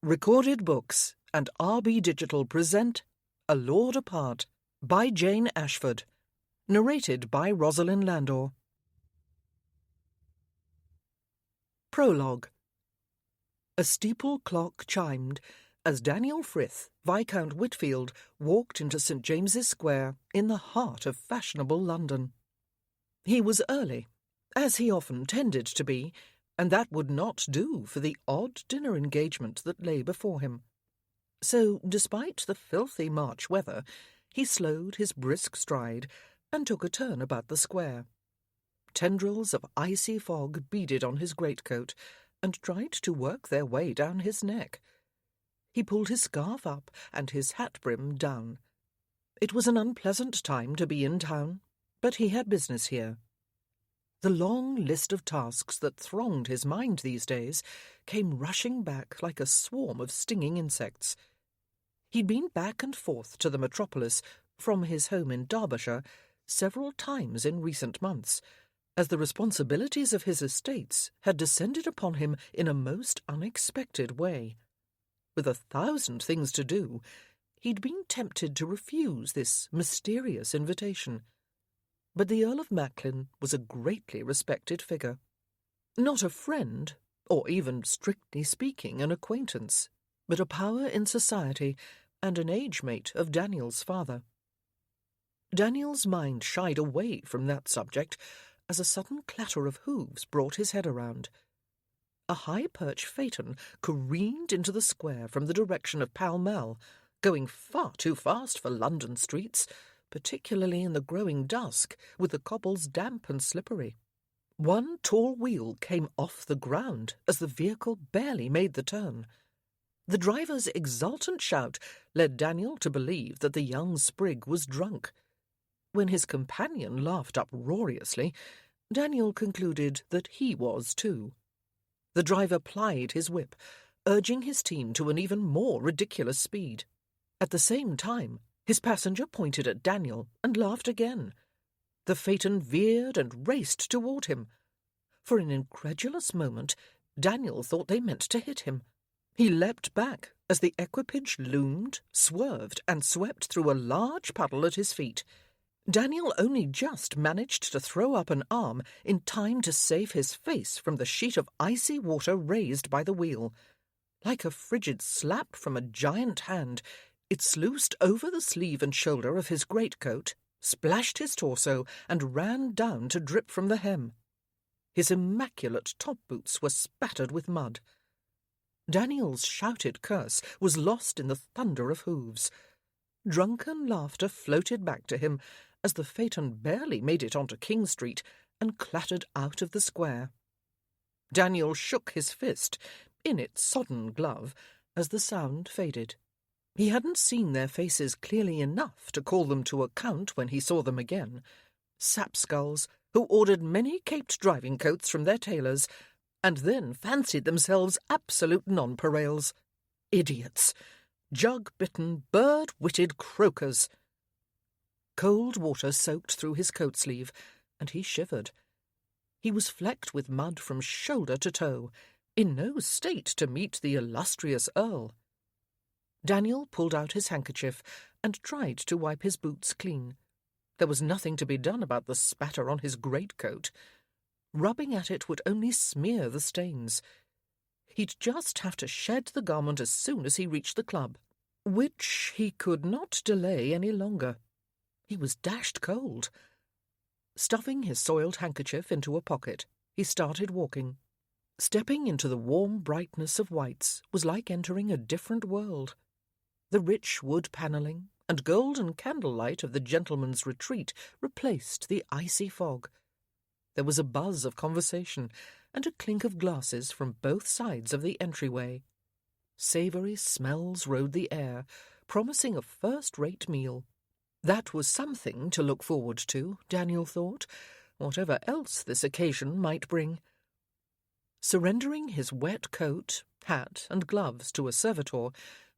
Recorded Books and RB Digital present A Lord Apart by Jane Ashford. Narrated by Rosalind Landor. Prologue. A steeple clock chimed as Daniel Frith, Viscount Whitfield, walked into St. James's Square in the heart of fashionable London. He was early, as he often tended to be, and that would not do for the odd dinner engagement that lay before him. So, despite the filthy March weather, he slowed his brisk stride and took a turn about the square. Tendrils of icy fog beaded on his greatcoat and tried to work their way down his neck. He pulled his scarf up and his hat brim down. It was an unpleasant time to be in town, but he had business here. The long list of tasks that thronged his mind these days came rushing back like a swarm of stinging insects. He'd been back and forth to the metropolis from his home in Derbyshire several times in recent months, as the responsibilities of his estates had descended upon him in a most unexpected way. With 1,000 things to do, he'd been tempted to refuse this mysterious invitation. But the Earl of Macklin was a greatly respected figure. Not a friend, or even, strictly speaking, an acquaintance, but a power in society and an age-mate of Daniel's father. Daniel's mind shied away from that subject as a sudden clatter of hooves brought his head around. A high-perch phaeton careened into the square from the direction of Pall Mall, going far too fast for London streets, particularly in the growing dusk, with the cobbles damp and slippery. One tall wheel came off the ground as the vehicle barely made the turn. The driver's exultant shout led Daniel to believe that the young sprig was drunk. When his companion laughed uproariously, Daniel concluded that he was too. The driver plied his whip, urging his team to an even more ridiculous speed. At the same time, his passenger pointed at Daniel and laughed again. The phaeton veered and raced toward him. For an incredulous moment, Daniel thought they meant to hit him. He leapt back as the equipage loomed, swerved, and swept through a large puddle at his feet. Daniel only just managed to throw up an arm in time to save his face from the sheet of icy water raised by the wheel. Like a frigid slap from a giant hand, it sluiced over the sleeve and shoulder of his greatcoat, splashed his torso, and ran down to drip from the hem. His immaculate top boots were spattered with mud. Daniel's shouted curse was lost in the thunder of hooves. Drunken laughter floated back to him as the phaeton barely made it onto King Street and clattered out of the square. Daniel shook his fist, in its sodden glove, as the sound faded. He hadn't seen their faces clearly enough to call them to account when he saw them again. Sapskulls, who ordered many caped driving coats from their tailors, and then fancied themselves absolute nonpareils. Idiots! Jug-bitten, bird-witted croakers! Cold water soaked through his coat sleeve, and he shivered. He was flecked with mud from shoulder to toe, in no state to meet the illustrious Earl. Daniel pulled out his handkerchief and tried to wipe his boots clean. There was nothing to be done about the spatter on his greatcoat. Rubbing at it would only smear the stains. He'd just have to shed the garment as soon as he reached the club, which he could not delay any longer. He was dashed cold. Stuffing his soiled handkerchief into a pocket, he started walking. Stepping into the warm brightness of whites was like entering a different world. The rich wood panelling and golden candlelight of the gentleman's retreat replaced the icy fog. There was a buzz of conversation and a clink of glasses from both sides of the entryway. Savoury smells rode the air, promising a first-rate meal. That was something to look forward to, Daniel thought, whatever else this occasion might bring. Surrendering his wet coat, hat, and gloves to a servitor,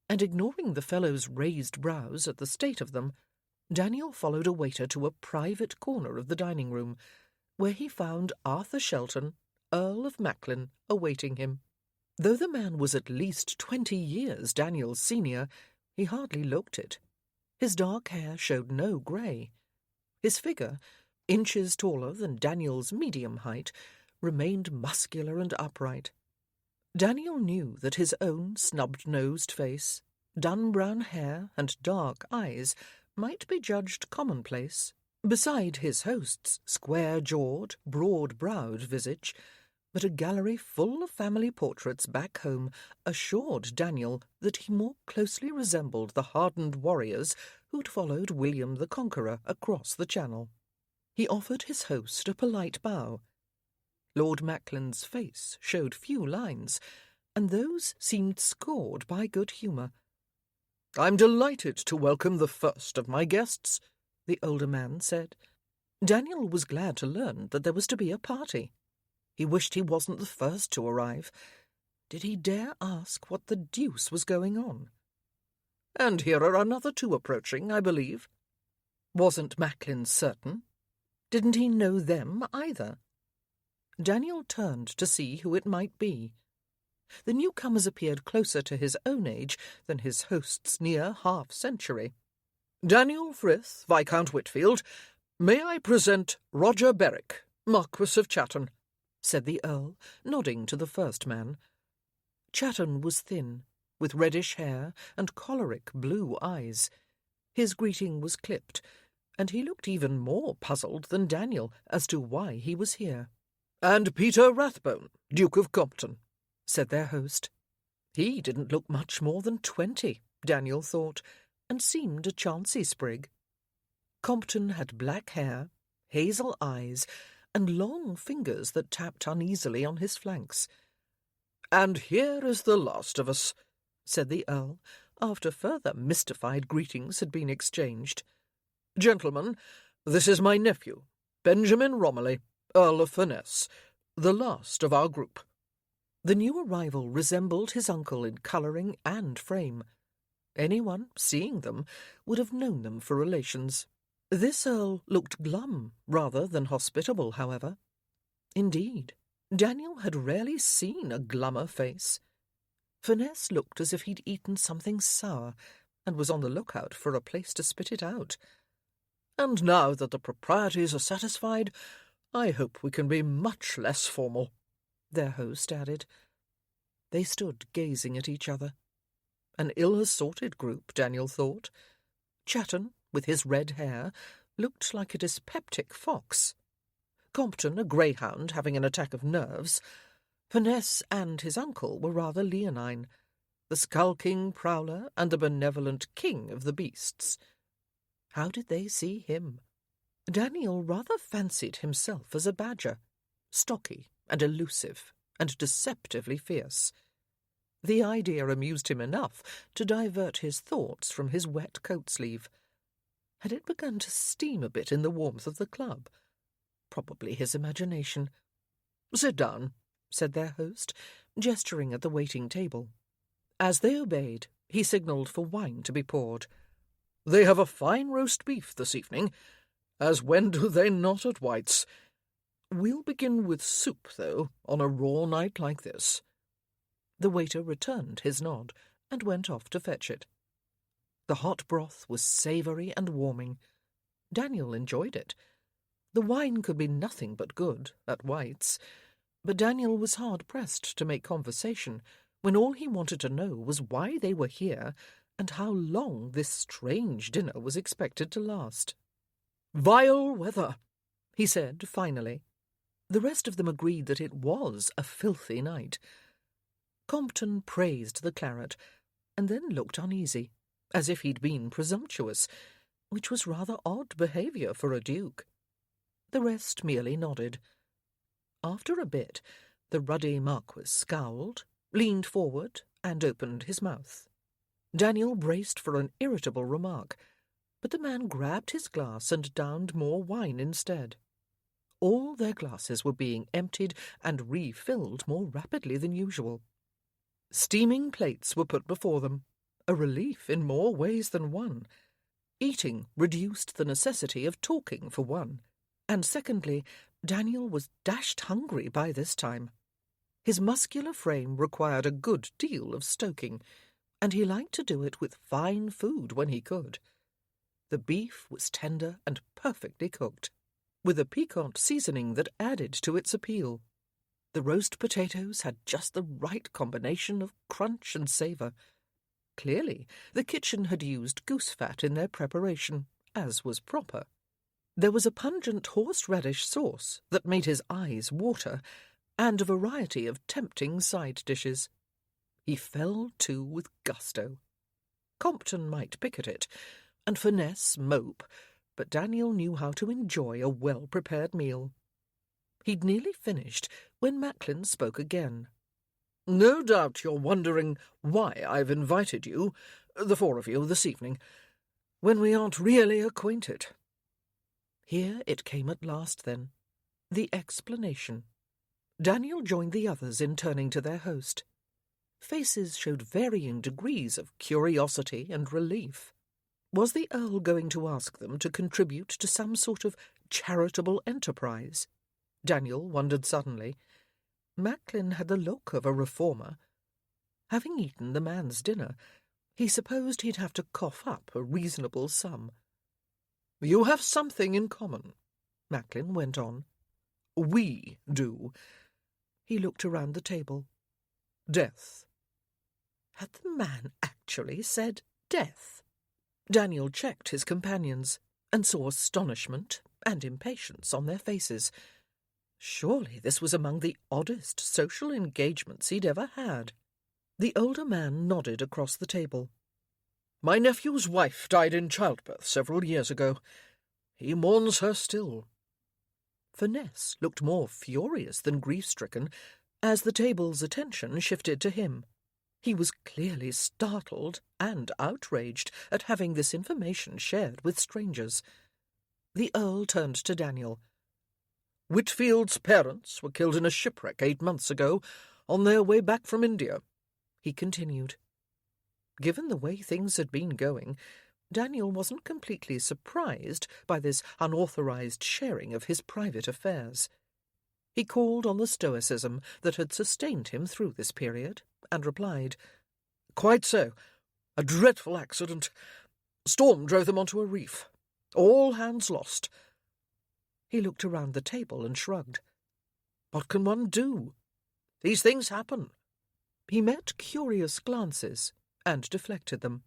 and ignoring the fellow's raised brows at the state of them, Daniel followed a waiter to a private corner of the dining-room, where he found Arthur Shelton, Earl of Macklin, awaiting him. Though the man was at least 20 years Daniel's senior, he hardly looked it. His dark hair showed no grey. His figure, inches taller than Daniel's medium height, remained muscular and upright. Daniel knew that his own snub-nosed face, dun-brown hair, and dark eyes might be judged commonplace beside his host's square-jawed, broad-browed visage, but a gallery full of family portraits back home assured Daniel that he more closely resembled the hardened warriors who'd followed William the Conqueror across the Channel. He offered his host a polite bow. Lord Macklin's face showed few lines, and those seemed scored by good humour. "I'm delighted to welcome the first of my guests," the older man said. Daniel was glad to learn that there was to be a party. He wished he wasn't the first to arrive. Did he dare ask what the deuce was going on? "And here are another two approaching, I believe." Wasn't Macklin certain? Didn't he know them either? Daniel turned to see who it might be. The newcomers appeared closer to his own age than his host's near half-century. "Daniel Frith, Viscount Whitfield, may I present Roger Berwick, Marquis of Chatton," said the Earl, nodding to the first man. Chatton was thin, with reddish hair and choleric blue eyes. His greeting was clipped, and he looked even more puzzled than Daniel as to why he was here. "And Peter Rathbone, Duke of Compton," said their host. He didn't look much more than 20, Daniel thought, and seemed a chancy sprig. Compton had black hair, hazel eyes, and long fingers that tapped uneasily on his flanks. "And here is the last of us," said the Earl, after further mystified greetings had been exchanged. "Gentlemen, this is my nephew, Benjamin Romilly, Earl of Furness, the last of our group." The new arrival resembled his uncle in colouring and frame. Anyone, seeing them, would have known them for relations. This Earl looked glum rather than hospitable, however. Indeed, Daniel had rarely seen a glummer face. Furness looked as if he'd eaten something sour and was on the lookout for a place to spit it out. "And now that the proprieties are satisfied, I hope we can be much less formal," their host added. They stood gazing at each other. An ill-assorted group, Daniel thought. Chatton, with his red hair, looked like a dyspeptic fox. Compton, a greyhound having an attack of nerves. Furness and his uncle were rather leonine, the skulking prowler and the benevolent king of the beasts. How did they see him? Daniel rather fancied himself as a badger, stocky and elusive and deceptively fierce. The idea amused him enough to divert his thoughts from his wet coat-sleeve. Had it begun to steam a bit in the warmth of the club? Probably his imagination. "Sit down," said their host, gesturing at the waiting table. As they obeyed, he signalled for wine to be poured. "They have a fine roast beef this evening, as when do they not at White's? We'll begin with soup, though, on a raw night like this." The waiter returned his nod and went off to fetch it. The hot broth was savoury and warming. Daniel enjoyed it. The wine could be nothing but good at White's, but Daniel was hard-pressed to make conversation when all he wanted to know was why they were here and how long this strange dinner was expected to last. "Vile weather," he said finally. The rest of them agreed that it was a filthy night. Compton praised the claret, and then looked uneasy, as if he'd been presumptuous, which was rather odd behaviour for a duke. The rest merely nodded. After a bit, the ruddy Marquis scowled, leaned forward, and opened his mouth. Daniel braced for an irritable remark, but the man grabbed his glass and downed more wine instead. All their glasses were being emptied and refilled more rapidly than usual. Steaming plates were put before them, a relief in more ways than one. Eating reduced the necessity of talking, for one, and secondly, Daniel was dashed hungry by this time. His muscular frame required a good deal of stoking, and he liked to do it with fine food when he could. The beef was tender and perfectly cooked, with a piquant seasoning that added to its appeal. The roast potatoes had just the right combination of crunch and savour. Clearly, the kitchen had used goose fat in their preparation, as was proper. There was a pungent horseradish sauce that made his eyes water, and a variety of tempting side dishes. He fell to with gusto. Compton might pick at it, and Finesse mope, but Daniel knew how to enjoy a well-prepared meal. He'd nearly finished when Macklin spoke again. "No doubt you're wondering why I've invited you, the four of you, this evening, when we aren't really acquainted." Here it came at last, then. The explanation. Daniel joined the others in turning to their host. Faces showed varying degrees of curiosity and relief. Was the Earl going to ask them to contribute to some sort of charitable enterprise? Daniel wondered suddenly. Macklin had the look of a reformer. Having eaten the man's dinner, he supposed he'd have to cough up a reasonable sum. "You have something in common," Macklin went on. "We do." He looked around the table. "Death." Had the man actually said death? Daniel checked his companions and saw astonishment and impatience on their faces. Surely this was among the oddest social engagements he'd ever had. The older man nodded across the table. "My nephew's wife died in childbirth several years ago. He mourns her still." Finesse looked more furious than grief-stricken as the table's attention shifted to him. He was clearly startled and outraged at having this information shared with strangers. The Earl turned to Daniel. "Whitfield's parents were killed in a shipwreck 8 months ago, on their way back from India," he continued. Given the way things had been going, Daniel wasn't completely surprised by this unauthorized sharing of his private affairs. He called on the stoicism that had sustained him through this period, and replied, "Quite so. A dreadful accident. Storm drove them onto a reef. All hands lost." He looked around the table and shrugged. "What can one do? These things happen." He met curious glances and deflected them.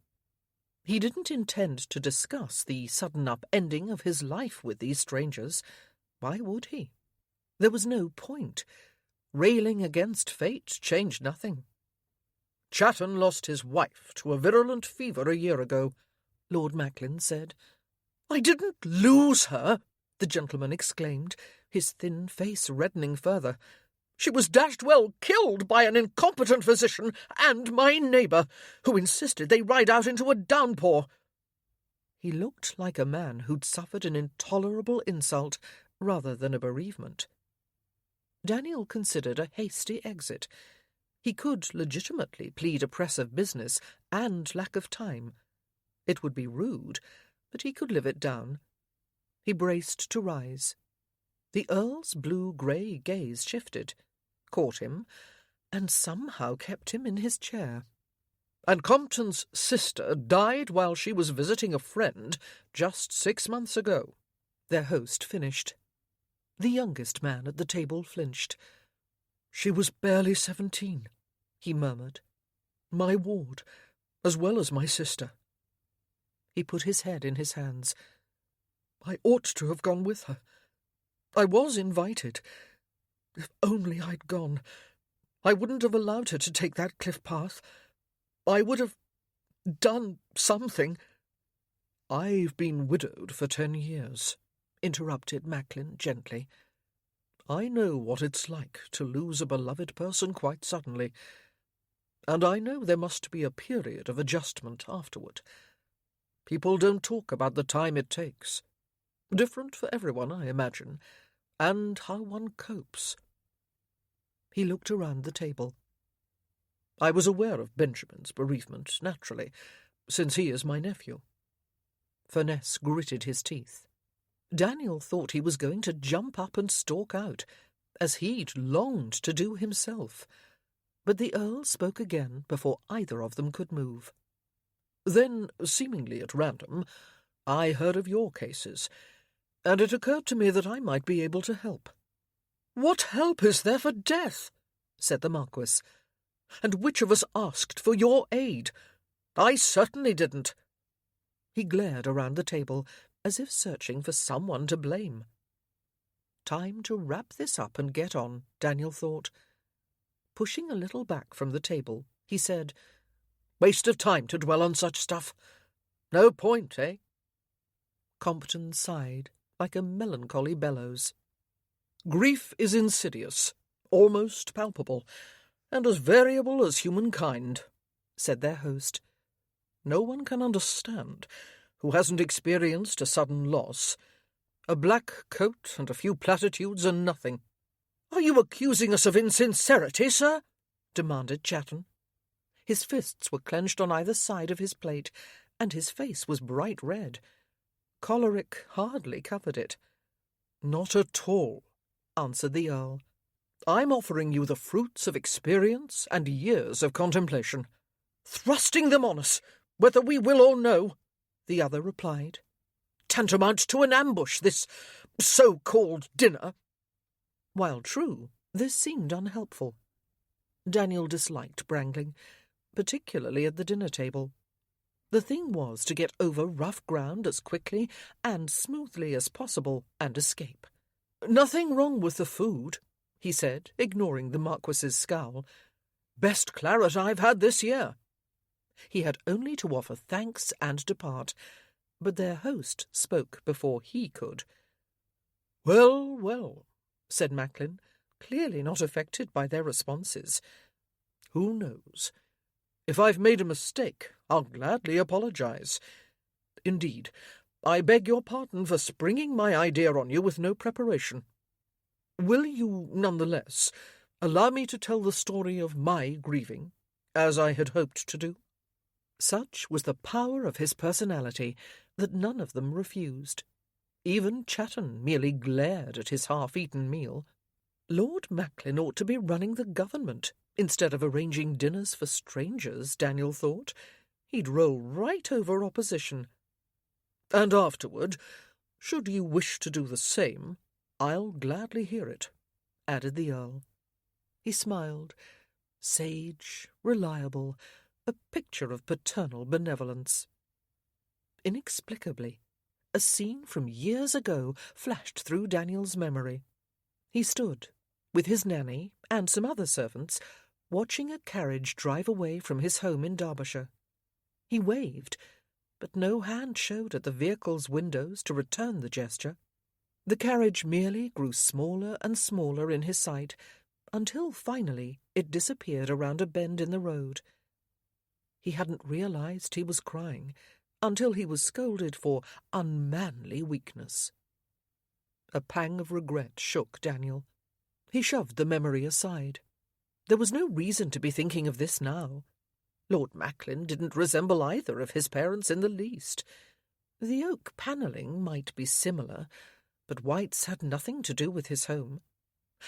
He didn't intend to discuss the sudden upending of his life with these strangers. Why would he? There was no point. Railing against fate changed nothing. "Chatton lost his wife to a virulent fever a year ago," Lord Macklin said. "I didn't lose her," the gentleman exclaimed, his thin face reddening further. "She was dashed well killed by an incompetent physician and my neighbour, who insisted they ride out into a downpour." He looked like a man who'd suffered an intolerable insult rather than a bereavement. Daniel considered a hasty exit. He could legitimately plead a press of business and lack of time. It would be rude, but he could live it down. He braced to rise. The Earl's blue-grey gaze shifted, caught him, and somehow kept him in his chair. "And Compton's sister died while she was visiting a friend just 6 months ago," their host finished. The youngest man at the table flinched. "She was barely 17, he murmured. "My ward, as well as my sister." He put his head in his hands. "I ought to have gone with her. I was invited. If only I'd gone. I wouldn't have allowed her to take that cliff path. I would have done something." "I've been widowed for 10 years, interrupted Macklin gently. "I know what it's like to lose a beloved person quite suddenly, and I know there must be a period of adjustment afterward. People don't talk about the time it takes. Different for everyone, I imagine, and how one copes." He looked around the table. "I was aware of Benjamin's bereavement, naturally, since he is my nephew." Finesse gritted his teeth. Daniel thought he was going to jump up and stalk out, as he'd longed to do himself. But the Earl spoke again before either of them could move. "Then, seemingly at random, I heard of your cases, and it occurred to me that I might be able to help." "What help is there for death?" said the Marquis. "And which of us asked for your aid? I certainly didn't." He glared around the table, as if searching for someone to blame. Time to wrap this up and get on, Daniel thought. Pushing a little back from the table, he said, "Waste of time to dwell on such stuff. No point, eh?" Compton sighed, like a melancholy bellows. "Grief is insidious, almost palpable, and as variable as humankind," said their host. "No one can understand, who hasn't experienced a sudden loss. A black coat and a few platitudes are nothing." "Are you accusing us of insincerity, sir?" demanded Chatton. His fists were clenched on either side of his plate, and his face was bright red. Choleric hardly covered it. "Not at all," answered the Earl. "I'm offering you the fruits of experience and years of contemplation." "Thrusting them on us, whether we will or no," the other replied. "Tantamount to an ambush, this so-called dinner." While true, this seemed unhelpful. Daniel disliked brangling, particularly at the dinner table. The thing was to get over rough ground as quickly and smoothly as possible and escape. "Nothing wrong with the food," he said, ignoring the Marquis's scowl. "Best claret I've had this year." He had only to offer thanks and depart, but their host spoke before he could. "Well, well," said Macklin, clearly not affected by their responses. "Who knows? If I've made a mistake, I'll gladly apologize. Indeed, I beg your pardon for springing my idea on you with no preparation. Will you, nonetheless, allow me to tell the story of my grieving, as I had hoped to do?" Such was the power of his personality that none of them refused. Even Chatton merely glared at his half-eaten meal. Lord Macklin ought to be running the government, instead of arranging dinners for strangers, Daniel thought. He'd roll right over opposition. "And afterward, should you wish to do the same, I'll gladly hear it," added the Earl. He smiled, sage, reliable, a picture of paternal benevolence. Inexplicably, a scene from years ago flashed through Daniel's memory. He stood, with his nanny and some other servants, watching a carriage drive away from his home in Derbyshire. He waved, but no hand showed at the vehicle's windows to return the gesture. The carriage merely grew smaller and smaller in his sight, until finally it disappeared around a bend in the road. He hadn't realized he was crying until he was scolded for unmanly weakness. A pang of regret shook Daniel. He shoved the memory aside. There was no reason to be thinking of this now. Lord Macklin didn't resemble either of his parents in the least. The oak panelling might be similar, but whites had nothing to do with his home,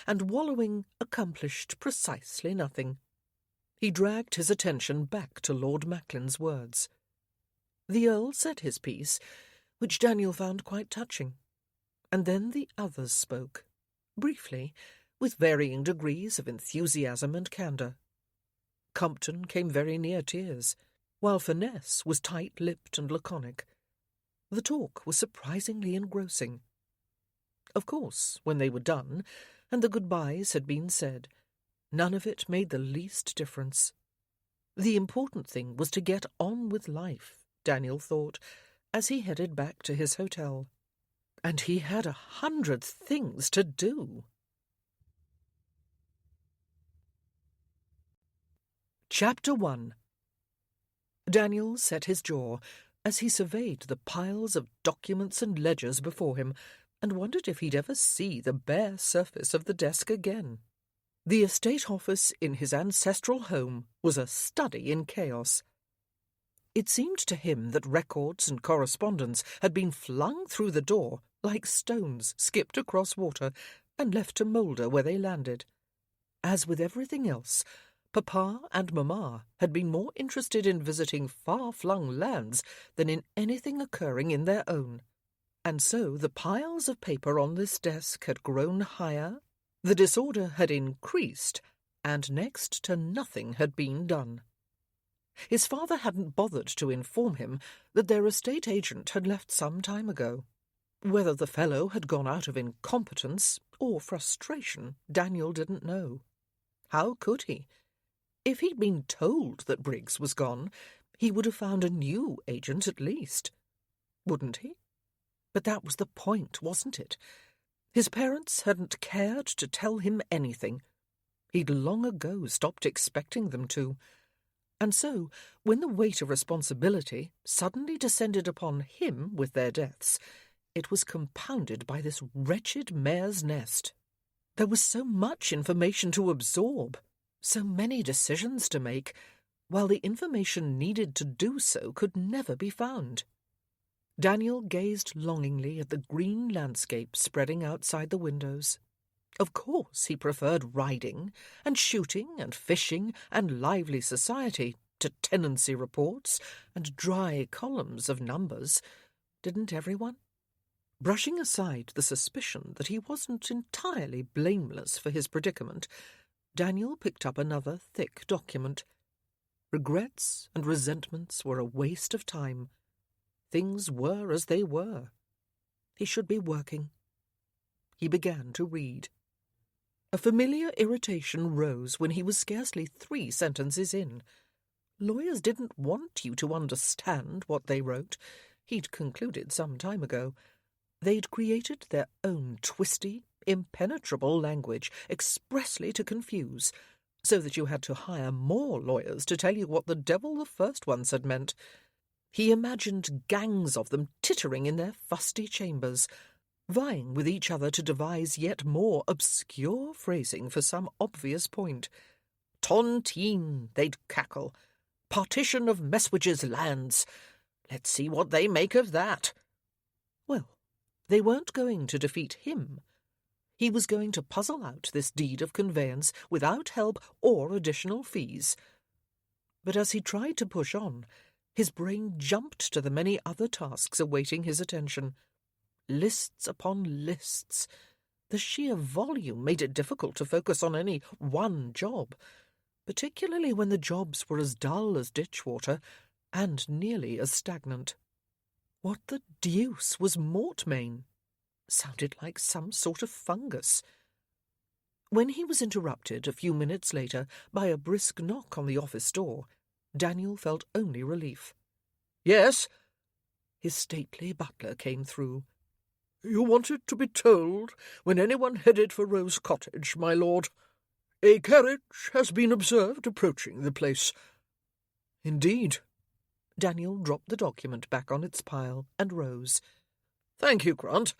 and wallowing accomplished precisely nothing. He dragged his attention back to Lord Macklin's words. The Earl said his piece, which Daniel found quite touching, and then the others spoke, briefly, with varying degrees of enthusiasm and candour. Compton came very near tears, while Finesse was tight-lipped and laconic. The talk was surprisingly engrossing. Of course, when they were done, and the goodbyes had been said, none of it made the least difference. The important thing was to get on with life, Daniel thought, as he headed back to his hotel. And he had 100 things to do. Chapter 1. Daniel set his jaw as he surveyed the piles of documents and ledgers before him, and wondered if he'd ever see the bare surface of the desk again. The estate office in his ancestral home was a study in chaos. It seemed to him that records and correspondence had been flung through the door like stones skipped across water, and left to moulder where they landed. As with everything else, Papa and Mamma had been more interested in visiting far-flung lands than in anything occurring in their own. And so the piles of paper on this desk had grown higher, the disorder had increased, and next to nothing had been done. His father hadn't bothered to inform him that their estate agent had left some time ago. Whether the fellow had gone out of incompetence or frustration, Daniel didn't know. How could he? If he'd been told that Briggs was gone, he would have found a new agent at least. Wouldn't he? But that was the point, wasn't it? His parents hadn't cared to tell him anything. He'd long ago stopped expecting them to. And so, when the weight of responsibility suddenly descended upon him with their deaths, it was compounded by this wretched mare's nest. There was so much information to absorb, so many decisions to make, while the information needed to do so could never be found. Daniel gazed longingly at the green landscape spreading outside the windows. Of course he preferred riding, and shooting, and fishing, and lively society to tenancy reports and dry columns of numbers. Didn't everyone? Brushing aside the suspicion that he wasn't entirely blameless for his predicament, Daniel picked up another thick document. Regrets and resentments were a waste of time. Things were as they were. He should be working. He began to read. A familiar irritation rose when he was scarcely 3 sentences in. Lawyers didn't want you to understand what they wrote. He'd concluded some time ago. They'd created their own twisty, impenetrable language expressly to confuse, so that you had to hire more lawyers to tell you what the devil the first ones had meant. He imagined gangs of them tittering in their fusty chambers, vying with each other to devise yet more obscure phrasing for some obvious point. Tontine, they'd cackle. Partition of Meswige's lands. Let's see what they make of that. Well, they weren't going to defeat him. He was going to puzzle out this deed of conveyance without help or additional fees. But as he tried to push on, his brain jumped to the many other tasks awaiting his attention. Lists upon lists. The sheer volume made it difficult to focus on any one job, particularly when the jobs were as dull as ditchwater and nearly as stagnant. What the deuce was mortmain? Sounded like some sort of fungus. When he was interrupted a few minutes later by a brisk knock on the office door, Daniel felt only relief. "Yes?" His stately butler came through. "You wanted to be told when anyone headed for Rose Cottage, my lord. A carriage has been observed approaching the place." "Indeed." Daniel dropped the document back on its pile and rose. "Thank you, Grant."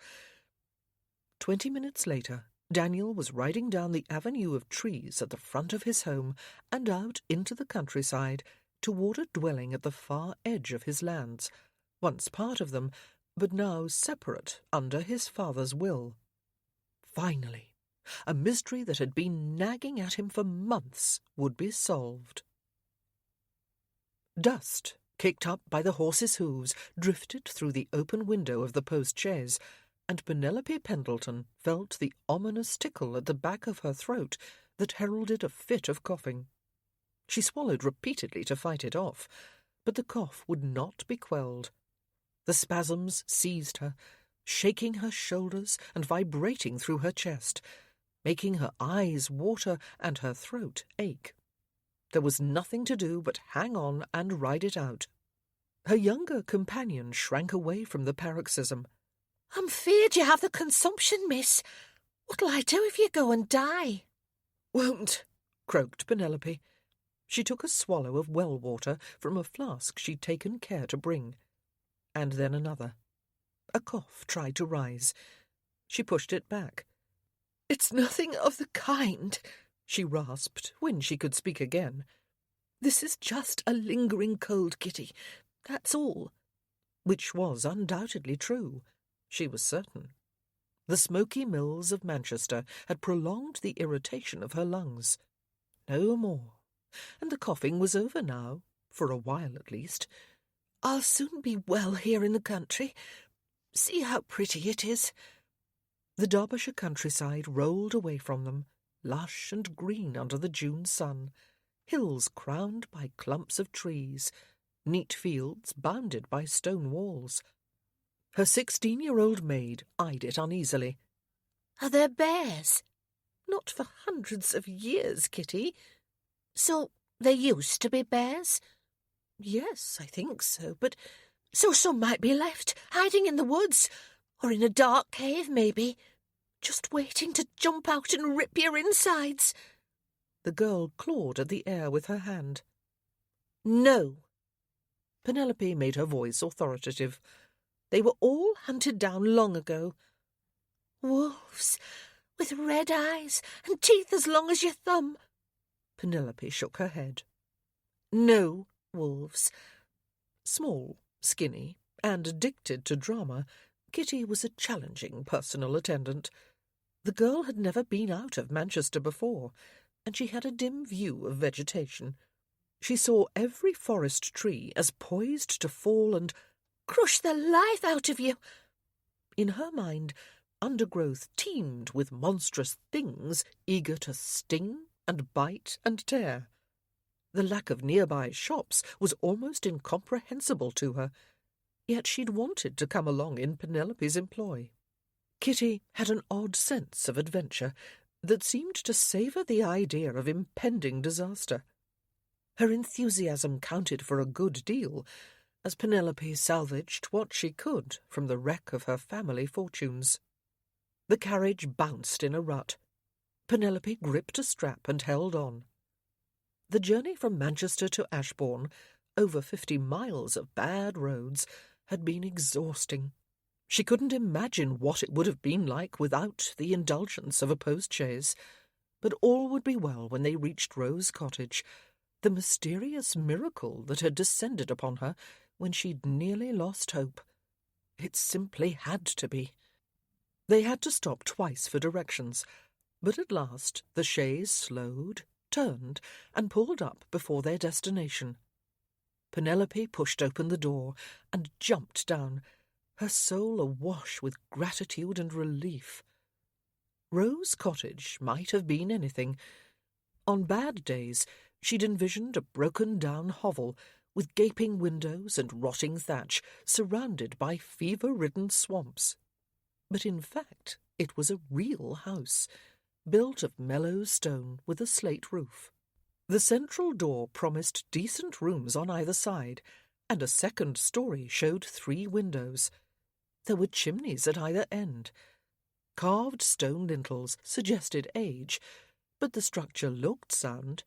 20 minutes later, Daniel was riding down the avenue of trees at the front of his home and out into the countryside toward a dwelling at the far edge of his lands, once part of them, but now separate under his father's will. Finally, a mystery that had been nagging at him for months would be solved. Dust, kicked up by the horse's hooves, drifted through the open window of the post-chaise, and Penelope Pendleton felt the ominous tickle at the back of her throat that heralded a fit of coughing. She swallowed repeatedly to fight it off, but the cough would not be quelled. The spasms seized her, shaking her shoulders and vibrating through her chest, making her eyes water and her throat ache. There was nothing to do but hang on and ride it out. Her younger companion shrank away from the paroxysm. "I'm feared you have the consumption, miss. What'll I do if you go and die?" "Won't," croaked Penelope. She took a swallow of well water from a flask she'd taken care to bring. And then another. A cough tried to rise. She pushed it back. "It's nothing of the kind," she rasped when she could speak again. "This is just a lingering cold, Kitty. That's all." Which was undoubtedly true. She was certain. The smoky mills of Manchester had prolonged the irritation of her lungs. No more, and the coughing was over now, for a while at least. "I'll soon be well here in the country. See how pretty it is." The Derbyshire countryside rolled away from them, lush and green under the June sun, hills crowned by clumps of trees, neat fields bounded by stone walls. Her 16-year-old maid eyed it uneasily. "Are there bears?" "Not for hundreds of years, Kitty." "So there used to be bears?" "Yes, I think so, but—" "So some might be left, hiding in the woods, or in a dark cave, maybe, just waiting to jump out and rip your insides." The girl clawed at the air with her hand. "No." Penelope made her voice authoritative. "They were all hunted down long ago." "Wolves, with red eyes and teeth as long as your thumb." Penelope shook her head. "No wolves." Small, skinny, and addicted to drama, Kitty was a challenging personal attendant. The girl had never been out of Manchester before, and she had a dim view of vegetation. She saw every forest tree as poised to fall and crush the life out of you. In her mind, undergrowth teemed with monstrous things eager to sting and bite and tear. The lack of nearby shops was almost incomprehensible to her, yet she'd wanted to come along in Penelope's employ. Kitty had an odd sense of adventure that seemed to savour the idea of impending disaster. Her enthusiasm counted for a good deal, as Penelope salvaged what she could from the wreck of her family fortunes. The carriage bounced in a rut. Penelope gripped a strap and held on. The journey from Manchester to Ashbourne, over 50 miles of bad roads, had been exhausting. She couldn't imagine what it would have been like without the indulgence of a post-chaise. But all would be well when they reached Rose Cottage, the mysterious miracle that had descended upon her when she'd nearly lost hope. It simply had to be. They had to stop twice for directions, but at last the chaise slowed, turned, and pulled up before their destination. Penelope pushed open the door and jumped down, her soul awash with gratitude and relief. Rose Cottage might have been anything. On bad days, she'd envisioned a broken-down hovel with gaping windows and rotting thatch, surrounded by fever-ridden swamps. But in fact, it was a real house, built of mellow stone with a slate roof. The central door promised decent rooms on either side, and a second story showed 3 windows. There were chimneys at either end. Carved stone lintels suggested age, but the structure looked sound.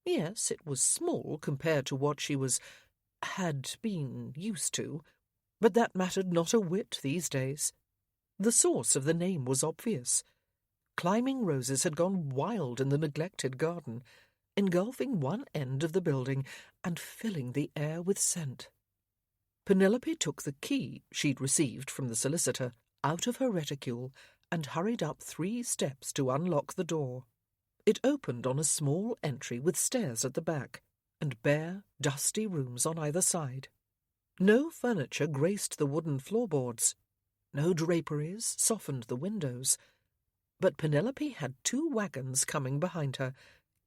Yes, it was small compared to what she had been used to, but that mattered not a whit these days. The source of the name was obvious. Climbing roses had gone wild in the neglected garden, engulfing one end of the building and filling the air with scent. Penelope took the key she'd received from the solicitor out of her reticule and hurried up 3 steps to unlock the door. It opened on a small entry with stairs at the back, and bare, dusty rooms on either side. No furniture graced the wooden floorboards. No draperies softened the windows. But Penelope had 2 wagons coming behind her,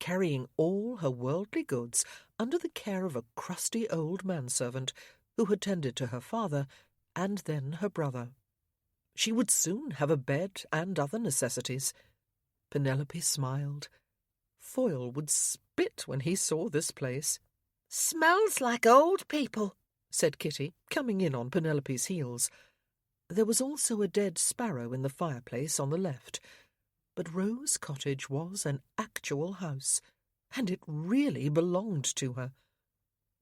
carrying all her worldly goods under the care of a crusty old manservant who had tended to her father and then her brother. She would soon have a bed and other necessities. Penelope smiled. Foyle would spit when he saw this place. "Smells like old people," said Kitty, coming in on Penelope's heels. There was also a dead sparrow in the fireplace on the left, but Rose Cottage was an actual house, and it really belonged to her.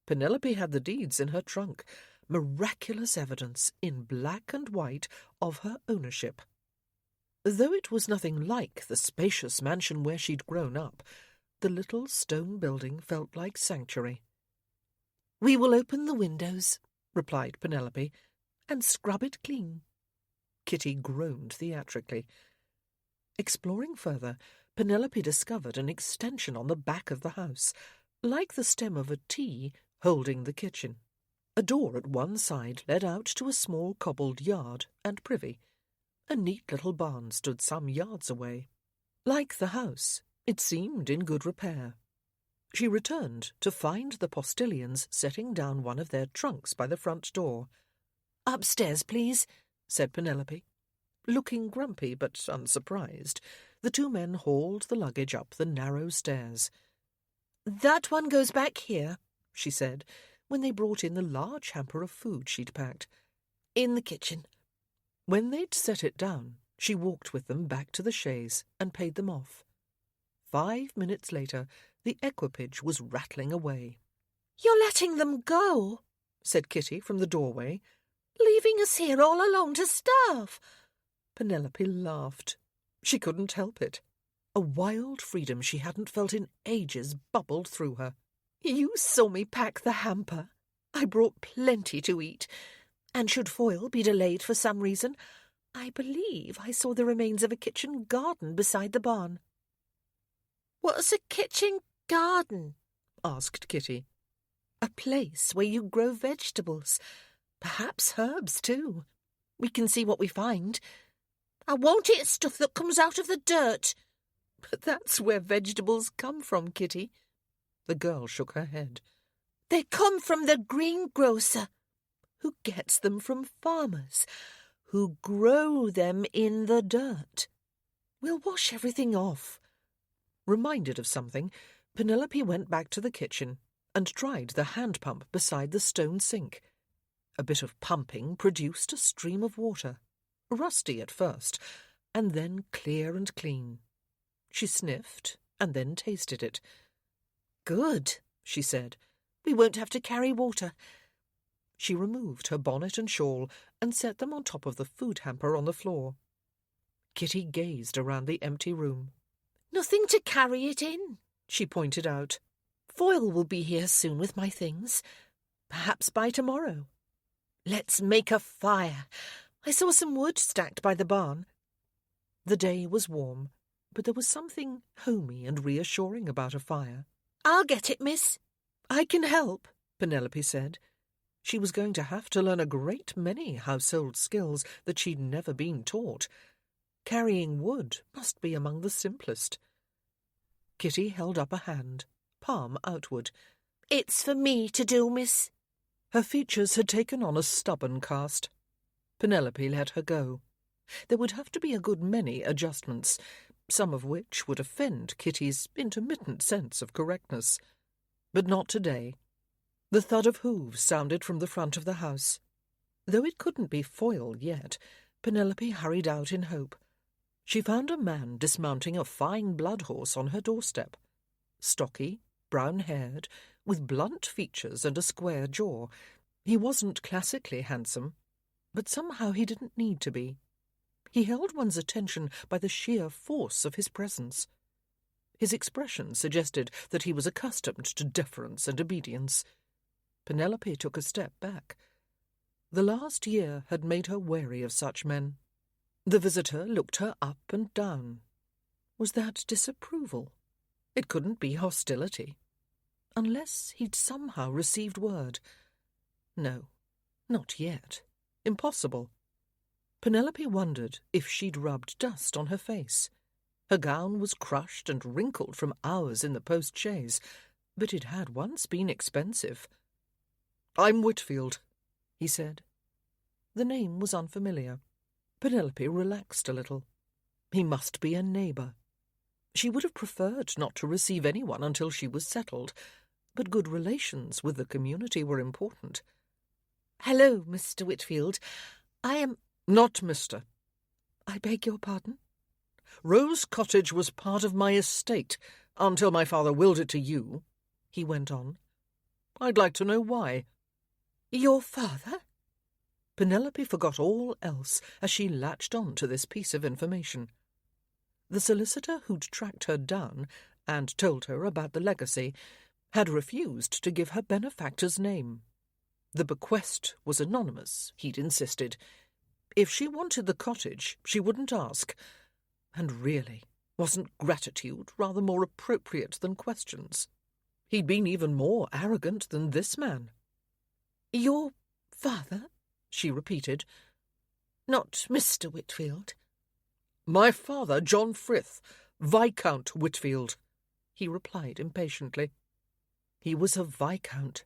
Penelope had the deeds in her trunk, miraculous evidence in black and white of her ownership. Though it was nothing like the spacious mansion where she'd grown up, the little stone building felt like sanctuary. "We will open the windows," replied Penelope, "and scrub it clean." Kitty groaned theatrically. Exploring further, Penelope discovered an extension on the back of the house, like the stem of a T holding the kitchen. A door at one side led out to a small cobbled yard and privy. A neat little barn stood some yards away. Like the house, it seemed in good repair. She returned to find the postilions setting down one of their trunks by the front door. "Upstairs, please," said Penelope. Looking grumpy but unsurprised, the two men hauled the luggage up the narrow stairs. "That one goes back here," she said, when they brought in the large hamper of food she'd packed. "In the kitchen." When they'd set it down, she walked with them back to the chaise and paid them off. 5 minutes later, the equipage was rattling away. "You're letting them go," said Kitty from the doorway. "leaving us here all alone to starve." Penelope laughed. She couldn't help it. A wild freedom she hadn't felt in ages bubbled through her. "You saw me pack the hamper. I brought plenty to eat. And should Foyle be delayed for some reason, I believe I saw the remains of a kitchen garden beside the barn." "What's a kitchen garden?" asked Kitty. "A place where you grow vegetables. Perhaps herbs, too. We can see what we find. I won't eat stuff that comes out of the dirt." "But that's where vegetables come from, Kitty." The girl shook her head. "They come from the greengrocer, Who gets them from farmers, who grow them in the dirt. We'll wash everything off." Reminded of something, Penelope went back to the kitchen and tried the hand pump beside the stone sink. A bit of pumping produced a stream of water, rusty at first, and then clear and clean. She sniffed and then tasted it. "Good," she said. "We won't have to carry water." She removed her bonnet and shawl and set them on top of the food hamper on the floor. Kitty gazed around the empty room. "Nothing to carry it in," she pointed out. "Foyle will be here soon with my things. Perhaps by tomorrow. Let's make a fire. I saw some wood stacked by the barn." The day was warm, but there was something homey and reassuring about a fire. "I'll get it, miss." "I can help," Penelope said. She was going to have to learn a great many household skills that she'd never been taught. Carrying wood must be among the simplest. Kitty held up a hand, palm outward. "It's for me to do, miss." Her features had taken on a stubborn cast. Penelope let her go. There would have to be a good many adjustments, some of which would offend Kitty's intermittent sense of correctness. But not today. The thud of hooves sounded from the front of the house. Though it couldn't be Foyle yet, Penelope hurried out in hope. She found a man dismounting a fine blood horse on her doorstep. Stocky, brown-haired, with blunt features and a square jaw. He wasn't classically handsome, but somehow he didn't need to be. He held one's attention by the sheer force of his presence. His expression suggested that he was accustomed to deference and obedience. Penelope took a step back. The last year had made her wary of such men. The visitor looked her up and down. Was that disapproval? It couldn't be hostility. Unless he'd somehow received word. No, not yet. Impossible. Penelope wondered if she'd rubbed dust on her face. Her gown was crushed and wrinkled from hours in the post-chaise, but it had once been expensive. "I'm Whitfield," he said. The name was unfamiliar. Penelope relaxed a little. He must be a neighbour. She would have preferred not to receive anyone until she was settled, but good relations with the community were important. "Hello, Mr. Whitfield. I am—" "Not Mr. "I beg your pardon?" "Rose Cottage was part of my estate until my father willed it to you," he went on. "I'd like to know why." "Your father?" Penelope forgot all else as she latched on to this piece of information. The solicitor who'd tracked her down and told her about the legacy had refused to give her benefactor's name. The bequest was anonymous, he'd insisted. If she wanted the cottage, she wouldn't ask. And really, wasn't gratitude rather more appropriate than questions? He'd been even more arrogant than this man. "Your father?" she repeated. "Not Mr. Whitfield?" "My father, John Frith, Viscount Whitfield," he replied impatiently. He was a viscount,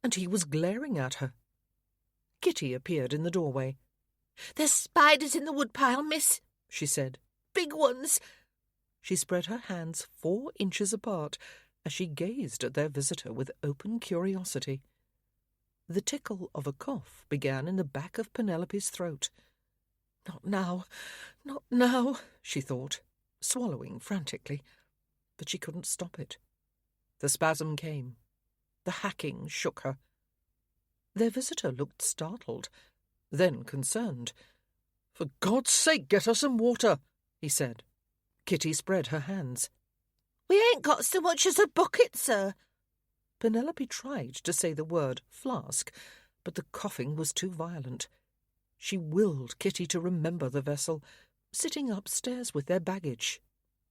and he was glaring at her. Kitty appeared in the doorway. "There's spiders in the woodpile, miss," she said. "Big ones." She spread her hands 4 inches apart as she gazed at their visitor with open curiosity. The tickle of a cough began in the back of Penelope's throat. Not now, not now, she thought, swallowing frantically. But she couldn't stop it. The spasm came. The hacking shook her. Their visitor looked startled, then concerned. "For God's sake, get her some water," he said. Kitty spread her hands. "We ain't got so much as a bucket, sir." Penelope tried to say the word flask, but the coughing was too violent. She willed Kitty to remember the vessel, sitting upstairs with their baggage.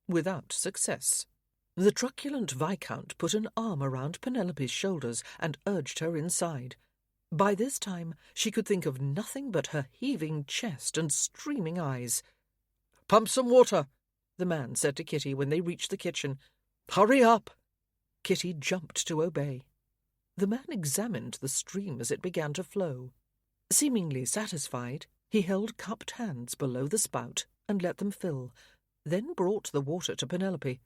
Without success. The truculent Viscount put an arm around Penelope's shoulders and urged her inside. By this time she could think of nothing but her heaving chest and streaming eyes. "Pump some water," the man said to Kitty when they reached the kitchen. "Hurry up!" Kitty jumped to obey. The man examined the stream as it began to flow. Seemingly satisfied, he held cupped hands below the spout and let them fill, then brought the water to Penelope.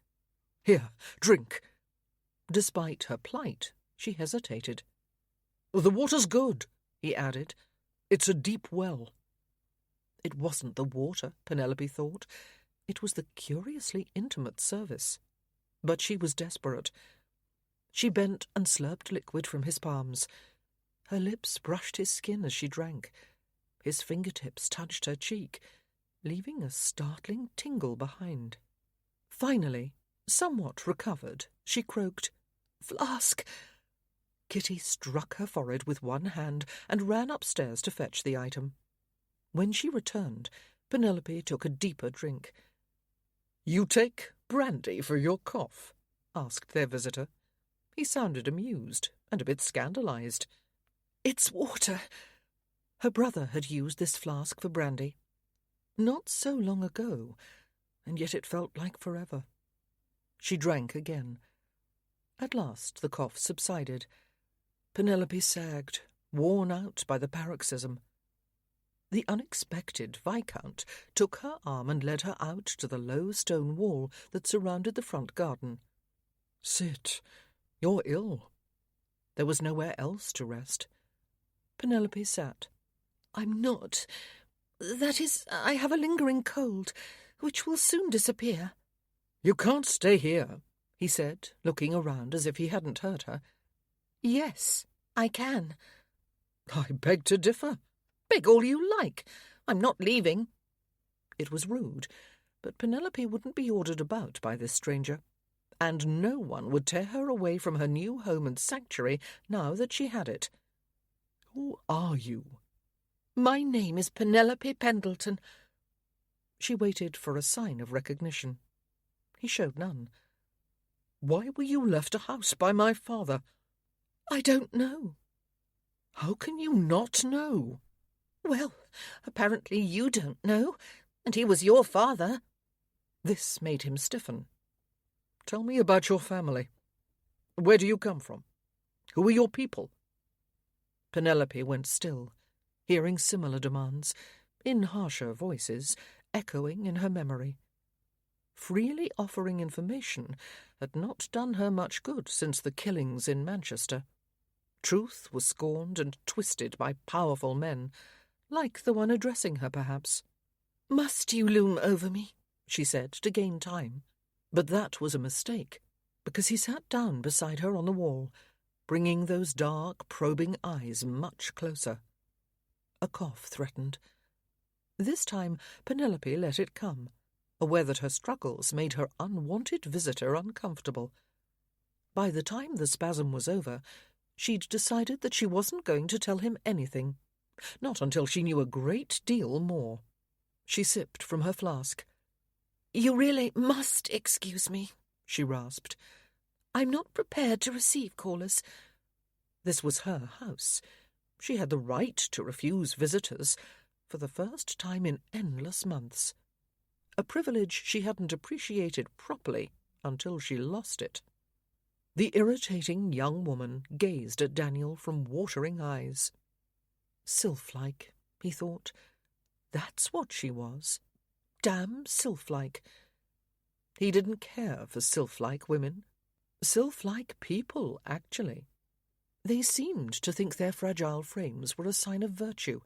"Here, drink." Despite her plight, she hesitated. "The water's good," he added. "It's a deep well." It wasn't the water, Penelope thought. It was the curiously intimate service. But she was desperate. She bent and slurped liquid from his palms. Her lips brushed his skin as she drank. His fingertips touched her cheek, leaving a startling tingle behind. Finally, somewhat recovered, she croaked, "Flask!" Kitty struck her forehead with one hand and ran upstairs to fetch the item. When she returned, Penelope took a deeper drink. "You take brandy for your cough?" asked their visitor. He sounded amused and a bit scandalized. "It's water." Her brother had used this flask for brandy. Not so long ago, and yet it felt like forever. She drank again. At last the cough subsided. Penelope sagged, worn out by the paroxysm. The unexpected Viscount took her arm and led her out to the low stone wall that surrounded the front garden. "Sit. You're ill." There was nowhere else to rest. Penelope sat. "I'm not. That is, I have a lingering cold, which will soon disappear." "You can't stay here," he said, looking around as if he hadn't heard her. "Yes, I can." "I beg to differ." "Beg all you like. I'm not leaving." It was rude, but Penelope wouldn't be ordered about by this stranger, and no one would tear her away from her new home and sanctuary now that she had it. "Who are you?" "My name is Penelope Pendleton." She waited for a sign of recognition. He showed none. "Why were you left a house by my father?" "I don't know." "How can you not know?" "Well, apparently you don't know, and he was your father." This made him stiffen. "Tell me about your family. Where do you come from? Who are your people?" Penelope went still, hearing similar demands, in harsher voices, echoing in her memory. Freely offering information had not done her much good since the killings in Manchester. Truth was scorned and twisted by powerful men, like the one addressing her, perhaps. "Must you loom over me?" she said, to gain time. But that was a mistake, because he sat down beside her on the wall, bringing those dark, probing eyes much closer. A cough threatened. This time Penelope let it come, aware that her struggles made her unwanted visitor uncomfortable. By the time the spasm was over, she'd decided that she wasn't going to tell him anything. Not until she knew a great deal more. She sipped from her flask. "You really must excuse me," she rasped. "I'm not prepared to receive callers." This was her house. She had the right to refuse visitors, for the first time in endless months. A privilege she hadn't appreciated properly until she lost it. The irritating young woman gazed at Daniel from watering eyes. Sylph-like, he thought. That's what she was. Damn sylph-like. He didn't care for sylph-like women. Sylph-like people, actually. They seemed to think their fragile frames were a sign of virtue,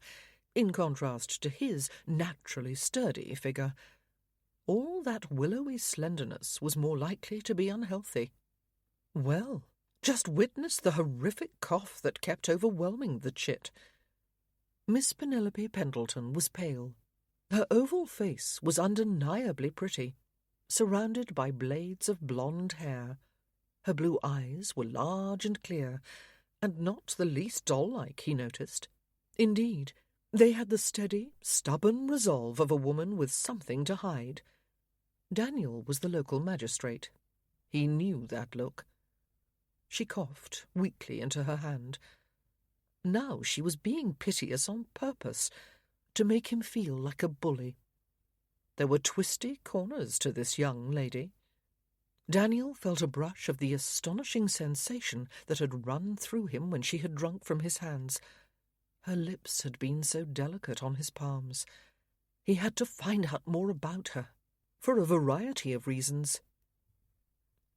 in contrast to his naturally sturdy figure. All that willowy slenderness was more likely to be unhealthy. Well, just witness the horrific cough that kept overwhelming the chit. Miss Penelope Pendleton was pale. Her oval face was undeniably pretty, surrounded by blades of blonde hair. Her blue eyes were large and clear, and not the least doll-like, he noticed. Indeed, they had the steady, stubborn resolve of a woman with something to hide. Daniel was the local magistrate. He knew that look. She coughed weakly into her hand. Now she was being piteous on purpose, to make him feel like a bully. There were twisty corners to this young lady. Daniel felt a brush of the astonishing sensation that had run through him when she had drunk from his hands. Her lips had been so delicate on his palms. He had to find out more about her, for a variety of reasons.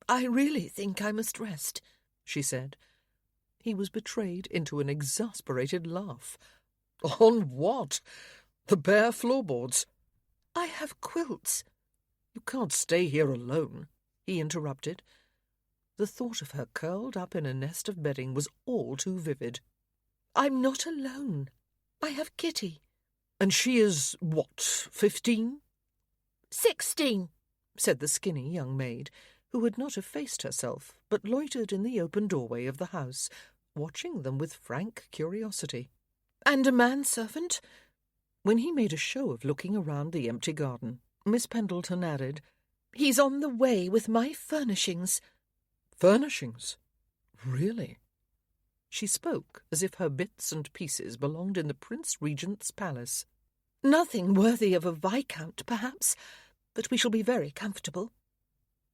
"I really think I must rest," she said. He was betrayed into an exasperated laugh. "On what? The bare floorboards?" "I have quilts." "You can't stay here alone," he interrupted. The thought of her curled up in a nest of bedding was all too vivid. "I'm not alone. I have Kitty." "And she is, what, 15? 16, said the skinny young maid, who had not effaced herself, but loitered in the open doorway of the house, watching them with frank curiosity. "And a manservant." When he made a show of looking around the empty garden, Miss Pendleton added, "He's on the way with my furnishings." "Furnishings? Really?" She spoke as if her bits and pieces belonged in the Prince Regent's palace. "Nothing worthy of a viscount, perhaps, but we shall be very comfortable."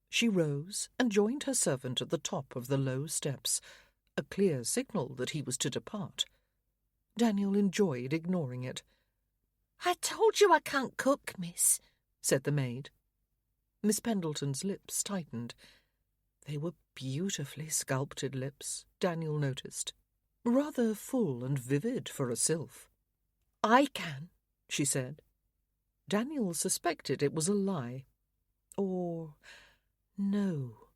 She rose and joined her servant at the top of the low steps, a clear signal that he was to depart. Daniel enjoyed ignoring it. "I told you I can't cook, miss," said the maid. Miss Pendleton's lips tightened. They were beautifully sculpted lips, Daniel noticed. Rather full and vivid for a sylph. "I can," she said. Daniel suspected it was a lie. Or, no.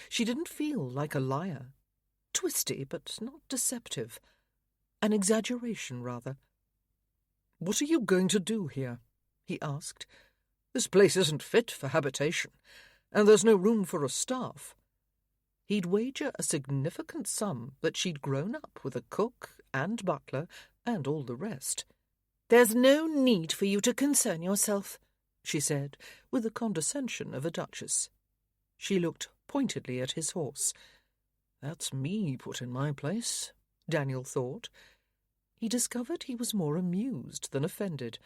She didn't feel like a liar. Twisty, but not deceptive. An exaggeration, rather. "What are you going to do here?" he asked. "This place isn't fit for habitation, and there's no room for a staff." He'd wager a significant sum that she'd grown up with a cook and butler and all the rest. "There's no need for you to concern yourself," she said, with the condescension of a duchess. She looked pointedly at his horse. That's me put in my place, Daniel thought. He discovered he was more amused than offended.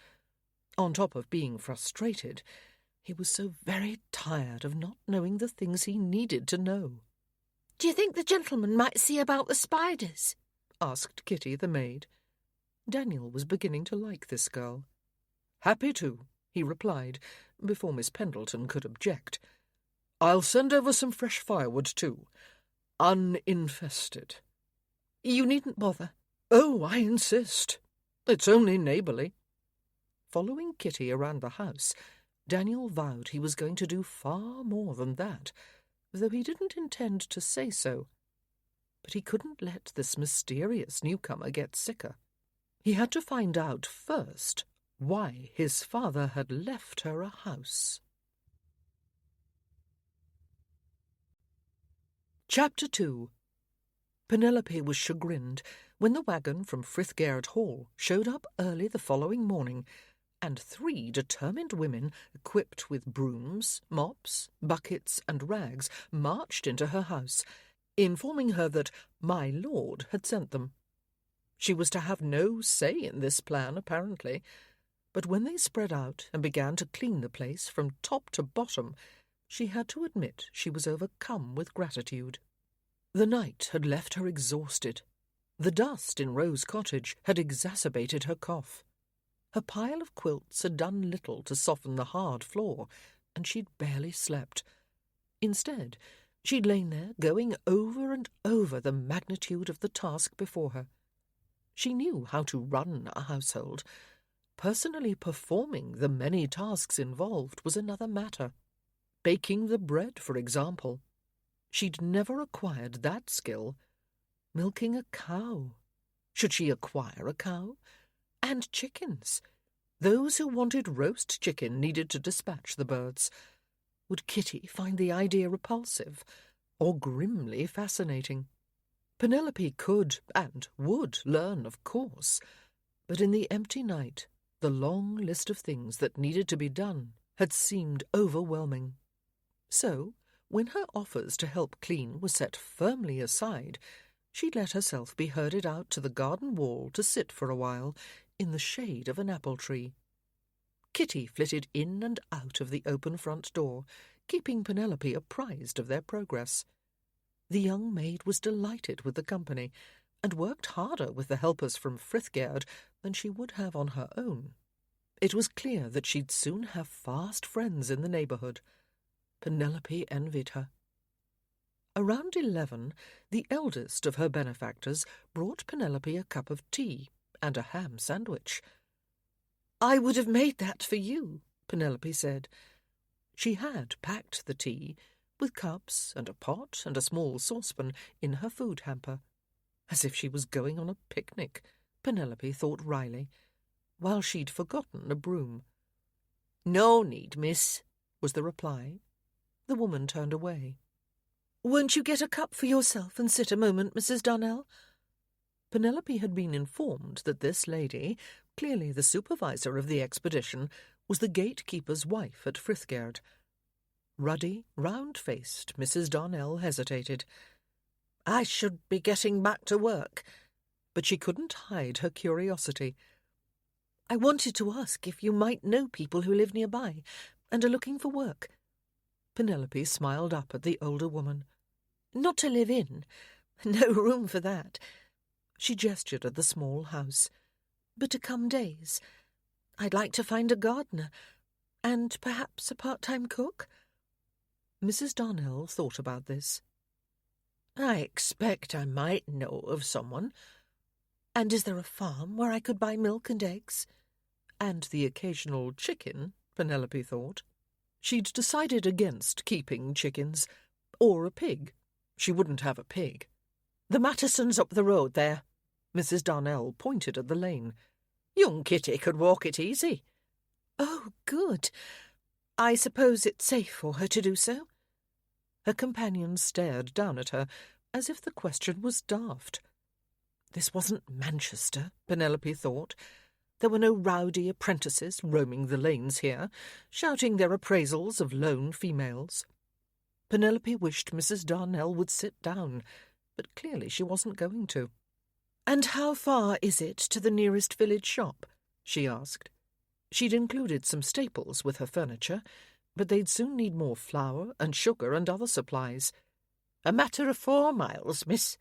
On top of being frustrated, he was so very tired of not knowing the things he needed to know. "Do you think the gentleman might see about the spiders?" asked Kitty, the maid. Daniel was beginning to like this girl. "Happy to," he replied, before Miss Pendleton could object. "I'll send over some fresh firewood, too. Uninfested." "You needn't bother." "Oh, I insist. It's only neighbourly." Following Kitty around the house, Daniel vowed he was going to do far more than that, though he didn't intend to say so. But he couldn't let this mysterious newcomer get sicker. He had to find out first why his father had left her a house. Chapter 2. Penelope was chagrined when the waggon from Frithgard Hall showed up early the following morning, and 3 determined women, equipped with brooms, mops, buckets, and rags, marched into her house, informing her that my lord had sent them. She was to have no say in this plan, apparently, but when they spread out and began to clean the place from top to bottom, she had to admit she was overcome with gratitude. The night had left her exhausted. The dust in Rose Cottage had exacerbated her cough. Her pile of quilts had done little to soften the hard floor, and she'd barely slept. Instead, she'd lain there going over and over the magnitude of the task before her. She knew how to run a household. Personally performing the many tasks involved was another matter. Baking the bread, for example. She'd never acquired that skill. Milking a cow. Should she acquire a cow? And chickens. Those who wanted roast chicken needed to dispatch the birds. Would Kitty find the idea repulsive, or grimly fascinating? Penelope could and would learn, of course, but in the empty night, the long list of things that needed to be done had seemed overwhelming. So, when her offers to help clean were set firmly aside, she'd let herself be herded out to the garden wall to sit for a while in the shade of an apple tree. Kitty flitted in and out of the open front door, keeping Penelope apprised of their progress. The young maid was delighted with the company, and worked harder with the helpers from Frithgard than she would have on her own. It was clear that she'd soon have fast friends in the neighbourhood. Penelope envied her. Around 11, the eldest of her benefactors brought Penelope a cup of tea and a ham sandwich. "I would have made that for you," Penelope said. She had packed the tea, with cups and a pot and a small saucepan, in her food hamper. As if she was going on a picnic, Penelope thought wryly, while she'd forgotten a broom. "No need, miss," was the reply. The woman turned away. "Won't you get a cup for yourself and sit a moment, Mrs. Darnell?" Penelope had been informed that this lady, clearly the supervisor of the expedition, was the gatekeeper's wife at Frithgard. Ruddy, round-faced Mrs. Darnell hesitated. "I should be getting back to work," but she couldn't hide her curiosity. "I wanted to ask if you might know people who live nearby and are looking for work." Penelope smiled up at the older woman. "Not to live in. No room for that." She gestured at the small house. "But to come days. I'd like to find a gardener, and perhaps a part-time cook." Mrs. Darnell thought about this. "I expect I might know of someone." "And is there a farm where I could buy milk and eggs?" "And the occasional chicken," Penelope thought. She'd decided against keeping chickens. Or a pig. She wouldn't have a pig. "The Matterson's up the road there." Mrs. Darnell pointed at the lane. "Young Kitty could walk it easy." "Oh, good. I suppose it's safe for her to do so?" Her companion stared down at her, as if the question was daft. This wasn't Manchester, Penelope thought. There were no rowdy apprentices roaming the lanes here, shouting their appraisals of lone females. Penelope wished Mrs. Darnell would sit down, but clearly she wasn't going to. "And how far is it to the nearest village shop?" she asked. She'd included some staples with her furniture, but they'd soon need more flour and sugar and other supplies. "A matter of 4 miles, miss."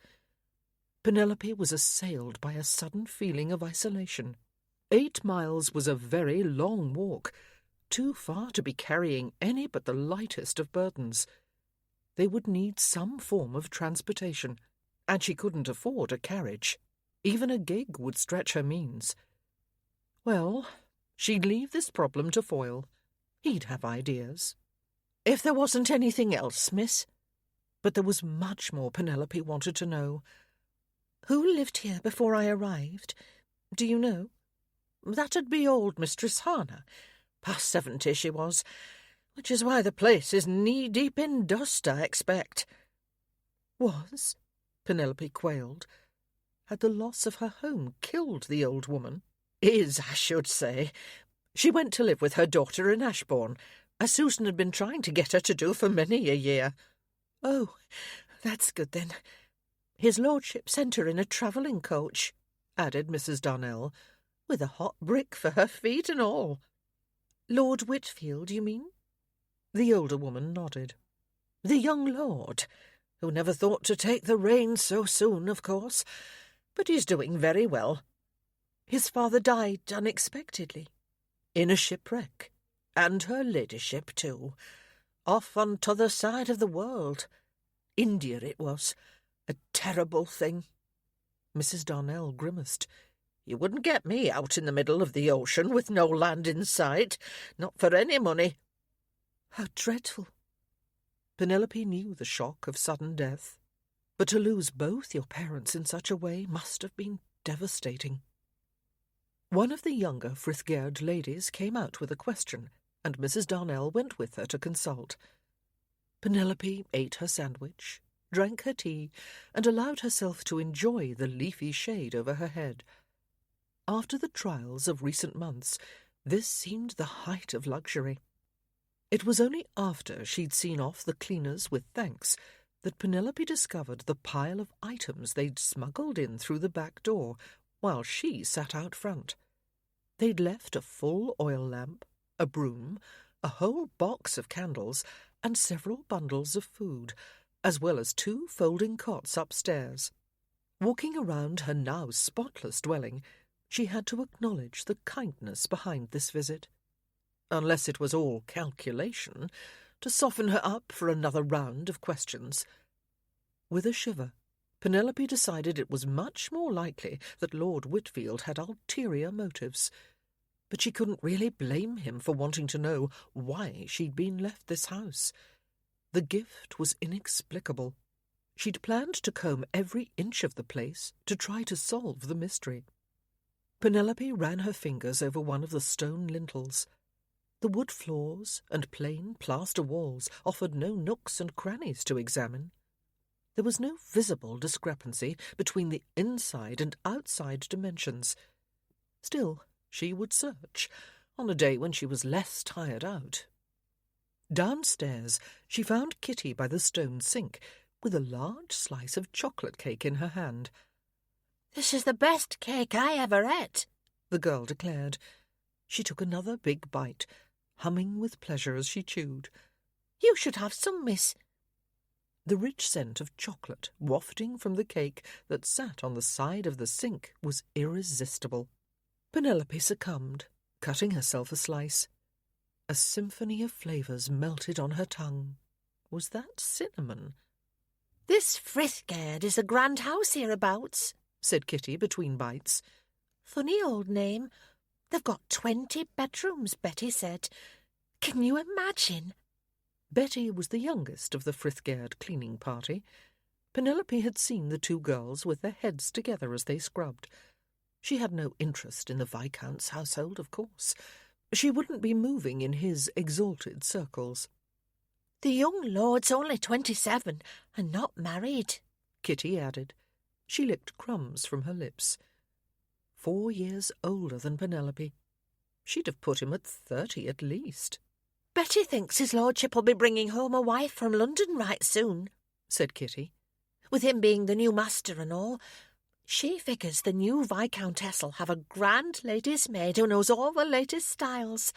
Penelope was assailed by a sudden feeling of isolation. 8 miles was a very long walk, too far to be carrying any but the lightest of burdens. They would need some form of transportation, and she couldn't afford a carriage. Even a gig would stretch her means. Well, she'd leave this problem to Foyle. He'd have ideas. "If there wasn't anything else, miss." But there was much more Penelope wanted to know. "Who lived here before I arrived? Do you know?" "That'd be old Mistress Hannah. Past 70 she was, which is why the place is knee-deep in dust, I expect." "Was? Penelope quailed. Had the loss of her home killed the old woman? Is, I should say. She went to live with her daughter in Ashbourne, as Susan had been trying to get her to do for many a year. Oh, that's good then. His lordship sent her in a travelling coach, added Mrs. Darnell, with a hot brick for her feet and all. Lord Whitfield, you mean? The older woman nodded. The young lord, who never thought to take the reins so soon, of course, but he's doing very well. His father died unexpectedly, in a shipwreck, and her ladyship too, off on t'other side of the world. India it was, a terrible thing. Mrs. Darnell grimaced. You wouldn't get me out in the middle of the ocean with no land in sight, not for any money. How dreadful. Penelope knew the shock of sudden death, but to lose both your parents in such a way must have been devastating. One of the younger Frithgaird ladies came out with a question, and Mrs. Darnell went with her to consult. Penelope ate her sandwich, drank her tea, and allowed herself to enjoy the leafy shade over her head. After the trials of recent months, this seemed the height of luxury. It was only after she'd seen off the cleaners with thanks that Penelope discovered the pile of items they'd smuggled in through the back door while she sat out front. They'd left a full oil lamp, a broom, a whole box of candles, and several bundles of food, as well as 2 folding cots upstairs. Walking around her now spotless dwelling, she had to acknowledge the kindness behind this visit. Unless it was all calculation, to soften her up for another round of questions. With a shiver, Penelope decided it was much more likely that Lord Whitfield had ulterior motives, but she couldn't really blame him for wanting to know why she'd been left this house. The gift was inexplicable. She'd planned to comb every inch of the place to try to solve the mystery. Penelope ran her fingers over one of the stone lintels. The wood floors and plain plaster walls offered no nooks and crannies to examine. There was no visible discrepancy between the inside and outside dimensions. Still, she would search, on a day when she was less tired out. Downstairs, she found Kitty by the stone sink, with a large slice of chocolate cake in her hand. This is the best cake I ever ate, the girl declared. She took another big bite, humming with pleasure as she chewed. You should have some, miss. The rich scent of chocolate wafting from the cake that sat on the side of the sink was irresistible. Penelope succumbed, cutting herself a slice. A symphony of flavours melted on her tongue. Was that cinnamon? This Frithgaird is a grand house hereabouts, said Kitty between bites. Funny old name. They've got 20 bedrooms, Betty said. Can you imagine? Betty was the youngest of the Frithgaird cleaning party. Penelope had seen the 2 girls with their heads together as they scrubbed. She had no interest in the Viscount's household, of course. She wouldn't be moving in his exalted circles. The young lord's only 27 and not married, Kitty added. She licked crumbs from her lips. 4 years older than Penelope. She'd have put him at 30 at least. Betty thinks his lordship will be bringing home a wife from London right soon, said Kitty. With him being the new master and all, she figures the new Viscountess'll have a grand lady's maid who knows all the latest styles.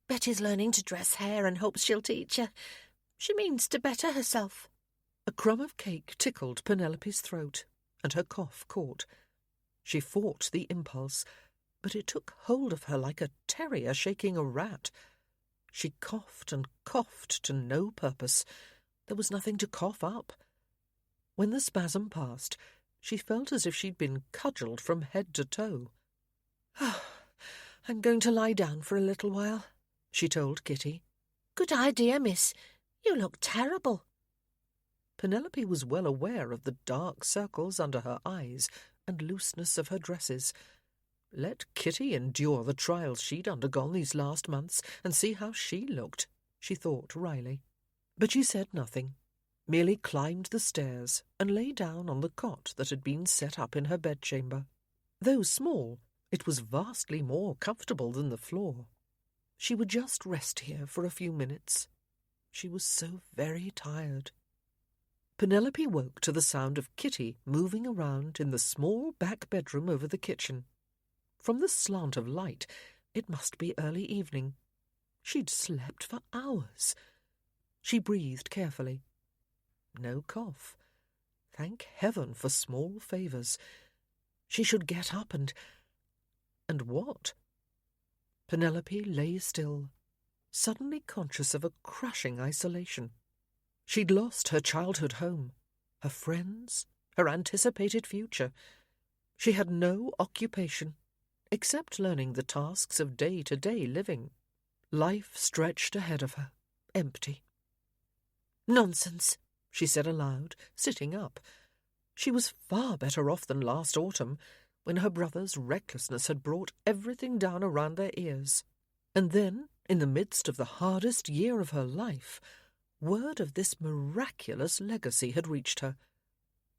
Betty's learning to dress hair and hopes she'll teach her. She means to better herself. A crumb of cake tickled Penelope's throat, and her cough caught. She fought the impulse, but it took hold of her like a terrier shaking a rat. She coughed and coughed to no purpose. There was nothing to cough up. When the spasm passed, she felt as if she'd been cudgelled from head to toe. I'm going to lie down for a little while, she told Kitty. Good idea, miss. You look terrible. Penelope was well aware of the dark circles under her eyes and looseness of her dresses. Let Kitty endure the trials she'd undergone these last months and see how she looked, she thought wryly. But she said nothing. merely climbed the stairs and lay down on the cot that had been set up in her bedchamber. Though small, it was vastly more comfortable than the floor. She would just rest here for a few minutes. She was so very tired. Penelope woke to the sound of Kitty moving around in the small back bedroom over the kitchen. From the slant of light, it must be early evening. She'd slept for hours. She breathed carefully. No cough. Thank heaven for small favours. She should get up and what? Penelope lay still, suddenly conscious of a crushing isolation. She'd lost her childhood home, her friends, her anticipated future. She had no occupation, except learning the tasks of day-to-day living. Life stretched ahead of her, empty. "Nonsense," she said aloud, sitting up. She was far better off than last autumn, when her brother's recklessness had brought everything down around their ears. And then, in the midst of the hardest year of her life, word of this miraculous legacy had reached her.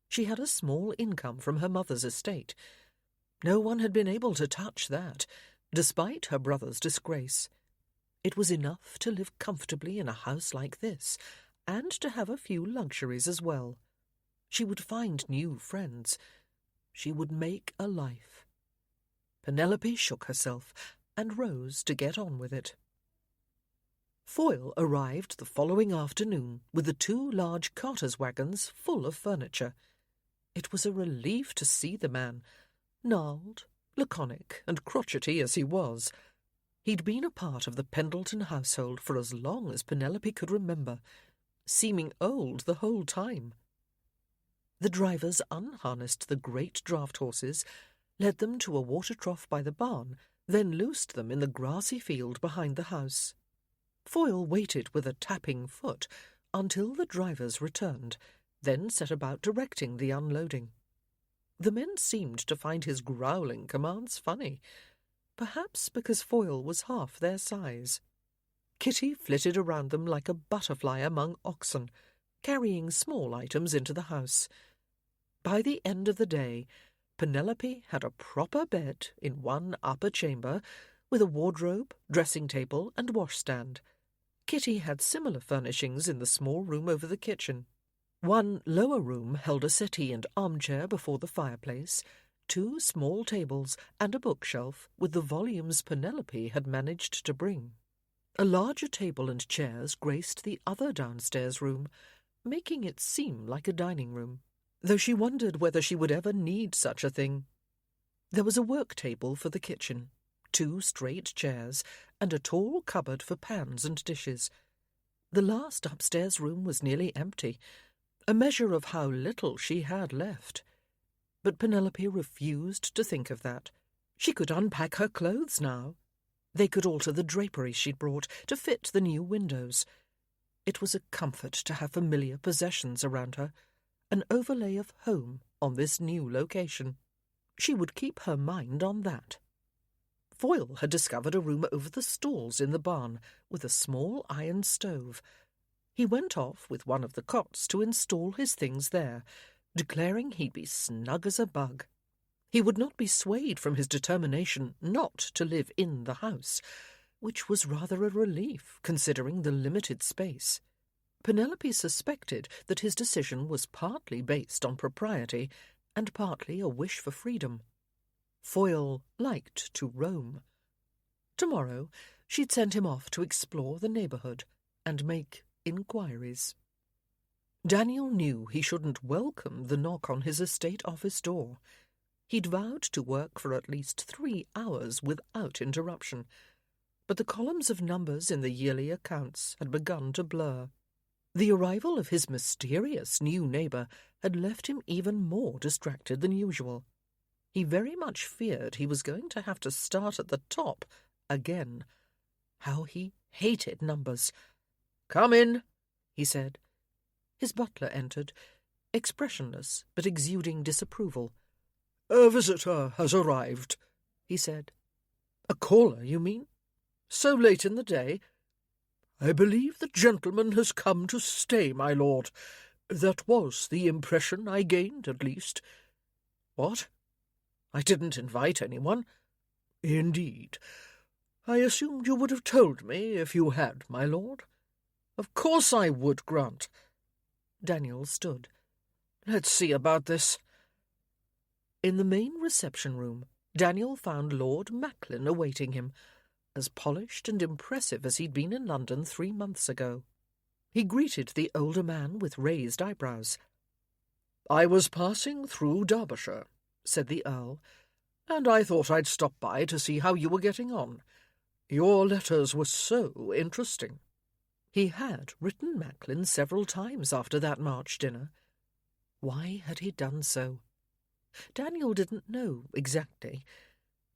She had a small income from her mother's estate. No one had been able to touch that, despite her brother's disgrace. It was enough to live comfortably in a house like this, and to have a few luxuries as well. She would find new friends. She would make a life. Penelope shook herself and rose to get on with it. Foyle arrived the following afternoon with the 2 large carter's wagons full of furniture. It was a relief to see the man, gnarled, laconic and crotchety as he was. He'd been a part of the Pendleton household for as long as Penelope could remember, seeming old the whole time. The drivers unharnessed the great draught horses, led them to a water trough by the barn, then loosed them in the grassy field behind the house. Foyle waited with a tapping foot until the drivers returned, then set about directing the unloading. The men seemed to find his growling commands funny, perhaps because Foyle was half their size. Kitty flitted around them like a butterfly among oxen, carrying small items into the house. By the end of the day, Penelope had a proper bed in one upper chamber, with a wardrobe, dressing-table and washstand. Kitty had similar furnishings in the small room over the kitchen. One lower room held a settee and armchair before the fireplace, 2 small tables and a bookshelf with the volumes Penelope had managed to bring. A larger table and chairs graced the other downstairs room, making it seem like a dining room, though she wondered whether she would ever need such a thing. There was a work table for the kitchen, 2 straight chairs, and a tall cupboard for pans and dishes. The last upstairs room was nearly empty, a measure of how little she had left. But Penelope refused to think of that. She could unpack her clothes now. They could alter the drapery she'd brought to fit the new windows. It was a comfort to have familiar possessions around her, an overlay of home on this new location. She would keep her mind on that. Foyle had discovered a room over the stalls in the barn with a small iron stove. He went off with one of the cots to install his things there, declaring he'd be snug as a bug. He would not be swayed from his determination not to live in the house, which was rather a relief considering the limited space. Penelope suspected that his decision was partly based on propriety and partly a wish for freedom. Foyle liked to roam. Tomorrow she'd send him off to explore the neighbourhood and make inquiries. Daniel knew he shouldn't welcome the knock on his estate office door. He'd vowed to work for at least 3 hours without interruption, but the columns of numbers in the yearly accounts had begun to blur. The arrival of his mysterious new neighbour had left him even more distracted than usual. He very much feared he was going to have to start at the top again. How he hated numbers. "Come in," he said. His butler entered, expressionless but exuding disapproval. "A visitor has arrived," he said. "A caller, you mean? So late in the day?" "I believe the gentleman has come to stay, my lord. That was the impression I gained, at least. What? I didn't invite anyone. Indeed. I assumed you would have told me if you had, my lord. Of course I would, Grant. Daniel stood. Let's see about this. In the main reception room, Daniel found Lord Macklin awaiting him, as polished and impressive as he'd been in London 3 months ago. He greeted the older man with raised eyebrows. "I was passing through Derbyshire," said the Earl, "and I thought I'd stop by to see how you were getting on. Your letters were so interesting." He had written Macklin several times after that March dinner. Why had he done so? Daniel didn't know exactly.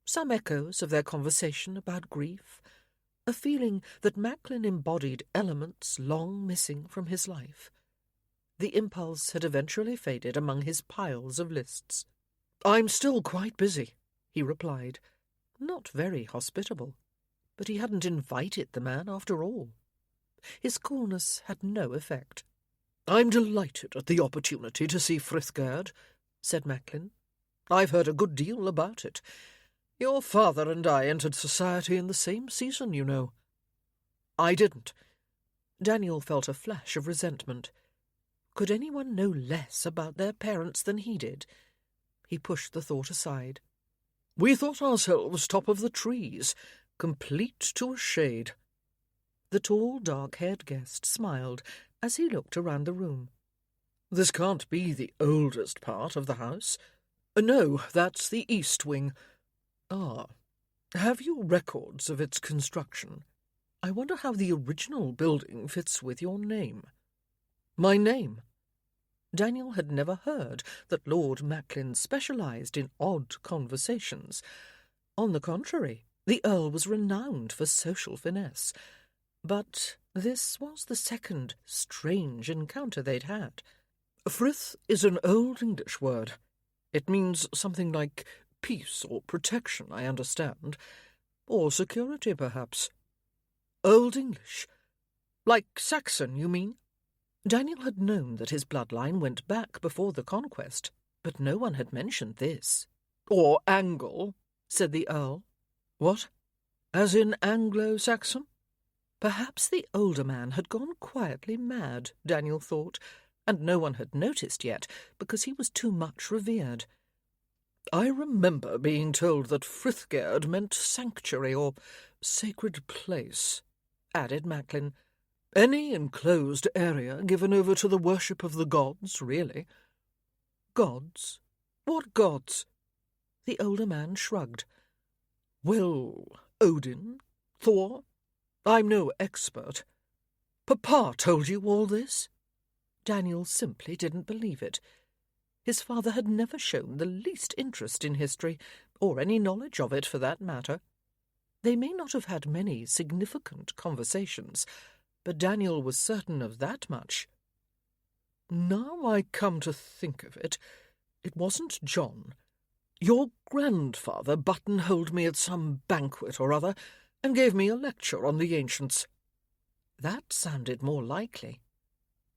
Some echoes of their conversation about grief, a feeling that Macklin embodied elements long missing from his life. The impulse had eventually faded among his piles of lists. "I'm still quite busy," he replied. Not very hospitable, but he hadn't invited the man after all. His coolness had no effect. "I'm delighted at the opportunity to see Frithgerd," said Macklin. "I've heard a good deal about it. Your father and I entered society in the same season, you know." "I didn't." Daniel felt a flash of resentment. Could anyone know less about their parents than he did? He pushed the thought aside. "We thought ourselves top of the trees, complete to a shade." The tall, dark-haired guest smiled as he looked around the room. "This can't be the oldest part of the house. No, that's the east wing. Ah, have you records of its construction? I wonder how the original building fits with your name." "My name?" Daniel had never heard that Lord Macklin specialised in odd conversations. On the contrary, the Earl was renowned for social finesse. But this was the second strange encounter they'd had. "Frith is an Old English word. It means something like peace or protection, I understand. Or security, perhaps." "Old English? Like Saxon, you mean?" Daniel had known that his bloodline went back before the conquest, but no one had mentioned this. "Or Angle," said the Earl. "What? As in Anglo-Saxon?" Perhaps the older man had gone quietly mad, Daniel thought, and no one had noticed yet, because he was too much revered. "I remember being told that Frithgerd meant sanctuary or sacred place," added Macklin. "Any enclosed area given over to the worship of the gods, really." "Gods? What gods?" The older man shrugged. "Well, Odin, Thor. I'm no expert. Papa told you all this?" Daniel simply didn't believe it. His father had never shown the least interest in history, or any knowledge of it for that matter. They may not have had many significant conversations, but Daniel was certain of that much. "Now I come to think of it, it wasn't John. Your grandfather buttonholed me at some banquet or other, and gave me a lecture on the ancients." That sounded more likely.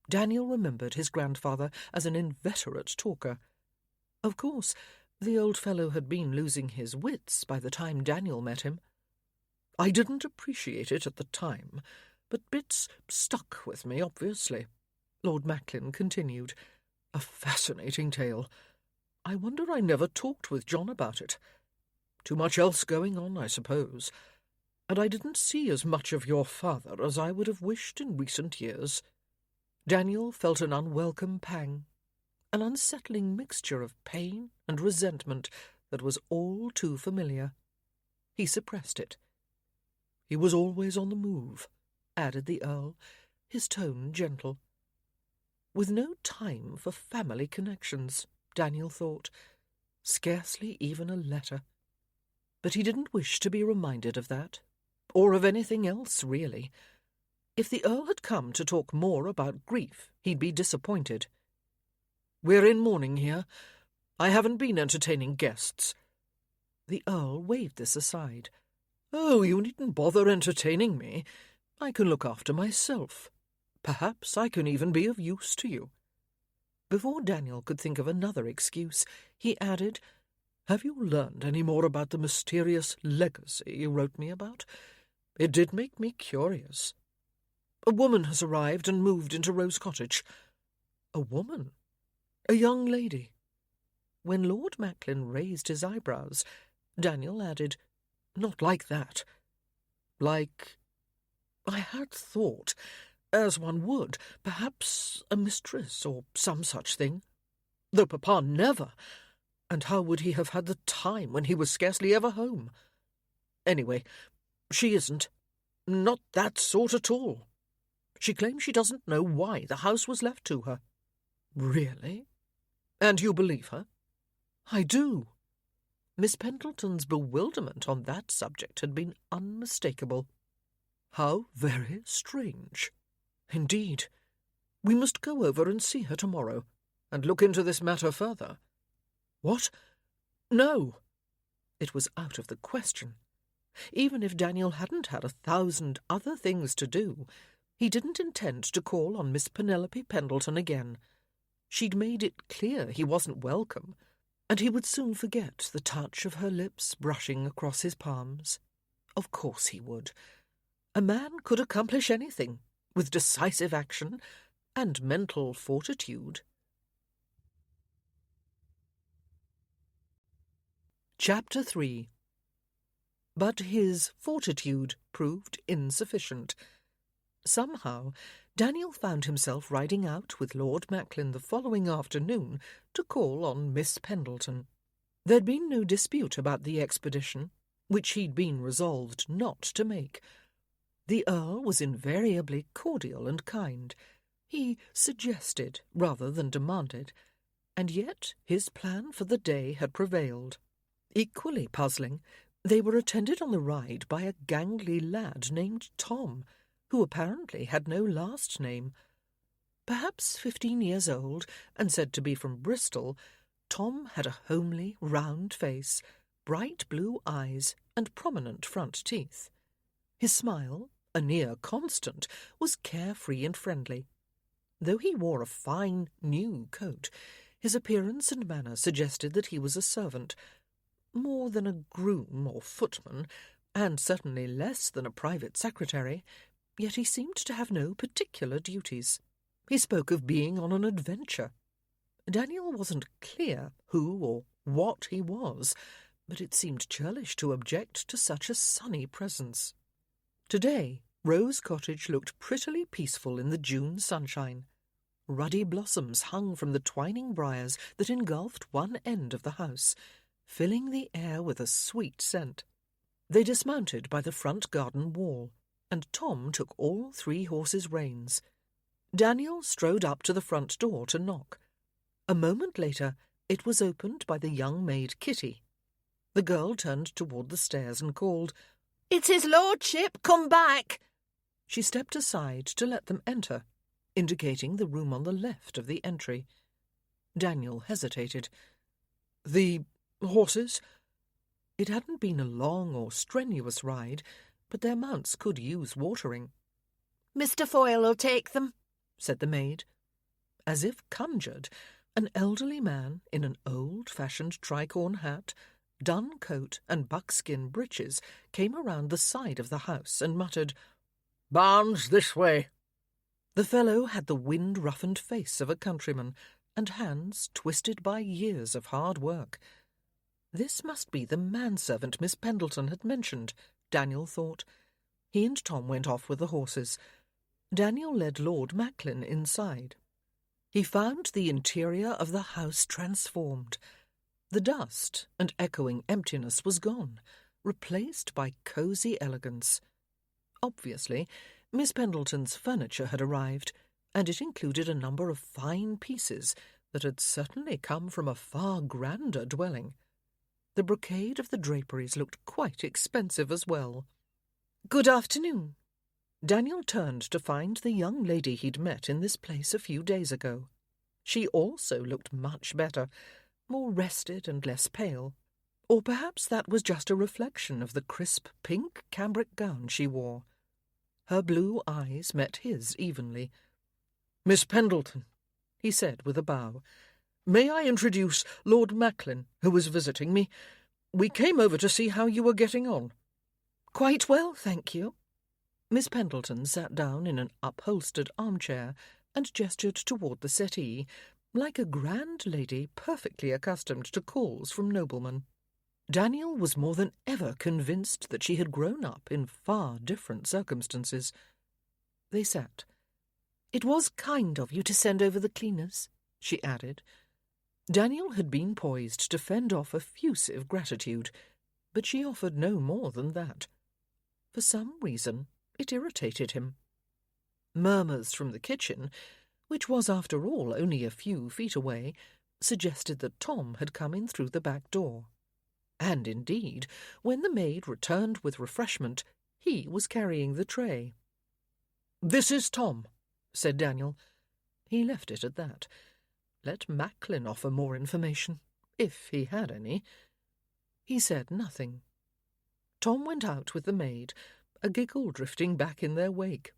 Daniel remembered his grandfather as an inveterate talker. Of course, the old fellow had been losing his wits by the time Daniel met him. "I didn't appreciate it at the time, but bits stuck with me, obviously," Lord Macklin continued. "A fascinating tale. I wonder I never talked with John about it. Too much else going on, I suppose. And I didn't see as much of your father as I would have wished in recent years." Daniel felt an unwelcome pang, an unsettling mixture of pain and resentment that was all too familiar. He suppressed it. "He was always on the move," added the Earl, his tone gentle. With no time for family connections, Daniel thought. Scarcely even a letter. But he didn't wish to be reminded of that, or of anything else, really. If the Earl had come to talk more about grief, he'd be disappointed. "We're in mourning here. I haven't been entertaining guests." The Earl waved this aside. "Oh, you needn't bother entertaining me. I can look after myself. Perhaps I can even be of use to you." Before Daniel could think of another excuse, he added, "Have you learned any more about the mysterious legacy you wrote me about? It did make me curious. A woman has arrived and moved into Rose Cottage." "A woman? A young lady?" When Lord Macklin raised his eyebrows, Daniel added, "Not like that. Like, I had thought, as one would, perhaps a mistress or some such thing. Though Papa never. And how would he have had the time when he was scarcely ever home? Anyway, she isn't. Not that sort at all. She claims she doesn't know why the house was left to her." "Really? And you believe her?" "I do." Miss Pendleton's bewilderment on that subject had been unmistakable. "How very strange. Indeed. We must go over and see her tomorrow, and look into this matter further." "What? No." It was out of the question. Even if Daniel hadn't had 1,000 other things to do, he didn't intend to call on Miss Penelope Pendleton again. She'd made it clear he wasn't welcome, and he would soon forget the touch of her lips brushing across his palms. Of course he would. A man could accomplish anything, with decisive action and mental fortitude. Chapter 3. But his fortitude proved insufficient. Somehow, Daniel found himself riding out with Lord Macklin the following afternoon to call on Miss Pendleton. There'd been no dispute about the expedition, which he'd been resolved not to make. The Earl was invariably cordial and kind. He suggested rather than demanded, and yet his plan for the day had prevailed. Equally puzzling, they were attended on the ride by a gangly lad named Tom, who apparently had no last name. Perhaps 15 years old, and said to be from Bristol, Tom had a homely, round face, bright blue eyes, and prominent front teeth. His smile, a near constant, was carefree and friendly. Though he wore a fine, new coat, his appearance and manner suggested that he was a servant, more than a groom or footman, and certainly less than a private secretary, yet he seemed to have no particular duties. He spoke of being on an adventure. Daniel wasn't clear who or what he was, but it seemed churlish to object to such a sunny presence. Today, Rose Cottage looked prettily peaceful in the June sunshine. Ruddy blossoms hung from the twining briars that engulfed one end of the house, filling the air with a sweet scent. They dismounted by the front garden wall, and Tom took all 3 horses' reins. Daniel strode up to the front door to knock. A moment later, it was opened by the young maid Kitty. The girl turned toward the stairs and called, "It's his lordship, come back!" She stepped aside to let them enter, indicating the room on the left of the entry. Daniel hesitated. "The horses?" It hadn't been a long or strenuous ride, but their mounts could use watering. "Mr. Foyle'll take them," said the maid. As if conjured, an elderly man in an old-fashioned tricorn hat, dun coat and buckskin breeches came around the side of the house and muttered, "Barnes, this way." The fellow had the wind-roughened face of a countryman, and hands twisted by years of hard work. This must be the manservant Miss Pendleton had mentioned, Daniel thought. He and Tom went off with the horses. Daniel led Lord Macklin inside. He found the interior of the house transformed. The dust and echoing emptiness was gone, replaced by cosy elegance. Obviously, Miss Pendleton's furniture had arrived, and it included a number of fine pieces that had certainly come from a far grander dwelling. The brocade of the draperies looked quite expensive as well. "Good afternoon." Daniel turned to find the young lady he'd met in this place a few days ago. She also looked much better, more rested and less pale. Or perhaps that was just a reflection of the crisp pink cambric gown she wore. Her blue eyes met his evenly. "Miss Pendleton, he said with a bow. "May I introduce Lord Macklin, who is visiting me? We came over to see how you were getting on." "Quite well, thank you." Miss Pendleton sat down in an upholstered armchair and gestured toward the settee, like a grand lady perfectly accustomed to calls from noblemen. Daniel was more than ever convinced that she had grown up in far different circumstances. They sat. "It was kind of you to send over the cleaners," she added. Daniel had been poised to fend off effusive gratitude, but she offered no more than that. For some reason, it irritated him. Murmurs from the kitchen, which was after all only a few feet away, suggested that Tom had come in through the back door. And indeed, when the maid returned with refreshment, he was carrying the tray. "This is Tom," said Daniel. He left it at that. Let Macklin offer more information, if he had any. He said nothing. Tom went out with the maid, a giggle drifting back in their wake.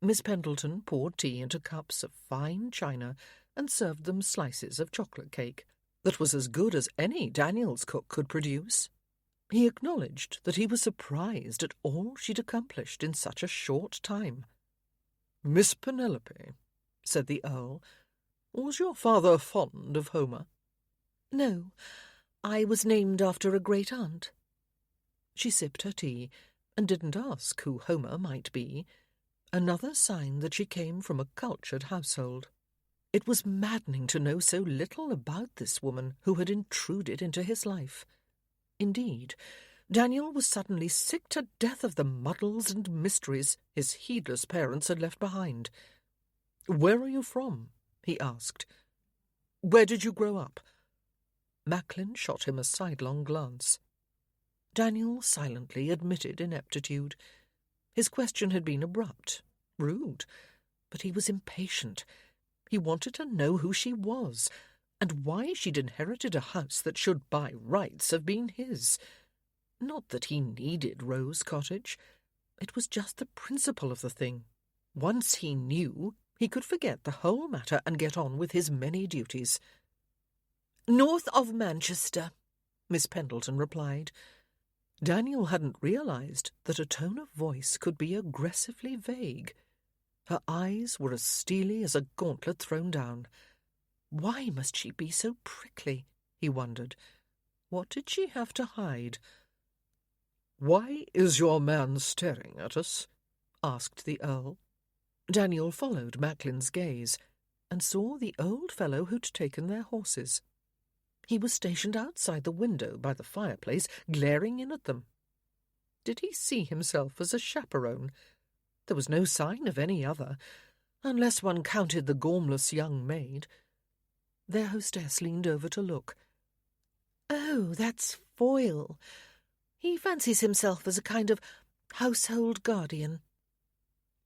Miss Pendleton poured tea into cups of fine china and served them slices of chocolate cake that was as good as any Daniel's cook could produce. He acknowledged that he was surprised at all she'd accomplished in such a short time. "Miss Penelope," said the Earl, "was your father fond of Homer?" "No, I was named after a great-aunt." She sipped her tea and didn't ask who Homer might be, another sign that she came from a cultured household. It was maddening to know so little about this woman who had intruded into his life. Indeed, Daniel was suddenly sick to death of the muddles and mysteries his heedless parents had left behind. "Where are you from?" he asked. "Where did you grow up?" Macklin shot him a sidelong glance. Daniel silently admitted ineptitude. His question had been abrupt, rude, but he was impatient. He wanted to know who she was, and why she'd inherited a house that should by rights have been his. Not that he needed Rose Cottage. It was just the principle of the thing. Once he knew, he could forget the whole matter and get on with his many duties. "North of Manchester," Miss Pendleton replied. Daniel hadn't realized that a tone of voice could be aggressively vague. Her eyes were as steely as a gauntlet thrown down. Why must she be so prickly? He wondered. What did she have to hide? "Why is your man staring at us?" asked the Earl. Daniel followed Macklin's gaze and saw the old fellow who'd taken their horses. He was stationed outside the window by the fireplace, glaring in at them. Did he see himself as a chaperone? There was no sign of any other, unless one counted the gormless young maid. Their hostess leaned over to look. "Oh, that's Foyle. He fancies himself as a kind of household guardian."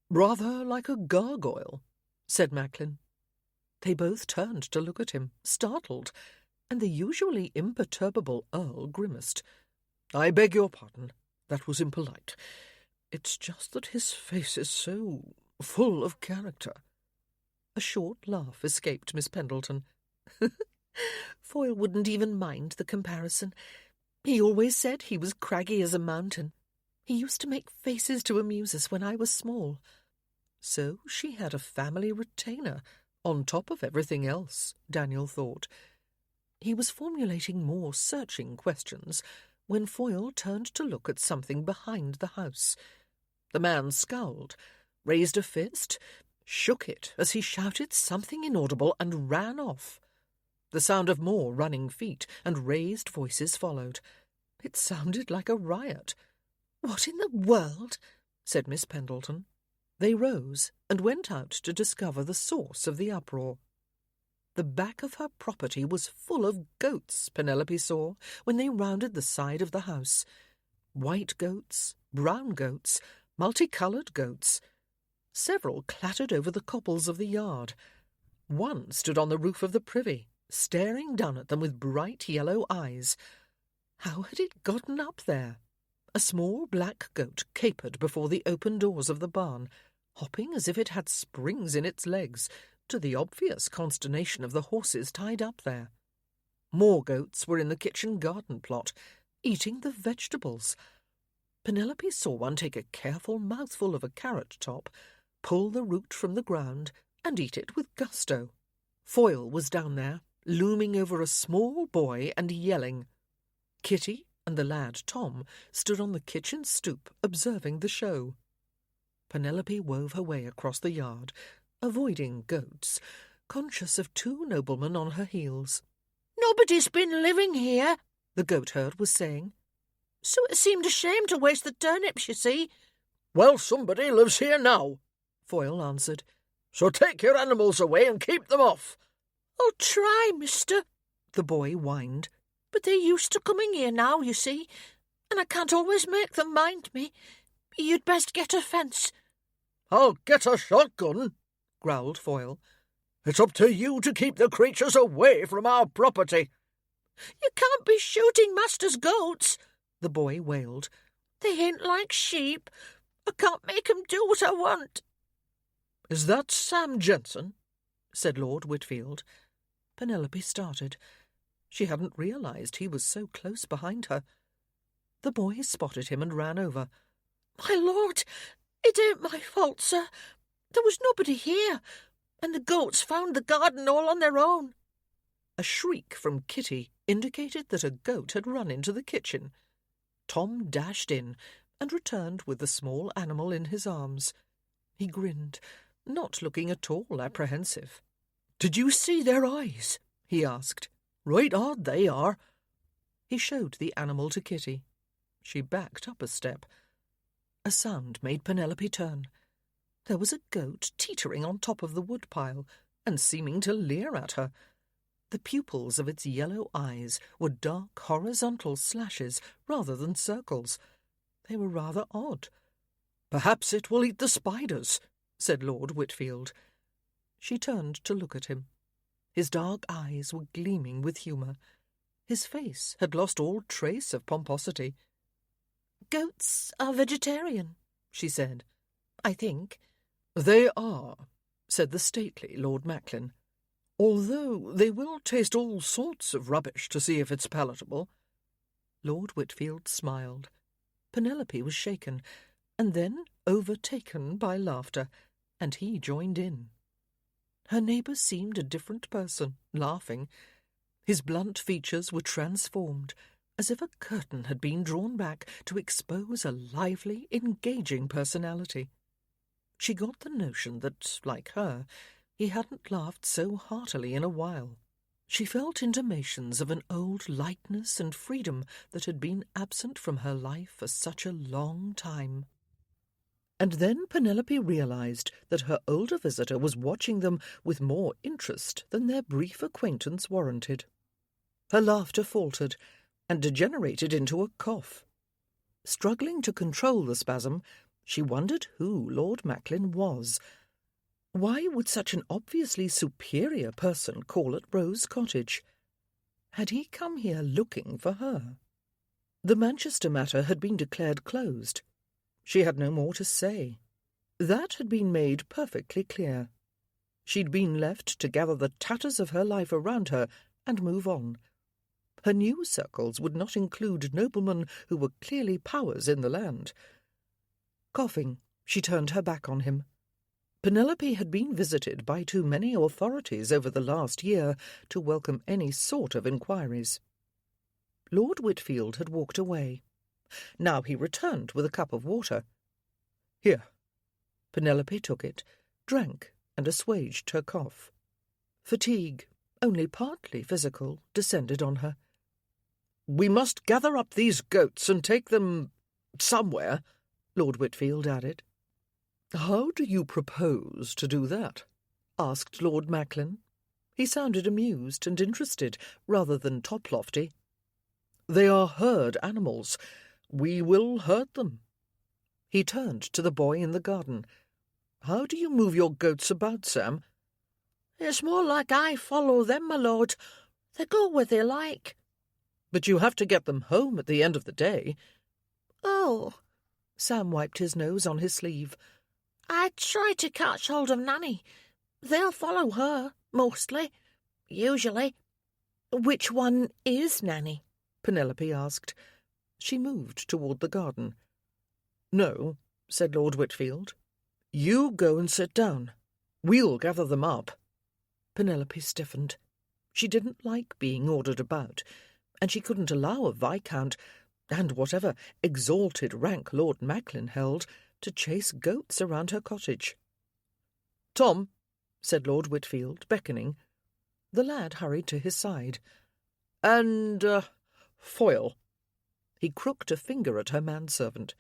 "Rather like a gargoyle," said Macklin. They both turned to look at him, startled, and the usually imperturbable Earl grimaced. "I beg your pardon. That was impolite. It's just that his face is so full of character." A short laugh escaped Miss Pendleton. Foyle wouldn't even mind the comparison. He always said he was craggy as a mountain. He used to make faces to amuse us when I was small. So she had a family retainer, on top of everything else, Daniel thought. He was formulating more searching questions when Foyle turned to look at something behind the house. The man scowled, raised a fist, shook it as he shouted something inaudible and ran off. The sound of more running feet and raised voices followed. It sounded like a riot. "What in the world?" said Miss Pendleton. They rose and went out to discover the source of the uproar. The back of her property was full of goats, Penelope saw, when they rounded the side of the house. White goats, brown goats, multicoloured goats. Several clattered over the cobbles of the yard. One stood on the roof of the privy, staring down at them with bright yellow eyes. How had it gotten up there? A small black goat capered before the open doors of the barn, hopping as if it had springs in its legs, to the obvious consternation of the horses tied up there. More goats were in the kitchen garden plot, eating the vegetables. Penelope saw one take a careful mouthful of a carrot top, pull the root from the ground, and eat it with gusto. Foyle was down there, looming over a small boy and yelling. Kitty and the lad Tom stood on the kitchen stoop observing the show. Penelope wove her way across the yard, avoiding goats, conscious of two noblemen on her heels. "Nobody's been living here," the goatherd was saying. "So it seemed a shame to waste the turnips, you see." "Well, somebody lives here now," Foyle answered. "so take your animals away and keep them off." "I'll try, mister," the boy whined. "but they're used to coming here now, you see, and I can't always make them mind me. You'd best get a fence." "I'll get a shotgun," growled Foyle. "It's up to you to keep the creatures away from our property." "You can't be shooting master's goats," the boy wailed. "They ain't like sheep. I can't make 'em do what I want." "Is that Sam Jensen?" said Lord Whitfield. Penelope started. She hadn't realised he was so close behind her. The boy spotted him and ran over. "My lord, it ain't my fault, sir. There was nobody here, and the goats found the garden all on their own." A shriek from Kitty indicated that a goat had run into the kitchen. Tom dashed in and returned with the small animal in his arms. He grinned, not looking at all apprehensive. "Did you see their eyes?" he asked. "Right odd they are." He showed the animal to Kitty. She backed up a step. A sound made Penelope turn. There was a goat teetering on top of the woodpile and seeming to leer at her. The pupils of its yellow eyes were dark horizontal slashes rather than circles. They were rather odd. "Perhaps it will eat the spiders," said Lord Whitfield. She turned to look at him. His dark eyes were gleaming with humour. His face had lost all trace of pomposity. "Goats are vegetarian," she said. "I think." "They are," said the stately Lord Macklin, "although they will taste all sorts of rubbish to see if it's palatable." Lord Whitfield smiled. Penelope was shaken, and then overtaken by laughter, and he joined in. Her neighbour seemed a different person, laughing. His blunt features were transformed, as if a curtain had been drawn back to expose a lively, engaging personality. She got the notion that, like her, he hadn't laughed so heartily in a while. She felt intimations of an old lightness and freedom that had been absent from her life for such a long time. And then Penelope realised that her older visitor was watching them with more interest than their brief acquaintance warranted. Her laughter faltered and degenerated into a cough. Struggling to control the spasm, she wondered who Lord Macklin was. Why would such an obviously superior person call at Rose Cottage? Had he come here looking for her? The Manchester matter had been declared closed. She had no more to say. That had been made perfectly clear. She'd been left to gather the tatters of her life around her and move on. Her new circles would not include noblemen who were clearly powers in the land. Coughing, she turned her back on him. Penelope had been visited by too many authorities over the last year to welcome any sort of inquiries. Lord Whitfield had walked away. Now he returned with a cup of water. "Here." Penelope took it, drank, and assuaged her cough. Fatigue, only partly physical, descended on her. "We must gather up these goats and take them somewhere," Lord Whitfield added. "How do you propose to do that?" asked Lord Macklin. He sounded amused and interested, rather than top-lofty. "They are herd animals. We will herd them." He turned to the boy in the garden. "How do you move your goats about, Sam?" "It's more like I follow them, my lord. They go where they like." "But you have to get them home at the end of the day." "Oh." Sam wiped his nose on his sleeve. "I tried to catch hold of Nanny, They'll follow her, mostly. Usually. Which one is Nanny? Penelope asked. She moved toward the garden. No, said Lord Whitfield. You go and sit down. We'll gather them up. Penelope stiffened. She didn't like being ordered about, and she couldn't allow a viscount, and whatever exalted rank Lord Macklin held, to chase goats around her cottage. Tom, said Lord Whitfield, beckoning. The lad hurried to his side. And, Foyle. He crooked a finger at her manservant.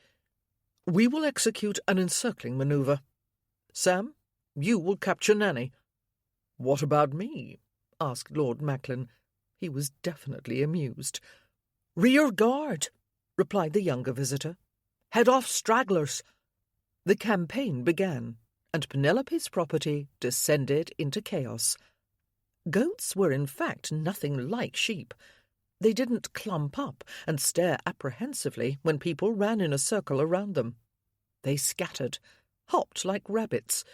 We will execute an encircling manoeuvre. Sam, you will capture Nanny. What about me? Asked Lord Macklin. He was definitely amused. Rear guard, replied the younger visitor. Head off stragglers. The campaign began, and Penelope's property descended into chaos. Goats were in fact nothing like sheep. They didn't clump up and stare apprehensively when people ran in a circle around them. They scattered, hopped like rabbits,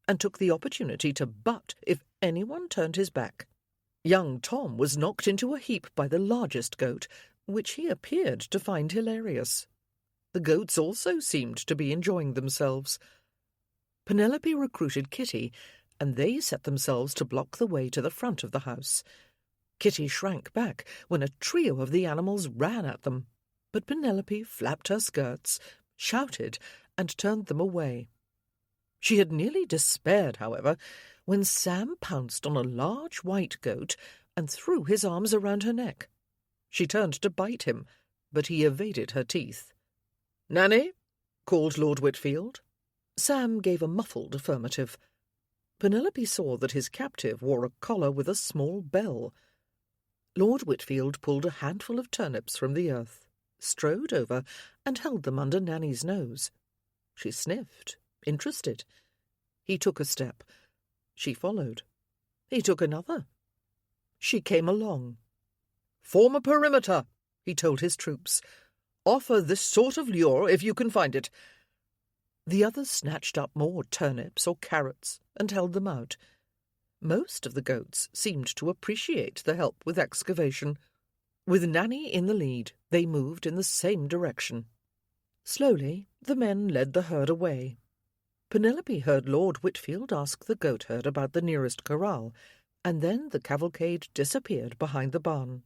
and took the opportunity to butt if anyone turned his back. Young Tom was knocked into a heap by the largest goat, which he appeared to find hilarious. The goats also seemed to be enjoying themselves. Penelope recruited Kitty, and they set themselves to block the way to the front of the house. Kitty shrank back when a trio of the animals ran at them, but Penelope flapped her skirts, shouted, and turned them away. She had nearly despaired, however, when Sam pounced on a large white goat and threw his arms around her neck. She turned to bite him, but he evaded her teeth. "Nanny?" called Lord Whitfield. Sam gave a muffled affirmative. Penelope saw that his captive wore a collar with a small bell. Lord Whitfield pulled a handful of turnips from the earth, strode over, and held them under Nanny's nose. She sniffed, interested. He took a step. She followed. He took another. She came along. "Form a perimeter," he told his troops. "Offer this sort of lure if you can find it." The others snatched up more turnips or carrots and held them out. Most of the goats seemed to appreciate the help with excavation. With Nanny in the lead, they moved in the same direction. Slowly, the men led the herd away. Penelope heard Lord Whitfield ask the goatherd about the nearest corral, and then the cavalcade disappeared behind the barn.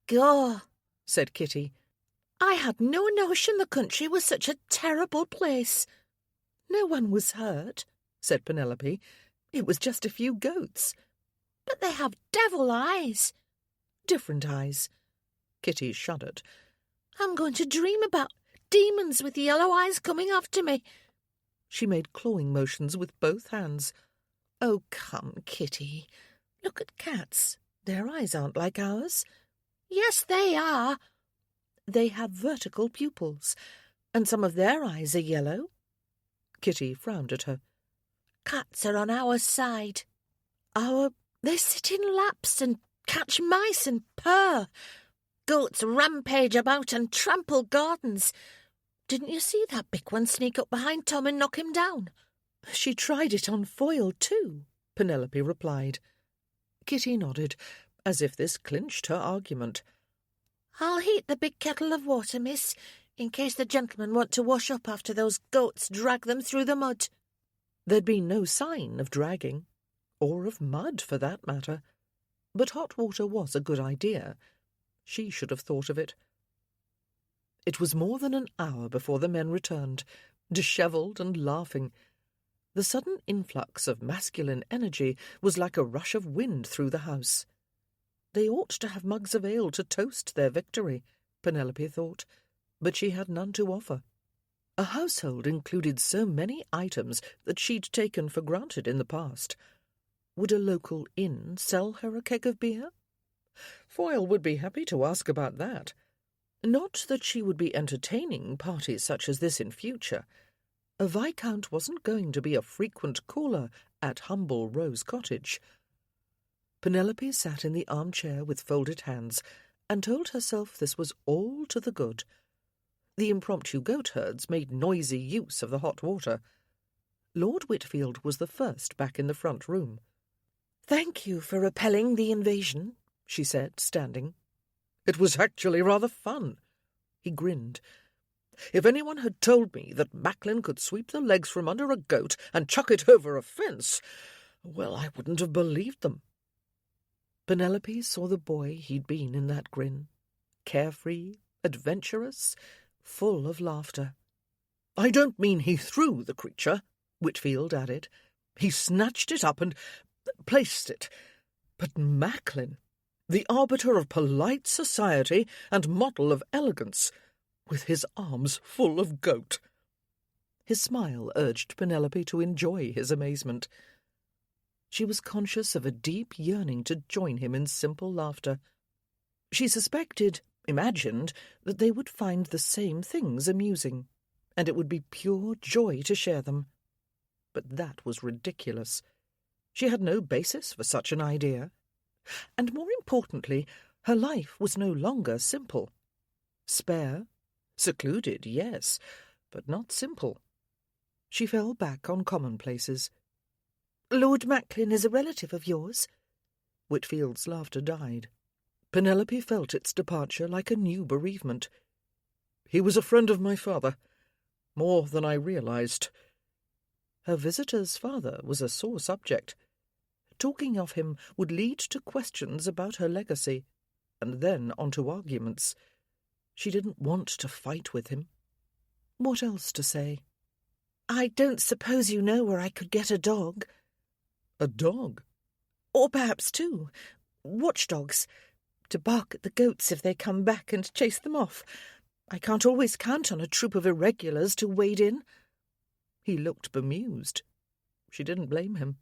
"Gaw," said Kitty. "I had no notion the country was such a terrible place." "No one was hurt," said Penelope. "It was just a few goats." "But they have devil eyes." "Different eyes." Kitty shuddered. "I'm going to dream about demons with yellow eyes coming after me." She made clawing motions with both hands. "Oh, come, Kitty. Look at cats. Their eyes aren't like ours." "Yes, they are." "They have vertical pupils, and some of their eyes are yellow." Kitty frowned at her. "Cats are on our side." They sit in laps and catch mice and purr. Goats rampage about and trample gardens. Didn't you see that big one sneak up behind Tom and knock him down?" "She tried it on Foyle too," Penelope replied. Kitty nodded, as if this clinched her argument. "I'll heat the big kettle of water, miss, in case the gentlemen want to wash up after those goats drag them through the mud." There'd been no sign of dragging, or of mud for that matter. But hot water was a good idea. She should have thought of it. It was more than an hour before the men returned, dishevelled and laughing. The sudden influx of masculine energy was like a rush of wind through the house. They ought to have mugs of ale to toast their victory, Penelope thought, but she had none to offer. A household included so many items that she'd taken for granted in the past. Would a local inn sell her a keg of beer? Foyle would be happy to ask about that. Not that she would be entertaining parties such as this in future. A viscount wasn't going to be a frequent caller at humble Rose Cottage. Penelope sat in the armchair with folded hands and told herself this was all to the good. The impromptu goatherds made noisy use of the hot water. Lord Whitfield was the first back in the front room. "Thank you for repelling the invasion," she said, standing. "It was actually rather fun." He grinned. "If anyone had told me that Macklin could sweep the legs from under a goat and chuck it over a fence, well, I wouldn't have believed them." Penelope saw the boy he'd been in that grin, carefree, adventurous, full of laughter. "I don't mean he threw the creature," Whitfield added. "He snatched it up and placed it. But Macklin, the arbiter of polite society and model of elegance, with his arms full of goat." His smile urged Penelope to enjoy his amazement. She was conscious of a deep yearning to join him in simple laughter. She imagined, that they would find the same things amusing, and it would be pure joy to share them. But that was ridiculous. She had no basis for such an idea. And more importantly, her life was no longer simple. Spare, secluded, yes, but not simple. She fell back on commonplaces. "Lord Macklin is a relative of yours?" Whitfield's laughter died. Penelope felt its departure like a new bereavement. "He was a friend of my father, more than I realized." Her visitor's father was a sore subject. Talking of him would lead to questions about her legacy, and then on to arguments. She didn't want to fight with him. What else to say? "I don't suppose you know where I could get a dog?" "A dog?" "Or perhaps two. Watchdogs. To bark at the goats if they come back and chase them off. I can't always count on a troop of irregulars to wade in." He looked bemused. She didn't blame him.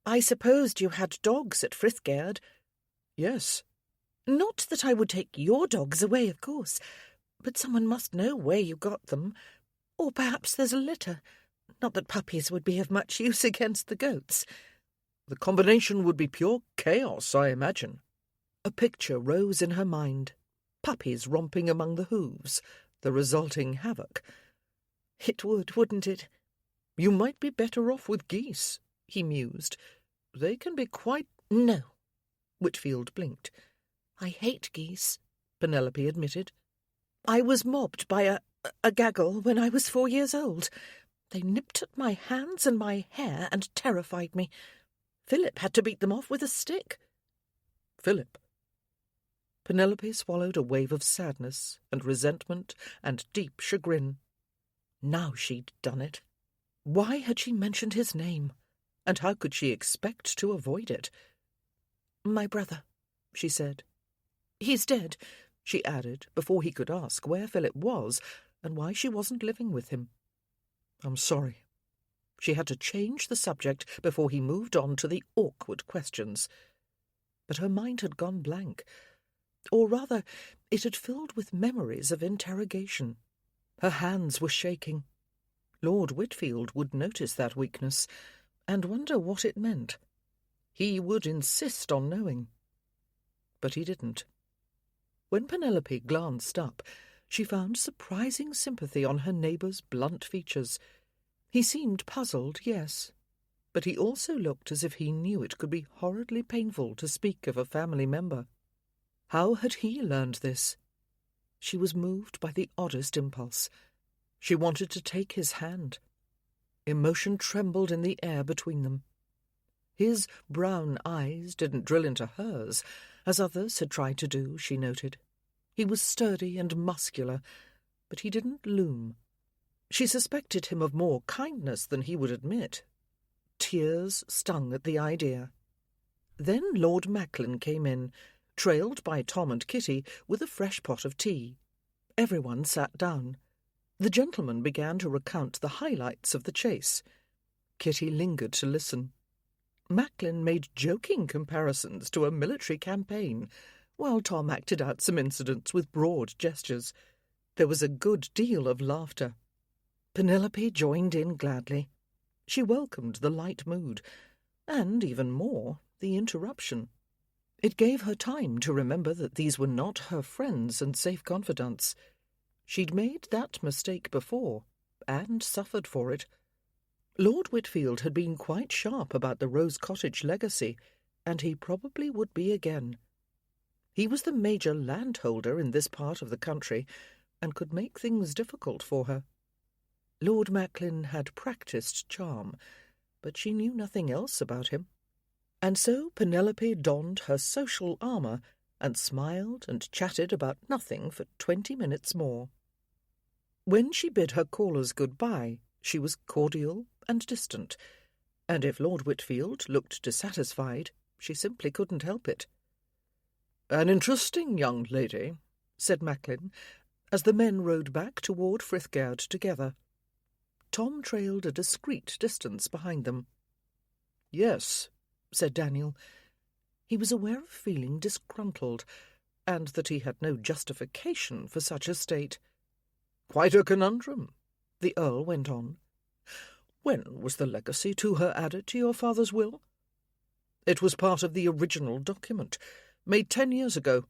"I supposed you had dogs at Frithgerd." "Yes." "Not that I would take your dogs away, of course, but someone must know where you got them. Or perhaps there's a litter. Not that puppies would be of much use against the goats." "The combination would be pure chaos, I imagine." A picture rose in her mind. Puppies romping among the hooves, the resulting havoc. "It would, wouldn't it?" "You might be better off with geese," he mused. "They can be quite—" "No." Whitfield blinked. "I hate geese," Penelope admitted. "I was mobbed by a gaggle when I was 4 years old. They nipped at my hands and my hair and terrified me. Philip had to beat them off with a stick." "Philip?" Penelope swallowed a wave of sadness and resentment and deep chagrin. Now she'd done it. Why had she mentioned his name? And how could she expect to avoid it? "My brother," she said. "He's dead," she added, before he could ask where Philip was and why she wasn't living with him. "I'm sorry." She had to change the subject before he moved on to the awkward questions. But her mind had gone blank. Or rather, it had filled with memories of interrogation. Her hands were shaking. Lord Whitfield would notice that weakness and wonder what it meant. He would insist on knowing. But he didn't. When Penelope glanced up, she found surprising sympathy on her neighbour's blunt features. He seemed puzzled, yes, but he also looked as if he knew it could be horridly painful to speak of a family member. How had he learned this? She was moved by the oddest impulse. She wanted to take his hand. Emotion trembled in the air between them. His brown eyes didn't drill into hers, as others had tried to do, she noted. He was sturdy and muscular, but he didn't loom. She suspected him of more kindness than he would admit. Tears stung at the idea. Then Lord Macklin came in, trailed by Tom and Kitty with a fresh pot of tea. Everyone sat down. The gentleman began to recount the highlights of the chase. Kitty lingered to listen. Macklin made joking comparisons to a military campaign, while Tom acted out some incidents with broad gestures. There was a good deal of laughter. Penelope joined in gladly. She welcomed the light mood, and, even more, the interruption. It gave her time to remember that these were not her friends and safe confidants. She'd made that mistake before, and suffered for it. Lord Whitfield had been quite sharp about the Rose Cottage legacy, and he probably would be again. He was the major landholder in this part of the country, and could make things difficult for her. Lord Macklin had practised charm, but she knew nothing else about him. And so Penelope donned her social armour and smiled and chatted about nothing for 20 minutes more. When she bid her callers good-bye, she was cordial and distant, and if Lord Whitfield looked dissatisfied, she simply couldn't help it. "An interesting young lady," said Macklin, as the men rode back toward Frithgard together. Tom trailed a discreet distance behind them. "Yes," said Daniel. He was aware of feeling disgruntled, and that he had no justification for such a state. "Quite a conundrum," the Earl went on. "When was the legacy to her added to your father's will?" "It was part of the original document, made 10 years ago."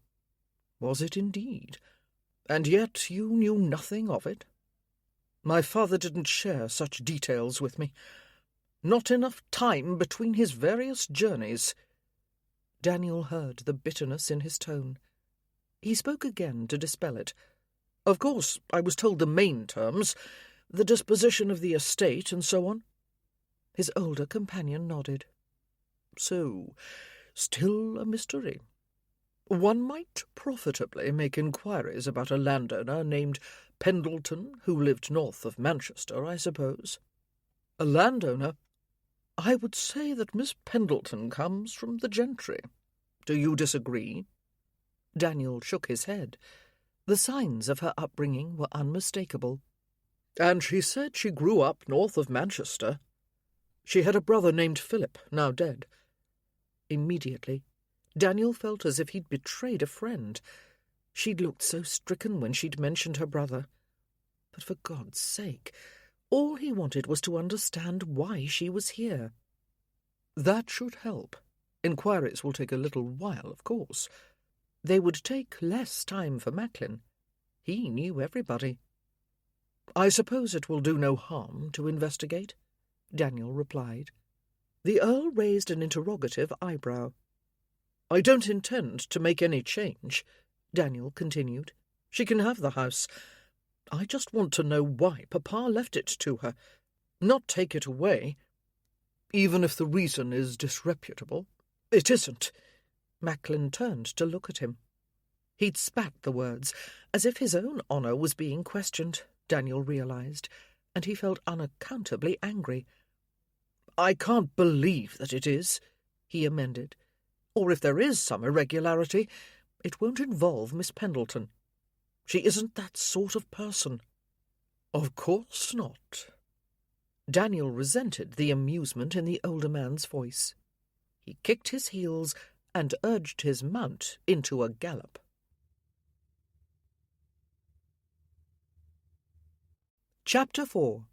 "Was it indeed? And yet you knew nothing of it?" "My father didn't share such details with me. Not enough time between his various journeys." Daniel heard the bitterness in his tone. He spoke again to dispel it. "Of course, I was told the main terms, the disposition of the estate and so on." His older companion nodded. "So, still a mystery. One might profitably make inquiries about a landowner named Pendleton, who lived north of Manchester, I suppose." "A landowner? I would say that Miss Pendleton comes from the gentry. Do you disagree?" Daniel shook his head. The signs of her upbringing were unmistakable. "And she said she grew up north of Manchester. She had a brother named Philip, now dead." Immediately, Daniel felt as if he'd betrayed a friend. She'd looked so stricken when she'd mentioned her brother. But for God's sake, all he wanted was to understand why she was here. "That should help. Inquiries will take a little while, of course. They would take less time for Macklin. He knew everybody." "I suppose it will do no harm to investigate," Daniel replied. The Earl raised an interrogative eyebrow. "I don't intend to make any change," Daniel continued. "She can have the house. I just want to know why Papa left it to her, not take it away. Even if the reason is disreputable, it isn't." Macklin turned to look at him. He'd spat the words, as if his own honour was being questioned, Daniel realised, and he felt unaccountably angry. "I can't believe that it is," he amended. "Or if there is some irregularity, it won't involve Miss Pendleton. She isn't that sort of person." "Of course not." Daniel resented the amusement in the older man's voice. He kicked his heels and urged his mount into a gallop. Chapter 4.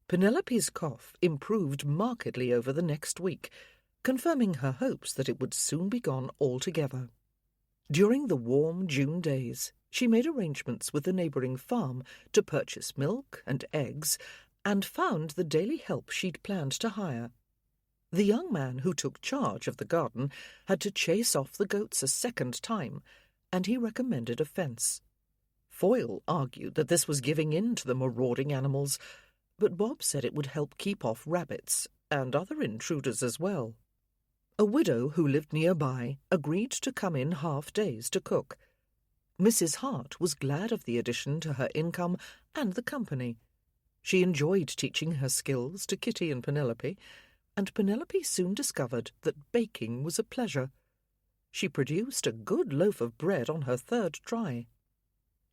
Penelope's cough improved markedly over the next week, confirming her hopes that it would soon be gone altogether. During the warm June days, she made arrangements with the neighbouring farm to purchase milk and eggs, and found the daily help she'd planned to hire. The young man who took charge of the garden had to chase off the goats a second time, and he recommended a fence. Foyle argued that this was giving in to the marauding animals, but Bob said it would help keep off rabbits and other intruders as well. A widow who lived nearby agreed to come in half-days to cook. Mrs. Hart was glad of the addition to her income and the company. She enjoyed teaching her skills to Kitty and Penelope soon discovered that baking was a pleasure. She produced a good loaf of bread on her third try.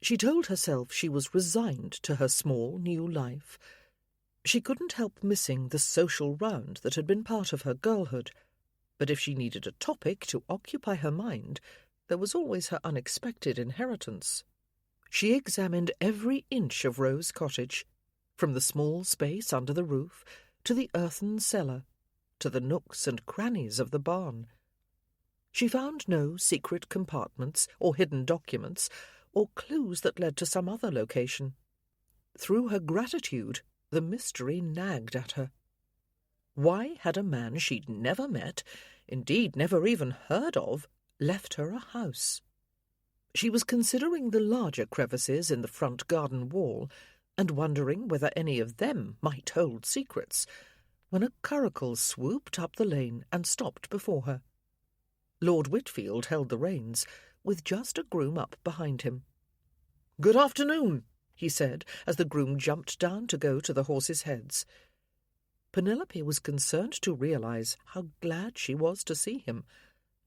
She told herself she was resigned to her small new life. She couldn't help missing the social round that had been part of her girlhood, but if she needed a topic to occupy her mind, there was always her unexpected inheritance. She examined every inch of Rose Cottage, from the small space under the roof to the earthen cellar, to the nooks and crannies of the barn. She found no secret compartments or hidden documents or clues that led to some other location. Through her gratitude, The mystery nagged at her. Why had a man she'd never met, indeed never even heard of, left her a house? She was considering the larger crevices in the front garden wall, and wondering whether any of them might hold secrets, when a curricle swooped up the lane and stopped before her. Lord Whitfield held the reins, with just a groom up behind him. "Good afternoon," he said, as the groom jumped down to go to the horses' heads. Penelope was concerned to realise how glad she was to see him,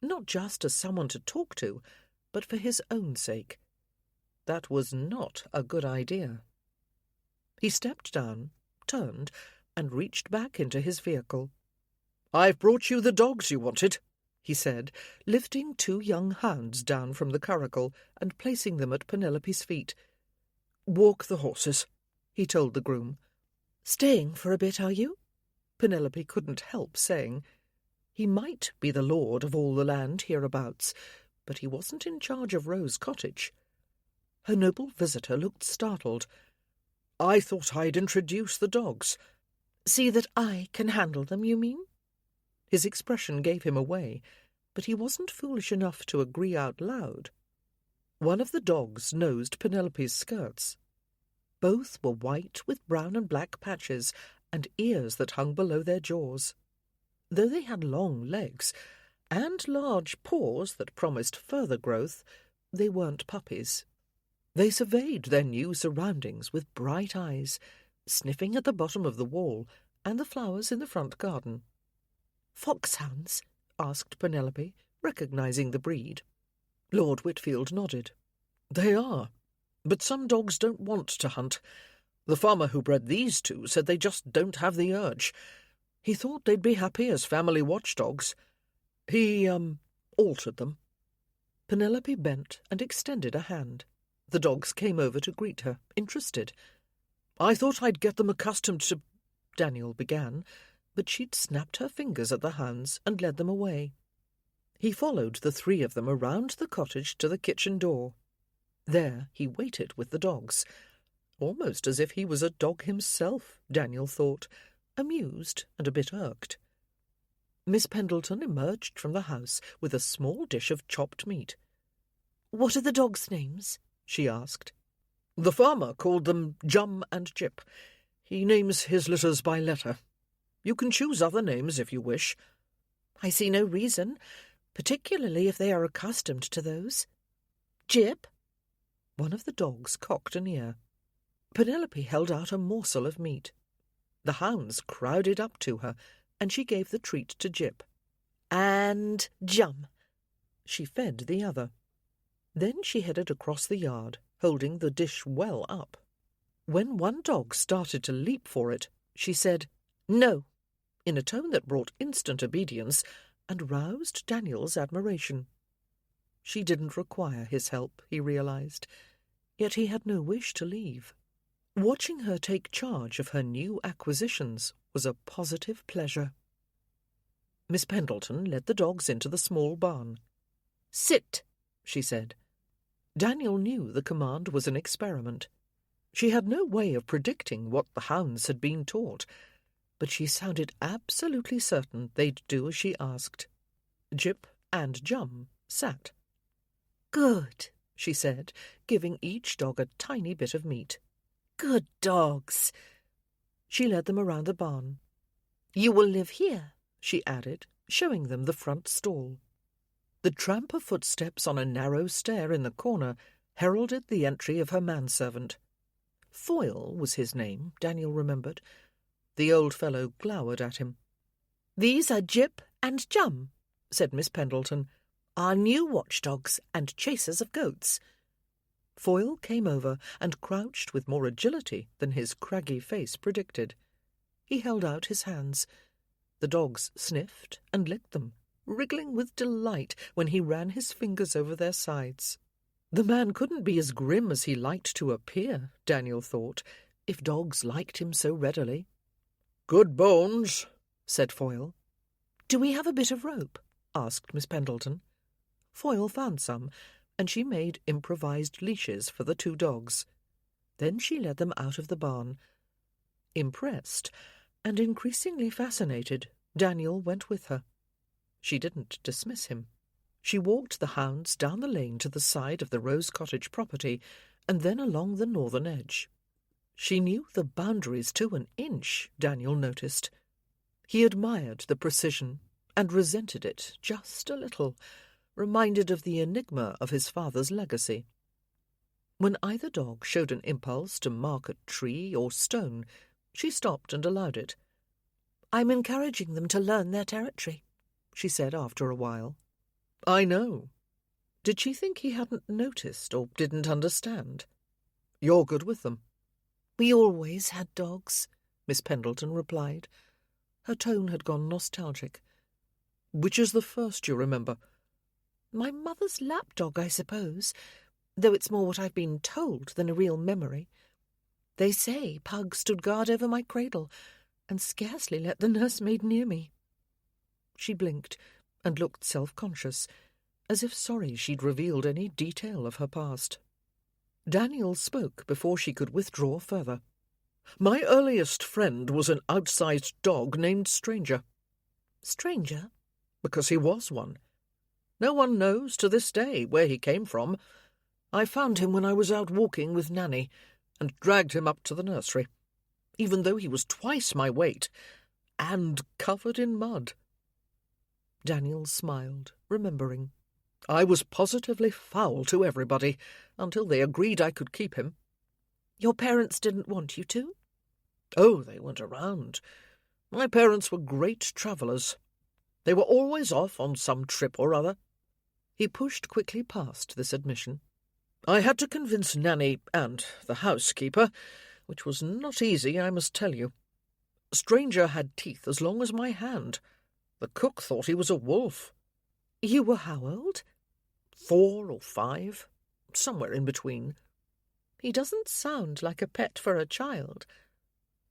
not just as someone to talk to, but for his own sake. That was not a good idea. He stepped down, turned, and reached back into his vehicle. "I've brought you the dogs you wanted," he said, lifting 2 young hounds down from the curricle and placing them at Penelope's feet. "Walk the horses," he told the groom. "Staying for a bit, are you?" Penelope couldn't help saying. He might be the lord of all the land hereabouts, but he wasn't in charge of Rose Cottage. Her noble visitor looked startled. "I thought I'd introduce the dogs." "See that I can handle them, you mean?" His expression gave him away, but he wasn't foolish enough to agree out loud. One of the dogs nosed Penelope's skirts. Both were white with brown and black patches, and ears that hung below their jaws. Though they had long legs, and large paws that promised further growth, they weren't puppies. They surveyed their new surroundings with bright eyes, sniffing at the bottom of the wall and the flowers in the front garden. "Foxhounds?" asked Penelope, recognising the breed. Lord Whitfield nodded. "They are, but some dogs don't want to hunt. The farmer who bred these 2 said they just don't have the urge. He thought they'd be happy as family watchdogs. He, altered them." Penelope bent and extended a hand. The dogs came over to greet her, interested. "I thought I'd get them accustomed to—" Daniel began, but she'd snapped her fingers at the hounds and led them away. He followed the 3 of them around the cottage to the kitchen door. There he waited with the dogs, almost as if he was a dog himself, Daniel thought, amused and a bit irked. Miss Pendleton emerged from the house with a small dish of chopped meat. "What are the dogs' names?" she asked. "The farmer called them Jum and Jip. He names his litters by letter. You can choose other names if you wish." "I see no reason, particularly if they are accustomed to those. Jip?" One of the dogs cocked an ear. Penelope held out a morsel of meat. The hounds crowded up to her, and she gave the treat to Jip. "And Jum." She fed the other. Then she headed across the yard, holding the dish well up. When one dog started to leap for it, she said, "No," in a tone that brought instant obedience and roused Daniel's admiration. She didn't require his help, he realized, yet he had no wish to leave. Watching her take charge of her new acquisitions was a positive pleasure. Miss Pendleton led the dogs into the small barn. "Sit," she said. Daniel knew the command was an experiment. She had no way of predicting what the hounds had been taught, but she sounded absolutely certain they'd do as she asked. Jip and Jum sat. "Good," she said, giving each dog a tiny bit of meat. "Good dogs." She led them around the barn. "You will live here," she added, showing them the front stall. The tramp of footsteps on a narrow stair in the corner heralded the entry of her manservant. Foyle was his name, Daniel remembered. The old fellow glowered at him. "These are Jip and Jum," said Miss Pendleton, "our new watchdogs and chasers of goats." Foyle came over and crouched with more agility than his craggy face predicted. He held out his hands. The dogs sniffed and licked them, wriggling with delight when he ran his fingers over their sides. The man couldn't be as grim as he liked to appear, Daniel thought, if dogs liked him so readily. "Good bones," said Foyle. "Do we have a bit of rope?" asked Miss Pendleton. Foyle found some, and she made improvised leashes for the 2 dogs. Then she led them out of the barn. Impressed, and increasingly fascinated, Daniel went with her. She didn't dismiss him. She walked the hounds down the lane to the side of the Rose Cottage property, and then along the northern edge. She knew the boundaries to an inch, Daniel noticed. He admired the precision and resented it just a little, reminded of the enigma of his father's legacy. When either dog showed an impulse to mark a tree or stone, she stopped and allowed it. "I'm encouraging them to learn their territory," she said after a while. "I know." Did she think he hadn't noticed or didn't understand? "You're good with them." "We always had dogs," Miss Pendleton replied. Her tone had gone nostalgic. "Which is the first you remember?" "My mother's lapdog, I suppose, though it's more what I've been told than a real memory. They say Pug stood guard over my cradle and scarcely let the nursemaid near me." She blinked and looked self-conscious, as if sorry she'd revealed any detail of her past. Daniel spoke before she could withdraw further. "My earliest friend was an outsized dog named Stranger." "Stranger?" "Because he was one. No one knows to this day where he came from. I found him when I was out walking with Nanny, and dragged him up to the nursery, even though he was twice my weight, and covered in mud." Daniel smiled, remembering. "I was positively foul to everybody, until they agreed I could keep him." "Your parents didn't want you to?" "Oh, they weren't around. My parents were great travellers. They were always off on some trip or other." He pushed quickly past this admission. "I had to convince Nanny and the housekeeper, which was not easy, I must tell you. Stranger had teeth as long as my hand. The cook thought he was a wolf." "You were how old?" 4 or 5, somewhere in between." "He doesn't sound like a pet for a child."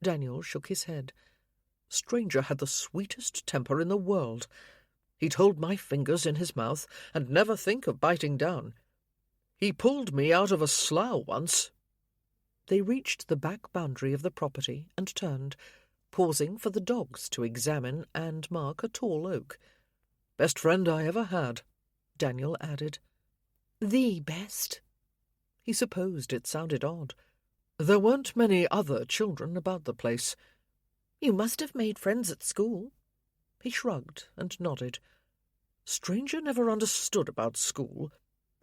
Daniel shook his head. "Stranger had the sweetest temper in the world. He'd hold my fingers in his mouth and never think of biting down. He pulled me out of a slough once." They reached the back boundary of the property and turned, pausing for the dogs to examine and mark a tall oak. "Best friend I ever had," Daniel added. "The best?" He supposed it sounded odd. There weren't many other children about the place. "You must have made friends at school." He shrugged and nodded. "Stranger never understood about school.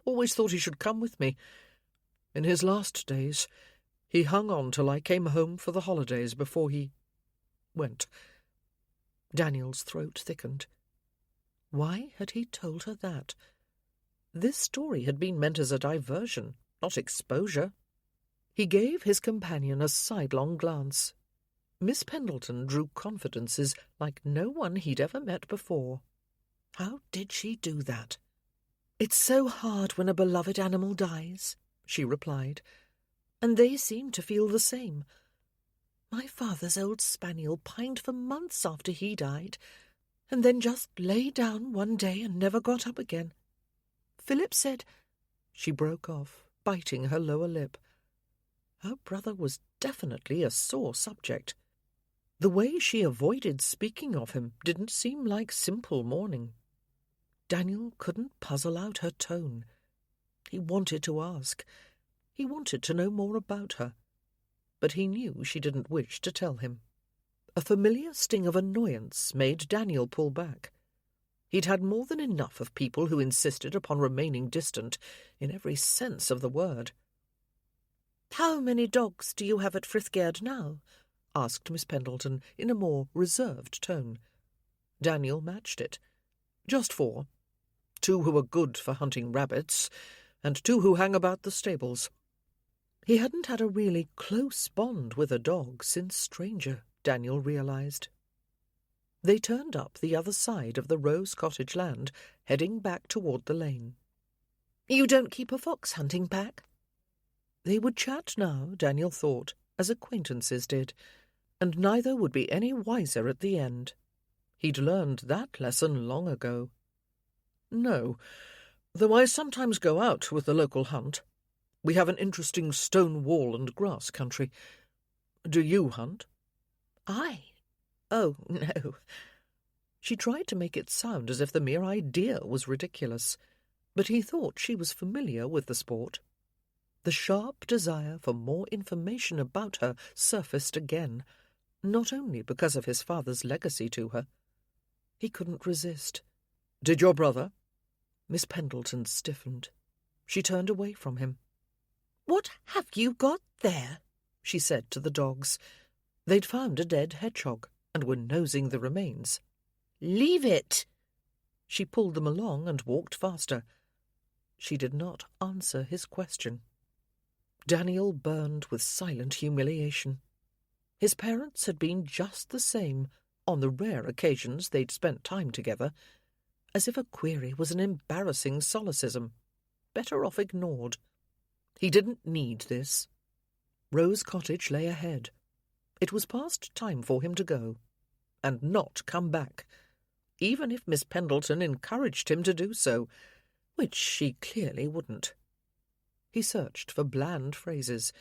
Always thought he should come with me. In his last days, he hung on till I came home for the holidays before he went." Daniel's throat thickened. Why had he told her that? This story had been meant as a diversion, not exposure. He gave his companion a sidelong glance. Miss Pendleton drew confidences like no one he'd ever met before. How did she do that? "It's so hard when a beloved animal dies," she replied, "and they seem to feel the same. My father's old spaniel pined for months after he died, and then just lay down one day and never got up again. Philip said—" She broke off, biting her lower lip. Her brother was definitely a sore subject. The way she avoided speaking of him didn't seem like simple mourning. Daniel couldn't puzzle out her tone. He wanted to ask. He wanted to know more about her. But he knew she didn't wish to tell him. A familiar sting of annoyance made Daniel pull back. He'd had more than enough of people who insisted upon remaining distant in every sense of the word. "How many dogs do you have at Frithgerd now?" asked Miss Pendleton in a more reserved tone. Daniel matched it. "Just 4. 2 who are good for hunting rabbits, and 2 who hang about the stables." He hadn't had a really close bond with a dog since Stranger, Daniel realized. They turned up the other side of the Rose Cottage land, heading back toward the lane. "You don't keep a fox-hunting pack?" They would chat now, Daniel thought, as acquaintances did, and neither would be any wiser at the end. He'd learned that lesson long ago. "No, though I sometimes go out with the local hunt. We have an interesting stone wall and grass country. Do you hunt?" I? Oh, no. She tried to make it sound as if the mere idea was ridiculous, but he thought she was familiar with the sport. The sharp desire for more information about her surfaced again, not only because of his father's legacy to her. He couldn't resist. "Did your brother?" Miss Pendleton stiffened. She turned away from him. "What have you got there?" she said to the dogs. They'd found a dead hedgehog and were nosing the remains. "Leave it!" She pulled them along and walked faster. She did not answer his question. Daniel burned with silent humiliation. His parents had been just the same on the rare occasions they'd spent time together, as if a query was an embarrassing solecism, better off ignored. He didn't need this. Rose Cottage lay ahead. It was past time for him to go, and not come back, even if Miss Pendleton encouraged him to do so, which she clearly wouldn't. He searched for bland phrases.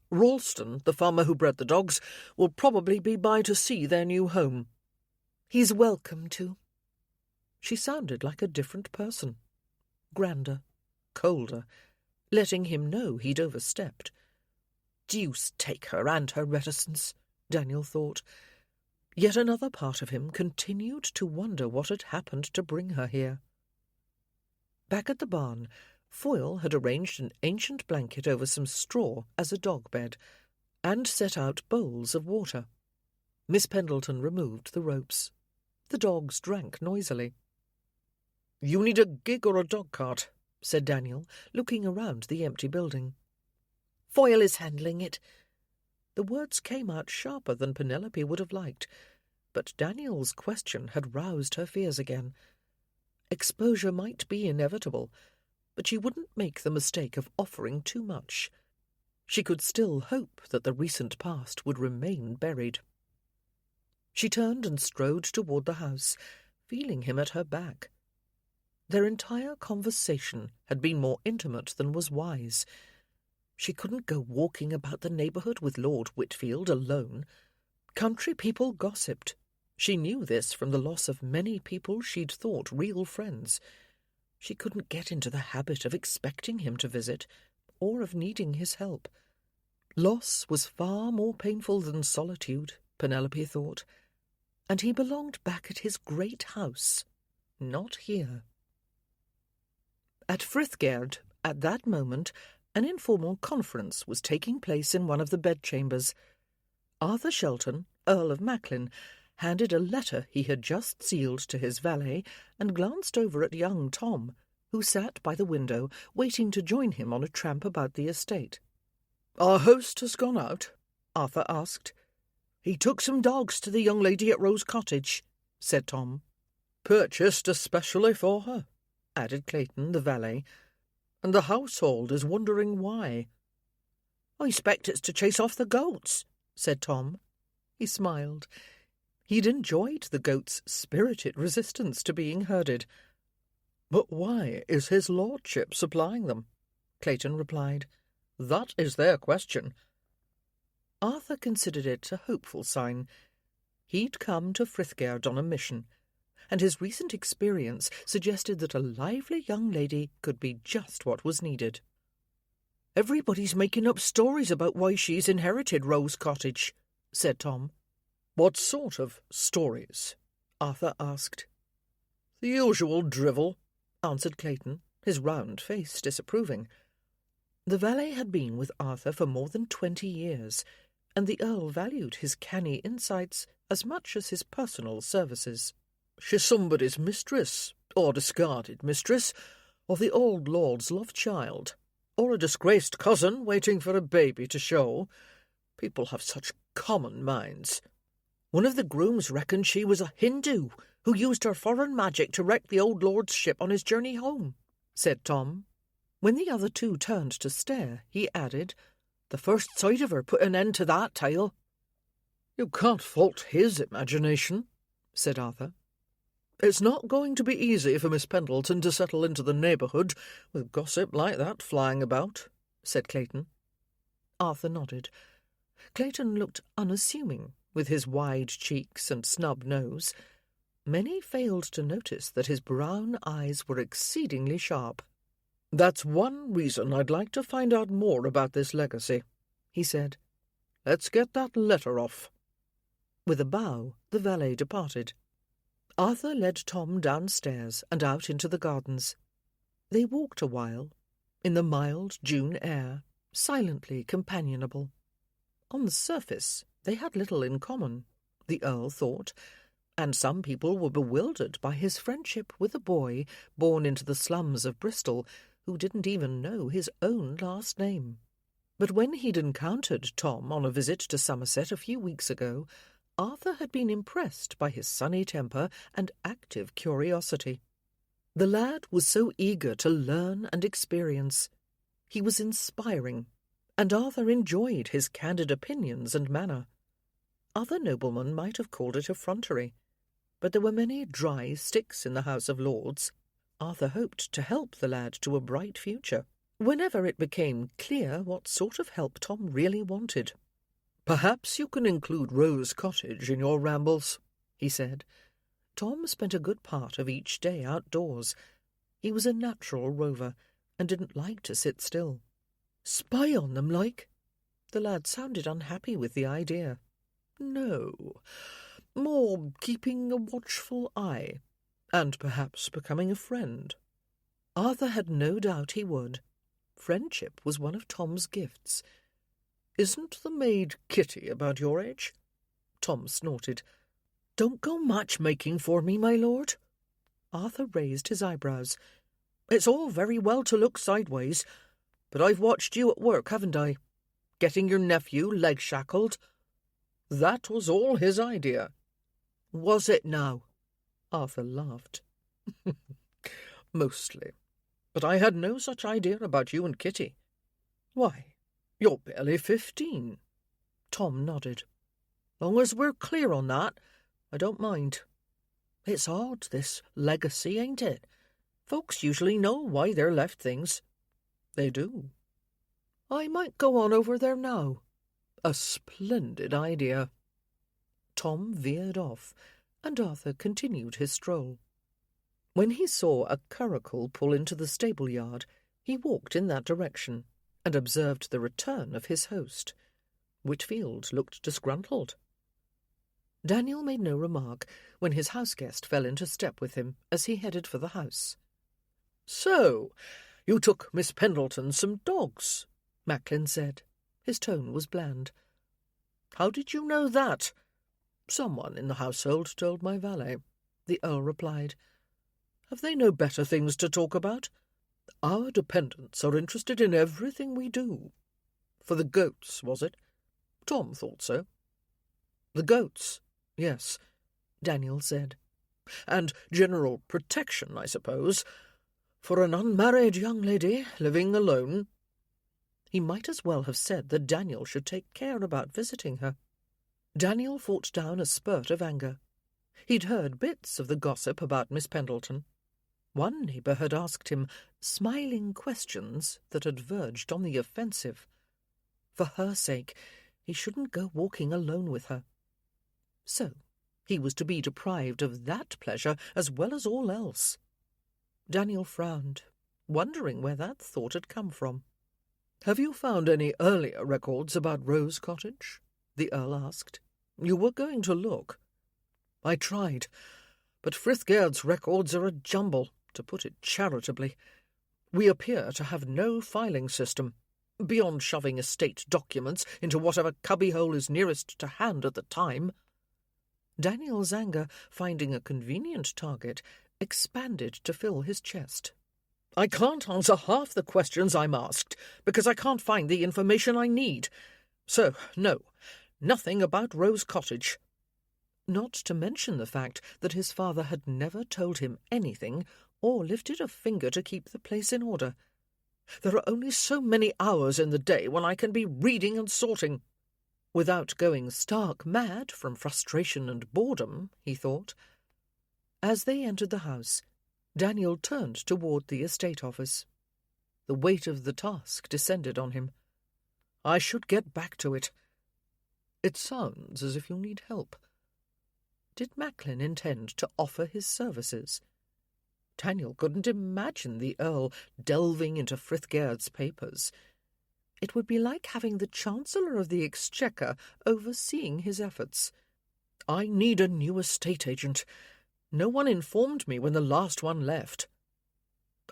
"Ralston, the farmer who bred the dogs, will probably be by to see their new home." "He's welcome to." She sounded like a different person, grander, colder, letting him know he'd overstepped. Deuce take her and her reticence, Daniel thought. Yet another part of him continued to wonder what had happened to bring her here. Back at the barn, Foyle had arranged an ancient blanket over some straw as a dog bed, and set out bowls of water. Miss Pendleton removed the ropes. The dogs drank noisily. "You need a gig or a dog cart," said Daniel, looking around the empty building. "Foyle is handling it." The words came out sharper than Penelope would have liked, but Daniel's question had roused her fears again. Exposure might be inevitable, but she wouldn't make the mistake of offering too much. She could still hope that the recent past would remain buried. She turned and strode toward the house, feeling him at her back. Their entire conversation had been more intimate than was wise. She couldn't go walking about the neighbourhood with Lord Whitfield alone. Country people gossiped. She knew this from the loss of many people she'd thought real friends. She couldn't get into the habit of expecting him to visit, or of needing his help. Loss was far more painful than solitude, Penelope thought, and he belonged back at his great house, not here. At Frithgerd, at that moment, an informal conference was taking place in one of the bedchambers. Arthur Shelton, Earl of Macklin, handed a letter he had just sealed to his valet and glanced over at young Tom, who sat by the window waiting to join him on a tramp about the estate. "Our host has gone out?" Arthur asked. "He took some dogs to the young lady at Rose Cottage," said Tom. "Purchased especially for her," added Clayton, the valet, "and the household is wondering why." "I expect it's to chase off the goats," said Tom. He smiled. He'd enjoyed the goats' spirited resistance to being herded. "But why is his lordship supplying them?" Clayton replied. "That is their question." Arthur considered it a hopeful sign. He'd come to Frithgerd on a mission, and his recent experience suggested that a lively young lady could be just what was needed. "Everybody's making up stories about why she's inherited Rose Cottage," said Tom. "What sort of stories?" Arthur asked. "The usual drivel," answered Clayton, his round face disapproving. The valet had been with Arthur for more than 20 years, and the Earl valued his canny insights as much as his personal services. "She's somebody's mistress, or discarded mistress, or the old lord's love child, or a disgraced cousin waiting for a baby to show. People have such common minds. One of the grooms reckoned she was a Hindu who used her foreign magic to wreck the old lord's ship on his journey home," said Tom. When the other two turned to stare, he added, "The first sight of her put an end to that tale." "You can't fault his imagination," said Arthur. "It's not going to be easy for Miss Pendleton to settle into the neighbourhood with gossip like that flying about," said Clayton. Arthur nodded. Clayton looked unassuming, with his wide cheeks and snub nose. Many failed to notice that his brown eyes were exceedingly sharp. "That's one reason I'd like to find out more about this legacy," he said. "Let's get that letter off." With a bow, the valet departed. Arthur led Tom downstairs and out into the gardens. They walked a while, in the mild June air, silently companionable. On the surface, they had little in common, the Earl thought, and some people were bewildered by his friendship with a boy born into the slums of Bristol who didn't even know his own last name. But when he'd encountered Tom on a visit to Somerset a few weeks ago, Arthur had been impressed by his sunny temper and active curiosity. The lad was so eager to learn and experience. He was inspiring, and Arthur enjoyed his candid opinions and manner. Other noblemen might have called it effrontery, but there were many dry sticks in the House of Lords. Arthur hoped to help the lad to a bright future, whenever it became clear what sort of help Tom really wanted. "Perhaps you can include Rose Cottage in your rambles," he said. Tom spent a good part of each day outdoors. He was a natural rover, and didn't like to sit still. "Spy on them, like?" The lad sounded unhappy with the idea. "No, more keeping a watchful eye, and perhaps becoming a friend." Arthur had no doubt he would. Friendship was one of Tom's gifts. "Isn't the maid Kitty about your age?" Tom snorted. "Don't go matchmaking for me, my lord." Arthur raised his eyebrows. "It's all very well to look sideways, but I've watched you at work, haven't I? Getting your nephew leg-shackled. That was all his idea." "Was it now?" Arthur laughed. "Mostly. But I had no such idea about you and Kitty." "Why, you're barely 15. Tom nodded. "Long as we're clear on that, I don't mind. It's odd, this legacy, ain't it? Folks usually know why they're left things." "They do." "I might go on over there now." "A splendid idea." Tom veered off, and Arthur continued his stroll. When he saw a curricle pull into the stable-yard, he walked in that direction and observed the return of his host. Whitfield looked disgruntled. Daniel made no remark when his house-guest fell into step with him as he headed for the house. "So, you took Miss Pendleton some dogs," Macklin said. His tone was bland. "How did you know that?" "Someone in the household told my valet," the Earl replied. "Have they no better things to talk about? Our dependents are interested in everything we do." "For the goats, was it?" Tom thought so. "The goats, yes," Daniel said. "And general protection, I suppose, for an unmarried young lady living alone." He might as well have said that Daniel should take care about visiting her. Daniel fought down a spurt of anger. He'd heard bits of the gossip about Miss Pendleton. One neighbour had asked him smiling questions that had verged on the offensive. For her sake, he shouldn't go walking alone with her. So he was to be deprived of that pleasure as well as all else. Daniel frowned, wondering where that thought had come from. "Have you found any earlier records about Rose Cottage?" the Earl asked. "You were going to look." "I tried, but Frithgaird's records are a jumble, to put it charitably. We appear to have no filing system, beyond shoving estate documents into whatever cubbyhole is nearest to hand at the time." Daniel's anger, finding a convenient target, expanded to fill his chest. "I can't answer half the questions I'm asked, because I can't find the information I need. So, no, nothing about Rose Cottage." Not to mention the fact that his father had never told him anything or lifted a finger to keep the place in order. "There are only so many hours in the day when I can be reading and sorting." Without going stark mad from frustration and boredom, he thought. As they entered the house, Daniel turned toward the estate office. The weight of the task descended on him. "I should get back to it." It sounds as if you need help. Did Macklin intend to offer his services? Daniel couldn't imagine the Earl delving into Frithgerd's papers. It would be like having the Chancellor of the Exchequer overseeing his efforts. I need a new estate agent. No one informed me when the last one left.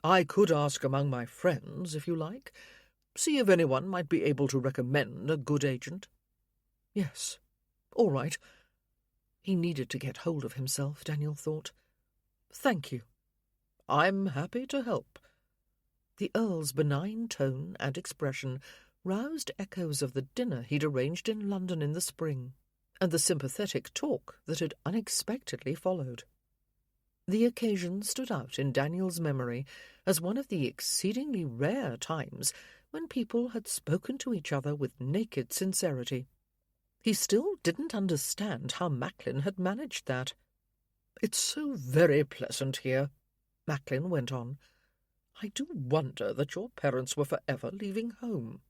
I could ask among my friends, if you like. See if anyone might be able to recommend a good agent. Yes, all right. He needed to get hold of himself, Daniel thought. Thank you. I'm happy to help. The Earl's benign tone and expression roused echoes of the dinner he'd arranged in London in the spring, and the sympathetic talk that had unexpectedly followed. The occasion stood out in Daniel's memory as one of the exceedingly rare times when people had spoken to each other with naked sincerity. He still didn't understand how Macklin had managed that. "It's so very pleasant here," Macklin went on. "I do wonder that your parents were forever leaving home."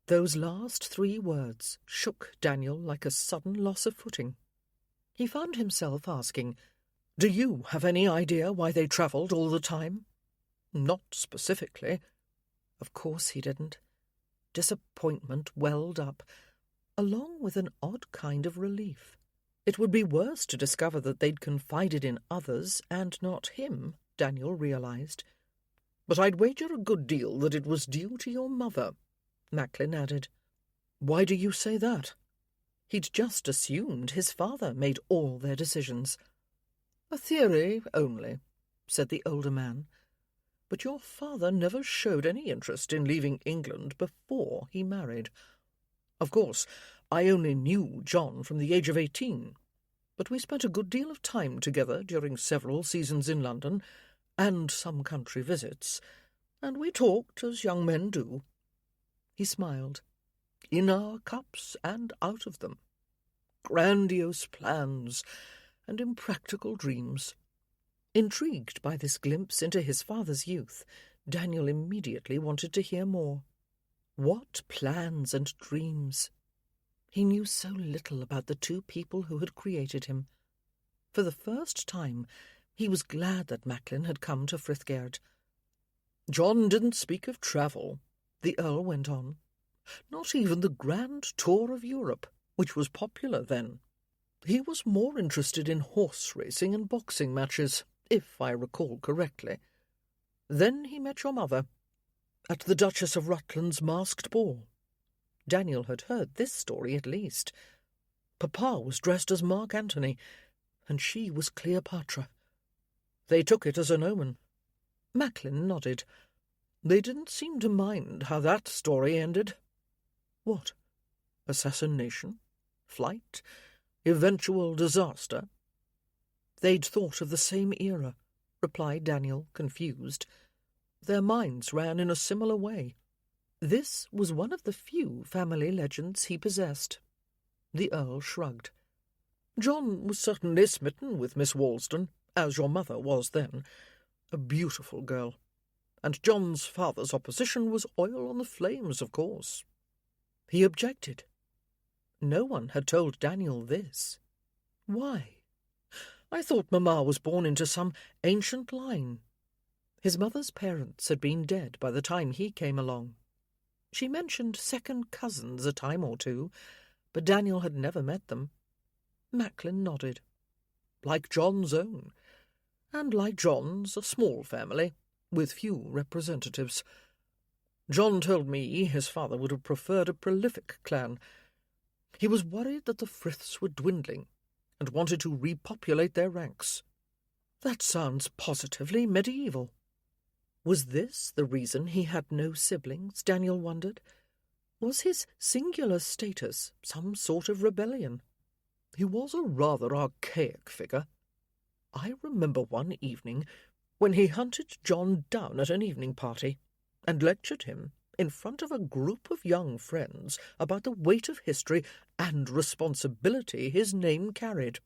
Those last 3 words shook Daniel like a sudden loss of footing. He found himself asking, "Do you have any idea why they travelled all the time?" Not specifically. Of course he didn't. Disappointment welled up, along with an odd kind of relief. It would be worse to discover that they'd confided in others and not him, Daniel realized. "But I'd wager a good deal that it was due to your mother," Macklin added. "Why do you say that?" He'd just assumed his father made all their decisions. "A theory only," said the older man. "But your father never showed any interest in leaving England before he married. Of course, I only knew John from the age of 18, but we spent a good deal of time together during several seasons in London, and some country visits, and we talked as young men do." He smiled. "In our cups and out of them. Grandiose plans and impractical dreams." Intrigued by this glimpse into his father's youth, Daniel immediately wanted to hear more. What plans and dreams? He knew so little about the 2 people who had created him. For the first time, he was glad that Macklin had come to Frithgerd. "John didn't speak of travel," the Earl went on. "Not even the grand tour of Europe, which was popular then. He was more interested in horse racing and boxing matches, if I recall correctly. Then he met your mother, at the Duchess of Rutland's masked ball." Daniel had heard this story at least. Papa was dressed as Mark Antony, and she was Cleopatra. They took it as an omen. Macklin nodded. "They didn't seem to mind how that story ended." "What? Assassination? Flight? Eventual disaster?" "They'd thought of the same era," replied Daniel, confused. Their minds ran in a similar way. This was one of the few family legends he possessed. The Earl shrugged. "John was certainly smitten with Miss Walsden, as your mother was then. A beautiful girl. And John's father's opposition was oil on the flames, of course. He objected." No one had told Daniel this. Why? "I thought Mamma was born into some ancient line." His mother's parents had been dead by the time he came along. She mentioned second cousins a time or 2, but Daniel had never met them. Macklin nodded. "Like John's own. And like John's, a small family, with few representatives. John told me his father would have preferred a prolific clan. He was worried that the Friths were dwindling, and wanted to repopulate their ranks. That sounds positively medieval." Was this the reason he had no siblings, Daniel wondered? Was his singular status some sort of rebellion? He was a rather archaic figure. I remember one evening when he hunted John down at an evening party and lectured him in front of a group of young friends about the weight of history and responsibility his name carried.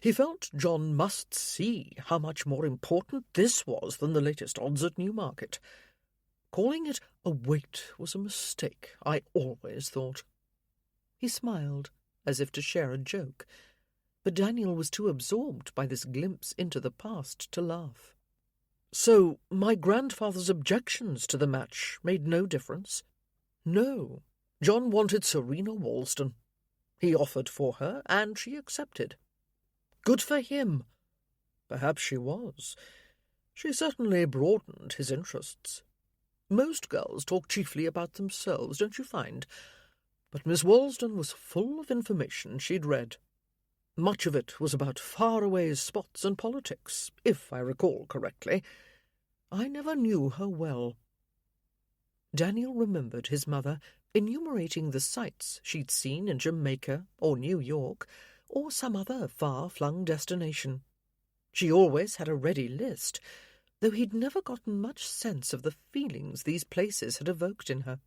He felt John must see how much more important this was than the latest odds at Newmarket. Calling it a weight was a mistake, I always thought. He smiled, as if to share a joke, but Daniel was too absorbed by this glimpse into the past to laugh. So my grandfather's objections to the match made no difference? No. John wanted Serena Walston. He offered for her, and she accepted. Good for him. Perhaps she was. She certainly broadened his interests. Most girls talk chiefly about themselves, don't you find? But Miss Walston was full of information she'd read. Much of it was about faraway spots and politics, if I recall correctly. I never knew her well. Daniel remembered his mother enumerating the sights she'd seen in Jamaica or New York or some other far-flung destination. She always had a ready list, though he'd never gotten much sense of the feelings these places had evoked in her.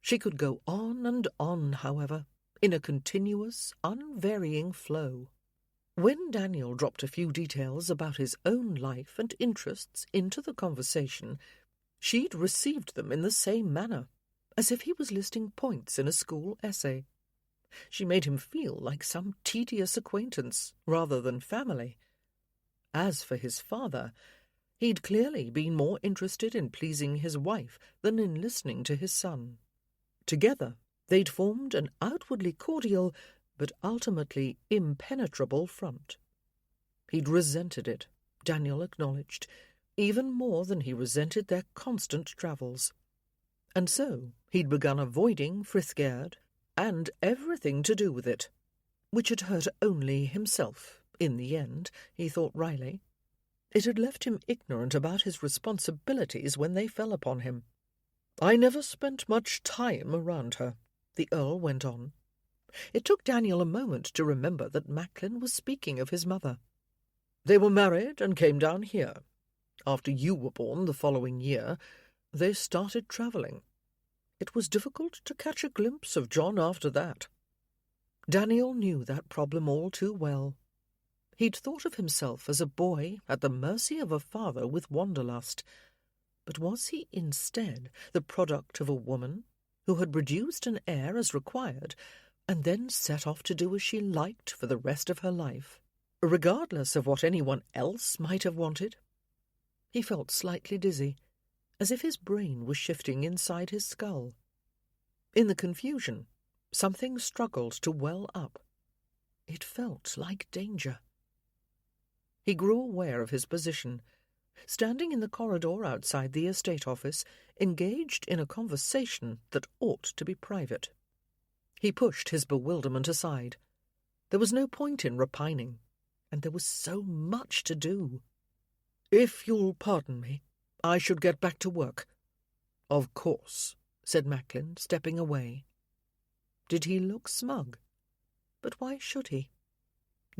She could go on and on, however, in a continuous, unvarying flow. When Daniel dropped a few details about his own life and interests into the conversation, she'd received them in the same manner, as if he was listing points in a school essay. She made him feel like some tedious acquaintance rather than family. As for his father, he'd clearly been more interested in pleasing his wife than in listening to his son. Together, they'd formed an outwardly cordial but ultimately impenetrable front. He'd resented it, Daniel acknowledged, even more than he resented their constant travels. And so he'd begun avoiding Frithgerd and everything to do with it, which had hurt only himself, in the end, he thought wryly. It had left him ignorant about his responsibilities when they fell upon him. I never spent much time around her, the Earl went on. It took Daniel a moment to remember that Macklin was speaking of his mother. They were married and came down here. After you were born the following year, they started travelling. It was difficult to catch a glimpse of John after that. Daniel knew that problem all too well. He'd thought of himself as a boy at the mercy of a father with wanderlust. But was he instead the product of a woman who had produced an heir as required and then set off to do as she liked for the rest of her life, regardless of what anyone else might have wanted? He felt slightly dizzy, as if his brain was shifting inside his skull. In the confusion, something struggled to well up. It felt like danger. He grew aware of his position, standing in the corridor outside the estate office, engaged in a conversation that ought to be private. He pushed his bewilderment aside. There was no point in repining, and there was so much to do. If you'll pardon me, I should get back to work. Of course, said Macklin, stepping away. Did he look smug? But why should he?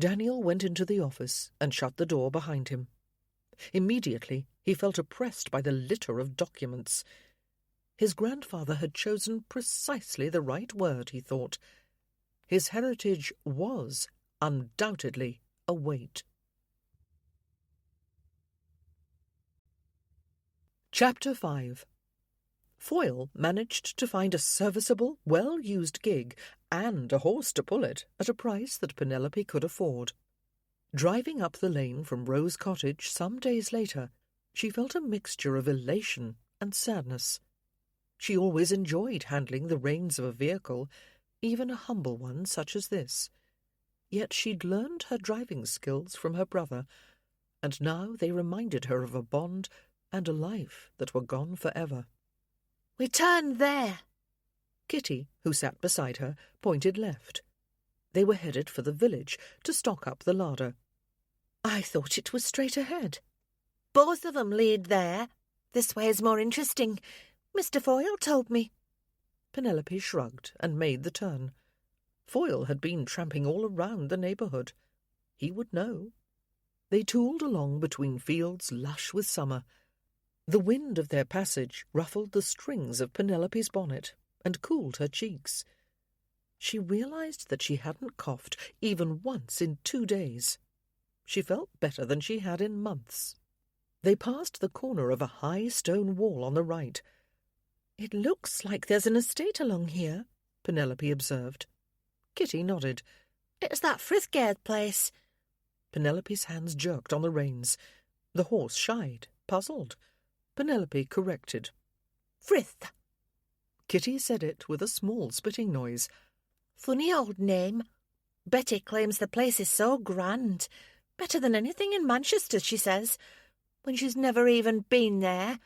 Daniel went into the office and shut the door behind him. Immediately he felt oppressed by the litter of documents. His grandfather had chosen precisely the right word, he thought. His heritage was undoubtedly a weight. Chapter 5. Foyle managed to find a serviceable, well-used gig and a horse to pull it at a price that Penelope could afford. Driving up the lane from Rose Cottage some days later, she felt a mixture of elation and sadness. She always enjoyed handling the reins of a vehicle, even a humble one such as this. Yet she'd learned her driving skills from her brother, and now they reminded her of a bond and a life that were gone forever. "We turn there." Kitty, who sat beside her, pointed left. They were headed for the village to stock up the larder. "I thought it was straight ahead." "Both of them lead there. This way is more interesting. Mr. Foyle told me." Penelope shrugged and made the turn. Foyle had been tramping all around the neighbourhood. He would know. They tooled along between fields lush with summer. The wind of their passage ruffled the strings of Penelope's bonnet and cooled her cheeks. She realized that she hadn't coughed even once in 2 days. She felt better than she had in months. They passed the corner of a high stone wall on the right. "It looks like there's an estate along here," Penelope observed. Kitty nodded. It's that Frithgerd place. Penelope's hands jerked on the reins. The horse shied, puzzled. Penelope corrected. Frith. Kitty said it with a small spitting noise. Funny old name. Betty claims the place is so grand. Better than anything in Manchester, she says, when she's never even been there,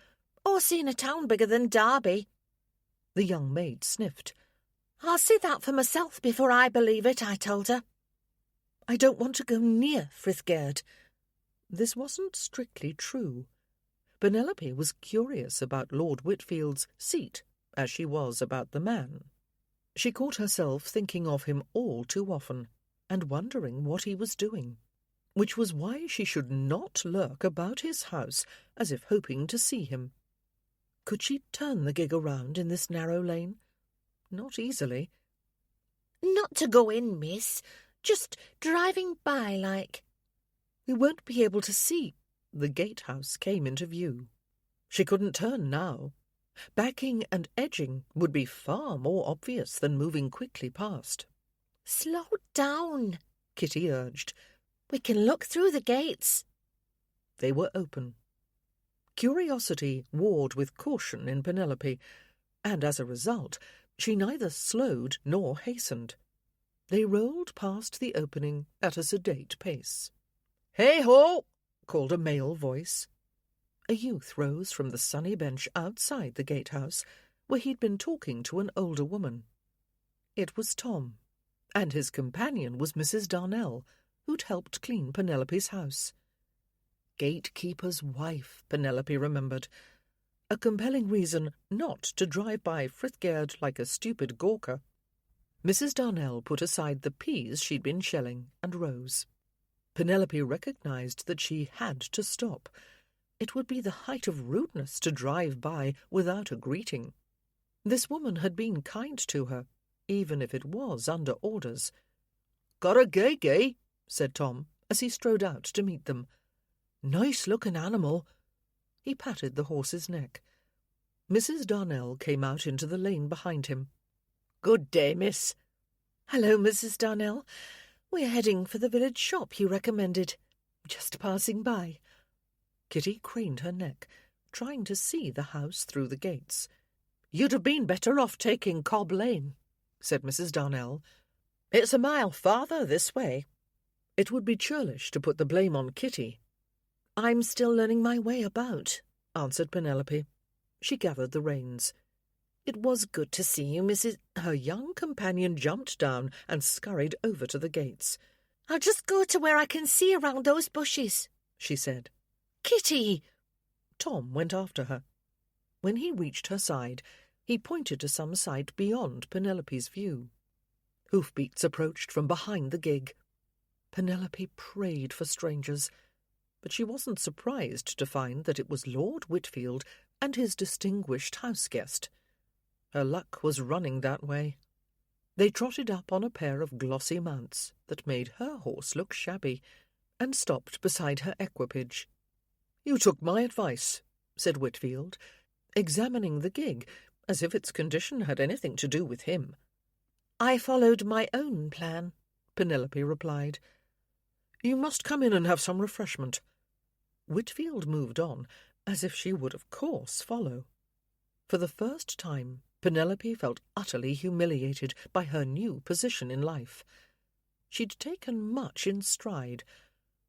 or seen a town bigger than Derby. The young maid sniffed. I'll see that for myself before I believe it, I told her. I don't want to go near Frithgerd. This wasn't strictly true. Penelope was curious about Lord Whitfield's seat, as she was about the man. She caught herself thinking of him all too often, and wondering what he was doing, which was why she should not lurk about his house as if hoping to see him. Could she turn the gig around in this narrow lane? Not easily. Not to go in, miss. Just driving by, like. We won't be able to see. The gatehouse came into view. She couldn't turn now. Backing and edging would be far more obvious than moving quickly past. Slow down, Kitty urged. We can look through the gates. They were open. Curiosity warred with caution in Penelope, and as a result, she neither slowed nor hastened. They rolled past the opening at a sedate pace. "Hey-ho!" called a male voice. A youth rose from the sunny bench outside the gatehouse, where he'd been talking to an older woman. It was Tom, and his companion was Mrs. Darnell, who'd helped clean Penelope's house. Gatekeeper's wife, Penelope remembered. A compelling reason not to drive by Frithgerd like a stupid gawker. Mrs. Darnell put aside the peas she'd been shelling and rose. Penelope recognized that she had to stop. It would be the height of rudeness to drive by without a greeting. This woman had been kind to her, even if it was under orders. "Got a gay," said Tom, as he strode out to meet them. "Nice-looking animal." He patted the horse's neck. Mrs. Darnell came out into the lane behind him. "Good day, miss." "Hello, Mrs. Darnell. We're heading for the village shop you recommended. Just passing by." Kitty craned her neck, trying to see the house through the gates. "You'd have been better off taking Cobb Lane," said Mrs. Darnell. "It's a mile farther this way." It would be churlish to put the blame on Kitty. "I'm still learning my way about," answered Penelope. She gathered the reins. "It was good to see you, Mrs. Her young companion jumped down and scurried over to the gates. "I'll just go to where I can see around those bushes," she said. "Kitty!" Tom went after her. When he reached her side, he pointed to some sight beyond Penelope's view. Hoofbeats approached from behind the gig. Penelope prayed for strangers, but she wasn't surprised to find that it was Lord Whitfield and his distinguished house-guest. Her luck was running that way. They trotted up on a pair of glossy mounts that made her horse look shabby, and stopped beside her equipage. "You took my advice," said Whitfield, examining the gig as if its condition had anything to do with him. "I followed my own plan," Penelope replied. "You must come in and have some refreshment." Whitfield moved on, as if she would of course follow. For the first time, Penelope felt utterly humiliated by her new position in life. She'd taken much in stride,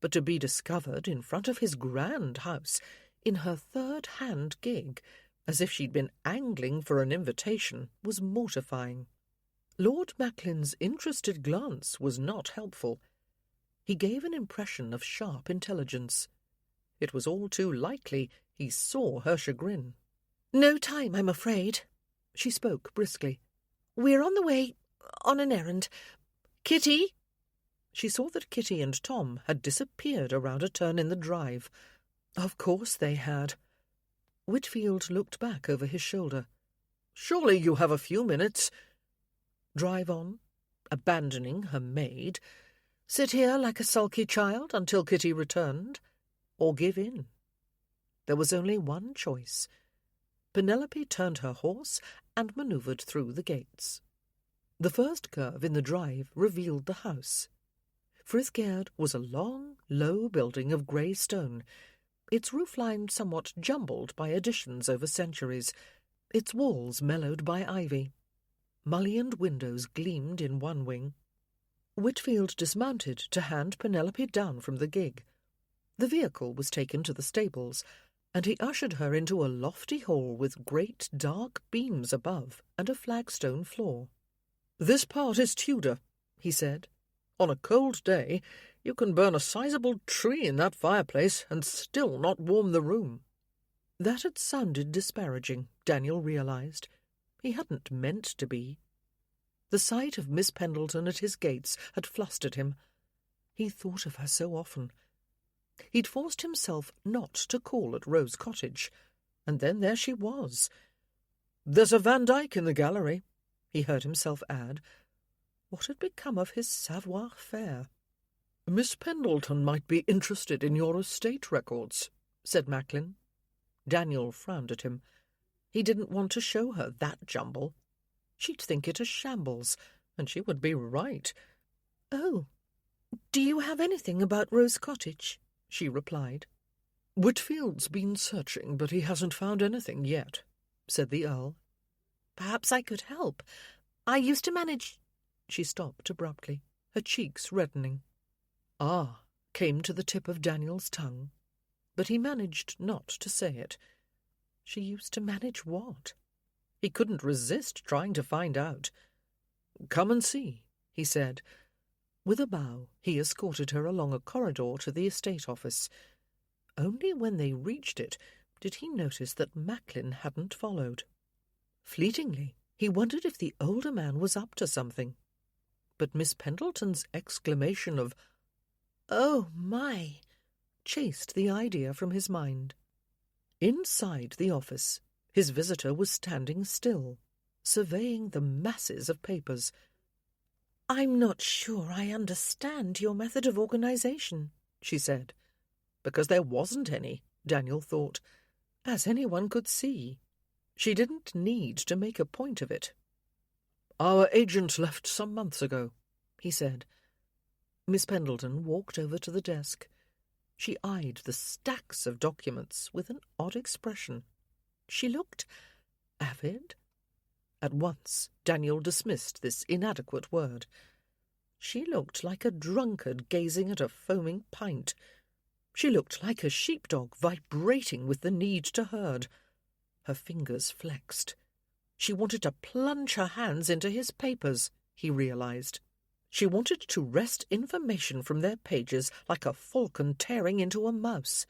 but to be discovered in front of his grand house, in her third-hand gig, as if she'd been angling for an invitation, was mortifying. Lord Macklin's interested glance was not helpful. He gave an impression of sharp intelligence. It was all too likely he saw her chagrin. "No time, I'm afraid," she spoke briskly. "We're on the way on an errand. Kitty!" She saw that Kitty and Tom had disappeared around a turn in the drive. Of course they had. Whitfield looked back over his shoulder. "Surely you have a few minutes." Drive on, abandoning her maid, sit here like a sulky child until Kitty returned, or give in. There was only one choice. Penelope turned her horse and manoeuvred through the gates. The first curve in the drive revealed the house. Frithgaird was a long, low building of grey stone, its roofline somewhat jumbled by additions over centuries, its walls mellowed by ivy. Mullioned windows gleamed in one wing. Whitfield dismounted to hand Penelope down from the gig. The vehicle was taken to the stables, and he ushered her into a lofty hall with great dark beams above and a flagstone floor. "This part is Tudor," he said. "On a cold day you can burn a sizable tree in that fireplace and still not warm the room." That had sounded disparaging, Daniel realized. He hadn't meant to be. The sight of Miss Pendleton at his gates had flustered him. He thought of her so often. He'd forced himself not to call at Rose Cottage, and then there she was. "There's a Van Dyck in the gallery," he heard himself add. What had become of his savoir-faire? "Miss Pendleton might be interested in your estate records," said Macklin. Daniel frowned at him. He didn't want to show her that jumble. She'd think it a shambles, and she would be right. "Oh, do you have anything about Rose Cottage?" she replied. "Whitfield's been searching, but he hasn't found anything yet," said the Earl. "Perhaps I could help. I used to manage—" She stopped abruptly, her cheeks reddening. "Ah," came to the tip of Daniel's tongue, but he managed not to say it. She used to manage what? He couldn't resist trying to find out. "Come and see," he said. With a bow, he escorted her along a corridor to the estate office. Only when they reached it did he notice that Macklin hadn't followed. Fleetingly, he wondered if the older man was up to something. But Miss Pendleton's exclamation of "Oh, my!" chased the idea from his mind. Inside the office, his visitor was standing still, surveying the masses of papers. "I'm not sure I understand your method of organization," she said. Because there wasn't any, Daniel thought, as anyone could see. She didn't need to make a point of it. "Our agent left some months ago," he said. Miss Pendleton walked over to the desk. She eyed the stacks of documents with an odd expression. She looked avid. At once, Daniel dismissed this inadequate word. She looked like a drunkard gazing at a foaming pint. She looked like a sheepdog vibrating with the need to herd. Her fingers flexed. She wanted to plunge her hands into his papers, he realized. She wanted to wrest information from their pages like a falcon tearing into a mouse.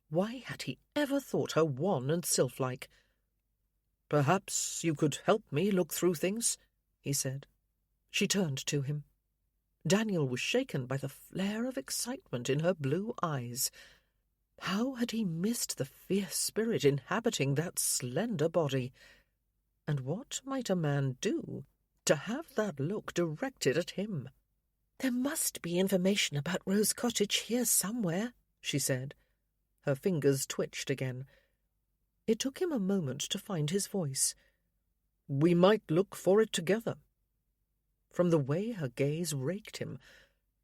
Why had he ever thought her wan and sylph-like? "Perhaps you could help me look through things," he said. She turned to him. Daniel was shaken by the flare of excitement in her blue eyes. How had he missed the fierce spirit inhabiting that slender body? And what might a man do to have that look directed at him? "There must be information about Rose Cottage here somewhere," she said. Her fingers twitched again. It took him a moment to find his voice. "We might look for it together." From the way her gaze raked him,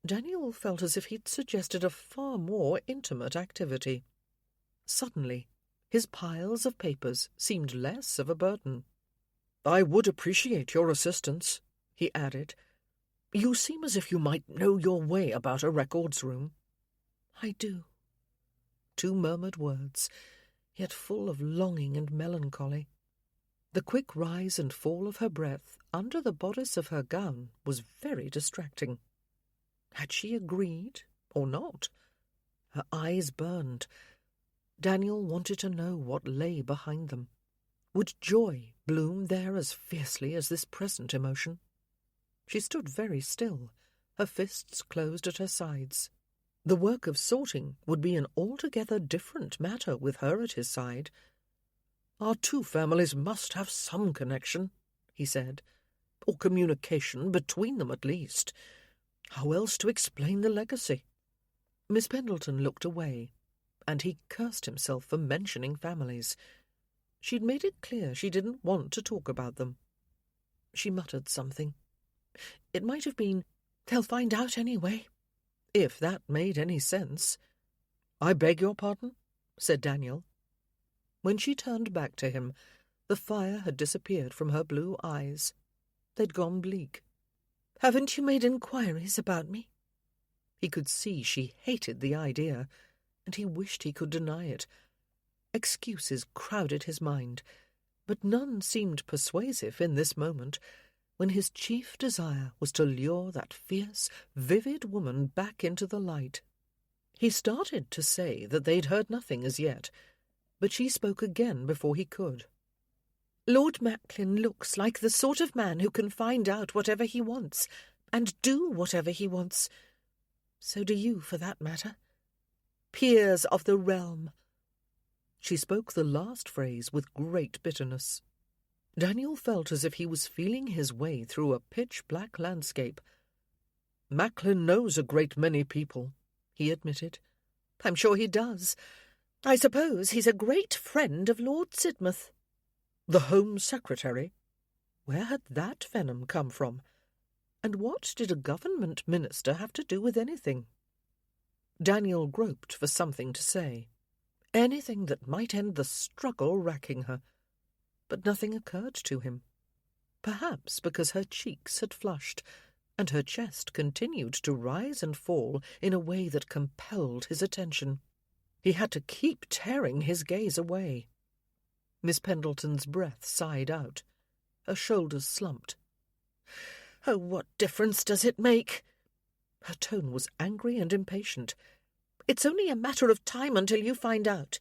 Daniel felt as if he'd suggested a far more intimate activity. Suddenly, his piles of papers seemed less of a burden. "I would appreciate your assistance," he added. "You seem as if you might know your way about a records room." "I do." Two murmured words, yet full of longing and melancholy. The quick rise and fall of her breath under the bodice of her gown was very distracting. Had she agreed or not? Her eyes burned. Daniel wanted to know what lay behind them. Would joy bloom there as fiercely as this present emotion? She stood very still, her fists closed at her sides. The work of sorting would be an altogether different matter with her at his side. "Our two families must have some connection," he said, "or communication between them at least. How else to explain the legacy?" Miss Pendleton looked away, and he cursed himself for mentioning families. She'd made it clear she didn't want to talk about them. She muttered something. It might have been, "They'll find out anyway," if that made any sense. "I beg your pardon?" said Daniel. When she turned back to him, the fire had disappeared from her blue eyes. They'd gone bleak. "Haven't you made inquiries about me?" He could see she hated the idea, and he wished he could deny it. Excuses crowded his mind, but none seemed persuasive in this moment, when his chief desire was to lure that fierce, vivid woman back into the light. He started to say that they'd heard nothing as yet, but she spoke again before he could. "Lord Macklin looks like the sort of man who can find out whatever he wants, and do whatever he wants. So do you, for that matter. Peers of the realm." She spoke the last phrase with great bitterness. Daniel felt as if he was feeling his way through a pitch-black landscape. "Macklin knows a great many people," he admitted. "I'm sure he does. I suppose he's a great friend of Lord Sidmouth." The Home Secretary? Where had that venom come from? And what did a government minister have to do with anything? Daniel groped for something to say. Anything that might end the struggle racking her. But nothing occurred to him. Perhaps because her cheeks had flushed, and her chest continued to rise and fall in a way that compelled his attention. He had to keep tearing his gaze away. Miss Pendleton's breath sighed out. Her shoulders slumped. "Oh, what difference does it make?" Her tone was angry and impatient. "It's only a matter of time until you find out.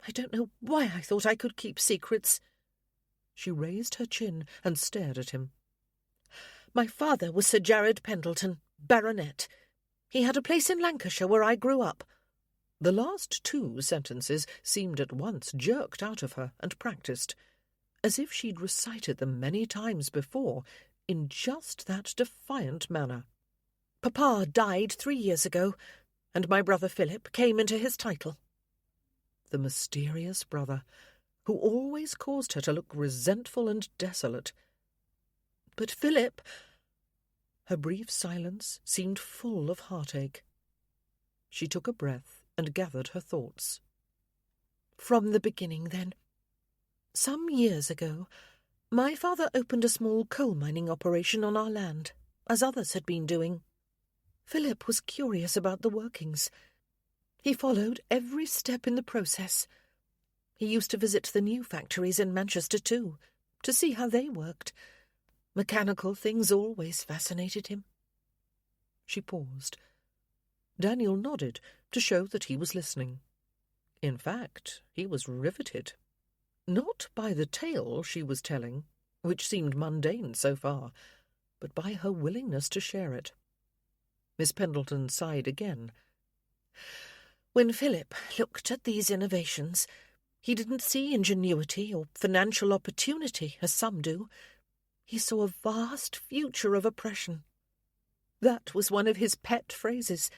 I don't know why I thought I could keep secrets." She raised her chin and stared at him. "My father was Sir Jared Pendleton, Baronet. He had a place in Lancashire where I grew up." The last two sentences seemed at once jerked out of her and practised, as if she'd recited them many times before, in just that defiant manner. "Papa died 3 years ago, and my brother Philip came into his title." The mysterious brother, who always caused her to look resentful and desolate. "But Philip—" Her brief silence seemed full of heartache. She took a breath and gathered her thoughts. "From the beginning, then. Some years ago, my father opened a small coal mining operation on our land, as others had been doing. Philip was curious about the workings. He followed every step in the process. He used to visit the new factories in Manchester too, to see how they worked. Mechanical things always fascinated him." She paused. Daniel nodded to show that he was listening. In fact, he was riveted. Not by the tale she was telling, which seemed mundane so far, but by her willingness to share it. Miss Pendleton sighed again. "When Philip looked at these innovations, he didn't see ingenuity or financial opportunity, as some do. He saw a vast future of oppression. That was one of his pet phrases.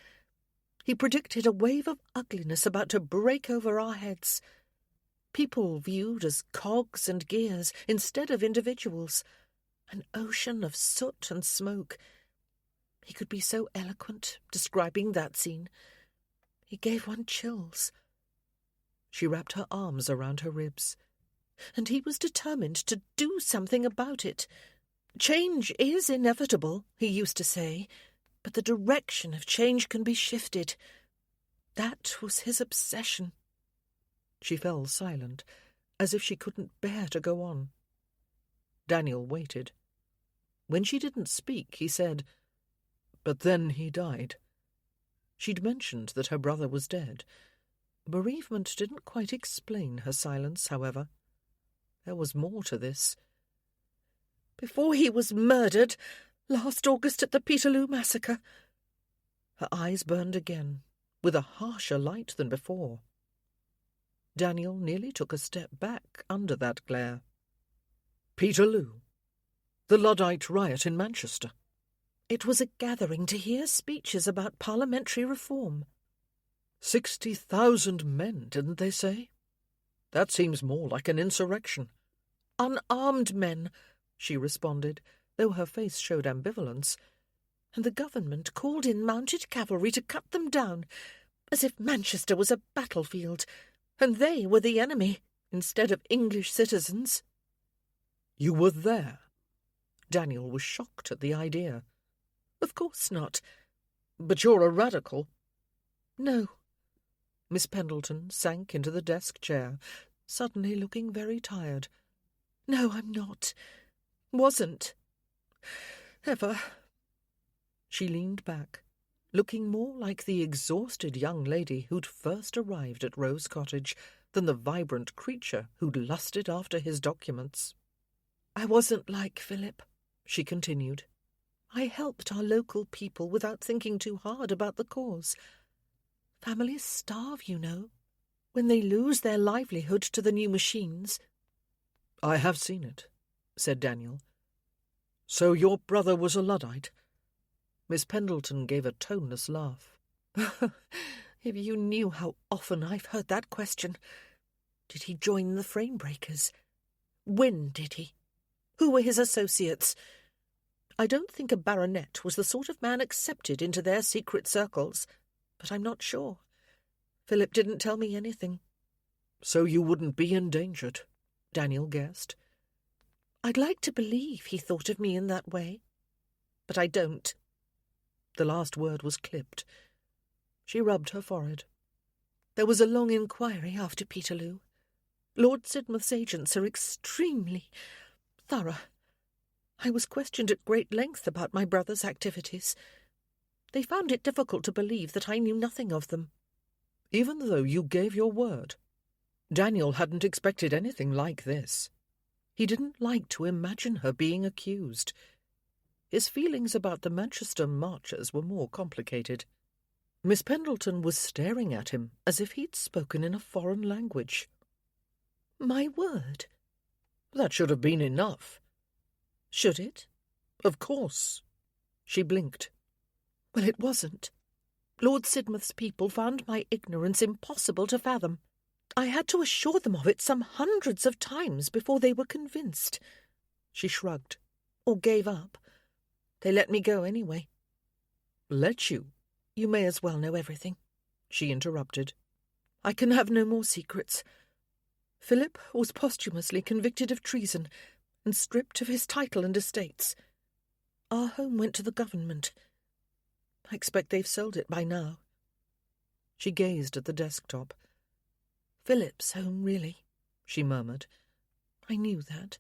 He predicted a wave of ugliness about to break over our heads. People viewed as cogs and gears instead of individuals. An ocean of soot and smoke. He could be so eloquent describing that scene. He gave one chills." She wrapped her arms around her ribs. "And he was determined to do something about it. Change is inevitable, he used to say, but the direction of change can be shifted. That was his obsession." She fell silent, as if she couldn't bear to go on. Daniel waited. When she didn't speak, he said, "But then he died." She'd mentioned that her brother was dead. Bereavement didn't quite explain her silence, however. There was more to this. "Before he was murdered, last August at the Peterloo massacre." Her eyes burned again, with a harsher light than before. Daniel nearly took a step back under that glare. "Peterloo? The Luddite riot in Manchester?" "It was a gathering to hear speeches about parliamentary reform." 60,000 men, didn't they say? That seems more like an insurrection." "Unarmed men. she responded, though her face showed ambivalence. And the government called in mounted cavalry to cut them down, as if Manchester was a battlefield, and they were the enemy, instead of English citizens. You were there? Daniel was shocked at the idea. Of course not. But you're a radical. No. Miss Pendleton sank into the desk chair, suddenly looking very tired. No, I'm not. Wasn't. Ever. She leaned back, looking more like the exhausted young lady who'd first arrived at Rose Cottage than the vibrant creature who'd lusted after his documents. I wasn't like Philip, she continued. I helped our local people without thinking too hard about the cause. Families starve, you know, when they lose their livelihood to the new machines. I have seen it, said Daniel. So your brother was a Luddite? Miss Pendleton gave a toneless laugh. If you knew how often I've heard that question. Did he join the frame breakers? When did he? Who were his associates? I don't think a baronet was the sort of man accepted into their secret circles, but I'm not sure. Philip didn't tell me anything. So you wouldn't be endangered, Daniel guessed. I'd like to believe he thought of me in that way, but I don't. The last word was clipped. She rubbed her forehead. There was a long inquiry after Peterloo. Lord Sidmouth's agents are extremely thorough. I was questioned at great length about my brother's activities. They found it difficult to believe that I knew nothing of them. Even though you gave your word? Daniel hadn't expected anything like this. He didn't like to imagine her being accused. His feelings about the Manchester marchers were more complicated. Miss Pendleton was staring at him as if he'd spoken in a foreign language. My word? That should have been enough. Should it? Of course. She blinked. Well, it wasn't. Lord Sidmouth's people found my ignorance impossible to fathom. I had to assure them of it some hundreds of times before they were convinced. She shrugged. Or gave up. They let me go anyway. Let you? You may as well know everything, she interrupted. I can have no more secrets. Philip was posthumously convicted of treason and stripped of his title and estates. Our home went to the government. I expect they've sold it by now. She gazed at the desktop. Philip's home, really, she murmured. I knew that,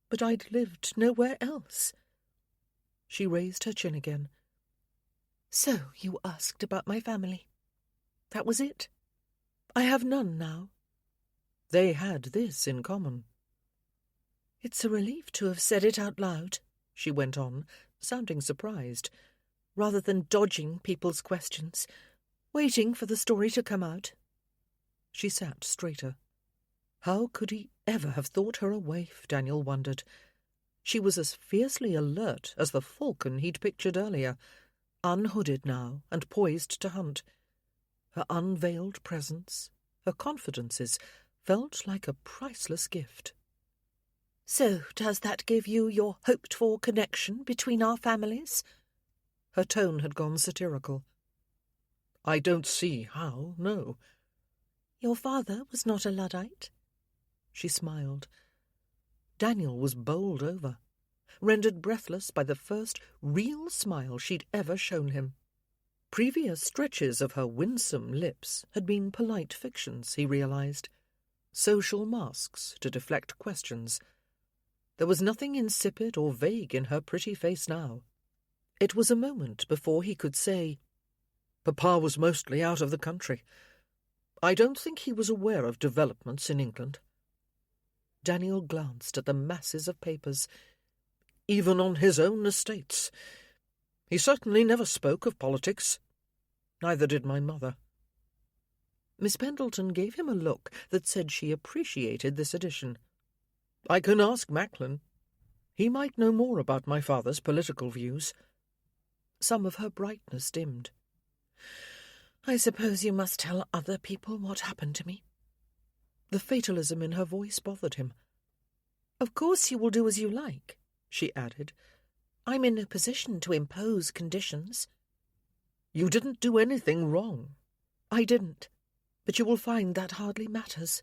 but I'd lived nowhere else. She raised her chin again. So you asked about my family. That was it. I have none now. They had this in common. It's a relief to have said it out loud, she went on, sounding surprised, rather than dodging people's questions, waiting for the story to come out. She sat straighter. How could he ever have thought her a waif, Daniel wondered. She was as fiercely alert as the falcon he'd pictured earlier, unhooded now and poised to hunt. Her unveiled presence, her confidences, felt like a priceless gift. So does that give you your hoped-for connection between our families? Her tone had gone satirical. I don't see how, no. Your father was not a Luddite? She smiled. Daniel was bowled over, rendered breathless by the first real smile she'd ever shown him. Previous stretches of her winsome lips had been polite fictions, he realized, social masks to deflect questions. There was nothing insipid or vague in her pretty face now. It was a moment before he could say, Papa was mostly out of the country. I don't think he was aware of developments in England. Daniel glanced at the masses of papers. Even on his own estates. He certainly never spoke of politics. Neither did my mother. Miss Pendleton gave him a look that said she appreciated this addition. I can ask Macklin. He might know more about my father's political views. Some of her brightness dimmed. I suppose you must tell other people what happened to me. The fatalism in her voice bothered him. Of course you will do as you like, she added. I'm in no position to impose conditions. You didn't do anything wrong. I didn't, but you will find that hardly matters.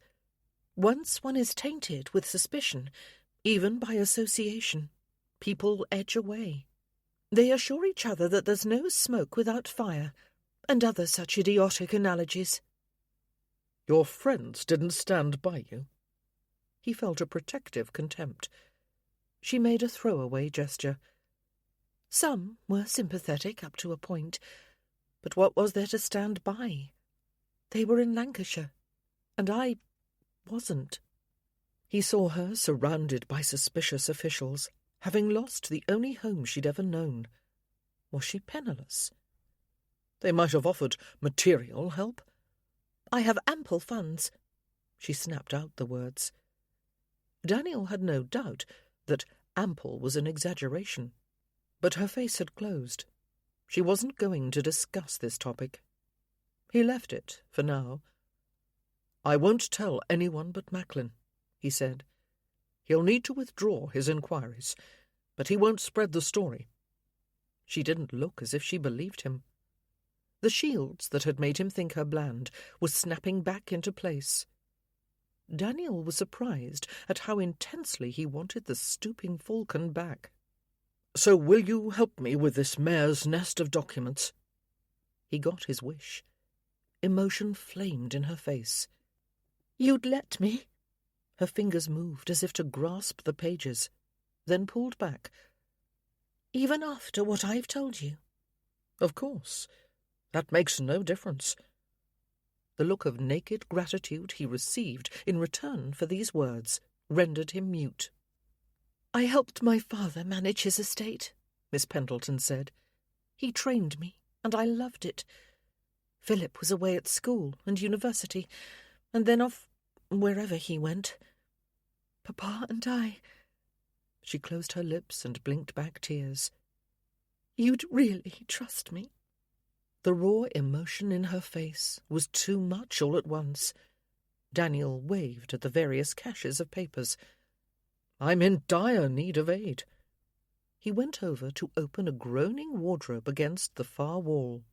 Once one is tainted with suspicion, even by association, people edge away. They assure each other that there's no smoke without fire, and other such idiotic analogies. Your friends didn't stand by you? He felt a protective contempt. She made a throwaway gesture. Some were sympathetic up to a point, but what was there to stand by? They were in Lancashire, and I wasn't. He saw her surrounded by suspicious officials, having lost the only home she'd ever known. Was she penniless? They might have offered material help. I have ample funds. She snapped out the words. Daniel had no doubt that ample was an exaggeration, but her face had closed. She wasn't going to discuss this topic. He left it, for now. I won't tell anyone but Macklin, he said. He'll need to withdraw his inquiries, but he won't spread the story. She didn't look as if she believed him. The shields that had made him think her bland were snapping back into place. Daniel was surprised at how intensely he wanted the stooping falcon back. So will you help me with this mare's nest of documents? He got his wish. Emotion flamed in her face. You'd let me? Her fingers moved as if to grasp the pages, then pulled back. Even after what I've told you? Of course. That makes no difference. The look of naked gratitude he received in return for these words rendered him mute. I helped my father manage his estate, Miss Pendleton said. He trained me, and I loved it. Philip was away at school and university, and then off wherever he went. Papa and I... She closed her lips and blinked back tears. You'd really trust me? The raw emotion in her face was too much all at once. Daniel waved at the various caches of papers. I'm in dire need of aid. He went over to open a groaning wardrobe against the far wall.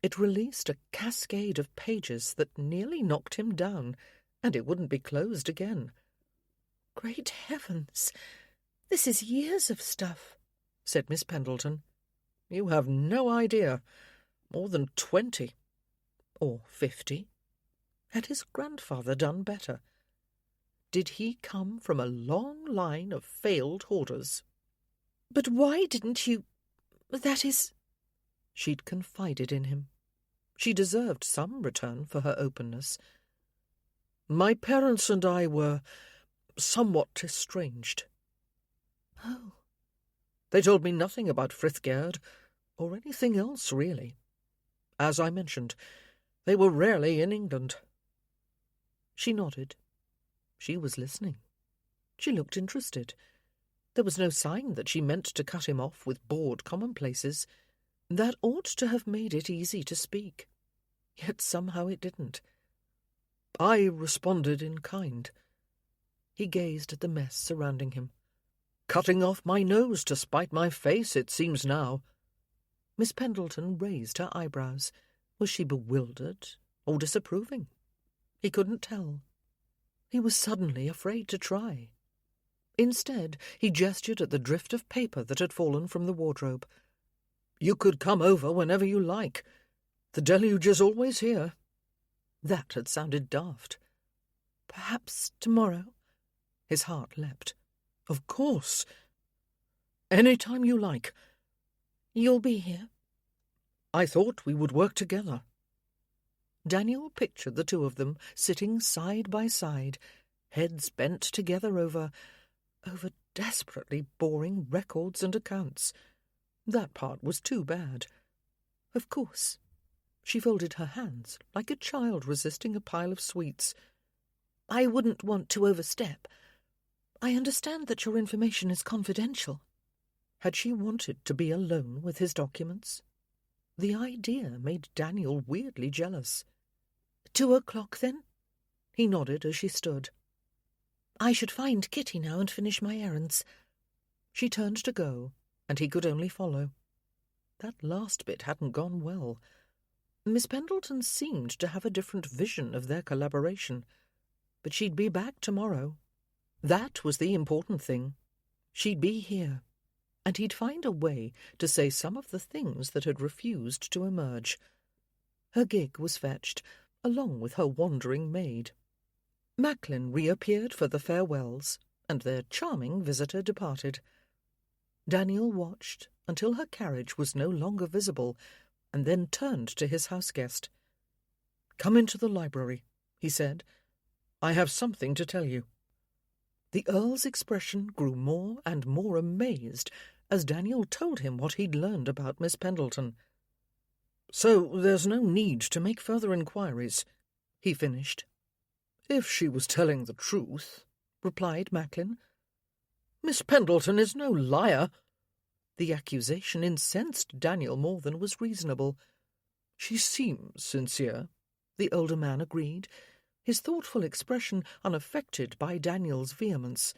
It released a cascade of pages that nearly knocked him down, and it wouldn't be closed again. Great heavens! This is years of stuff, said Miss Pendleton. You have no idea. More than 20. Or 50. Had his grandfather done better? Did he come from a long line of failed hoarders? But why didn't you... That is... She'd confided in him. She deserved some return for her openness. My parents and I were somewhat estranged. Oh. They told me nothing about Frithgerd, or anything else, really. As I mentioned, they were rarely in England. She nodded. She was listening. She looked interested. There was no sign that she meant to cut him off with bored commonplaces. That ought to have made it easy to speak. Yet somehow it didn't. I responded in kind. He gazed at the mess surrounding him. Cutting off my nose to spite my face, it seems now. Miss Pendleton raised her eyebrows. Was she bewildered or disapproving? He couldn't tell. He was suddenly afraid to try. Instead, he gestured at the drift of paper that had fallen from the wardrobe. You could come over whenever you like. The deluge is always here. That had sounded daft. Perhaps tomorrow? His heart leapt. Of course. Any time you like. You'll be here? I thought we would work together. Daniel pictured the two of them sitting side by side, heads bent together over desperately boring records and accounts. That part was too bad. Of course. She folded her hands like a child resisting a pile of sweets. I wouldn't want to overstep. I understand that your information is confidential. Had she wanted to be alone with his documents? The idea made Daniel weirdly jealous. 2:00 then? He nodded as she stood. I should find Kitty now and finish my errands. She turned to go, and he could only follow. That last bit hadn't gone well. Miss Pendleton seemed to have a different vision of their collaboration. But she'd be back tomorrow. That was the important thing. She'd be here, and he'd find a way to say some of the things that had refused to emerge. Her gig was fetched, along with her wandering maid. Macklin reappeared for the farewells, and their charming visitor departed. Daniel watched until her carriage was no longer visible, and then turned to his house-guest. "Come into the library," he said. "I have something to tell you." The Earl's expression grew more and more amazed as Daniel told him what he'd learned about Miss Pendleton. "So there's no need to make further inquiries," he finished. "If she was telling the truth," replied Macklin. "Miss Pendleton is no liar." The accusation incensed Daniel more than was reasonable. "She seems sincere," the older man agreed, his thoughtful expression unaffected by Daniel's vehemence.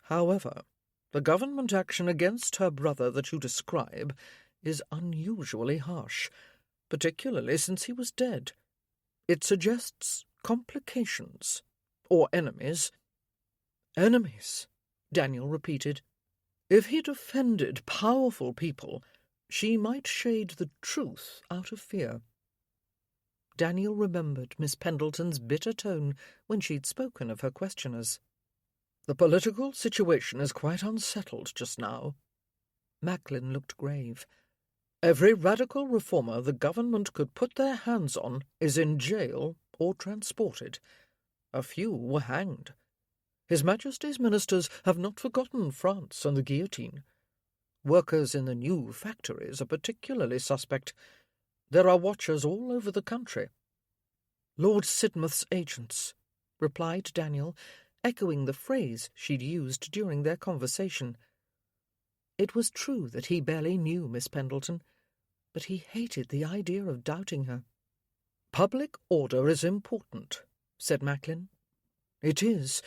"However, the government action against her brother that you describe is unusually harsh, particularly since he was dead. It suggests complications, or enemies." "Enemies," Daniel repeated. "If he'd offended powerful people, she might shade the truth out of fear." Daniel remembered Miss Pendleton's bitter tone when she'd spoken of her questioners. "The political situation is quite unsettled just now." Macklin looked grave. "Every radical reformer the government could put their hands on is in jail or transported. A few were hanged. His Majesty's ministers have not forgotten France and the guillotine. Workers in the new factories are particularly suspect. There are watchers all over the country." "Lord Sidmouth's agents," replied Daniel, echoing the phrase she'd used during their conversation. It was true that he barely knew Miss Pendleton, but he hated the idea of doubting her. "Public order is important," said Macklin. "It is,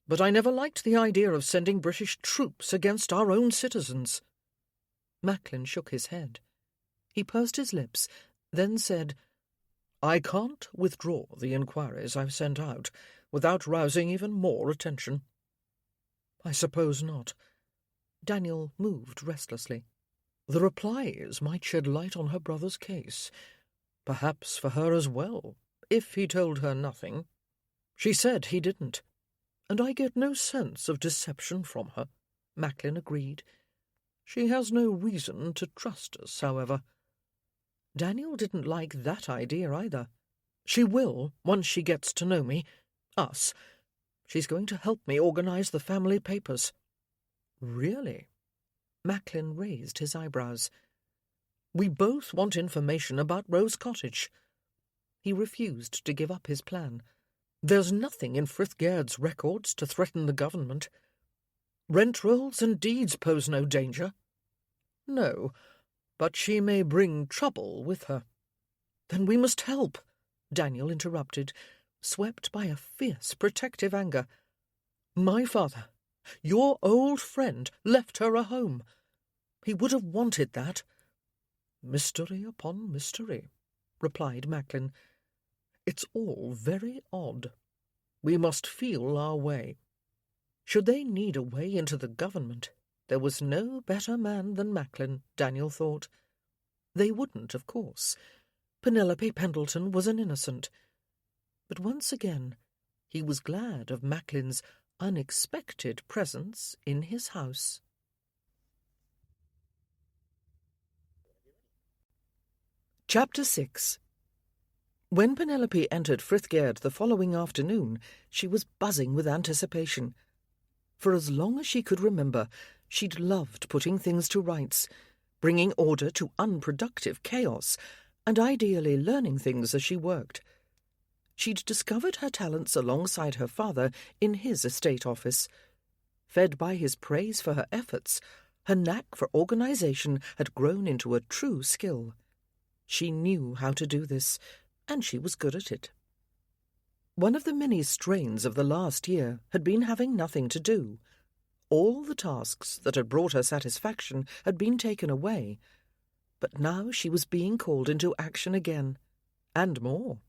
but I never liked the idea of sending British troops against our own citizens." Macklin shook his head. He pursed his lips, then said, "I can't withdraw the inquiries I've sent out without rousing even more attention." "I suppose not." Daniel moved restlessly. "The replies might shed light on her brother's case, perhaps for her as well, if he told her nothing. She said he didn't, and I get no sense of deception from her," Macklin agreed. "She has no reason to trust us, however." Daniel didn't like that idea either. "She will, once she gets to know me. Us. She's going to help me organize the family papers." "Really?" Macklin raised his eyebrows. "We both want information about Rose Cottage." He refused to give up his plan. "There's nothing in Frithgaird's records to threaten the government. Rent rolls and deeds pose no danger." "No, but she may bring trouble with her." "Then we must help," Daniel interrupted, swept by a fierce protective anger. "My father, your old friend, left her a home. He would have wanted that." "Mystery upon mystery," replied Macklin. "It's all very odd. We must feel our way." Should they need a way into the government, there was no better man than Macklin, Daniel thought. They wouldn't, of course. Penelope Pendleton was an innocent. But once again, he was glad of Macklin's unexpected presence in his house. Chapter 6. When Penelope entered Frithgaird the following afternoon, she was buzzing with anticipation. For as long as she could remember, she'd loved putting things to rights, bringing order to unproductive chaos, and ideally learning things as she worked. She'd discovered her talents alongside her father in his estate office. Fed by his praise for her efforts, her knack for organization had grown into a true skill. She knew how to do this, and she was good at it. One of the many strains of the last year had been having nothing to do. All the tasks that had brought her satisfaction had been taken away, but now she was being called into action again, and more.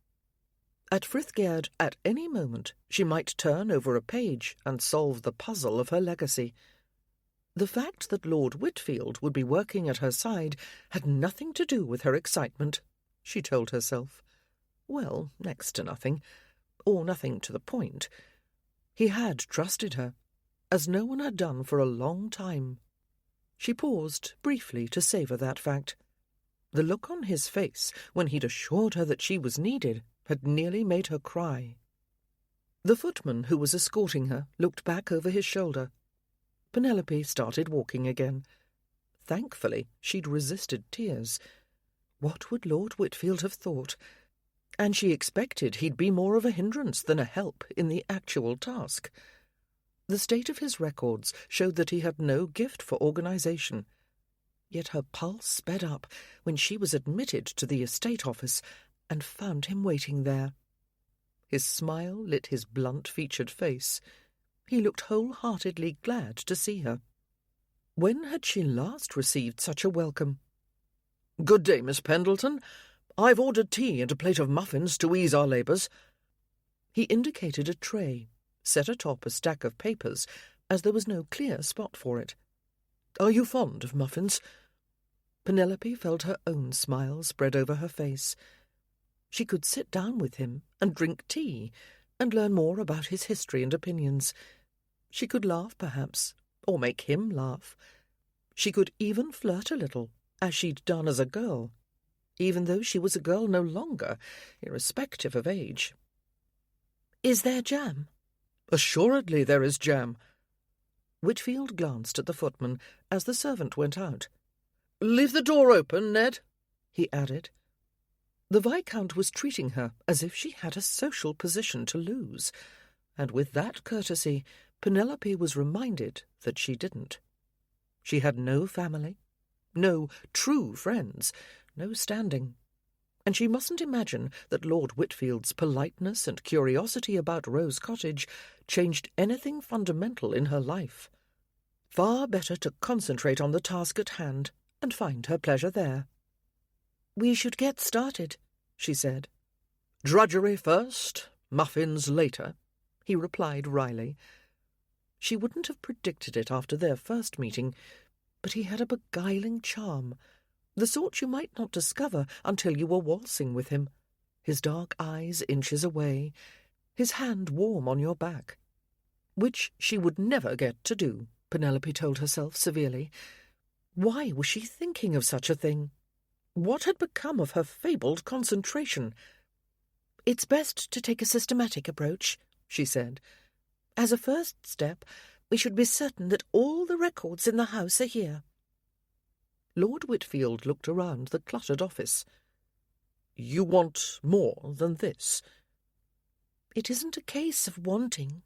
At Frithgaird, at any moment, she might turn over a page and solve the puzzle of her legacy. The fact that Lord Whitfield would be working at her side had nothing to do with her excitement, she told herself. Well, next to nothing, or nothing to the point. He had trusted her, as no one had done for a long time. She paused briefly to savour that fact. The look on his face when he'd assured her that she was needed had nearly made her cry. The footman who was escorting her looked back over his shoulder. Penelope started walking again. Thankfully, she'd resisted tears. What would Lord Whitfield have thought? And she expected he'd be more of a hindrance than a help in the actual task. The state of his records showed that he had no gift for organisation. Yet her pulse sped up when she was admitted to the estate office and found him waiting there. His smile lit his blunt-featured face. He looked wholeheartedly glad to see her. When had she last received such a welcome? "Good day, Miss Pendleton. I've ordered tea and a plate of muffins to ease our labours." He indicated a tray, set atop a stack of papers, as there was no clear spot for it. "Are you fond of muffins?" Penelope felt her own smile spread over her face. She could sit down with him and drink tea and learn more about his history and opinions. She could laugh, perhaps, or make him laugh. She could even flirt a little, as she'd done as a girl, even though she was a girl no longer, irrespective of age. "Is there jam?" "Assuredly there is jam." Whitfield glanced at the footman as the servant went out. "Leave the door open, Ned," he added. The Viscount was treating her as if she had a social position to lose, and with that courtesy Penelope was reminded that she didn't. She had no family, no true friends, no standing, and she mustn't imagine that Lord Whitfield's politeness and curiosity about Rose Cottage changed anything fundamental in her life. Far better to concentrate on the task at hand and find her pleasure there. "We should get started," she said. "Drudgery first, muffins later," he replied wryly. She wouldn't have predicted it after their first meeting, but he had a beguiling charm, the sort you might not discover until you were waltzing with him, his dark eyes inches away, his hand warm on your back. Which she would never get to do, Penelope told herself severely. Why was she thinking of such a thing? What had become of her fabled concentration? "It's best to take a systematic approach," she said. "As a first step, we should be certain that all the records in the house are here." Lord Whitfield looked around the cluttered office. "You want more than this?" "It isn't a case of wanting."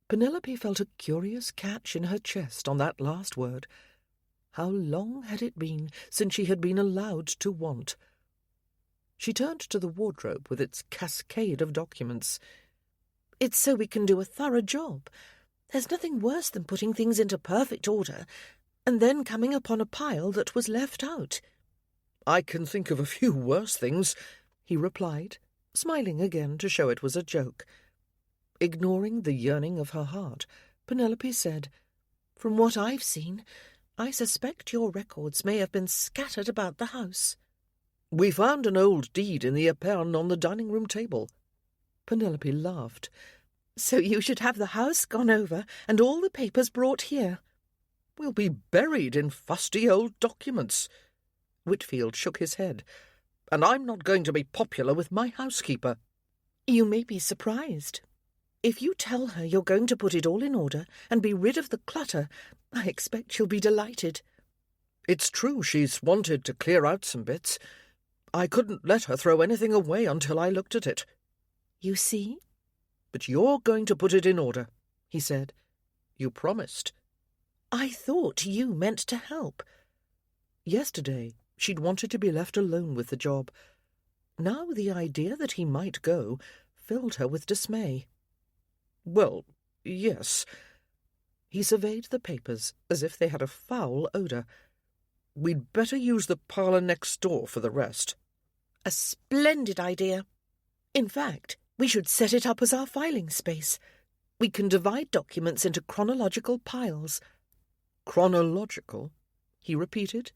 Penelope felt a curious catch in her chest on that last word. How long had it been since she had been allowed to want? She turned to the wardrobe with its cascade of documents. "It's so we can do a thorough job. There's nothing worse than putting things into perfect order and then coming upon a pile that was left out." "I can think of a few worse things," he replied, smiling again to show it was a joke. Ignoring the yearning of her heart, Penelope said, "From what I've seen, I suspect your records may have been scattered about the house." "We found an old deed in the epergne on the dining-room table." Penelope laughed. "So you should have the house gone over and all the papers brought here." "We'll be buried in fusty old documents." Whitfield shook his head. "And I'm not going to be popular with my housekeeper." "You may be surprised. If you tell her you're going to put it all in order and be rid of the clutter, I expect she'll be delighted." "It's true she's wanted to clear out some bits. I couldn't let her throw anything away until I looked at it." "You see?" "But you're going to put it in order," he said. "You promised." "I thought you meant to help." Yesterday she'd wanted to be left alone with the job. Now the idea that he might go filled her with dismay. "Well, yes." He surveyed the papers as if they had a foul odour. "We'd better use the parlour next door for the rest." A splendid idea. In fact, we should set it up as our filing space. We can divide documents into chronological piles. "Chronological?" he repeated.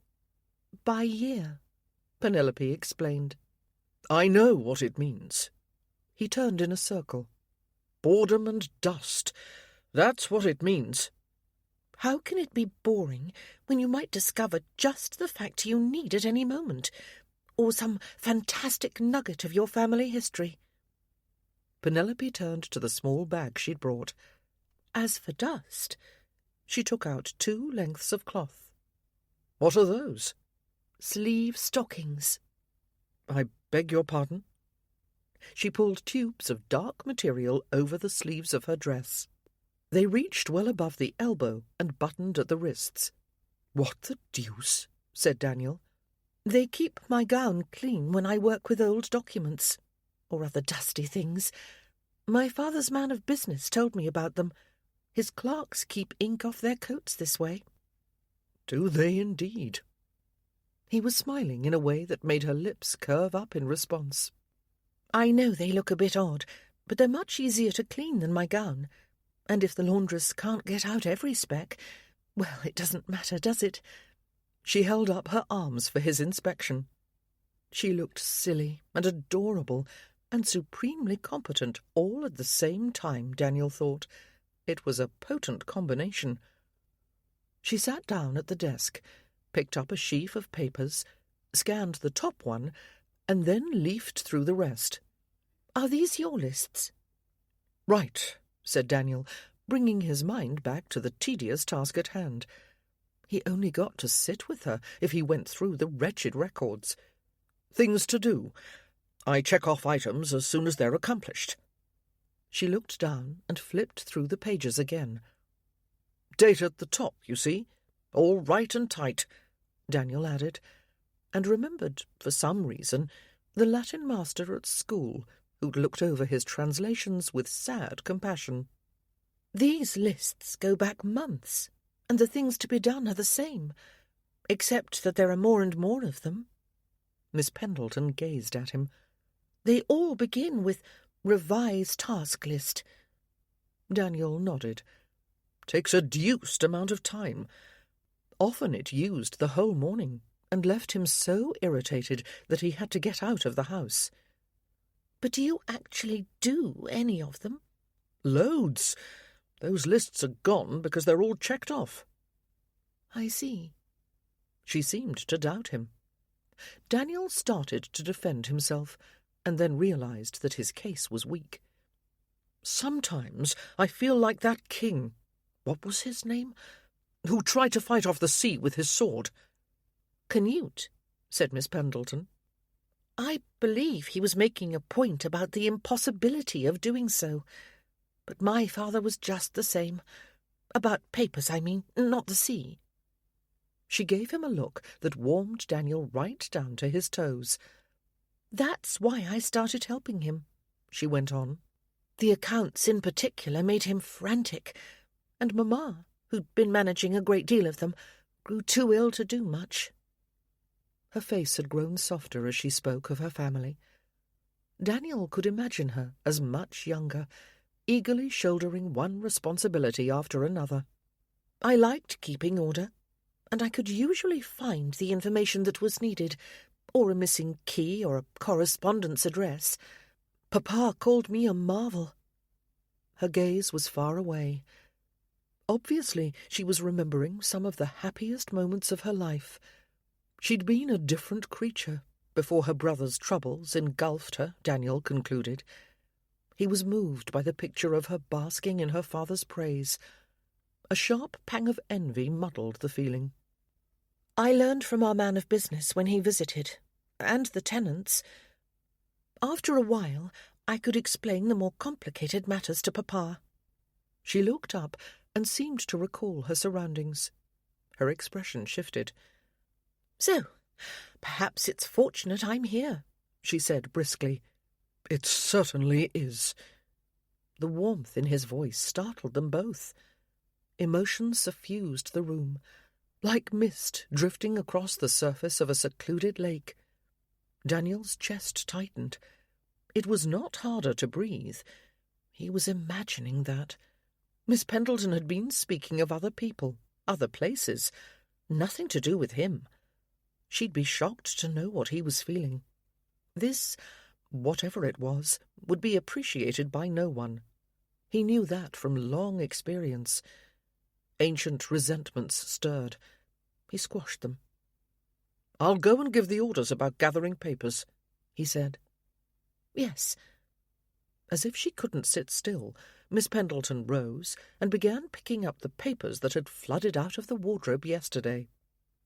By year, Penelope explained. "I know what it means." He turned in a circle. "Boredom and dust. That's what it means." How can it be boring when you might discover just the fact you need at any moment, or some fantastic nugget of your family history? Penelope turned to the small bag she'd brought. As for dust, she took out 2 lengths of cloth. "What are those?" "Sleeve stockings." "I beg your pardon?" She pulled tubes of dark material over the sleeves of her dress. They reached well above the elbow and buttoned at the wrists. "What the deuce?" said Daniel. "They keep my gown clean when I work with old documents, or other dusty things. My father's man of business told me about them. His clerks keep ink off their coats this way." "Do they indeed?" He was smiling in a way that made her lips curve up in response. "I know they look a bit odd, but they're much easier to clean than my gown. And if the laundress can't get out every speck, well, it doesn't matter, does it?" She held up her arms for his inspection. She looked silly and adorable and supremely competent all at the same time, Daniel thought. It was a potent combination. She sat down at the desk, picked up a sheaf of papers, scanned the top one, and then leafed through the rest. "Are these your lists?" "Right," said Daniel, bringing his mind back to the tedious task at hand. He only got to sit with her if he went through the wretched records. "Things to do. I check off items as soon as they're accomplished." She looked down and flipped through the pages again. "Date at the top, you see. All right and tight," Daniel added, and remembered, for some reason, the Latin master at school who'd looked over his translations with sad compassion. "These lists go back months, and the things to be done are the same, except that there are more and more of them." Miss Pendleton gazed at him. "They all begin with revise task list." Daniel nodded. "Takes a deuced amount of time. Often it used the whole morning and left him so irritated that he had to get out of the house." "But do you actually do any of them?" "Loads. Those lists are gone because they're all checked off." "I see." She seemed to doubt him. Daniel started to defend himself, and then realized that his case was weak. "Sometimes I feel like that king, what was his name, who tried to fight off the sea with his sword." "Canute," said Miss Pendleton. "I believe he was making a point about the impossibility of doing so. But my father was just the same. About papers, I mean, not the sea." She gave him a look that warmed Daniel right down to his toes. "That's why I started helping him," she went on. "The accounts in particular made him frantic, and Mamma, who'd been managing a great deal of them, grew too ill to do much." Her face had grown softer as she spoke of her family. Daniel could imagine her as much younger, eagerly shouldering one responsibility after another. "I liked keeping order, and I could usually find the information that was needed, or a missing key or a correspondence address. Papa called me a marvel." Her gaze was far away. Obviously, she was remembering some of the happiest moments of her life. She'd been a different creature before her brother's troubles engulfed her, Daniel concluded. He was moved by the picture of her basking in her father's praise. A sharp pang of envy muddled the feeling. "I learned from our man of business when he visited, and the tenants. After a while, I could explain the more complicated matters to Papa." She looked up and seemed to recall her surroundings. Her expression shifted. "So, perhaps it's fortunate I'm here," she said briskly. "It certainly is." The warmth in his voice startled them both. Emotion suffused the room, like mist drifting across the surface of a secluded lake. Daniel's chest tightened. It was not harder to breathe. He was imagining that. Miss Pendleton had been speaking of other people, other places, nothing to do with him. She'd be shocked to know what he was feeling. This, whatever it was, would be appreciated by no one. He knew that from long experience. Ancient resentments stirred. He squashed them. "I'll go and give the orders about gathering papers," he said. "Yes." As if she couldn't sit still, Miss Pendleton rose and began picking up the papers that had flooded out of the wardrobe yesterday.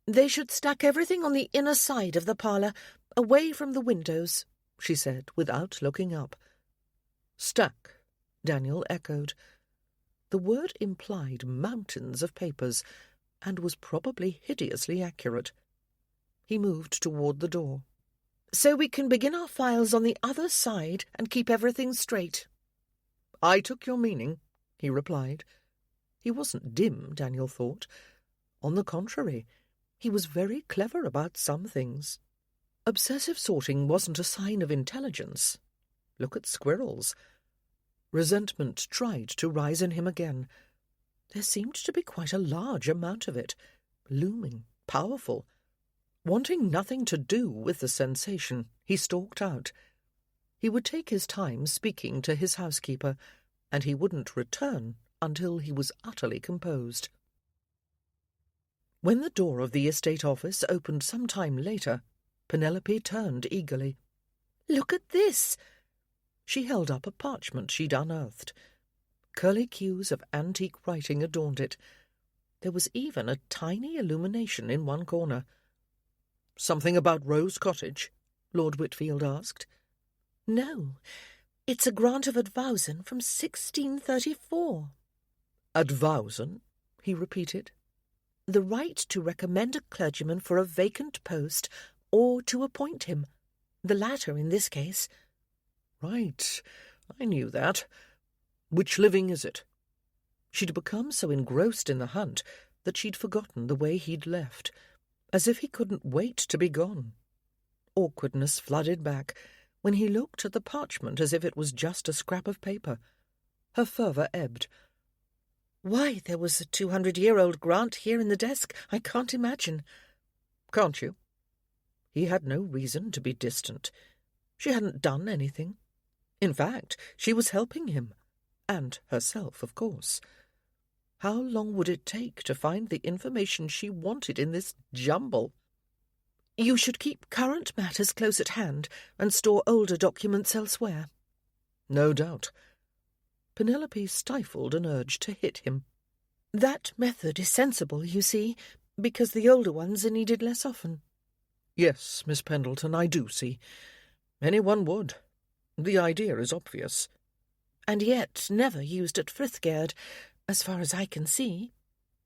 "They should stack everything on the inner side of the parlour, away from the windows," she said, without looking up. "Stack," Daniel echoed. The word implied mountains of papers, and was probably hideously accurate. He moved toward the door. "So we can begin our files on the other side and keep everything straight." "I took your meaning," he replied. He wasn't dim, Daniel thought. On the contrary, he was very clever about some things. Obsessive sorting wasn't a sign of intelligence. Look at squirrels. Resentment tried to rise in him again. There seemed to be quite a large amount of it, looming, powerful. Wanting nothing to do with the sensation, he stalked out. He would take his time speaking to his housekeeper, and he wouldn't return until he was utterly composed. When the door of the estate office opened some time later, Penelope turned eagerly. "Look at this!" She held up a parchment she'd unearthed. Curlicues of antique writing adorned it. There was even a tiny illumination in one corner. "Something about Rose Cottage?" Lord Whitfield asked. "No, it's a grant of advowson from 1634. "Advowson?" he repeated. "The right to recommend a clergyman for a vacant post, or to appoint him. The latter in this case." "Right, I knew that. Which living is it?" She'd become so engrossed in the hunt that she'd forgotten the way he'd left, as if he couldn't wait to be gone. Awkwardness flooded back when he looked at the parchment as if it was just a scrap of paper. Her fervour ebbed. "Why, there was a 200-year-old grant here in the desk. I can't imagine." "Can't you?" He had no reason to be distant. She hadn't done anything. In fact, she was helping him. And herself, of course. How long would it take to find the information she wanted in this jumble? "You should keep current matters close at hand and store older documents elsewhere." "No doubt." Penelope stifled an urge to hit him. "That method is sensible, you see, because the older ones are needed less often." "Yes, Miss Pendleton, I do see. Anyone would. The idea is obvious." "And yet never used at Frithgerd, as far as I can see."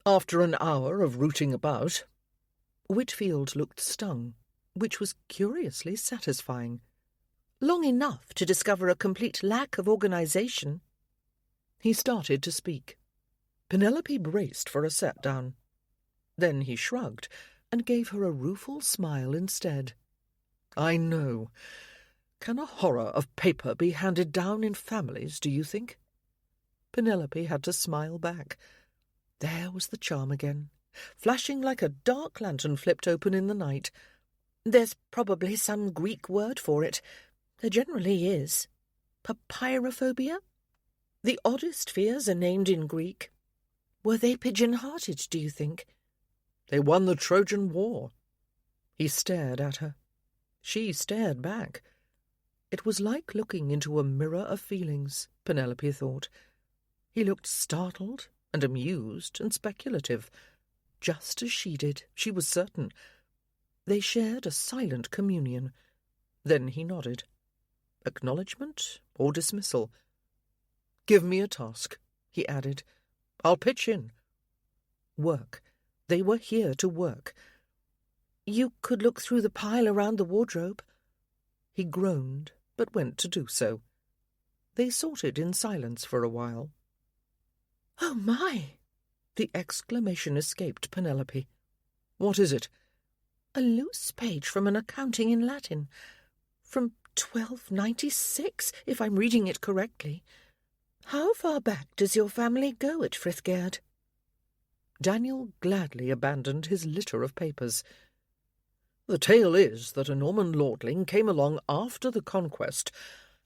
"After an hour of rooting about." Whitfield looked stung, which was curiously satisfying. "Long enough to discover a complete lack of organisation." He started to speak. Penelope braced for a set-down. Then he shrugged and gave her a rueful smile instead. "I know. Can a horror of paper be handed down in families, do you think?" Penelope had to smile back. There was the charm again, flashing like a dark lantern flipped open in the night. "There's probably some Greek word for it. There generally is. Papyrophobia? The oddest fears are named in Greek. Were they pigeon-hearted, do you think?" "They won the Trojan War." He stared at her. She stared back. It was like looking into a mirror of feelings, Penelope thought. He looked startled and amused and speculative, just as she did, she was certain. They shared a silent communion. Then he nodded. Acknowledgement or dismissal? "Give me a task," he added. "I'll pitch in." Work. They were here to work. "You could look through the pile around the wardrobe." He groaned, but went to do so. They sorted in silence for a while. "Oh, my!" The exclamation escaped Penelope. "What is it?" "A loose page from an accounting in Latin. From 1296, if I'm reading it correctly. How far back does your family go at Frithgerd?" Daniel gladly abandoned his litter of papers. "The tale is that a Norman lordling came along after the conquest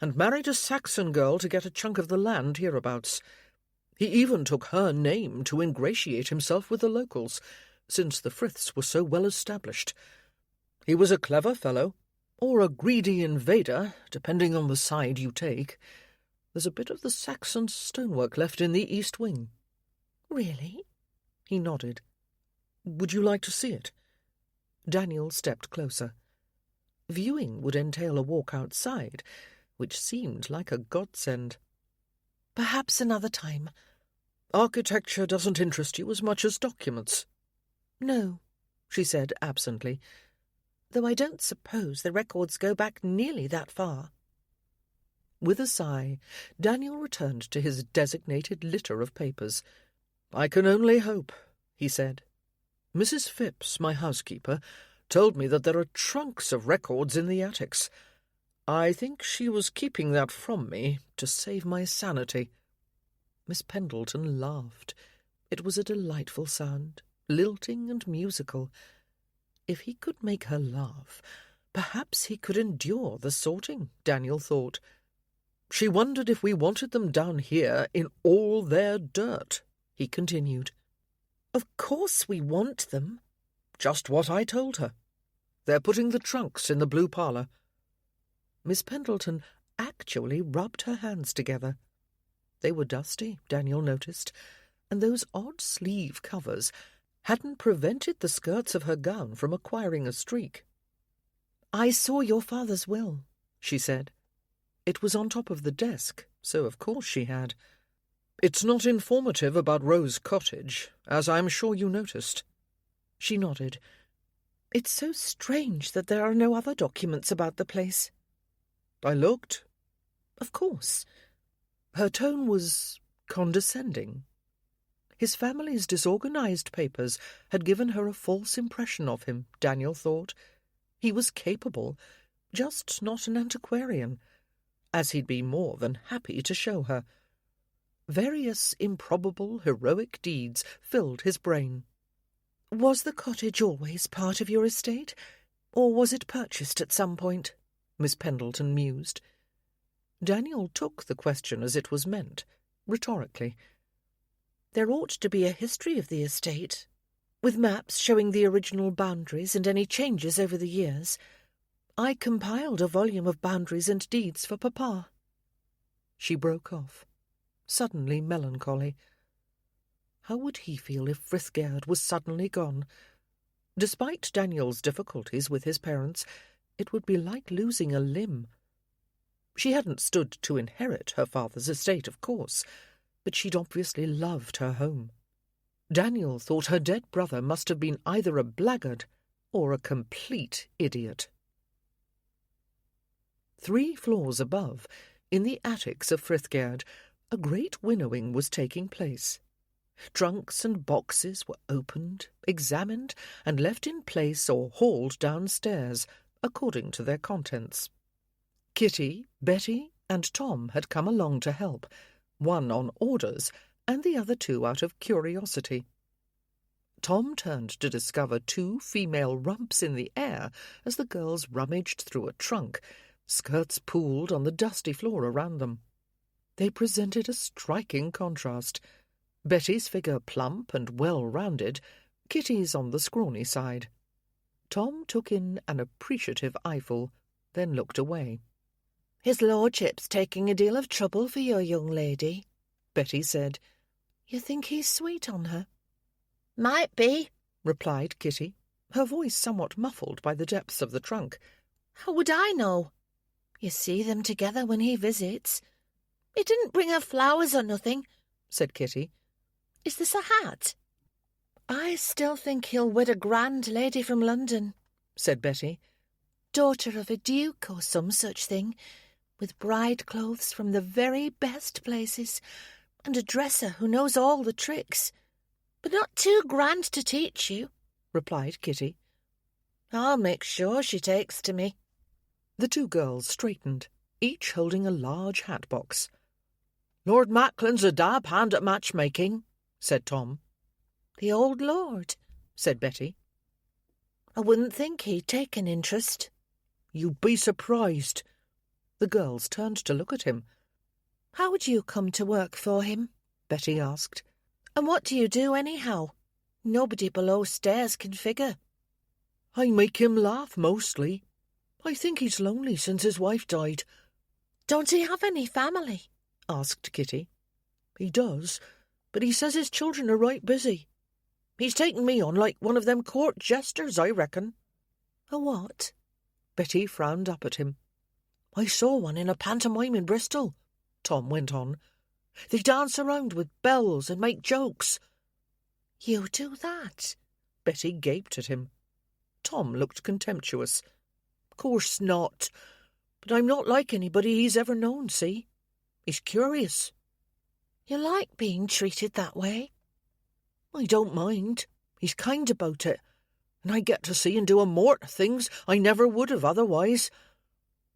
and married a Saxon girl to get a chunk of the land hereabouts. He even took her name to ingratiate himself with the locals, since the Friths were so well established. He was a clever fellow, or a greedy invader, depending on the side you take. There's a bit of the Saxon stonework left in the east wing." "Really?" He nodded. "Would you like to see it?" Daniel stepped closer. Viewing would entail a walk outside, which seemed like a godsend. "Perhaps another time." "Architecture doesn't interest you as much as documents?" "No," she said absently, "though I don't suppose the records go back nearly that far." With a sigh, Daniel returned to his designated litter of papers. "I can only hope," he said. "Mrs. Phipps, my housekeeper, told me that there are trunks of records in the attics. I think she was keeping that from me to save my sanity." Miss Pendleton laughed. It was a delightful sound, lilting and musical. If he could make her laugh, perhaps he could endure the sorting, Daniel thought. "She wondered if we wanted them down here in all their dirt," he continued. "Of course we want them." "Just what I told her. They're putting the trunks in the blue parlour." Miss Pendleton actually rubbed her hands together. They were dusty, Daniel noticed, and those odd sleeve covers hadn't prevented the skirts of her gown from acquiring a streak. "I saw your father's will," she said. It was on top of the desk, so of course she had. "It's not informative about Rose Cottage, as I'm sure you noticed." She nodded. "It's so strange that there are no other documents about the place." "I looked." "Of course." Her tone was condescending. His family's disorganized papers had given her a false impression of him, Daniel thought. He was capable, just not an antiquarian, as he'd be more than happy to show her. Various improbable, heroic deeds filled his brain. "Was the cottage always part of your estate, or was it purchased at some point?" Miss Pendleton mused. Daniel took the question as it was meant, rhetorically. "There ought to be a history of the estate, with maps showing the original boundaries and any changes over the years. I compiled a volume of boundaries and deeds for Papa." She broke off, suddenly melancholy. How would he feel if Frithgerd was suddenly gone? Despite Daniel's difficulties with his parents, it would be like losing a limb. She hadn't stood to inherit her father's estate, of course, but she'd obviously loved her home. Daniel thought her dead brother must have been either a blackguard or a complete idiot. 3 floors above, in the attics of Frithgerd, a great winnowing was taking place. Trunks and boxes were opened, examined, and left in place or hauled downstairs, according to their contents. Kitty, Betty, and Tom had come along to help, one on orders, and the other 2 out of curiosity. Tom turned to discover 2 female rumps in the air as the girls rummaged through a trunk, skirts pooled on the dusty floor around them. They presented a striking contrast. Betty's figure plump and well-rounded, Kitty's on the scrawny side. Tom took in an appreciative eyeful, then looked away. "His lordship's taking a deal of trouble for your young lady," Betty said. "You think he's sweet on her?" "Might be," replied Kitty, her voice somewhat muffled by the depths of the trunk. "How would I know?" "You see them together when he visits." "He didn't bring her flowers or nothing," said Kitty. "Is this a hat?" "I still think he'll wed a grand lady from London," said Betty. "Daughter of a duke or some such thing, with bride clothes from the very best places, and a dresser who knows all the tricks. but not too grand to teach you," replied Kitty. "I'll make sure she takes to me." The two girls straightened, each holding a large hat box. "Lord Macklin's a dab hand at matchmaking," said Tom. "The old lord," said Betty. "I wouldn't think he'd take an interest." "You'd be surprised." The girls turned to look at him. "How'd you come to work for him?" Betty asked. "And what do you do anyhow? Nobody below stairs can figure." "I make him laugh mostly. I think he's lonely since his wife died." "Don't he have any family?" asked Kitty. "He does, but he says his children are right busy. He's taken me on like one of them court jesters, I reckon." "A what?" Betty frowned up at him. "I saw one in a pantomime in Bristol," Tom went on. "They dance around with bells and make jokes." "You do that?" Betty gaped at him. Tom looked contemptuous. "Course not. But I'm not like anybody he's ever known, see? He's curious." "You like being treated that way?" "I don't mind. He's kind about it, and I get to see and do a mort of things I never would have otherwise.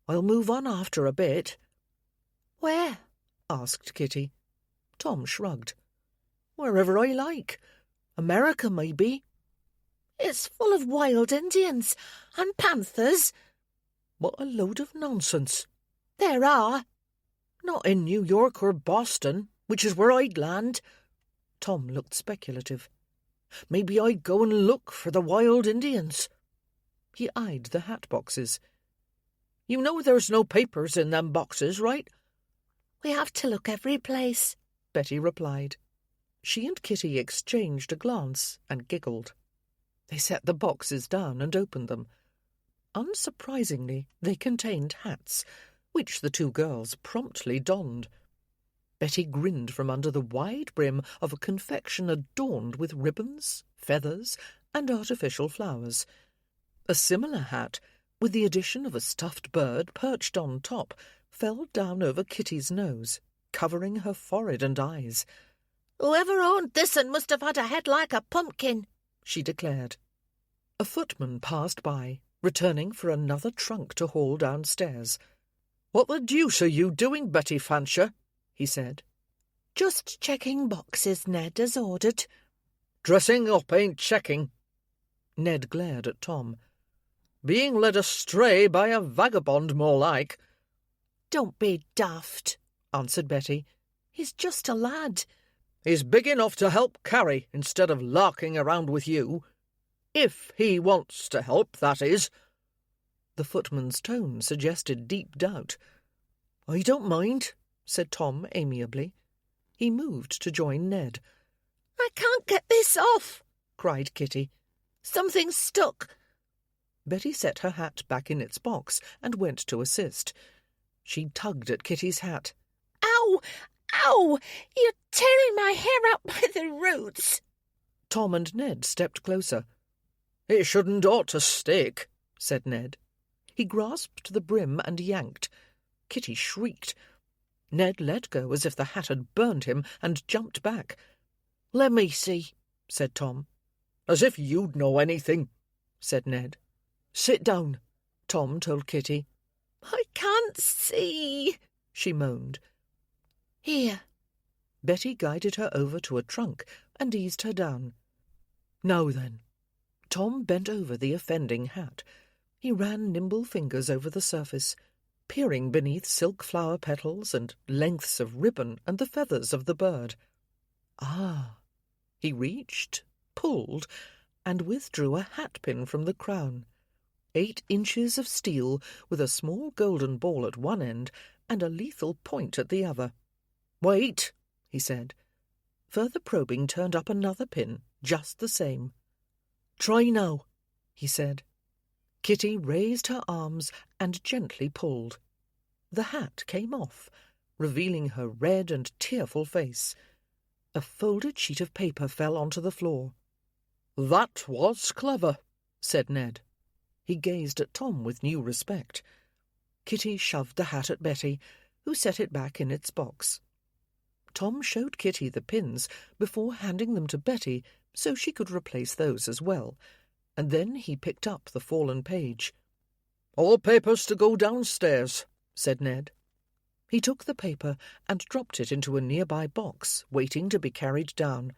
I'll move on after a bit." "Where?" asked Kitty. Tom shrugged. "Wherever I like. America, maybe." "It's full of wild Indians and panthers." "What a load of nonsense." "There are." "Not in New York or Boston, which is where I'd land." Tom looked speculative. "Maybe I'd go and look for the wild Indians." He eyed the hat boxes. "You know there's no papers in them boxes, right?" "We have to look every place," Betty replied. She and Kitty exchanged a glance and giggled. They set the boxes down and opened them. Unsurprisingly, they contained hats, which the two girls promptly donned. Betty grinned from under the wide brim of a confection adorned with ribbons, feathers, and artificial flowers. A similar hat, with the addition of a stuffed bird perched on top, fell down over Kitty's nose, covering her forehead and eyes. "Whoever owned this one must have had a head like a pumpkin," she declared. A footman passed by, returning for another trunk to haul downstairs. "What the deuce are you doing, Betty Fancher?" he said. "Just checking boxes, Ned, as ordered." "Dressing up ain't checking." Ned glared at Tom. "Being led astray by a vagabond, more like." "Don't be daft," answered Betty. "He's just a lad." "He's big enough to help carry instead of larking around with you. If he wants to help, that is." The footman's tone suggested deep doubt. "I don't mind," said Tom amiably. He moved to join Ned. "I can't get this off," cried Kitty. "Something's stuck." Betty set her hat back in its box and went to assist. She tugged at Kitty's hat. "Ow! Ow! You're tearing my hair out by the roots." Tom and Ned stepped closer. "It shouldn't ought to stick," said Ned. He grasped the brim and yanked. Kitty shrieked. Ned let go as if the hat had burned him and jumped back. "Let me see," said Tom. "As if you'd know anything," said Ned. "Sit down," Tom told Kitty. "I can't see," she moaned. "Here." Betty guided her over to a trunk and eased her down. "Now then." Tom bent over the offending hat. He ran nimble fingers over the surface, peering beneath silk flower petals and lengths of ribbon and the feathers of the bird. Ah! He reached, pulled, and withdrew a hatpin from the crown. 8 inches of steel with a small golden ball at one end and a lethal point at the other. "Wait," he said. Further probing turned up another pin, just the same. "Try now," he said. Kitty raised her arms and gently pulled. The hat came off, revealing her red and tearful face. A folded sheet of paper fell onto the floor. "That was clever," said Ned. He gazed at Tom with new respect. Kitty shoved the hat at Betty, who set it back in its box. Tom showed Kitty the pins before handing them to Betty so she could replace those as well, and then he picked up the fallen page. "All papers to go downstairs," said Ned. He took the paper and dropped it into a nearby box, waiting to be carried down.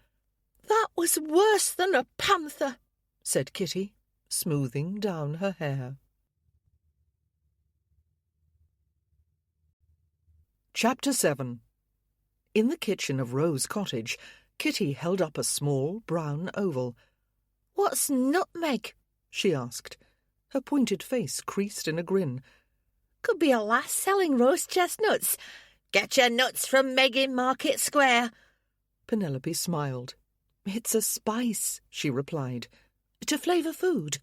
"That was worse than a panther," said Kitty, smoothing down her hair. Chapter 7. In the kitchen of Rose Cottage, Kitty held up a small brown oval. "What's nutmeg?" she asked. Her pointed face creased in a grin. "Could be a lass selling roast chestnuts. Get your nuts from Meg in Market Square." Penelope smiled. "It's a spice," she replied, "to flavour food."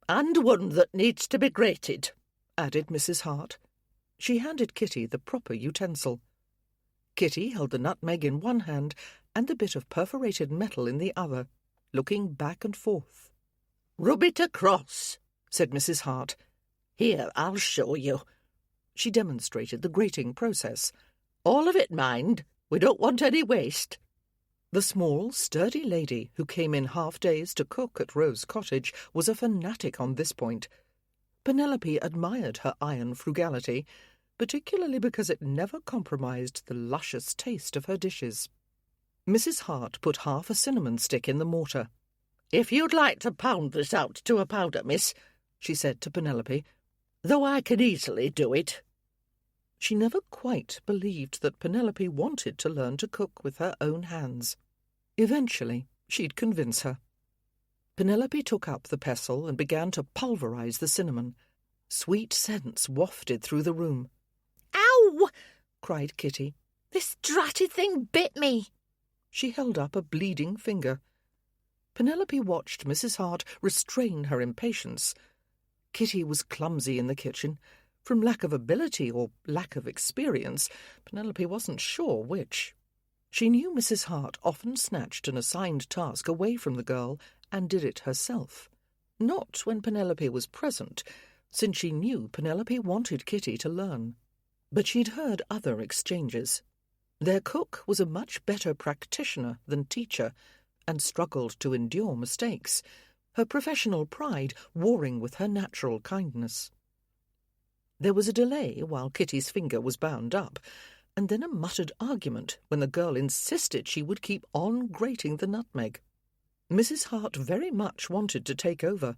"And one that needs to be grated," added Mrs. Hart. She handed Kitty the proper utensil. Kitty held the nutmeg in one hand and the bit of perforated metal in the other, looking back and forth. "Rub it across," said Mrs. Hart. "Here, I'll show you." She demonstrated the grating process. "All of it, mind. We don't want any waste." The small, sturdy lady who came in half-days to cook at Rose Cottage was a fanatic on this point. Penelope admired her iron frugality, particularly because it never compromised the luscious taste of her dishes. Mrs. Hart put half a cinnamon stick in the mortar. "If you'd like to pound this out to a powder, miss," she said to Penelope, "though I can easily do it." She never quite believed that Penelope wanted to learn to cook with her own hands. Eventually, she'd convince her. Penelope took up the pestle and began to pulverize the cinnamon. Sweet scents wafted through the room. "Ow!" cried Kitty. "This dratted thing bit me." She held up a bleeding finger. Penelope watched Mrs. Hart restrain her impatience. Kitty was clumsy in the kitchen. From lack of ability or lack of experience, Penelope wasn't sure which. She knew Mrs. Hart often snatched an assigned task away from the girl and did it herself. Not when Penelope was present, since she knew Penelope wanted Kitty to learn. But she'd heard other exchanges. Their cook was a much better practitioner than teacher, and struggled to endure mistakes, her professional pride warring with her natural kindness. There was a delay while Kitty's finger was bound up, and then a muttered argument when the girl insisted she would keep on grating the nutmeg. Mrs. Hart very much wanted to take over,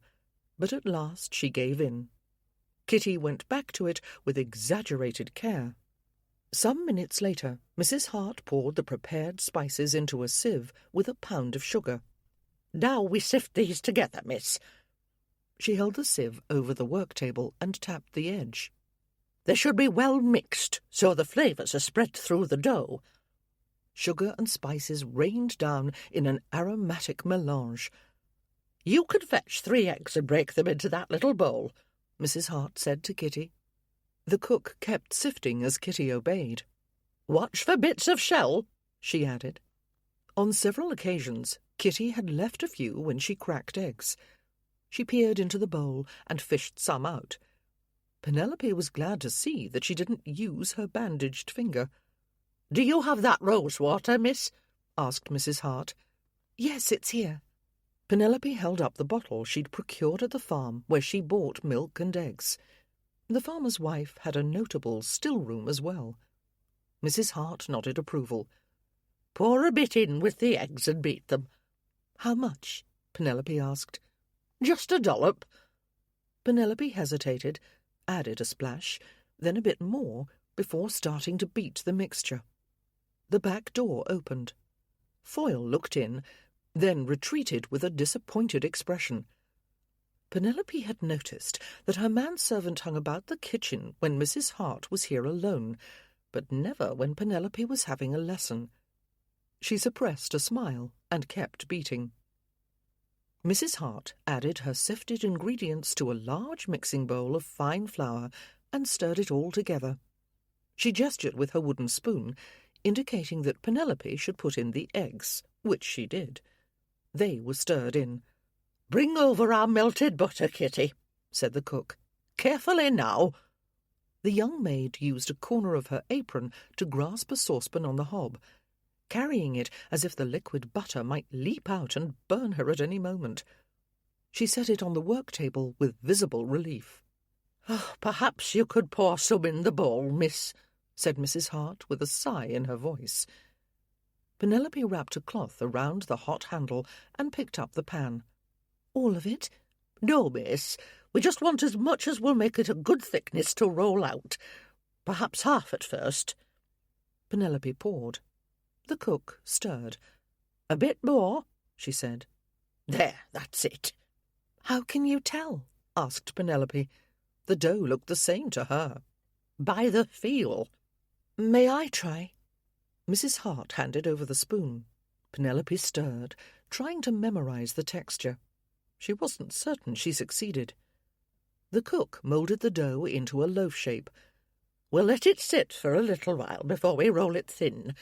but at last she gave in. Kitty went back to it with exaggerated care. Some minutes later, Mrs. Hart poured the prepared spices into a sieve with a pound of sugar. "Now we sift these together, miss." She held the sieve over the work table and tapped the edge. "They should be well mixed, so the flavours are spread through the dough." Sugar and spices rained down in an aromatic melange. "You can fetch 3 eggs and break them into that little bowl," Mrs. Hart said to Kitty. The cook kept sifting as Kitty obeyed. "Watch for bits of shell," she added. On several occasions, Kitty had left a few when she cracked eggs. She peered into the bowl and fished some out. Penelope was glad to see that she didn't use her bandaged finger. "Do you have that rose water, miss?" asked Mrs. Hart. "Yes, it's here." Penelope held up the bottle she'd procured at the farm where she bought milk and eggs. The farmer's wife had a notable still-room as well. Mrs. Hart nodded approval. "Pour a bit in with the eggs and beat them." "How much?" Penelope asked. "Just a dollop." Penelope hesitated, added a splash, then a bit more, before starting to beat the mixture. The back door opened. Foyle looked in, then retreated with a disappointed expression. Penelope had noticed that her manservant hung about the kitchen when Mrs. Hart was here alone, but never when Penelope was having a lesson. She suppressed a smile and kept beating. Mrs. Hart added her sifted ingredients to a large mixing bowl of fine flour and stirred it all together. She gestured with her wooden spoon, indicating that Penelope should put in the eggs, which she did. They were stirred in. "Bring over our melted butter, Kitty," said the cook. "Carefully now." The young maid used a corner of her apron to grasp a saucepan on the hob. carrying it as if the liquid butter might leap out and burn her at any moment. She set it on the work table with visible relief. "Oh, perhaps you could pour some in the bowl, miss," said Mrs. Hart with a sigh in her voice. Penelope wrapped a cloth around the hot handle and picked up the pan. All of it? "No, miss. We just want as much as will make it a good thickness to roll out. Perhaps half at first." Penelope poured. The cook stirred. "A bit more," she said. "There, that's it." "How can you tell?" asked Penelope. The dough looked the same to her. "By the feel." "May I try?" Mrs. Hart handed over the spoon. Penelope stirred, trying to memorize the texture. She wasn't certain she succeeded. The cook moulded the dough into a loaf shape. "We'll let it sit for a little while before we roll it thin.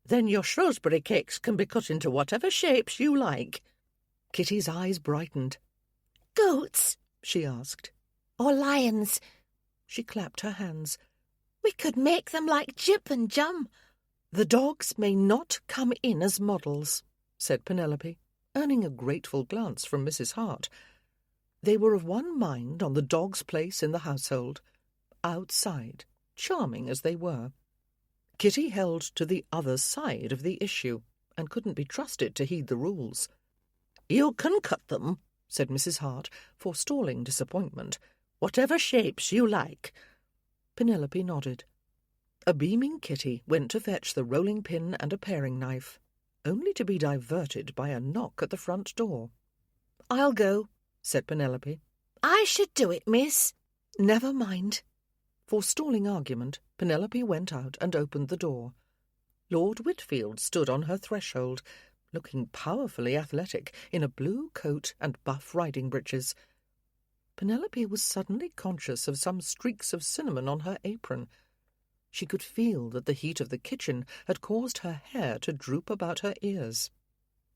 Then your Shrewsbury cakes can be cut into whatever shapes you like." Kitty's eyes brightened. "Goats?" she asked. "Or lions?" She clapped her hands. "We could make them like Jip and Jum." "The dogs may not come in as models," said Penelope, earning a grateful glance from Mrs. Hart. They were of one mind on the dog's place in the household. Outside, charming as they were. Kitty held to the other side of the issue, and couldn't be trusted to heed the rules. "You can cut them," said Mrs. Hart, forestalling disappointment, "whatever shapes you like." Penelope nodded. A beaming Kitty went to fetch the rolling pin and a paring knife, only to be diverted by a knock at the front door. "I'll go," said Penelope. "I should do it, miss." "Never mind." Forestalling argument, Penelope went out and opened the door. Lord Whitfield stood on her threshold, looking powerfully athletic in a blue coat and buff riding breeches. Penelope was suddenly conscious of some streaks of cinnamon on her apron. She could feel that the heat of the kitchen had caused her hair to droop about her ears.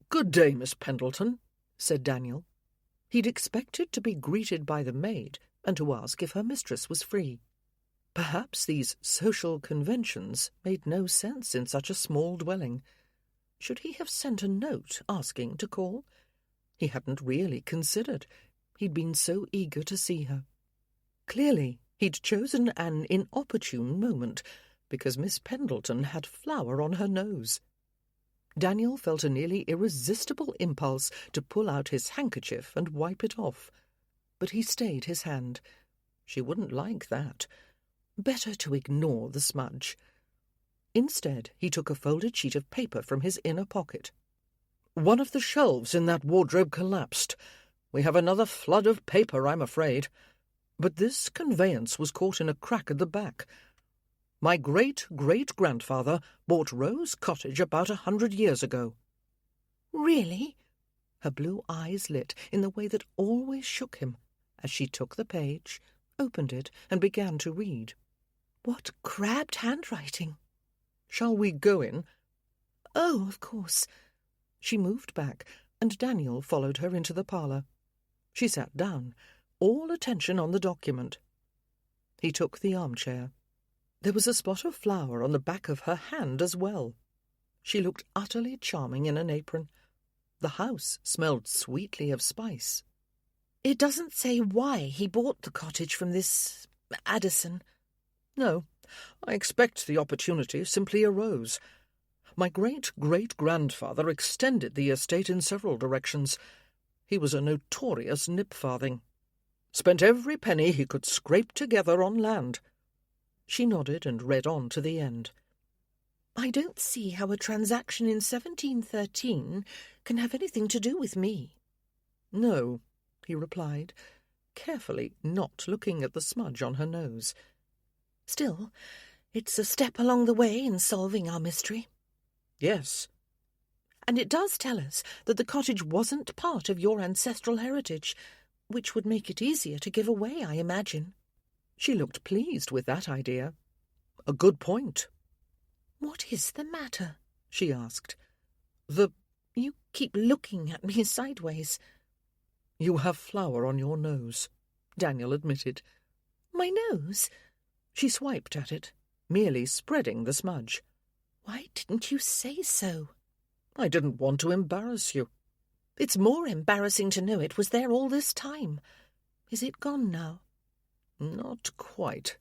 "Good day, Miss Pendleton," said Daniel. He'd expected to be greeted by the maid and to ask if her mistress was free. Perhaps these social conventions made no sense in such a small dwelling. Should he have sent a note asking to call? He hadn't really considered. He'd been so eager to see her. Clearly, he'd chosen an inopportune moment, because Miss Pendleton had flour on her nose. Daniel felt a nearly irresistible impulse to pull out his handkerchief and wipe it off. But he stayed his hand. She wouldn't like that. Better to ignore the smudge. Instead, he took a folded sheet of paper from his inner pocket. "One of the shelves in that wardrobe collapsed. We have another flood of paper, I'm afraid. But this conveyance was caught in a crack at the back. My great-great-grandfather bought Rose Cottage about 100 years ago." "Really?" Her blue eyes lit in the way that always shook him as she took the page, opened it, and began to read. What crabbed handwriting. "Shall we go in?" "Oh, of course." She moved back, and Daniel followed her into the parlour. She sat down, all attention on the document. He took the armchair. There was a spot of flour on the back of her hand as well. She looked utterly charming in an apron. The house smelled sweetly of spice. "It doesn't say why he bought the cottage from this Addison." "No, I expect the opportunity simply arose. My great-great-grandfather extended the estate in several directions. He was a notorious nip-farthing. Spent every penny he could scrape together on land." She nodded and read on to the end. "I don't see how a transaction in 1713 can have anything to do with me." "No," he replied, carefully not looking at the smudge on her nose. "Still, it's a step along the way in solving our mystery." "Yes." "And it does tell us that the cottage wasn't part of your ancestral heritage, which would make it easier to give away, I imagine." She looked pleased with that idea. "A good point." "What is the matter?" she asked. You keep looking at me sideways." "You have flour on your nose," Daniel admitted. "My nose?" She swiped at it, merely spreading the smudge. Why didn't you say so? I didn't want to embarrass you. It's more embarrassing to know it was there all this time. Is it gone now? Not quite.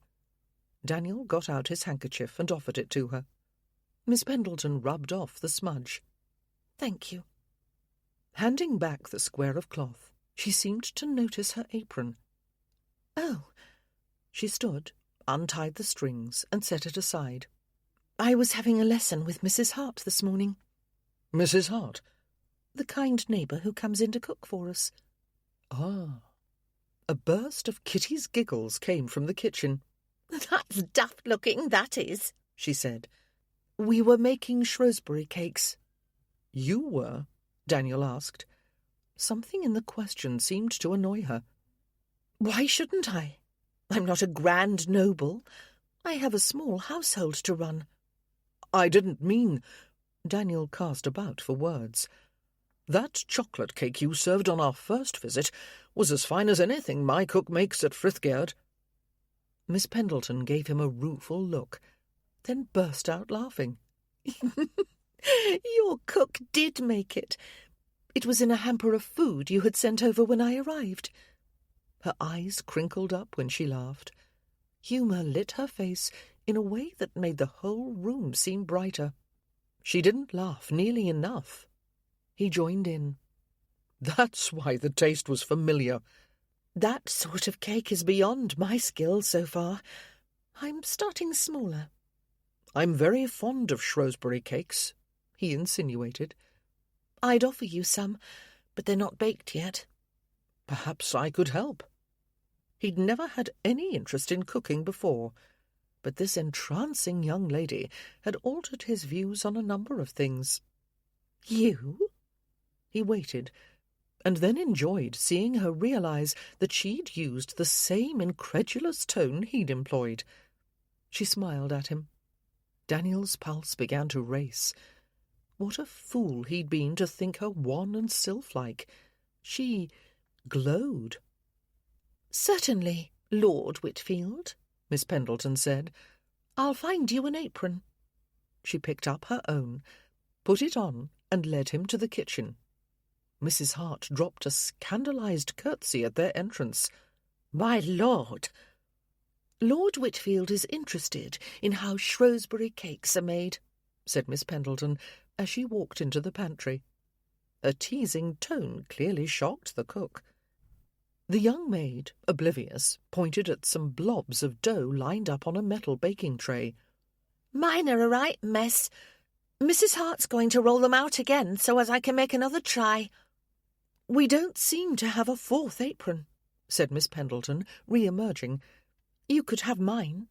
Daniel got out his handkerchief and offered it to her. Miss Pendleton rubbed off the smudge. Thank you. Handing back the square of cloth, she seemed to notice her apron. Oh. She stood, untied the strings, and set it aside. I was having a lesson with Mrs. Hart this morning. Mrs. Hart? The kind neighbour who comes in to cook for us. Ah. A burst of Kitty's giggles came from the kitchen. That's daft-looking, that is, she said. We were making Shrewsbury cakes. You were? Daniel asked. Something in the question seemed to annoy her. Why shouldn't I? I'm not a grand noble. I have a small household to run. I didn't mean... Daniel cast about for words. That chocolate cake you served on our first visit was as fine as anything my cook makes at Frithgaird. Miss Pendleton gave him a rueful look, then burst out laughing. Your cook did make it. It was in a hamper of food you had sent over when I arrived. Her eyes crinkled up when she laughed. Humour lit her face in a way that made the whole room seem brighter. She didn't laugh nearly enough. He joined in. That's why the taste was familiar. That sort of cake is beyond my skill so far. I'm starting smaller. I'm very fond of Shrewsbury cakes, he insinuated. I'd offer you some, but they're not baked yet. Perhaps I could help. He'd never had any interest in cooking before, but this entrancing young lady had altered his views on a number of things. You? He waited, and then enjoyed seeing her realize that she'd used the same incredulous tone he'd employed. She smiled at him. Daniel's pulse began to race. What a fool he'd been to think her wan and sylph-like. She glowed. Certainly, Lord Whitfield, Miss Pendleton said. I'll find you an apron. She picked up her own, put it on, and led him to the kitchen. Mrs. Hart dropped a scandalized curtsy at their entrance. My lord! Lord Whitfield is interested in how Shrewsbury cakes are made, said Miss Pendleton as she walked into the pantry. A teasing tone clearly shocked the cook. The young maid, oblivious, pointed at some blobs of dough lined up on a metal baking tray. Mine are a right mess. Mrs. Hart's going to roll them out again so as I can make another try. We don't seem to have a fourth apron, said Miss Pendleton, re-emerging. You could have mine.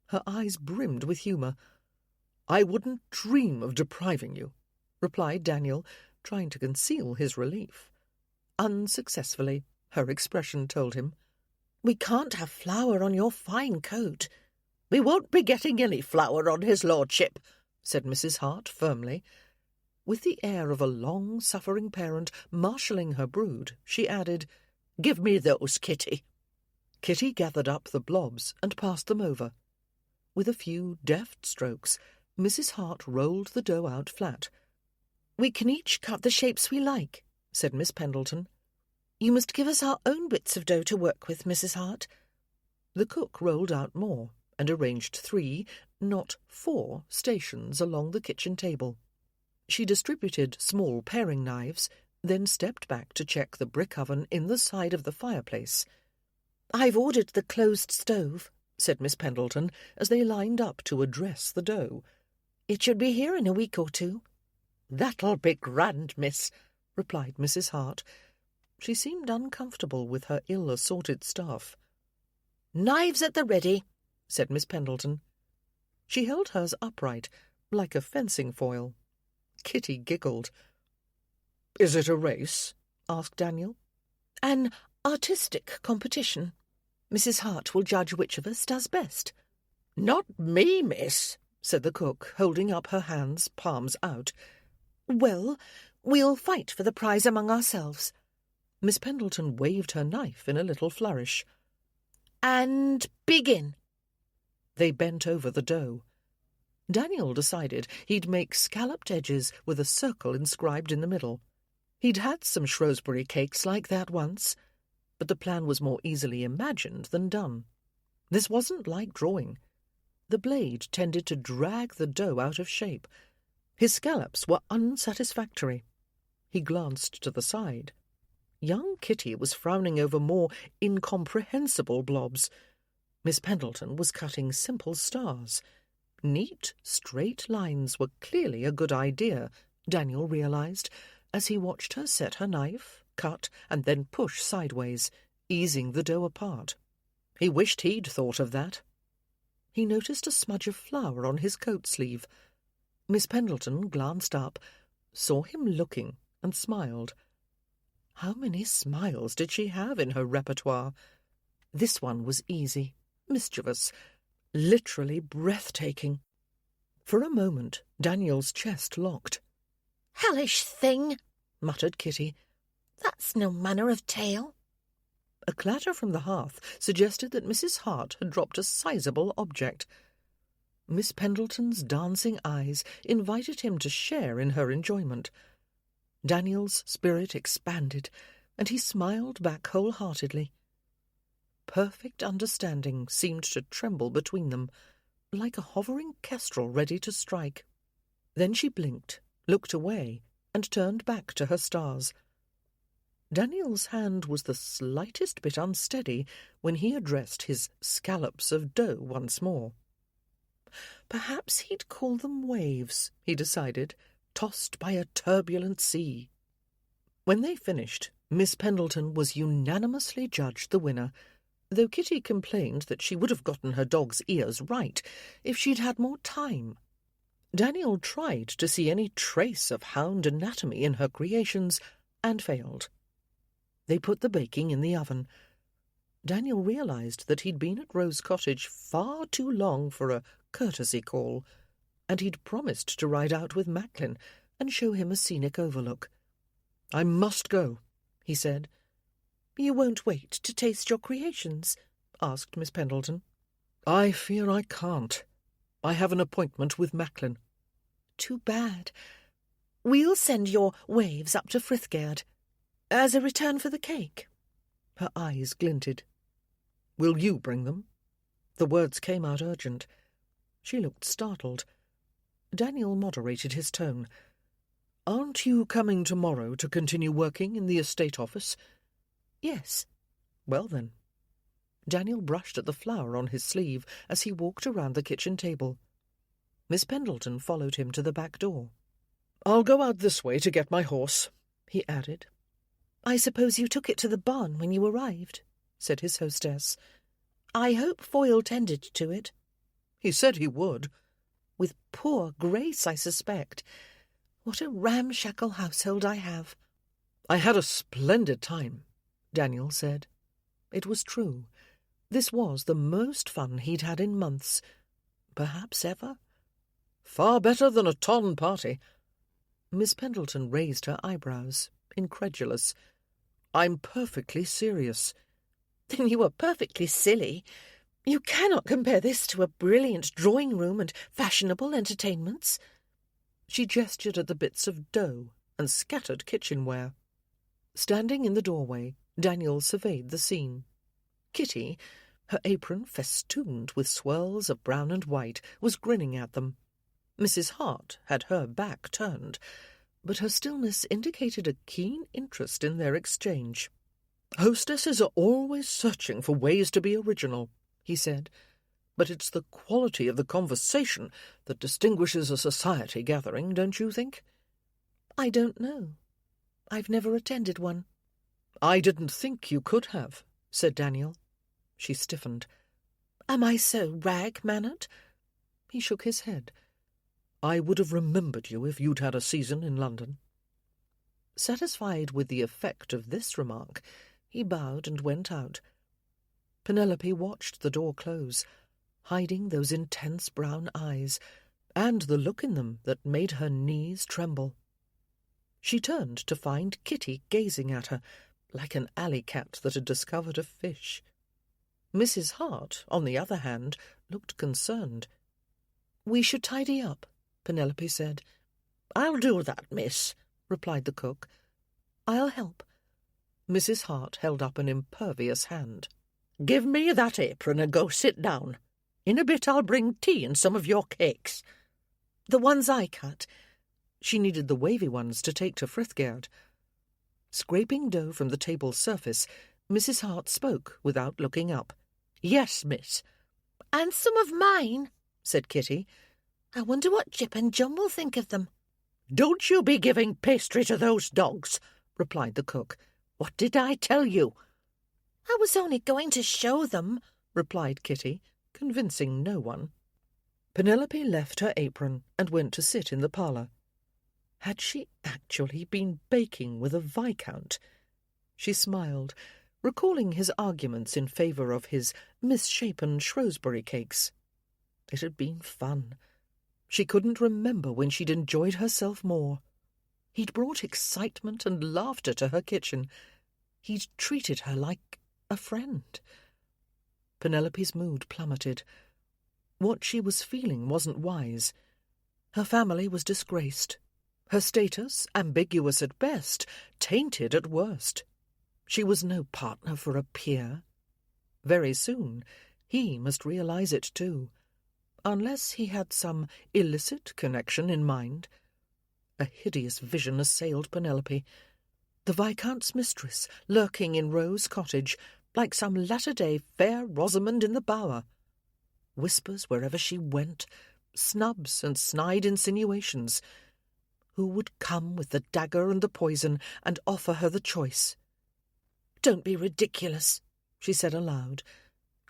Her eyes brimmed with humour. I wouldn't dream of depriving you, replied Daniel, trying to conceal his relief. Unsuccessfully, her expression told him. We can't have flour on your fine coat. We won't be getting any flour on his lordship, said Mrs. Hart firmly. With the air of a long-suffering parent marshalling her brood, she added, Give me those, Kitty. Kitty gathered up the blobs and passed them over. With a few deft strokes, Mrs. Hart rolled the dough out flat. We can each cut the shapes we like, said Miss Pendleton. You must give us our own bits of dough to work with, Mrs. Hart. The cook rolled out more and arranged 3, not 4, stations along the kitchen table. She distributed small paring knives, then stepped back to check the brick oven in the side of the fireplace. I've ordered the closed stove, said Miss Pendleton, as they lined up to address the dough. It should be here in a week or 2. That'll be grand, miss, replied Mrs. Hart. She seemed uncomfortable with her ill-assorted staff. Knives at the ready, said Miss Pendleton. She held hers upright, like a fencing foil. Kitty giggled. Is it a race? Asked Daniel. An artistic competition. Mrs. Hart will judge which of us does best. Not me, miss, said the cook, holding up her hands, palms out. Well, we'll fight for the prize among ourselves. Miss Pendleton waved her knife in a little flourish. And begin. They bent over the dough. Daniel decided he'd make scalloped edges with a circle inscribed in the middle. He'd had some Shrewsbury cakes like that once, but the plan was more easily imagined than done. This wasn't like drawing. The blade tended to drag the dough out of shape. His scallops were unsatisfactory. He glanced to the side. Young Kitty was frowning over more incomprehensible blobs. Miss Pendleton was cutting simple stars. Neat, straight lines were clearly a good idea, Daniel realized, as he watched her set her knife, cut, and then push sideways, easing the dough apart. He wished he'd thought of that. He noticed a smudge of flour on his coat sleeve. Miss Pendleton glanced up, saw him looking, and smiled. How many smiles did she have in her repertoire? This one was easy, mischievous, literally breathtaking. For a moment, Daniel's chest locked. "Hellish thing," muttered Kitty. "That's no manner of tale." A clatter from the hearth suggested that Mrs. Hart had dropped a sizable object. Miss Pendleton's dancing eyes invited him to share in her enjoyment. Daniel's spirit expanded, and he smiled back wholeheartedly. Perfect understanding seemed to tremble between them, like a hovering kestrel ready to strike. Then she blinked, looked away, and turned back to her stars. Daniel's hand was the slightest bit unsteady when he addressed his scallops of dough once more. Perhaps he'd call them waves, he decided, tossed by a turbulent sea. When they finished, Miss Pendleton was unanimously judged the winner, though Kitty complained that she would have gotten her dog's ears right if she'd had more time. Daniel tried to see any trace of hound anatomy in her creations, and failed. They put the baking in the oven. Daniel realized that he'd been at Rose Cottage far too long for a courtesy call, and he'd promised to ride out with Macklin and show him a scenic overlook. "I must go," he said. "You won't wait to taste your creations?" asked Miss Pendleton. "I fear I can't. I have an appointment with Macklin." "Too bad. We'll send your waves up to Frithgerd as a return for the cake." Her eyes glinted. "Will you bring them?" The words came out urgent. She looked startled. Daniel moderated his tone. "Aren't you coming tomorrow to continue working in the estate office?" "Yes." "Well, then." Daniel brushed at the flour on his sleeve as he walked around the kitchen table. Miss Pendleton followed him to the back door. "I'll go out this way to get my horse," he added. "I suppose you took it to the barn when you arrived," said his hostess. "I hope Foyle tended to it." "He said he would." "With poor Grace, I suspect. What a ramshackle household I have." "I had a splendid time," Daniel said. It was true. This was the most fun he'd had in months, perhaps ever. "Far better than a ton party." Miss Pendleton raised her eyebrows, incredulous. "I'm perfectly serious." "Then you were perfectly silly. You cannot compare this to a brilliant drawing-room and fashionable entertainments." She gestured at the bits of dough and scattered kitchenware. Standing in the doorway, Daniel surveyed the scene. Kitty, her apron festooned with swirls of brown and white, was grinning at them. Mrs. Hart had her back turned, but her stillness indicated a keen interest in their exchange. "Hostesses are always searching for ways to be original," he said, "but it's the quality of the conversation that distinguishes a society gathering, don't you think?" "I don't know. I've never attended one." "I didn't think you could have," said Daniel. She stiffened. "Am I so rag-mannered?" He shook his head. "I would have remembered you if you'd had a season in London." Satisfied with the effect of this remark, he bowed and went out. Penelope watched the door close, hiding those intense brown eyes, and the look in them that made her knees tremble. She turned to find Kitty gazing at her, like an alley cat that had discovered a fish. Mrs. Hart, on the other hand, looked concerned. "We should tidy up," Penelope said. "I'll do that, miss," replied the cook. "I'll help." Mrs. Hart held up an impervious hand. "Give me that apron and go sit down. In a bit I'll bring tea and some of your cakes." "The ones I cut." She needed the wavy ones to take to Frithgerd. Scraping dough from the table's surface, Mrs. Hart spoke without looking up. "Yes, miss." "And some of mine," said Kitty. "I wonder what Jip and John will think of them." "Don't you be giving pastry to those dogs," replied the cook. "What did I tell you?" "I was only going to show them," replied Kitty, convincing no one. Penelope left her apron and went to sit in the parlour. Had she actually been baking with a viscount? She smiled, recalling his arguments in favour of his misshapen Shrewsbury cakes. It had been fun. She couldn't remember when she'd enjoyed herself more. He'd brought excitement and laughter to her kitchen. He'd treated her like a friend. Penelope's mood plummeted. What she was feeling wasn't wise. Her family was disgraced. Her status, ambiguous at best, tainted at worst. She was no partner for a peer. Very soon he must realize it too, unless he had some illicit connection in mind. A hideous vision assailed Penelope. The Viscount's mistress lurking in Rose Cottage, like some latter-day fair Rosamond in the Bower. Whispers wherever she went, snubs and snide insinuations. Who would come with the dagger and the poison and offer her the choice? "Don't be ridiculous," she said aloud.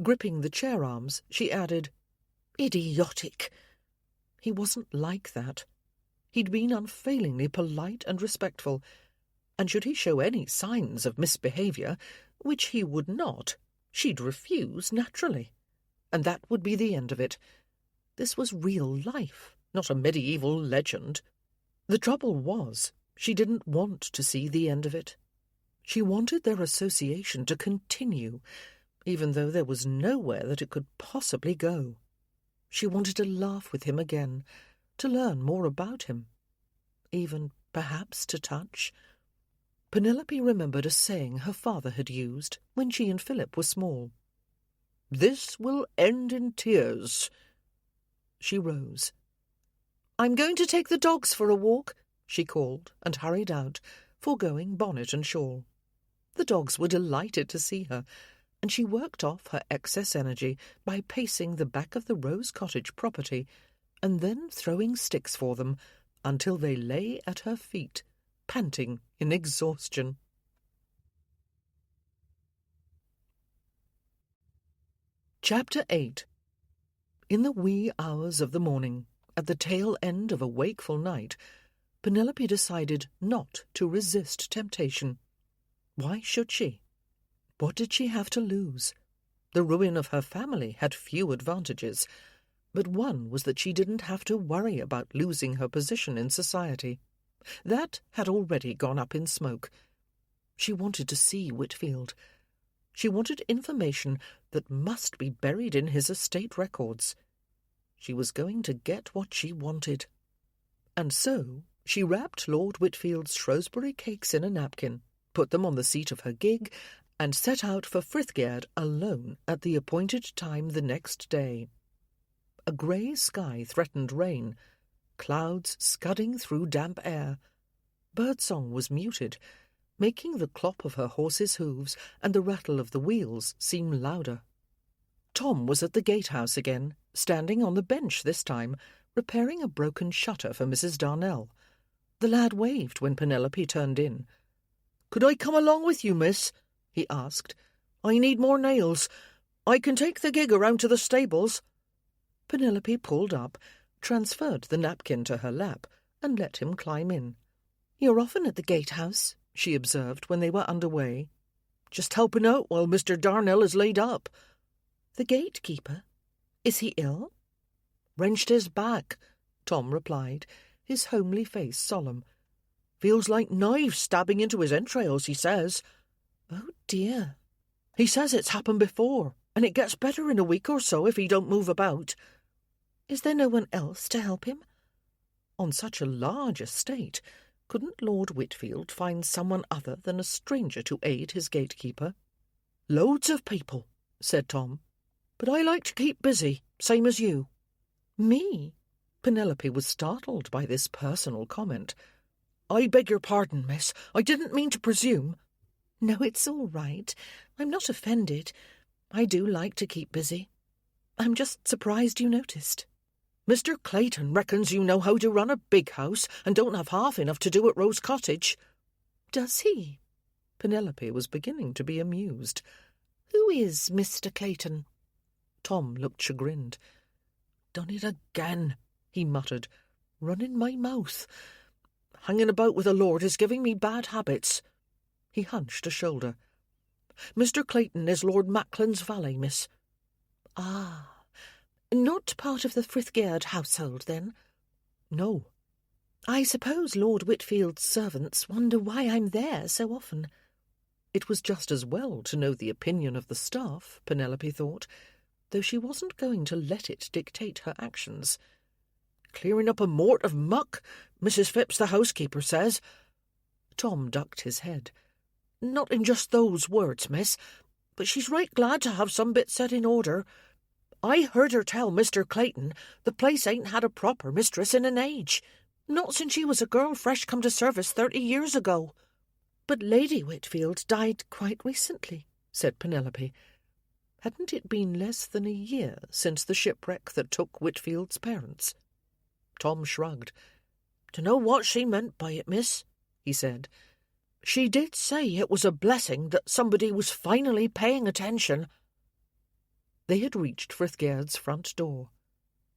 Gripping the chair arms, she added, "Idiotic." He wasn't like that. He'd been unfailingly polite and respectful, and should he show any signs of misbehaviour, which he would not, she'd refuse naturally. And that would be the end of it. This was real life, not a medieval legend. The trouble was, she didn't want to see the end of it. She wanted their association to continue, even though there was nowhere that it could possibly go. She wanted to laugh with him again, to learn more about him, even perhaps to touch. Penelope remembered a saying her father had used when she and Philip were small. "This will end in tears." She rose. "I'm going to take the dogs for a walk," she called, and hurried out, foregoing bonnet and shawl. The dogs were delighted to see her, and she worked off her excess energy by pacing the back of the Rose Cottage property and then throwing sticks for them until they lay at her feet, panting in exhaustion. Chapter 8. In the wee hours of the morning, at the tail end of a wakeful night, Penelope decided not to resist temptation. Why should she? What did she have to lose? The ruin of her family had few advantages, but one was that she didn't have to worry about losing her position in society. That had already gone up in smoke. She wanted to see Whitfield. She wanted information that must be buried in his estate records. She was going to get what she wanted. And so she wrapped Lord Whitfield's Shrewsbury cakes in a napkin, put them on the seat of her gig, and set out for Frithgerd alone at the appointed time the next day. A grey sky threatened rain, clouds scudding through damp air. Birdsong was muted, making the clop of her horse's hooves and the rattle of the wheels seem louder. Tom was at the gatehouse again, standing on the bench this time, repairing a broken shutter for Mrs. Darnell. The lad waved when Penelope turned in. "Could I come along with you, miss?" he asked. "I need more nails. I can take the gig around to the stables." Penelope pulled up, transferred the napkin to her lap, and let him climb in. "You're often at the gatehouse," she observed when they were under way. "Just helping out while Mr. Darnell is laid up." "The gatekeeper? Is he ill?" "Wrenched his back," Tom replied, his homely face solemn. "Feels like knives stabbing into his entrails, he says." "Oh, dear." "He says it's happened before, and it gets better in a week or so if he don't move about." Is there no one else to help him? On such a large estate, couldn't Lord Whitfield find someone other than a stranger to aid his gatekeeper? Loads of people, said Tom, but I like to keep busy, same as you. Me? Penelope was startled by this personal comment. I beg your pardon, miss. I didn't mean to presume. No, it's all right. I'm not offended. I do like to keep busy. I'm just surprised you noticed. Mr. Clayton reckons you know how to run a big house and don't have half enough to do at Rose Cottage. Does he? Penelope was beginning to be amused. Who is Mr. Clayton? Tom looked chagrined. Done it again, he muttered. Running my mouth. Hanging about with a lord is giving me bad habits. He hunched a shoulder. Mr. Clayton is Lord Macklin's valet, miss. Ah, not part of the Frithgaird household, then? No. I suppose Lord Whitfield's servants wonder why I'm there so often. It was just as well to know the opinion of the staff, Penelope thought, though she wasn't going to let it dictate her actions. Clearing up a mort of muck, Mrs. Phipps the housekeeper says. Tom ducked his head. Not in just those words, miss, but she's right glad to have some bit set in order. I heard her tell Mr. Clayton the place ain't had a proper mistress in an age, not since she was a girl fresh come to service 30 years ago. But Lady Whitfield died quite recently, said Penelope. Hadn't it been less than a year since the shipwreck that took Whitfield's parents? Tom shrugged. Dunno what she meant by it, miss, he said. She did say it was a blessing that somebody was finally paying attention. They had reached Frithgaird's front door.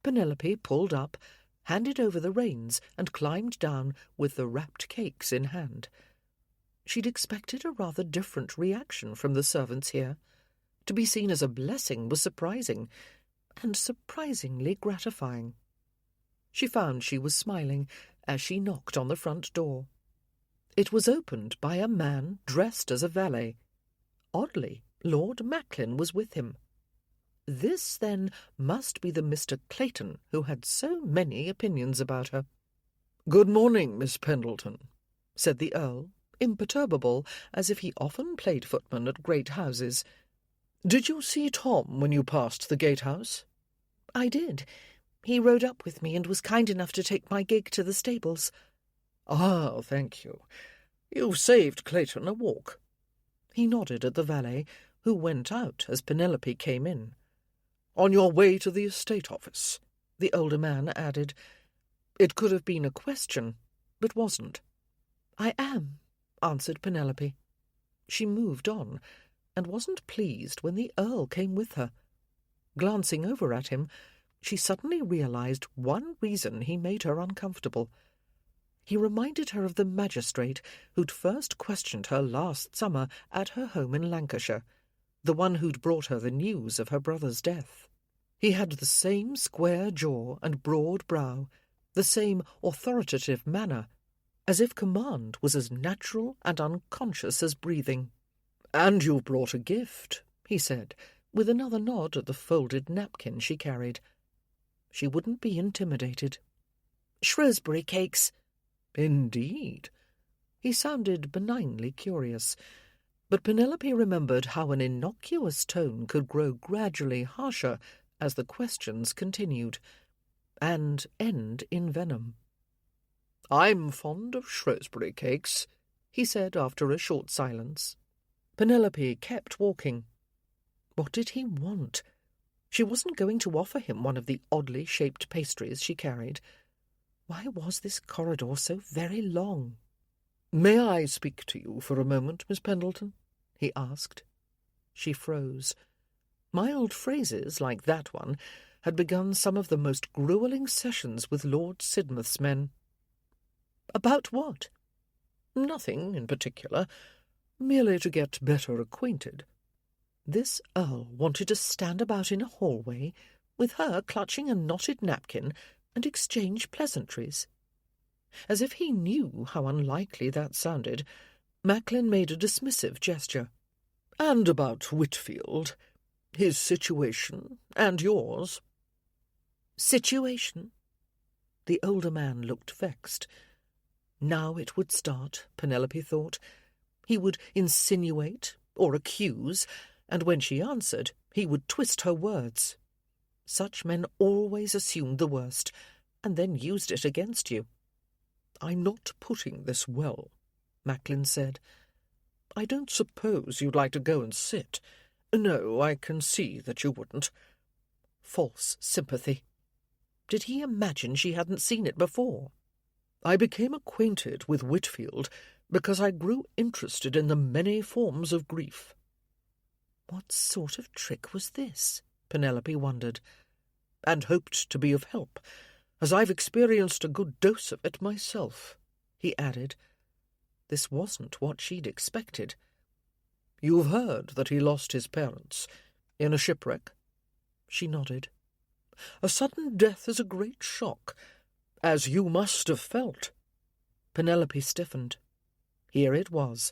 Penelope pulled up, handed over the reins, and climbed down with the wrapped cakes in hand. She'd expected a rather different reaction from the servants here. To be seen as a blessing was surprising, and surprisingly gratifying. She found she was smiling as she knocked on the front door. It was opened by a man dressed as a valet. Oddly, Lord Macklin was with him. This, then, must be the Mr. Clayton who had so many opinions about her. "Good morning, Miss Pendleton," said the Earl, imperturbable, as if he often played footman at great houses. "Did you see Tom when you passed the gatehouse?" "I did. He rode up with me and was kind enough to take my gig to the stables." "Ah, thank you. You've saved Clayton a walk." He nodded at the valet, who went out as Penelope came in. "On your way to the estate office," the older man added. It could have been a question, but wasn't. "I am," answered Penelope. She moved on, and wasn't pleased when the Earl came with her. Glancing over at him, she suddenly realized one reason he made her uncomfortable. He reminded her of the magistrate who'd first questioned her last summer at her home in Lancashire, the one who'd brought her the news of her brother's death. He had the same square jaw and broad brow, the same authoritative manner, as if command was as natural and unconscious as breathing. "And you've brought a gift," he said, with another nod at the folded napkin she carried. She wouldn't be intimidated. "Shrewsbury cakes." "Indeed." He sounded benignly curious, but Penelope remembered how an innocuous tone could grow gradually harsher as the questions continued, and end in venom. "I'm fond of Shrewsbury cakes," he said after a short silence. Penelope kept walking. What did he want? She wasn't going to offer him one of the oddly shaped pastries she carried. Why was this corridor so very long? "May I speak to you for a moment, Miss Pendleton?" he asked. She froze. Mild phrases like that one had begun some of the most gruelling sessions with Lord Sidmouth's men. "About what?" "Nothing in particular. Merely to get better acquainted." This Earl wanted to stand about in a hallway, with her clutching a knotted napkin, and exchange pleasantries. As if he knew how unlikely that sounded, Macklin made a dismissive gesture. "And about Whitfield, his situation, and yours." situation? The older man looked vexed. Now it would start, Penelope thought. He would insinuate or accuse, and when she answered, he would twist her words. Such men always assumed the worst, and then used it against you. "I'm not putting this well," Macklin said. "I don't suppose you'd like to go and sit. No, I can see that you wouldn't." False sympathy. Did he imagine she hadn't seen it before? "I became acquainted with Whitfield because I grew interested in the many forms of grief." What sort of trick was this? Penelope wondered. "And hoped to be of help, as I've experienced a good dose of it myself," he added. This wasn't what she'd expected. "You've heard that he lost his parents in a shipwreck?" She nodded. "A sudden death is a great shock, as you must have felt." Penelope stiffened. Here it was.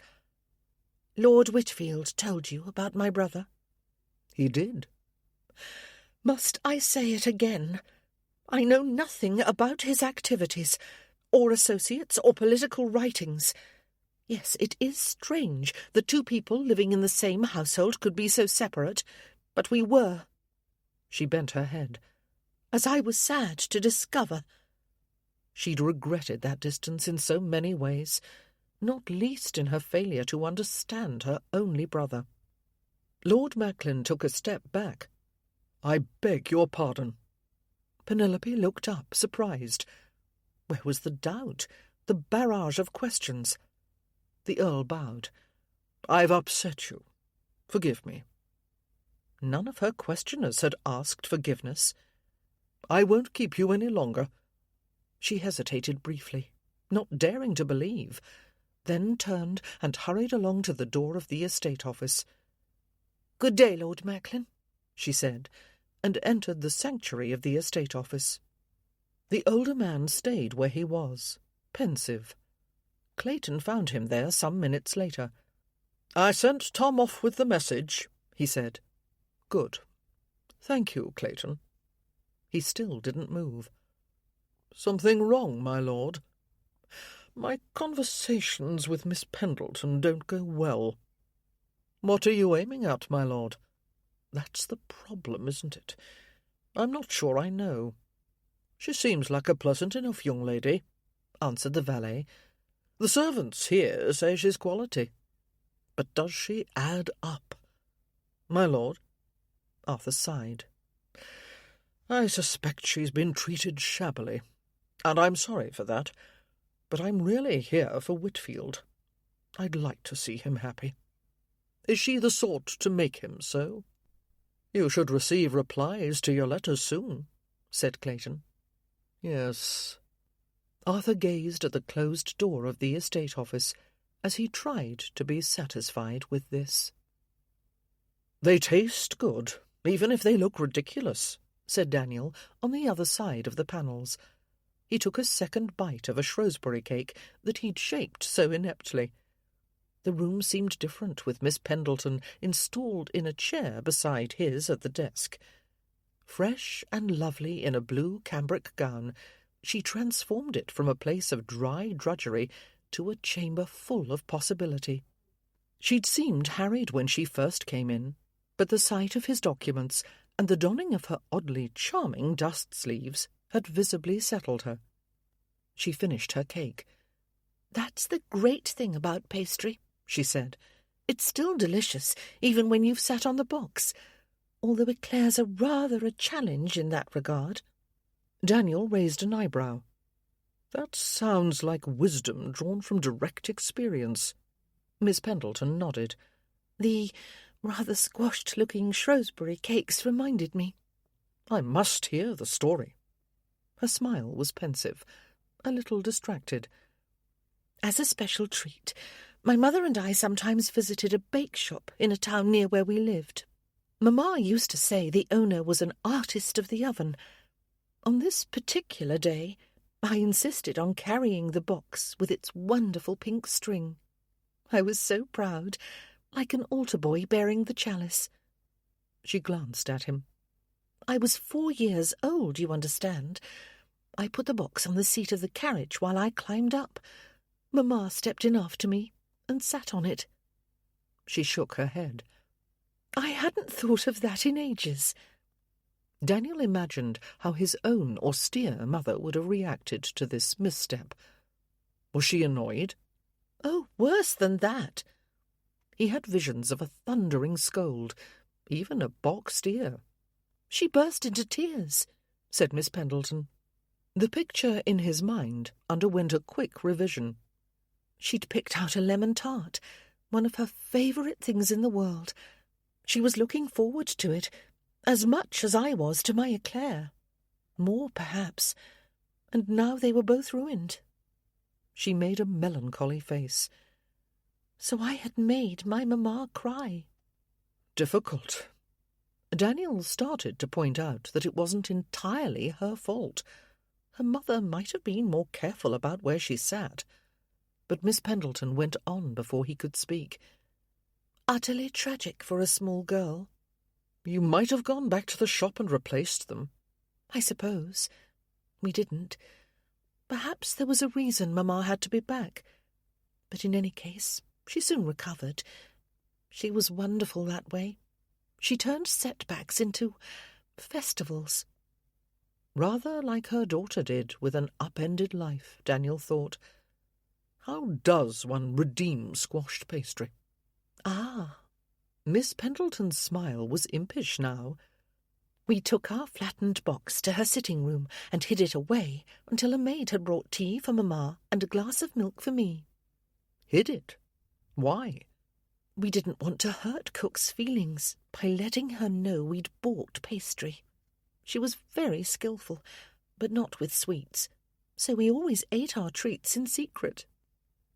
"Lord Whitfield told you about my brother?" "He did." "Must I say it again? I know nothing about his activities, or associates, or political writings. Yes, it is strange that two people living in the same household could be so separate, but we were." She bent her head. "As I was sad to discover." She'd regretted that distance in so many ways, not least in her failure to understand her only brother. Lord Macklin took a step back. "I beg your pardon." Penelope looked up, surprised. Where was the doubt, the barrage of questions? The Earl bowed. "I've upset you. Forgive me." None of her questioners had asked forgiveness. "I won't keep you any longer." She hesitated briefly, not daring to believe, then turned and hurried along to the door of the estate office. "Good day, Lord Macklin," she said, and entered the sanctuary of the estate office. The older man stayed where he was, pensive. Clayton found him there some minutes later. "I sent Tom off with the message," he said. "Good. Thank you, Clayton." He still didn't move. "Something wrong, my lord?" "My conversations with Miss Pendleton don't go well." "What are you aiming at, my lord?" "That's the problem, isn't it? I'm not sure I know." "She seems like a pleasant enough young lady," answered the valet. "The servants here say she's quality. But does she add up?" "My lord?" Arthur sighed. "I suspect she's been treated shabbily, and I'm sorry for that, but I'm really here for Whitfield. I'd like to see him happy. Is she the sort to make him so?" "You should receive replies to your letters soon," said Clayton. "Yes." Arthur gazed at the closed door of the estate office as he tried to be satisfied with this. "They taste good, even if they look ridiculous," said Daniel on the other side of the panels. He took a second bite of a Shrewsbury cake that he'd shaped so ineptly. The room seemed different with Miss Pendleton installed in a chair beside his at the desk. Fresh and lovely in a blue cambric gown, she transformed it from a place of dry drudgery to a chamber full of possibility. She'd seemed harried when she first came in, but the sight of his documents and the donning of her oddly charming dust sleeves had visibly settled her. She finished her cake. "That's the great thing about pastry," she said. "It's still delicious, even when you've sat on the box, although eclairs are rather a challenge in that regard." Daniel raised an eyebrow. "That sounds like wisdom drawn from direct experience." Miss Pendleton nodded. "The rather squashed-looking Shrewsbury cakes reminded me." "I must hear the story." Her smile was pensive, a little distracted. "As a special treat, my mother and I sometimes visited a bake-shop in a town near where we lived. Mamma used to say the owner was an artist of the oven. On this particular day, I insisted on carrying the box with its wonderful pink string. I was so proud, like an altar boy bearing the chalice." She glanced at him. I was 4 years old, you understand. I put the box on the seat of the carriage while I climbed up. Mamma stepped in after me and sat on it. She shook her head. I hadn't thought of that in ages. Daniel imagined how his own austere mother would have reacted to this misstep. Was she annoyed? Oh, worse than that. He had visions of a thundering scold, even a boxed ear. She burst into tears, said Miss Pendleton. The picture in his mind underwent a quick revision. She'd picked out a lemon tart, one of her favourite things in the world. She was looking forward to it, as much as I was to my eclair. More, perhaps. And now they were both ruined. She made a melancholy face. So I had made my mamma cry. Difficult. Daniel started to point out that it wasn't entirely her fault. Her mother might have been more careful about where she sat. But Miss Pendleton went on before he could speak. Utterly tragic for a small girl. You might have gone back to the shop and replaced them. I suppose. We didn't. Perhaps there was a reason Mamma had to be back. But in any case, she soon recovered. She was wonderful that way. She turned setbacks into festivals. Rather like her daughter did with an upended life, Daniel thought. How does one redeem squashed pastry? Ah. Miss Pendleton's smile was impish now. We took our flattened box to her sitting room and hid it away until a maid had brought tea for Mamma and a glass of milk for me. Hid it? Why? We didn't want to hurt Cook's feelings by letting her know we'd bought pastry. She was very skilful, but not with sweets, so we always ate our treats in secret.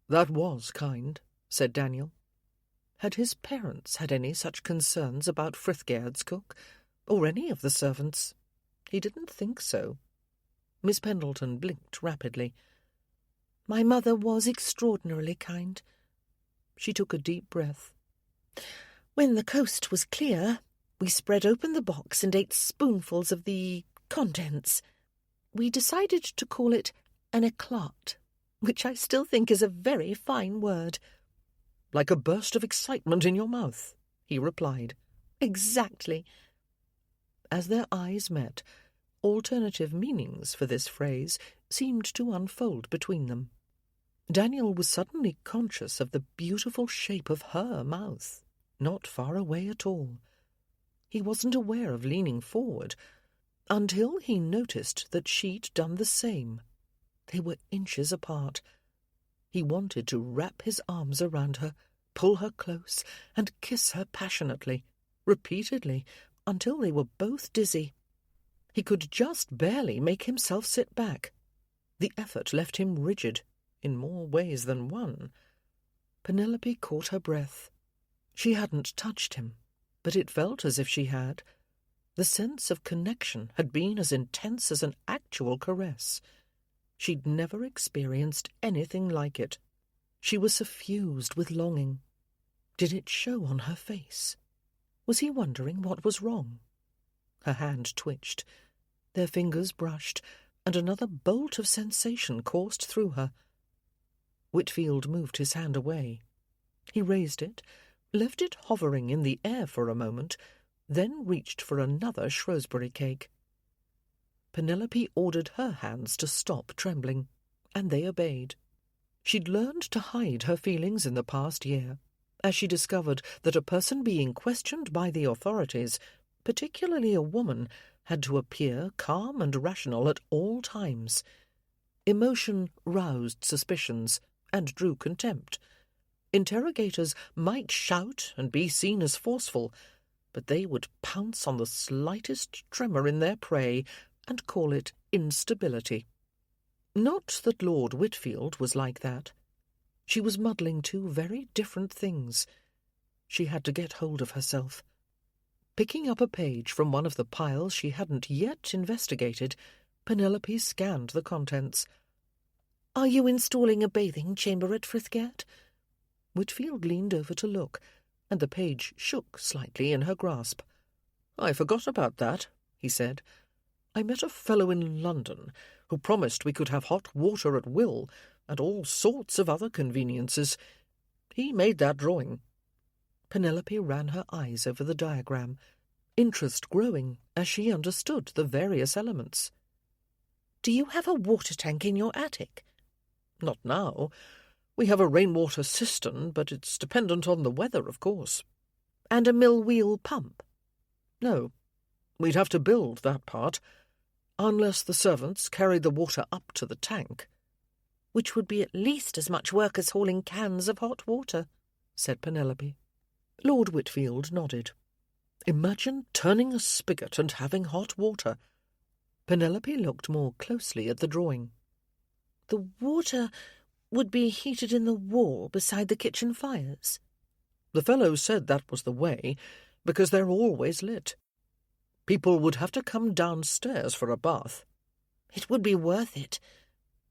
That was kind, said Daniel. Had his parents had any such concerns about Frithgaird's cook, or any of the servants? He didn't think so. Miss Pendleton blinked rapidly. My mother was extraordinarily kind. She took a deep breath. When the coast was clear, we spread open the box and ate spoonfuls of the contents. We decided to call it an éclat, which I still think is a very fine word. Like a burst of excitement in your mouth, he replied. Exactly. As their eyes met, alternative meanings for this phrase seemed to unfold between them. Daniel was suddenly conscious of the beautiful shape of her mouth, not far away at all. He wasn't aware of leaning forward until he noticed that she'd done the same. They were inches apart. He wanted to wrap his arms around her, pull her close, and kiss her passionately, repeatedly, until they were both dizzy. He could just barely make himself sit back. The effort left him rigid, in more ways than one. Penelope caught her breath. She hadn't touched him, but it felt as if she had. The sense of connection had been as intense as an actual caress. She'd never experienced anything like it. She was suffused with longing. Did it show on her face? Was he wondering what was wrong? Her hand twitched. Their fingers brushed, and another bolt of sensation coursed through her. Whitfield moved his hand away. He raised it, left it hovering in the air for a moment, then reached for another Shrewsbury cake. Penelope ordered her hands to stop trembling, and they obeyed. She'd learned to hide her feelings in the past year, as she discovered that a person being questioned by the authorities, particularly a woman, had to appear calm and rational at all times. Emotion roused suspicions and drew contempt. Interrogators might shout and be seen as forceful, but they would pounce on the slightest tremor in their prey and call it instability. Not that Lord Whitfield was like that. She was muddling two very different things. She had to get hold of herself. Picking up a page from one of the piles she hadn't yet investigated, Penelope scanned the contents. "Are you installing a bathing chamber at Frithgaird?" Whitfield leaned over to look, and the page shook slightly in her grasp. "I forgot about that," he said. "I met a fellow in London who promised we could have hot water at will and all sorts of other conveniences. He made that drawing." Penelope ran her eyes over the diagram, interest growing as she understood the various elements. "Do you have a water tank in your attic?" "Not now. We have a rainwater cistern, but it's dependent on the weather, of course." "And a mill-wheel pump?" "No. We'd have to build that part, unless the servants carried the water up to the tank." "Which would be at least as much work as hauling cans of hot water," said Penelope. Lord Whitfield nodded. Imagine turning a spigot and having hot water. Penelope looked more closely at the drawing. "The water would be heated in the wall beside the kitchen fires?" "The fellow said that was the way, because they're always lit. People would have to come downstairs for a bath." "It would be worth it."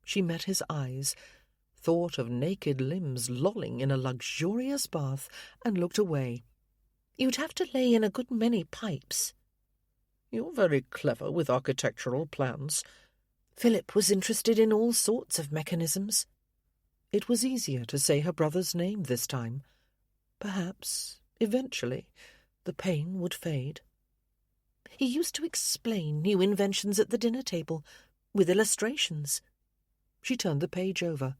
She met his eyes, thought of naked limbs lolling in a luxurious bath, and looked away. "You'd have to lay in a good many pipes." "You're very clever with architectural plans." Philip was interested in all sorts of mechanisms. It was easier to say her brother's name this time. Perhaps, eventually, the pain would fade. He used to explain new inventions at the dinner table, with illustrations. She turned the page over.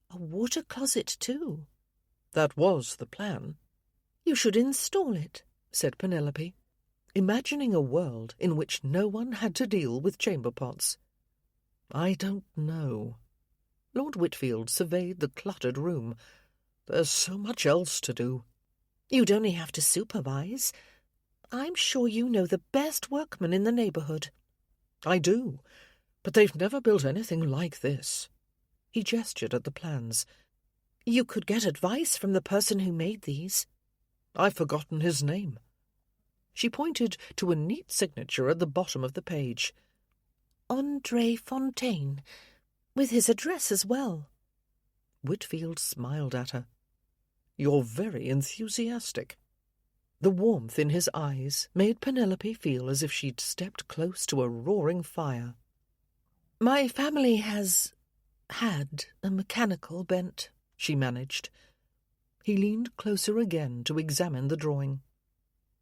A water closet, too. That was the plan. "You should install it," said Penelope, imagining a world in which no one had to deal with chamber pots. "I don't know." Lord Whitfield surveyed the cluttered room. "There's so much else to do." "You'd only have to supervise. I'm sure you know the best workmen in the neighbourhood." "I do, but they've never built anything like this." He gestured at the plans. "You could get advice from the person who made these." "I've forgotten his name." She pointed to a neat signature at the bottom of the page. "André Fontaine, with his address as well." Whitfield smiled at her. "You're very enthusiastic." The warmth in his eyes made Penelope feel as if she'd stepped close to a roaring fire. "My family has had a mechanical bent," she managed. He leaned closer again to examine the drawing.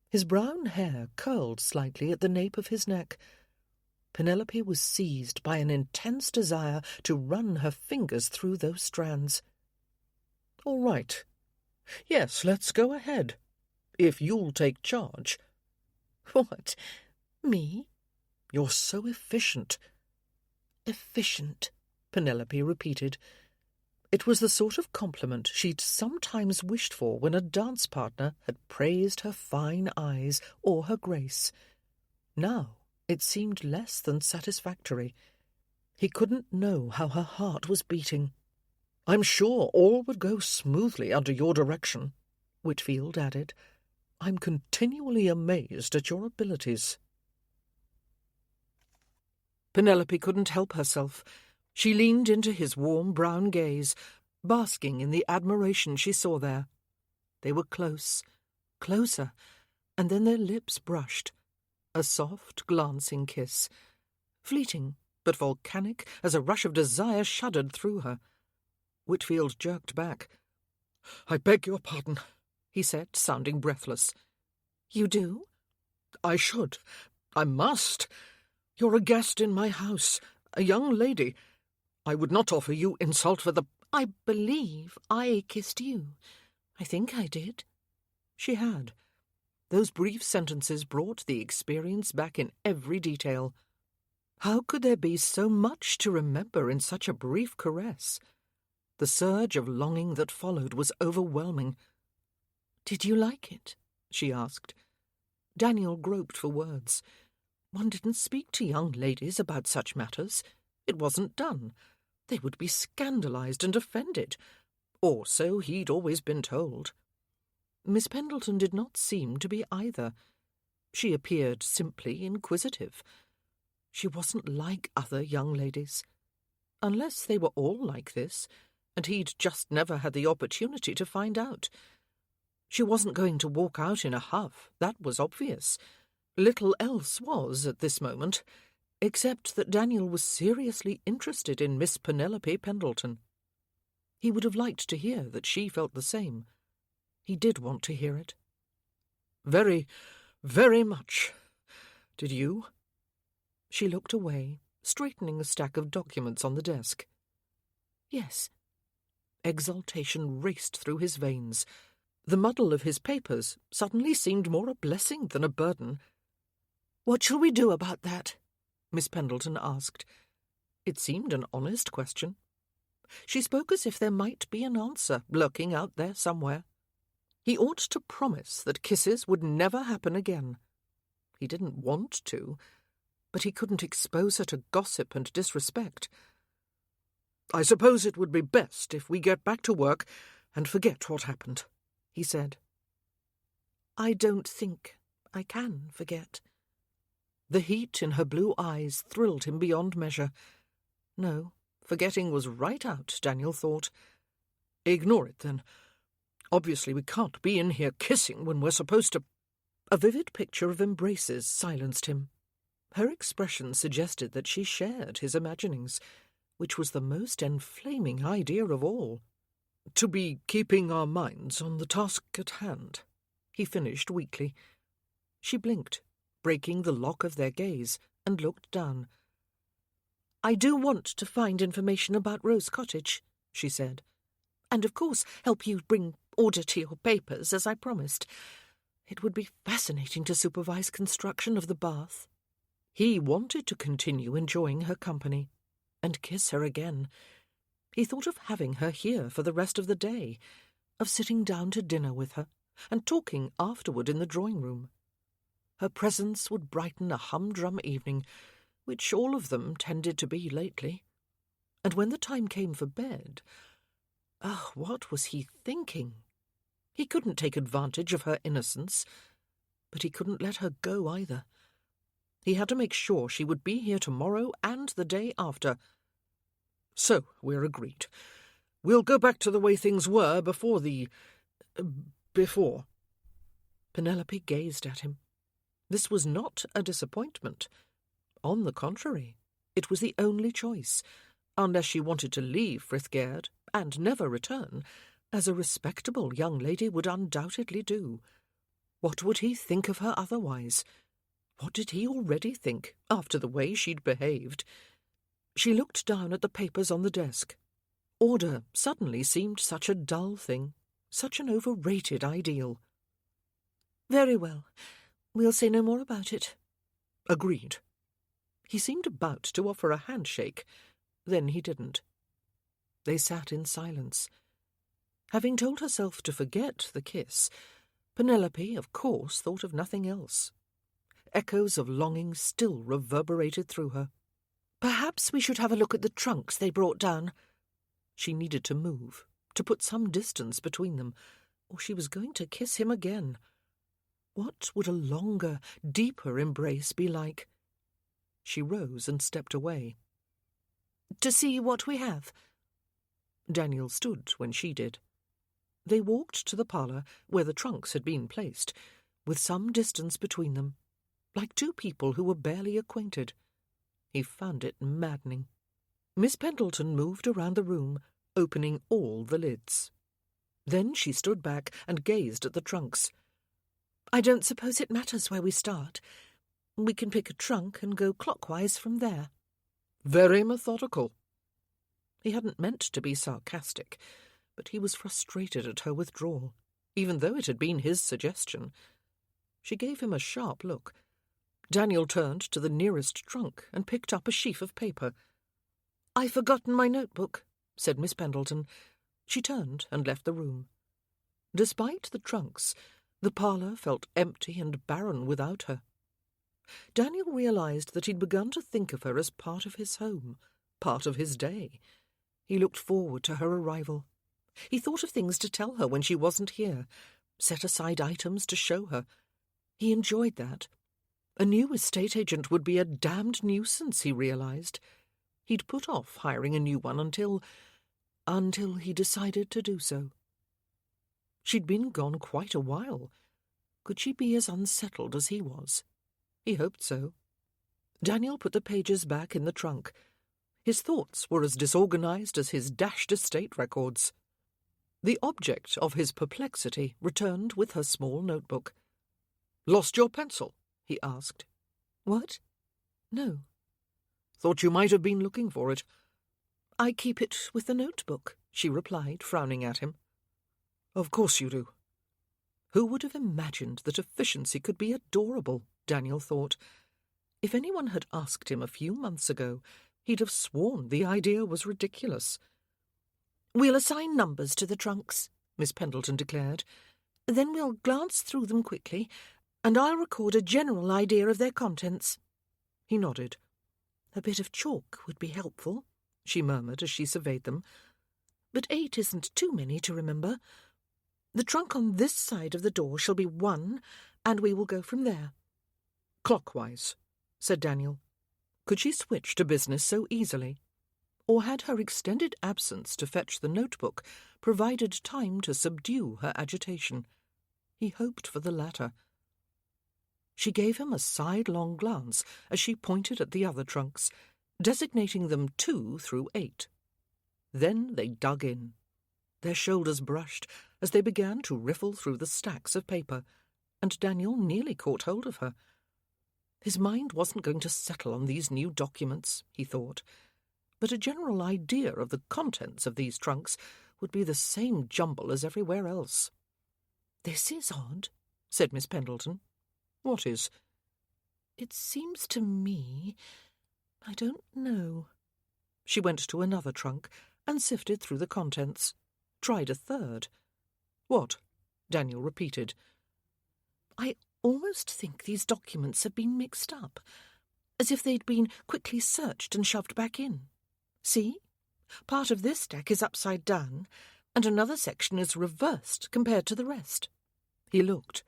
His brown hair curled slightly at the nape of his neck. Penelope was seized by an intense desire to run her fingers through those strands. "All right. Yes, let's go ahead. If you'll take charge." "What? Me?" "You're so efficient." "Efficient," Penelope repeated. It was the sort of compliment she'd sometimes wished for when a dance partner had praised her fine eyes or her grace. Now it seemed less than satisfactory. He couldn't know how her heart was beating. "I'm sure all would go smoothly under your direction," Whitfield added. "I'm continually amazed at your abilities." Penelope couldn't help herself. She leaned into his warm brown gaze, basking in the admiration she saw there. They were close, closer, and then their lips brushed. A soft, glancing kiss. Fleeting, but volcanic as a rush of desire shuddered through her. Whitfield jerked back. "I beg your pardon," he said, sounding breathless. "You do?" "I should. I must. You're a guest in my house, a young lady. I would not offer you insult for the—" "I believe I kissed you. I think I did." She had. Those brief sentences brought the experience back in every detail. How could there be so much to remember in such a brief caress? The surge of longing that followed was overwhelming. "Did you like it?" she asked. Daniel groped for words. One didn't speak to young ladies about such matters. It wasn't done. They would be scandalized and offended. Or so he'd always been told. Miss Pendleton did not seem to be either. She appeared simply inquisitive. She wasn't like other young ladies. Unless they were all like this, and he'd just never had the opportunity to find out. She wasn't going to walk out in a huff, that was obvious. Little else was at this moment, except that Daniel was seriously interested in Miss Penelope Pendleton. He would have liked to hear that she felt the same. He did want to hear it. Very, very much. Did you? She looked away, straightening a stack of documents on the desk. Yes. Exultation raced through his veins. The muddle of his papers suddenly seemed more a blessing than a burden. "What shall we do about that?" Miss Pendleton asked. It seemed an honest question. She spoke as if there might be an answer lurking out there somewhere. He ought to promise that kisses would never happen again. He didn't want to, but he couldn't expose her to gossip and disrespect. "I suppose it would be best if we get back to work and forget what happened," he said. "I don't think I can forget." The heat in her blue eyes thrilled him beyond measure. No, forgetting was right out, Daniel thought. "Ignore it, then. Obviously we can't be in here kissing when we're supposed to—" A vivid picture of embraces silenced him. Her expression suggested that she shared his imaginings, which was the most enflaming idea of all. "To be keeping our minds on the task at hand," he finished weakly. She blinked, breaking the lock of their gaze, and looked down. "I do want to find information about Rose Cottage," she said, "and of course help you bring order to your papers, as I promised. It would be fascinating to supervise construction of the bath." He wanted to continue enjoying her company, and kiss her again. He thought of having her here for the rest of the day, of sitting down to dinner with her, and talking afterward in the drawing-room. Her presence would brighten a humdrum evening, which all of them tended to be lately. And when the time came for bed, what was he thinking? He couldn't take advantage of her innocence, but he couldn't let her go either. He had to make sure she would be here tomorrow and the day after. "So, we're agreed. We'll go back to the way things were before before." Penelope gazed at him. This was not a disappointment. On the contrary, it was the only choice, unless she wanted to leave Frithgaird and never return, as a respectable young lady would undoubtedly do. What would he think of her otherwise? What did he already think, after the way she'd behaved? She looked down at the papers on the desk. Order suddenly seemed such a dull thing, such an overrated ideal. "Very well. We'll say no more about it." "Agreed." He seemed about to offer a handshake. Then he didn't. They sat in silence. Having told herself to forget the kiss, Penelope, of course, thought of nothing else. Echoes of longing still reverberated through her. "Perhaps we should have a look at the trunks they brought down." She needed to move, to put some distance between them, or she was going to kiss him again. What would a longer, deeper embrace be like? She rose and stepped away. "To see what we have?" Daniel stood when she did. They walked to the parlour where the trunks had been placed, with some distance between them, like two people who were barely acquainted. He found it maddening. Miss Pendleton moved around the room, opening all the lids. Then she stood back and gazed at the trunks. "I don't suppose it matters where we start. We can pick a trunk and go clockwise from there." "Very methodical." He hadn't meant to be sarcastic, but he was frustrated at her withdrawal, even though it had been his suggestion. She gave him a sharp look. Daniel turned to the nearest trunk and picked up a sheaf of paper. "I've forgotten my notebook," said Miss Pendleton. She turned and left the room. Despite the trunks, the parlour felt empty and barren without her. Daniel realized that he'd begun to think of her as part of his home, part of his day. He looked forward to her arrival. He thought of things to tell her when she wasn't here, set aside items to show her. He enjoyed that. A new estate agent would be a damned nuisance, he realized. He'd put off hiring a new one until he decided to do so. She'd been gone quite a while. Could she be as unsettled as he was? He hoped so. Daniel put the pages back in the trunk. His thoughts were as disorganized as his dashed estate records. The object of his perplexity returned with her small notebook. "Lost your pencil?" he asked. "What? No. "Thought you might have been looking for it." "I keep it with the notebook," she replied, frowning at him. "Of course you do." Who would have imagined that efficiency could be adorable, Daniel thought. If anyone had asked him a few months ago, he'd have sworn the idea was ridiculous. "We'll assign numbers to the trunks," Miss Pendleton declared. "Then we'll glance through them quickly, and I'll record a general idea of their contents." He nodded. "A bit of chalk would be helpful," she murmured as she surveyed them. "But 8 isn't too many to remember. The trunk on this side of the door shall be 1, and we will go from there." "Clockwise," said Daniel. Could she switch to business so easily? Or had her extended absence to fetch the notebook provided time to subdue her agitation? He hoped for the latter. She gave him a sidelong glance as she pointed at the other trunks, designating them 2 through 8. Then they dug in. Their shoulders brushed as they began to riffle through the stacks of paper, and Daniel nearly caught hold of her. His mind wasn't going to settle on these new documents, he thought, but a general idea of the contents of these trunks would be the same jumble as everywhere else. "This is odd," said Miss Pendleton. "What is?" "It seems to me... I don't know." She went to another trunk and sifted through the contents. Tried a third. "What?" Daniel repeated. "I almost think these documents have been mixed up, as if they'd been quickly searched and shoved back in. See? Part of this stack is upside down, and another section is reversed compared to the rest." He looked.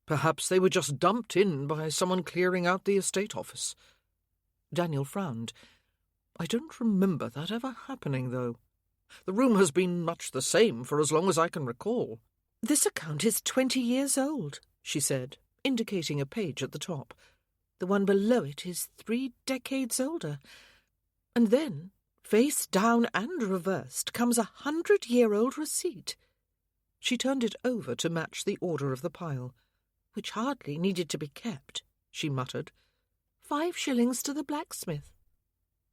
Perhaps they were just dumped in by someone clearing out the estate office. Daniel frowned. "I don't remember that ever happening, though. The room has been much the same for as long as I can recall." "This account is 20 years old," she said, indicating a page at the top. "The one below it is 3 decades older. And then, face down and reversed, comes a 100-year-old receipt." She turned it over to match the order of the pile. "Which hardly needed to be kept," she muttered. 5 shillings to the blacksmith."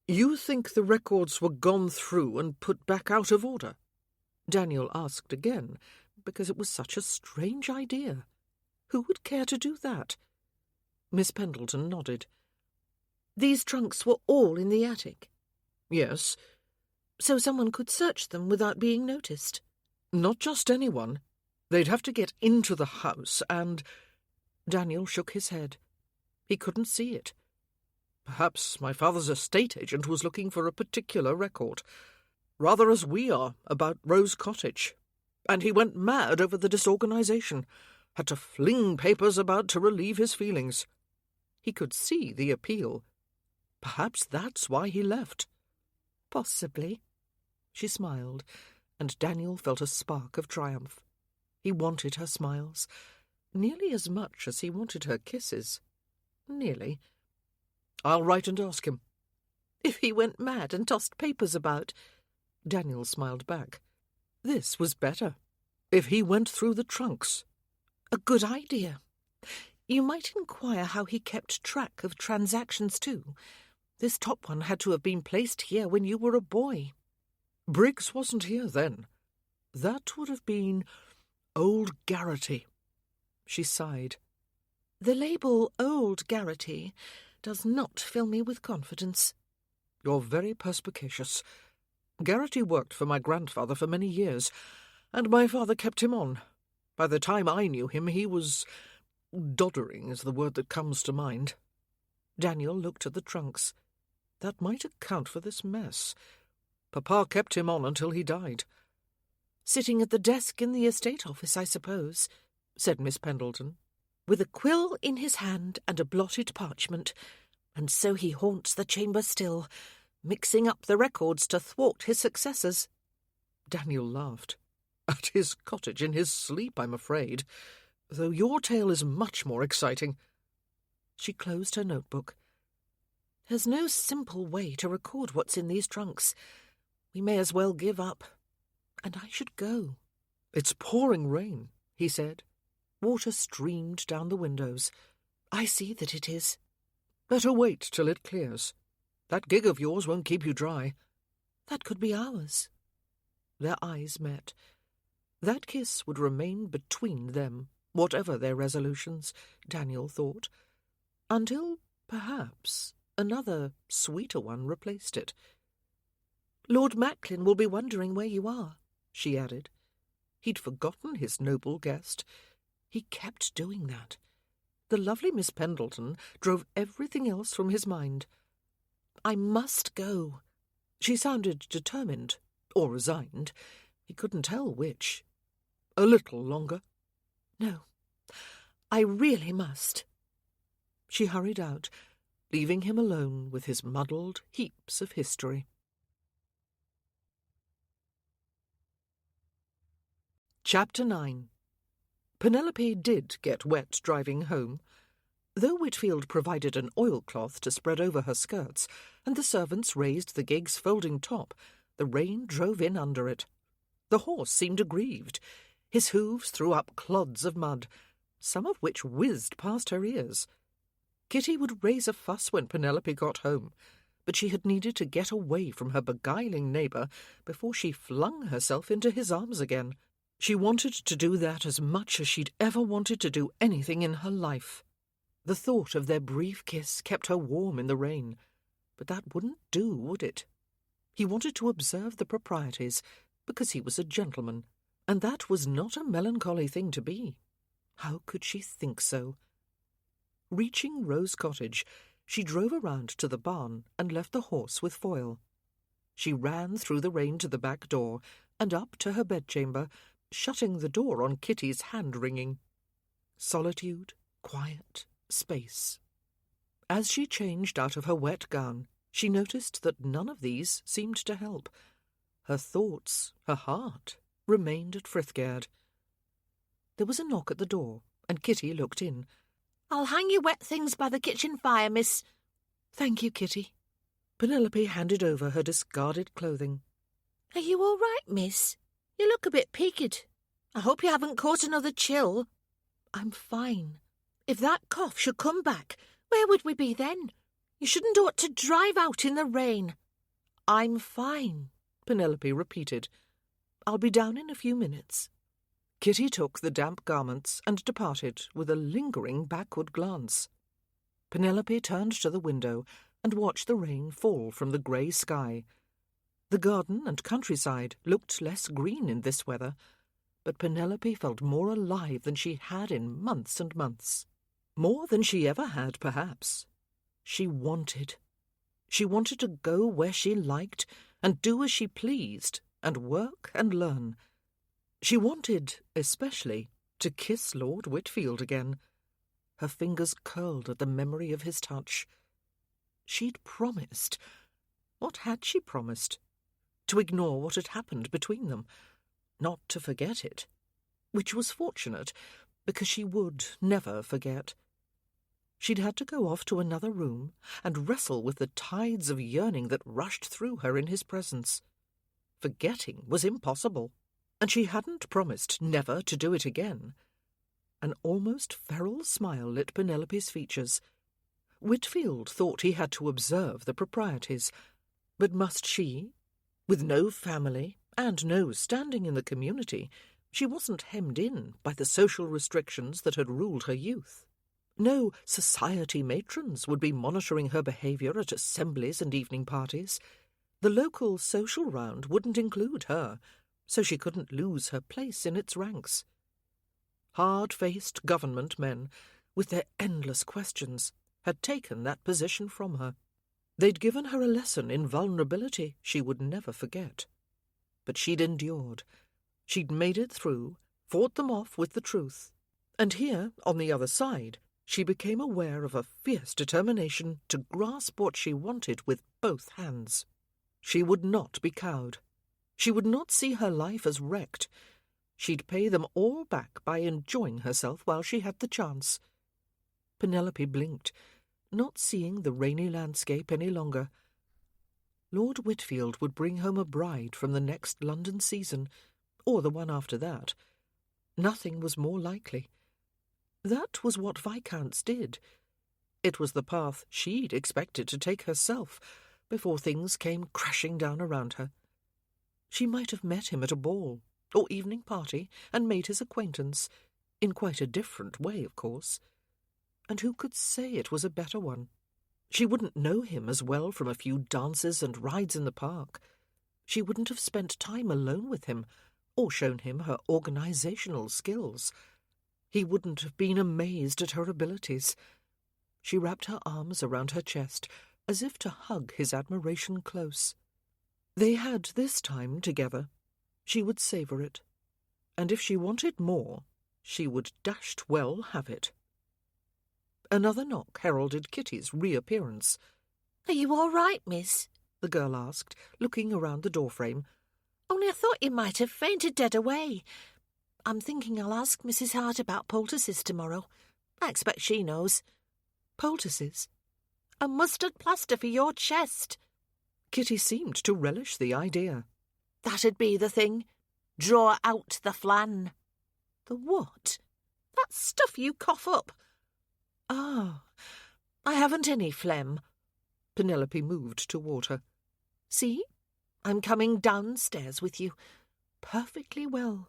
"You think the records were gone through and put back out of order?" Daniel asked again, because it was such a strange idea. Who would care to do that? Miss Pendleton nodded. "These trunks were all in the attic?" "Yes." "So someone could search them without being noticed?" "Not just anyone. They'd have to get into the house and—" Daniel shook his head. He couldn't see it. Perhaps my father's estate agent was looking for a particular record, rather as we are about Rose Cottage, and he went mad over the disorganization, had to fling papers about to relieve his feelings. He could see the appeal. Perhaps that's why he left. "Possibly." She smiled, and Daniel felt a spark of triumph. He wanted her smiles, nearly as much as he wanted her kisses. Nearly. "I'll write and ask him." "If he went mad and tossed papers about?" Daniel smiled back. This was better. "If he went through the trunks." "A good idea. You might inquire how he kept track of transactions, too. This top one had to have been placed here when you were a boy." "Briggs wasn't here then. That would have been Old Garrity." She sighed. "The label Old Garrity does not fill me with confidence." "You're very perspicacious. Garrity worked for my grandfather for many years, and my father kept him on. By the time I knew him, he was... doddering is the word that comes to mind." Daniel looked at the trunks. That might account for this mess. Papa kept him on until he died. "Sitting at the desk in the estate office, I suppose," said Miss Pendleton, "with a quill in his hand and a blotted parchment, and so he haunts the chamber still, mixing up the records to thwart his successors." Daniel laughed. "At his cottage in his sleep, I'm afraid, though your tale is much more exciting." She closed her notebook. There's no simple way to record what's in these trunks. We may as well give up. And I should go. It's pouring rain, he said. Water streamed down the windows. I see that it is. Better wait till it clears. That gig of yours won't keep you dry. That could be ours. Their eyes met. That kiss would remain between them, whatever their resolutions, Daniel thought, until, perhaps, another, sweeter one replaced it. Lord Macklin will be wondering where you are, she added. He'd forgotten his noble guest. He kept doing that. The lovely Miss Pendleton drove everything else from his mind. I must go. She sounded determined, or resigned. He couldn't tell which. A little longer. No, I really must. She hurried out, leaving him alone with his muddled heaps of history. Chapter 9. Penelope did get wet driving home. Though Whitfield provided an oilcloth to spread over her skirts, and the servants raised the gig's folding top, the rain drove in under it. The horse seemed aggrieved. His hooves threw up clods of mud, some of which whizzed past her ears. Kitty would raise a fuss when Penelope got home, but she had needed to get away from her beguiling neighbour before she flung herself into his arms again. She wanted to do that as much as she'd ever wanted to do anything in her life. The thought of their brief kiss kept her warm in the rain, but that wouldn't do, would it? He wanted to observe the proprieties, because he was a gentleman, and that was not a melancholy thing to be. How could she think so? Reaching Rose Cottage, she drove around to the barn and left the horse with Foyle. She ran through the rain to the back door and up to her bedchamber, shutting the door on Kitty's hand-wringing. Solitude, quiet, space. As she changed out of her wet gown, she noticed that none of these seemed to help. Her thoughts, her heart, remained at Frithgerd. There was a knock at the door, and Kitty looked in. I'll hang your wet things by the kitchen fire, miss. Thank you, Kitty. Penelope handed over her discarded clothing. Are you all right, miss? You look a bit peaked. I hope you haven't caught another chill. I'm fine. If that cough should come back, where would we be then? You shouldn't ought to drive out in the rain. I'm fine, Penelope repeated. I'll be down in a few minutes. Kitty took the damp garments and departed with a lingering backward glance. Penelope turned to the window and watched the rain fall from the grey sky. The garden and countryside looked less green in this weather, but Penelope felt more alive than she had in months and months. More than she ever had, perhaps. She wanted. She wanted to go where she liked and do as she pleased and work and learn. She wanted, especially, to kiss Lord Whitfield again. Her fingers curled at the memory of his touch. She'd promised. What had she promised? To ignore what had happened between them. Not to forget it. Which was fortunate, because she would never forget. She'd had to go off to another room and wrestle with the tides of yearning that rushed through her in his presence. Forgetting was impossible, and she hadn't promised never to do it again. An almost feral smile lit Penelope's features. Whitfield thought he had to observe the proprieties, but must she? With no family and no standing in the community, she wasn't hemmed in by the social restrictions that had ruled her youth. No society matrons would be monitoring her behaviour at assemblies and evening parties. The local social round wouldn't include her, so she couldn't lose her place in its ranks. Hard-faced government men, with their endless questions, had taken that position from her. They'd given her a lesson in vulnerability she would never forget. But she'd endured. She'd made it through, fought them off with the truth. And here, on the other side, she became aware of a fierce determination to grasp what she wanted with both hands. She would not be cowed. She would not see her life as wrecked. She'd pay them all back by enjoying herself while she had the chance. Penelope blinked, not seeing the rainy landscape any longer. Lord Whitfield would bring home a bride from the next London season, or the one after that. Nothing was more likely. That was what viscounts did. It was the path she'd expected to take herself before things came crashing down around her. She might have met him at a ball or evening party and made his acquaintance, in quite a different way, of course. And who could say it was a better one? She wouldn't know him as well from a few dances and rides in the park. She wouldn't have spent time alone with him or shown him her organisational skills. He wouldn't have been amazed at her abilities. She wrapped her arms around her chest as if to hug his admiration close. They had this time together. She would savour it. And if she wanted more, she would dashed well have it. Another knock heralded Kitty's reappearance. "Are you all right, miss?" the girl asked, looking around the doorframe. "Only I thought you might have fainted dead away. I'm thinking I'll ask Mrs. Hart about poultices tomorrow. I expect she knows." Poultices? "A mustard plaster for your chest." Kitty seemed to relish the idea. "That'd be the thing. Draw out the phlegm." "The what?" "That stuff you cough up." "Ah, I haven't any phlegm." Penelope moved toward her. "See? I'm coming downstairs with you. Perfectly well."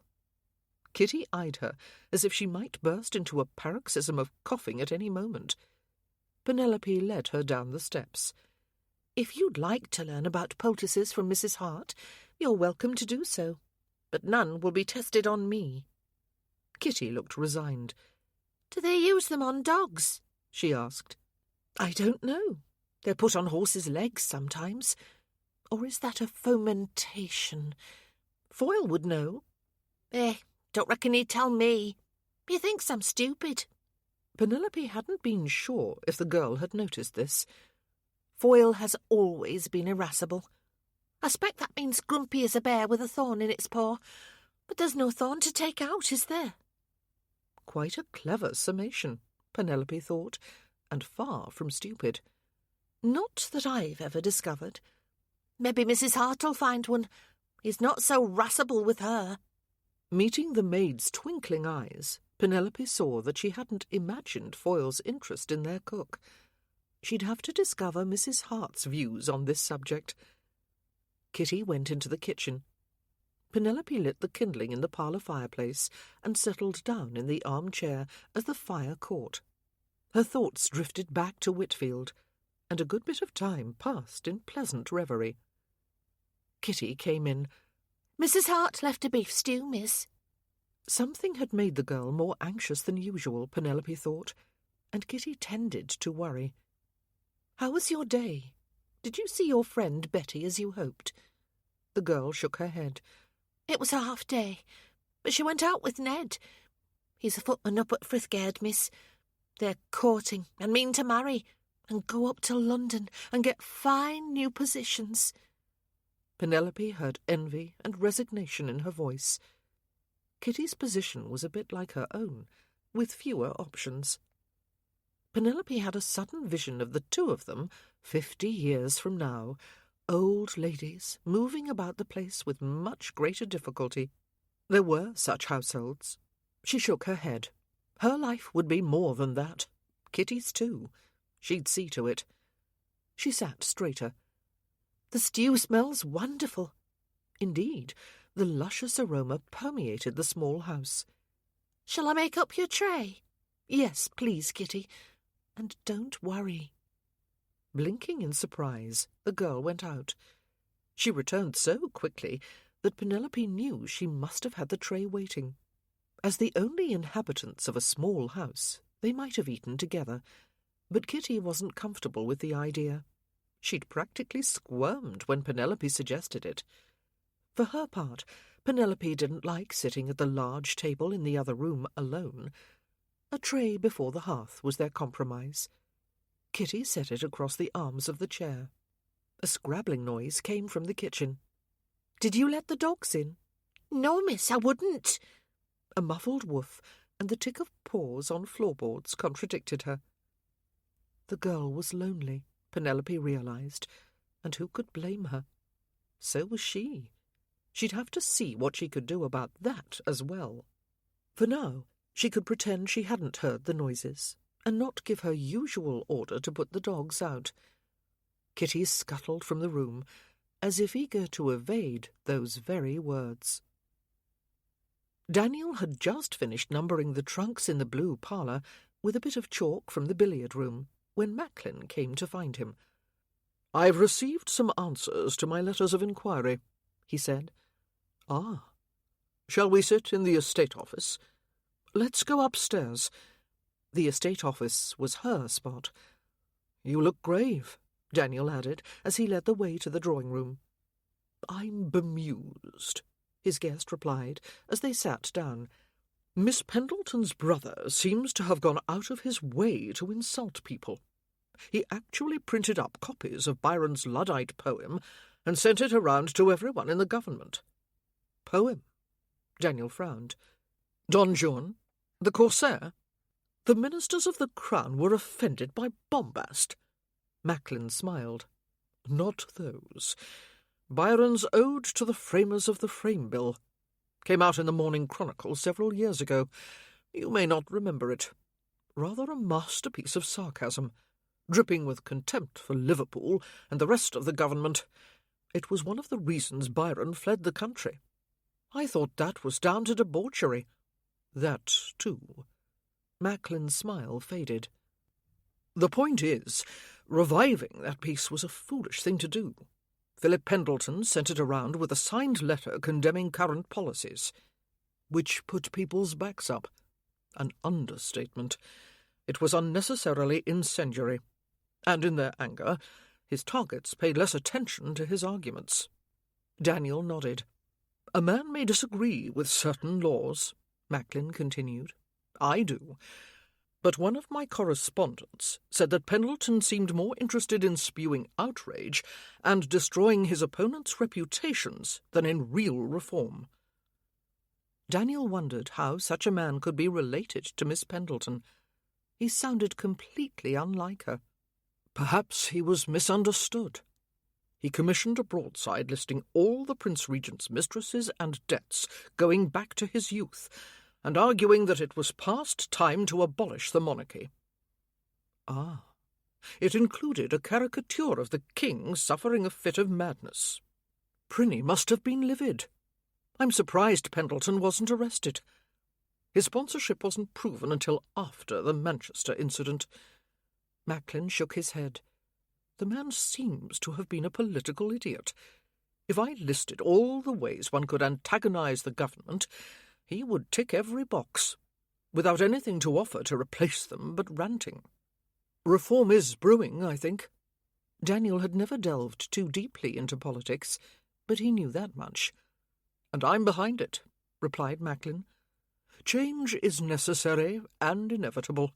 Kitty eyed her as if she might burst into a paroxysm of coughing at any moment. Penelope led her down the steps. "If you'd like to learn about poultices from Mrs. Hart, you're welcome to do so, but none will be tested on me." Kitty looked resigned. "Do they use them on dogs?" she asked. "I don't know. They're put on horses' legs sometimes. Or is that a fomentation? Foyle would know." Don't reckon he'd tell me. He thinks I'm stupid." Penelope hadn't been sure if the girl had noticed this. "Foyle has always been irascible. I expect that means grumpy as a bear with a thorn in its paw. But there's no thorn to take out, is there?" Quite a clever summation, Penelope thought, and far from stupid. "Not that I've ever discovered. Maybe Mrs. Hart'll find one. He's not so irascible with her." Meeting the maid's twinkling eyes, Penelope saw that she hadn't imagined Foyle's interest in their cook. She'd have to discover Mrs. Hart's views on this subject. Kitty went into the kitchen. Penelope lit the kindling in the parlour fireplace and settled down in the armchair as the fire caught. Her thoughts drifted back to Whitfield, and a good bit of time passed in pleasant reverie. Kitty came in. "Mrs. Hart left a beef stew, miss." Something had made the girl more anxious than usual, Penelope thought, and Kitty tended to worry. "How was your day? Did you see your friend Betty as you hoped?" The girl shook her head. "It was a half day, but she went out with Ned. He's a footman up at Frithgard, miss. They're courting and mean to marry and go up to London and get fine new positions." Penelope heard envy and resignation in her voice. Kitty's position was a bit like her own, with fewer options. Penelope had a sudden vision of the two of them, 50 years from now, old ladies moving about the place with much greater difficulty. There were such households. She shook her head. Her life would be more than that. Kitty's too. She'd see to it. She sat straighter. "The stew smells wonderful." Indeed, the luscious aroma permeated the small house. "Shall I make up your tray?" "Yes, please, Kitty. And don't worry." Blinking in surprise, the girl went out. She returned so quickly that Penelope knew she must have had the tray waiting. As the only inhabitants of a small house, they might have eaten together, but Kitty wasn't comfortable with the idea. She'd practically squirmed when Penelope suggested it. For her part, Penelope didn't like sitting at the large table in the other room alone. A tray before the hearth was their compromise. Kitty set it across the arms of the chair. A scrabbling noise came from the kitchen. "Did you let the dogs in?" "No, miss, I wouldn't." A muffled woof and the tick of paws on floorboards contradicted her. The girl was lonely, Penelope realised, and who could blame her? So was she. She'd have to see what she could do about that as well. For now, she could pretend she hadn't heard the noises, and not give her usual order to put the dogs out. Kitty scuttled from the room, as if eager to evade those very words. Daniel had just finished numbering the trunks in the blue parlour with a bit of chalk from the billiard-room when Macklin came to find him. "I've received some answers to my letters of inquiry," he said. "Ah. Shall we sit in the estate office? Let's go upstairs." The estate office was her spot. "You look grave," Daniel added, as he led the way to the drawing-room. "I'm bemused," his guest replied, as they sat down. "Miss Pendleton's brother seems to have gone out of his way to insult people. He actually printed up copies of Byron's Luddite poem and sent it around to everyone in the government." "Poem?" Daniel frowned. "Don Juan? The Corsair? The ministers of the Crown were offended by bombast." Macklin smiled. "Not those. Byron's Ode to the Framers of the Frame Bill came out in the Morning Chronicle several years ago. You may not remember it. Rather a masterpiece of sarcasm, dripping with contempt for Liverpool and the rest of the government. It was one of the reasons Byron fled the country. I thought that was down to debauchery." "That, too." Macklin's smile faded. "The point is, reviving that piece was a foolish thing to do. Philip Pendleton sent it around with a signed letter condemning current policies, which put people's backs up. An understatement. It was unnecessarily incendiary, and in their anger, his targets paid less attention to his arguments." Daniel nodded. "A man may disagree with certain laws," Macklin continued. "I do. But one of my correspondents said that Pendleton seemed more interested in spewing outrage and destroying his opponents' reputations than in real reform." Daniel wondered how such a man could be related to Miss Pendleton. He sounded completely unlike her. Perhaps he was misunderstood. He commissioned a broadside listing all the Prince Regent's mistresses and debts going back to his youth, and arguing that it was past time to abolish the monarchy. Ah, it included a caricature of the king suffering a fit of madness. Prinny must have been livid. I'm surprised Pendleton wasn't arrested. His sponsorship wasn't proven until after the Manchester incident. Macklin shook his head. The man seems to have been a political idiot. If I listed all the ways one could antagonize the government, he would tick every box, without anything to offer to replace them but ranting. Reform is brewing, I think. Daniel had never delved too deeply into politics, but he knew that much. "And I'm behind it," replied Macklin. "Change is necessary and inevitable,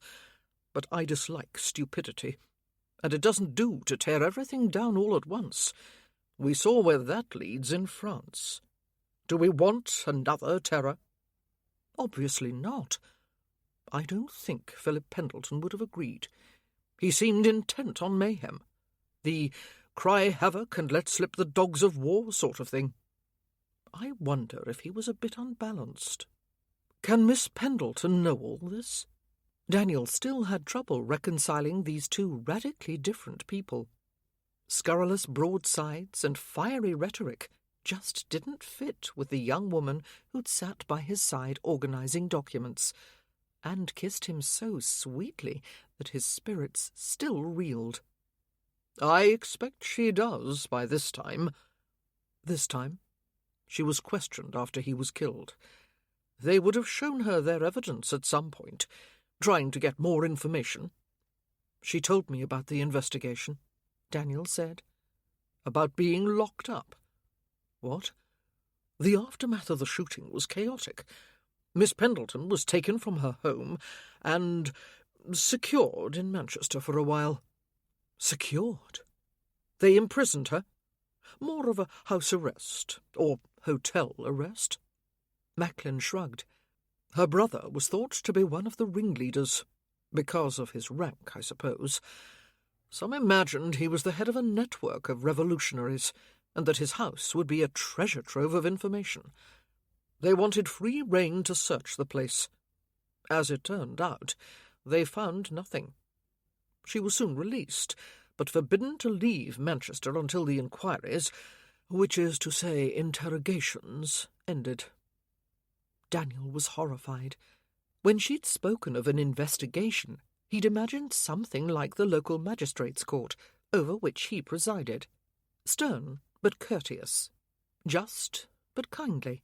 but I dislike stupidity, and it doesn't do to tear everything down all at once. We saw where that leads in France. Do we want another terror? Obviously not. I don't think Philip Pendleton would have agreed. He seemed intent on mayhem. The cry havoc and let slip the dogs of war sort of thing. I wonder if he was a bit unbalanced. Can Miss Pendleton know all this?" Daniel still had trouble reconciling these two radically different people. Scurrilous broadsides and fiery rhetoric just didn't fit with the young woman who'd sat by his side organising documents, and kissed him so sweetly that his spirits still reeled. "I expect she does by this time." "This time?" She was questioned after he was killed. They would have shown her their evidence at some point, trying to get more information. "She told me about the investigation," Daniel said. "About being locked up?" "What?" "The aftermath of the shooting was chaotic. Miss Pendleton was taken from her home and secured in Manchester for a while." "Secured?" "They imprisoned her. More of a house arrest, or hotel arrest." Macklin shrugged. "Her brother was thought to be one of the ringleaders, because of his rank, I suppose. Some imagined he was the head of a network of revolutionaries, and that his house would be a treasure trove of information. They wanted free rein to search the place. As it turned out, they found nothing. She was soon released, but forbidden to leave Manchester until the inquiries, which is to say interrogations, ended. Daniel was horrified. When she'd spoken of an investigation, he'd imagined something like the local magistrates' court, over which he presided. Stern but courteous, just but kindly.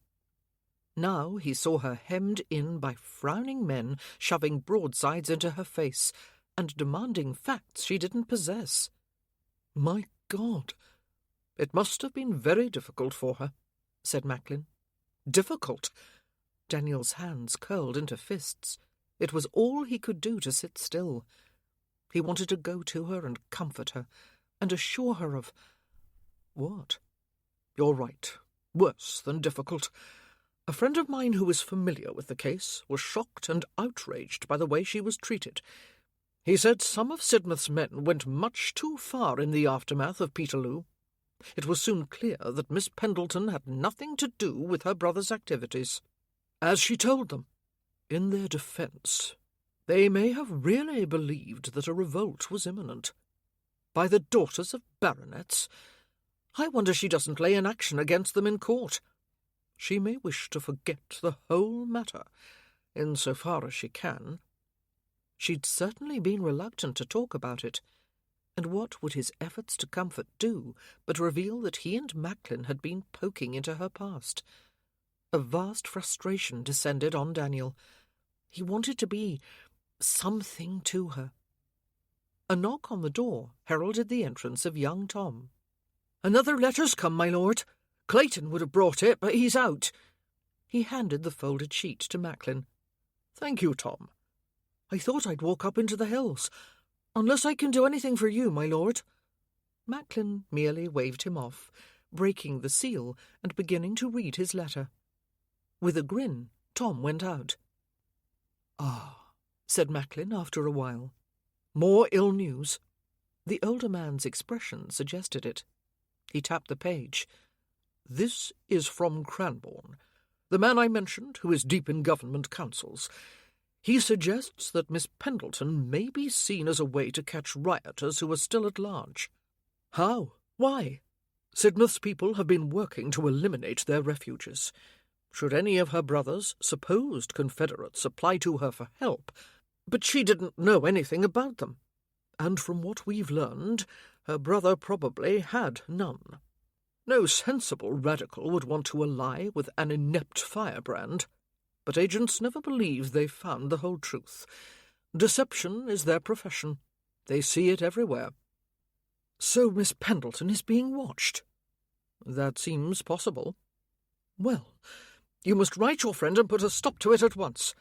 Now he saw her hemmed in by frowning men shoving broadsides into her face and demanding facts she didn't possess. My God! It must have been very difficult for her, said Macklin. Difficult? Daniel's hands curled into fists. It was all he could do to sit still. He wanted to go to her and comfort her, and assure her of... What? You're right. Worse than difficult. A friend of mine who was familiar with the case was shocked and outraged by the way she was treated. He said some of Sidmouth's men went much too far in the aftermath of Peterloo. It was soon clear that Miss Pendleton had nothing to do with her brother's activities. As she told them, in their defence, they may have really believed that a revolt was imminent. By the daughters of baronets? I wonder she doesn't lay an action against them in court. She may wish to forget the whole matter, in so far as she can. She'd certainly been reluctant to talk about it, and what would his efforts to comfort do but reveal that he and Macklin had been poking into her past? A vast frustration descended on Daniel. He wanted to be something to her. A knock on the door heralded the entrance of young Tom. "Another letter's come, my lord. Clayton would have brought it, but he's out." He handed the folded sheet to Macklin. "Thank you, Tom. I thought I'd walk up into the hills. Unless I can do anything for you, my lord." Macklin merely waved him off, breaking the seal and beginning to read his letter. With a grin, Tom went out. "Ah," said Macklin after a while. "More ill news?" The older man's expression suggested it. He tapped the page. "This is from Cranbourne, the man I mentioned who is deep in government councils. He suggests that Miss Pendleton may be seen as a way to catch rioters who are still at large." "How? Why?" "Sidmouth's people have been working to eliminate their refuges. Should any of her brothers, supposed Confederates, apply to her for help, but she didn't know anything about them. And from what we've learned, her brother probably had none. No sensible radical would want to ally with an inept firebrand. But agents never believe they've found the whole truth. Deception is their profession. They see it everywhere." "So Miss Pendleton is being watched?" "That seems possible." "Well, you must write your friend and put a stop to it at once."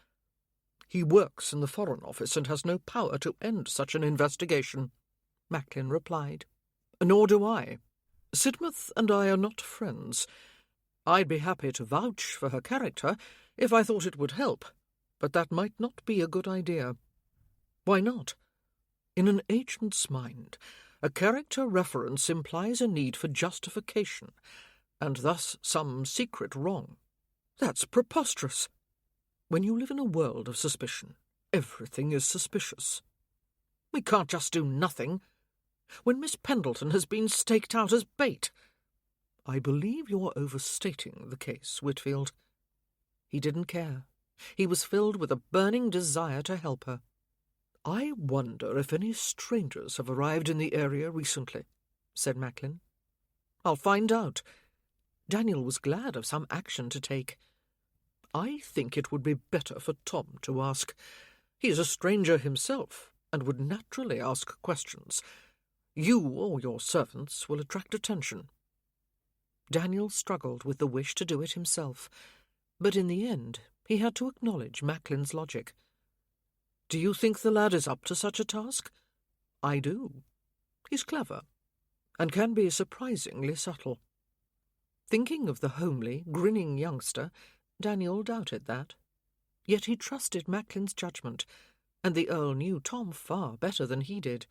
"He works in the Foreign Office and has no power to end such an investigation," Macklin replied. "Nor do I. Sidmouth and I are not friends. I'd be happy to vouch for her character if I thought it would help, but that might not be a good idea." "Why not?" "In an agent's mind, a character reference implies a need for justification, and thus some secret wrong. That's preposterous. When you live in a world of suspicion, everything is suspicious. We can't just do nothing. When Miss Pendleton has been staked out as bait." "I believe you're overstating the case, Whitfield." He didn't care. He was filled with a burning desire to help her. "I wonder if any strangers have arrived in the area recently," said Macklin. "I'll find out." Daniel was glad of some action to take. "I think it would be better for Tom to ask. He's a stranger himself, and would naturally ask questions. You or your servants will attract attention." Daniel struggled with the wish to do it himself, but in the end he had to acknowledge Macklin's logic. "Do you think the lad is up to such a task?" "I do. He's clever, and can be surprisingly subtle." Thinking of the homely, grinning youngster, Daniel doubted that. Yet he trusted Macklin's judgment, and the Earl knew Tom far better than he did.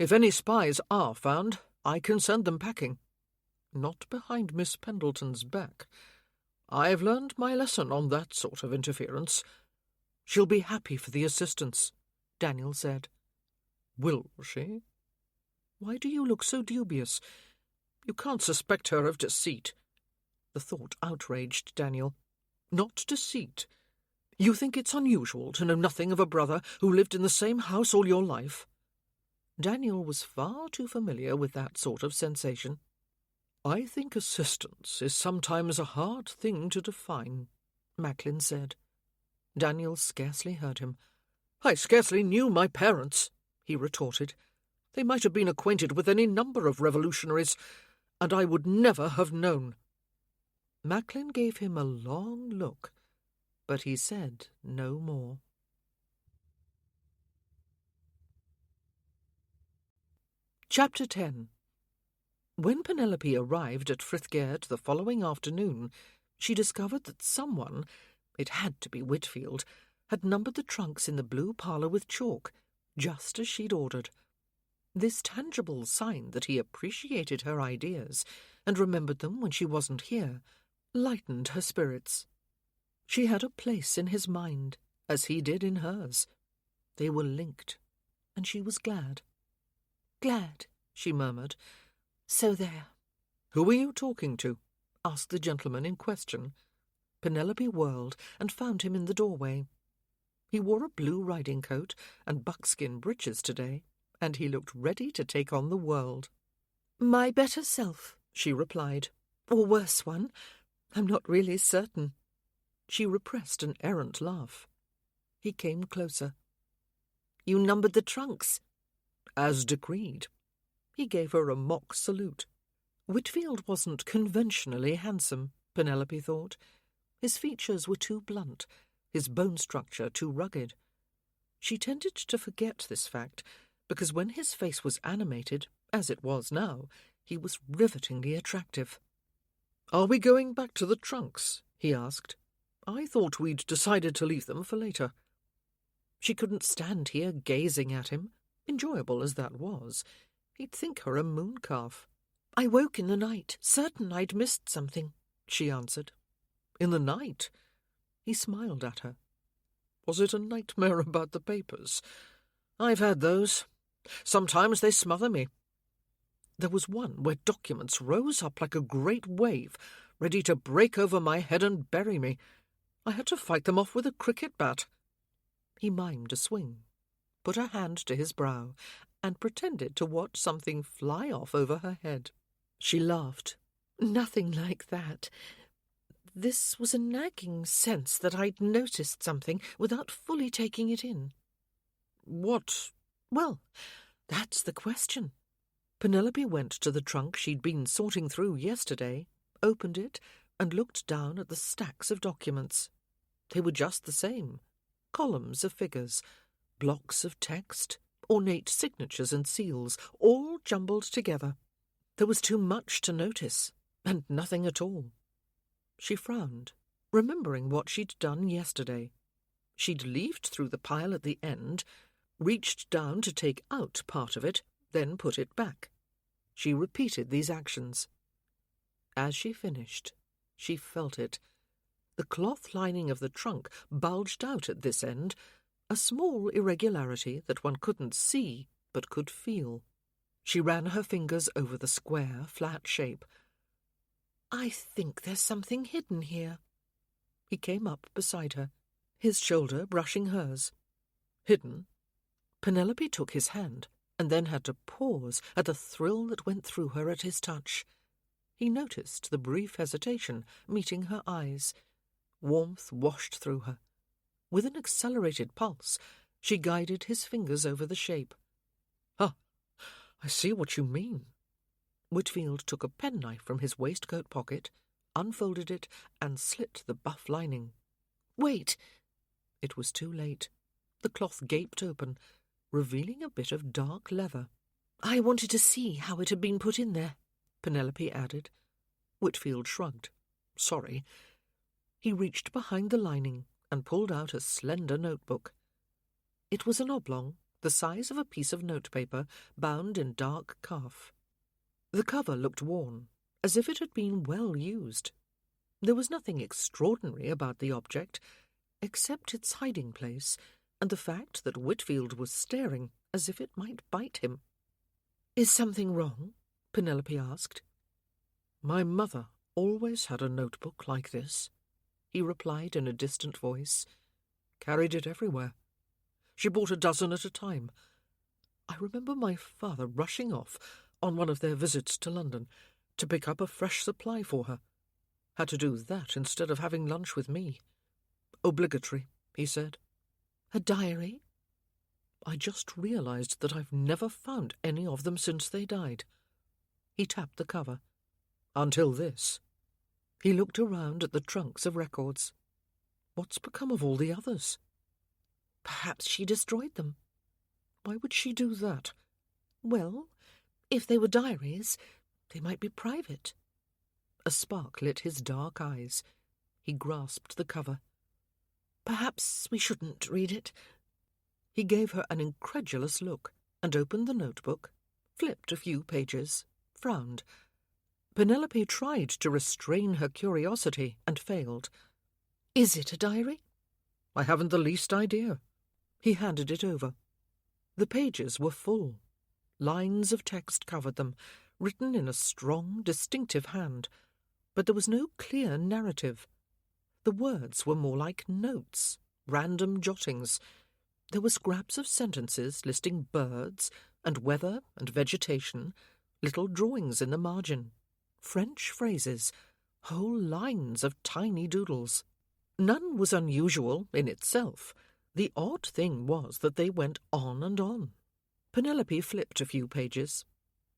If any spies are found, I can send them packing. Not behind Miss Pendleton's back. I've learned my lesson on that sort of interference. She'll be happy for the assistance, Daniel said. Will she? Why do you look so dubious? You can't suspect her of deceit. The thought outraged Daniel. Not deceit. You think it's unusual to know nothing of a brother who lived in the same house all your life? Daniel was far too familiar with that sort of sensation. I think assistance is sometimes a hard thing to define, Macklin said. Daniel scarcely heard him. I scarcely knew my parents, he retorted. They might have been acquainted with any number of revolutionaries, and I would never have known. Macklin gave him a long look, but he said no more. Chapter 10. When Penelope arrived at Frithgaird the following afternoon, she discovered that someone, it had to be Whitfield, had numbered the trunks in the blue parlour with chalk, just as she'd ordered. This tangible sign that he appreciated her ideas and remembered them when she wasn't here lightened her spirits. She had a place in his mind, as he did in hers. They were linked, and she was glad. Glad, she murmured. So there. Who are you talking to? Asked the gentleman in question. Penelope whirled and found him in the doorway. He wore a blue riding-coat and buckskin breeches today, and he looked ready to take on the world. My better self, she replied. Or worse one. I'm not really certain. She repressed an errant laugh. He came closer. You numbered the trunks? As decreed. He gave her a mock salute. Whitfield wasn't conventionally handsome, Penelope thought. His features were too blunt, his bone structure too rugged. She tended to forget this fact, because when his face was animated, as it was now, he was rivetingly attractive. Are we going back to the trunks? He asked. I thought we'd decided to leave them for later. She couldn't stand here gazing at him, enjoyable as that was. He'd think her a mooncalf. I woke in the night, certain I'd missed something, she answered. In the night? He smiled at her. Was it a nightmare about the papers? I've had those. Sometimes they smother me. There was one where documents rose up like a great wave, ready to break over my head and bury me. I had to fight them off with a cricket bat. He mimed a swing, put a hand to his brow, and pretended to watch something fly off over her head. She laughed. Nothing like that. This was a nagging sense that I'd noticed something without fully taking it in. What? Well, that's the question. Penelope went to the trunk she'd been sorting through yesterday, opened it, and looked down at the stacks of documents. They were just the same. Columns of figures, blocks of text, ornate signatures and seals, all jumbled together. There was too much to notice, and nothing at all. She frowned, remembering what she'd done yesterday. She'd leafed through the pile at the end, reached down to take out part of it, then put it back. She repeated these actions. As she finished, she felt it. The cloth lining of the trunk bulged out at this end, a small irregularity that one couldn't see but could feel. She ran her fingers over the square, flat shape. I think there's something hidden here. He came up beside her, his shoulder brushing hers. Hidden? Penelope took his hand, and then had to pause at the thrill that went through her at his touch. He noticed the brief hesitation meeting her eyes. Warmth washed through her. With an accelerated pulse, she guided his fingers over the shape. Ah, I see what you mean. Whitfield took a penknife from his waistcoat pocket, unfolded it, and slit the buff lining. Wait! It was too late. The cloth gaped open, revealing a bit of dark leather. I wanted to see how it had been put in there, Penelope added. Whitfield shrugged. Sorry. He reached behind the lining and pulled out a slender notebook. It was an oblong, the size of a piece of notepaper bound in dark calf. The cover looked worn, as if it had been well used. There was nothing extraordinary about the object, except its hiding place and the fact that Whitfield was staring as if it might bite him. "Is something wrong?" Penelope asked. "My mother always had a notebook like this," he replied in a distant voice. "Carried it everywhere. She bought a dozen at a time. I remember my father rushing off on one of their visits to London to pick up a fresh supply for her. Had to do that instead of having lunch with me. Obligatory, he said. A diary? I just realized that I've never found any of them since they died." He tapped the cover. "Until this." He looked around at the trunks of records. "What's become of all the others?" "Perhaps she destroyed them." "Why would she do that?" "Well, if they were diaries, they might be private." A spark lit his dark eyes. He grasped the cover. "Perhaps we shouldn't read it." He gave her an incredulous look and opened the notebook, flipped a few pages, frowned. Penelope tried to restrain her curiosity and failed. "Is it a diary?" "I haven't the least idea." He handed it over. The pages were full. Lines of text covered them, written in a strong, distinctive hand, but there was no clear narrative. The words were more like notes, random jottings. There were scraps of sentences listing birds and weather and vegetation, little drawings in the margin, French phrases, whole lines of tiny doodles. None was unusual in itself. The odd thing was that they went on and on. Penelope flipped a few pages.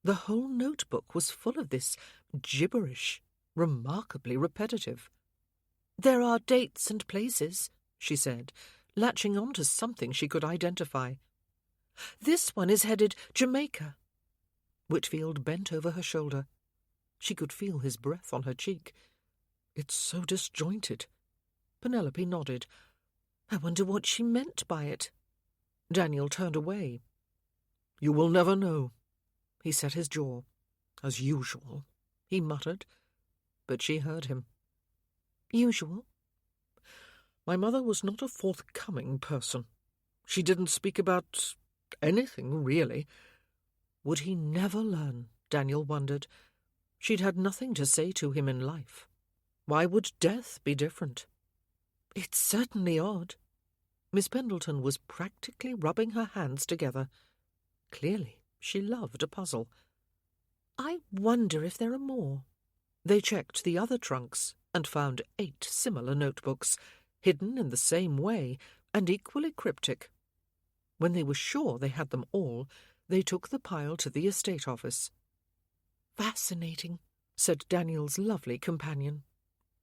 The whole notebook was full of this gibberish, remarkably repetitive. "There are dates and places," she said, latching on to something she could identify. "This one is headed Jamaica." Whitfield bent over her shoulder. She could feel his breath on her cheek. "It's so disjointed." Penelope nodded. "I wonder what she meant by it." Daniel turned away. "You will never know." He set his jaw. "As usual," he muttered, but she heard him. "Usual?" "My mother was not a forthcoming person. She didn't speak about anything, really." Would he never learn, Daniel wondered? She'd had nothing to say to him in life. Why would death be different? "It's certainly odd." Miss Pendleton was practically rubbing her hands together. Clearly, she loved a puzzle. "I wonder if there are more." They checked the other trunks and found 8 similar notebooks, hidden in the same way and equally cryptic. When they were sure they had them all, they took the pile to the estate office. "Fascinating," said Daniel's lovely companion.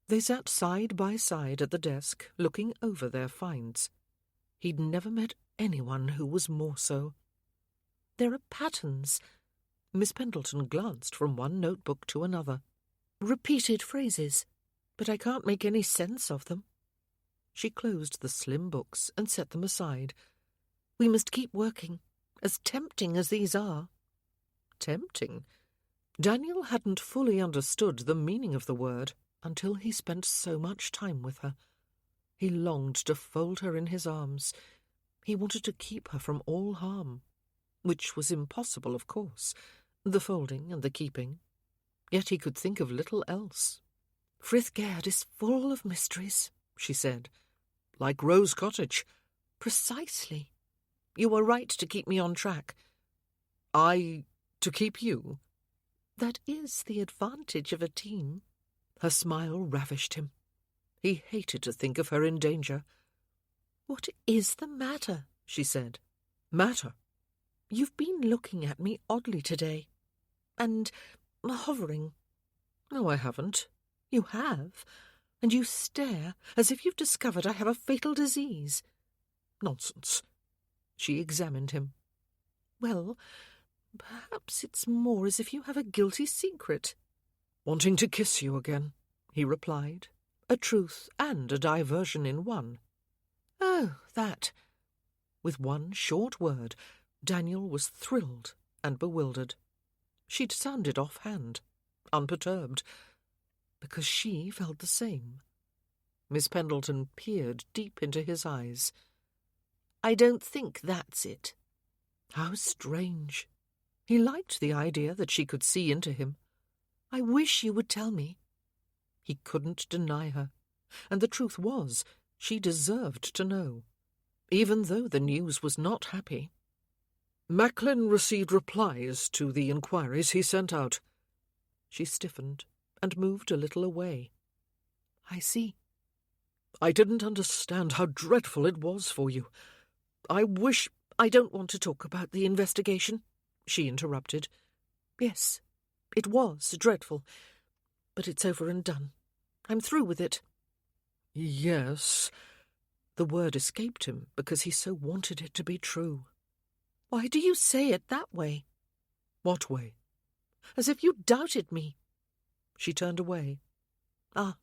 They sat side by side at the desk, looking over their finds. He'd never met anyone who was more so. "There are patterns." Miss Pendleton glanced from one notebook to another. "Repeated phrases, but I can't make any sense of them." She closed the slim books and set them aside. "We must keep working, as tempting as these are." Tempting? Daniel hadn't fully understood the meaning of the word until he spent so much time with her. He longed to fold her in his arms. He wanted to keep her from all harm, which was impossible, of course, the folding and the keeping. Yet he could think of little else. "Frithgaird is full of mysteries," she said. "Like Rose Cottage." "Precisely. You were right to keep me on track." To keep you?" "That is the advantage of a team." Her smile ravished him. He hated to think of her in danger. "What is the matter?" she said. "Matter?" "You've been looking at me oddly today. And hovering." "No, I haven't." "You have. And you stare as if you've discovered I have a fatal disease." "Nonsense." She examined him. "Well, perhaps it's more as if you have a guilty secret." "Wanting to kiss you again," he replied, a truth and a diversion in one. "Oh, that." With one short word, Daniel was thrilled and bewildered. She'd sounded offhand, unperturbed, because she felt the same. Miss Pendleton peered deep into his eyes. "I don't think that's it." How strange. He liked the idea that she could see into him. "I wish you would tell me." He couldn't deny her, and the truth was, she deserved to know, even though the news was not happy. Macklin received replies to the inquiries he sent out. She stiffened and moved a little away. "I see." I didn't understand how dreadful it was for you. I don't want to talk about the investigation," she interrupted. "Yes, it was dreadful, but it's over and done. I'm through with it." Yes. The word escaped him because he so wanted it to be true. "Why do you say it that way?" What way? "As if you doubted me." She turned away. "Ah,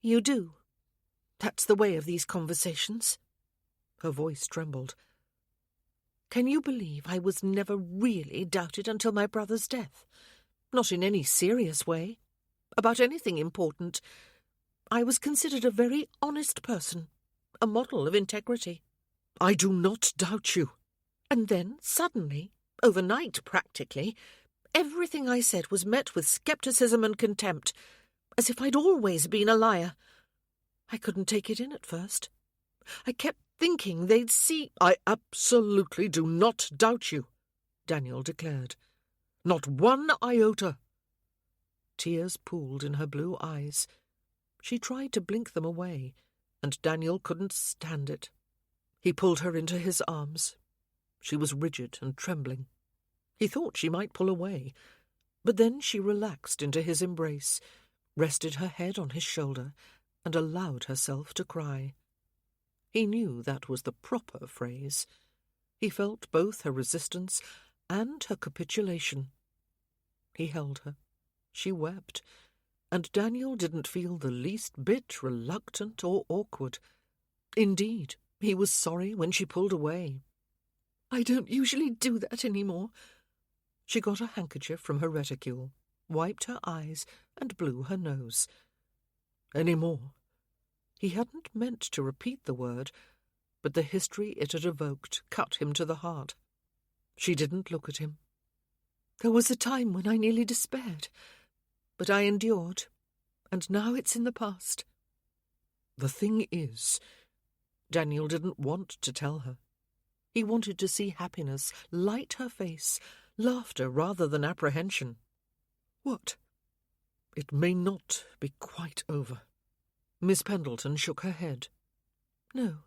you do. That's the way of these conversations." Her voice trembled. "Can you believe I was never really doubted until my brother's death? Not in any serious way. About anything important. I was considered a very honest person, a model of integrity." I do not doubt you." And then, suddenly, overnight practically, everything I said was met with scepticism and contempt, as if I'd always been a liar. I couldn't take it in at first. I kept thinking they'd see— "I absolutely do not doubt you," Daniel declared. "Not one iota." Tears pooled in her blue eyes. She tried to blink them away, and Daniel couldn't stand it. He pulled her into his arms. She was rigid and trembling. He thought she might pull away, but then she relaxed into his embrace, rested her head on his shoulder, and allowed herself to cry. He knew that was the proper phrase. He felt both her resistance and her capitulation. He held her. She wept, and Daniel didn't feel the least bit reluctant or awkward. Indeed, he was sorry when she pulled away. "I don't usually do that any more." She got a handkerchief from her reticule, wiped her eyes, and blew her nose. Any more? He hadn't meant to repeat the word, but the history it had evoked cut him to the heart. She didn't look at him. "There was a time when I nearly despaired, but I endured, and now it's in the past." The thing is, Daniel didn't want to tell her. He wanted to see happiness light her face, laughter rather than apprehension. "What?" "It may not be quite over." Miss Pendleton shook her head. "No.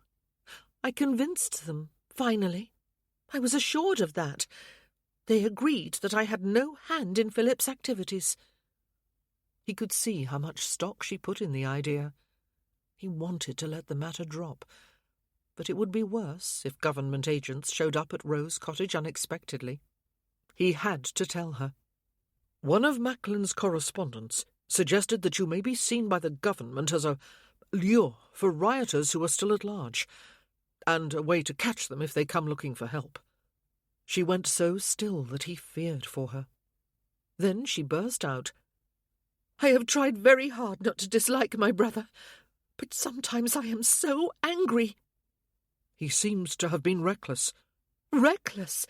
I convinced them, finally. I was assured of that. They agreed that I had no hand in Philip's activities." He could see how much stock she put in the idea. He wanted to let the matter drop, but it would be worse if government agents showed up at Rose Cottage unexpectedly. He had to tell her. "One of Macklin's correspondents suggested that you may be seen by the government as a lure for rioters who are still at large, and a way to catch them if they come looking for help." She went so still that he feared for her. Then she burst out, "I have tried very hard not to dislike my brother, but sometimes I am so angry." "He seems to have been reckless." "Reckless?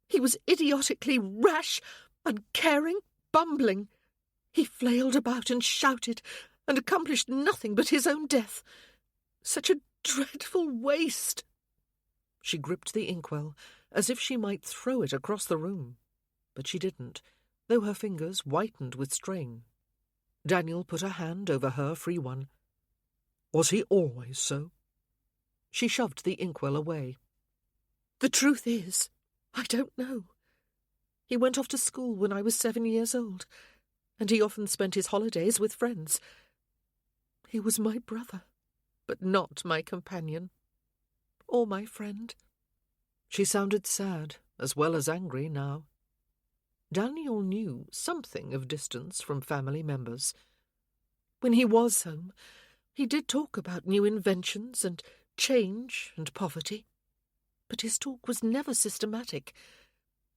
He was idiotically rash, uncaring, bumbling. He flailed about and shouted, and accomplished nothing but his own death. Such a dreadful waste." She gripped the inkwell, as if she might throw it across the room, but she didn't, though her fingers whitened with strain. Daniel put a hand over her free one. "Was he always so?" She shoved the inkwell away. "The truth is, I don't know. He went off to school when I was 7 years old, and he often spent his holidays with friends. He was my brother, but not my companion, or my friend." She sounded sad as well as angry now. Daniel knew something of distance from family members. When he was home, he did talk about new inventions and change and poverty. But his talk was never systematic.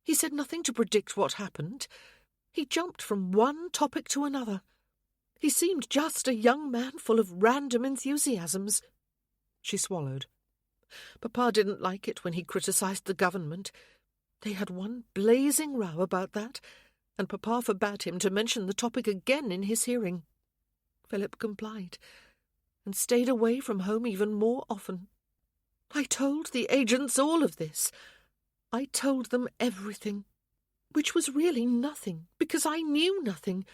He said nothing to predict what happened. He jumped from one topic to another. He seemed just a young man full of random enthusiasms. She swallowed. Papa didn't like it when he criticised the government. They had one blazing row about that, and Papa forbade him to mention the topic again in his hearing. Philip complied, and stayed away from home even more often. I told the agents all of this. I told them everything, which was really nothing, because I knew nothing.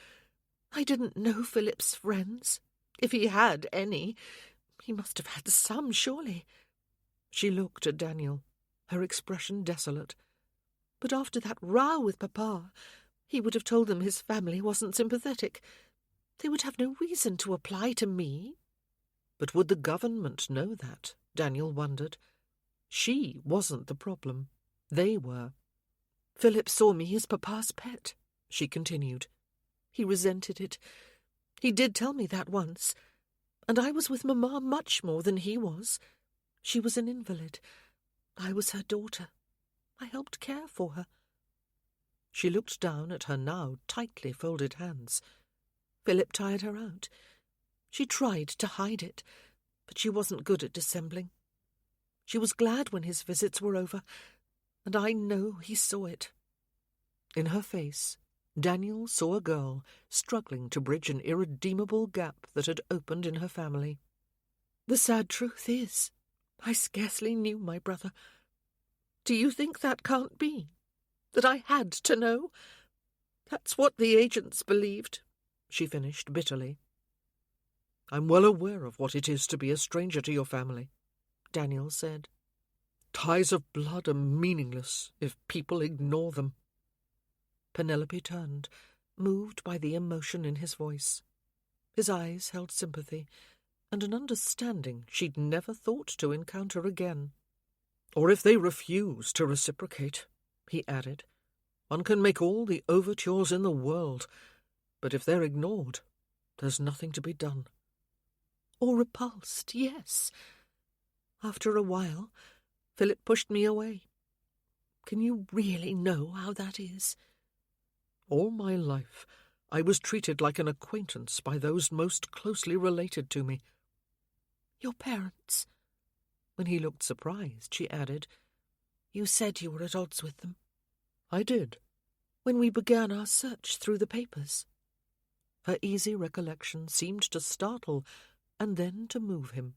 I didn't know Philip's friends. If he had any, he must have had some, surely. She looked at Daniel, her expression desolate. But after that row with Papa, he would have told them his family wasn't sympathetic. They would have no reason to apply to me. But would the government know that? Daniel wondered. She wasn't the problem. They were. Philip saw me as Papa's pet, she continued. He resented it. He did tell me that once, and I was with Mamma much more than he was. She was an invalid. I was her daughter. I helped care for her. She looked down at her now tightly folded hands. Philip tired her out. She tried to hide it, but she wasn't good at dissembling. She was glad when his visits were over, and I know he saw it. In her face, Daniel saw a girl struggling to bridge an irredeemable gap that had opened in her family. The sad truth is, I scarcely knew my brother. Do you think that can't be? That I had to know? That's what the agents believed, she finished bitterly. I'm well aware of what it is to be a stranger to your family, Daniel said. Ties of blood are meaningless if people ignore them. Penelope turned, moved by the emotion in his voice. His eyes held sympathy, and an understanding she'd never thought to encounter again. Or if they refuse to reciprocate, he added, one can make all the overtures in the world, but if they're ignored, there's nothing to be done. Or repulsed, yes. After a while, Philip pushed me away. Can you really know how that is? All my life, I was treated like an acquaintance by those most closely related to me. Your parents? When he looked surprised, she added, You said you were at odds with them. I did. When we began our search through the papers. Her easy recollection seemed to startle and then to move him.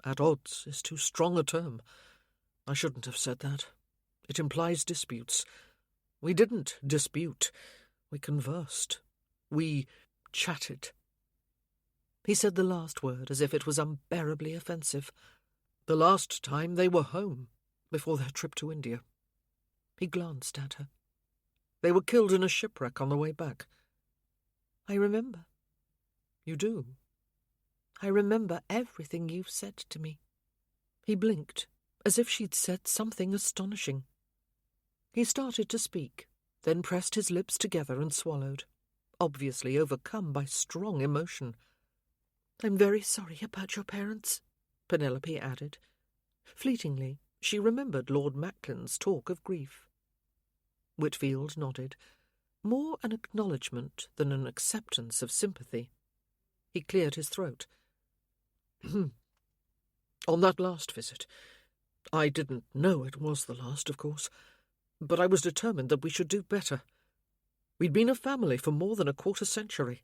At odds is too strong a term. I shouldn't have said that. It implies disputes. We didn't dispute. We conversed. We chatted. He said the last word as if it was unbearably offensive. The last time they were home, before their trip to India. He glanced at her. They were killed in a shipwreck on the way back. I remember. You do? I remember everything you've said to me. He blinked, as if she'd said something astonishing. He started to speak, then pressed his lips together and swallowed, obviously overcome by strong emotion. I'm very sorry about your parents, Penelope added. Fleetingly, she remembered Lord Macklin's talk of grief. Whitfield nodded, more an acknowledgement than an acceptance of sympathy. He cleared his throat. On that last visit, I didn't know it was the last, of course, but I was determined that we should do better. We'd been a family for more than a quarter-century.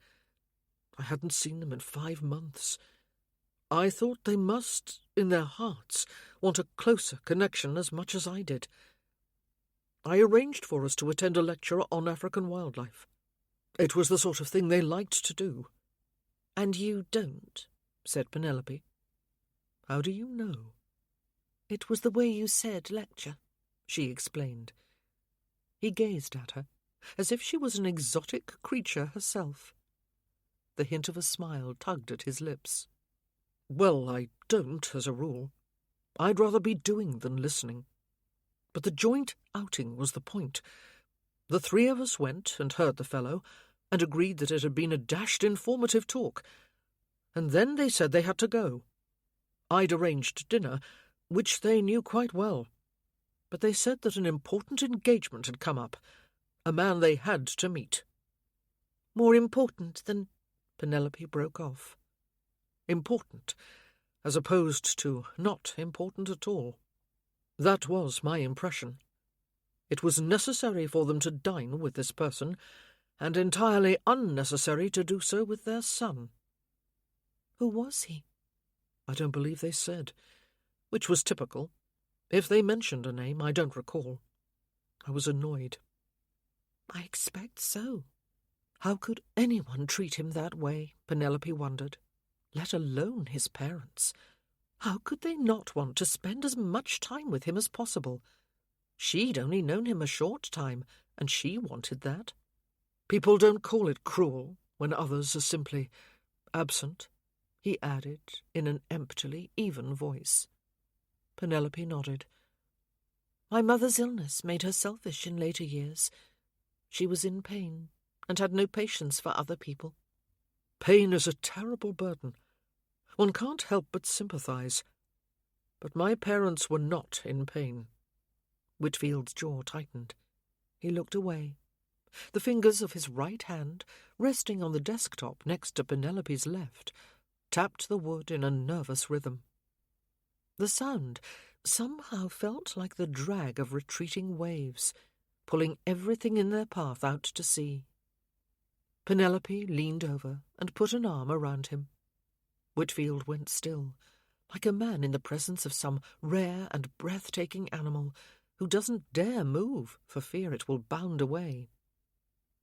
I hadn't seen them in 5 months. I thought they must, in their hearts, want a closer connection as much as I did. I arranged for us to attend a lecture on African wildlife. It was the sort of thing they liked to do. And you don't, said Penelope. How do you know? It was the way you said lecture, she explained. He gazed at her, as if she was an exotic creature herself. The hint of a smile tugged at his lips. Well, I don't, as a rule. I'd rather be doing than listening. But the joint outing was the point. The 3 of us went and heard the fellow, and agreed that it had been a dashed informative talk. And then they said they had to go. I'd arranged dinner, which they knew quite well. But they said that an important engagement had come up, a man they had to meet. More important than... Penelope broke off. Important, as opposed to not important at all. That was my impression. It was necessary for them to dine with this person, and entirely unnecessary to do so with their son. Who was he? I don't believe they said, which was typical. If they mentioned a name, I don't recall. I was annoyed. I expect so. How could anyone treat him that way, Penelope wondered, let alone his parents? How could they not want to spend as much time with him as possible? She'd only known him a short time, and she wanted that. People don't call it cruel when others are simply absent, he added in an emptily even voice. Penelope nodded. My mother's illness made her selfish in later years. She was in pain and had no patience for other people. Pain is a terrible burden. One can't help but sympathize. But my parents were not in pain. Whitfield's jaw tightened. He looked away. The fingers of his right hand, resting on the desktop next to Penelope's left, tapped the wood in a nervous rhythm. The sound somehow felt like the drag of retreating waves, pulling everything in their path out to sea. Penelope leaned over and put an arm around him. Whitfield went still, like a man in the presence of some rare and breathtaking animal who doesn't dare move for fear it will bound away.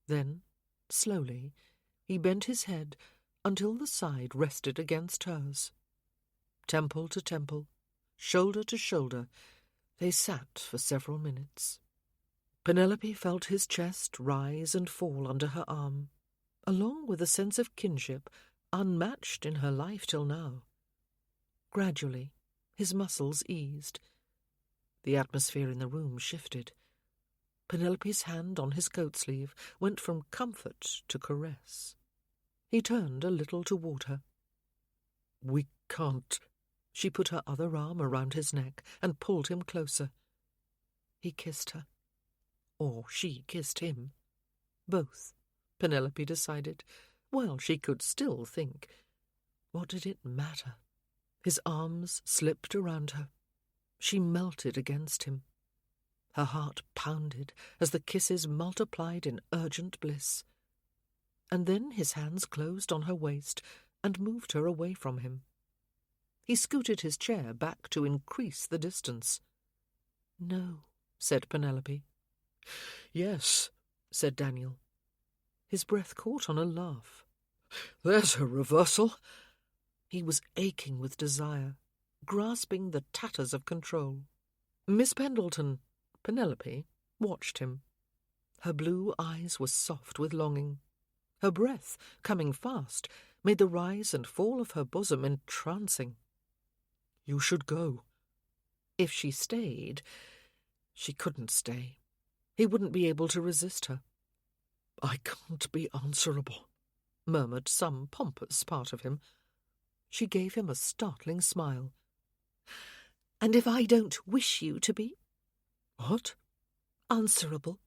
Then, slowly, he bent his head until the side rested against hers. Temple to temple, shoulder to shoulder, they sat for several minutes. Penelope felt his chest rise and fall under her arm, along with a sense of kinship unmatched in her life till now. Gradually, his muscles eased. The atmosphere in the room shifted. Penelope's hand on his coat sleeve went from comfort to caress. He turned a little toward her. We can't. She put her other arm around his neck and pulled him closer. He kissed her. Or she kissed him. Both, Penelope decided. Well, she could still think. What did it matter? His arms slipped around her. She melted against him. Her heart pounded as the kisses multiplied in urgent bliss. And then his hands closed on her waist and moved her away from him. He scooted his chair back to increase the distance. "No," said Penelope. "Yes," said Daniel. His breath caught on a laugh. "There's a reversal." He was aching with desire, grasping the tatters of control. Miss Pendleton, Penelope, watched him. Her blue eyes were soft with longing. Her breath, coming fast, made the rise and fall of her bosom entrancing. You should go. If she stayed, she couldn't stay. He wouldn't be able to resist her. I can't be answerable, murmured some pompous part of him. She gave him a startling smile. And if I don't wish you to be? What? Answerable.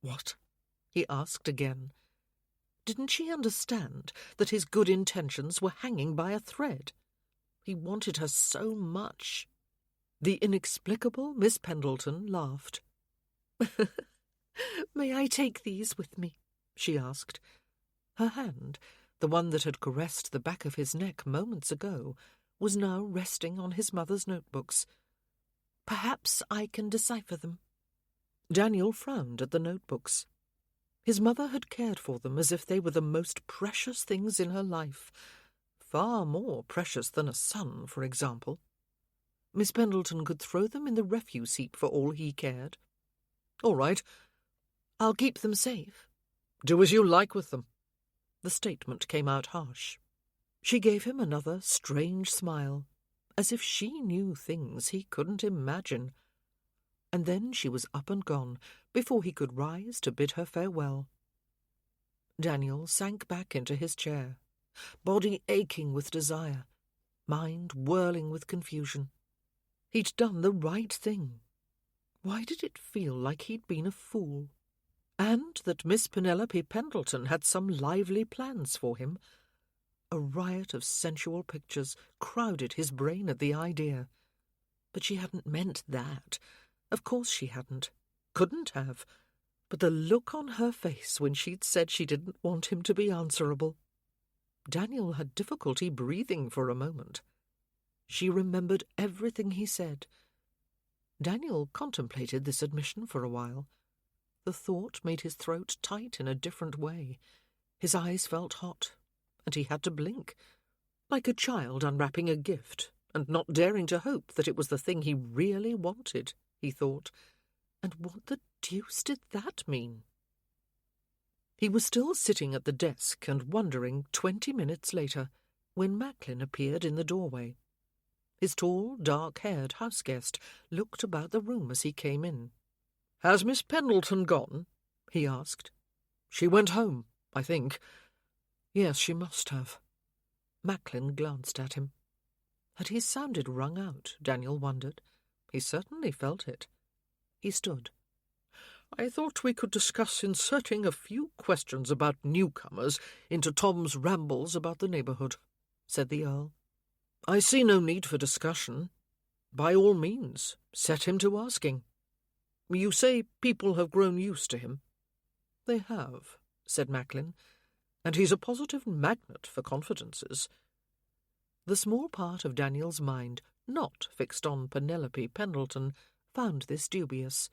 What? He asked again. Didn't she understand that his good intentions were hanging by a thread? He wanted her so much. The inexplicable Miss Pendleton laughed. May I take these with me? She asked. Her hand, the one that had caressed the back of his neck moments ago, was now resting on his mother's notebooks. Perhaps I can decipher them. Daniel frowned at the notebooks. His mother had cared for them as if they were the most precious things in her life, far more precious than a son, for example. Miss Pendleton could throw them in the refuse heap for all he cared. All right. I'll keep them safe. Do as you like with them. The statement came out harsh. She gave him another strange smile, as if she knew things he couldn't imagine. And then she was up and gone before he could rise to bid her farewell. Daniel sank back into his chair, body aching with desire, mind whirling with confusion. He'd done the right thing. Why did it feel like he'd been a fool? And that Miss Penelope Pendleton had some lively plans for him. A riot of sensual pictures crowded his brain at the idea. But she hadn't meant that. Of course she hadn't. Couldn't have. But the look on her face when she'd said she didn't want him to be answerable. Daniel had difficulty breathing for a moment. She remembered everything he said. Daniel contemplated this admission for a while. The thought made his throat tight in a different way. His eyes felt hot, and he had to blink, like a child unwrapping a gift and not daring to hope that it was the thing he really wanted, he thought. And what the deuce did that mean? He was still sitting at the desk and wondering 20 minutes later when Macklin appeared in the doorway. His tall, dark-haired house-guest looked about the room as he came in. "Has Miss Pendleton gone?" he asked. "She went home, I think." "Yes, she must have." Macklin glanced at him. Had he sounded wrung out, Daniel wondered. He certainly felt it. He stood. "I thought we could discuss inserting a few questions about newcomers into Tom's rambles about the neighbourhood," said the Earl. "I see no need for discussion. By all means, set him to asking. You say people have grown used to him?" "They have," said Macklin, "and he's a positive magnet for confidences." The small part of Daniel's mind not fixed on Penelope Pendleton found this dubious.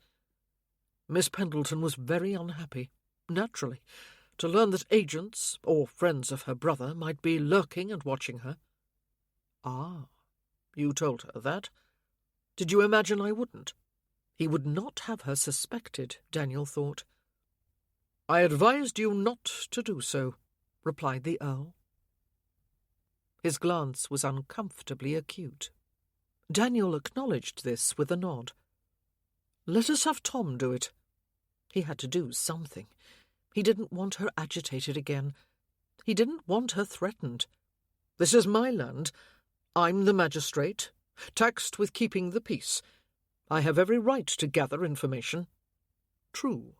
Miss Pendleton was very unhappy, naturally, to learn that agents or friends of her brother might be lurking and watching her. "Ah, you told her that? Did you imagine I wouldn't?" He would not have her suspected, Daniel thought. "I advised you not to do so," replied the Earl. His glance was uncomfortably acute. Daniel acknowledged this with a nod. "Let us have Tom do it." He had to do something. He didn't want her agitated again. He didn't want her threatened. "This is my land. I'm the magistrate, taxed with keeping the peace. I have every right to gather information." "True.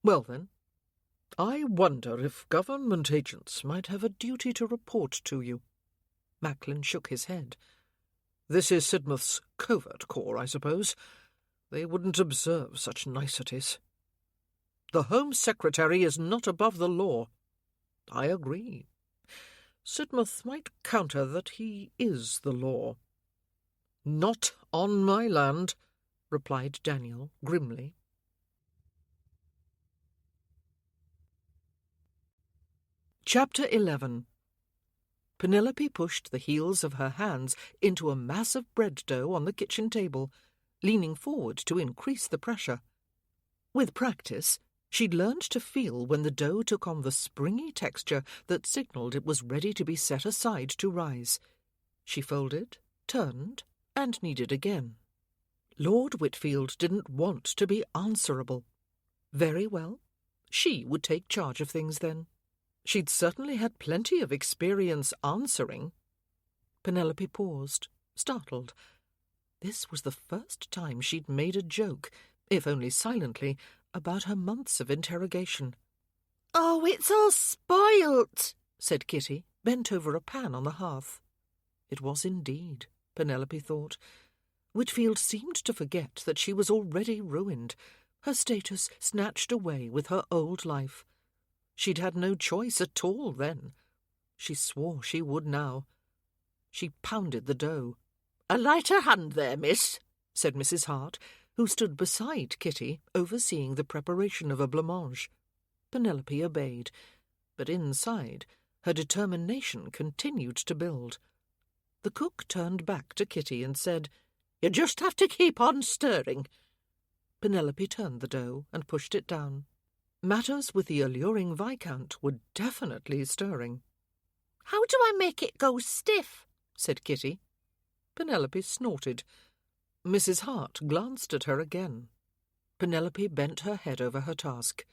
Well, then, I wonder if government agents might have a duty to report to you." Macklin shook his head. "This is Sidmouth's covert corps, I suppose. They wouldn't observe such niceties." "The Home Secretary is not above the law." "I agree. Sidmouth might counter that he is the law." "Not on my land," replied Daniel grimly. Chapter 11. Penelope pushed the heels of her hands into a mass of bread dough on the kitchen table, leaning forward to increase the pressure. With practice, she'd learned to feel when the dough took on the springy texture that signalled it was ready to be set aside to rise. She folded, turned, and kneaded again. Lord Whitfield didn't want to be answerable. Very well. She would take charge of things then. She'd certainly had plenty of experience answering. Penelope paused, startled. This was the first time she'd made a joke, if only silently, about her months of interrogation. "Oh, it's all spoilt," said Kitty, bent over a pan on the hearth. It was indeed, Penelope thought. Whitfield seemed to forget that she was already ruined, her status snatched away with her old life. She'd had no choice at all then. She swore she would now. She pounded the dough. "A lighter hand there, miss," said Mrs. Hart, who stood beside Kitty, overseeing the preparation of a blancmange. Penelope obeyed, but inside, her determination continued to build. The cook turned back to Kitty and said, "You just have to keep on stirring." Penelope turned the dough and pushed it down. Matters with the alluring Viscount were definitely stirring. "How do I make it go stiff?" said Kitty. Penelope snorted. Mrs. Hart glanced at her again. Penelope bent her head over her task.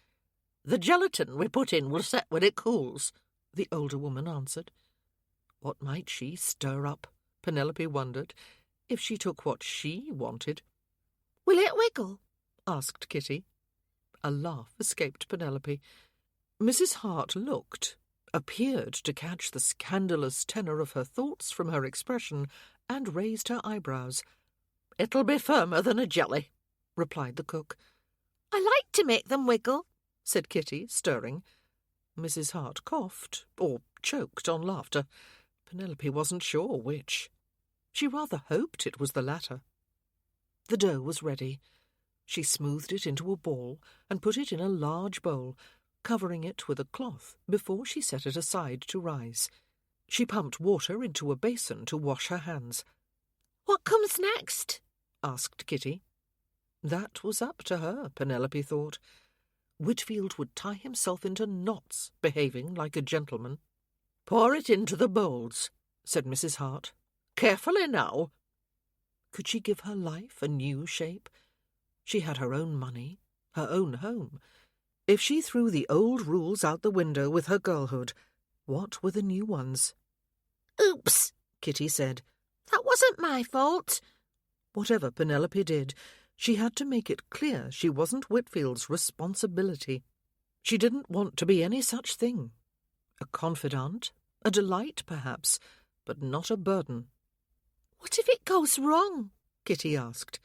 "The gelatin we put in will set when it cools," the older woman answered. What might she stir up? Penelope wondered. if she took what she wanted. Will it wiggle? Asked Kitty. A laugh escaped Penelope. Mrs. Hart looked, appeared to catch the scandalous tenor of her thoughts from her expression, and raised her eyebrows. "It'll be firmer than a jelly," replied the cook. "I like to make them wiggle," said Kitty, stirring. Mrs. Hart coughed, or choked on laughter. Penelope wasn't sure which. She rather hoped it was the latter. The dough was ready. She smoothed it into a ball and put it in a large bowl, covering it with a cloth before she set it aside to rise. She pumped water into a basin to wash her hands. "What comes next?" asked Kitty. That was up to her, Penelope thought. Whitfield would tie himself into knots, behaving like a gentleman. "Pour it into the bowls," said Mrs. Hart. "Carefully now." Could she give her life a new shape? She had her own money, her own home. If she threw the old rules out the window with her girlhood, what were the new ones? "Oops," Kitty said. "That wasn't my fault." Whatever Penelope did, she had to make it clear she wasn't Whitfield's responsibility. She didn't want to be any such thing. A confidant, a delight perhaps, but not a burden. "What if it goes wrong?" Kitty asked.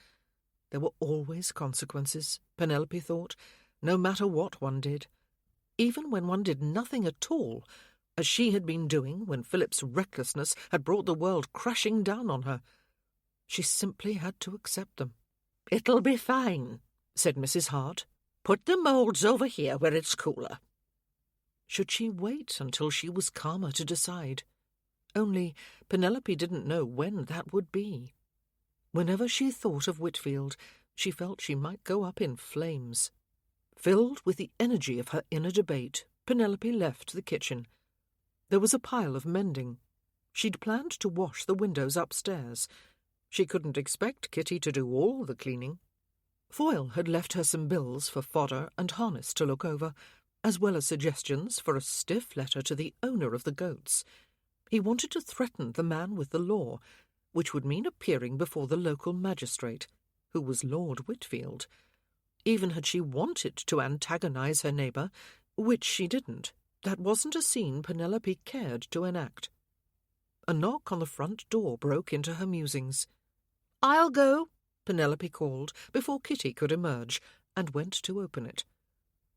There were always consequences, Penelope thought, no matter what one did. Even when one did nothing at all, as she had been doing when Philip's recklessness had brought the world crashing down on her. She simply had to accept them. "It'll be fine," said Mrs. Hart. "Put the moulds over here where it's cooler." Should she wait until she was calmer to decide? Only Penelope didn't know when that would be. Whenever she thought of Whitfield, she felt she might go up in flames. Filled with the energy of her inner debate, Penelope left the kitchen. There was a pile of mending. She'd planned to wash the windows upstairs. She couldn't expect Kitty to do all the cleaning. Foyle had left her some bills for fodder and harness to look over, as well as suggestions for a stiff letter to the owner of the goats. He wanted to threaten the man with the law, which would mean appearing before the local magistrate, who was Lord Whitfield. Even had she wanted to antagonize her neighbour, which she didn't, that wasn't a scene Penelope cared to enact. A knock on the front door broke into her musings. "I'll go," Penelope called before Kitty could emerge, and went to open it.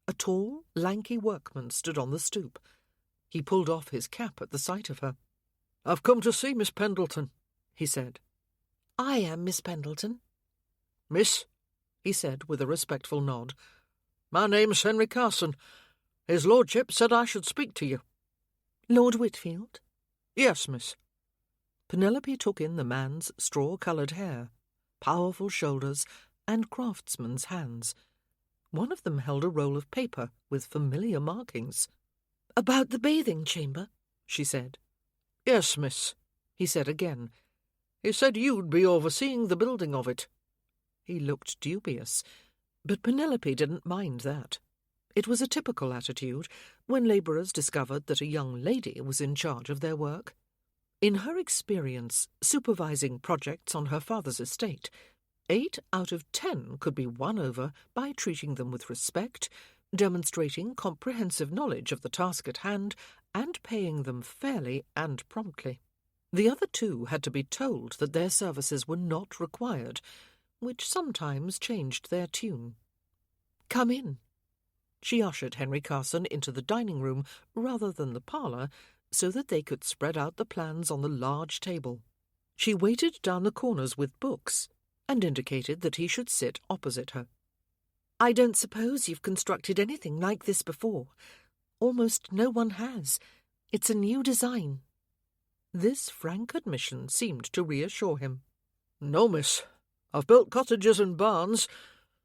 A tall, lanky workman stood on the stoop. He pulled off his cap at the sight of her. "I've come to see Miss Pendleton," he said. "I am Miss Pendleton." "Miss," he said with a respectful nod, "my name's Henry Carson. His lordship said I should speak to you." "Lord Whitfield?" "Yes, miss." Penelope took in the man's straw-coloured hair, powerful shoulders, and craftsman's hands. One of them held a roll of paper with familiar markings. "About the bathing chamber?" she said. "Yes, miss," he said again. "He said you'd be overseeing the building of it." He looked dubious, but Penelope didn't mind that. It was a typical attitude when labourers discovered that a young lady was in charge of their work. In her experience, supervising projects on her father's estate, 8 out of 10 could be won over by treating them with respect, demonstrating comprehensive knowledge of the task at hand, and paying them fairly and promptly. The other 2 had to be told that their services were not required, which sometimes changed their tune. "Come in." She ushered Henry Carson into the dining room rather than the parlour, so that they could spread out the plans on the large table. She waited down the corners with books, and indicated that he should sit opposite her. "I don't suppose you've constructed anything like this before. Almost no one has. It's a new design." This frank admission seemed to reassure him. "No, miss. I've built cottages and barns,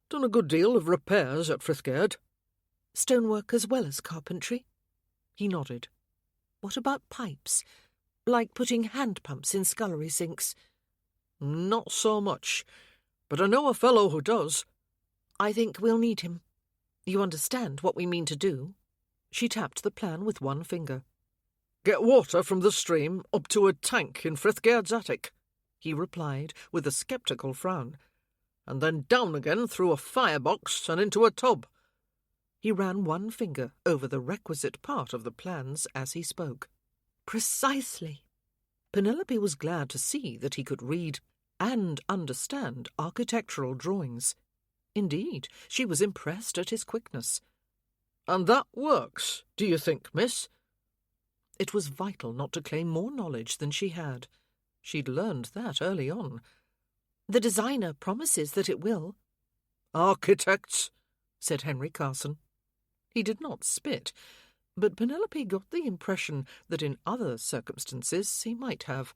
done a good deal of repairs at Frithgard." "Stonework as well as carpentry?" He nodded. "What about pipes? Like putting hand pumps in scullery sinks?" "Not so much, but I know a fellow who does." "I think we'll need him. You understand what we mean to do?" She tapped the plan with one finger. "Get water from the stream up to a tank in Frithgard's attic." he replied with a sceptical frown, and then down again through a firebox and into a tub. He ran one finger over the requisite part of the plans as he spoke. Precisely. Penelope was glad to see that he could read and understand architectural drawings. Indeed, she was impressed at his quickness. "And that works, do you think, miss?" It was vital not to claim more knowledge than she had. She'd learned that early on. The designer promises that it will. "Architects," said Henry Carson. He did not spit, but Penelope got the impression that in other circumstances he might have.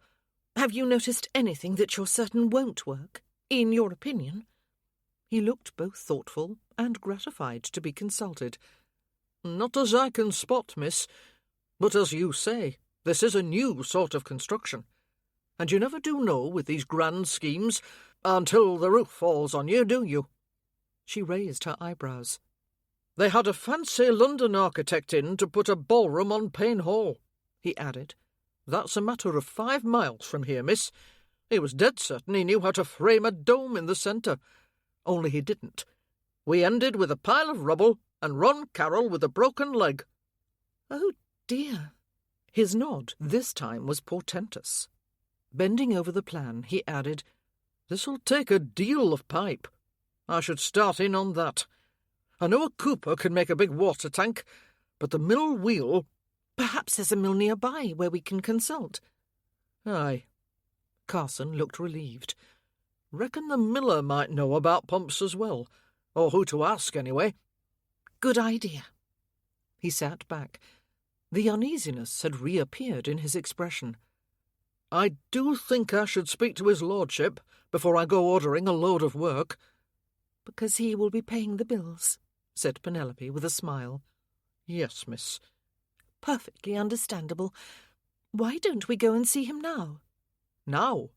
Have you noticed anything that you're certain won't work, in your opinion? He looked both thoughtful and gratified to be consulted. "Not as I can spot, miss. But as you say, this is a new sort of construction. And you never do know with these grand schemes until the roof falls on you, do you?" She raised her eyebrows. "They had a fancy London architect in to put a ballroom on Payne Hall," he added. "That's a matter of 5 miles from here, miss. He was dead certain he knew how to frame a dome in the centre. Only he didn't. We ended with a pile of rubble and Ron Carroll with a broken leg." "Oh, dear." His nod this time was portentous. Bending over the plan, he added, "This'll take a deal of pipe. I should start in on that. I know a cooper can make a big water tank, but the mill wheel—" "Perhaps there's a mill nearby where we can consult." "Aye." Carson looked relieved. "Reckon the miller might know about pumps as well, or who to ask anyway." "Good idea." He sat back. The uneasiness had reappeared in his expression. "I do think I should speak to his lordship before I go ordering a load of work." "Because he will be paying the bills," said Penelope with a smile. "Yes, miss." "Perfectly understandable. Why don't we go and see him now?" Now?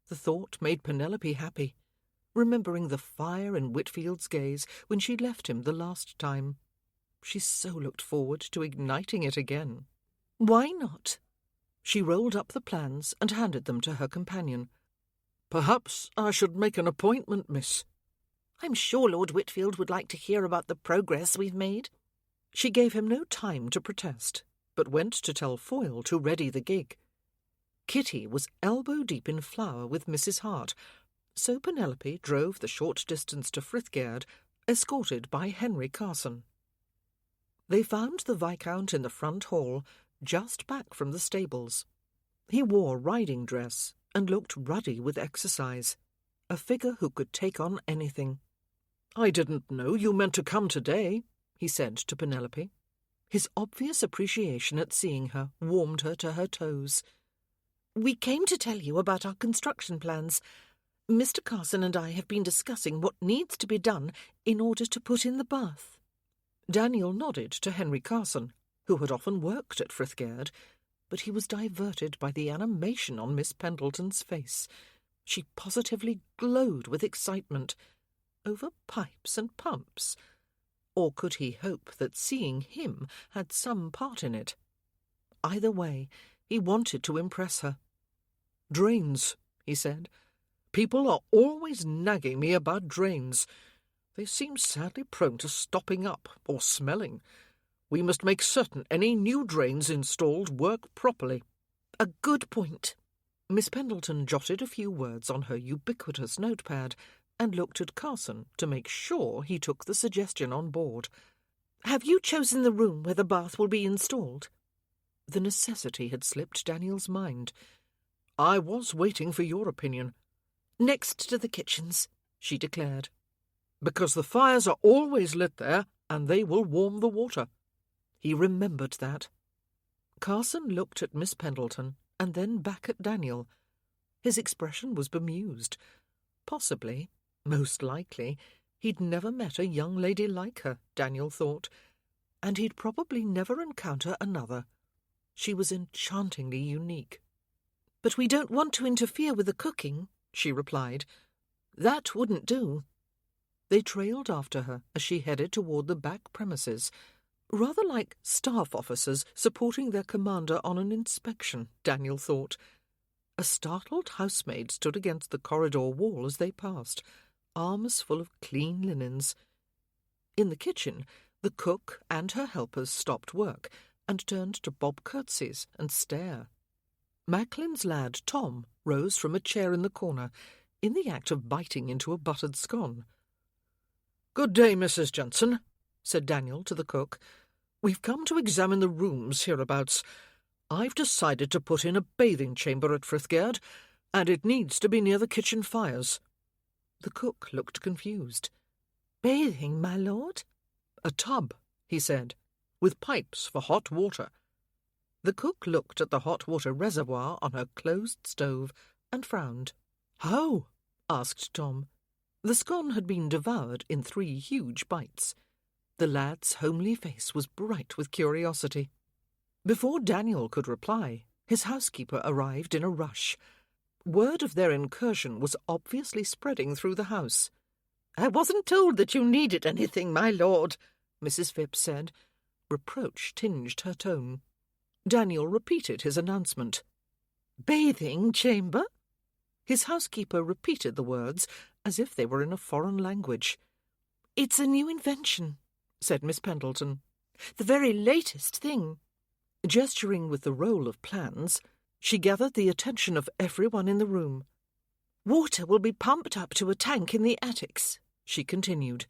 The thought made Penelope happy, remembering the fire in Whitfield's gaze when she left him the last time. She so looked forward to igniting it again. "Why not?" She rolled up the plans and handed them to her companion. "Perhaps I should make an appointment, miss." "I'm sure Lord Whitfield would like to hear about the progress we've made." She gave him no time to protest, but went to tell Foyle to ready the gig. Kitty was elbow-deep in flour with Mrs. Hart, so Penelope drove the short distance to Frithgerd, escorted by Henry Carson. They found the Viscount in the front hall, just back from the stables. He wore riding dress and looked ruddy with exercise, a figure who could take on anything. "I didn't know you meant to come today," he said to Penelope. His obvious appreciation at seeing her warmed her to her toes. "We came to tell you about our construction plans. Mr. Carson and I have been discussing what needs to be done in order to put in the bath." Daniel nodded to Henry Carson, who had often worked at Frithgerd, but he was diverted by the animation on Miss Pendleton's face. She positively glowed with excitement. Over pipes and pumps? Or could he hope that seeing him had some part in it? Either way, he wanted to impress her. "Drains," he said. "People are always nagging me about drains. They seem sadly prone to stopping up or smelling. We must make certain any new drains installed work properly." "A good point." Miss Pendleton jotted a few words on her ubiquitous notepad and looked at Carson to make sure he took the suggestion on board. "Have you chosen the room where the bath will be installed?" The necessity had slipped Daniel's mind. "I was waiting for your opinion." "Next to the kitchens," she declared. "Because the fires are always lit there, and they will warm the water." He remembered that. Carson looked at Miss Pendleton and then back at Daniel. His expression was bemused. Possibly, most likely, he'd never met a young lady like her, Daniel thought, and he'd probably never encounter another. She was enchantingly unique. "But we don't want to interfere with the cooking," she replied. "That wouldn't do." They trailed after her as she headed toward the back premises, rather like staff officers supporting their commander on an inspection, Daniel thought. A startled housemaid stood against the corridor wall as they passed, arms full of clean linens. In the kitchen, the cook and her helpers stopped work and turned to bob curtsies and stare. Macklin's lad Tom rose from a chair in the corner, in the act of biting into a buttered scone. "Good day, Mrs. Jensen," said Daniel to the cook. "We've come to examine the rooms hereabouts. I've decided to put in a bathing chamber at Frithgard, and it needs to be near the kitchen fires." The cook looked confused. "Bathing, my lord?" "A tub," he said, "with pipes for hot water." The cook looked at the hot water reservoir on her closed stove and frowned. "How?" asked Tom. The scone had been devoured in 3 huge bites. The lad's homely face was bright with curiosity. Before Daniel could reply, his housekeeper arrived in a rush. Word of their incursion was obviously spreading through the house. "I wasn't told that you needed anything, my lord," Mrs. Phipps said. Reproach tinged her tone. Daniel repeated his announcement. "Bathing chamber?" His housekeeper repeated the words as if they were in a foreign language. "It's a new invention," said Miss Pendleton. "The very latest thing." Gesturing with the roll of plans, she gathered the attention of everyone in the room. "Water will be pumped up to a tank in the attics," she continued.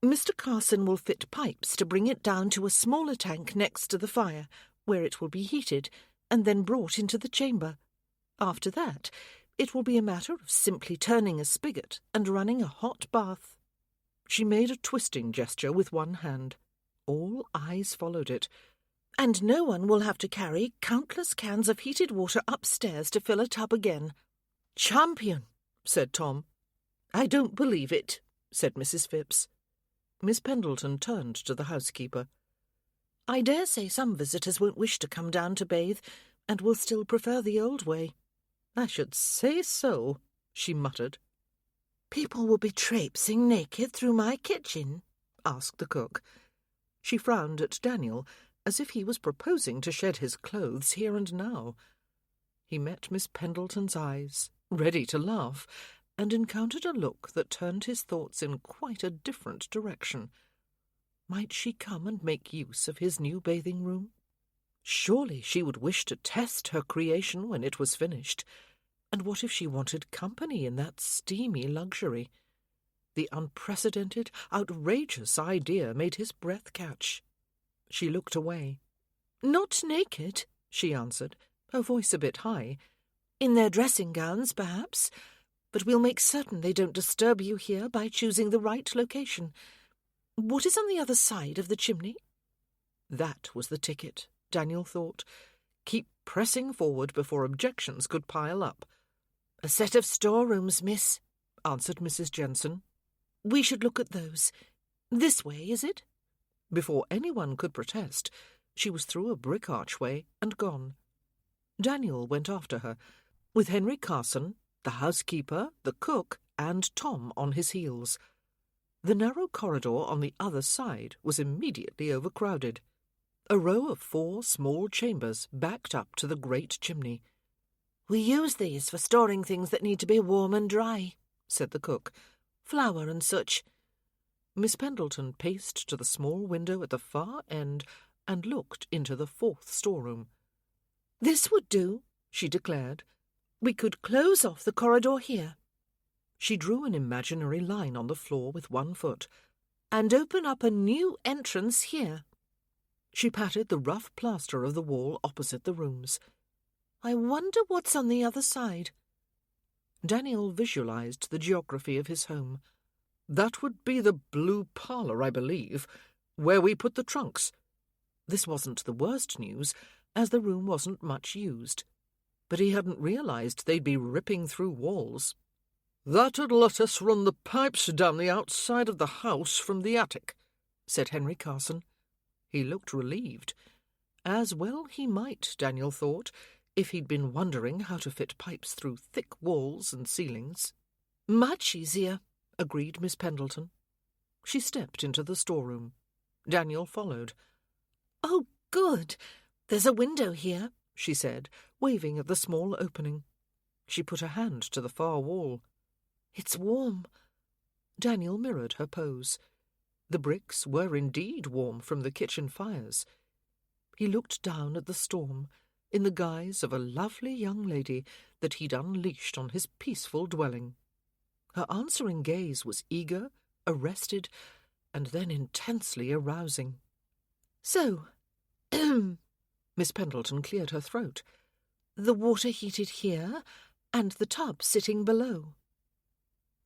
"Mr. Carson will fit pipes to bring it down to a smaller tank next to the fire, where it will be heated and then brought into the chamber. After that, it will be a matter of simply turning a spigot and running a hot bath." She made a twisting gesture with one hand. All eyes followed it. "And no one will have to carry countless cans of heated water upstairs to fill a tub again." "Champion," said Tom. "I don't believe it," said Mrs. Phipps. Miss Pendleton turned to the housekeeper. "I dare say some visitors won't wish to come down to bathe, and will still prefer the old way." "I should say so," she muttered. "People will be traipsing naked through my kitchen?" asked the cook. She frowned at Daniel, as if he was proposing to shed his clothes here and now. He met Miss Pendleton's eyes, ready to laugh, and encountered a look that turned his thoughts in quite a different direction. Might she come and make use of his new bathing room? Surely she would wish to test her creation when it was finished. And what if she wanted company in that steamy luxury? The unprecedented, outrageous idea made his breath catch. She looked away. "Not naked," she answered, her voice a bit high. "In their dressing gowns, perhaps. But we'll make certain they don't disturb you here by choosing the right location. What is on the other side of the chimney?" That was the ticket, Daniel thought. Keep pressing forward before objections could pile up. "A set of storerooms, miss," answered Mrs. Jensen. "We should look at those. This way, is it?" Before anyone could protest, she was through a brick archway and gone. Daniel went after her, with Henry Carson, the housekeeper, the cook, and Tom on his heels. The narrow corridor on the other side was immediately overcrowded. A row of 4 small chambers backed up to the great chimney. "We use these for storing things that need to be warm and dry," said the cook. "Flour and such." Miss Pendleton paced to the small window at the far end and looked into the 4th storeroom. "This would do," she declared. "We could close off the corridor here." She drew an imaginary line on the floor with one foot. "And open up a new entrance here." She patted the rough plaster of the wall opposite the rooms. "I wonder what's on the other side." Daniel visualized the geography of his home. "That would be the blue parlour, I believe, where we put the trunks." This wasn't the worst news, as the room wasn't much used. But he hadn't realized they'd be ripping through walls. "That'd let us run the pipes down the outside of the house from the attic," said Henry Carson. He looked relieved. As well he might, Daniel thought, if he'd been wondering how to fit pipes through thick walls and ceilings. "Much easier," agreed Miss Pendleton. She stepped into the storeroom. Daniel followed. "Oh, good. There's a window here," she said, waving at the small opening. She put a hand to the far wall. It's warm. Daniel mirrored her pose. The bricks were indeed warm from the kitchen fires. He looked down at the storm in the guise of a lovely young lady that he'd unleashed on his peaceful dwelling. Her answering gaze was eager, arrested, and then intensely arousing. So, Miss Pendleton cleared her throat. The water heated here, and the tub sitting below.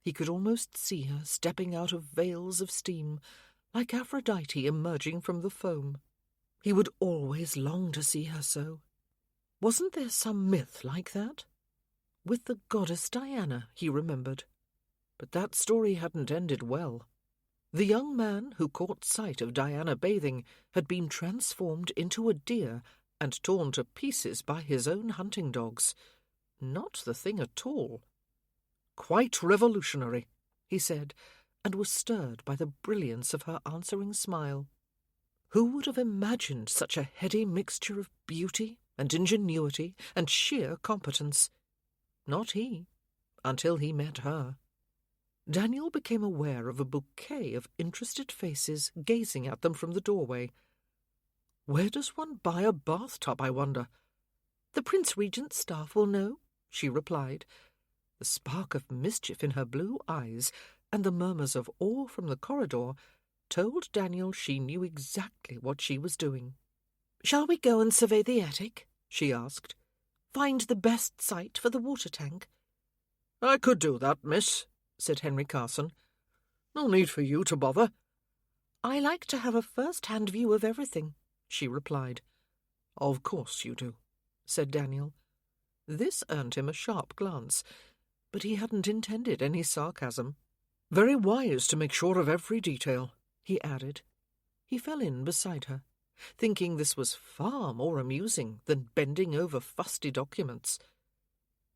He could almost see her stepping out of veils of steam, like Aphrodite emerging from the foam. He would always long to see her so. Wasn't there some myth like that? With the goddess Diana, he remembered. But that story hadn't ended well. The young man who caught sight of Diana bathing had been transformed into a deer and torn to pieces by his own hunting dogs. Not the thing at all. Quite revolutionary, he said, and was stirred by the brilliance of her answering smile. Who would have imagined such a heady mixture of beauty and ingenuity and sheer competence? Not he, until he met her. Daniel became aware of a bouquet of interested faces gazing at them from the doorway. Where does one buy a bathtub, I wonder? The Prince Regent's staff will know, she replied. The spark of mischief in her blue eyes and the murmurs of awe from the corridor told Daniel she knew exactly what she was doing. Shall we go and survey the attic? She asked. Find the best site for the water tank. I could do that, miss, said Henry Carson. No need for you to bother. I like to have a first-hand view of everything, she replied. Of course you do, said Daniel. This earned him a sharp glance, but he hadn't intended any sarcasm. Very wise to make sure of every detail, he added. He fell in beside her, thinking this was far more amusing than bending over fusty documents.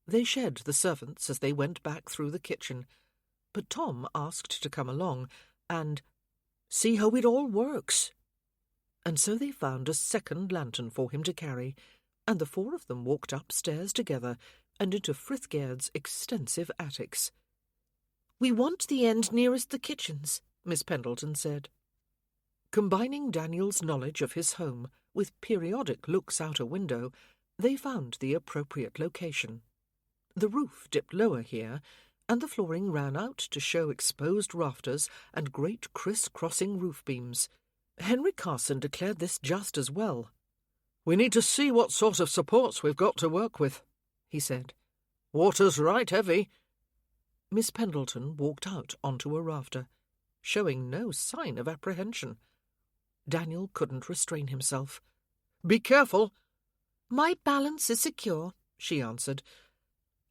They shed the servants as they went back through the kitchen, but Tom asked to come along and see how it all works. And so they found a second lantern for him to carry, and the four of them walked upstairs together and into Frithgaird's extensive attics. We want the end nearest the kitchens, Miss Pendleton said. Combining Daniel's knowledge of his home with periodic looks out a window, they found the appropriate location. The roof dipped lower here, and the flooring ran out to show exposed rafters and great criss-crossing roof beams. Henry Carson declared this just as well. We need to see what sort of supports we've got to work with, he said. Water's right heavy. Miss Pendleton walked out onto a rafter, showing no sign of apprehension. Daniel couldn't restrain himself. Be careful. My balance is secure, she answered.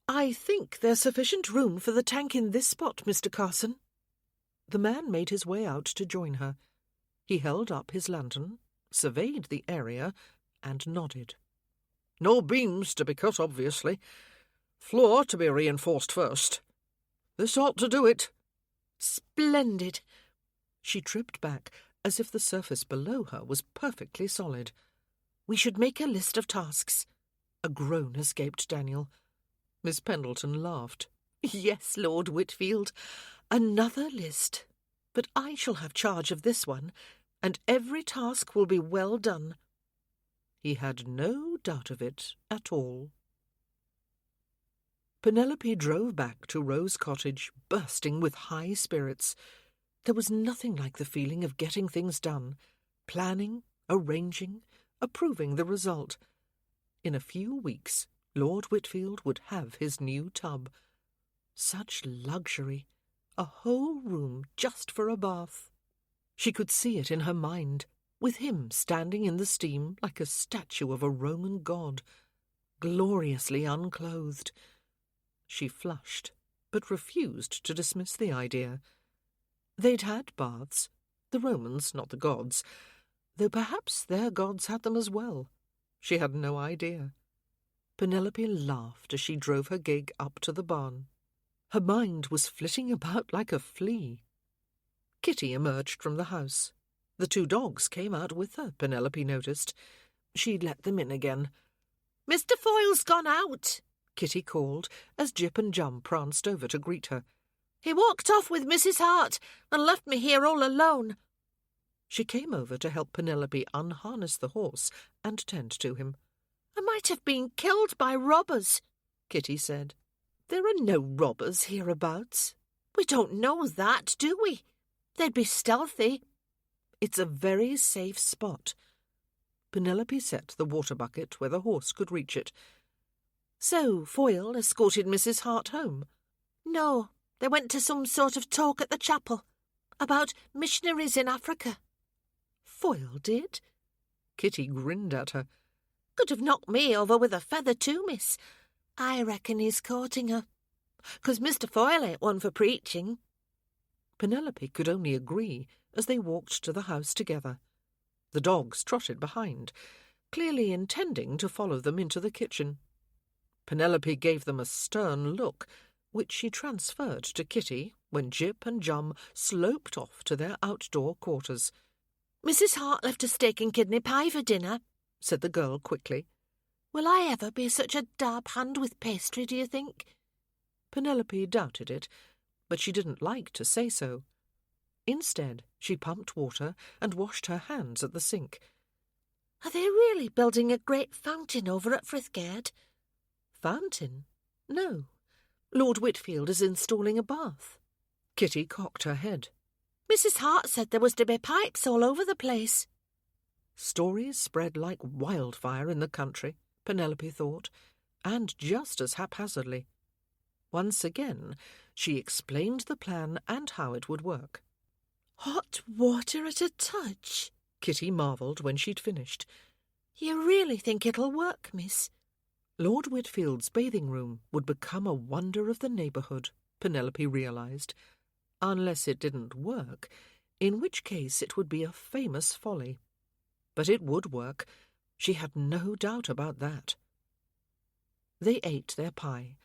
I think there's sufficient room for the tank in this spot, Mr. Carson. The man made his way out to join her. He held up his lantern, surveyed the area, and nodded. No beams to be cut, obviously. Floor to be reinforced first. This ought to do it. Splendid. She tripped back, as if the surface below her was perfectly solid. We should make a list of tasks. A groan escaped Daniel. Miss Pendleton laughed. Yes, Lord Whitfield, another list. But I shall have charge of this one, and every task will be well done. He had no doubt of it at all. Penelope drove back to Rose Cottage, bursting with high spirits. There was nothing like the feeling of getting things done, planning, arranging, approving the result. In a few weeks, Lord Whitfield would have his new tub. Such luxury! A whole room just for a bath. She could see it in her mind, with him standing in the steam like a statue of a Roman god, gloriously unclothed. She flushed, but refused to dismiss the idea. They'd had baths, the Romans, not the gods, though perhaps their gods had them as well. She had no idea. Penelope laughed as she drove her gig up to the barn. Her mind was flitting about like a flea. Kitty emerged from the house. The two dogs came out with her, Penelope noticed. She let them in again. Mr. Foyle's gone out, Kitty called as Jip and Jum pranced over to greet her. "He walked off with Mrs. Hart and left me here all alone." She came over to help Penelope unharness the horse and tend to him. "I might have been killed by robbers," Kitty said. "There are no robbers hereabouts." "We don't know that, do we? They'd be stealthy." "It's a very safe spot." Penelope set the water bucket where the horse could reach it. "So Foyle escorted Mrs. Hart home?" "No, they went to some sort of talk at the chapel about missionaries in Africa." "Foyle did?" Kitty grinned at her. "Could have knocked me over with a feather too, miss. I reckon he's courting her, 'cause Mr. Foyle ain't one for preaching." Penelope could only agree as they walked to the house together. The dogs trotted behind, clearly intending to follow them into the kitchen. Penelope gave them a stern look, which she transferred to Kitty when Jip and Jum sloped off to their outdoor quarters. "Mrs. Hart left a steak and kidney pie for dinner," said the girl quickly. "Will I ever be such a dab hand with pastry, do you think?" Penelope doubted it, but she didn't like to say so. Instead, she pumped water and washed her hands at the sink. "Are they really building a great fountain over at Frithgard?" "Fountain? No. Lord Whitfield is installing a bath." Kitty cocked her head. "Mrs. Hart said there was to be pipes all over the place." Stories spread like wildfire in the country, Penelope thought, and just as haphazardly. Once again, she explained the plan and how it would work. "Hot water at a touch," Kitty marvelled when she'd finished. "You really think it'll work, miss?" Lord Whitfield's bathing room would become a wonder of the neighbourhood, Penelope realised, unless it didn't work, in which case it would be a famous folly. But it would work. She had no doubt about that. They ate their pie.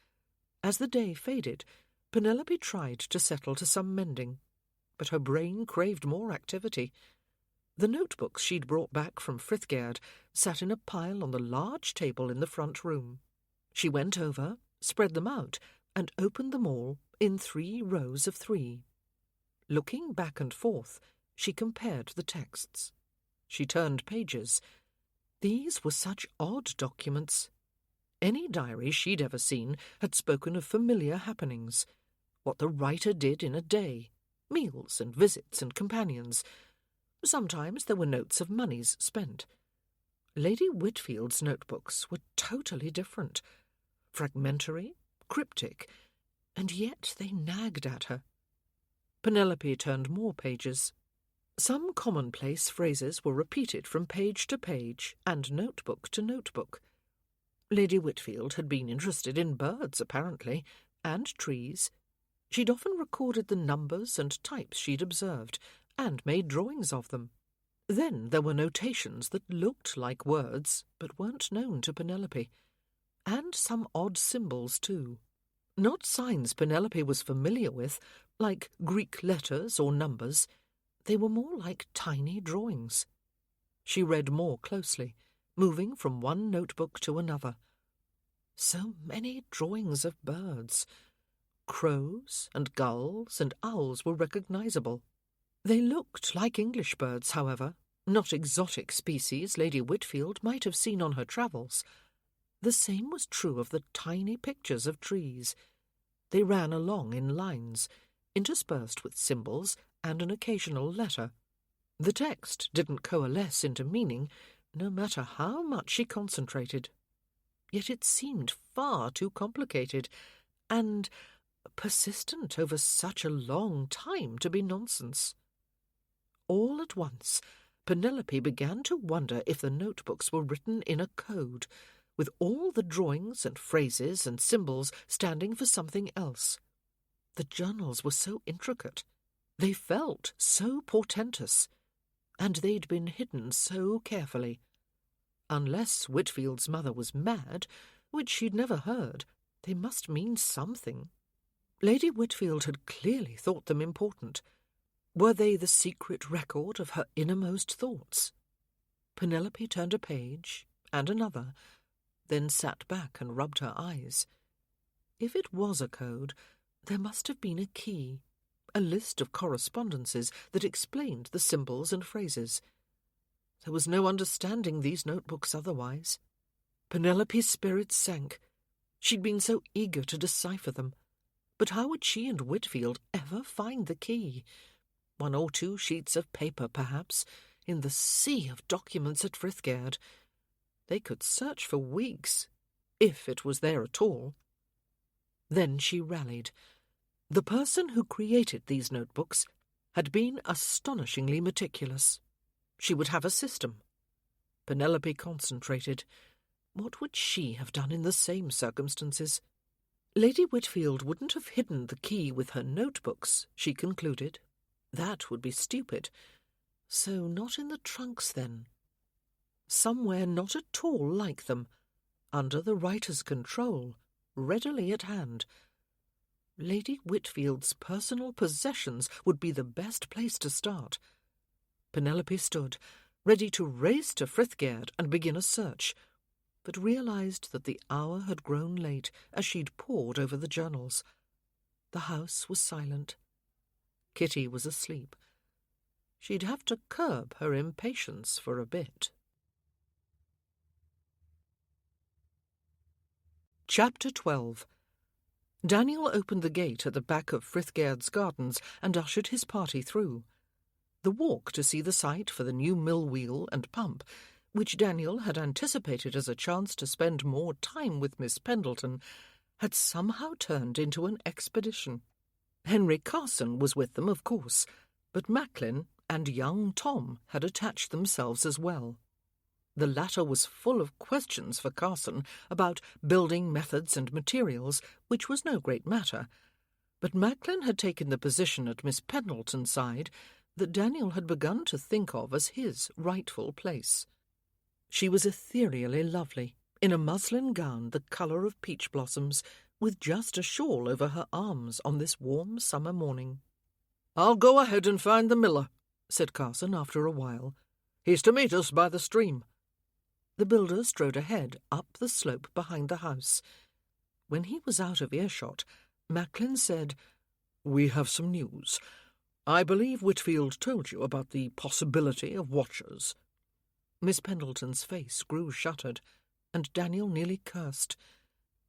As the day faded, Penelope tried to settle to some mending, but her brain craved more activity. The notebooks she'd brought back from Frithgard sat in a pile on the large table in the front room. She went over, spread them out, and opened them all in 3 rows of 3. Looking back and forth, she compared the texts. She turned pages. These were such odd documents. Any diary she'd ever seen had spoken of familiar happenings, what the writer did in a day, meals and visits and companions. Sometimes there were notes of moneys spent. Lady Whitfield's notebooks were totally different, fragmentary, cryptic, and yet they nagged at her. Penelope turned more pages. Some commonplace phrases were repeated from page to page and notebook to notebook. Lady Whitfield had been interested in birds, apparently, and trees. She'd often recorded the numbers and types she'd observed, and made drawings of them. Then there were notations that looked like words, but weren't known to Penelope. And some odd symbols, too. Not signs Penelope was familiar with, like Greek letters or numbers. They were more like tiny drawings. She read more closely, moving from one notebook to another. So many drawings of birds. Crows and gulls and owls were recognizable. They looked like English birds, however, not exotic species Lady Whitfield might have seen on her travels. The same was true of the tiny pictures of trees. They ran along in lines, interspersed with symbols and an occasional letter. The text didn't coalesce into meaning, no matter how much she concentrated. Yet it seemed far too complicated and persistent over such a long time to be nonsense. All at once, Penelope began to wonder if the notebooks were written in a code, with all the drawings and phrases and symbols standing for something else. The journals were so intricate. They felt so portentous, and they'd been hidden so carefully. Unless Whitfield's mother was mad, which she'd never heard, they must mean something. Lady Whitfield had clearly thought them important. Were they the secret record of her innermost thoughts? Penelope turned a page and another, then sat back and rubbed her eyes. If it was a code, there must have been a key, a list of correspondences that explained the symbols and phrases. There was no understanding these notebooks otherwise. Penelope's spirits sank. She'd been so eager to decipher them. But how would she and Whitfield ever find the key? 1 or 2 sheets of paper, perhaps, in the sea of documents at Frithgerd. They could search for weeks, if it was there at all. Then she rallied. The person who created these notebooks had been astonishingly meticulous. She would have a system. Penelope concentrated. What would she have done in the same circumstances? Lady Whitfield wouldn't have hidden the key with her notebooks, she concluded. That would be stupid. So not in the trunks, then. Somewhere not at all like them, under the writer's control, readily at hand. Lady Whitfield's personal possessions would be the best place to start. Penelope stood, ready to race to Frithgerd and begin a search, but realized that the hour had grown late as she'd pored over the journals. The house was silent. Kitty was asleep. She'd have to curb her impatience for a bit. Chapter 12. Daniel opened the gate at the back of Frithgerd's gardens and ushered his party through. The walk to see the site for the new mill wheel and pump, which Daniel had anticipated as a chance to spend more time with Miss Pendleton, had somehow turned into an expedition. Henry Carson was with them, of course, but Macklin and young Tom had attached themselves as well. The latter was full of questions for Carson about building methods and materials, which was no great matter, but Macklin had taken the position at Miss Pendleton's side that Daniel had begun to think of as his rightful place. She was ethereally lovely, in a muslin gown the colour of peach blossoms, with just a shawl over her arms on this warm summer morning. "I'll go ahead and find the miller," said Carson after a while. "He's to meet us by the stream." The builder strode ahead up the slope behind the house. When he was out of earshot, Macklin said, "We have some news. I believe Whitfield told you about the possibility of watchers." Miss Pendleton's face grew shuttered, and Daniel nearly cursed.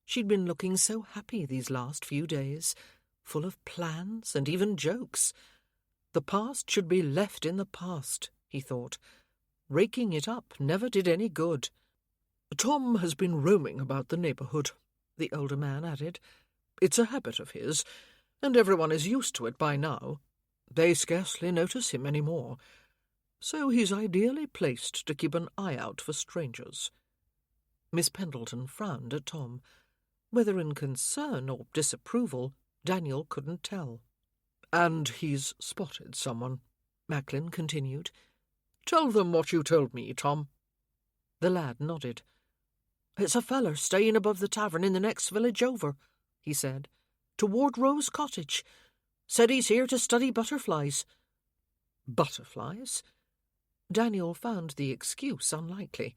She'd been looking so happy these last few days, full of plans and even jokes. The past should be left in the past, he thought. Raking it up never did any good. "Tom has been roaming about the neighbourhood," the older man added. "It's a habit of his, and everyone is used to it by now. They scarcely notice him any more. So he's ideally placed to keep an eye out for strangers." Miss Pendleton frowned at Tom. Whether in concern or disapproval, Daniel couldn't tell. "And he's spotted someone," Macklin continued. "Tell them what you told me, Tom." The lad nodded. "It's a feller staying above the tavern in the next village over," he said, "toward Rose Cottage. Said he's here to study butterflies." "Butterflies?" Daniel found the excuse unlikely.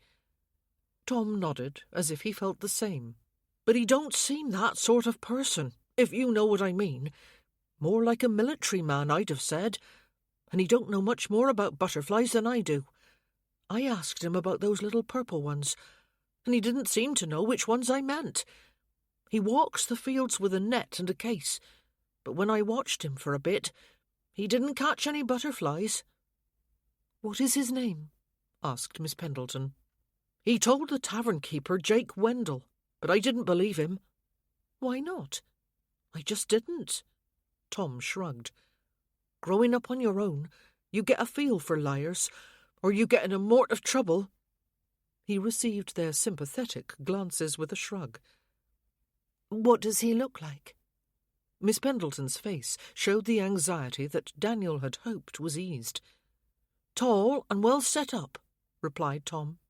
Tom nodded as if he felt the same. "But he don't seem that sort of person, if you know what I mean. More like a military man, I'd have said. And he don't know much more about butterflies than I do. I asked him about those little purple ones, and he didn't seem to know which ones I meant. He walks the fields with a net and a case, but when I watched him for a bit, he didn't catch any butterflies." "What is his name?" asked Miss Pendleton. "He told the tavern-keeper Jake Wendell, but I didn't believe him." "Why not?" "I just didn't." Tom shrugged. "Growing up on your own, you get a feel for liars, or you get in a mort of trouble." He received their sympathetic glances with a shrug. "What does he look like?" Miss Pendleton's face showed the anxiety that Daniel had hoped was eased. "Tall and well set up," replied Tom.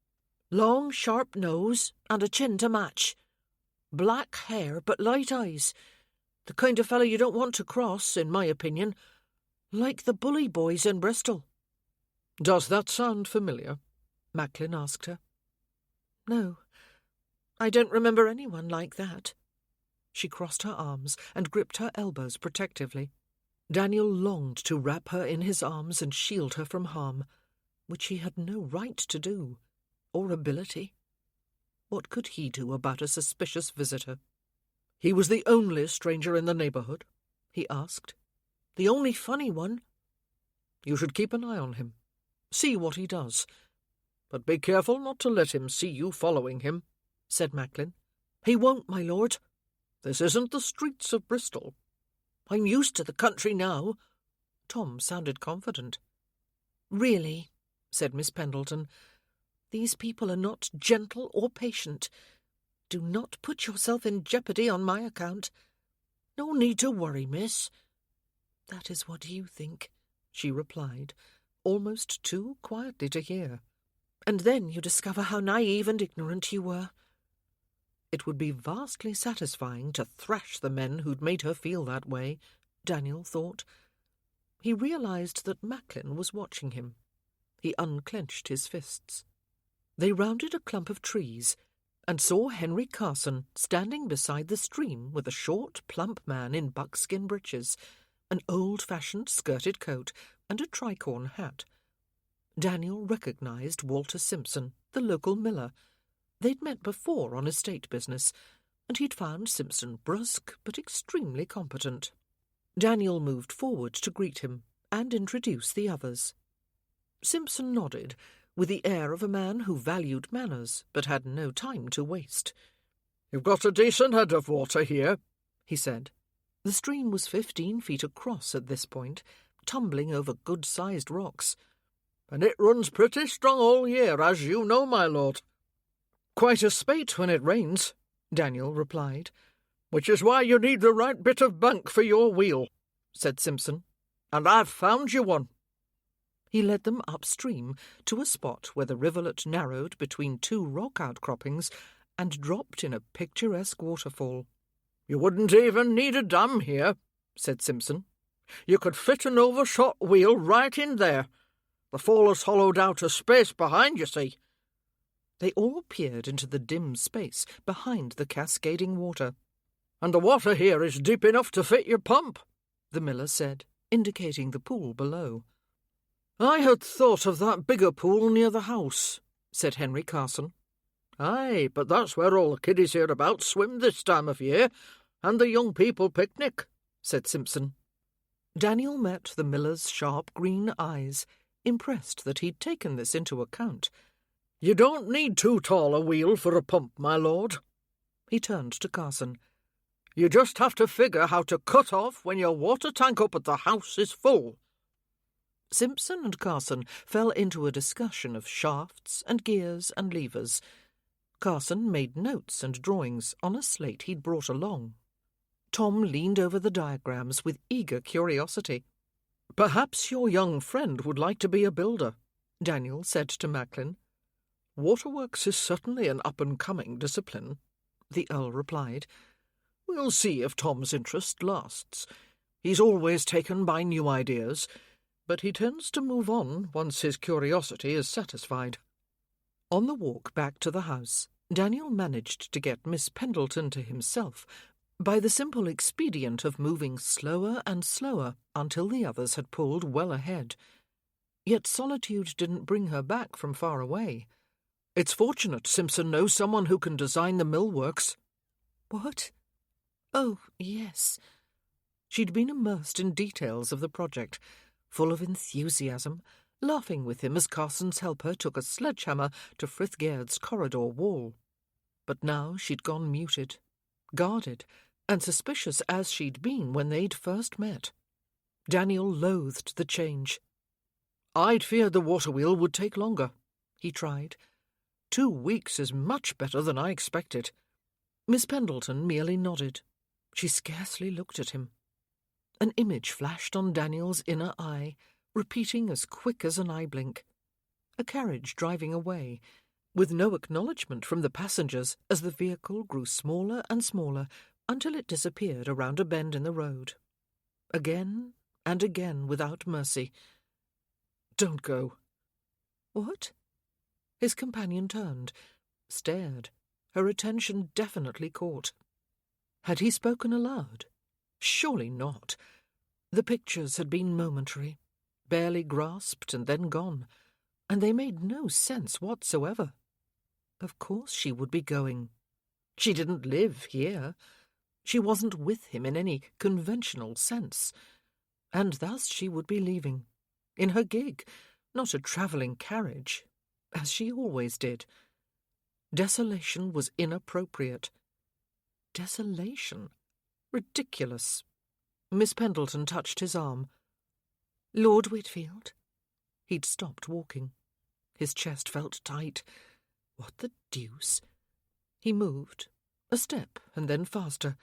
"Long, sharp nose and a chin to match. Black hair but light eyes. The kind of fellow you don't want to cross, in my opinion. Like the bully boys in Bristol." "Does that sound familiar?" Macklin asked her. "No, I don't remember anyone like that." She crossed her arms and gripped her elbows protectively. Daniel longed to wrap her in his arms and shield her from harm, which he had no right to do, or ability. What could he do about a suspicious visitor? "He was the only stranger in the neighbourhood?" he asked. "The only funny one." "You should keep an eye on him. See what he does. But be careful not to let him see you following him," said Macklin. "He won't, my lord. This isn't the streets of Bristol." "I'm used to the country now." Tom sounded confident. "Really," said Miss Pendleton, "these people are not gentle or patient. Do not put yourself in jeopardy on my account." "No need to worry, miss." "That is what you think," she replied, almost too quietly to hear. "And then you discover how naive and ignorant you were." It would be vastly satisfying to thrash the men who'd made her feel that way, Daniel thought. He realized that Macklin was watching him. He unclenched his fists. They rounded a clump of trees and saw Henry Carson standing beside the stream with a short, plump man in buckskin breeches, an old-fashioned skirted coat, and a tricorn hat. Daniel recognized Walter Simpson, the local miller. They'd met before on estate business, and he'd found Simpson brusque but extremely competent. Daniel moved forward to greet him and introduce the others. Simpson nodded, with the air of a man who valued manners but had no time to waste. "You've got a decent head of water here," he said. The stream was 15 feet across at this point, tumbling over good-sized rocks. "And it runs pretty strong all year, as you know, my lord." "Quite a spate when it rains," Daniel replied. "Which is why you need the right bit of bank for your wheel," said Simpson. "And I've found you one." He led them upstream to a spot where the rivulet narrowed between two rock outcroppings and dropped in a picturesque waterfall. "You wouldn't even need a dam here," said Simpson. "You could fit an overshot wheel right in there. The fall has hollowed out a space behind, you see." They all peered into the dim space behind the cascading water. "And the water here is deep enough to fit your pump," the miller said, indicating the pool below. "I had thought of that bigger pool near the house," said Henry Carson. "Aye, but that's where all the kiddies hereabouts swim this time of year, and the young people picnic," said Simpson. Daniel met the miller's sharp green eyes, impressed that he'd taken this into account. "You don't need too tall a wheel for a pump, my lord." He turned to Carson. "You just have to figure how to cut off when your water tank up at the house is full." Simpson and Carson fell into a discussion of shafts and gears and levers. Carson made notes and drawings on a slate he'd brought along. Tom leaned over the diagrams with eager curiosity. "Perhaps your young friend would like to be a builder," Daniel said to Macklin. "Waterworks is certainly an up-and-coming discipline," the Earl replied. "We'll see if Tom's interest lasts. He's always taken by new ideas, but he tends to move on once his curiosity is satisfied." On the walk back to the house, Daniel managed to get Miss Pendleton to himself by the simple expedient of moving slower and slower until the others had pulled well ahead. Yet solitude didn't bring her back from far away. "It's fortunate Simpson knows someone who can design the millworks." "What?" "Oh, yes." She'd been immersed in details of the project, full of enthusiasm, laughing with him as Carson's helper took a sledgehammer to Frithgaird's corridor wall. But now she'd gone muted, guarded, and suspicious as she'd been when they'd first met. Daniel loathed the change. "I'd feared the water wheel would take longer," he tried. 2 weeks is much better than I expected." Miss Pendleton merely nodded. She scarcely looked at him. An image flashed on Daniel's inner eye, repeating as quick as an eye blink. A carriage driving away, with no acknowledgement from the passengers as the vehicle grew smaller and smaller until it disappeared around a bend in the road. Again and again without mercy. "Don't go." "What?" His companion turned, stared, her attention definitely caught. Had he spoken aloud? Surely not. The pictures had been momentary, barely grasped and then gone, and they made no sense whatsoever. Of course she would be going. She didn't live here. She wasn't with him in any conventional sense. And thus she would be leaving. In her gig, not a travelling carriage, as she always did. Desolation was inappropriate. Desolation? Ridiculous. Miss Pendleton touched his arm. Lord Whitfield? He'd stopped walking. His chest felt tight. What the deuce? He moved, a step and then faster.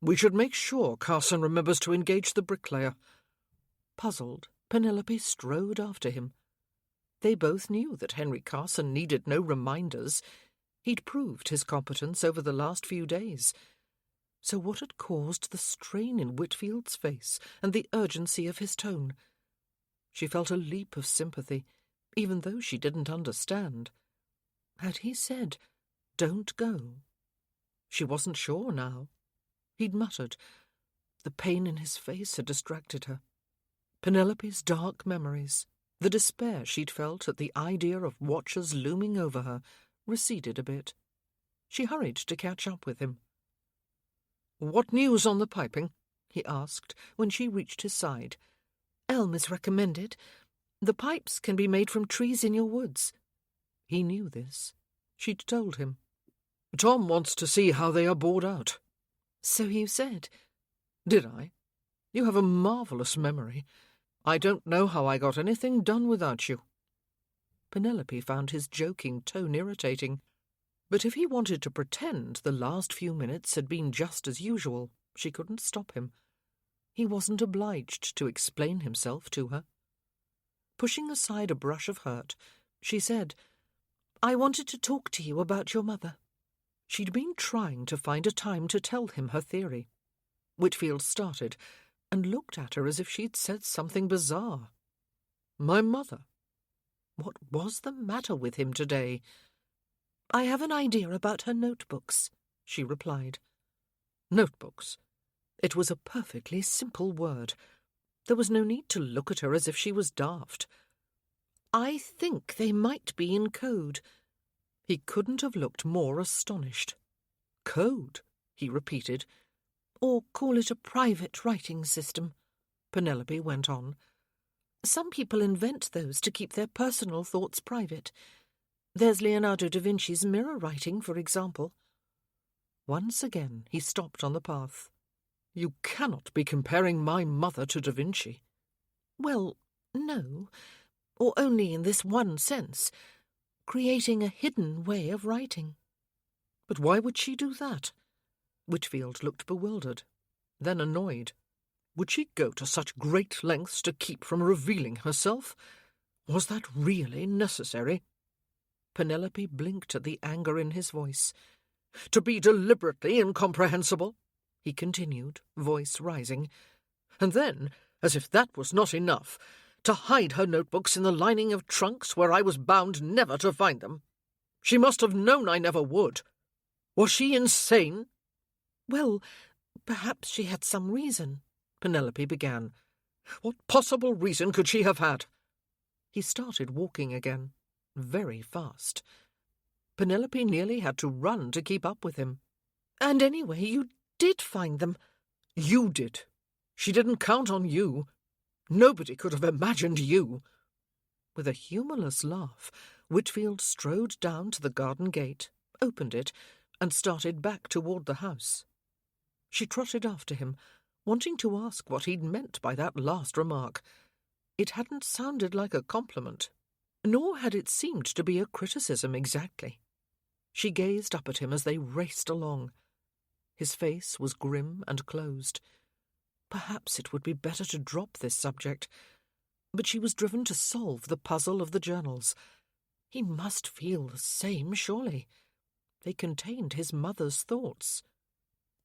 We should make sure Carson remembers to engage the bricklayer. Puzzled, Penelope strode after him. They both knew that Henry Carson needed no reminders. He'd proved his competence over the last few days. So what had caused the strain in Whitfield's face and the urgency of his tone? She felt a leap of sympathy, even though she didn't understand. Had he said, "Don't go"? She wasn't sure now. He'd muttered. The pain in his face had distracted her. Penelope's dark memories, the despair she'd felt at the idea of watchers looming over her, receded a bit. She hurried to catch up with him. "What news on the piping?" he asked when she reached his side. "Elm is recommended. The pipes can be made from trees in your woods." He knew this. She'd told him. "Tom wants to see how they are bored out." "So you said." "Did I? You have a marvellous memory. I don't know how I got anything done without you." Penelope found his joking tone irritating. But if he wanted to pretend the last few minutes had been just as usual, she couldn't stop him. He wasn't obliged to explain himself to her. Pushing aside a brush of hurt, she said, "I wanted to talk to you about your mother." She'd been trying to find a time to tell him her theory. Whitfield started and looked at her as if she'd said something bizarre. My mother? What was the matter with him today? "I have an idea about her notebooks," she replied. Notebooks? It was a perfectly simple word. There was no need to look at her as if she was daft. "I think they might be in code." He couldn't have looked more astonished. Code, he repeated. "Or call it a private writing system," Penelope went on. "Some people invent those to keep their personal thoughts private. There's Leonardo da Vinci's mirror writing, for example." Once again he stopped on the path. "You cannot be comparing my mother to da Vinci." "Well, no, or only in this one sense, creating a hidden way of writing." "But why would she do that?" Whitfield looked bewildered, then annoyed. Would she go to such great lengths to keep from revealing herself? Was that really necessary? Penelope blinked at the anger in his voice. "To be deliberately incomprehensible," he continued, voice rising. "And then, as if that was not enough, to hide her notebooks in the lining of trunks where I was bound never to find them. She must have known I never would. Was she insane?" "Well, perhaps she had some reason," Penelope began. "What possible reason could she have had?" He started walking again, very fast. Penelope nearly had to run to keep up with him. "And anyway, you did find them." "You did. She didn't count on you. Nobody could have imagined you." With a humourless laugh, Whitfield strode down to the garden gate, opened it, and started back toward the house. She trotted after him, wanting to ask what he'd meant by that last remark. It hadn't sounded like a compliment, nor had it seemed to be a criticism exactly. She gazed up at him as they raced along. His face was grim and closed. Perhaps it would be better to drop this subject, but she was driven to solve the puzzle of the journals. He must feel the same, surely. They contained his mother's thoughts.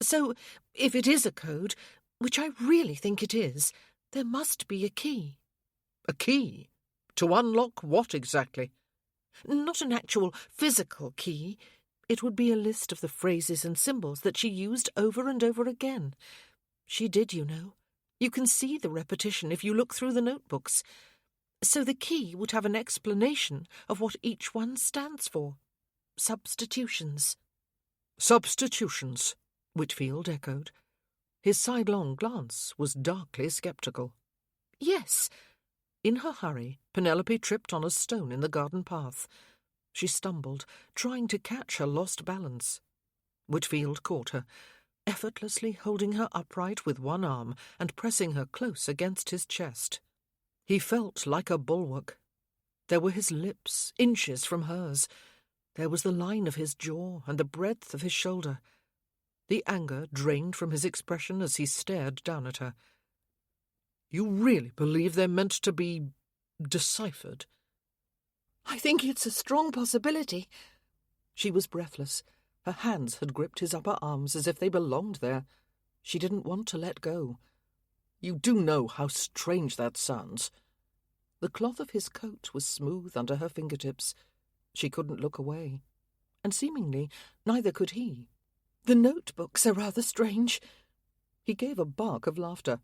"So, if it is a code, which I really think it is, there must be a key." "A key? To unlock what exactly?" "Not an actual physical key. It would be a list of the phrases and symbols that she used over and over again. She did, you know. You can see the repetition if you look through the notebooks. So the key would have an explanation of what each one stands for. Substitutions. Substitutions, Whitfield echoed. His sidelong glance was darkly sceptical. Yes. In her hurry, Penelope tripped on a stone in the garden path. She stumbled, trying to catch her lost balance. Whitfield caught her, effortlessly holding her upright with one arm and pressing her close against his chest. He felt like a bulwark. There were his lips, inches from hers. There was the line of his jaw and the breadth of his shoulder. The anger drained from his expression as he stared down at her. You really believe they're meant to be deciphered? I think it's a strong possibility. She was breathless. Her hands had gripped his upper arms as if they belonged there. She didn't want to let go. You do know how strange that sounds. The cloth of his coat was smooth under her fingertips. She couldn't look away. And seemingly neither could he. The notebooks are rather strange. He gave a bark of laughter.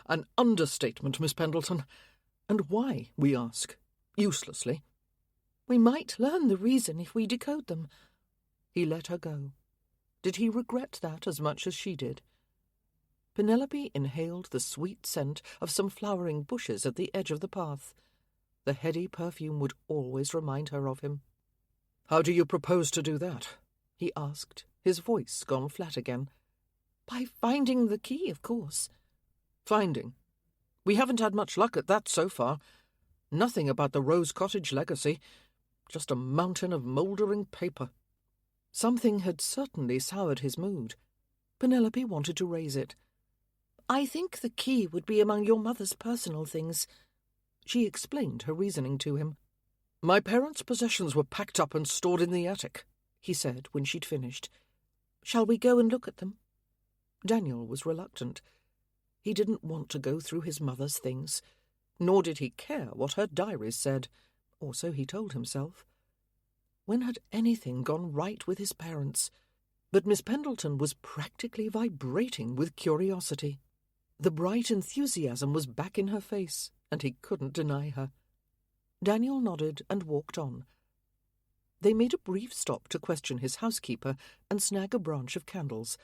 An understatement, Miss Pendleton. And why, we ask, uselessly? We might learn the reason if we decode them. He let her go. Did he regret that as much as she did? Penelope inhaled the sweet scent of some flowering bushes at the edge of the path. The heady perfume would always remind her of him. How do you propose to do that? He asked, his voice gone flat again. By finding the key, of course. Finding? We haven't had much luck at that so far. Nothing about the Rose Cottage legacy. Just a mountain of mouldering paper. Something had certainly soured his mood. Penelope wanted to raise it. I think the key would be among your mother's personal things. She explained her reasoning to him. My parents' possessions were packed up and stored in the attic, he said when she'd finished. Shall we go and look at them? Daniel was reluctant. He didn't want to go through his mother's things, nor did he care what her diaries said, or so he told himself. When had anything gone right with his parents? But Miss Pendleton was practically vibrating with curiosity. The bright enthusiasm was back in her face, and he couldn't deny her. Daniel nodded and walked on. They made a brief stop to question his housekeeper and snag a branch of candles,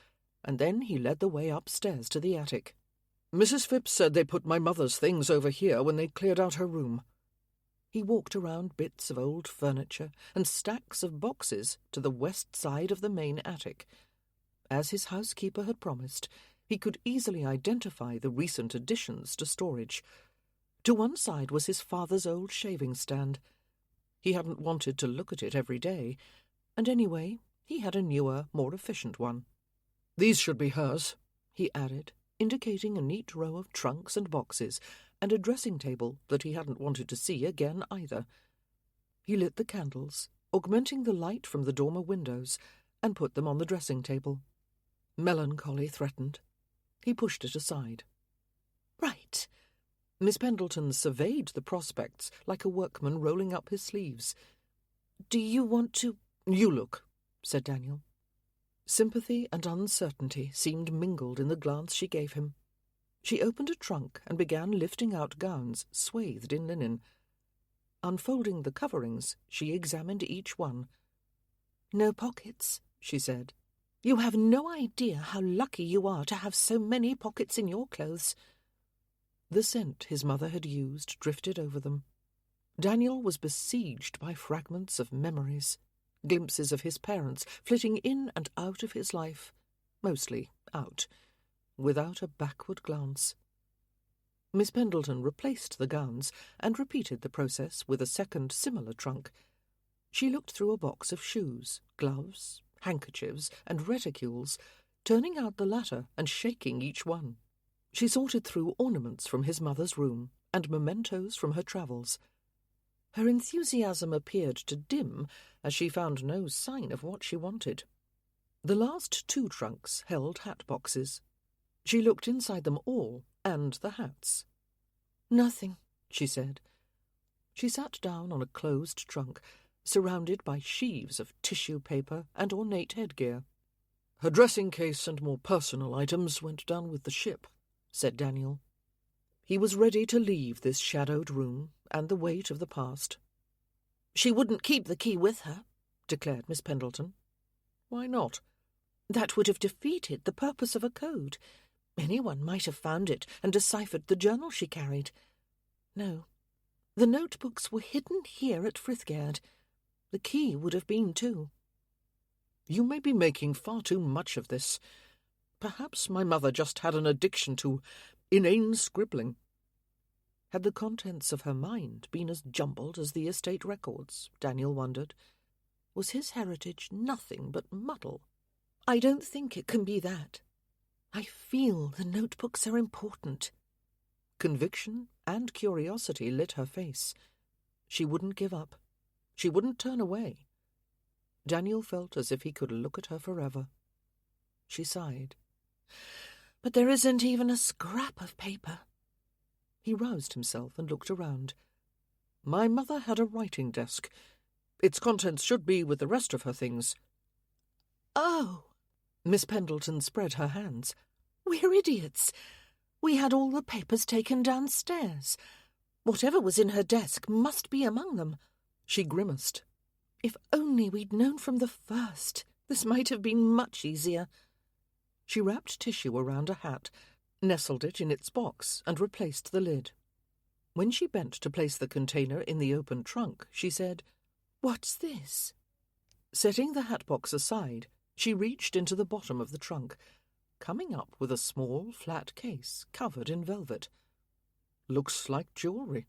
and then he led the way upstairs to the attic. Mrs. Phipps said they put my mother's things over here when they cleared out her room. He walked around bits of old furniture and stacks of boxes to the west side of the main attic. As his housekeeper had promised, he could easily identify the recent additions to storage. To one side was his father's old shaving stand. He hadn't wanted to look at it every day, and anyway, he had a newer, more efficient one. These should be hers, he added, indicating a neat row of trunks and boxes, and a dressing table that he hadn't wanted to see again either. He lit the candles, augmenting the light from the dormer windows, and put them on the dressing table. Melancholy threatened. He pushed it aside. Right. Miss Pendleton surveyed the prospects like a workman rolling up his sleeves. Do you want to— You look, said Daniel. Sympathy and uncertainty seemed mingled in the glance she gave him. She opened a trunk and began lifting out gowns swathed in linen. Unfolding the coverings, she examined each one. No pockets, she said. You have no idea how lucky you are to have so many pockets in your clothes. The scent his mother had used drifted over them. Daniel was besieged by fragments of memories, glimpses of his parents flitting in and out of his life, mostly out, without a backward glance. Miss Pendleton replaced the gowns and repeated the process with a second similar trunk. She looked through a box of shoes, gloves, handkerchiefs, and reticules, turning out the latter and shaking each one. She sorted through ornaments from his mother's room and mementos from her travels. Her enthusiasm appeared to dim as she found no sign of what she wanted. The last two trunks held hat boxes. She looked inside them all, and the hats. Nothing, she said. She sat down on a closed trunk surrounded by sheaves of tissue paper and ornate headgear. "Her dressing case and more personal items went down with the ship," said Daniel. He was ready to leave this shadowed room and the weight of the past. "She wouldn't keep the key with her," declared Miss Pendleton. "Why not?" "That would have defeated the purpose of a code. Anyone might have found it and deciphered the journal she carried. No, the notebooks were hidden here at Frithgerd. The key would have been too." "You may be making far too much of this. Perhaps my mother just had an addiction to inane scribbling." Had the contents of her mind been as jumbled as the estate records, Daniel wondered? Was his heritage nothing but muddle? "I don't think it can be that. I feel the notebooks are important." Conviction and curiosity lit her face. She wouldn't give up. She wouldn't turn away. Daniel felt as if he could look at her forever. She sighed. "But there isn't even a scrap of paper." He roused himself and looked around. "My mother had a writing desk. Its contents should be with the rest of her things." "Oh!" Miss Pendleton spread her hands. "We're idiots. We had all the papers taken downstairs. Whatever was in her desk must be among them." She grimaced. "If only we'd known from the first, this might have been much easier." She wrapped tissue around a hat, nestled it in its box, and replaced the lid. When she bent to place the container in the open trunk, she said, "What's this?" Setting the hat box aside, she reached into the bottom of the trunk, coming up with a small, flat case covered in velvet. "Looks like jewellery."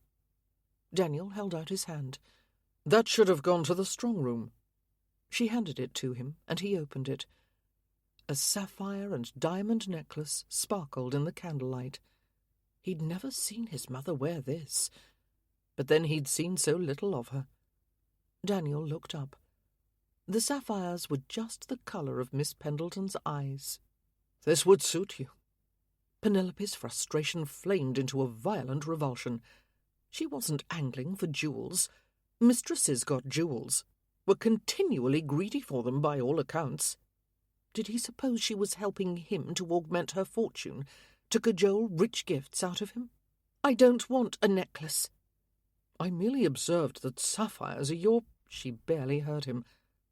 Daniel held out his hand. "That should have gone to the strong room." She handed it to him, and he opened it. A sapphire and diamond necklace sparkled in the candlelight. He'd never seen his mother wear this. But then he'd seen so little of her. Daniel looked up. The sapphires were just the colour of Miss Pendleton's eyes. "This would suit you." Penelope's frustration flamed into a violent revulsion. She wasn't angling for jewels. Mistresses got jewels, were continually greedy for them by all accounts. Did he suppose she was helping him to augment her fortune, to cajole rich gifts out of him? "I don't want a necklace." "I merely observed that sapphires are your—" She barely heard him.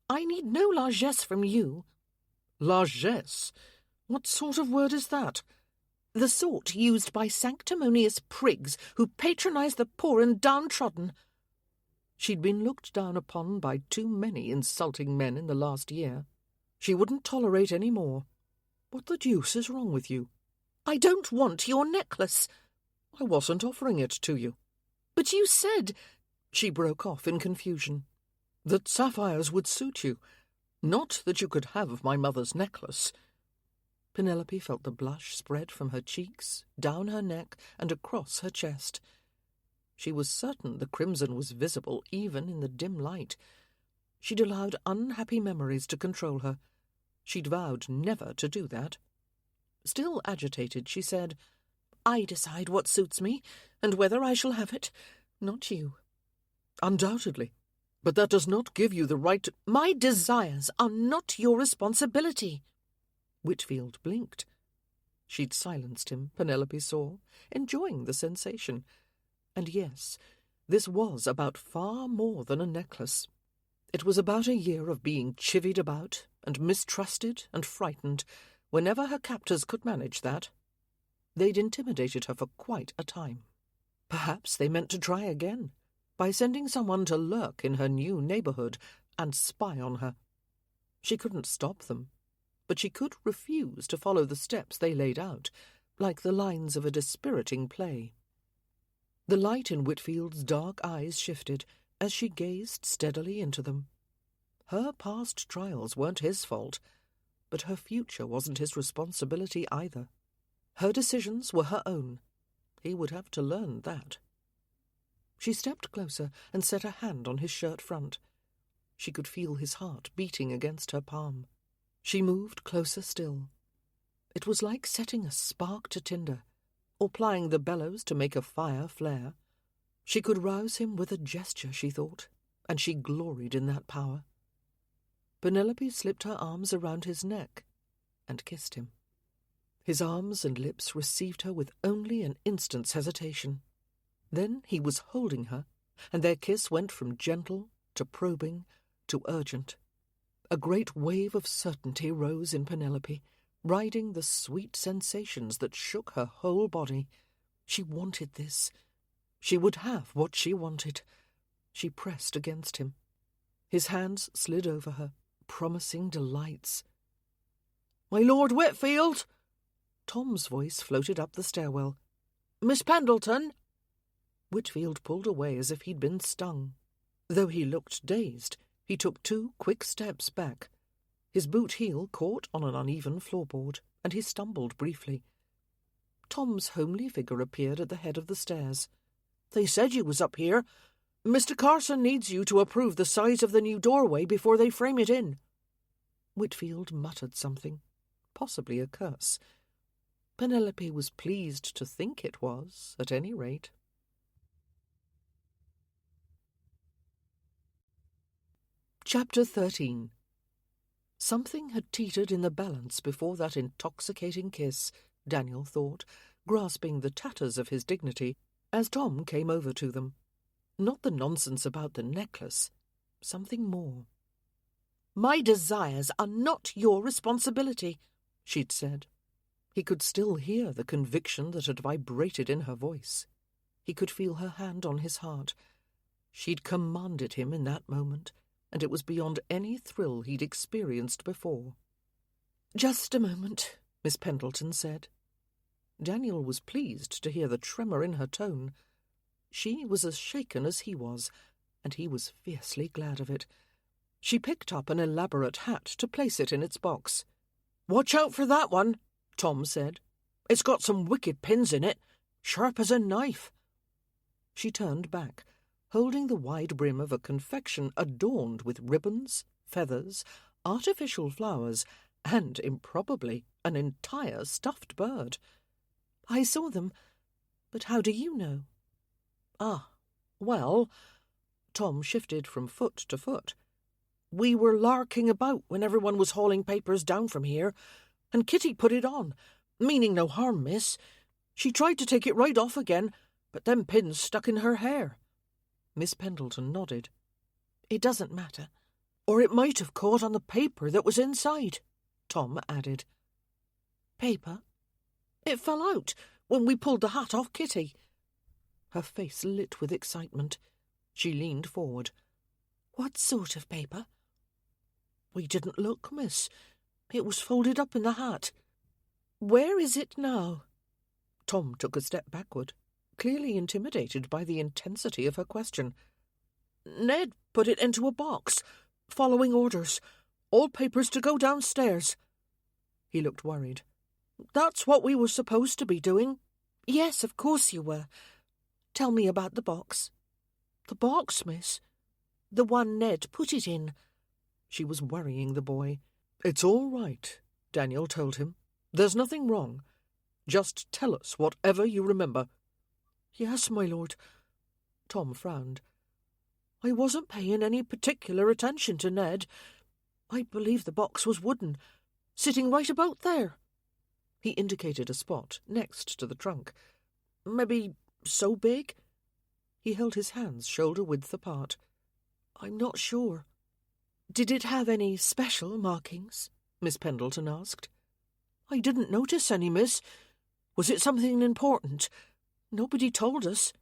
"I need no largesse from you." "Largesse? What sort of word is that?" "The sort used by sanctimonious prigs who patronize the poor and downtrodden." She'd been looked down upon by too many insulting men in the last year. She wouldn't tolerate any more. "What the deuce is wrong with you?" "I don't want your necklace." "I wasn't offering it to you." "But you said—" She broke off in confusion. "That sapphires would suit you. Not that you could have my mother's necklace." Penelope felt the blush spread from her cheeks, down her neck, and across her chest. She was certain the crimson was visible even in the dim light. She'd allowed unhappy memories to control her. She'd vowed never to do that. Still agitated, she said, "I decide what suits me, and whether I shall have it, not you." "Undoubtedly. But that does not give you the right to—" "My desires are not your responsibility." Whitfield blinked. She'd silenced him, Penelope saw, enjoying the sensation. And yes, this was about far more than a necklace. It was about a year of being chivied about and mistrusted and frightened whenever her captors could manage that. They'd intimidated her for quite a time. Perhaps they meant to try again, by sending someone to lurk in her new neighbourhood and spy on her. She couldn't stop them, but she could refuse to follow the steps they laid out, like the lines of a dispiriting play. The light in Whitfield's dark eyes shifted as she gazed steadily into them. Her past trials weren't his fault, but her future wasn't his responsibility either. Her decisions were her own. He would have to learn that. She stepped closer and set a hand on his shirt front. She could feel his heart beating against her palm. She moved closer still. It was like setting a spark to tinder, or plying the bellows to make a fire flare. She could rouse him with a gesture, she thought, and she gloried in that power. Penelope slipped her arms around his neck and kissed him. His arms and lips received her with only an instant's hesitation. Then he was holding her, and their kiss went from gentle to probing to urgent. A great wave of certainty rose in Penelope, riding the sweet sensations that shook her whole body. She wanted this. She would have what she wanted. She pressed against him. His hands slid over her, promising delights. "My Lord Whitfield!" Tom's voice floated up the stairwell. "Miss Pendleton!" Whitfield pulled away as if he'd been stung. Though he looked dazed, he took 2 quick steps back. His boot heel caught on an uneven floorboard, and he stumbled briefly. Tom's homely figure appeared at the head of the stairs. "They said you was up here. Mr. Carson needs you to approve the size of the new doorway before they frame it in." Whitfield muttered something, possibly a curse. Penelope was pleased to think it was, at any rate. Chapter 13. Something had teetered in the balance before that intoxicating kiss, Daniel thought, grasping the tatters of his dignity as Tom came over to them. Not the nonsense about the necklace, something more. "My desires are not your responsibility," she'd said. He could still hear the conviction that had vibrated in her voice. He could feel her hand on his heart. She'd commanded him in that moment, and it was beyond any thrill he'd experienced before. "Just a moment," Miss Pendleton said. Daniel was pleased to hear the tremor in her tone. She was as shaken as he was, and he was fiercely glad of it. She picked up an elaborate hat to place it in its box. "Watch out for that one," Tom said. "It's got some wicked pins in it, sharp as a knife." She turned back, holding the wide brim of a confection adorned with ribbons, feathers, artificial flowers, and, improbably, an entire stuffed bird. "I saw them, but how do you know?" "Ah, well," Tom shifted from foot to foot. "We were larking about when everyone was hauling papers down from here, and Kitty put it on, meaning no harm, miss. She tried to take it right off again, but them pins stuck in her hair." Miss Pendleton nodded. "It doesn't matter. Or it might have caught on the paper that was inside," Tom added. "Paper? It fell out when we pulled the hat off Kitty." Her face lit with excitement. She leaned forward. "What sort of paper?" "We didn't look, miss. It was folded up in the hat." "Where is it now?" Tom took a step backward, clearly intimidated by the intensity of her question. "Ned put it into a box, following orders. All papers to go downstairs." He looked worried. "That's what we were supposed to be doing." "Yes, of course you were. Tell me about the box." "The box, miss?" "The one Ned put it in." She was worrying the boy. "It's all right," Daniel told him. "There's nothing wrong. Just tell us whatever you remember." "Yes, my lord." Tom frowned. "I wasn't paying any particular attention to Ned. I believe the box was wooden, sitting right about there." He indicated a spot next to the trunk. "Maybe so big?" He held his hands shoulder-width apart. "I'm not sure." "Did it have any special markings?" Miss Pendleton asked. "I didn't notice any, miss. Was it something important? Nobody told us."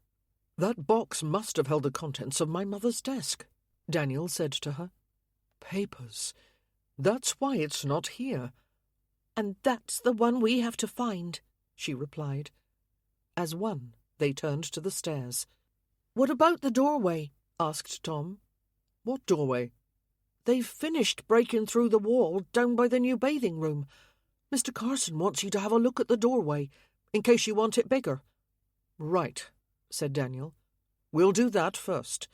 "That box must have held the contents of my mother's desk," Daniel said to her. "Papers. That's why it's not here." "And that's the one we have to find," she replied. As one, they turned to the stairs. "What about the doorway?" asked Tom. "What doorway?" "They've finished breaking through the wall down by the new bathing room. Mr. Carson wants you to have a look at the doorway, in case you want it bigger." "Right," said Daniel. "We'll do that first."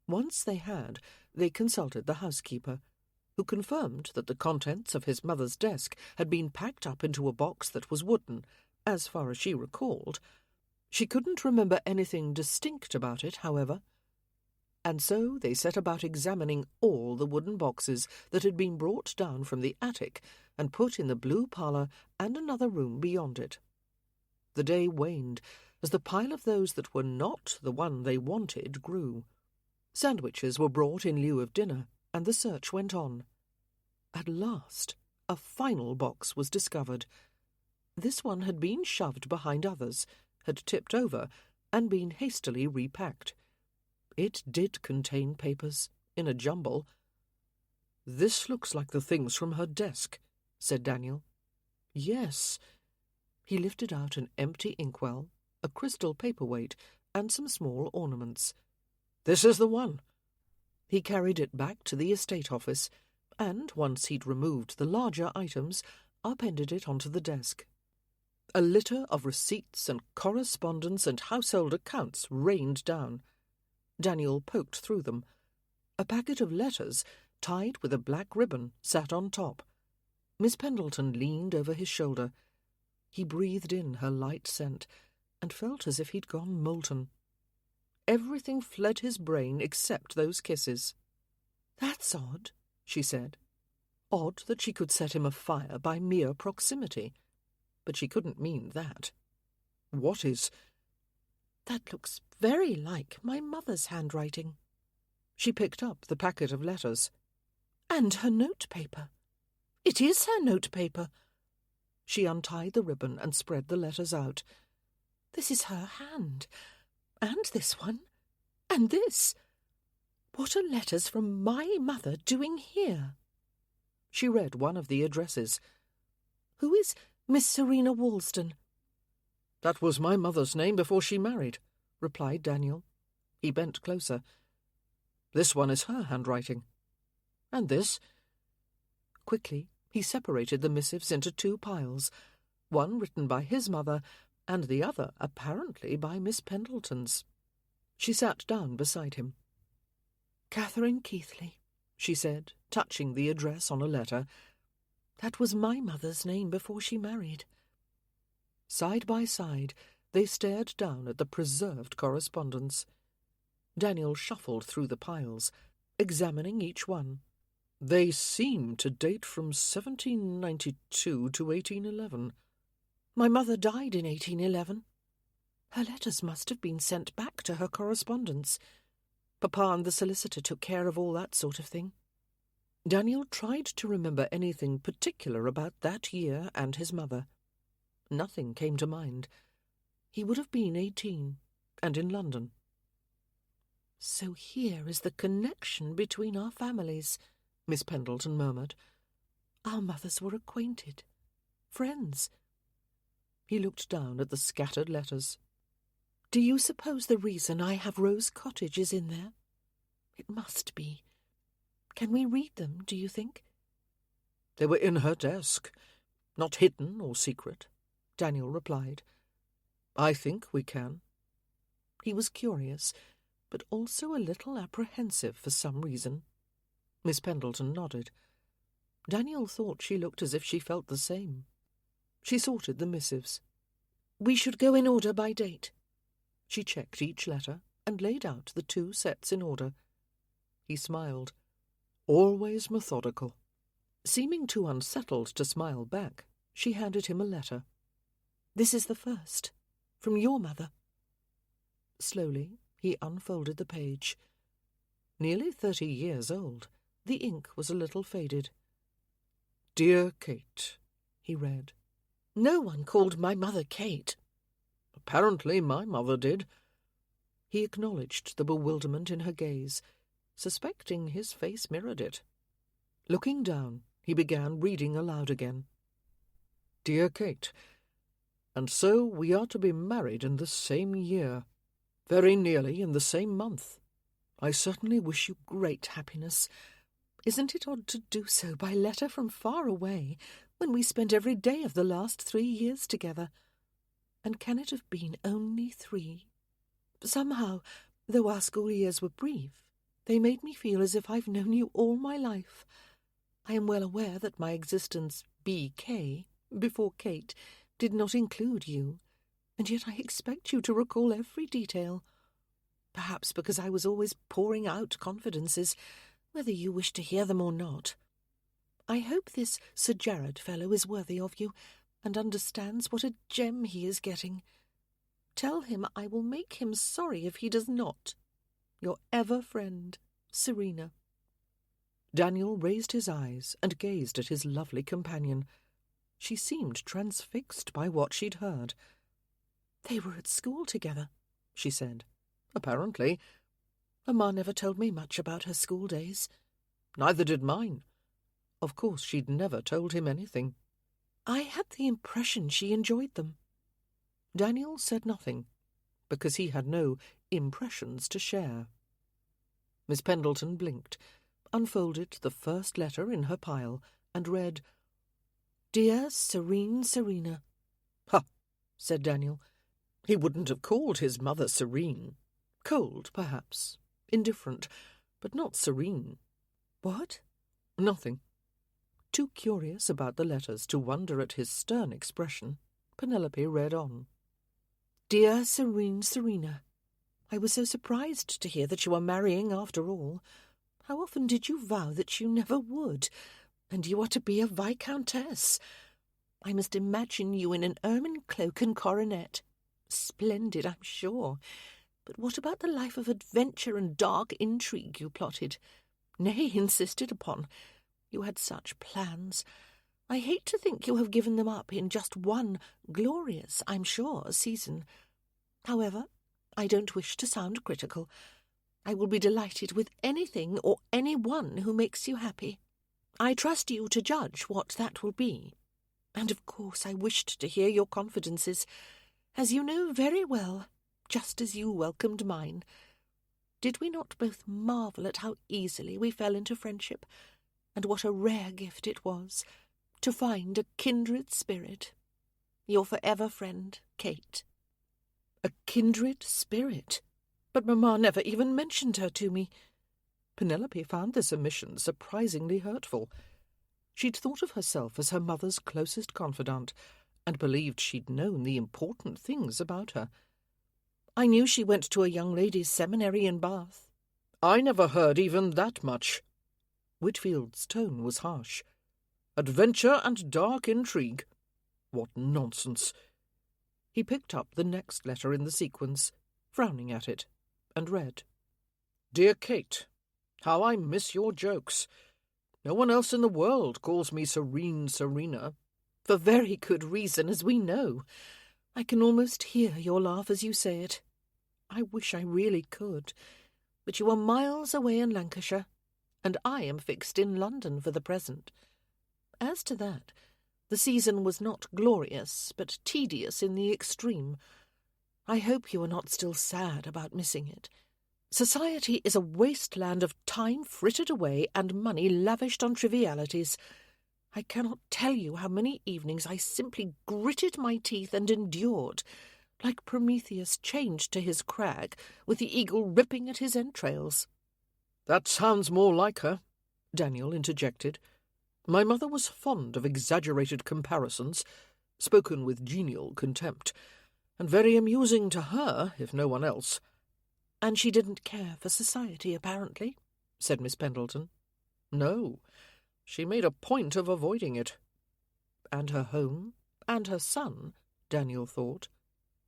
Once they had, they consulted the housekeeper, who confirmed that the contents of his mother's desk had been packed up into a box that was wooden, as far as she recalled. She couldn't remember anything distinct about it, however. And so they set about examining all the wooden boxes that had been brought down from the attic and put in the blue parlour and another room beyond it. The day waned as the pile of those that were not the one they wanted grew. Sandwiches were brought in lieu of dinner, and the search went on. At last, a final box was discovered. This one had been shoved behind others, had tipped over, and been hastily repacked. It did contain papers, in a jumble. "This looks like the things from her desk," said Daniel. "Yes." He lifted out an empty inkwell, a crystal paperweight, and some small ornaments. "This is the one." He carried it back to the estate office, and, once he'd removed the larger items, appended it onto the desk. A litter of receipts and correspondence and household accounts rained down. Daniel poked through them. A packet of letters, tied with a black ribbon, sat on top. Miss Pendleton leaned over his shoulder. He breathed in her light scent, and felt as if he'd gone molten. Everything fled his brain except those kisses. "That's odd," she said. Odd that she could set him afire by mere proximity. But she couldn't mean that. "What is—" "That looks very like my mother's handwriting." She picked up the packet of letters. "And her notepaper. It is her notepaper." She untied the ribbon and spread the letters out. "This is her hand. And this one. And this. What are letters from my mother doing here?" She read one of the addresses. "Who is Miss Serena Walsden?" "That was my mother's name before she married," replied Daniel. He bent closer. "This one is her handwriting. And this?" Quickly, he separated the missives into two piles, one written by his mother, and the other apparently by Miss Pendleton's. She sat down beside him. "Catherine Keithley," she said, touching the address on a letter. "That was my mother's name before she married." Side by side, they stared down at the preserved correspondence. Daniel shuffled through the piles, examining each one. "They seem to date from 1792 to 1811. "My mother died in 1811. Her letters must have been sent back to her correspondence. Papa and the solicitor took care of all that sort of thing." Daniel tried to remember anything particular about that year and his mother. Nothing came to mind. He would have been 18, and in London. "So here is the connection between our families," Miss Pendleton murmured. "Our mothers were acquainted. Friends." He looked down at the scattered letters. "Do you suppose the reason I have Rose Cottage is in there? It must be. Can we read them, do you think?" "They were in her desk. Not hidden or secret," Daniel replied. "I think we can." He was curious, but also a little apprehensive for some reason. Miss Pendleton nodded. Daniel thought she looked as if she felt the same. She sorted the missives. "We should go in order by date." She checked each letter and laid out the two sets in order. He smiled. Always methodical. Seeming too unsettled to smile back, she handed him a letter. "This is the first, from your mother." Slowly, he unfolded the page. Nearly 30 years old, the ink was a little faded. "Dear Kate," he read. "No one called my mother Kate." "Apparently my mother did." He acknowledged the bewilderment in her gaze, suspecting his face mirrored it. Looking down, he began reading aloud again. "Dear Kate, and so we are to be married in the same year, very nearly in the same month. I certainly wish you great happiness. Isn't it odd to do so by letter from far away, when we spent every day of the last 3 years together? And can it have been only 3? Somehow, though our school years were brief, they made me feel as if I've known you all my life. I am well aware that my existence BK, before Kate, did not include you, and yet I expect you to recall every detail. Perhaps because I was always pouring out confidences, whether you wish to hear them or not. I hope this Sir Gerard fellow is worthy of you, and understands what a gem he is getting. Tell him I will make him sorry if he does not. Your ever friend, Serena. Daniel raised his eyes and gazed at his lovely companion. She seemed transfixed by what she'd heard. They were at school together, she said. Apparently. Mamma never told me much about her school days. Neither did mine. Of course, she'd never told him anything. I had the impression she enjoyed them. Daniel said nothing, because he had no impressions to share. Miss Pendleton blinked, unfolded the first letter in her pile, and read, Dear Serene Serena. Ha, said Daniel. He wouldn't have called his mother serene. Cold, perhaps, indifferent, but not serene. What? Nothing. Too curious about the letters to wonder at his stern expression, Penelope read on. Dear Serene Serena, I was so surprised to hear that you are marrying after all. How often did you vow that you never would? And you are to be a viscountess. I must imagine you in an ermine cloak and coronet. Splendid, I'm sure. But what about the life of adventure and dark intrigue you plotted? Nay, insisted upon. You had such plans. I hate to think you have given them up in just one glorious, I'm sure, season. However, I don't wish to sound critical. I will be delighted with anything or anyone who makes you happy. I trust you to judge what that will be. And of course I wished to hear your confidences, as you know very well, just as you welcomed mine. Did we not both marvel at how easily we fell into friendship, and what a rare gift it was to find a kindred spirit? Your forever friend, Kate. A kindred spirit? But Mamma never even mentioned her to me. Penelope found this omission surprisingly hurtful. She'd thought of herself as her mother's closest confidant, and believed she'd known the important things about her. I knew she went to a young ladies' seminary in Bath. I never heard even that much. Whitfield's tone was harsh. Adventure and dark intrigue. What nonsense. He picked up the next letter in the sequence, frowning at it, and read, Dear Kate, how I miss your jokes. No one else in the world calls me Serene Serena. For very good reason, as we know. I can almost hear your laugh as you say it. I wish I really could. But you are miles away in Lancashire, and I am fixed in London for the present. As to that, the season was not glorious, but tedious in the extreme. I hope you are not still sad about missing it. Society is a wasteland of time frittered away and money lavished on trivialities. I cannot tell you how many evenings I simply gritted my teeth and endured, like Prometheus chained to his crag, with the eagle ripping at his entrails. That sounds more like her, Daniel interjected. My mother was fond of exaggerated comparisons, spoken with genial contempt, and very amusing to her, if no one else. And she didn't care for society, apparently, said Miss Pendleton. No, she made a point of avoiding it. And her home, and her son, Daniel thought.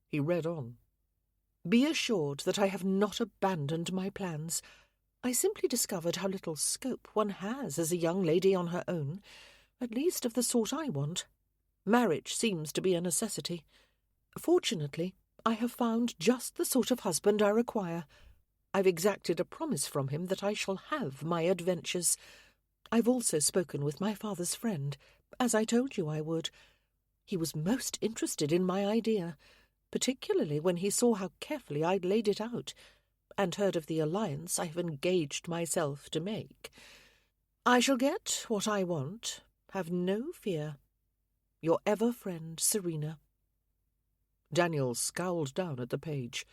He read on. Be assured that I have not abandoned my plans. I simply discovered how little scope one has as a young lady on her own, at least of the sort I want. Marriage seems to be a necessity. Fortunately, I have found just the sort of husband I require. I've exacted a promise from him that I shall have my adventures. I've also spoken with my father's friend, as I told you I would. He was most interested in my idea, particularly when he saw how carefully I'd laid it out, and heard of the alliance I have engaged myself to make. I shall get what I want, have no fear. Your ever friend, Serena. Daniel scowled down at the page.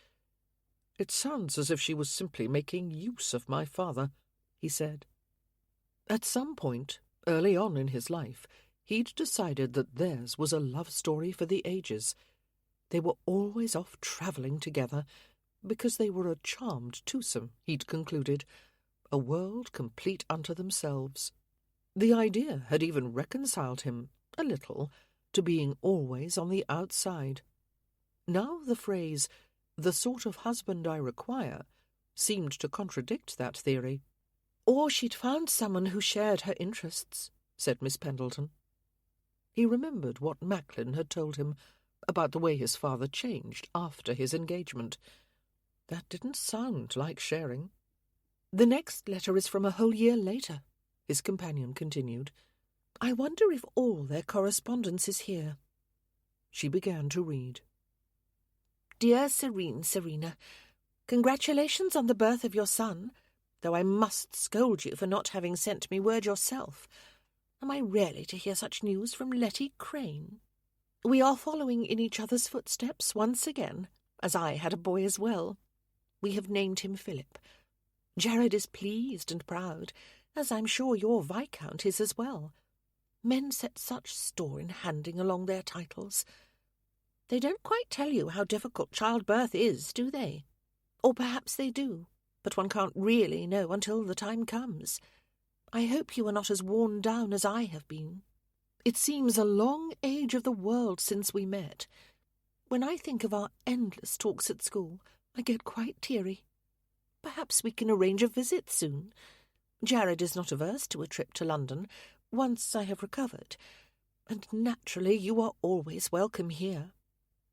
It sounds as if she was simply making use of my father, he said. At some point, early on in his life, he'd decided that theirs was a love story for the ages. They were always off travelling together, because they were a charmed twosome, he'd concluded, a world complete unto themselves. The idea had even reconciled him, a little, to being always on the outside. Now the phrase, "the sort of husband I require," seemed to contradict that theory. "Or she'd found someone who shared her interests," said Miss Pendleton. He remembered what Macklin had told him about the way his father changed after his engagement. That didn't sound like sharing. "The next letter is from a whole year later," his companion continued. "I wonder if all their correspondence is here." She began to read. "Dear Serena, congratulations on the birth of your son, though I must scold you for not having sent me word yourself. Am I really to hear such news from Letty Crane? We are following in each other's footsteps once again, as I had a boy as well. We have named him Philip. Jared is pleased and proud, as I'm sure your Viscount is as well. Men set such store in handing along their titles. They don't quite tell you how difficult childbirth is, do they? Or perhaps they do, but one can't really know until the time comes. I hope you are not as worn down as I have been. It seems a long age of the world since we met. When I think of our endless talks at school, I get quite teary. Perhaps we can arrange a visit soon. Jared is not averse to a trip to London, once I have recovered, and naturally you are always welcome here.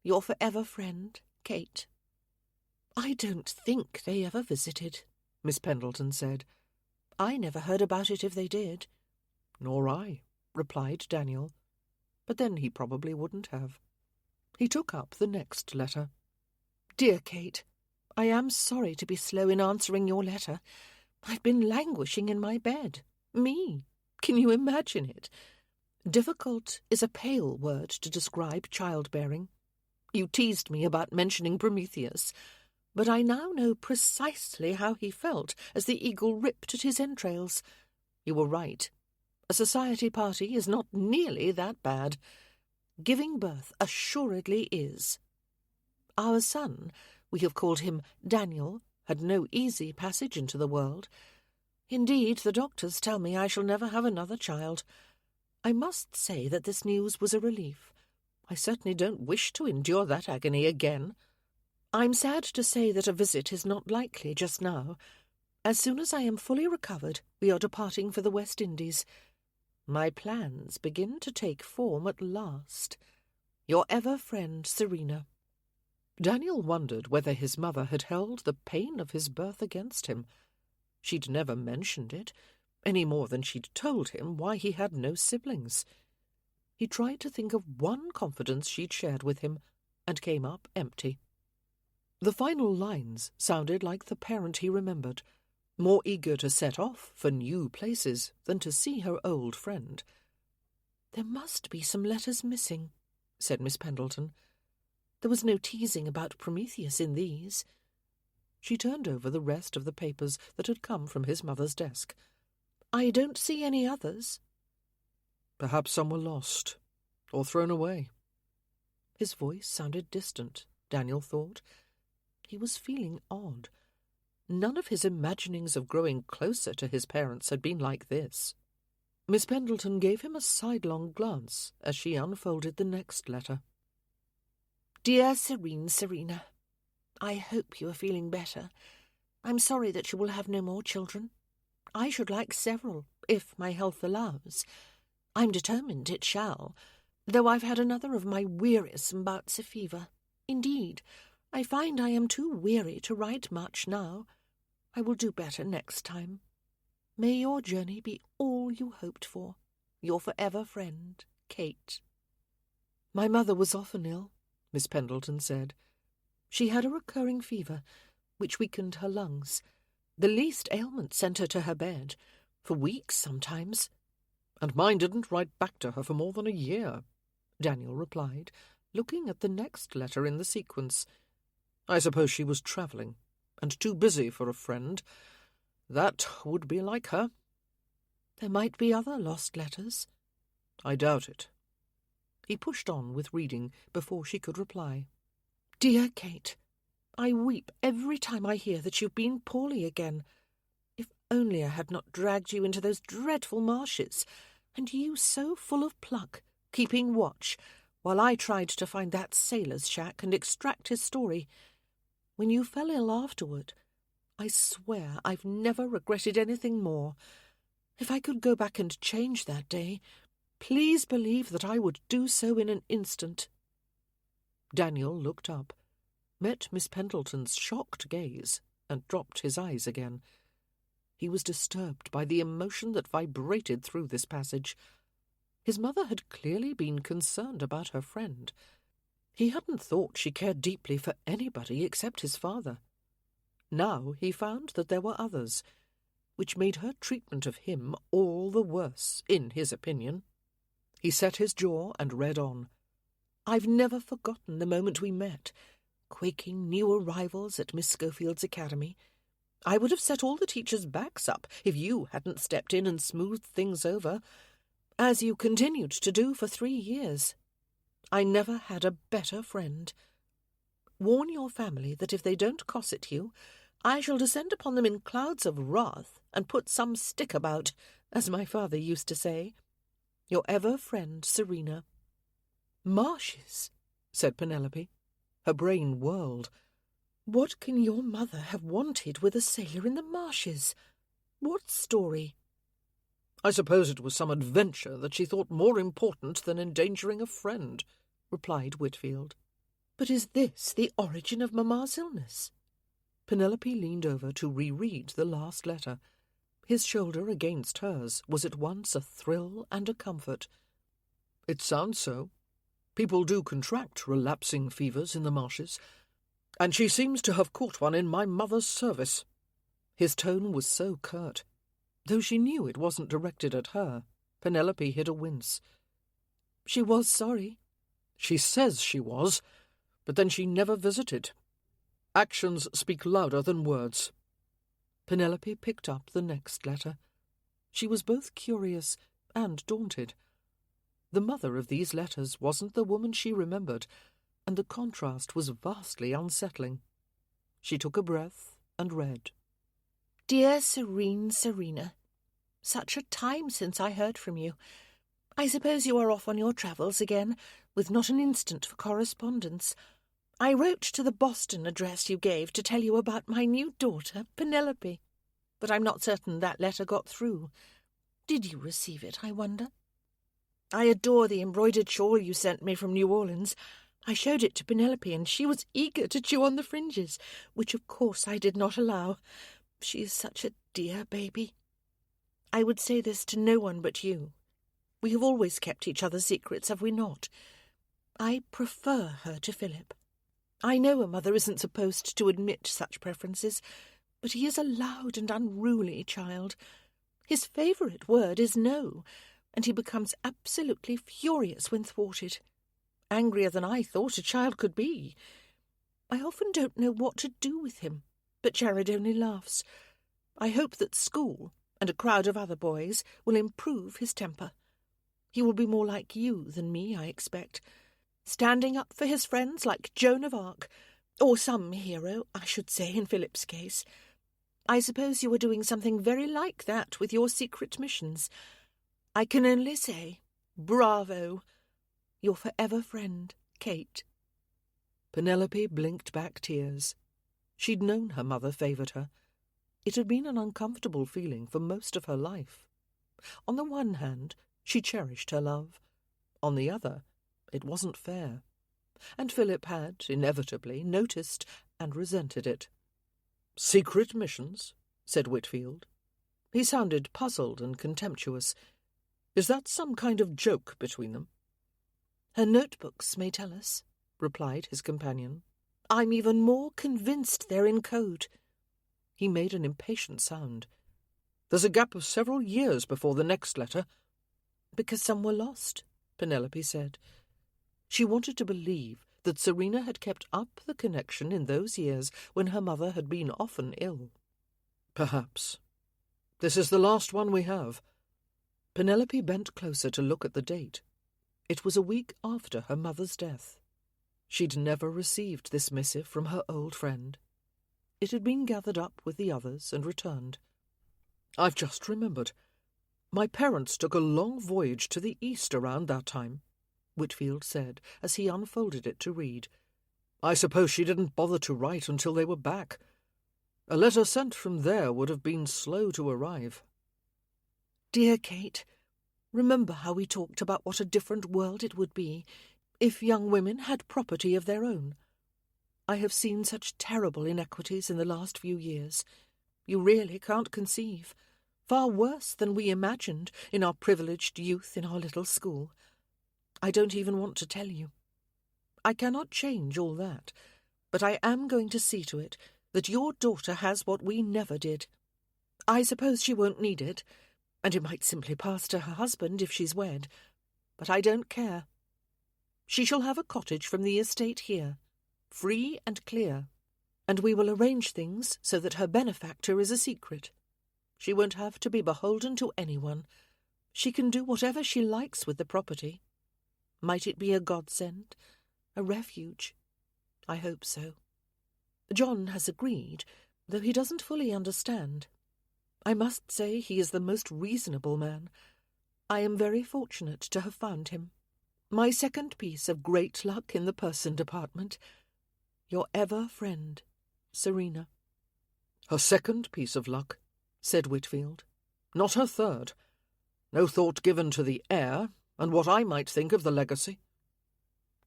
Your forever friend, Kate." "I don't think they ever visited," Miss Pendleton said. "I never heard about it if they did." "Nor I," replied Daniel. But then he probably wouldn't have. He took up the next letter. "Dear Kate, I am sorry to be slow in answering your letter. I've been languishing in my bed. Me! Can you imagine it? Difficult is a pale word to describe childbearing. You teased me about mentioning Prometheus, but I now know precisely how he felt as the eagle ripped at his entrails. You were right. A society party is not nearly that bad. Giving birth assuredly is. Our son, we have called him Daniel, had no easy passage into the world. Indeed, the doctors tell me I shall never have another child. I must say that this news was a relief. I certainly don't wish to endure that agony again. I'm sad to say that a visit is not likely just now. As soon as I am fully recovered, we are departing for the West Indies. My plans begin to take form at last. Your ever friend, Serena." Daniel wondered whether his mother had held the pain of his birth against him. She'd never mentioned it, any more than she'd told him why he had no siblings. He tried to think of one confidence she'd shared with him, and came up empty. The final lines sounded like the parent he remembered, more eager to set off for new places than to see her old friend. "There must be some letters missing," said Miss Pendleton. "There was no teasing about Prometheus in these." She turned over the rest of the papers that had come from his mother's desk. "I don't see any others." "Perhaps some were lost, or thrown away." His voice sounded distant, Daniel thought. He was feeling odd. None of his imaginings of growing closer to his parents had been like this. Miss Pendleton gave him a sidelong glance as she unfolded the next letter. "Dear Serena, I hope you are feeling better. I'm sorry that you will have no more children. I should like several, if my health allows. I'm determined it shall, though I've had another of my wearisome bouts of fever. Indeed, I find I am too weary to write much now. I will do better next time. May your journey be all you hoped for. Your forever friend, Kate." "My mother was often ill," Miss Pendleton said. "She had a recurring fever, which weakened her lungs. The least ailment sent her to her bed, for weeks sometimes." "And mine didn't write back to her for more than a year," Daniel replied, looking at the next letter in the sequence. "I suppose she was travelling, and too busy for a friend. That would be like her." "There might be other lost letters." "I doubt it." He pushed on with reading before she could reply. "Dear Kate, I weep every time I hear that you've been poorly again. If only I had not dragged you into those dreadful marshes, and you so full of pluck, keeping watch, while I tried to find that sailor's shack and extract his story. When you fell ill afterward, I swear I've never regretted anything more. If I could go back and change that day, please believe that I would do so in an instant." Daniel looked up, met Miss Pendleton's shocked gaze, and dropped his eyes again. He was disturbed by the emotion that vibrated through this passage. His mother had clearly been concerned about her friend. He hadn't thought she cared deeply for anybody except his father. Now he found that there were others, which made her treatment of him all the worse, in his opinion. He set his jaw and read on. "I've never forgotten the moment we met, quaking new arrivals at Miss Schofield's academy. I would have set all the teachers' backs up if you hadn't stepped in and smoothed things over, as you continued to do for 3 years. I never had a better friend. Warn your family that if they don't cosset you, I shall descend upon them in clouds of wrath and put some stick about, as my father used to say. Your ever friend, Serena." "Marshes," said Penelope. Her brain whirled. "What can your mother have wanted with a sailor in the marshes? What story?" "I suppose it was some adventure that she thought more important than endangering a friend," replied Whitfield. "But is this the origin of Mamma's illness?" Penelope leaned over to reread the last letter. His shoulder against hers was at once a thrill and a comfort. "It sounds so. People do contract relapsing fevers in the marshes, and she seems to have caught one in my mother's service." His tone was so curt. Though she knew it wasn't directed at her, Penelope hid a wince. "She was sorry." "She says she was, but then she never visited. Actions speak louder than words." Penelope picked up the next letter. She was both curious and daunted. The mother of these letters wasn't the woman she remembered, and the contrast was vastly unsettling. She took a breath and read. "Dear serene Serena, such a time since I heard from you. I suppose you are off on your travels again, with not an instant for correspondence. I wrote to the Boston address you gave to tell you about my new daughter, Penelope, but I'm not certain that letter got through. Did you receive it, I wonder? I adore the embroidered shawl you sent me from New Orleans. I showed it to Penelope, and she was eager to chew on the fringes, which of course I did not allow. She is such a dear baby. I would say this to no one but you. We have always kept each other's secrets, have we not? I prefer her to Philip. I know a mother isn't supposed to admit such preferences, but he is a loud and unruly child. His favourite word is no, and he becomes absolutely furious when thwarted. Angrier than I thought a child could be. I often don't know what to do with him, but Jared only laughs. I hope that school, and a crowd of other boys, will improve his temper. He will be more like you than me, I expect, standing up for his friends like Joan of Arc, or some hero, I should say, in Philip's case. I suppose you are doing something very like that with your secret missions. I can only say, bravo. Your forever friend, Kate." Penelope blinked back tears. She'd known her mother favoured her. It had been an uncomfortable feeling for most of her life. On the one hand, she cherished her love. On the other, it wasn't fair. And Philip had, inevitably, noticed and resented it. "Secret missions?" said Whitfield. He sounded puzzled and contemptuous. "Is that some kind of joke between them?" "Her notebooks may tell us," replied his companion. "I'm even more convinced they're in code." He made an impatient sound. "There's a gap of several years before the next letter." "Because some were lost," Penelope said. She wanted to believe that Serena had kept up the connection in those years when her mother had been often ill. "Perhaps. This is the last one we have." Penelope bent closer to look at the date. It was a week after her mother's death. She'd never received this missive from her old friend. It had been gathered up with the others and returned. "I've just remembered. My parents took a long voyage to the east around that time," Whitfield said as he unfolded it to read. "I suppose she didn't bother to write until they were back. A letter sent from there would have been slow to arrive." Dear Kate, remember how we talked about what a different world it would be if young women had property of their own. I have seen such terrible inequities in the last few years. You really can't conceive. Far worse than we imagined in our privileged youth in our little school. I don't even want to tell you. I cannot change all that, but I am going to see to it that your daughter has what we never did. I suppose she won't need it, and it might simply pass to her husband if she's wed, but I don't care. She shall have a cottage from the estate here, free and clear, and we will arrange things so that her benefactor is a secret. She won't have to be beholden to anyone. She can do whatever she likes with the property. Might it be a godsend, a refuge? I hope so. John has agreed, though he doesn't fully understand. I must say he is the most reasonable man. I am very fortunate to have found him. My second piece of great luck in the person department. Your ever friend, Serena. "Her second piece of luck," said Whitfield. "Not her third. No thought given to the heir, and what I might think of the legacy."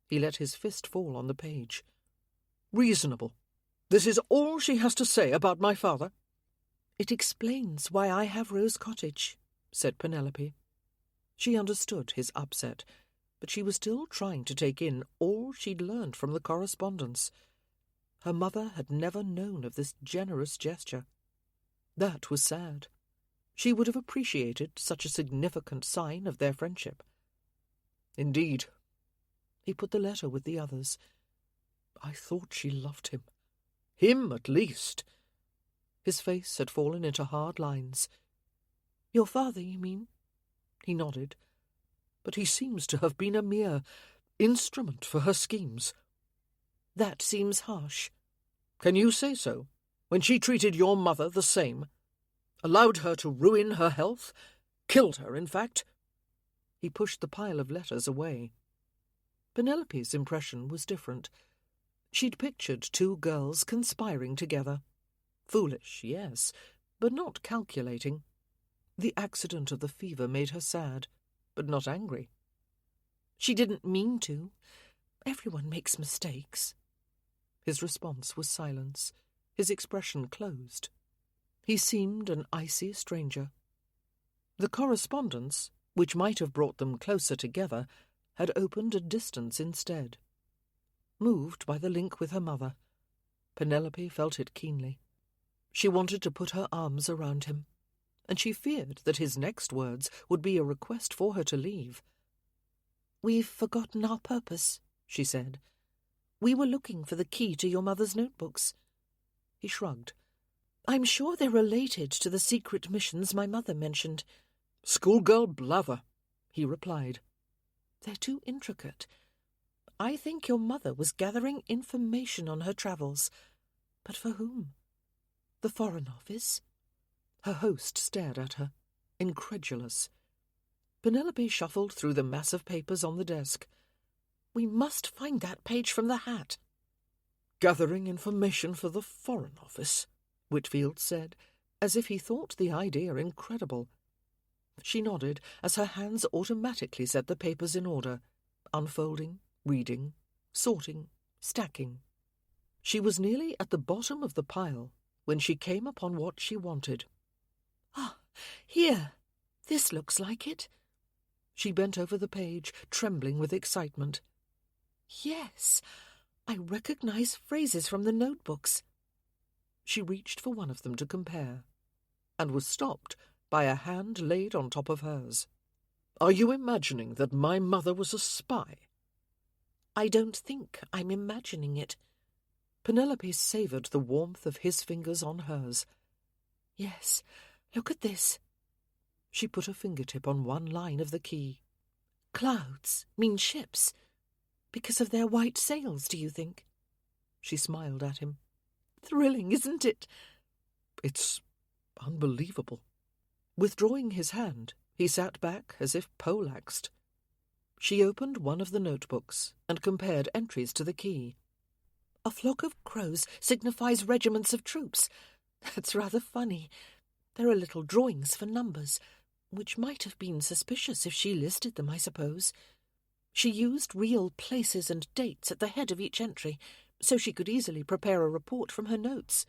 He let his fist fall on the page. "Reasonable. This is all she has to say about my father?" "It explains why I have Rose Cottage," said Penelope. She understood his upset, but she was still trying to take in all she'd learned from the correspondence. Her mother had never known of this generous gesture. That was sad. She would have appreciated such a significant sign of their friendship. "Indeed." He put the letter with the others. "I thought she loved him. Him, at least." His face had fallen into hard lines. "Your father, you mean?" He nodded. "But he seems to have been a mere instrument for her schemes." "That seems harsh." "Can you say so, when she treated your mother the same? Allowed her to ruin her health? Killed her, in fact?" He pushed the pile of letters away. Penelope's impression was different. She'd pictured two girls conspiring together. Foolish, yes, but not calculating. The accident of the fever made her sad, but not angry. "She didn't mean to. Everyone makes mistakes." His response was silence, his expression closed. He seemed an icy stranger. The correspondence, which might have brought them closer together, had opened a distance instead. Moved by the link with her mother, Penelope felt it keenly. She wanted to put her arms around him, and she feared that his next words would be a request for her to leave. "We've forgotten our purpose," she said. "We were looking for the key to your mother's notebooks." He shrugged. "I'm sure they're related to the secret missions my mother mentioned." "Schoolgirl blather," he replied. "They're too intricate. I think your mother was gathering information on her travels. But for whom? The Foreign Office?" Her host stared at her, incredulous. Penelope shuffled through the mass of papers on the desk. "We must find that page from the hat." "Gathering information for the Foreign Office," Whitfield said, as if he thought the idea incredible. She nodded as her hands automatically set the papers in order, unfolding, reading, sorting, stacking. She was nearly at the bottom of the pile when she came upon what she wanted. "Ah, here! This looks like it." She bent over the page, trembling with excitement. "Yes, I recognize phrases from the notebooks." She reached for one of them to compare, and was stopped by a hand laid on top of hers. "Are you imagining that my mother was a spy?" "I don't think I'm imagining it." Penelope savoured the warmth of his fingers on hers. "Yes, look at this." She put a fingertip on one line of the key. "Clouds mean ships." Because of their white sails, do you think? She smiled at him. Thrilling, isn't it? It's unbelievable. Withdrawing his hand, he sat back as if poleaxed. She opened one of the notebooks and compared entries to the key. A flock of crows signifies regiments of troops. That's rather funny. There are little drawings for numbers, which might have been suspicious if she listed them, I suppose. She used real places and dates at the head of each entry, so she could easily prepare a report from her notes.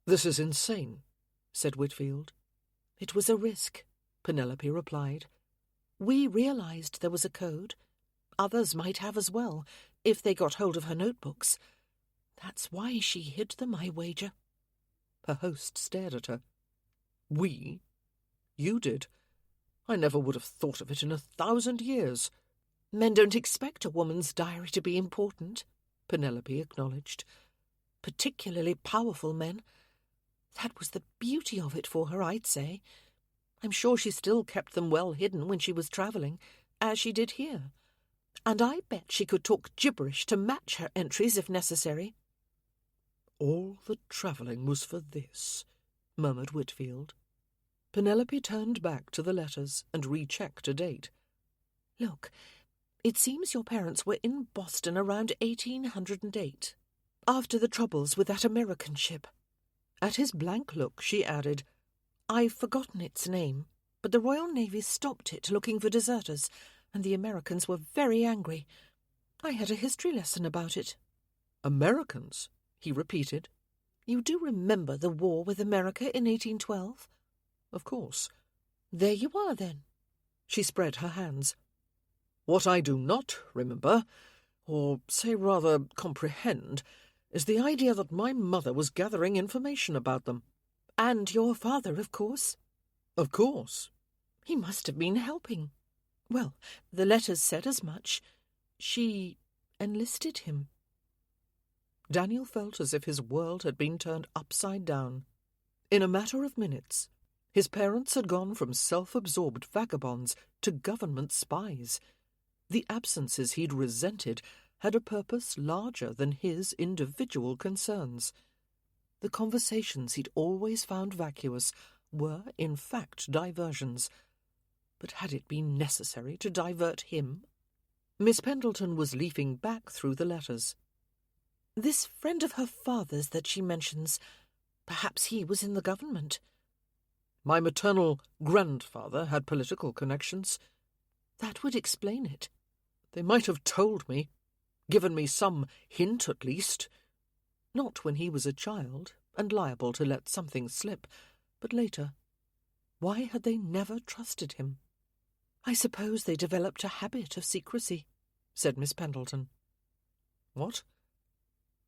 "This is insane," said Whitfield. "It was a risk," Penelope replied. "We realized there was a code. Others might have as well, if they got hold of her notebooks. That's why she hid them, I wager." Her host stared at her. "We? You did? I never would have thought of it in 1,000 years." "Men don't expect a woman's diary to be important," Penelope acknowledged. "Particularly powerful men. That was the beauty of it for her, I'd say. I'm sure she still kept them well hidden when she was travelling, as she did here. And I bet she could talk gibberish to match her entries if necessary." "All the travelling was for this," murmured Whitfield. Penelope turned back to the letters and rechecked a date. "Look, it seems your parents were in Boston around 1808, after the troubles with that American ship." At his blank look, she added, "I've forgotten its name, but the Royal Navy stopped it looking for deserters, and the Americans were very angry. I had a history lesson about it." "Americans?" he repeated. "You do remember the war with America in 1812? "Of course." "There you are, then." She spread her hands. "What I do not remember, or say rather comprehend, is the idea that my mother was gathering information about them." "And your father, of course." "Of course." "He must have been helping. Well, the letters said as much. She enlisted him." Daniel felt as if his world had been turned upside down. In a matter of minutes, his parents had gone from self-absorbed vagabonds to government spies. The absences he'd resented had a purpose larger than his individual concerns. The conversations he'd always found vacuous were, in fact, diversions. But had it been necessary to divert him? Miss Pendleton was leafing back through the letters. "This friend of her father's that she mentions, perhaps he was in the government." "My maternal grandfather had political connections." "That would explain it." "They might have told me, given me some hint at least. Not when he was a child and liable to let something slip, but later. Why had they never trusted him?" "I suppose they developed a habit of secrecy," said Miss Pendleton. "What?"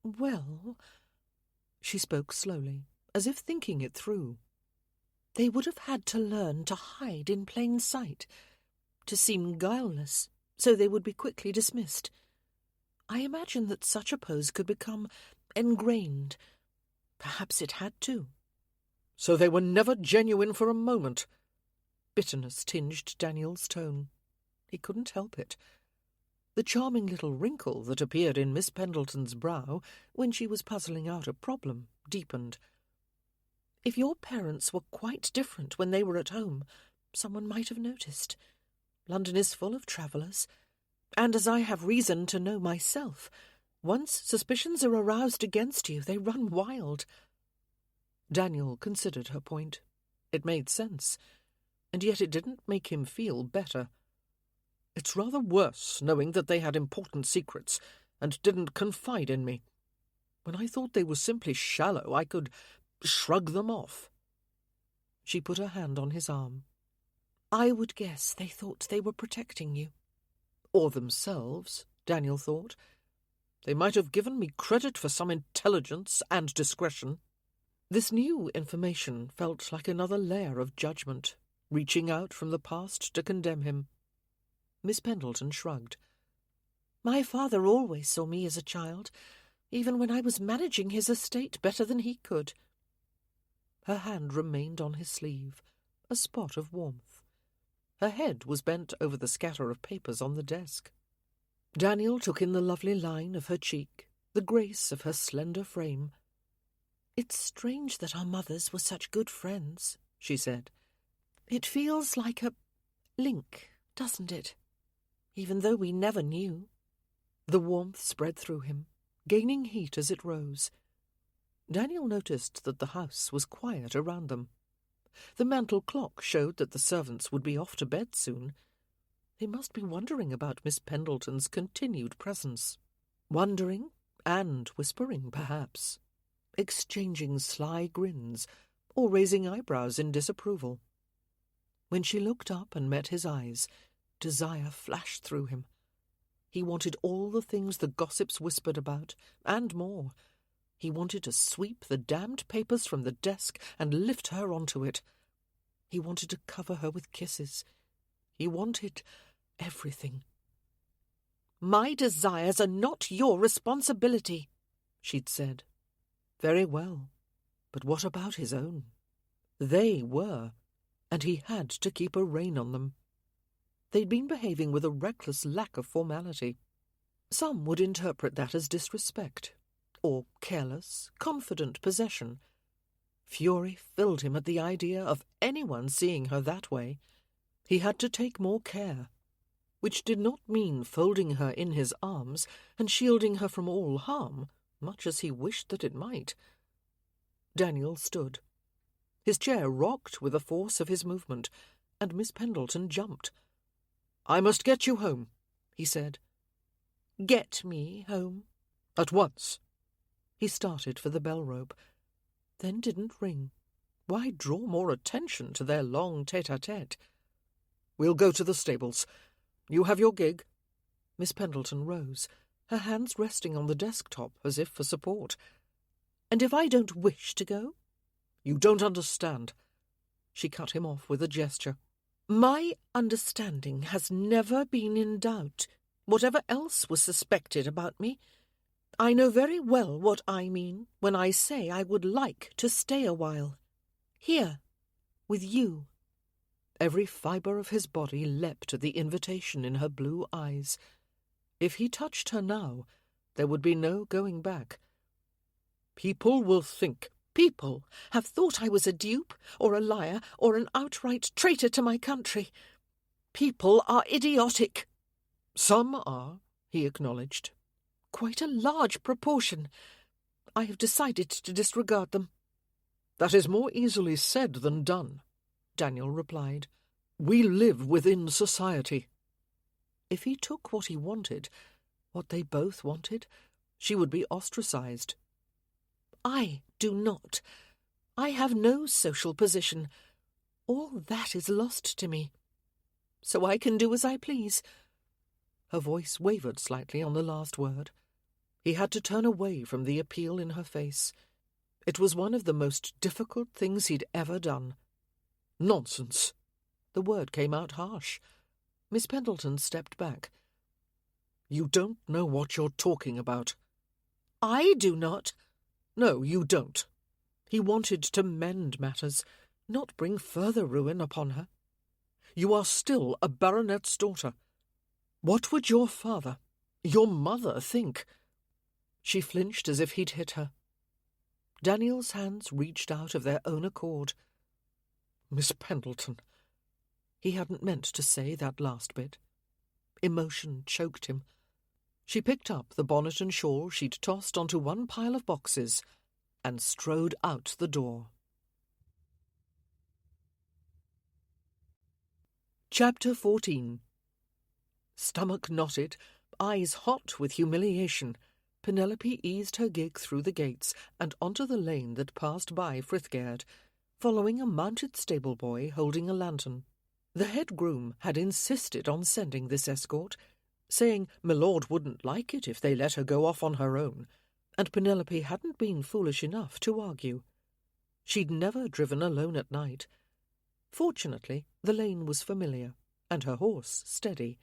"Well," she spoke slowly, as if thinking it through. "they would have had to learn to hide in plain sight, to seem guileless, so they would be quickly dismissed. I imagine that such a pose could become ingrained. Perhaps it had to." "So they were never genuine for a moment." Bitterness tinged Daniel's tone. He couldn't help it. The charming little wrinkle that appeared in Miss Pendleton's brow when she was puzzling out a problem deepened. "If your parents were quite different when they were at home, someone might have noticed. London is full of travellers, and as I have reason to know myself, once suspicions are aroused against you, they run wild." Daniel considered her point. It made sense, and yet it didn't make him feel better. "It's rather worse knowing that they had important secrets and didn't confide in me. When I thought they were simply shallow, I could shrug them off." She put her hand on his arm. "I would guess they thought they were protecting you." Or themselves, Daniel thought. They might have given me credit for some intelligence and discretion. This new information felt like another layer of judgment, reaching out from the past to condemn him. Miss Pendleton shrugged. "My father always saw me as a child, even when I was managing his estate better than he could." Her hand remained on his sleeve, a spot of warmth. Her head was bent over the scatter of papers on the desk. Daniel took in the lovely line of her cheek, the grace of her slender frame. "It's strange that our mothers were such good friends," she said. "It feels like a link, doesn't it? Even though we never knew." The warmth spread through him, gaining heat as it rose. Daniel noticed that the house was quiet around them. The mantel clock showed that the servants would be off to bed soon. They must be wondering about Miss Pendleton's continued presence. Wondering and whispering, perhaps. Exchanging sly grins or raising eyebrows in disapproval. When she looked up and met his eyes, desire flashed through him. He wanted all the things the gossips whispered about, and more. He wanted to sweep the damned papers from the desk and lift her onto it. He wanted to cover her with kisses. He wanted everything. "My desires are not your responsibility," she'd said. Very well, but what about his own? They were, and he had to keep a rein on them. They'd been behaving with a reckless lack of formality. Some would interpret that as disrespect, or careless, confident possession. Fury filled him at the idea of anyone seeing her that way. He had to take more care, which did not mean folding her in his arms and shielding her from all harm, much as he wished that it might. Daniel stood. His chair rocked with the force of his movement, and Miss Pendleton jumped. "I must get you home," he said. "Get me home?" "At once." He started for the bell rope, then didn't ring. Why draw more attention to their long tete-a-tete? "We'll go to the stables. You have your gig?" Miss Pendleton rose, her hands resting on the desktop as if for support. "And if I don't wish to go?" "You don't understand." She cut him off with a gesture. "My understanding has never been in doubt, whatever else was suspected about me. I know very well what I mean when I say I would like to stay a while. Here, with you." Every fibre of his body leapt at the invitation in her blue eyes. If he touched her now, there would be no going back. "People will think. People have thought I was a dupe, or a liar, or an outright traitor to my country. People are idiotic." "Some are," he acknowledged. "Quite a large proportion. I have decided to disregard them." "That is more easily said than done," Daniel replied. "We live within society." If he took what he wanted, what they both wanted, she would be ostracized. "I do not. I have no social position. All that is lost to me. So I can do as I please." Her voice wavered slightly on the last word. He had to turn away from the appeal in her face. It was one of the most difficult things he'd ever done. "Nonsense." The word came out harsh. Miss Pendleton stepped back. "You don't know what you're talking about." "I do not." "No, you don't." He wanted to mend matters, not bring further ruin upon her. "You are still a baronet's daughter. What would your father, your mother, think?" She flinched as if he'd hit her. Daniel's hands reached out of their own accord. "Miss Pendleton." He hadn't meant to say that last bit. Emotion choked him. She picked up the bonnet and shawl she'd tossed onto one pile of boxes and strode out the door. Chapter 14. Stomach knotted, eyes hot with humiliation, Penelope eased her gig through the gates and onto the lane that passed by Frithgerd, following a mounted stable boy holding a lantern. The head groom had insisted on sending this escort, saying Milord wouldn't like it if they let her go off on her own, and Penelope hadn't been foolish enough to argue. She'd never driven alone at night. Fortunately, the lane was familiar, and her horse steady.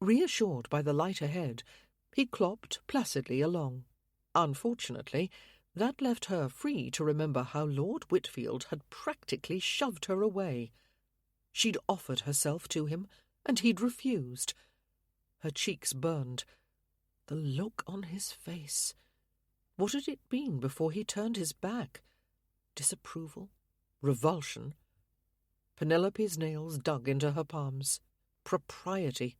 Reassured by the light ahead, he clopped placidly along. Unfortunately, that left her free to remember how Lord Whitfield had practically shoved her away. She'd offered herself to him, and he'd refused. Her cheeks burned. The look on his face. What had it been before he turned his back? Disapproval? Revulsion? Penelope's nails dug into her palms. Propriety.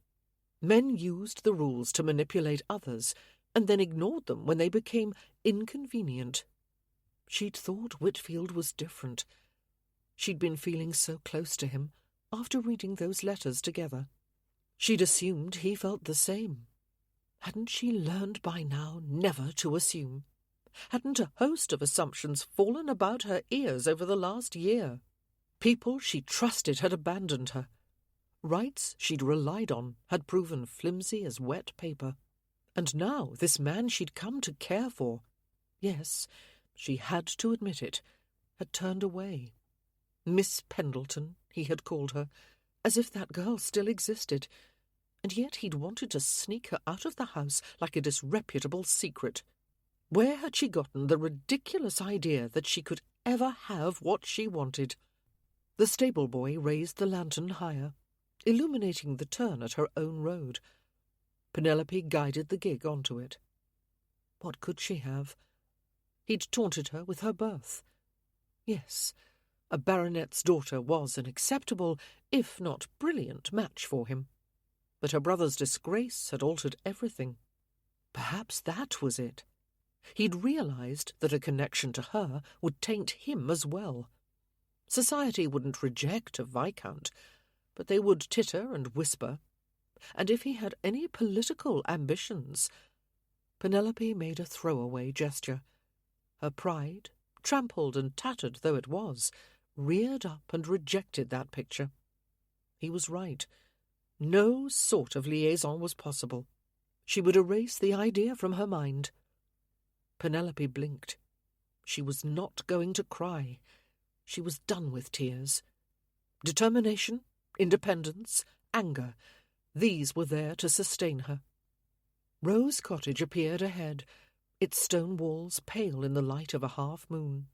Men used the rules to manipulate others, and then ignored them when they became inconvenient. She'd thought Whitfield was different. She'd been feeling so close to him after reading those letters together. She'd assumed he felt the same. Hadn't she learned by now never to assume? Hadn't a host of assumptions fallen about her ears over the last year? People she trusted had abandoned her. Rights she'd relied on had proven flimsy as wet paper. And now this man she'd come to care for, yes, she had to admit it, had turned away. Miss Pendleton, he had called her, as if that girl still existed. And yet he'd wanted to sneak her out of the house like a disreputable secret. Where had she gotten the ridiculous idea that she could ever have what she wanted? The stable boy raised the lantern higher, illuminating the turn at her own road. Penelope guided the gig onto it. What could she have? He'd taunted her with her birth. Yes, a baronet's daughter was an acceptable, if not brilliant, match for him. But her brother's disgrace had altered everything. Perhaps that was it. He'd realized that a connection to her would taint him as well. Society wouldn't reject a viscount, but they would titter and whisper. And if he had any political ambitions— Penelope made a throwaway gesture. Her pride, trampled and tattered though it was, reared up and rejected that picture. He was right. No sort of liaison was possible. She would erase the idea from her mind. Penelope blinked. She was not going to cry. She was done with tears. Determination, independence, anger— these were there to sustain her. Rose Cottage appeared ahead, its stone walls pale in the light of a half-moon.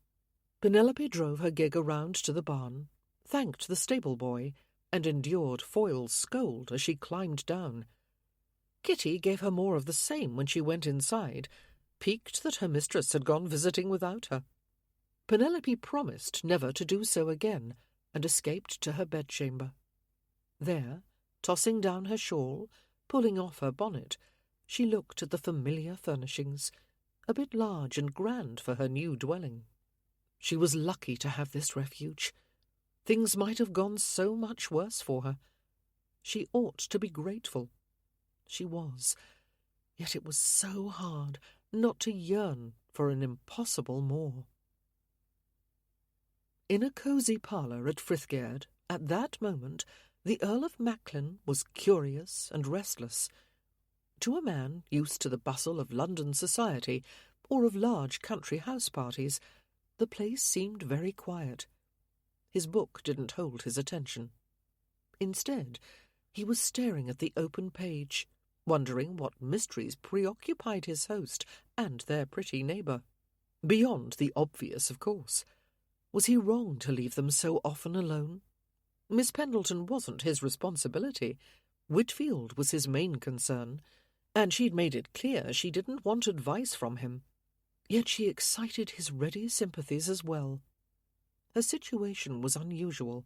Penelope drove her gig around to the barn, thanked the stable boy, and endured Foyle's scold as she climbed down. Kitty gave her more of the same when she went inside, piqued that her mistress had gone visiting without her. Penelope promised never to do so again, and escaped to her bedchamber. There, tossing down her shawl, pulling off her bonnet, she looked at the familiar furnishings, a bit large and grand for her new dwelling. She was lucky to have this refuge. Things might have gone so much worse for her. She ought to be grateful. She was. Yet it was so hard not to yearn for an impossible more. In a cosy parlour at Frithgaird, at that moment, the Earl of Macklin was curious and restless. To a man used to the bustle of London society or of large country house parties, the place seemed very quiet. His book didn't hold his attention. Instead, he was staring at the open page, wondering what mysteries preoccupied his host and their pretty neighbour. Beyond the obvious, of course. Was he wrong to leave them so often alone? Miss Pendleton wasn't his responsibility. Whitfield was his main concern, and she'd made it clear she didn't want advice from him. Yet she excited his ready sympathies as well. Her situation was unusual,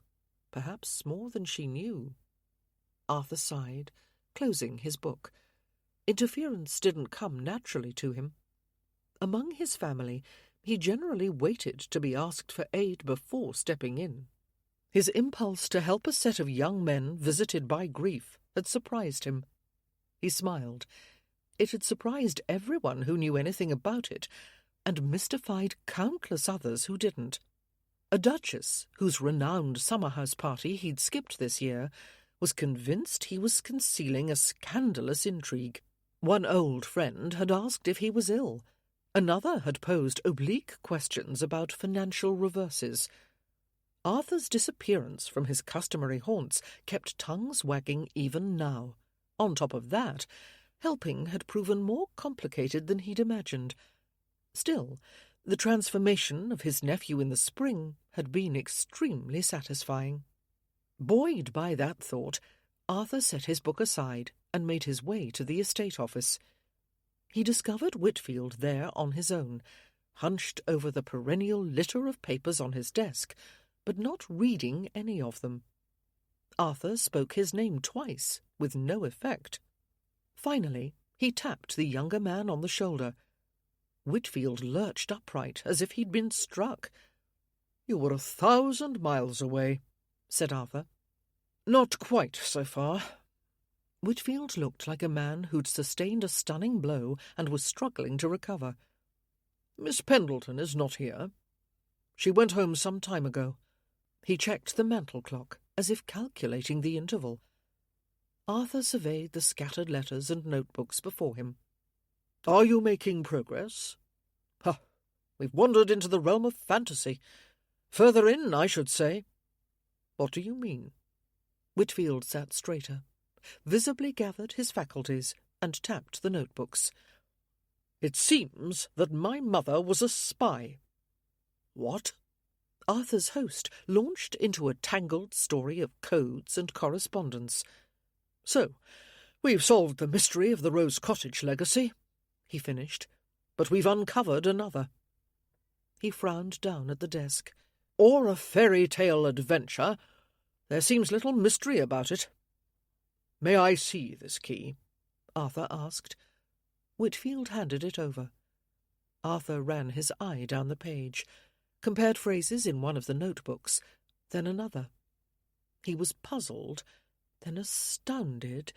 perhaps more than she knew. Arthur sighed, closing his book. Interference didn't come naturally to him. Among his family, he generally waited to be asked for aid before stepping in. His impulse to help a set of young men visited by grief had surprised him. He smiled. It had surprised everyone who knew anything about it, and mystified countless others who didn't. A duchess, whose renowned summer-house party he'd skipped this year, was convinced he was concealing a scandalous intrigue. One old friend had asked if he was ill. Another had posed oblique questions about financial reverses. Arthur's disappearance from his customary haunts kept tongues wagging even now. On top of that, helping had proven more complicated than he'd imagined. Still, the transformation of his nephew in the spring had been extremely satisfying. Buoyed by that thought, Arthur set his book aside and made his way to the estate office. He discovered Whitfield there on his own, hunched over the perennial litter of papers on his desk, but not reading any of them. Arthur spoke his name twice, with no effect. Finally, he tapped the younger man on the shoulder. Whitfield lurched upright, as if he'd been struck. "You were 1,000 miles away," said Arthur. "Not quite so far." Whitfield looked like a man who'd sustained a stunning blow and was struggling to recover. "Miss Pendleton is not here. She went home some time ago." He checked the mantel clock, as if calculating the interval. Arthur surveyed the scattered letters and notebooks before him. "Are you making progress?" We've wandered into the realm of fantasy. Further in, I should say." "What do you mean?" Whitfield sat straighter, visibly gathered his faculties, and tapped the notebooks. "It seems that my mother was a spy." "What?" Arthur's host launched into a tangled story of codes and correspondence. "So, we've solved the mystery of the Rose Cottage legacy," he finished, "but we've uncovered another." He frowned down at the desk. "Or a fairy tale adventure. There seems little mystery about it." "May I see this key?" Arthur asked. Whitfield handed it over. Arthur ran his eye down the page, compared phrases in one of the notebooks, then another. He was puzzled, then astounded,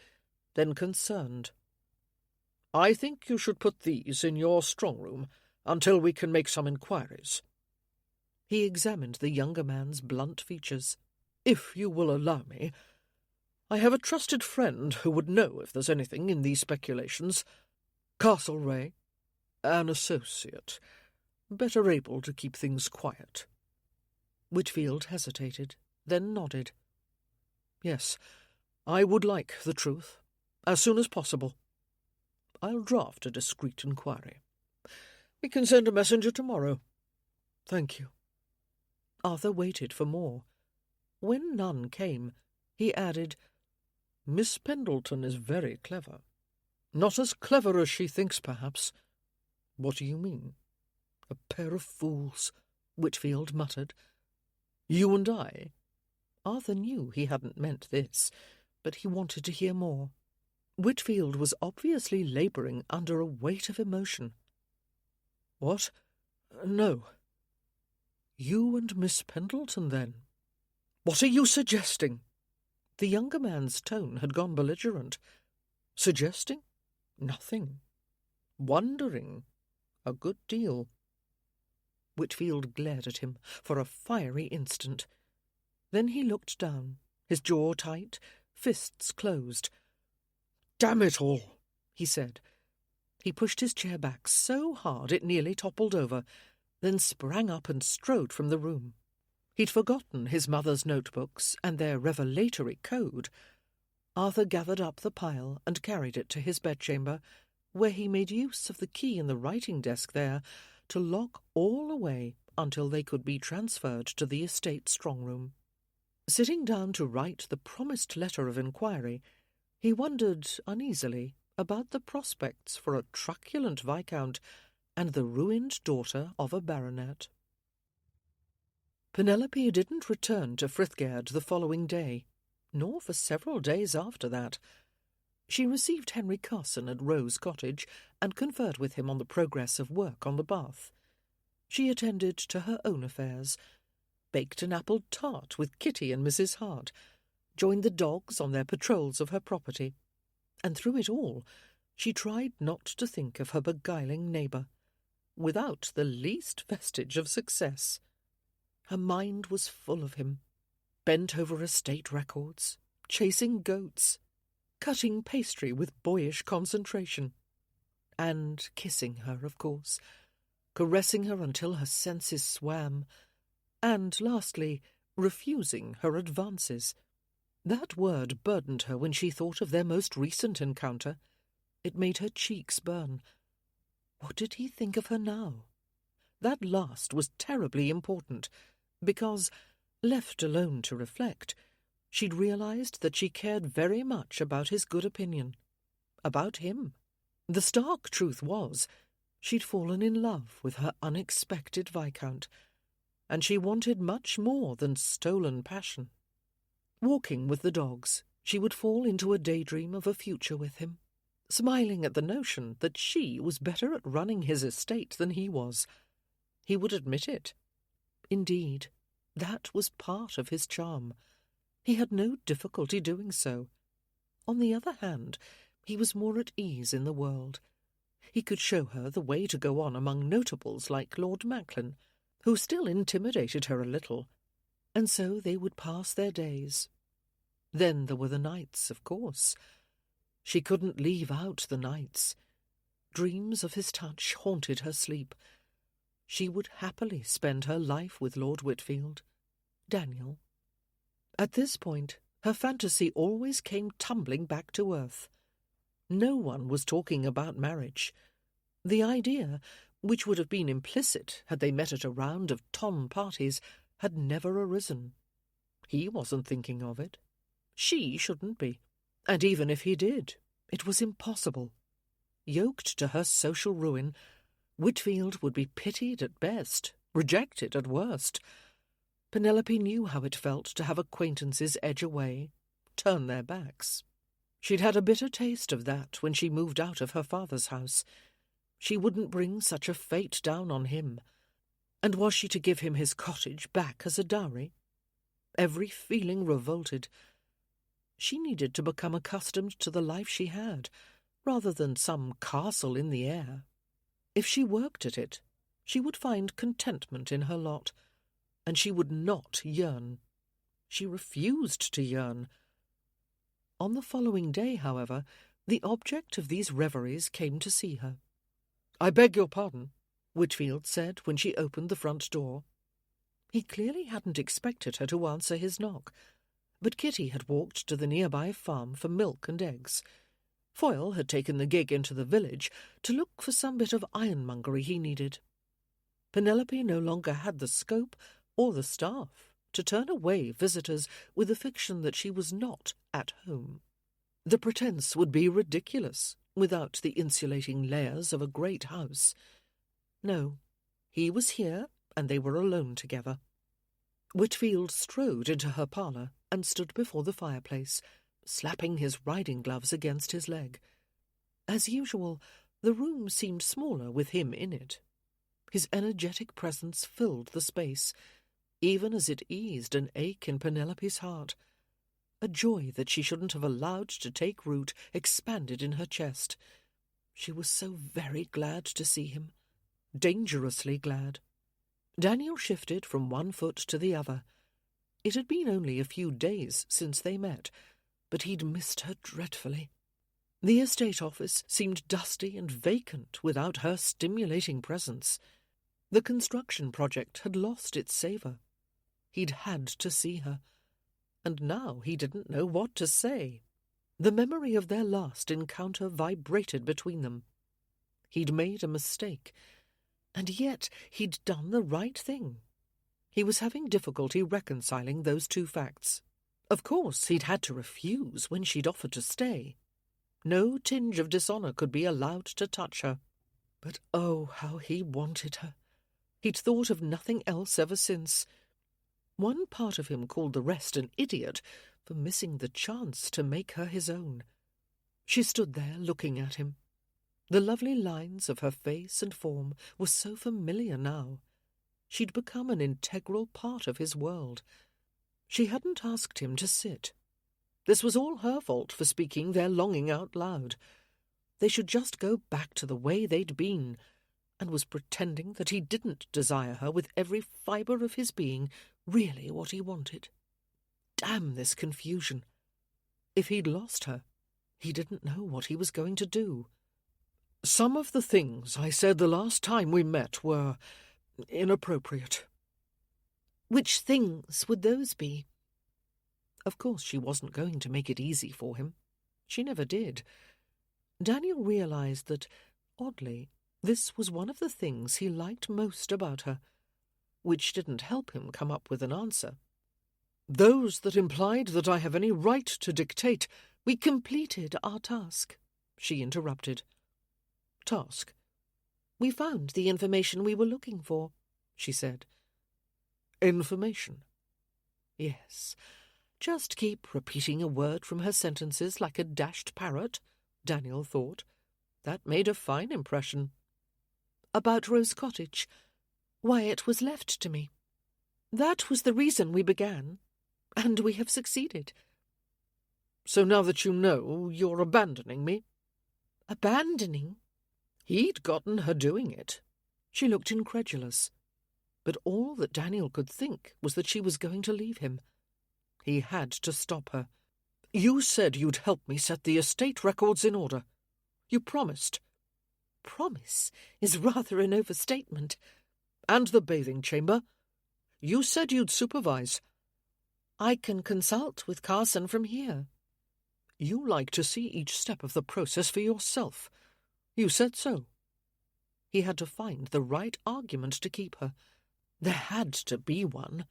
then concerned. "I think you should put these in your strong room until we can make some inquiries." He examined the younger man's blunt features. "If you will allow me, I have a trusted friend who would know if there's anything in these speculations. Castlereagh, an associate, better able to keep things quiet." Whitfield hesitated, then nodded. "Yes, I would like the truth, as soon as possible. I'll draft a discreet inquiry. We can send a messenger tomorrow." "Thank you." Arthur waited for more. When none came, he added, "Miss Pendleton is very clever. Not as clever as she thinks, perhaps." "What do you mean?" "A pair of fools," Whitfield muttered. "You and I." Arthur knew he hadn't meant this, but he wanted to hear more. Whitfield was obviously labouring under a weight of emotion. "What? No." "You and Miss Pendleton, then? What are you suggesting?" The younger man's tone had gone belligerent. "Suggesting? Nothing. Wondering? A good deal." Whitfield glared at him for a fiery instant. Then he looked down, his jaw tight, fists closed. "Damn it all," he said. He pushed his chair back so hard it nearly toppled over, then sprang up and strode from the room. He'd forgotten his mother's notebooks and their revelatory code. Arthur gathered up the pile and carried it to his bedchamber, where he made use of the key in the writing desk there to lock all away until they could be transferred to the estate strong-room. Sitting down to write the promised letter of inquiry, he wondered uneasily about the prospects for a truculent viscount and the ruined daughter of a baronet. Penelope didn't return to Frithgerd the following day, nor for several days after that. She received Henry Carson at Rose Cottage and conferred with him on the progress of work on the bath. She attended to her own affairs, baked an apple tart with Kitty and Mrs. Hart, joined the dogs on their patrols of her property, and through it all she tried not to think of her beguiling neighbour, without the least vestige of success. Her mind was full of him, bent over estate records, chasing goats, cutting pastry with boyish concentration, and kissing her, of course, caressing her until her senses swam, and, lastly, refusing her advances. That word burdened her when she thought of their most recent encounter. It made her cheeks burn. What did he think of her now? That last was terribly important, because, left alone to reflect, She'd realised that she cared very much about his good opinion. About him. The stark truth was, she'd fallen in love with her unexpected Viscount, and she wanted much more than stolen passion. Walking with the dogs, she would fall into a daydream of a future with him, smiling at the notion that she was better at running his estate than he was. He would admit it. Indeed, that was part of his charm. He had no difficulty doing so. On the other hand, he was more at ease in the world. He could show her the way to go on among notables like Lord Macklin, who still intimidated her a little, and so they would pass their days. Then there were the nights, of course. She couldn't leave out the nights. Dreams of his touch haunted her sleep. She would happily spend her life with Lord Whitfield. Daniel. At this point, her fantasy always came tumbling back to earth. No one was talking about marriage. The idea, which would have been implicit had they met at a round of ton parties, had never arisen. He wasn't thinking of it. She shouldn't be. And even if he did, it was impossible. Yoked to her social ruin, Whitfield would be pitied at best, rejected at worst. Penelope knew how it felt to have acquaintances edge away, turn their backs. She'd had a bitter taste of that when she moved out of her father's house. She wouldn't bring such a fate down on him. And was she to give him his cottage back as a dowry? Every feeling revolted. She needed to become accustomed to the life she had, rather than some castle in the air. If she worked at it, she would find contentment in her lot, and she would not yearn. She refused to yearn. On the following day, however, the object of these reveries came to see her. "I beg your pardon," Whitfield said when she opened the front door. He clearly hadn't expected her to answer his knock, but Kitty had walked to the nearby farm for milk and eggs. Foyle had taken the gig into the village to look for some bit of ironmongery he needed. Penelope no longer had the scope or the staff to turn away visitors with the fiction that she was not at home. The pretence would be ridiculous without the insulating layers of a great house. No, he was here, and they were alone together. Whitfield strode into her parlour and stood before the fireplace, slapping his riding gloves against his leg. As usual, the room seemed smaller with him in it. His energetic presence filled the space, even as it eased an ache in Penelope's heart. A joy that she shouldn't have allowed to take root expanded in her chest. She was so very glad to see him. Dangerously glad. Daniel shifted from one foot to the other. It had been only a few days since they met, but he'd missed her dreadfully. The estate office seemed dusty and vacant without her stimulating presence. The construction project had lost its savour. He'd had to see her, and now he didn't know what to say. The memory of their last encounter vibrated between them. He'd made a mistake, and yet he'd done the right thing. He was having difficulty reconciling those two facts. Of course, he'd had to refuse when she'd offered to stay. No tinge of dishonour could be allowed to touch her. But oh, how he wanted her. He'd thought of nothing else ever since. One part of him called the rest an idiot for missing the chance to make her his own. She stood there looking at him. The lovely lines of her face and form were so familiar now. She'd become an integral part of his world. She hadn't asked him to sit. This was all her fault for speaking their longing out loud. They should just go back to the way they'd been, and was pretending that he didn't desire her with every fibre of his being, really what he wanted. Damn this confusion. If he'd lost her, he didn't know what he was going to do. "Some of the things I said the last time we met were inappropriate." Which things would those be? Of course she wasn't going to make it easy for him. She never did. Daniel realised that, oddly, this was one of the things he liked most about her, which didn't help him come up with an answer. Those that implied that I have any right to dictate. We completed our task, she interrupted. Task? We found the information we were looking for, she said. Information? Yes. Just keep repeating a word from her sentences like a dashed parrot, Daniel thought. That made a fine impression. About Rose Cottage. Why it was left to me. That was the reason we began, and we have succeeded. So now that you know, you're abandoning me? Abandoning? He'd gotten her doing it. She looked incredulous. But all that Daniel could think was that she was going to leave him. He had to stop her. You said you'd help me set the estate records in order. You promised. Promise is rather an overstatement. And the bathing chamber. You said you'd supervise. I can consult with Carson from here. You like to see each step of the process for yourself. You said so. He had to find the right argument to keep her. There had to be one.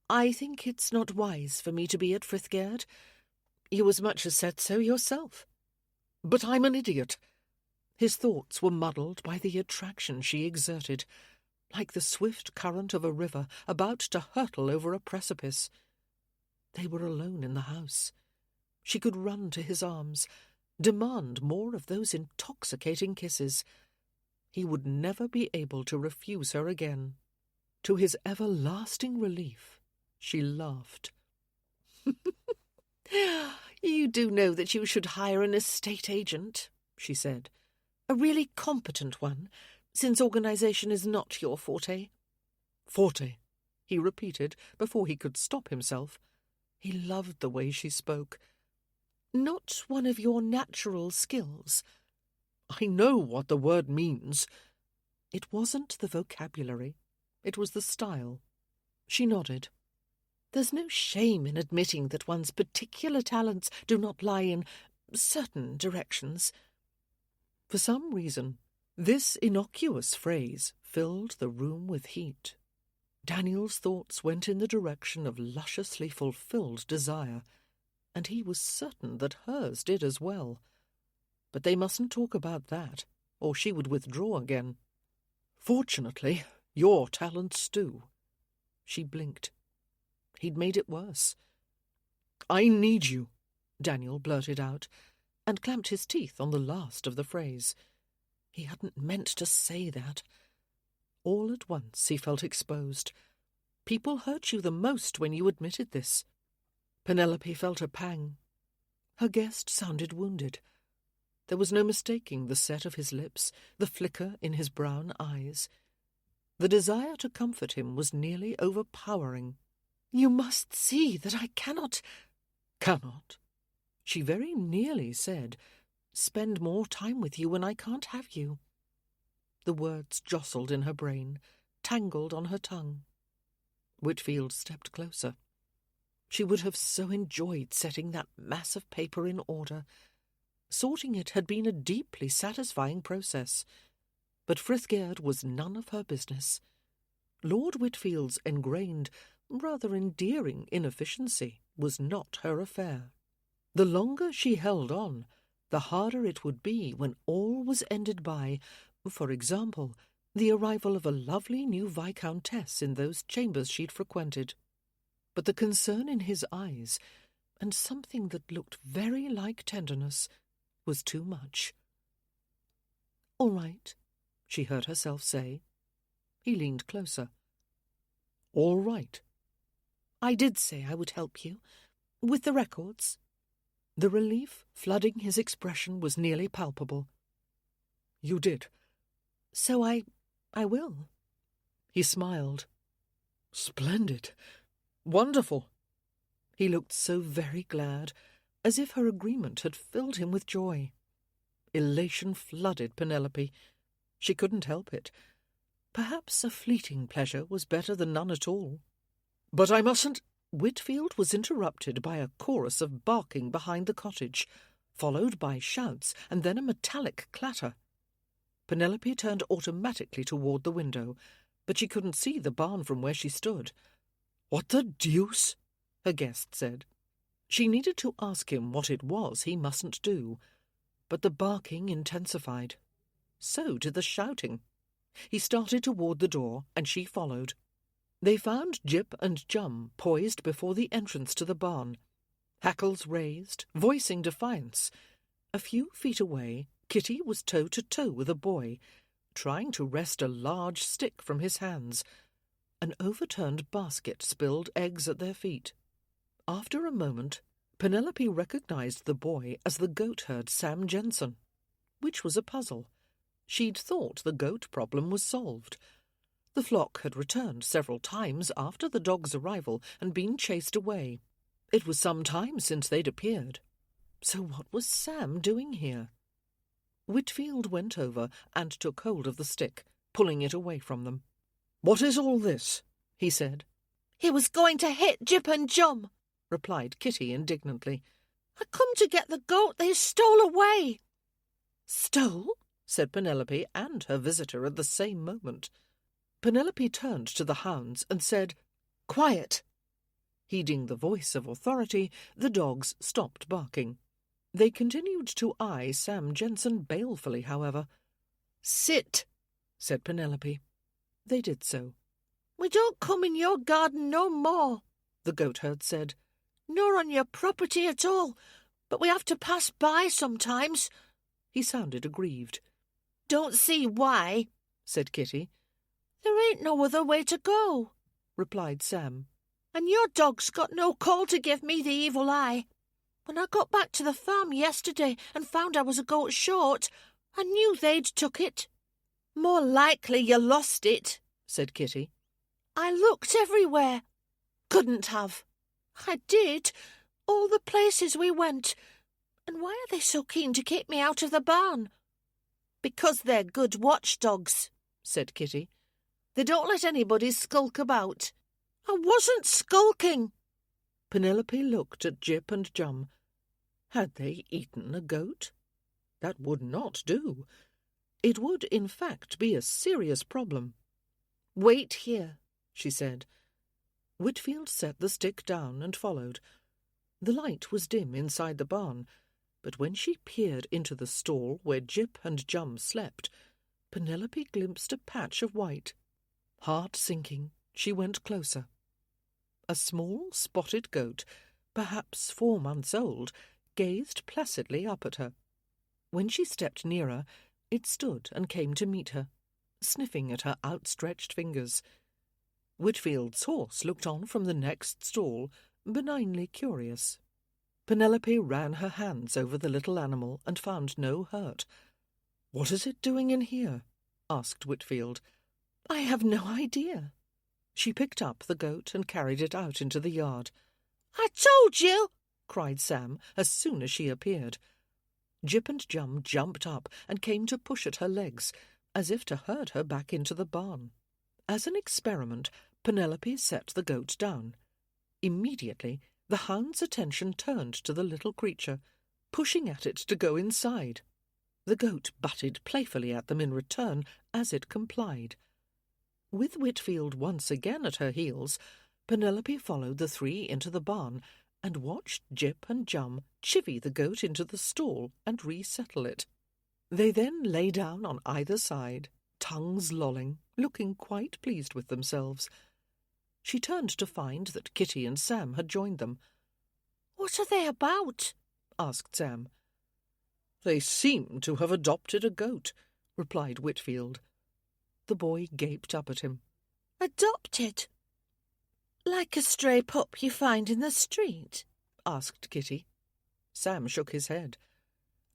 I think it's not wise for me to be at Frithgerd. You as much as said so yourself. But I'm an idiot. His thoughts were muddled by the attraction she exerted, like the swift current of a river about to hurtle over a precipice. They were alone in the house. She could run to his arms, demand more of those intoxicating kisses. He would never be able to refuse her again. To his everlasting relief, she laughed. You do know that you should hire an estate agent, she said. A really competent one, since organisation is not your forte. Forte, he repeated before he could stop himself. He loved the way she spoke. Not one of your natural skills. I know what the word means. It wasn't the vocabulary. It was the style. She nodded. There's no shame in admitting that one's particular talents do not lie in certain directions. For some reason, this innocuous phrase filled the room with heat. Daniel's thoughts went in the direction of lusciously fulfilled desire, and he was certain that hers did as well. But they mustn't talk about that, or she would withdraw again. Fortunately, your talents do. She blinked. He'd made it worse. I need you, Daniel blurted out, and clamped his teeth on the last of the phrase. He hadn't meant to say that. All at once he felt exposed. People hurt you the most when you admitted this. Penelope felt a pang. Her guest sounded wounded. There was no mistaking the set of his lips, the flicker in his brown eyes. The desire to comfort him was nearly overpowering. You must see that I cannot... Cannot? She very nearly said, spend more time with you when I can't have you. The words jostled in her brain, tangled on her tongue. Whitfield stepped closer. She would have so enjoyed setting that mass of paper in order. Sorting it had been a deeply satisfying process. But Frithgerd was none of her business. Lord Whitfield's ingrained, rather endearing inefficiency was not her affair. The longer she held on, the harder it would be when all was ended by, for example, the arrival of a lovely new viscountess in those chambers she'd frequented. But the concern in his eyes, and something that looked very like tenderness, was too much. "All right," she heard herself say. He leaned closer. All right. I did say I would help you. With the records. The relief flooding his expression was nearly palpable. You did. So I will. He smiled. Splendid. Wonderful. He looked so very glad, as if her agreement had filled him with joy. Elation flooded Penelope. She couldn't help it. Perhaps a fleeting pleasure was better than none at all. But I mustn't... Whitfield was interrupted by a chorus of barking behind the cottage, followed by shouts and then a metallic clatter. Penelope turned automatically toward the window, but she couldn't see the barn from where she stood. What the deuce? her guest said. She needed to ask him what it was he mustn't do, but the barking intensified. So did the shouting. He started toward the door, and she followed. They found Jip and Jum poised before the entrance to the barn, hackles raised, voicing defiance. A few feet away, Kitty was toe-to-toe with a boy, trying to wrest a large stick from his hands. An overturned basket spilled eggs at their feet. After a moment, Penelope recognized the boy as the goatherd Sam Jensen, which was a puzzle. She'd thought the goat problem was solved. The flock had returned several times after the dog's arrival and been chased away. It was some time since they'd appeared. So what was Sam doing here? Whitfield went over and took hold of the stick, pulling it away from them. "What is all this?" he said. "He was going to hit Jip and Jum," replied Kitty indignantly. "I come to get the goat they stole away." "Stole?" said Penelope and her visitor at the same moment. Penelope turned to the hounds and said, "Quiet." Heeding the voice of authority, the dogs stopped barking. They continued to eye Sam Jensen balefully, however. "Sit," said Penelope. They did so. "We don't come in your garden no more," the goatherd said. "Nor on your property at all, but we have to pass by sometimes." He sounded aggrieved. "Don't see why," said Kitty. "There ain't no other way to go," replied Sam. "And your dog's got no call to give me the evil eye. When I got back to the farm yesterday and found I was a goat short, I knew they'd took it." "More likely you lost it," said Kitty. "I looked everywhere." "Couldn't have." "I did. All the places we went. And why are they so keen to keep me out of the barn?" "Because they're good watchdogs," said Kitty. "They don't let anybody skulk about." "I wasn't skulking." Penelope looked at Jip and Jum. Had they eaten a goat? That would not do. It would, in fact, be a serious problem. "Wait here," she said. Whitfield set the stick down and followed. The light was dim inside the barn, but when she peered into the stall where Jip and Jum slept, Penelope glimpsed a patch of white. Heart sinking, she went closer. A small spotted goat, perhaps 4 months old, gazed placidly up at her. When she stepped nearer, it stood and came to meet her, sniffing at her outstretched fingers. Whitfield's horse looked on from the next stall, benignly curious. Penelope ran her hands over the little animal and found no hurt. "What is it doing in here?" asked Whitfield. "I have no idea." She picked up the goat and carried it out into the yard. "I told you!" cried Sam as soon as she appeared. Jip and Jum jumped up and came to push at her legs, as if to herd her back into the barn. As an experiment, Penelope set the goat down. Immediately, the hound's attention turned to the little creature, pushing at it to go inside. The goat butted playfully at them in return as it complied. With Whitfield once again at her heels, Penelope followed the three into the barn and watched Jip and Jum chivvy the goat into the stall and resettle it. They then lay down on either side, tongues lolling, looking quite pleased with themselves. She turned to find that Kitty and Sam had joined them. "What are they about?" asked Sam. "They seem to have adopted a goat," replied Whitfield. The boy gaped up at him. "Adopted? Like a stray pup you find in the street?" asked Kitty. Sam shook his head.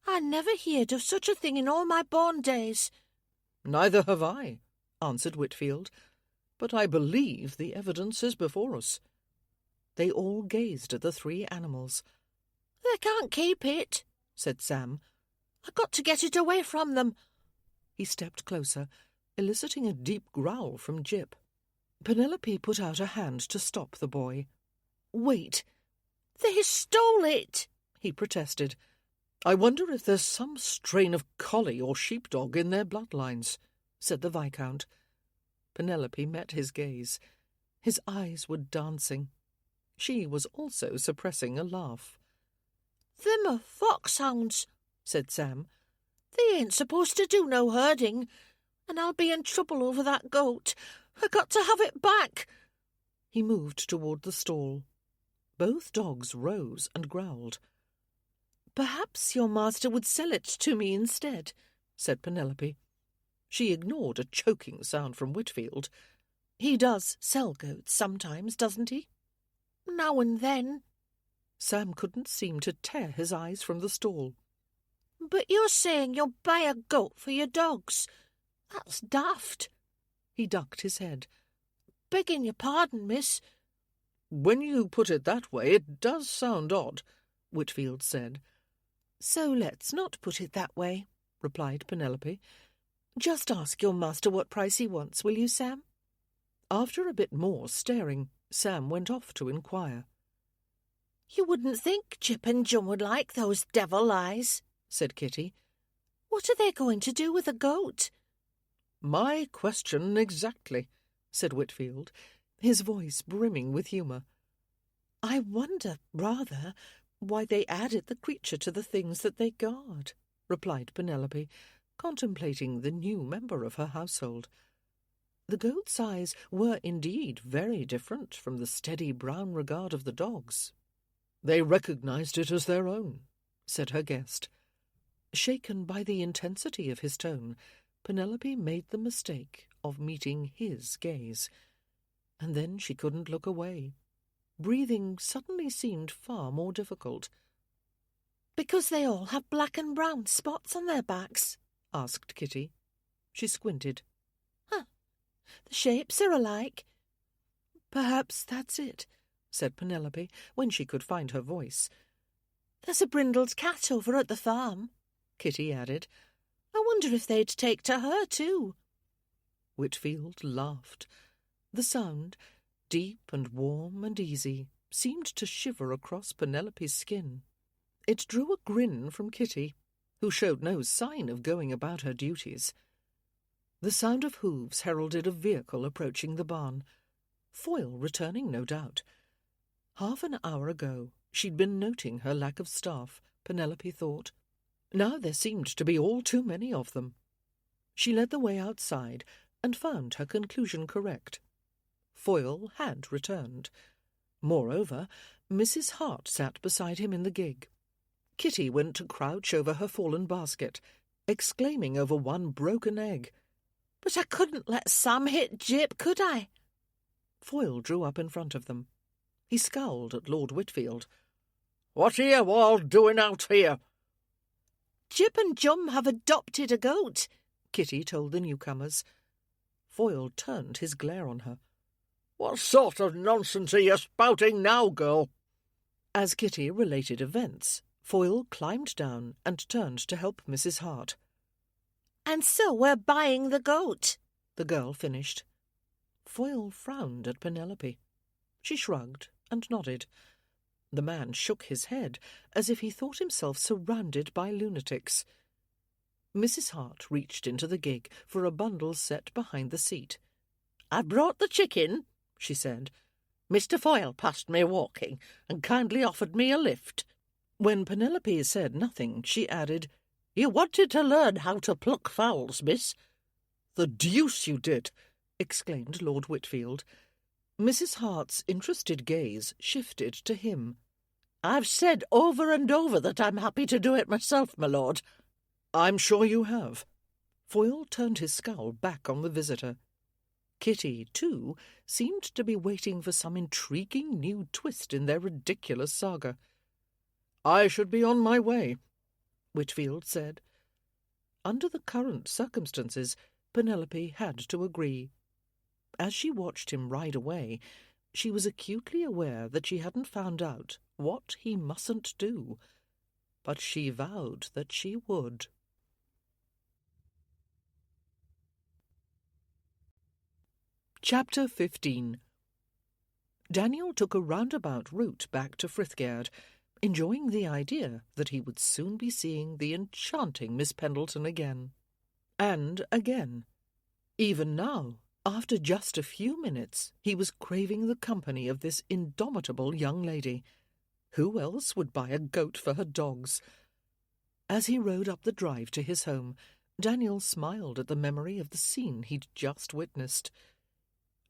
"I never heard of such a thing in all my born days." "Neither have I," answered Whitfield, "but I believe the evidence is before us." They all gazed at the three animals. "They can't keep it," said Sam. "I got to get it away from them." He stepped closer, eliciting a deep growl from Jip. Penelope put out a hand to stop the boy. "Wait." "They stole it," he protested. "I wonder if there's some strain of collie or sheepdog in their bloodlines," said the Viscount. Penelope met his gaze. His eyes were dancing. She was also suppressing a laugh. "Them are foxhounds," said Sam. "They ain't supposed to do no herding, and I'll be in trouble over that goat. I got to have it back." He moved toward the stall. Both dogs rose and growled. "Perhaps your master would sell it to me instead," said Penelope. She ignored a choking sound from Whitfield. "He does sell goats sometimes, doesn't he?" "Now and then." Sam couldn't seem to tear his eyes from the stall. "But you're saying you'll buy a goat for your dogs. That's daft." He ducked his head. "Begging your pardon, miss." "When you put it that way, it does sound odd," Whitfield said. "So let's not put it that way," replied Penelope. "Just ask your master what price he wants, will you, Sam?" After a bit more staring, Sam went off to inquire. "You wouldn't think Jip and Jum would like those devil eyes," said Kitty. "What are they going to do with a goat?" "My question exactly," said Whitfield, his voice brimming with humour. "I wonder, rather, why they added the creature to the things that they guard," replied Penelope, contemplating the new member of her household. The goat's eyes were indeed very different from the steady brown regard of the dog's. "They recognized it as their own," said her guest. Shaken by the intensity of his tone, Penelope made the mistake of meeting his gaze. And then she couldn't look away. Breathing suddenly seemed far more difficult. "Because they all have black and brown spots on their backs?" asked Kitty. She squinted. "Huh. The shapes are alike." "Perhaps that's it," said Penelope, when she could find her voice. "There's a brindled cat over at the farm," Kitty added. "I wonder if they'd take to her, too." Whitfield laughed. The sound, deep and warm and easy, seemed to shiver across Penelope's skin. It drew a grin from Kitty, who showed no sign of going about her duties. The sound of hooves heralded a vehicle approaching the barn. Foyle returning, no doubt. Half an hour ago she'd been noting her lack of staff, Penelope thought. Now there seemed to be all too many of them. She led the way outside and found her conclusion correct. Foyle had returned. Moreover, Mrs. Hart sat beside him in the gig. Kitty went to crouch over her fallen basket, exclaiming over one broken egg. "But I couldn't let Sam hit Jip, could I?" Foyle drew up in front of them. He scowled at Lord Whitfield. "What are you all doing out here?" "Jip and Jum have adopted a goat," Kitty told the newcomers. Foyle turned his glare on her. "What sort of nonsense are you spouting now, girl?" As Kitty related events, Foyle climbed down and turned to help Mrs. Hart. "And so we're buying the goat," the girl finished. Foyle frowned at Penelope. She shrugged and nodded. The man shook his head as if he thought himself surrounded by lunatics. Mrs. Hart reached into the gig for a bundle set behind the seat. "I brought the chicken," she said. "Mr. Foyle passed me walking and kindly offered me a lift." When Penelope said nothing, she added, "You wanted to learn how to pluck fowls, miss." "The deuce you did!" exclaimed Lord Whitfield. Mrs. Hart's interested gaze shifted to him. "I've said over and over that I'm happy to do it myself, my lord." "I'm sure you have." Foyle turned his scowl back on the visitor. Kitty, too, seemed to be waiting for some intriguing new twist in their ridiculous saga. "I should be on my way," Whitfield said. Under the current circumstances, Penelope had to agree. As she watched him ride away, she was acutely aware that she hadn't found out what he mustn't do, but she vowed that she would. Chapter 15. Daniel took a roundabout route back to Frithgerd, enjoying the idea that he would soon be seeing the enchanting Miss Pendleton again. And again. Even now, After just a few minutes, he was craving the company of this indomitable young lady. Who else would buy a goat for her dogs? As he rode up the drive to his home, Daniel smiled at the memory of the scene he'd just witnessed.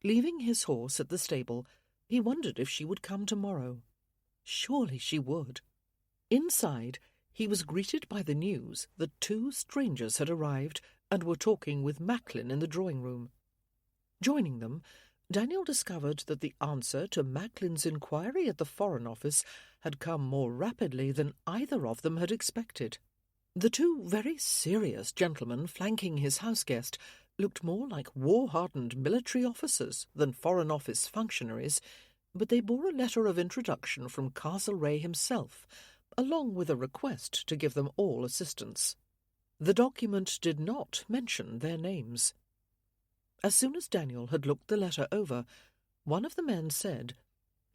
Leaving his horse at the stable, he wondered if she would come tomorrow. Surely she would. Inside, he was greeted by the news that 2 strangers had arrived and were talking with Macklin in the drawing-room. Joining them, Daniel discovered that the answer to Macklin's inquiry at the Foreign Office had come more rapidly than either of them had expected. The 2 very serious gentlemen flanking his house-guest looked more like war-hardened military officers than Foreign Office functionaries, but they bore a letter of introduction from Castlereagh himself, along with a request to give them all assistance. The document did not mention their names. As soon as Daniel had looked the letter over, one of the men said,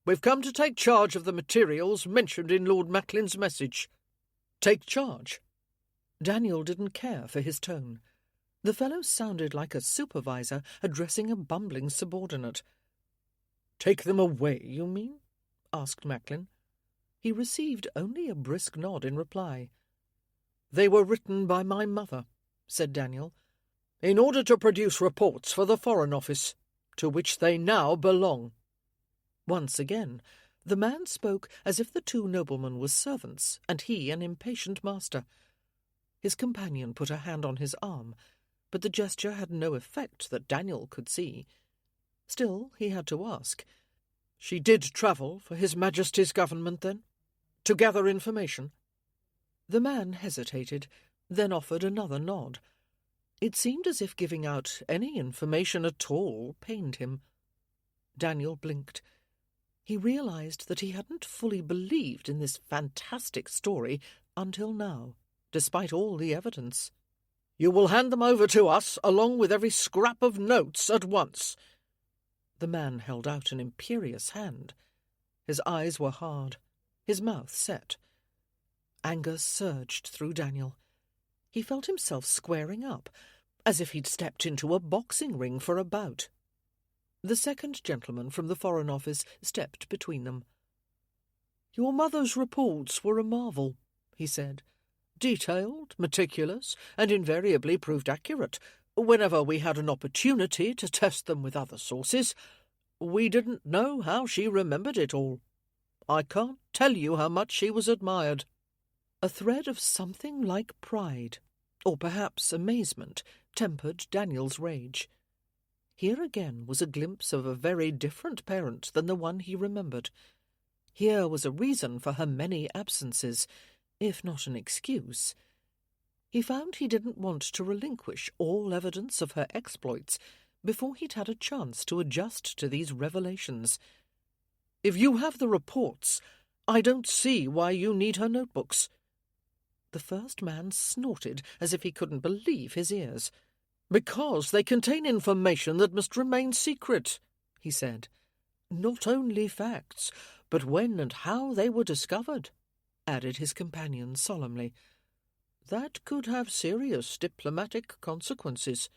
"We've come to take charge of the materials mentioned in Lord Macklin's message." Take charge? Daniel didn't care for his tone. The fellow sounded like a supervisor addressing a bumbling subordinate. "Take them away, you mean?" asked Macklin. He received only a brisk nod in reply. "They were written by my mother," said Daniel, "in order to produce reports for the Foreign Office, to which they now belong." Once again, the man spoke as if the 2 noblemen were servants, and he an impatient master. His companion put a hand on his arm, but the gesture had no effect that Daniel could see. Still, he had to ask, "She did travel for His Majesty's government, then? To gather information?" The man hesitated, then offered another nod. It seemed as if giving out any information at all pained him. Daniel blinked. He realized that he hadn't fully believed in this fantastic story until now, despite all the evidence. "You will hand them over to us, along with every scrap of notes, at once." The man held out an imperious hand. His eyes were hard, his mouth set. Anger surged through Daniel. He felt himself squaring up, as if he'd stepped into a boxing ring for a bout. The second gentleman from the Foreign Office stepped between them. "Your mother's reports were a marvel," he said. "Detailed, meticulous, and invariably proved accurate, whenever we had an opportunity to test them with other sources. We didn't know how she remembered it all. I can't tell you how much she was admired." A thread of something like pride, or perhaps amazement, tempered Daniel's rage. Here again was a glimpse of a very different parent than the one he remembered. Here was a reason for her many absences, if not an excuse. He found he didn't want to relinquish all evidence of her exploits before he'd had a chance to adjust to these revelations. "If you have the reports, I don't see why you need her notebooks." The first man snorted as if he couldn't believe his ears. "Because they contain information that must remain secret," he said. "Not only facts, but when and how they were discovered," added his companion solemnly. "That could have serious diplomatic consequences.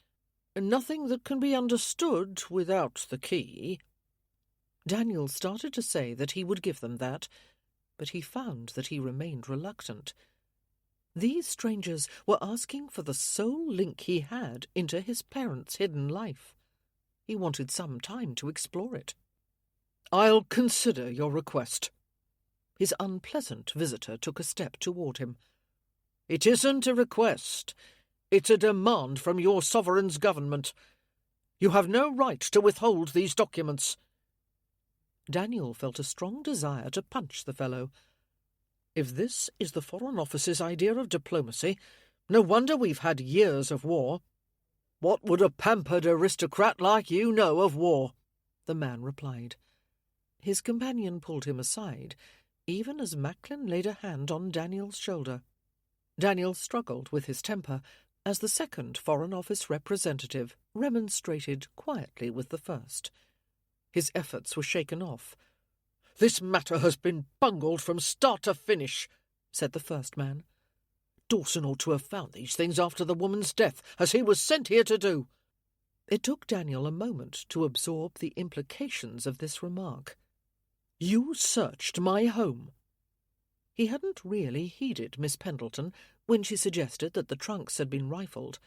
Nothing that can be understood without the key." Daniel started to say that he would give them that, but he found that he remained reluctant. These strangers were asking for the sole link he had into his parents' hidden life. He wanted some time to explore it. "I'll consider your request." His unpleasant visitor took a step toward him. "It isn't a request. It's a demand from your sovereign's government. You have no right to withhold these documents." Daniel felt a strong desire to punch the fellow. If this is the Foreign Office's idea of diplomacy, no wonder we've had years of war. "What would a pampered aristocrat like you know of war?" the man replied. His companion pulled him aside, even as Macklin laid a hand on Daniel's shoulder. Daniel struggled with his temper as the second Foreign Office representative remonstrated quietly with the first. His efforts were shaken off. "This matter has been bungled from start to finish," said the first man. "Dawson ought to have found these things after the woman's death, as he was sent here to do." It took Daniel a moment to absorb the implications of this remark. "You searched my home." He hadn't really heeded Miss Pendleton when she suggested that the trunks had been rifled,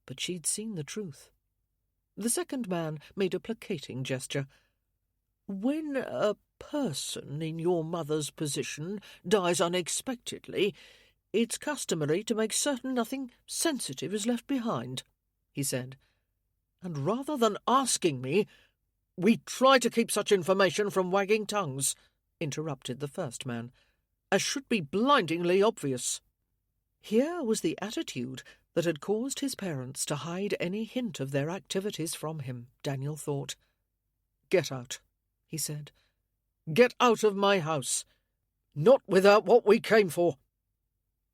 but she'd seen the truth. The second man made a placating gesture. "When a person in your mother's position dies unexpectedly, it's customary to make certain nothing sensitive is left behind," he said. "And rather than asking me—" "We try to keep such information from wagging tongues," interrupted the first man, "as should be blindingly obvious." Here was the attitude that had caused his parents to hide any hint of their activities from him, Daniel thought. "Get out," he said. "Get out of my house. Not without what we came for."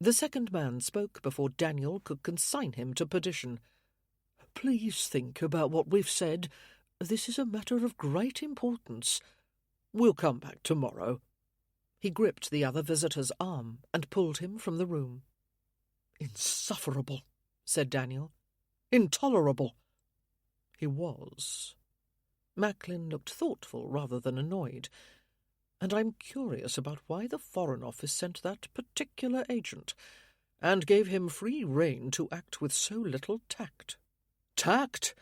The second man spoke before Daniel could consign him to perdition. "Please think about what we've said. This is a matter of great importance. We'll come back tomorrow." He gripped the other visitor's arm and pulled him from the room. "Insufferable," said Daniel. "Intolerable." He was. Macklin looked thoughtful rather than annoyed, and I'm curious about why the Foreign Office sent that particular agent, and gave him free rein to act with so little tact. "Tact?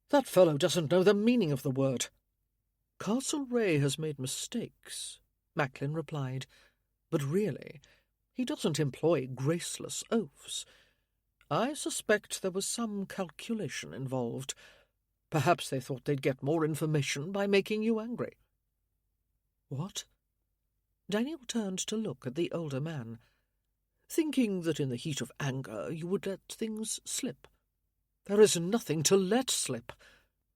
That fellow doesn't know the meaning of the word." "Castlereagh has made mistakes," Macklin replied, "but really, he doesn't employ graceless oaths. I suspect there was some calculation involved. Perhaps they thought they'd get more information by making you angry." "What?" Daniel turned to look at the older man. "Thinking that in the heat of anger you would let things slip." "There is nothing to let slip.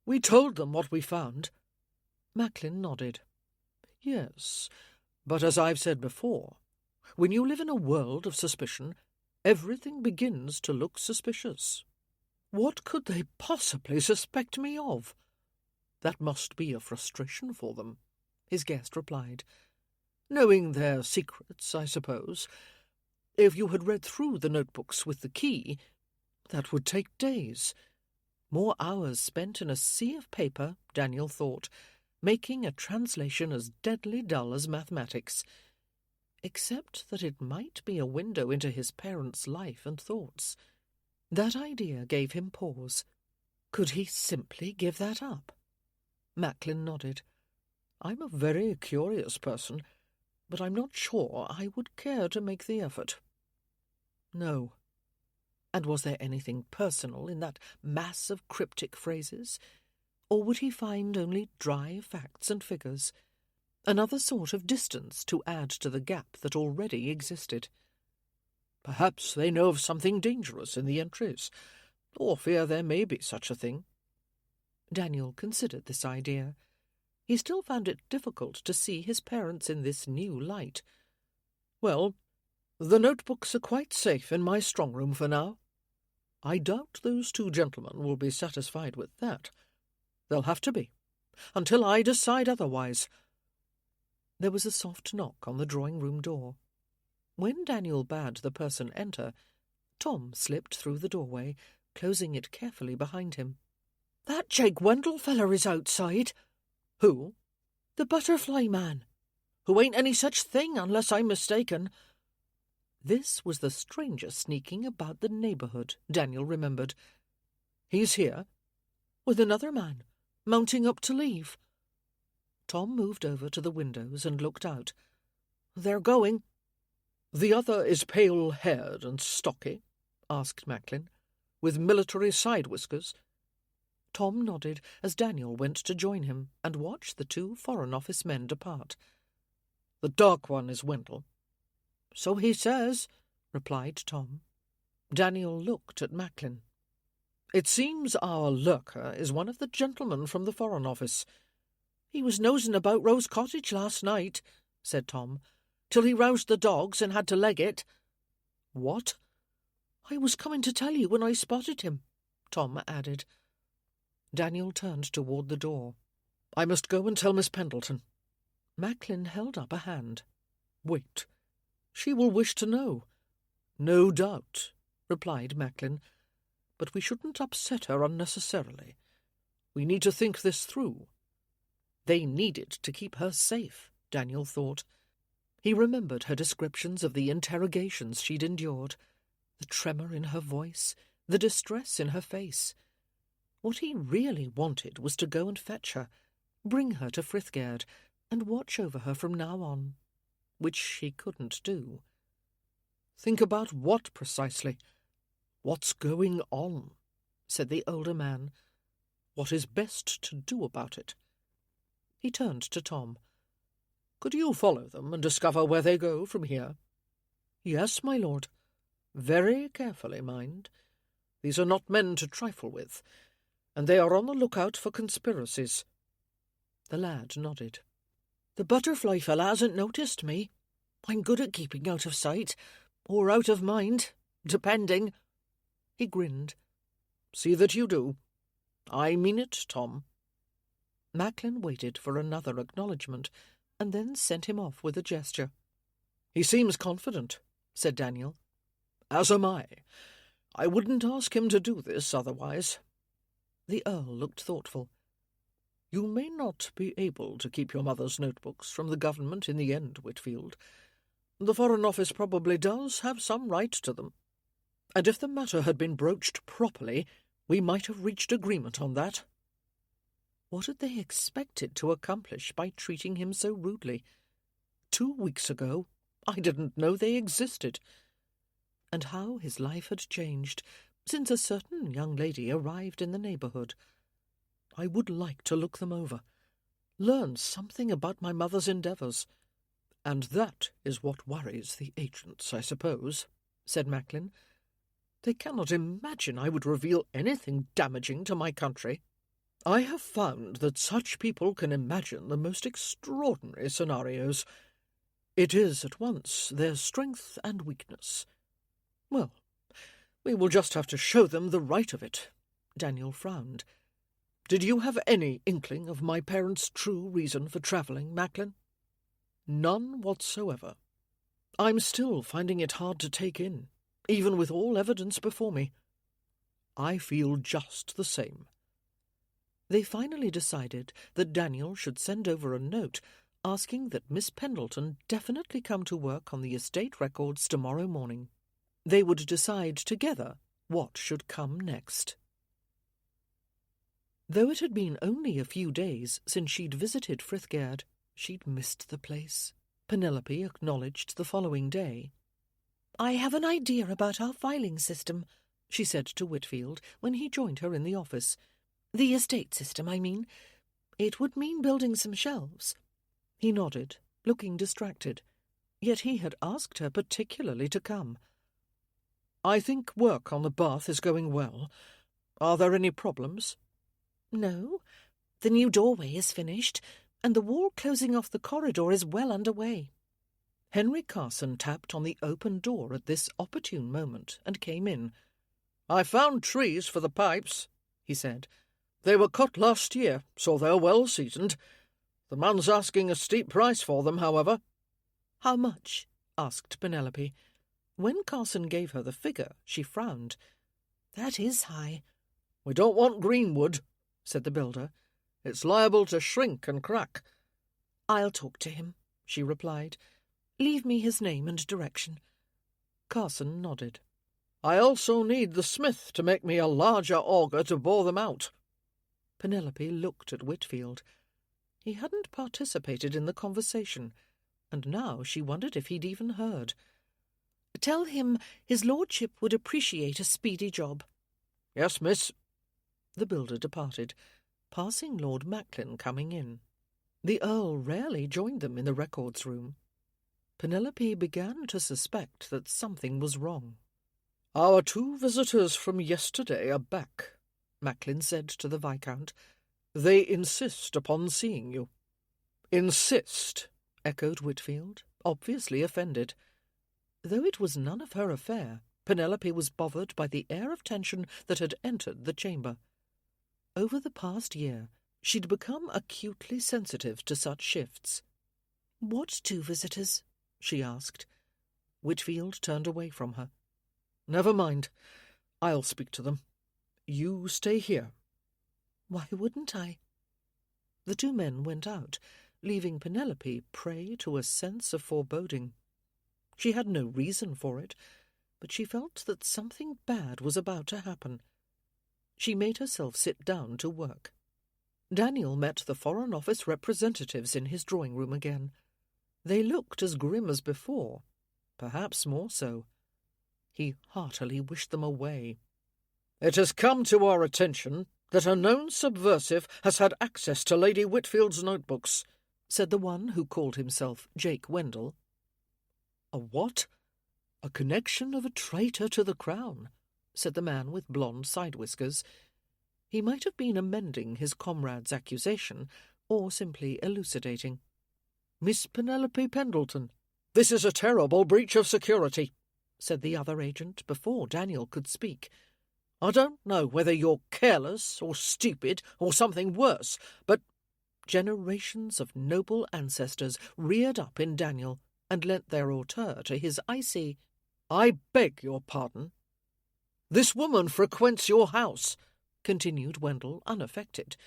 We told them what we found." Macklin nodded. "Yes, but as I've said before, when you live in a world of suspicion, everything begins to look suspicious." "What could they possibly suspect me of?" "That must be a frustration for them," his guest replied. "Knowing their secrets, I suppose. If you had read through the notebooks with the key, that would take days. More hours spent in a sea of paper, Daniel thought, making a translation as deadly dull as mathematics. Except that it might be a window into his parents' life and thoughts. That idea gave him pause. Could he simply give that up? Macklin nodded. "I'm a very curious person, but I'm not sure I would care to make the effort." "No." And was there anything personal in that mass of cryptic phrases? Or would he find only dry facts and figures? Another sort of distance to add to the gap that already existed? "Perhaps they know of something dangerous in the entries, or fear there may be such a thing." Daniel considered this idea. He still found it difficult to see his parents in this new light. "Well, the notebooks are quite safe in my strong room for now. I doubt those two gentlemen will be satisfied with that. They'll have to be, until I decide otherwise." There was a soft knock on the drawing-room door. When Daniel bade the person enter, Tom slipped through the doorway, closing it carefully behind him. "That Jake Wendell feller is outside." "Who?" "The butterfly man, who ain't any such thing unless I'm mistaken." This was the strangest sneaking about the neighbourhood, Daniel remembered. "He's here?" "With another man, mounting up to leave." Tom moved over to the windows and looked out. "They're going." "The other is pale-haired and stocky?" asked Macklin, "with military side-whiskers?" Tom nodded as Daniel went to join him and watched the two Foreign Office men depart. "The dark one is Wendell." "So he says," replied Tom. Daniel looked at Macklin. "It seems our lurker is one of the gentlemen from the Foreign Office." "He was nosing about Rose Cottage last night," said Tom, "till he roused the dogs and had to leg it." "What?" "I was coming to tell you when I spotted him," Tom added. Daniel turned toward the door. "I must go and tell Miss Pendleton." Macklin held up a hand. "Wait. She will wish to know." "No doubt," replied Macklin, "but we shouldn't upset her unnecessarily. We need to think this through. They needed to keep her safe, Daniel thought. He remembered her descriptions of the interrogations she'd endured, the tremor in her voice, the distress in her face. What he really wanted was to go and fetch her, bring her to Frithgerd, and watch over her from now on, which he couldn't do. "Think about what precisely? What's going on?" said the older man. "What is best to do about it?" He turned to Tom. "Could you follow them and discover where they go from here?" "Yes, my lord." "Very carefully, mind. These are not men to trifle with, and they are on the lookout for conspiracies." The lad nodded. "The butterfly fella hasn't noticed me. I'm good at keeping out of sight, or out of mind, depending." He grinned. "See that you do. I mean it, Tom." Macklin waited for another acknowledgment, and then sent him off with a gesture. "He seems confident," said Daniel. "As am I. I wouldn't ask him to do this otherwise." The Earl looked thoughtful. "You may not be able to keep your mother's notebooks from the government in the end, Whitfield. The Foreign Office probably does have some right to them. And if the matter had been broached properly, we might have reached agreement on that." What had they expected to accomplish by treating him so rudely? 2 weeks ago, I didn't know they existed. And how his life had changed since a certain young lady arrived in the neighbourhood. I would like to look them over, learn something about my mother's endeavours. "And that is what worries the agents, I suppose," said Macklin. "They cannot imagine I would reveal anything damaging to my country. I have found that such people can imagine the most extraordinary scenarios. It is at once their strength and weakness. Well, we will just have to show them the right of it." Daniel frowned. "Did you have any inkling of my parents' true reason for travelling, Macklin?" "None whatsoever. I'm still finding it hard to take in, even with all evidence before me." "I feel just the same." They finally decided that Daniel should send over a note asking that Miss Pendleton definitely come to work on the estate records tomorrow morning. They would decide together what should come next. Though it had been only a few days since she'd visited Frithgerd, she'd missed the place. Penelope acknowledged the following day. "I have an idea about our filing system," she said to Whitfield when he joined her in the office. "The estate system, I mean. It would mean building some shelves." He nodded, looking distracted. Yet he had asked her particularly to come. "I think work on the bath is going well. Are there any problems?" "No. The new doorway is finished, and the wall closing off the corridor is well underway." Henry Carson tapped on the open door at this opportune moment and came in. "I found trees for the pipes," he said. "They were cut last year, so they're well seasoned. The man's asking a steep price for them, however." "How much?" asked Penelope. When Carson gave her the figure, she frowned. "That is high." "We don't want greenwood," said the builder. "It's liable to shrink and crack." "I'll talk to him," she replied. "Leave me his name and direction." Carson nodded. "I also need the smith to make me a larger auger to bore them out." Penelope looked at Whitfield. He hadn't participated in the conversation, and now she wondered if he'd even heard. "Tell him his lordship would appreciate a speedy job." "Yes, miss." The builder departed, passing Lord Macklin coming in. The Earl rarely joined them in the records room. Penelope began to suspect that something was wrong. "Our 2 visitors from yesterday are back," Macklin said to the Viscount. "They insist upon seeing you." "Insist," echoed Whitfield, obviously offended. Though it was none of her affair, Penelope was bothered by the air of tension that had entered the chamber. Over the past year, she'd become acutely sensitive to such shifts. "What 2 visitors?" she asked. Whitfield turned away from her. "Never mind. I'll speak to them. You stay here." Why wouldn't I? The two men went out, leaving Penelope prey to a sense of foreboding. She had no reason for it, but she felt that something bad was about to happen. She made herself sit down to work. Daniel met the Foreign Office representatives in his drawing-room again. They looked as grim as before, perhaps more so. He heartily wished them away. "It has come to our attention that a known subversive has had access to Lady Whitfield's notebooks," said the one who called himself Jake Wendell. "A what?" "A connection of a traitor to the crown," said the man with blonde side-whiskers. He might have been amending his comrade's accusation, or simply elucidating. "Miss Penelope Pendleton, this is a terrible breach of security," said the other agent before Daniel could speak. "I don't know whether you're careless or stupid or something worse, but—" Generations of noble ancestors reared up in Daniel and lent their hauteur to his icy, "I beg your pardon." "This woman frequents your house," continued Wendell, unaffected.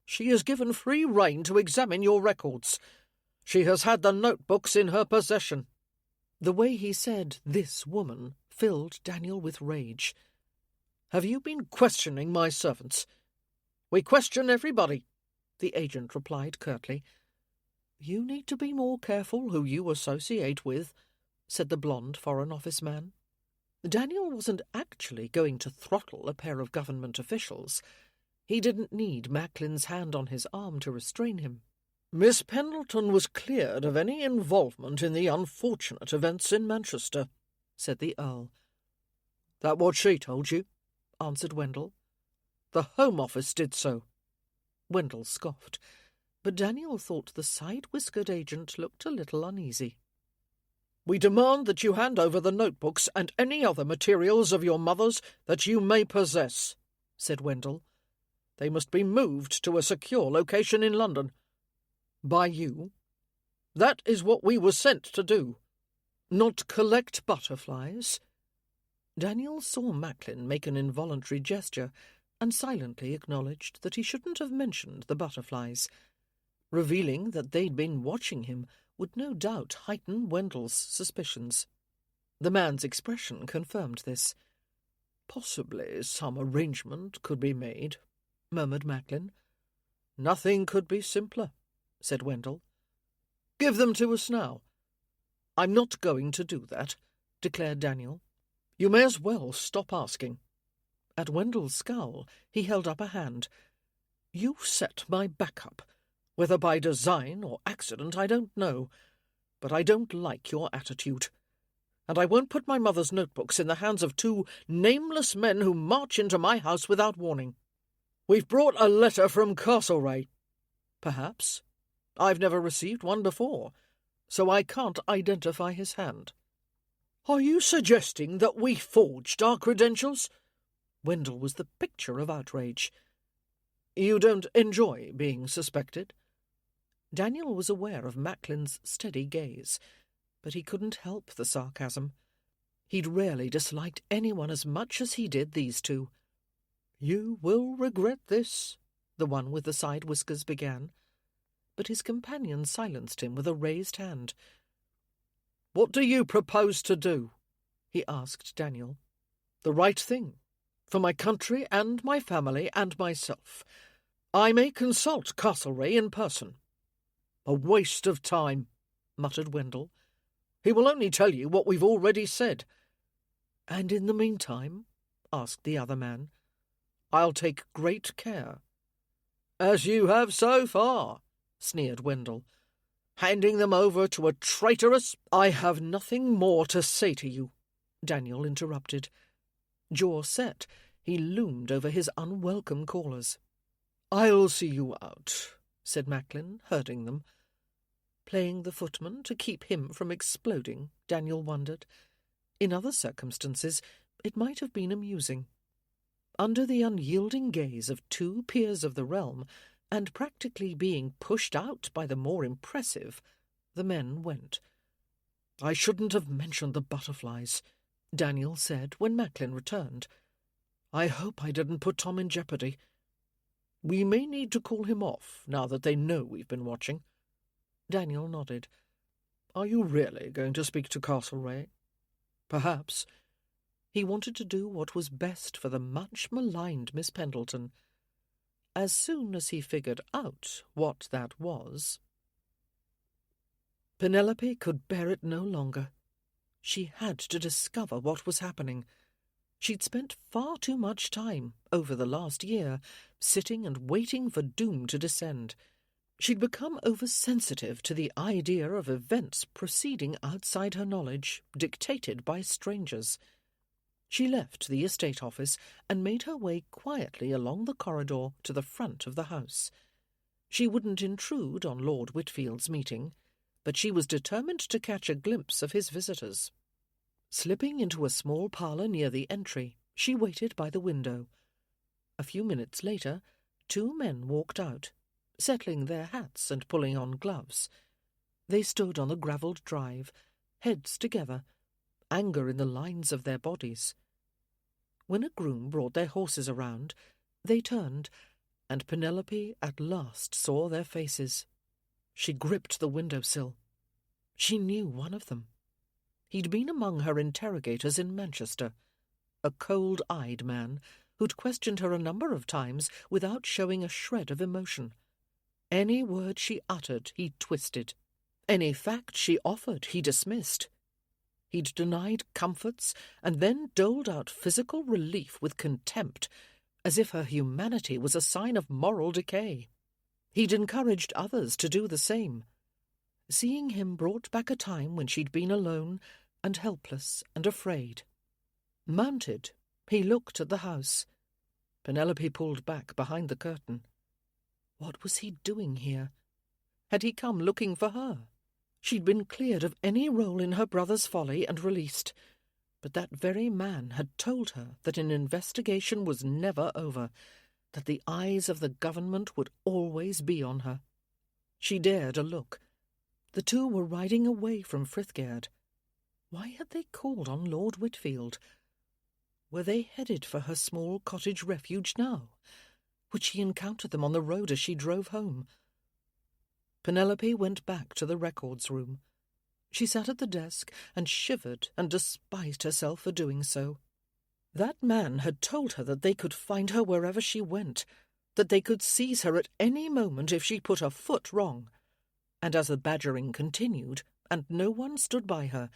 "She is given free rein to examine your records. She has had the notebooks in her possession." The way he said "this woman" filled Daniel with rage. "Have you been questioning my servants?" "We question everybody," the agent replied curtly. "You need to be more careful who you associate with," said the blonde Foreign Office man. Daniel wasn't actually going to throttle a pair of government officials. He didn't need Macklin's hand on his arm to restrain him. "Miss Pendleton was cleared of any involvement in the unfortunate events in Manchester," said the Earl. "That what she told you?" answered Wendell. "The Home Office did so." Wendell scoffed, but Daniel thought the side-whiskered agent looked a little uneasy. "We demand that you hand over the notebooks and any other materials of your mother's that you may possess," said Wendell. "They must be moved to a secure location in London." "By you?" "That is what we were sent to do." "Not collect butterflies?" Daniel saw Macklin make an involuntary gesture and silently acknowledged that he shouldn't have mentioned the butterflies. Revealing that they'd been watching him would no doubt heighten Wendell's suspicions. The man's expression confirmed this. "Possibly some arrangement could be made," murmured Macklin. "Nothing could be simpler," said Wendell. "Give them to us now." "I'm not going to do that," declared Daniel. "You may as well stop asking." At Wendell's scowl, he held up a hand. "You set my back up. Whether by design or accident, I don't know. But I don't like your attitude. And I won't put my mother's notebooks in the hands of two nameless men who march into my house without warning. We've brought a letter from Castlereagh." "Perhaps. I've never received one before, so I can't identify his hand." "Are you suggesting that we forged our credentials?" Wendell was the picture of outrage. "You don't enjoy being suspected?" Daniel was aware of Macklin's steady gaze, but he couldn't help the sarcasm. He'd rarely disliked anyone as much as he did these two. "You will regret this," the one with the side whiskers began, but his companion silenced him with a raised hand. "What do you propose to do?" he asked Daniel. "The right thing, for my country and my family and myself. I may consult Castlereagh in person." "A waste of time," muttered Wendell. "He will only tell you what we've already said." "And in the meantime?" asked the other man. "I'll take great care." "As you have so far," sneered Wendell. "Handing them over to a traitorous—" "I have nothing more to say to you," Daniel interrupted. Jaw set, he loomed over his unwelcome callers. "I'll see you out," said Macklin, herding them. Playing the footman to keep him from exploding, Daniel wondered. In other circumstances, it might have been amusing. Under the unyielding gaze of two peers of the realm, and practically being pushed out by the more impressive, the men went. "I shouldn't have mentioned the butterflies," Daniel said when Macklin returned. "I hope I didn't put Tom in jeopardy." We may need to call him off, now that they know we've been watching. Daniel nodded. Are you really going to speak to Castlereagh? Perhaps. He wanted to do what was best for the much-maligned Miss Pendleton. As soon as he figured out what that was... Penelope could bear it no longer. She had to discover what was happening. She'd spent far too much time, over the last year, sitting and waiting for doom to descend. She'd become oversensitive to the idea of events proceeding outside her knowledge, dictated by strangers. She left the estate office and made her way quietly along the corridor to the front of the house. She wouldn't intrude on Lord Whitfield's meeting, but she was determined to catch a glimpse of his visitors. Slipping into a small parlour near the entry, she waited by the window. A few minutes later, 2 men walked out, settling their hats and pulling on gloves. They stood on the gravelled drive, heads together, anger in the lines of their bodies. When a groom brought their horses around, they turned, and Penelope at last saw their faces. She gripped the windowsill. She knew one of them. He'd been among her interrogators in Manchester, a cold-eyed man who'd questioned her a number of times without showing a shred of emotion. Any word she uttered he twisted. Any fact she offered he dismissed. He'd denied comforts and then doled out physical relief with contempt, as if her humanity was a sign of moral decay. He'd encouraged others to do the same. Seeing him brought back a time when she'd been alone and helpless and afraid. Mounted, he looked at the house. Penelope pulled back behind the curtain. What was he doing here? Had he come looking for her? She'd been cleared of any role in her brother's folly and released, but that very man had told her that an investigation was never over, that the eyes of the government would always be on her. She dared a look. The 2 were riding away from Frithgaird. Why had they called on Lord Whitfield? Were they headed for her small cottage refuge now? Would she encounter them on the road as she drove home? Penelope went back to the records room. She sat at the desk and shivered and despised herself for doing so. That man had told her that they could find her wherever she went, that they could seize her at any moment if she put a foot wrong. And as the badgering continued, and no one stood by her,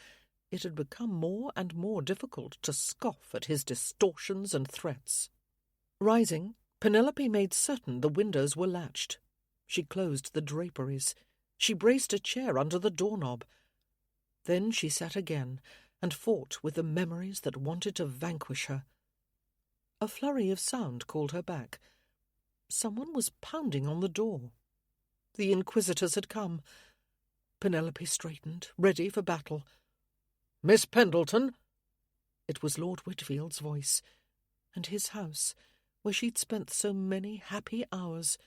it had become more and more difficult to scoff at his distortions and threats. Rising, Penelope made certain the windows were latched. She closed the draperies. She braced a chair under the doorknob. Then she sat again and fought with the memories that wanted to vanquish her. A flurry of sound called her back. Someone was pounding on the door. The inquisitors had come. Penelope straightened, ready for battle. "Miss Pendleton!" It was Lord Whitfield's voice, and his house, where she'd spent so many happy hours.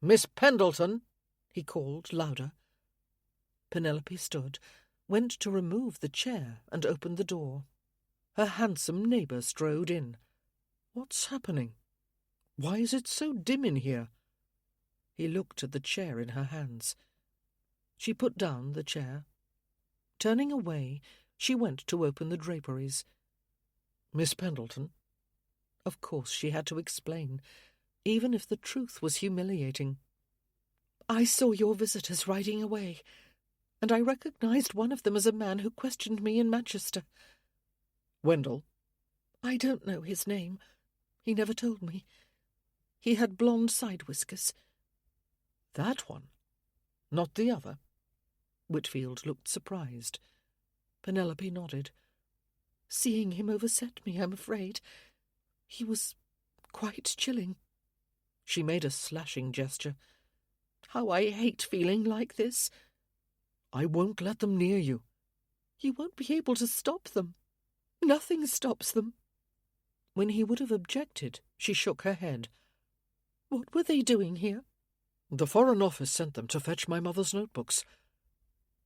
"Miss Pendleton!" he called louder. Penelope stood, went to remove the chair and opened the door. Her handsome neighbour strode in. "What's happening? Why is it so dim in here?" He looked at the chair in her hands. She put down the chair. Turning away, she went to open the draperies. "Miss Pendleton?" Of course she had to explain, even if the truth was humiliating. "I saw your visitors riding away, and I recognized one of them as a man who questioned me in Manchester." "Wendell?" "I don't know his name. He never told me. He had blonde side whiskers." "That one? Not the other?" Whitfield looked surprised. Penelope nodded. "Seeing him overset me, I'm afraid. He was quite chilling." She made a slashing gesture. "How I hate feeling like this." "I won't let them near you." "You won't be able to stop them. Nothing stops them." When he would have objected, she shook her head. "What were they doing here?" "The Foreign Office sent them to fetch my mother's notebooks."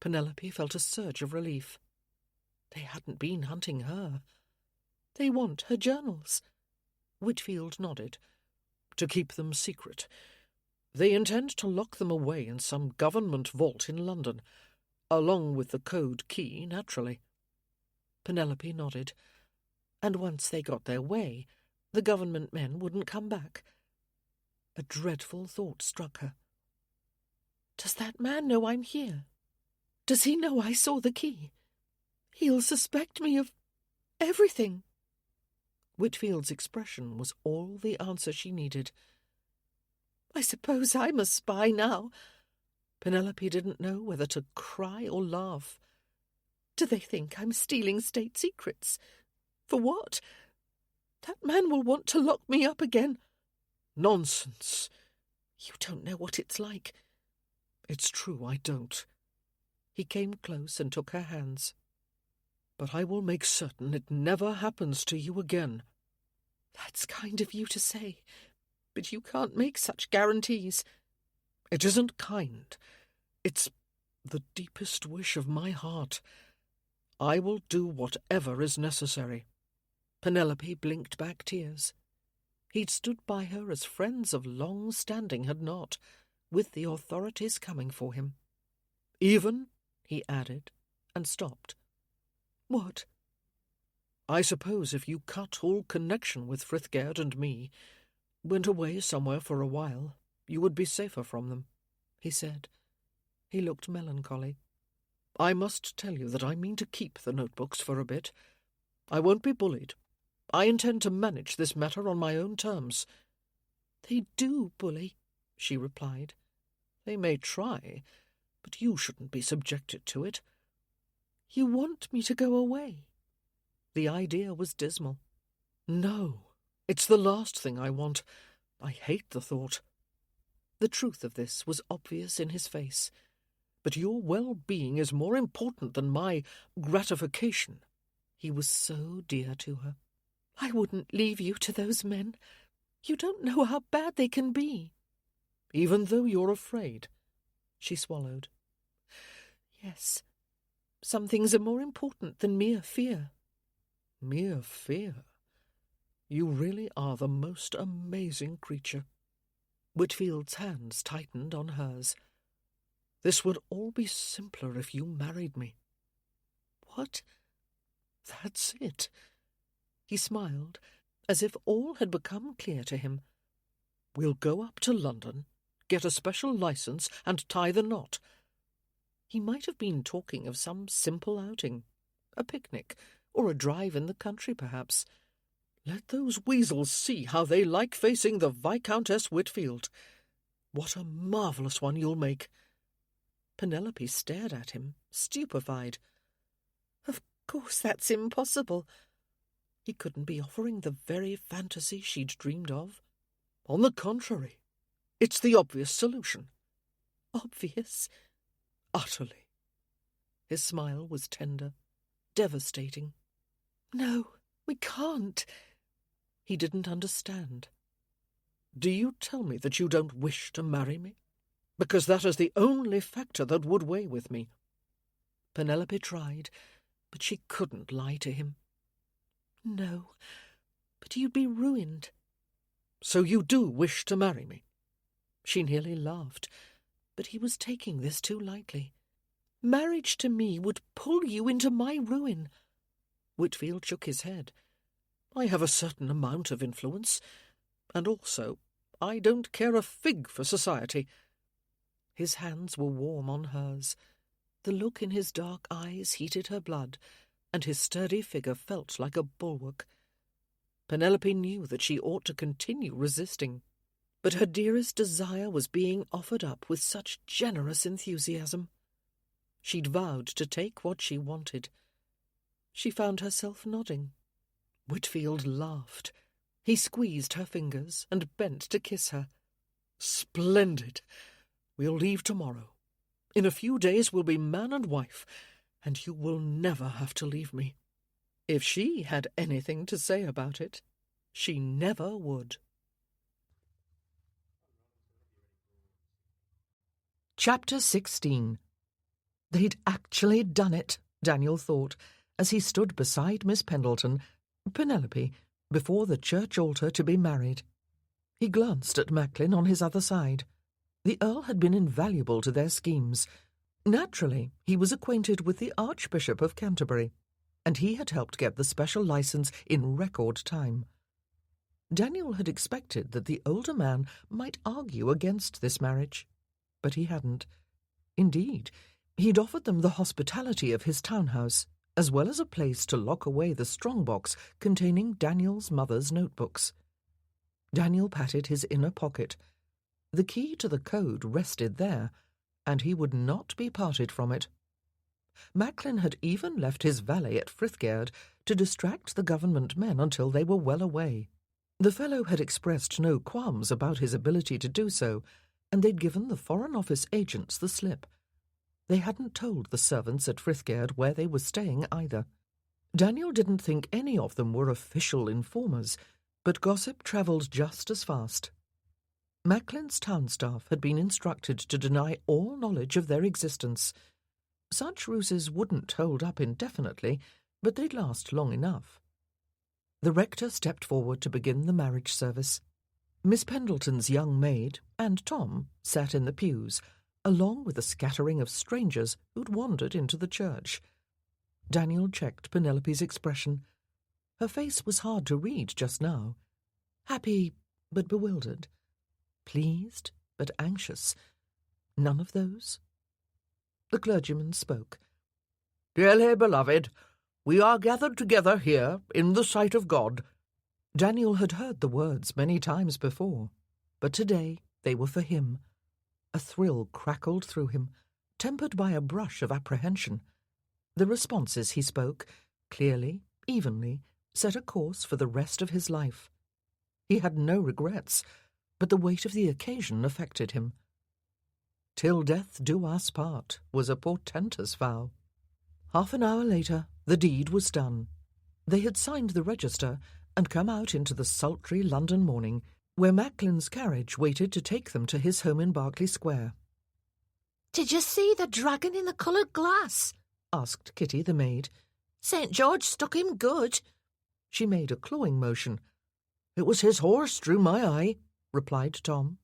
Penelope felt a surge of relief. They hadn't been hunting her. "They want her journals." Whitfield nodded. to keep them secret. They intend to lock them away in some government vault in London, along with the code key, naturally. Penelope nodded. And once they got their way, the government men wouldn't come back. A dreadful thought struck her. Does that man know I'm here? Does he know I saw the key? He'll suspect me of everything. Whitfield's expression was all the answer she needed. I suppose I'm a spy now. Penelope didn't know whether to cry or laugh. Do they think I'm stealing state secrets? For what? That man will want to lock me up again. Nonsense. You don't know what it's like. It's true, I don't. He came close and took her hands. But I will make certain it never happens to you again. That's kind of you to say, but you can't make such guarantees. It isn't kind. It's the deepest wish of my heart. I will do whatever is necessary. Penelope blinked back tears. He'd stood by her as friends of long standing had not, with the authorities coming for him. Even, he added, and stopped. What? I suppose if you cut all connection with Frithgerd and me, went away somewhere for a while, you would be safer from them, he said. He looked melancholy. I must tell you that I mean to keep the notebooks for a bit. I won't be bullied. I intend to manage this matter on my own terms. They do bully, she replied. They may try, but you shouldn't be subjected to it. You want me to go away? The idea was dismal. No, it's the last thing I want. I hate the thought. The truth of this was obvious in his face. But your well-being is more important than my gratification. He was so dear to her. I wouldn't leave you to those men. You don't know how bad they can be. Even though you're afraid. She swallowed. Yes, some things are more important than mere fear. Mere fear? You really are the most amazing creature. Whitfield's hands tightened on hers. This would all be simpler if you married me. What? That's it. He smiled, as if all had become clear to him. We'll go up to London, get a special license, and tie the knot. He might have been talking of some simple outing, a picnic, or a drive in the country, perhaps. Let those weasels see how they like facing the Viscountess Whitfield. What a marvellous one you'll make. Penelope stared at him, stupefied. Of course that's impossible. He couldn't be offering the very fantasy she'd dreamed of. On the contrary, it's the obvious solution. Obvious? Utterly. His smile was tender, devastating. No, we can't. He didn't understand. Do you tell me that you don't wish to marry me? Because that is the only factor that would weigh with me. Penelope tried, but she couldn't lie to him. No, but you'd be ruined. So you do wish to marry me? She nearly laughed, but he was taking this too lightly. Marriage to me would pull you into my ruin. Whitfield shook his head. I have a certain amount of influence, and also I don't care a fig for society. His hands were warm on hers. The look in his dark eyes heated her blood, and his sturdy figure felt like a bulwark. Penelope knew that she ought to continue resisting, but her dearest desire was being offered up with such generous enthusiasm. She'd vowed to take what she wanted. She found herself nodding. Whitfield laughed. He squeezed her fingers and bent to kiss her. Splendid! We'll leave tomorrow. In a few days we'll be man and wife, and you will never have to leave me. If she had anything to say about it, she never would. Chapter 16. They'd actually done it, Daniel thought, as he stood beside Miss Pendleton, Penelope, before the church altar to be married. He glanced at Macklin on his other side. The Earl had been invaluable to their schemes. Naturally, he was acquainted with the Archbishop of Canterbury, and he had helped get the special licence in record time. Daniel had expected that the older man might argue against this marriage, but he hadn't. Indeed, he'd offered them the hospitality of his townhouse, as well as a place to lock away the strong-box containing Daniel's mother's notebooks. Daniel patted his inner pocket. The key to the code rested there, and he would not be parted from it. Macklin had even left his valet at Frithgerd to distract the government men until they were well away. The fellow had expressed no qualms about his ability to do so, and they'd given the Foreign Office agents the slip. They hadn't told the servants at Frithgerd where they were staying either. Daniel didn't think any of them were official informers, but gossip travelled just as fast. Macklin's town staff had been instructed to deny all knowledge of their existence. Such ruses wouldn't hold up indefinitely, but they'd last long enough. The rector stepped forward to begin the marriage service. Miss Pendleton's young maid and Tom sat in the pews, along with a scattering of strangers who'd wandered into the church. Daniel checked Penelope's expression. Her face was hard to read just now. Happy but bewildered. Pleased but anxious. None of those. The clergyman spoke. "Dearly beloved, we are gathered together here in the sight of God." Daniel had heard the words many times before, but today they were for him. A thrill crackled through him, tempered by a brush of apprehension. The responses he spoke, clearly, evenly, set a course for the rest of his life. He had no regrets, but the weight of the occasion affected him. "Till death do us part" was a portentous vow. Half an hour later, the deed was done. They had signed the register and come out into the sultry London morning, where Macklin's carriage waited to take them to his home in Berkeley Square. "Did you see the dragon in the coloured glass?" asked Kitty the maid. "St. George stuck him good." She made a clawing motion. "It was his horse drew my eye," replied Tom.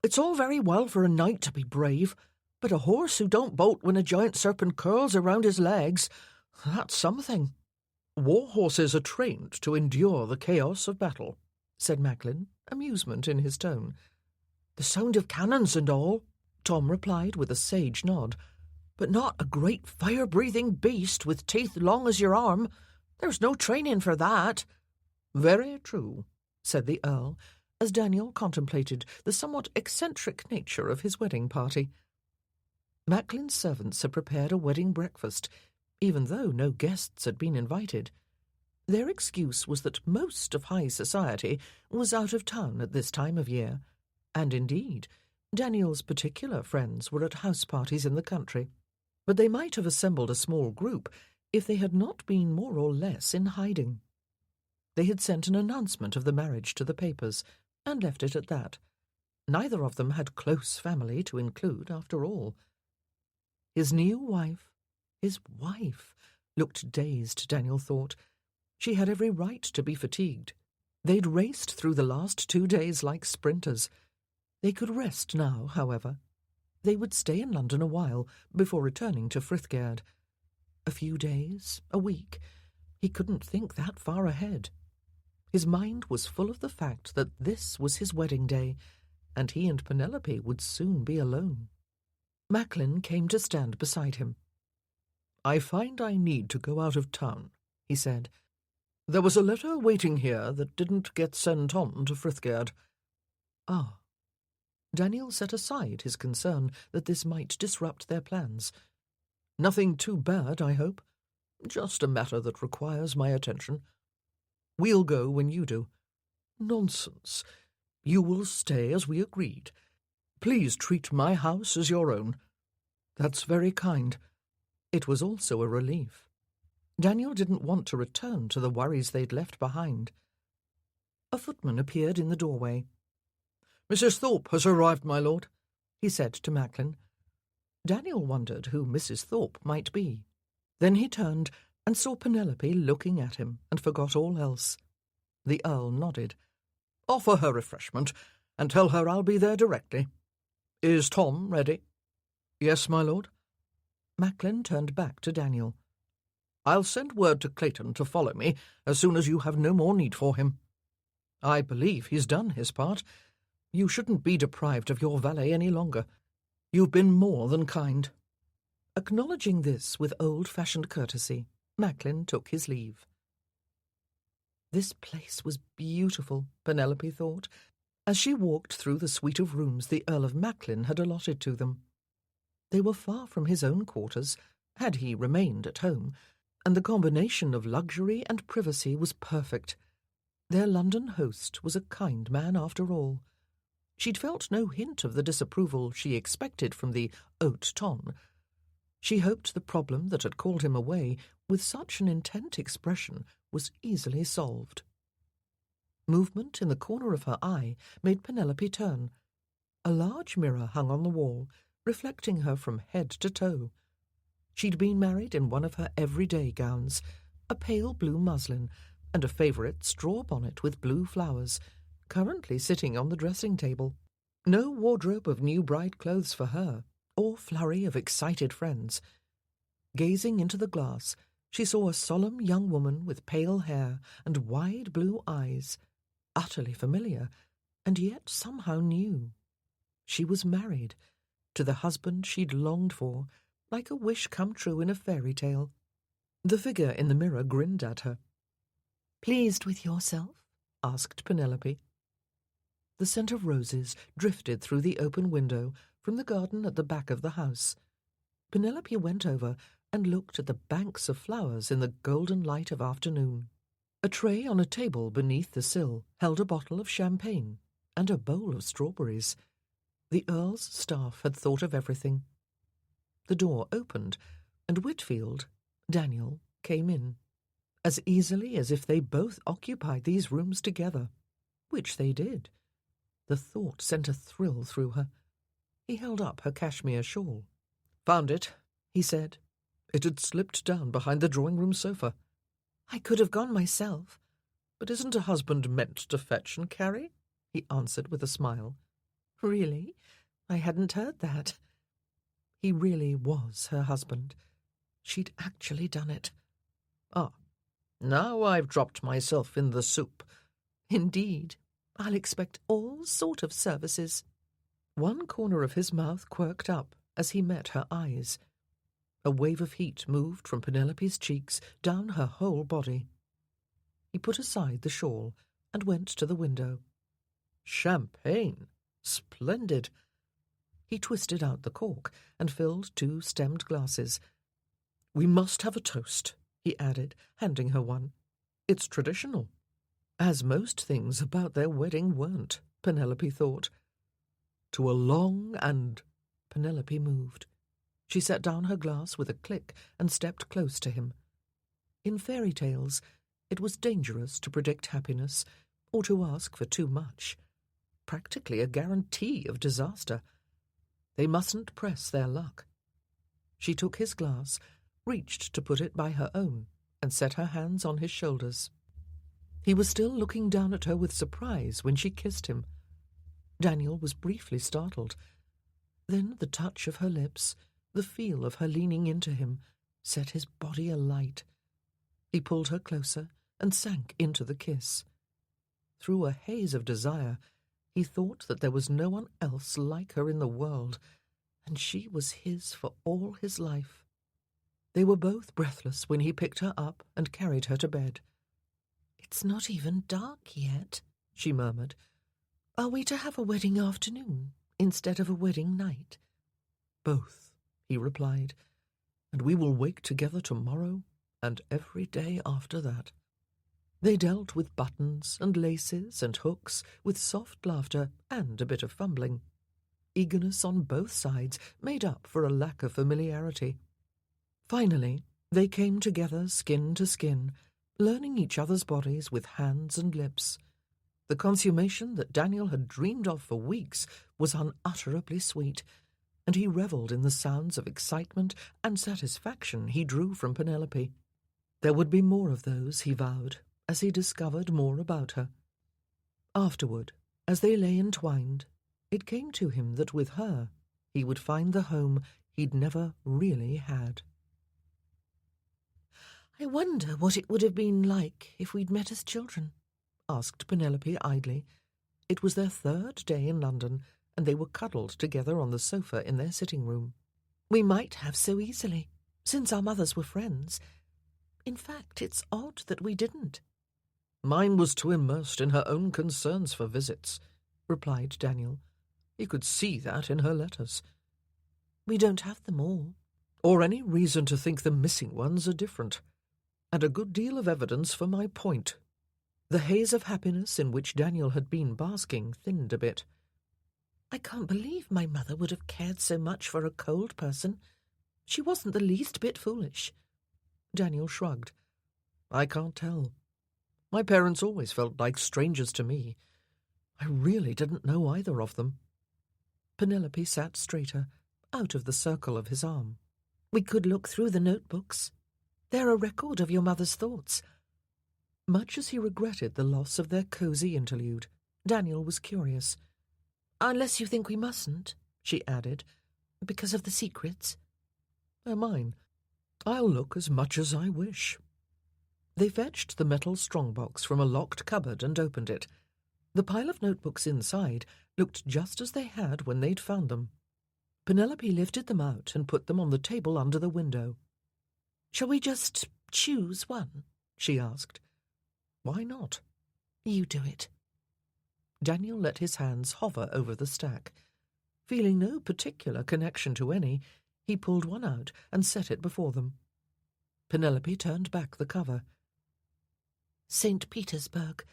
"It's all very well for a knight to be brave, but a horse who don't bolt when a giant serpent curls around his legs, that's something." "War horses are trained to endure the chaos of battle," said Macklin, amusement in his tone. "The sound of cannons and all," Tom replied with a sage nod, "but not a great fire-breathing beast with teeth long as your arm. There's no training for that." "Very true," said the Earl, as Daniel contemplated the somewhat eccentric nature of his wedding party. Macklin's servants had prepared a wedding breakfast, even though no guests had been invited. Their excuse was that most of high society was out of town at this time of year, and indeed, Daniel's particular friends were at house parties in the country. But they might have assembled a small group if they had not been more or less in hiding. They had sent an announcement of the marriage to the papers, and left it at that. Neither of them had close family to include, after all. His new wife, his wife, looked dazed, Daniel thought. She had every right to be fatigued. They'd raced through the last 2 days like sprinters. They could rest now, however. They would stay in London a while before returning to Frithgerd. A few days, a week. He couldn't think that far ahead. His mind was full of the fact that this was his wedding day, and he and Penelope would soon be alone. Macklin came to stand beside him. "I find I need to go out of town," he said. "There was a letter waiting here that didn't get sent on to Frithgerd." "Ah." Daniel set aside his concern that this might disrupt their plans. "Nothing too bad, I hope. Just a matter that requires my attention. We'll go when you do." "Nonsense. You will stay as we agreed. Please treat my house as your own." "That's very kind." It was also a relief. Daniel didn't want to return to the worries they'd left behind. A footman appeared in the doorway. "Mrs. Thorpe has arrived, my lord," he said to Macklin. Daniel wondered who Mrs. Thorpe might be. Then he turned and saw Penelope looking at him and forgot all else. The Earl nodded. "Offer her refreshment, and tell her I'll be there directly. Is Tom ready?" "Yes, my lord." Macklin turned back to Daniel. "I'll send word to Clayton to follow me as soon as you have no more need for him. I believe he's done his part. You shouldn't be deprived of your valet any longer. You've been more than kind." Acknowledging this with old-fashioned courtesy, Macklin took his leave. This place was beautiful, Penelope thought, as she walked through the suite of rooms the Earl of Macklin had allotted to them. They were far from his own quarters, had he remained at home, and the combination of luxury and privacy was perfect. Their London host was a kind man after all. She'd felt no hint of the disapproval she expected from the haute ton. She hoped the problem that had called him away with such an intent expression was easily solved. Movement in the corner of her eye made Penelope turn. A large mirror hung on the wall, reflecting her from head to toe. She'd been married in one of her everyday gowns, a pale blue muslin, and a favourite straw bonnet with blue flowers, currently sitting on the dressing-table. No wardrobe of new bride clothes for her, or flurry of excited friends. Gazing into the glass, she saw a solemn young woman with pale hair and wide blue eyes, utterly familiar, and yet somehow new. She was married, to the husband she'd longed for, like a wish come true in a fairy tale. The figure in the mirror grinned at her. "Pleased with yourself?" asked Penelope. The scent of roses drifted through the open window from the garden at the back of the house. Penelope went over and looked at the banks of flowers in the golden light of afternoon. A tray on a table beneath the sill held a bottle of champagne and a bowl of strawberries. The Earl's staff had thought of everything. The door opened, and Whitfield, Daniel, came in, as easily as if they both occupied these rooms together, which they did. The thought sent a thrill through her. He held up her cashmere shawl. "Found it," he said. "It had slipped down behind the drawing-room sofa." "I could have gone myself." "But isn't a husband meant to fetch and carry?" he answered with a smile. "Really? I hadn't heard that." He really was her husband. She'd actually done it. "Ah, now I've dropped myself in the soup." "Indeed. I'll expect all sort of services." One corner of his mouth quirked up as he met her eyes. A wave of heat moved from Penelope's cheeks down her whole body. He put aside the shawl and went to the window. "Champagne! Splendid!" He twisted out the cork and filled 2 stemmed glasses. "We must have a toast," he added, handing her one. "It's traditional." As most things about their wedding weren't, Penelope thought. "To a long and—" Penelope moved. She set down her glass with a click and stepped close to him. In fairy tales, it was dangerous to predict happiness or to ask for too much. Practically a guarantee of disaster. They mustn't press their luck. She took his glass, reached to put it by her own, and set her hands on his shoulders. He was still looking down at her with surprise when she kissed him. Daniel was briefly startled. Then the touch of her lips, the feel of her leaning into him, set his body alight. He pulled her closer and sank into the kiss. Through a haze of desire, he thought that there was no one else like her in the world, and she was his for all his life. They were both breathless when he picked her up and carried her to bed. "It's not even dark yet," she murmured. "Are we to have a wedding afternoon instead of a wedding night?" "Both," he replied, "and we will wake together tomorrow and every day after that." They dealt with buttons and laces and hooks with soft laughter and a bit of fumbling. Eagerness on both sides made up for a lack of familiarity. Finally, they came together skin to skin, learning each other's bodies with hands and lips. The consummation that Daniel had dreamed of for weeks was unutterably sweet, and he revelled in the sounds of excitement and satisfaction he drew from Penelope. There would be more of those, he vowed, as he discovered more about her. Afterward, As they lay entwined, it came to him that with her he would find the home he'd never really had. "I wonder what it would have been like if we'd met as children," asked Penelope idly. It was their third day in London, and they were cuddled together on the sofa in their sitting room. "We might have so easily, since our mothers were friends. In fact, it's odd that we didn't." "Mine was too immersed in her own concerns for visits," replied Daniel. He could see that in her letters. "We don't have them all." "Or any reason to think the missing ones are different. And a good deal of evidence for my point." The haze of happiness in which Daniel had been basking thinned a bit. "I can't believe my mother would have cared so much for a cold person. She wasn't the least bit foolish." Daniel shrugged. "I can't tell. My parents always felt like strangers to me. I really didn't know either of them." Penelope sat straighter, out of the circle of his arm. "We could look through the notebooks. They're a record of your mother's thoughts." Much as he regretted the loss of their cosy interlude, Daniel was curious. "Unless you think we mustn't," she added, "because of the secrets." "They're mine. I'll look as much as I wish." They fetched the metal strongbox from a locked cupboard and opened it. The pile of notebooks inside looked just as they had when they'd found them. Penelope lifted them out and put them on the table under the window. "Shall we just choose one?" she asked. "Why not?" "You do it." Daniel let his hands hover over the stack. Feeling no particular connection to any, he pulled one out and set it before them. Penelope turned back the cover. "St. Petersburg,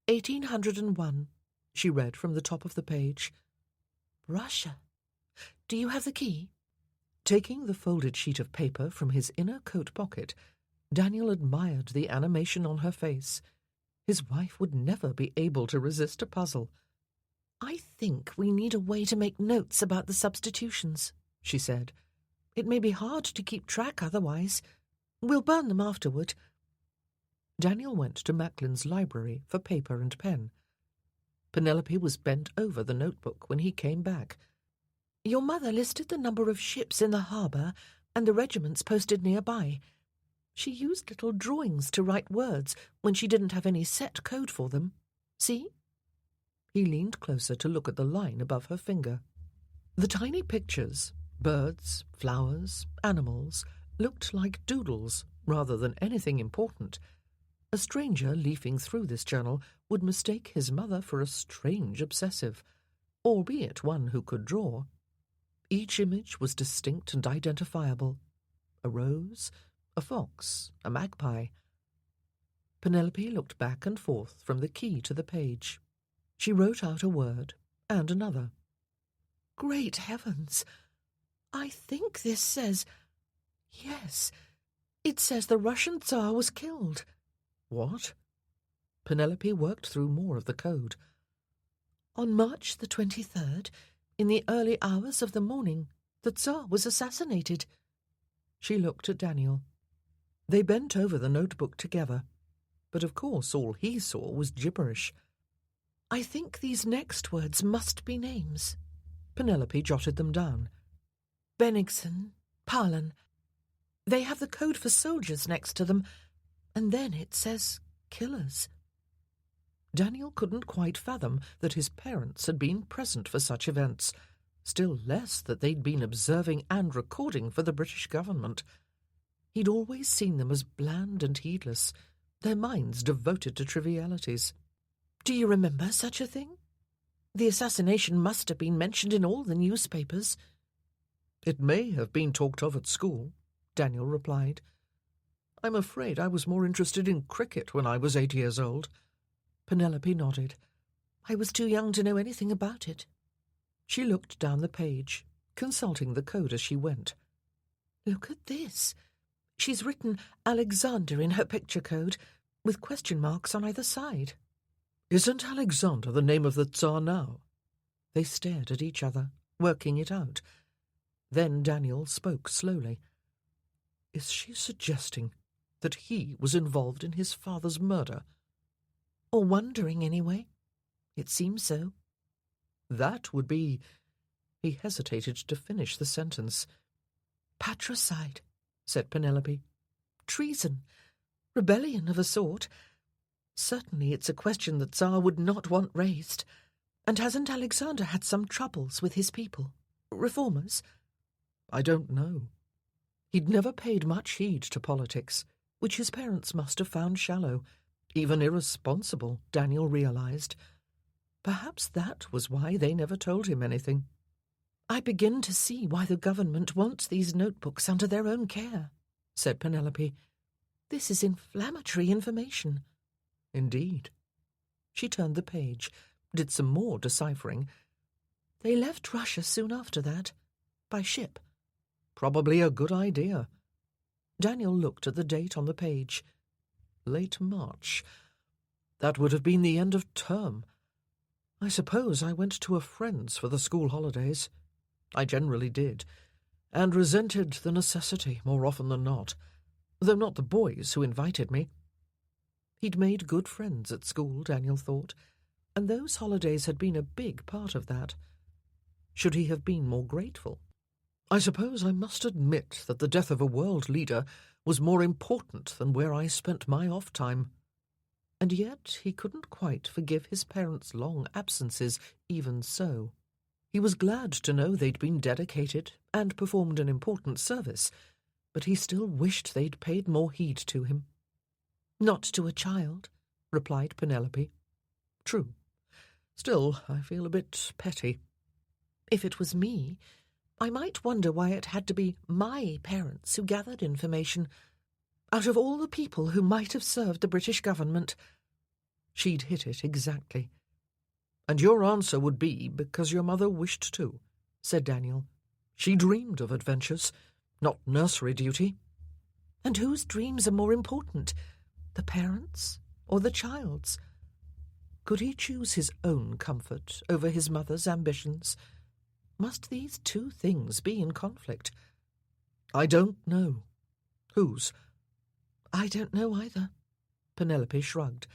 1801, she read from the top of the page. "Russia. Do you have the key?" Taking the folded sheet of paper from his inner coat pocket, Daniel admired the animation on her face. His wife would never be able to resist a puzzle. "I think we need a way to make notes about the substitutions," she said. "It may be hard to keep track otherwise. We'll burn them afterward." Daniel went to Macklin's library for paper and pen. Penelope was bent over the notebook when he came back. "Your mother listed the number of ships in the harbour and the regiments posted nearby. She used little drawings to write words when she didn't have any set code for them. See?" He leaned closer to look at the line above her finger. The tiny pictures, birds, flowers, animals, looked like doodles rather than anything important. A stranger leafing through this journal would mistake his mother for a strange obsessive, albeit one who could draw. Each image was distinct and identifiable. A rose, a fox, a magpie. Penelope looked back and forth from the key to the page. She wrote out a word and another. "Great heavens! I think this says... Yes, it says the Russian Tsar was killed." "What?" Penelope worked through more of the code. "On March the 23rd, in the early hours of the morning, the Tsar was assassinated." She looked at Daniel. They bent over the notebook together, but of course all he saw was gibberish. "I think these next words must be names." Penelope jotted them down. "Bennigsen, Parlan. They have the code for soldiers next to them, and then it says killers." Daniel couldn't quite fathom that his parents had been present for such events, still less that they'd been observing and recording for the British government. He'd always seen them as bland and heedless, their minds devoted to trivialities. "Do you remember such a thing? The assassination must have been mentioned in all the newspapers." "It may have been talked of at school," Daniel replied. "I'm afraid I was more interested in cricket when I was 8 years old." Penelope nodded. "I was too young to know anything about it." She looked down the page, consulting the code as she went. "Look at this. She's written Alexander in her picture code, with question marks on either side." "Isn't Alexander the name of the Tsar now?" They stared at each other, working it out. Then Daniel spoke slowly. "Is she suggesting that he was involved in his father's murder?" "Or wondering, anyway. It seems so. That would be— He hesitated to finish the sentence. Patricide, said Penelope. Treason. Rebellion of a sort. Certainly it's a question that Tsar would not want raised. And hasn't Alexander had some troubles with his people? Reformers? I don't know. He'd never paid much heed to politics, which his parents must have found shallow, even irresponsible, Daniel realized. Perhaps that was why they never told him anything. I begin to see why the government wants these notebooks under their own care, said Penelope. This is inflammatory information. Indeed. She turned the page, did some more deciphering. They left Russia soon after that, by ship. Probably a good idea. Daniel looked at the date on the page. Late March. That would have been the end of term. I suppose I went to a friend's for the school holidays. I generally did, and resented the necessity more often than not, though not the boys who invited me. He'd made good friends at school, Daniel thought, and those holidays had been a big part of that. Should he have been more grateful? I suppose I must admit that the death of a world leader was more important than where I spent my off time. And yet he couldn't quite forgive his parents' long absences, even so. He was glad to know they'd been dedicated and performed an important service, but he still wished they'd paid more heed to him. Not to a child, replied Penelope. True. Still, I feel a bit petty. If it was me, I might wonder why it had to be my parents who gathered information. Out of all the people who might have served the British government. She'd hit it exactly. And your answer would be because your mother wished to, said Daniel. She dreamed of adventures, not nursery duty. And whose dreams are more important, the parents' or the child's? Could he choose his own comfort over his mother's ambitions? Must these two things be in conflict? I don't know. Whose? I don't know either. Penelope shrugged.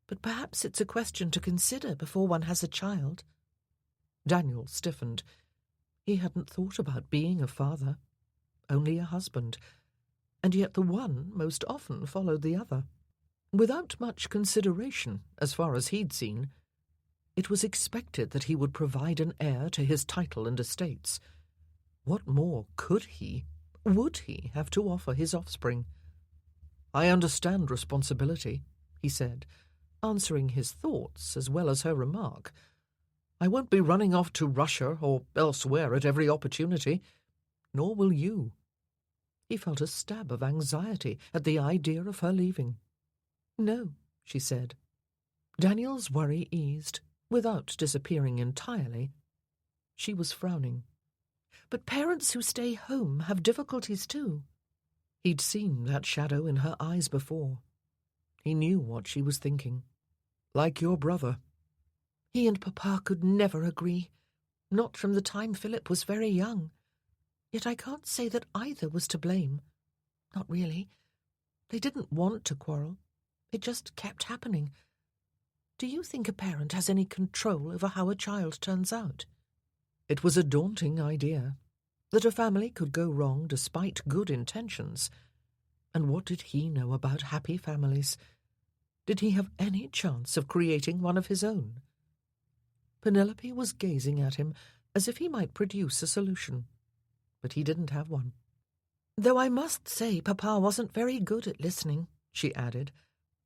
But perhaps it's a question to consider before one has a child. Daniel stiffened. He hadn't thought about being a father, only a husband, and yet the one most often followed the other. Without much consideration, as far as he'd seen, it was expected that he would provide an heir to his title and estates. What more would he have to offer his offspring? I understand responsibility, he said, answering his thoughts as well as her remark. I won't be running off to Russia or elsewhere at every opportunity, nor will you. He felt a stab of anxiety at the idea of her leaving. No, she said. Daniel's worry eased, without disappearing entirely. She was frowning. But parents who stay home have difficulties too. He'd seen that shadow in her eyes before. He knew what she was thinking. Like your brother. He and Papa could never agree, not from the time Philip was very young. Yet I can't say that either was to blame. Not really. They didn't want to quarrel. It just kept happening. Do you think a parent has any control over how a child turns out? It was a daunting idea, that a family could go wrong despite good intentions. And what did he know about happy families? Did he have any chance of creating one of his own? Penelope was gazing at him as if he might produce a solution, but he didn't have one. Though I must say Papa wasn't very good at listening, she added.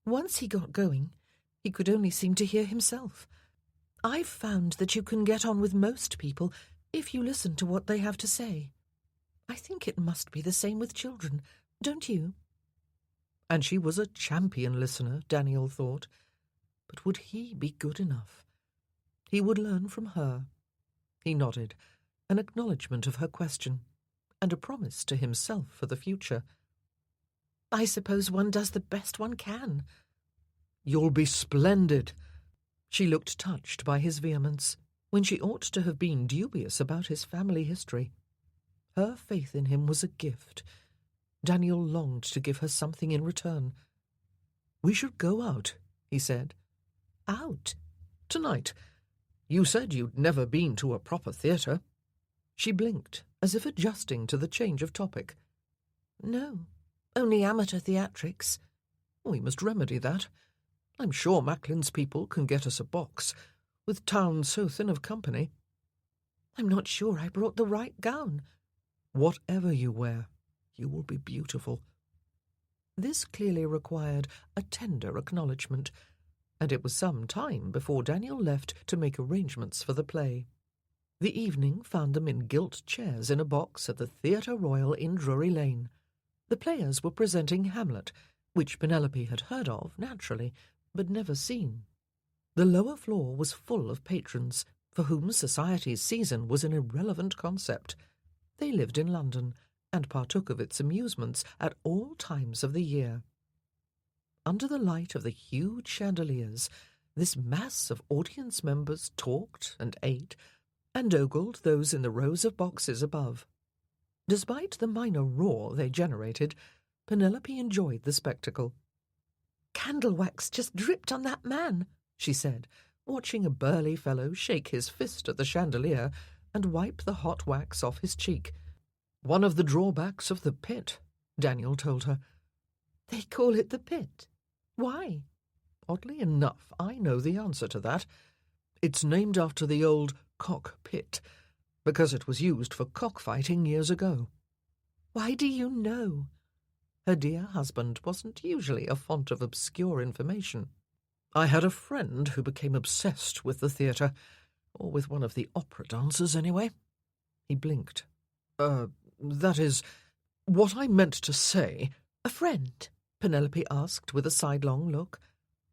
Once he got going, he could only seem to hear himself. I've found that you can get on with most people if you listen to what they have to say. I think it must be the same with children, don't you? And she was a champion listener, Daniel thought. But would he be good enough? He would learn from her. He nodded, an acknowledgement of her question, and a promise to himself for the future. I suppose one does the best one can. You'll be splendid. She looked touched by his vehemence, when she ought to have been dubious about his family history. Her faith in him was a gift. Daniel longed to give her something in return. We should go out, he said. Out? Tonight. You said you'd never been to a proper theatre. She blinked, as if adjusting to the change of topic. No, only amateur theatrics. We must remedy that. I'm sure Macklin's people can get us a box, with town so thin of company. I'm not sure I brought the right gown. Whatever you wear, you will be beautiful. This clearly required a tender acknowledgment, and it was some time before Daniel left to make arrangements for the play. The evening found them in gilt chairs in a box at the Theatre Royal in Drury Lane. The players were presenting Hamlet, which Penelope had heard of, naturally, but never seen. The lower floor was full of patrons, for whom society's season was an irrelevant concept. They lived in London, and partook of its amusements at all times of the year. Under the light of the huge chandeliers, this mass of audience members talked and ate, and ogled those in the rows of boxes above. Despite the minor roar they generated, Penelope enjoyed the spectacle. "Candle wax just dripped on that man," she said, watching a burly fellow shake his fist at the chandelier and wipe the hot wax off his cheek. "One of the drawbacks of the pit," Daniel told her. "They call it the pit. Why?" "Oddly enough, I know the answer to that. It's named after the old cockpit, because it was used for cockfighting years ago." "Why do you know?" Her dear husband wasn't usually a font of obscure information. "I had a friend who became obsessed with the theatre, or with one of the opera dancers, anyway." He blinked. That is, what I meant to say—" "A friend?" Penelope asked with a sidelong look.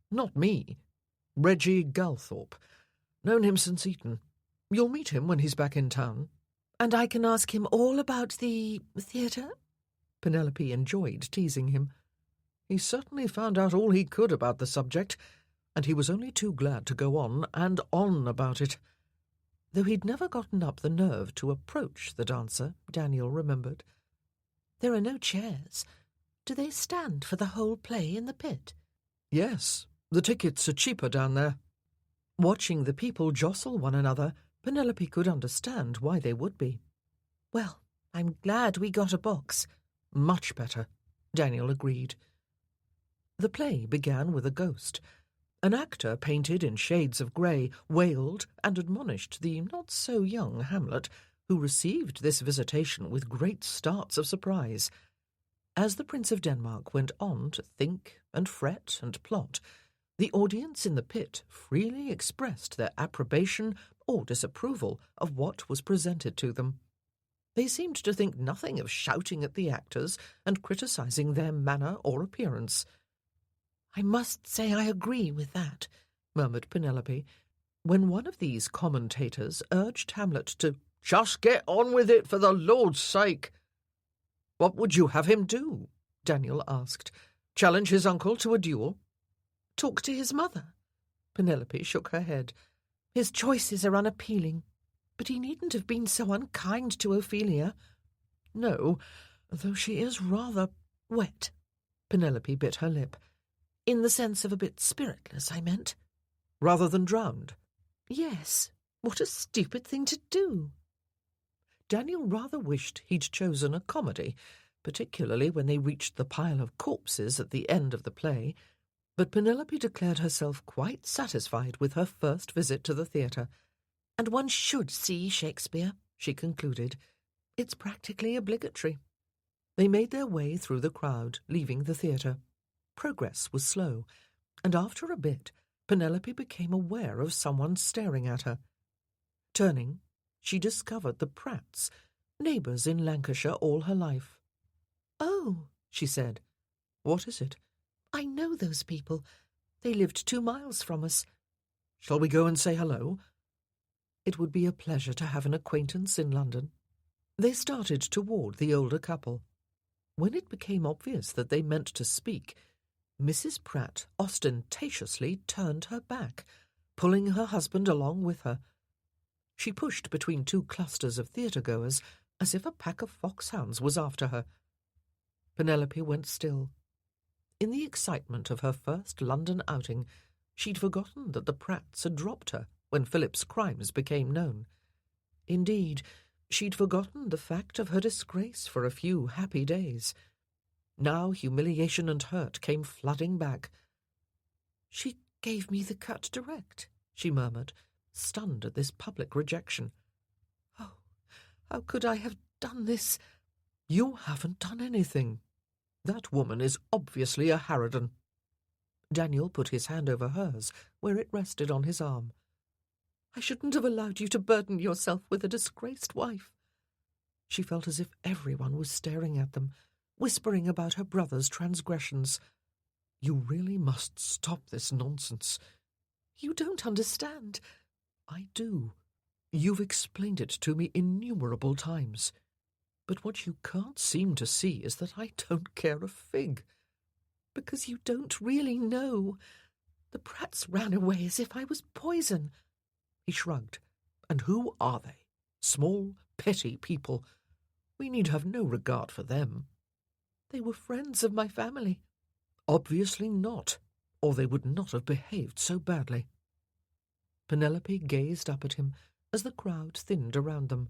"Not me. Reggie Galthorpe. Known him since Eton. You'll meet him when he's back in town." "And I can ask him all about the theatre?" Penelope enjoyed teasing him. He certainly found out all he could about the subject, and he was only too glad to go on and on about it. Though he'd never gotten up the nerve to approach the dancer, Daniel remembered. "There are no chairs. Do they stand for the whole play in the pit?" "Yes, the tickets are cheaper down there." Watching the people jostle one another, Penelope could understand why they would be. "Well, I'm glad we got a box." "Much better," Daniel agreed. The play began with a ghost. An actor painted in shades of grey wailed and admonished the not-so-young Hamlet, who received this visitation with great starts of surprise. As the Prince of Denmark went on to think and fret and plot, the audience in the pit freely expressed their approbation or disapproval of what was presented to them. They seemed to think nothing of shouting at the actors and criticising their manner or appearance. "I must say I agree with that," murmured Penelope, when one of these commentators urged Hamlet to "just get on with it, for the Lord's sake." "What would you have him do?" Daniel asked. "Challenge his uncle to a duel?" "Talk to his mother." Penelope shook her head. "His choices are unappealing, but he needn't have been so unkind to Ophelia." "No, though she is rather wet." Penelope bit her lip. "In the sense of a bit spiritless, I meant." "Rather than drowned?" "Yes. What a stupid thing to do." Daniel rather wished he'd chosen a comedy, particularly when they reached the pile of corpses at the end of the play, but Penelope declared herself quite satisfied with her first visit to the theatre. "And one should see Shakespeare," she concluded. "It's practically obligatory." They made their way through the crowd, leaving the theatre. Progress was slow, and after a bit, Penelope became aware of someone staring at her. Turning, she discovered the Pratts, neighbours in Lancashire all her life. "Oh," she said. "What is it?" "I know those people. They lived 2 miles from us." "Shall we go and say hello?" It would be a pleasure to have an acquaintance in London. They started toward the older couple. When it became obvious that they meant to speak, Mrs. Pratt ostentatiously turned her back, pulling her husband along with her. She pushed between 2 clusters of theatre-goers as if a pack of foxhounds was after her. Penelope went still. In the excitement of her first London outing, She'd forgotten that the Pratts had dropped her when Philip's crimes became known. Indeed, she'd forgotten the fact of her disgrace for a few happy days. Now humiliation and hurt came flooding back. "She gave me the cut direct," she murmured, stunned at this public rejection. "Oh, how could I have done this?" "You haven't done anything. That woman is obviously a harridan." Daniel put his hand over hers, where it rested on his arm. "I shouldn't have allowed you to burden yourself with a disgraced wife." She felt as if everyone was staring at them, whispering about her brother's transgressions. "You really must stop this nonsense." "You don't understand." "I do. You've explained it to me innumerable times. But what you can't seem to see is that I don't care a fig." "Because you don't really know. The Pratts ran away as if I was poison." He shrugged. "And who are they? Small, petty people. We need have no regard for them." "They were friends of my family." "Obviously not, or they would not have behaved so badly." Penelope gazed up at him as the crowd thinned around them.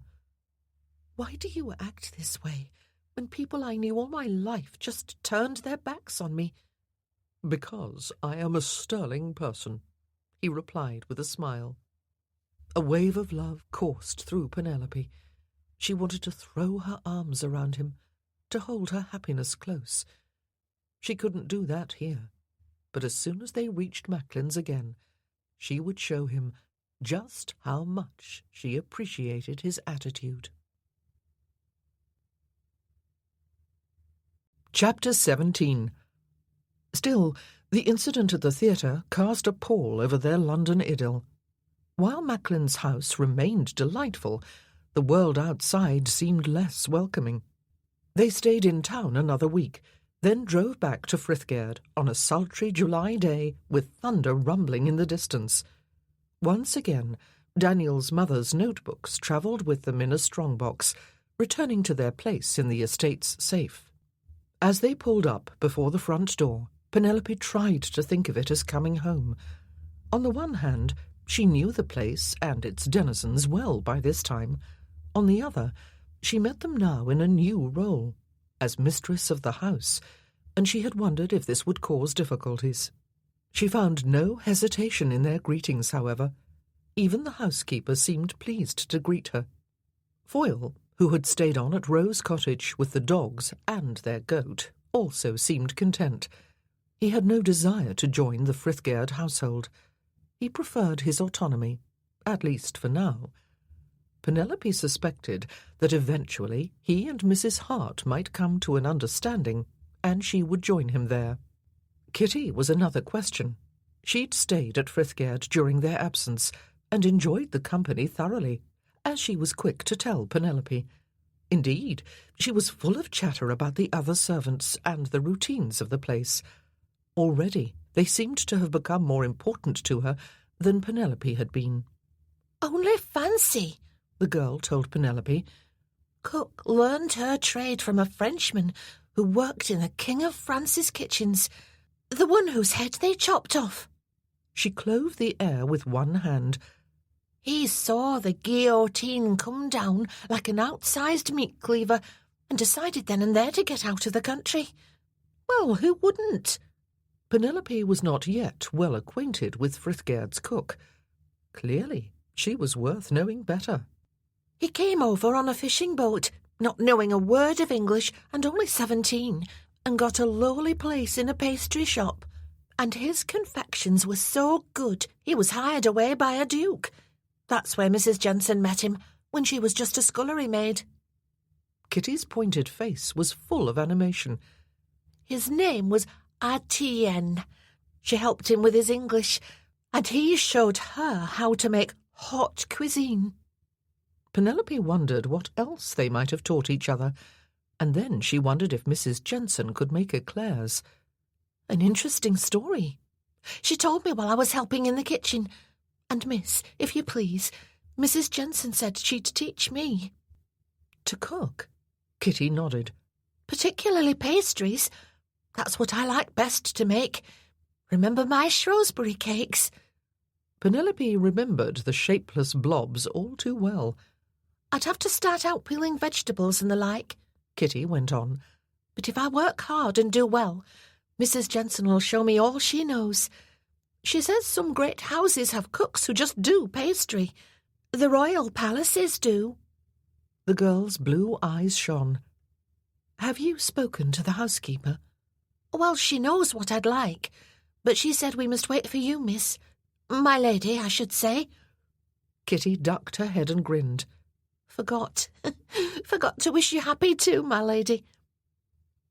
"Why do you act this way, when people I knew all my life just turned their backs on me?" "Because I am a sterling person," he replied with a smile. A wave of love coursed through Penelope. She wanted to throw her arms around him, to hold her happiness close. She couldn't do that here, but as soon as they reached Macklin's again, she would show him just how much she appreciated his attitude. Chapter 17. Still, the incident at the theatre cast a pall over their London idyll. While Macklin's house remained delightful, the world outside seemed less welcoming. They stayed in town another week, then drove back to Frithgerd on a sultry July day with thunder rumbling in the distance. Once again, Daniel's mother's notebooks travelled with them in a strong-box, returning to their place in the estate's safe. As they pulled up before the front door, Penelope tried to think of it as coming home. On the one hand, she knew the place and its denizens well by this time. On the other, she met them now in a new role, as mistress of the house, and she had wondered if this would cause difficulties. She found no hesitation in their greetings, however. Even the housekeeper seemed pleased to greet her. Foyle, who had stayed on at Rose Cottage with the dogs and their goat, also seemed content. He had no desire to join the Frithgerd household. He preferred his autonomy, at least for now. Penelope suspected that eventually he and Mrs. Hart might come to an understanding, and she would join him there. Kitty was another question. She'd stayed at Frithgerd during their absence, and enjoyed the company thoroughly, as she was quick to tell Penelope. Indeed, she was full of chatter about the other servants and the routines of the place. Already they seemed to have become more important to her than Penelope had been. "Only fancy," the girl told Penelope. "Cook learned her trade from a Frenchman who worked in the King of France's kitchens, the one whose head they chopped off." She clove the air with one hand. "He saw the guillotine come down like an outsized meat cleaver and decided then and there to get out of the country." "Well, who wouldn't?" Penelope was not yet well acquainted with Frithgerd's cook. Clearly, she was worth knowing better. "He came over on a fishing boat, not knowing a word of English and only 17, and got a lowly place in a pastry shop. And his confections were so good he was hired away by a duke. That's where Mrs. Jensen met him, when she was just a scullery maid." Kitty's pointed face was full of animation. "His name was Etienne. She helped him with his English, and he showed her how to make hot cuisine." Penelope wondered what else they might have taught each other, and then she wondered if Mrs. Jensen could make eclairs. "An interesting story. She told me while I was helping in the kitchen. And, miss, if you please, Mrs. Jensen said she'd teach me." "To cook?" Kitty nodded. "Particularly pastries. That's what I like best to make. Remember my Shrewsbury cakes? Penelope remembered the shapeless blobs all too well. I'd have to start out peeling vegetables and the like, Kitty went on. But if I work hard and do well, Mrs. Jensen will show me all she knows. She says some great houses have cooks who just do pastry. The royal palaces do. The girl's blue eyes shone. Have you spoken to the housekeeper? Well, she knows what I'd like, but she said we must wait for you, miss. My lady, I should say. Kitty ducked her head and grinned. Forgot to wish you happy too, my lady.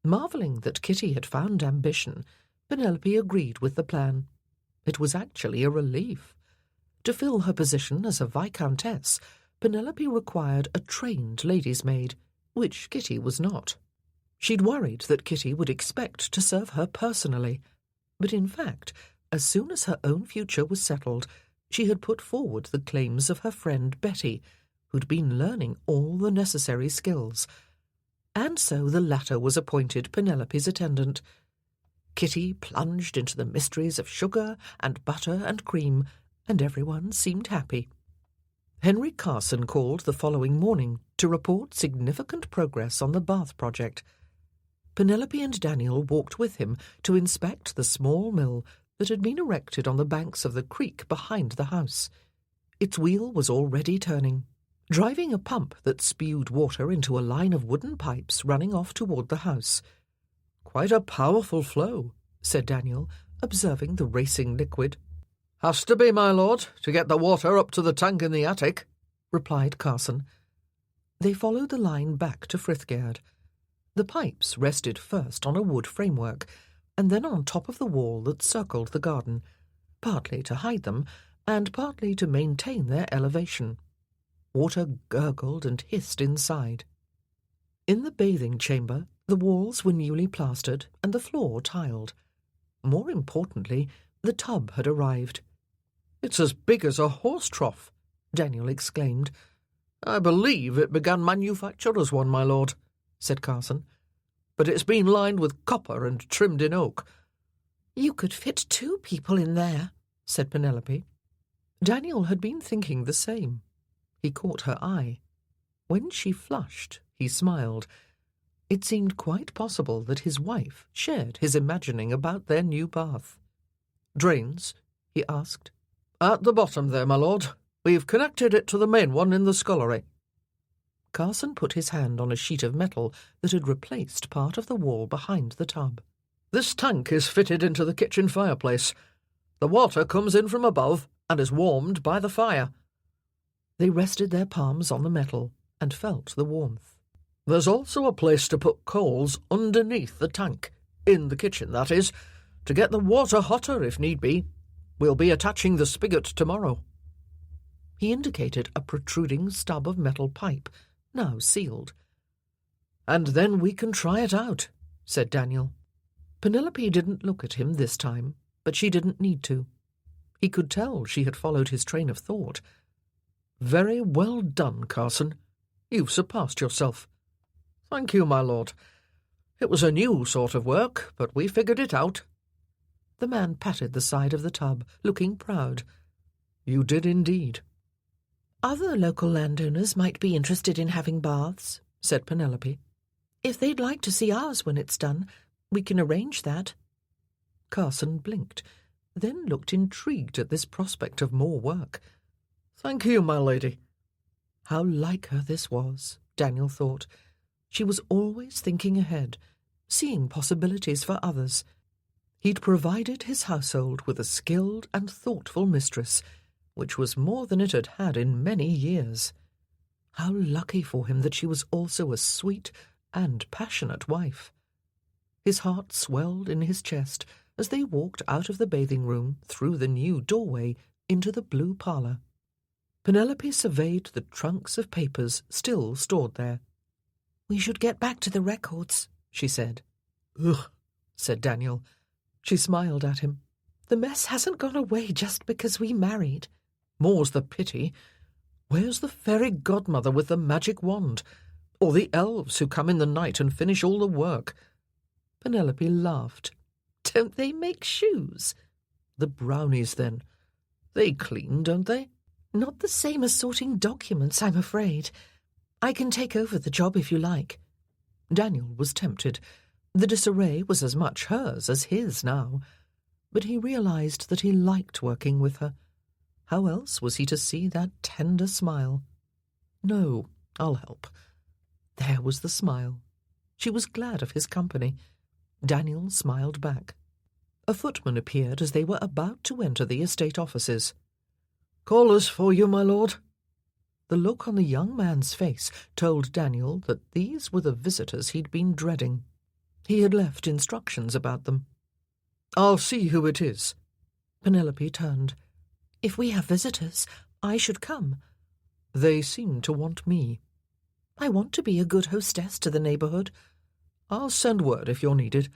Marvelling that Kitty had found ambition, Penelope agreed with the plan. It was actually a relief. To fill her position as a viscountess, Penelope required a trained lady's maid, which Kitty was not. She'd worried that Kitty would expect to serve her personally, but in fact, as soon as her own future was settled, she had put forward the claims of her friend Betty, who'd been learning all the necessary skills. And so the latter was appointed Penelope's attendant. Kitty plunged into the mysteries of sugar and butter and cream, and everyone seemed happy. Henry Carson called the following morning to report significant progress on the bath project. Penelope and Daniel walked with him to inspect the small mill that had been erected on the banks of the creek behind the house. Its wheel was already turning, driving a pump that spewed water into a line of wooden pipes running off toward the house. "Quite a powerful flow," said Daniel, observing the racing liquid. "Has to be, my lord, to get the water up to the tank in the attic," replied Carson. They followed the line back to Frithgerd. The pipes rested first on a wood framework, and then on top of the wall that circled the garden, partly to hide them, and partly to maintain their elevation. Water gurgled and hissed inside. In the bathing chamber, the walls were newly plastered and the floor tiled. More importantly, the tub had arrived. "It's as big as a horse trough," Daniel exclaimed. "I believe it began manufacture as one, my lord," said Carson. "But it's been lined with copper and trimmed in oak." "You could fit 2 people in there," said Penelope. Daniel had been thinking the same. He caught her eye. When she flushed, he smiled. It seemed quite possible that his wife shared his imagining about their new bath. "Drains?" he asked. "At the bottom there, my lord. We've connected it to the main one in the scullery." Carson put his hand on a sheet of metal that had replaced part of the wall behind the tub. "This tank is fitted into the kitchen fireplace. The water comes in from above and is warmed by the fire." They rested their palms on the metal and felt the warmth. "There's also a place to put coals underneath the tank, in the kitchen, that is, to get the water hotter if need be. We'll be attaching the spigot tomorrow." He indicated a protruding stub of metal pipe, now sealed. "And then we can try it out," said Daniel. Penelope didn't look at him this time, but she didn't need to. He could tell she had followed his train of thought. "Very well done, Carson. You've surpassed yourself." "Thank you, my lord. It was a new sort of work, but we figured it out." The man patted the side of the tub, looking proud. "You did indeed." "Other local landowners might be interested in having baths," said Penelope. "If they'd like to see ours when it's done, we can arrange that." Carson blinked, then looked intrigued at this prospect of more work. "Thank you, my lady." How like her this was, Daniel thought. She was always thinking ahead, seeing possibilities for others. He'd provided his household with a skilled and thoughtful mistress, which was more than it had had in many years. How lucky for him that she was also a sweet and passionate wife. His heart swelled in his chest as they walked out of the bathing room through the new doorway into the blue parlour. Penelope surveyed the trunks of papers still stored there. "We should get back to the records," she said. "Ugh," said Daniel. She smiled at him. "The mess hasn't gone away just because we married." "More's the pity. Where's the fairy godmother with the magic wand? Or the elves who come in the night and finish all the work?" Penelope laughed. "Don't they make shoes?" The brownies, then. They clean, don't they? Not the same as sorting documents, I'm afraid. I can take over the job if you like. Daniel was tempted. The disarray was as much hers as his now. But he realized that he liked working with her. How else was he to see that tender smile? No, I'll help. There was the smile. She was glad of his company. Daniel smiled back. A footman appeared as they were about to enter the estate offices. "Callers for you, my lord." The look on the young man's face told Daniel that these were the visitors he'd been dreading. He had left instructions about them. "I'll see who it is." Penelope turned. "If we have visitors, I should come." "They seem to want me." "I want to be a good hostess to the neighbourhood." "I'll send word if you're needed."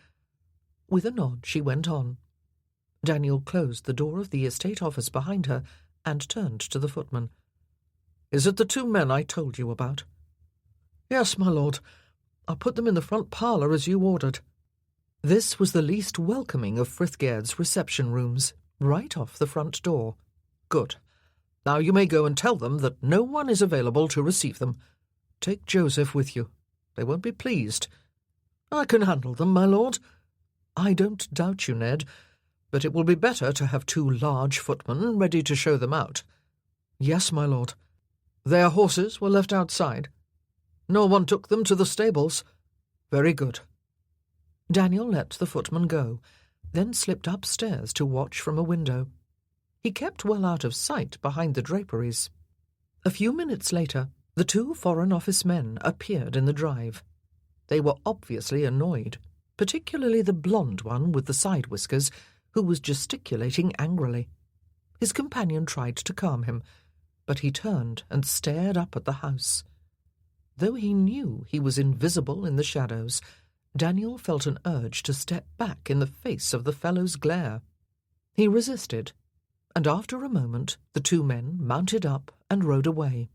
With a nod, she went on. Daniel closed the door of the estate office behind her and turned to the footman. "Is it the two men I told you about?" "Yes, my lord. I'll put them in the front parlour as you ordered." This was the least welcoming of Frithgaird's reception rooms, right off the front door. "Good. Now you may go and tell them that no one is available to receive them. Take Joseph with you. They won't be pleased." "I can handle them, my lord." "I don't doubt you, Ned, but it will be better to have two large footmen ready to show them out." "Yes, my lord." "Their horses were left outside?" "No one took them to the stables." "Very good." Daniel let the footman go, then slipped upstairs to watch from a window. He kept well out of sight behind the draperies. A few minutes later, the two Foreign Office men appeared in the drive. They were obviously annoyed, particularly the blonde one with the side whiskers, who was gesticulating angrily. His companion tried to calm him, but he turned and stared up at the house. Though he knew he was invisible in the shadows, Daniel felt an urge to step back in the face of the fellow's glare. He resisted, and after a moment the two men mounted up and rode away.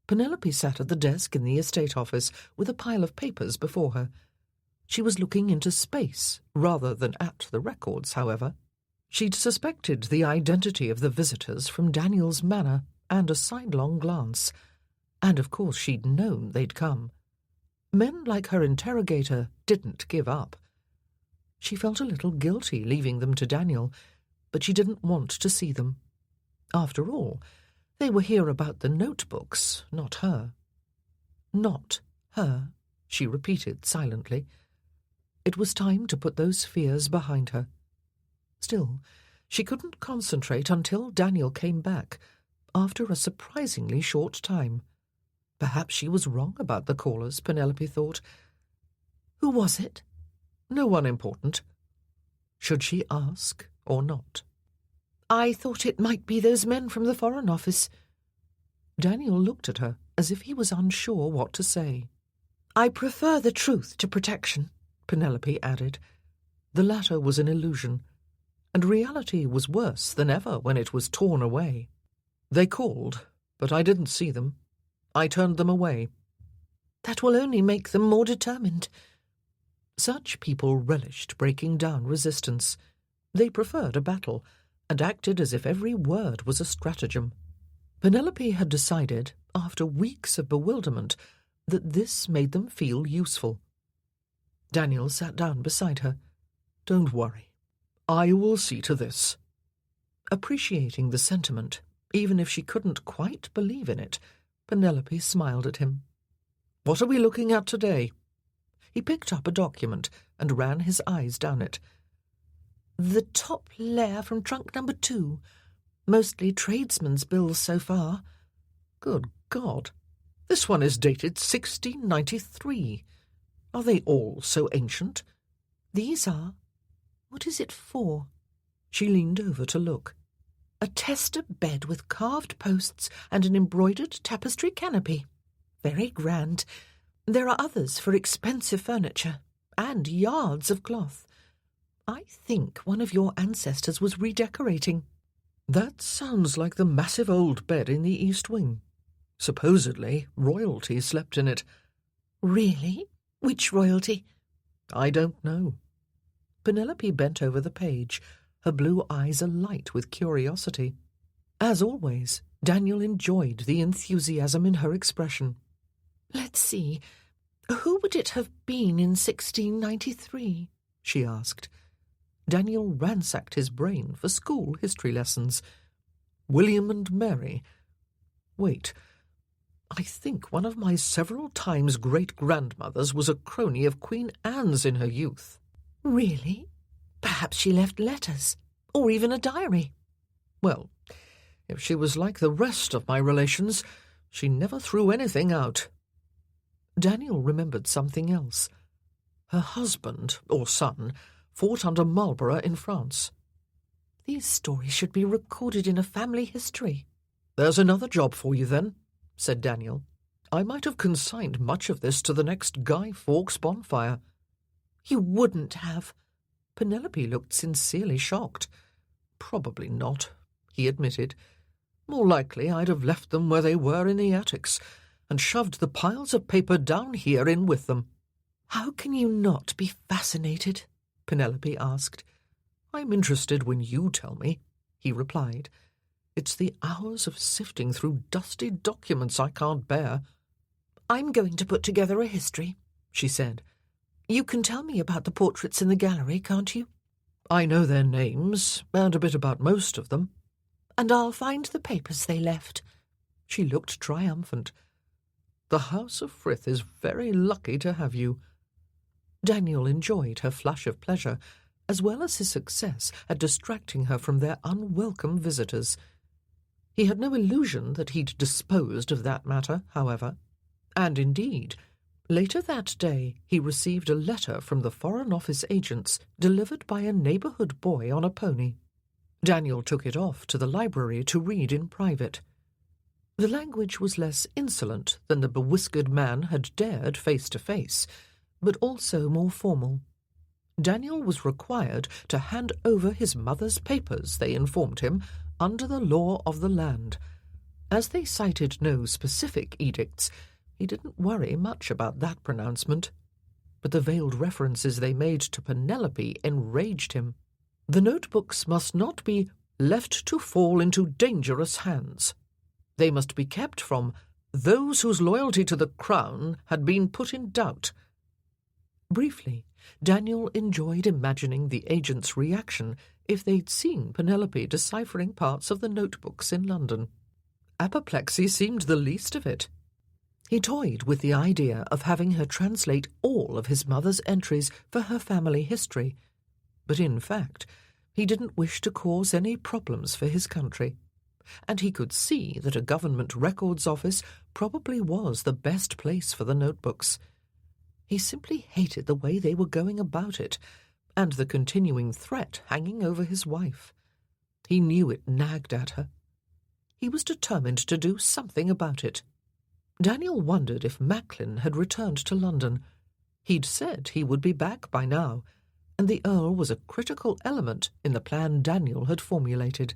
Penelope sat at the desk in the estate office with a pile of papers before her. She was looking into space rather than at the records, however. She'd suspected the identity of the visitors from Daniel's manner and a sidelong glance, and of course she'd known they'd come. Men like her interrogator didn't give up. She felt a little guilty leaving them to Daniel, but she didn't want to see them. After all, they were here about the notebooks, not her. Not her, she repeated silently. It was time to put those fears behind her. Still, she couldn't concentrate until Daniel came back, after a surprisingly short time. Perhaps she was wrong about the callers, Penelope thought. Who was it? No one important. Should she ask or not? I thought it might be those men from the Foreign Office. Daniel looked at her as if he was unsure what to say. I prefer the truth to protection, Penelope added. The latter was an illusion, and reality was worse than ever when it was torn away. They called, but I didn't see them. I turned them away. That will only make them more determined. Such people relished breaking down resistance. They preferred a battle, and acted as if every word was a stratagem. Penelope had decided, after weeks of bewilderment, that this made them feel useful. Daniel sat down beside her. Don't worry. I will see to this. Appreciating the sentiment, even if she couldn't quite believe in it, Penelope smiled at him. What are we looking at today? He picked up a document and ran his eyes down it. The top layer from trunk number 2. Mostly tradesmen's bills so far. Good God. This one is dated 1693. Are they all so ancient? These are. What is it for? She leaned over to look. A tester bed with carved posts and an embroidered tapestry canopy. Very grand. There are others for expensive furniture, and yards of cloth. I think one of your ancestors was redecorating. That sounds like the massive old bed in the East Wing. Supposedly, royalty slept in it. Really? Which royalty? I don't know. Penelope bent over the page. her blue eyes alight with curiosity. As always, Daniel enjoyed the enthusiasm in her expression. "Let's see, who would it have been in 1693? She asked. Daniel ransacked his brain for school history lessons. William and Mary. Wait, I think one of my several times great-grandmothers was a crony of Queen Anne's in her youth. Really? Perhaps she left letters, or even a diary. Well, if she was like the rest of my relations, she never threw anything out. Daniel remembered something else. Her husband, or son, fought under Marlborough in France. These stories should be recorded in a family history. There's another job for you, then, said Daniel. I might have consigned much of this to the next Guy Fawkes bonfire. You wouldn't have. Penelope looked sincerely shocked. Probably not, he admitted. More likely I'd have left them where they were in the attics, and shoved the piles of paper down here in with them. How can you not be fascinated? Penelope asked. I'm interested when you tell me, he replied. It's the hours of sifting through dusty documents I can't bear. I'm going to put together a history, she said. You can tell me about the portraits in the gallery, can't you? I know their names, and a bit about most of them. And I'll find the papers they left. She looked triumphant. The House of Frith is very lucky to have you. Daniel enjoyed her flush of pleasure, as well as his success at distracting her from their unwelcome visitors. He had no illusion that he'd disposed of that matter, however, and indeed, later that day he received a letter from the Foreign Office agents delivered by a neighbourhood boy on a pony. Daniel took it off to the library to read in private. The language was less insolent than the bewhiskered man had dared face to face, but also more formal. Daniel was required to hand over his mother's papers, they informed him, under the law of the land. As they cited no specific edicts, he didn't worry much about that pronouncement. But the veiled references they made to Penelope enraged him. The notebooks must not be left to fall into dangerous hands. They must be kept from those whose loyalty to the crown had been put in doubt. Briefly, Daniel enjoyed imagining the agent's reaction if they'd seen Penelope deciphering parts of the notebooks in London. Apoplexy seemed the least of it. He toyed with the idea of having her translate all of his mother's entries for her family history, but in fact, he didn't wish to cause any problems for his country, and he could see that a government records office probably was the best place for the notebooks. He simply hated the way they were going about it, and the continuing threat hanging over his wife. He knew it nagged at her. He was determined to do something about it. Daniel wondered if Macklin had returned to London. He'd said he would be back by now, and the Earl was a critical element in the plan Daniel had formulated.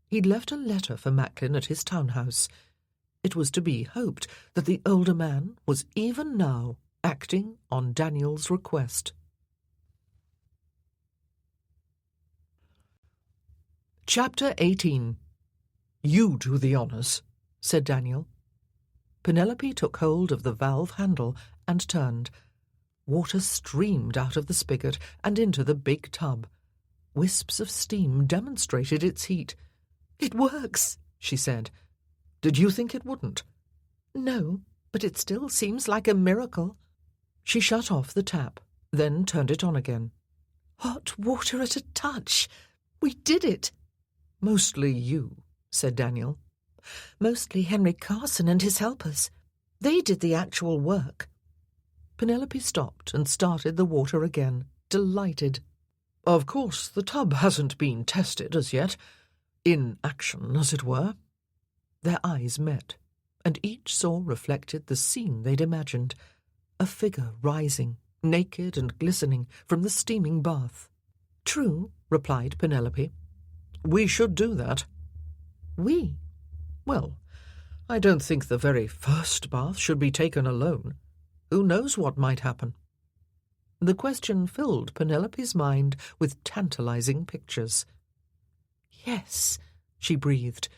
He'd left a letter for Macklin at his townhouse. It was to be hoped that the older man was even now acting on Daniel's request. Chapter 18. You do the honours, said Daniel. Penelope took hold of the valve handle and turned. Water streamed out of the spigot and into the big tub. Wisps of steam demonstrated its heat. "It works," she said. "Did you think it wouldn't?" "No, but it still seems like a miracle." She shut off the tap, then turned it on again. "Hot water at a touch! We did it!" "Mostly you," said Daniel. "Mostly Henry Carson and his helpers. They did the actual work." Penelope stopped and started the water again, delighted. "Of course, the tub hasn't been tested as yet. In action, as it were." Their eyes met, and each saw reflected the scene they'd imagined. A figure rising, naked and glistening, from the steaming bath. "True," replied Penelope. "We should do that." "We?" "Well, I don't think the very first bath should be taken alone. Who knows what might happen?" The question filled Penelope's mind with tantalizing pictures. "Yes," she breathed,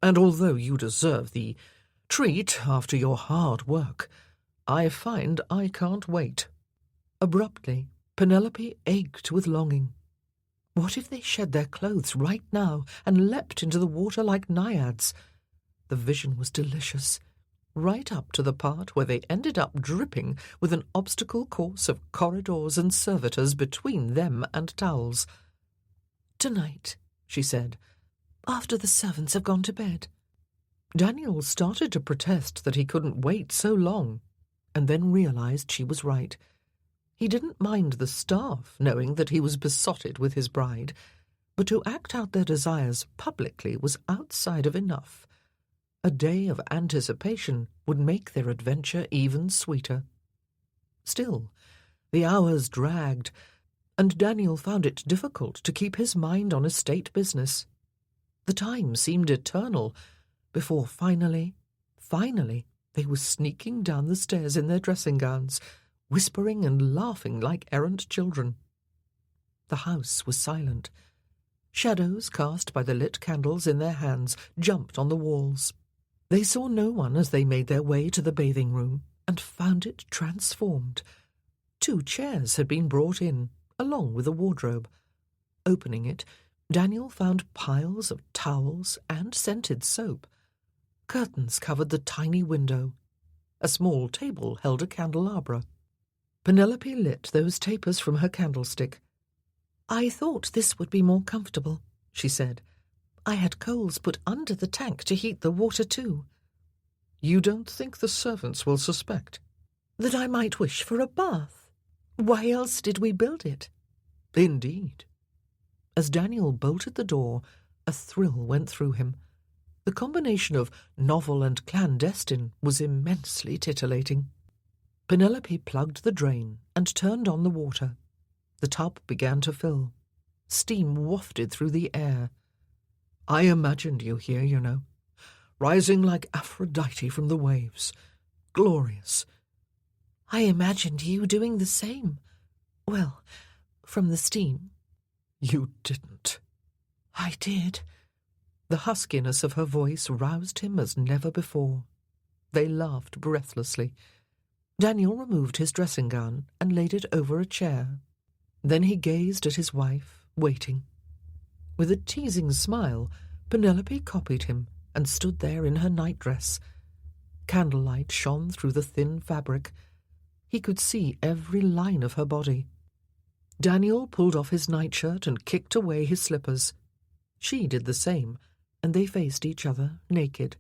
"and although you deserve the treat after your hard work, I find I can't wait." Abruptly, Penelope ached with longing. What if they shed their clothes right now and leapt into the water like naiads? The vision was delicious, right up to the part where they ended up dripping with an obstacle course of corridors and servitors between them and towels. "Tonight," she said, "after the servants have gone to bed." Daniel started to protest that he couldn't wait so long, and then realized she was right. He didn't mind the staff knowing that he was besotted with his bride, but to act out their desires publicly was outside of enough. A day of anticipation would make their adventure even sweeter. Still, the hours dragged, and Daniel found it difficult to keep his mind on estate business. The time seemed eternal before finally, they were sneaking down the stairs in their dressing gowns, whispering and laughing like errant children. The house was silent. Shadows cast by the lit candles in their hands jumped on the walls. They saw no one as they made their way to the bathing room and found it transformed. 2 chairs had been brought in, along with a wardrobe. Opening it, Daniel found piles of towels and scented soap. Curtains covered the tiny window. A small table held a candelabra. Penelope lit those tapers from her candlestick. "I thought this would be more comfortable," she said. "I had coals put under the tank to heat the water too." "You don't think the servants will suspect?" "That I might wish for a bath. Why else did we build it?" "Indeed." As Daniel bolted the door, a thrill went through him. The combination of novel and clandestine was immensely titillating. Penelope plugged the drain and turned on the water. The tub began to fill. Steam wafted through the air. "I imagined you here, you know, rising like Aphrodite from the waves. Glorious." "I imagined you doing the same. Well, from the steam." "You didn't." "I did." The huskiness of her voice roused him as never before. They laughed breathlessly. Daniel removed his dressing gown and laid it over a chair. Then he gazed at his wife, waiting. With a teasing smile, Penelope copied him and stood there in her nightdress. Candlelight shone through the thin fabric. He could see every line of her body. Daniel pulled off his nightshirt and kicked away his slippers. She did the same, and they faced each other, naked.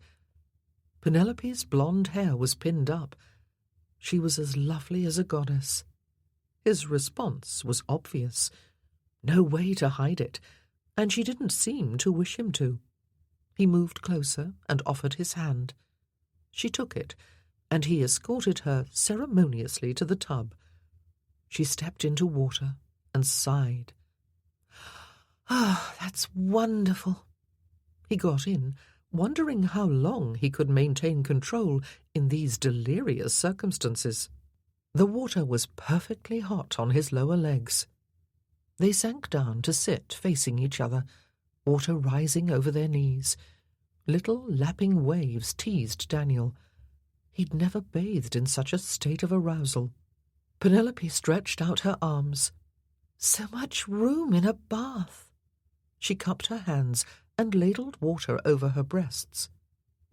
Penelope's blonde hair was pinned up. She was as lovely as a goddess. His response was obvious. No way to hide it, and she didn't seem to wish him to. He moved closer and offered his hand. She took it, and he escorted her ceremoniously to the tub. She stepped into water and sighed. "Ah, that's wonderful." He got in, wondering how long he could maintain control in these delirious circumstances. The water was perfectly hot on his lower legs. They sank down to sit facing each other, water rising over their knees. Little lapping waves teased Daniel. He'd never bathed in such a state of arousal. Penelope stretched out her arms. "So much room in a bath." She cupped her hands and ladled water over her breasts.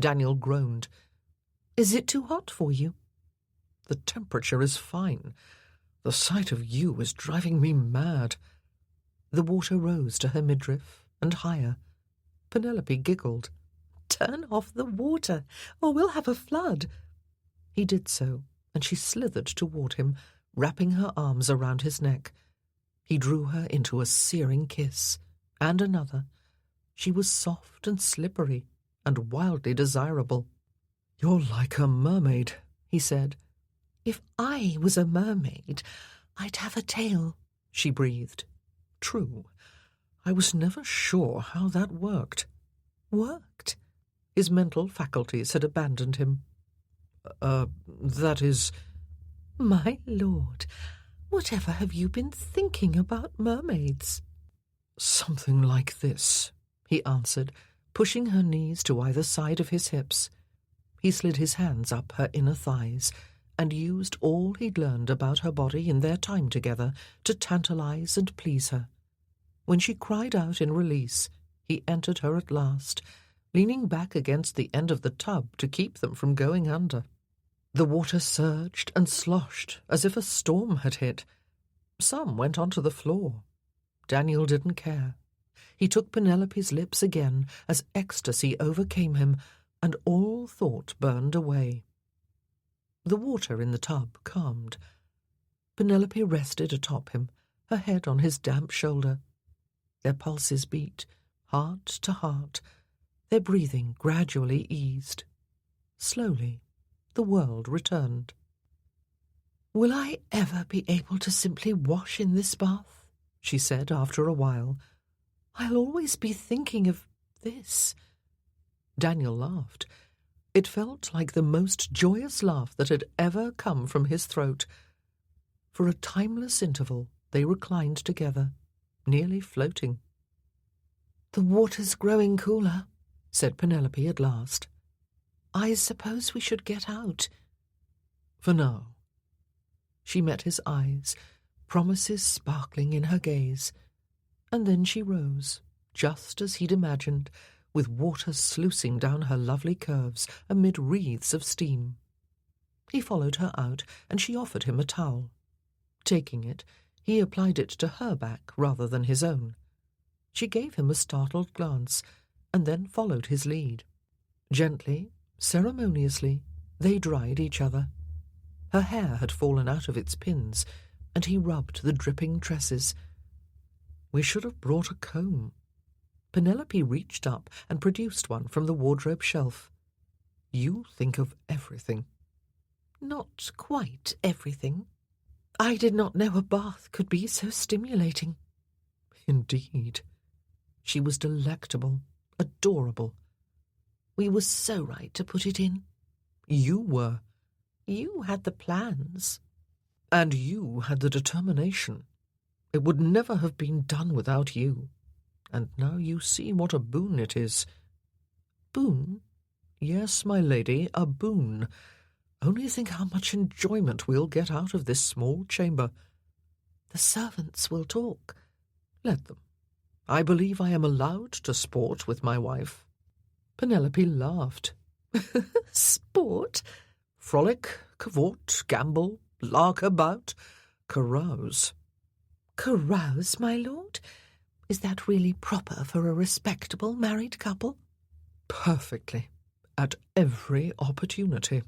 Daniel groaned. "Is it too hot for you?" "The temperature is fine. The sight of you is driving me mad." The water rose to her midriff and higher. Penelope giggled. "Turn off the water, or we'll have a flood." He did so, and she slithered toward him, wrapping her arms around his neck. He drew her into a searing kiss, and another. She was soft and slippery, and wildly desirable. "You're like a mermaid," he said. "If I was a mermaid, I'd have a tail," she breathed. "True. I was never sure how that worked." "Worked?" His mental faculties had abandoned him. That is—" "My lord, Whatever have you been thinking about mermaids? Something like this, he answered, pushing her knees to either side of his hips. He slid his hands up her inner thighs and used all he'd learned about her body in their time together to tantalize and please her. When she cried out in release, he entered her at last, leaning back against the end of the tub to keep them from going under. The water surged and sloshed as if a storm had hit. Some went onto the floor. Daniel didn't care. He took Penelope's lips again as ecstasy overcame him, and all thought burned away. The water in the tub calmed. Penelope rested atop him, her head on his damp shoulder. Their pulses beat, heart to heart. Their breathing gradually eased. Slowly, the world returned. "Will I ever be able to simply wash in this bath?" she said after a while. "I'll always be thinking of this." Daniel laughed. It felt like the most joyous laugh that had ever come from his throat. For a timeless interval, they reclined together, nearly floating. "The water's growing cooler," said Penelope at last. "I suppose we should get out." "For now." She met his eyes, promises sparkling in her gaze, and then she rose, just as he'd imagined, with water sluicing down her lovely curves amid wreaths of steam. He followed her out, and she offered him a towel. Taking it, he applied it to her back rather than his own. She gave him a startled glance, and then followed his lead. Gently, ceremoniously, they dried each other. Her hair had fallen out of its pins, and he rubbed the dripping tresses. "We should have brought a comb." Penelope reached up and produced one from the wardrobe shelf. "You think of everything." "Not quite everything. I did not know a bath could be so stimulating." "Indeed." She was delectable, adorable. "We were so right to put it in." "You were." "You had the plans." "And you had the determination. It would never have been done without you. And now you see what a boon it is." "Boon?" "Yes, my lady, a boon. Only think how much enjoyment we'll get out of this small chamber." "The servants will talk." "Let them. I believe I am allowed to sport with my wife." Penelope laughed. "Sport?" "Frolic, cavort, gamble, lark about, carouse." "Carouse, my lord? Is that really proper for a respectable married couple?" "Perfectly. At every opportunity."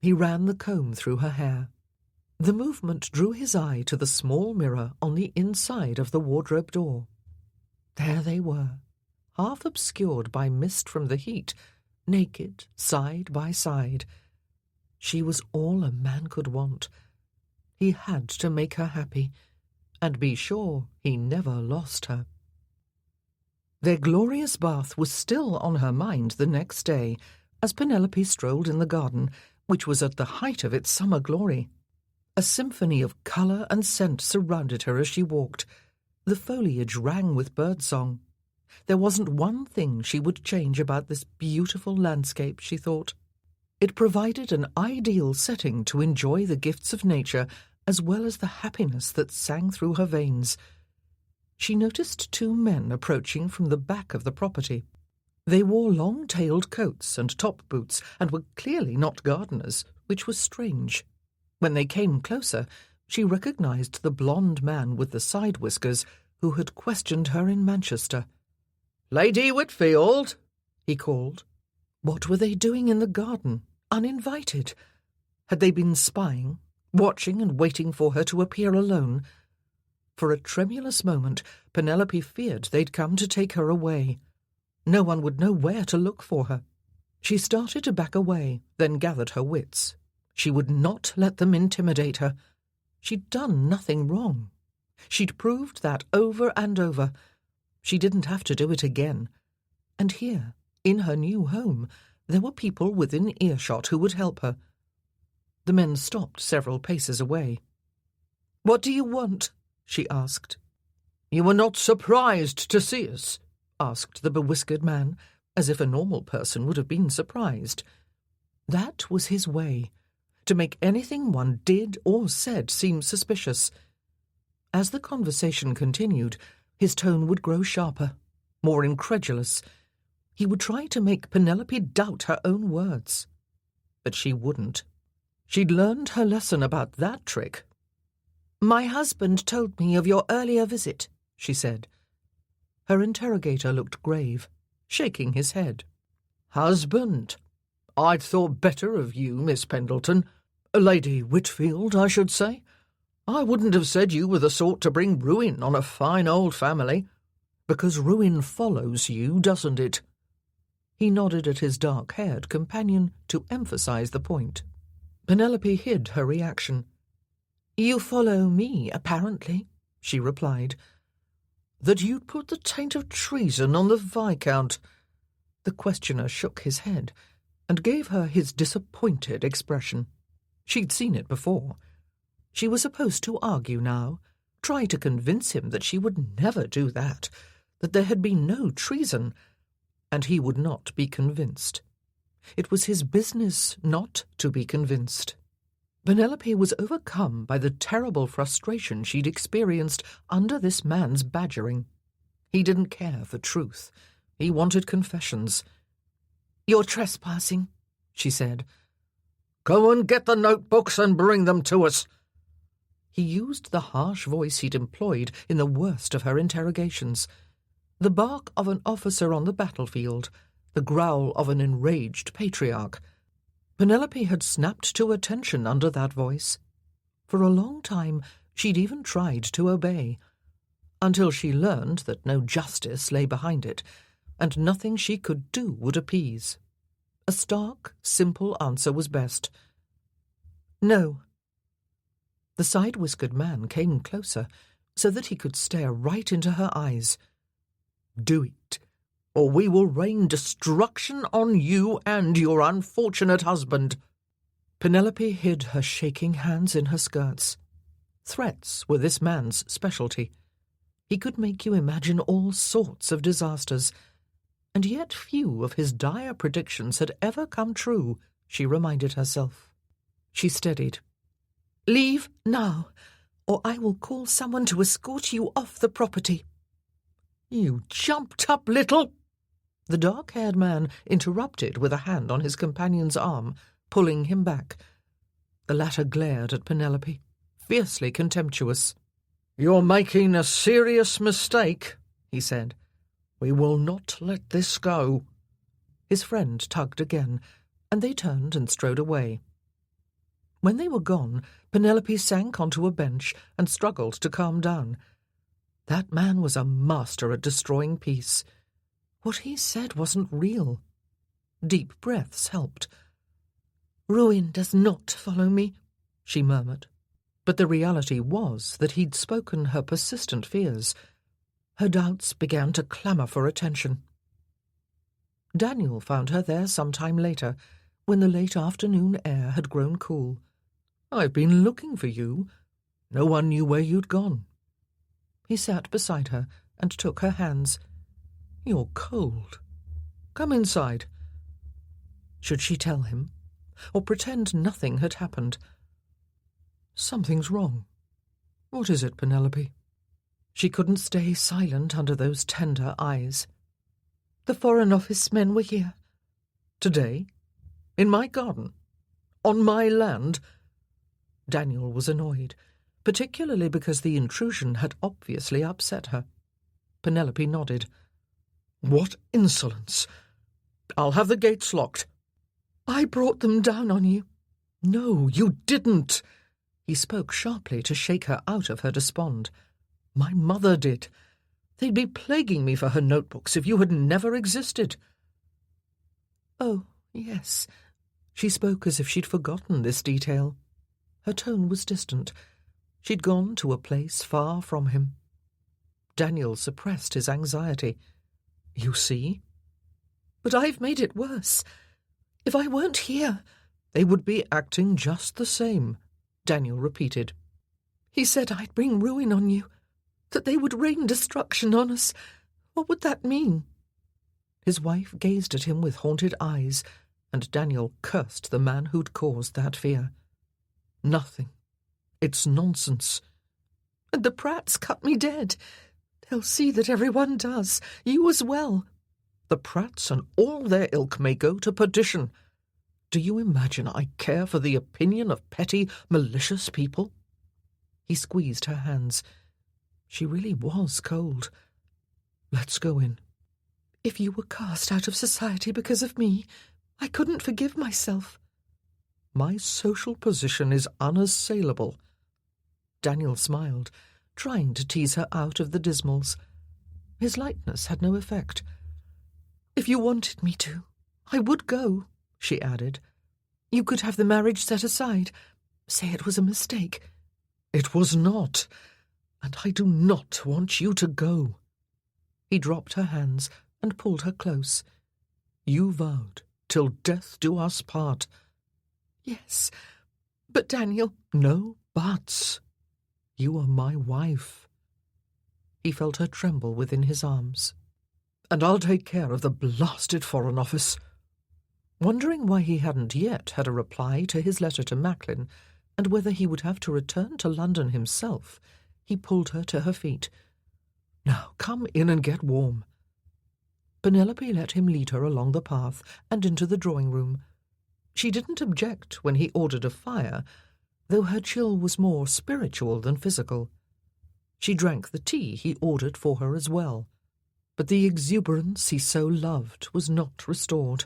He ran the comb through her hair. The movement drew his eye to the small mirror on the inside of the wardrobe door. There they were, half obscured by mist from the heat, naked, side by side. She was all a man could want. He had to make her happy, and be sure he never lost her. Their glorious bath was still on her mind the next day, as Penelope strolled in the garden, which was at the height of its summer glory. A symphony of colour and scent surrounded her as she walked. The foliage rang with birdsong. There wasn't one thing she would change about this beautiful landscape, she thought. It provided an ideal setting to enjoy the gifts of nature as well as the happiness that sang through her veins. She noticed two men approaching from the back of the property. They wore long-tailed coats and top boots and were clearly not gardeners, which was strange. When they came closer, she recognized the blonde man with the side whiskers who had questioned her in Manchester. "Lady Whitfield," he called. What were they doing in the garden, uninvited? Had they been spying, watching and waiting for her to appear alone? For a tremulous moment, Penelope feared they'd come to take her away. No one would know where to look for her. She started to back away, then gathered her wits. She would not let them intimidate her. She'd done nothing wrong. She'd proved that over and over. She didn't have to do it again. And here, in her new home, there were people within earshot who would help her. The men stopped several paces away. "What do you want?" she asked. "You were not surprised to see us?" asked the bewhiskered man, as if a normal person would have been surprised. That was his way, to make anything one did or said seem suspicious. As the conversation continued, his tone would grow sharper, more incredulous. He would try to make Penelope doubt her own words. But she wouldn't. She'd learned her lesson about that trick. "My husband told me of your earlier visit," she said. Her interrogator looked grave, shaking his head. "Husband? I'd thought better of you, Miss Pendleton. Lady Whitfield, I should say. I wouldn't have said you were the sort to bring ruin on a fine old family, because ruin follows you, doesn't it?" He nodded at his dark-haired companion to emphasize the point. Penelope hid her reaction. "You follow me, apparently," she replied. "That you'd put the taint of treason on the Viscount." The questioner shook his head and gave her his disappointed expression. She'd seen it before. She was supposed to argue now, try to convince him that she would never do that there had been no treason, and he would not be convinced. It was his business not to be convinced. Penelope was overcome by the terrible frustration she'd experienced under this man's badgering. He didn't care for truth. He wanted confessions. "You're trespassing," she said. "Go and get the notebooks and bring them to us." He used the harsh voice he'd employed in the worst of her interrogations. The bark of an officer on the battlefield, the growl of an enraged patriarch. Penelope had snapped to attention under that voice. For a long time she'd even tried to obey, until she learned that no justice lay behind it, and nothing she could do would appease. A stark, simple answer was best. "No." The side-whiskered man came closer, so that he could stare right into her eyes. "Do it, or we will rain destruction on you and your unfortunate husband." Penelope hid her shaking hands in her skirts. Threats were this man's specialty. He could make you imagine all sorts of disasters, and yet few of his dire predictions had ever come true, she reminded herself. She steadied. "Leave now, or I will call someone to escort you off the property." "You jumped-up little—" The dark-haired man interrupted with a hand on his companion's arm, pulling him back. The latter glared at Penelope, fiercely contemptuous. "You're making a serious mistake," he said. "We will not let this go." His friend tugged again, and they turned and strode away. When they were gone, Penelope sank onto a bench and struggled to calm down. That man was a master at destroying peace. What he said wasn't real. Deep breaths helped. "Ruin does not follow me," she murmured. But the reality was that he'd spoken her persistent fears. Her doubts began to clamour for attention. Daniel found her there some time later, when the late afternoon air had grown cool. "I've been looking for you. No one knew where you'd gone." He sat beside her and took her hands. "You're cold. Come inside." Should she tell him, or pretend nothing had happened? "Something's wrong. What is it, Penelope?" She couldn't stay silent under those tender eyes. "The Foreign Office men were here." "Today? In my garden? On my land?" Daniel was annoyed, particularly because the intrusion had obviously upset her. Penelope nodded. "What insolence! I'll have the gates locked." "I brought them down on you." "No, you didn't." He spoke sharply to shake her out of her despond. "My mother did. They'd be plaguing me for her notebooks if you had never existed." "Oh, yes." She spoke as if she'd forgotten this detail. Her tone was distant. She'd gone to a place far from him. Daniel suppressed his anxiety. "You see?" "But I've made it worse. If I weren't here—" "They would be acting just the same," Daniel repeated. He said I'd bring ruin on you, that they would rain destruction on us. What would that mean?" His wife gazed at him with haunted eyes, and Daniel cursed the man who'd caused that fear. "Nothing. It's nonsense." "And the Pratts cut me dead. They'll see that everyone does, you as well." "The Pratts and all their ilk may go to perdition. Do you imagine I care for the opinion of petty, malicious people?" He squeezed her hands. She really was cold. "Let's go in." "If you were cast out of society because of me, I couldn't forgive myself." "My social position is unassailable." Daniel smiled, trying to tease her out of the dismals. His lightness had no effect. "If you wanted me to, I would go," she added. "You could have the marriage set aside. Say it was a mistake." "It was not, and I do not want you to go." He dropped her hands and pulled her close. "You vowed, till death do us part." "Yes, but Daniel—" "No buts. You are my wife." He felt her tremble within his arms. "And I'll take care of the blasted Foreign Office." Wondering why he hadn't yet had a reply to his letter to Macklin, and whether he would have to return to London himself, he pulled her to her feet. "Now come in and get warm." Penelope let him lead her along the path and into the drawing-room. She didn't object when he ordered a fire, though her chill was more spiritual than physical. She drank the tea he ordered for her as well, but the exuberance he so loved was not restored.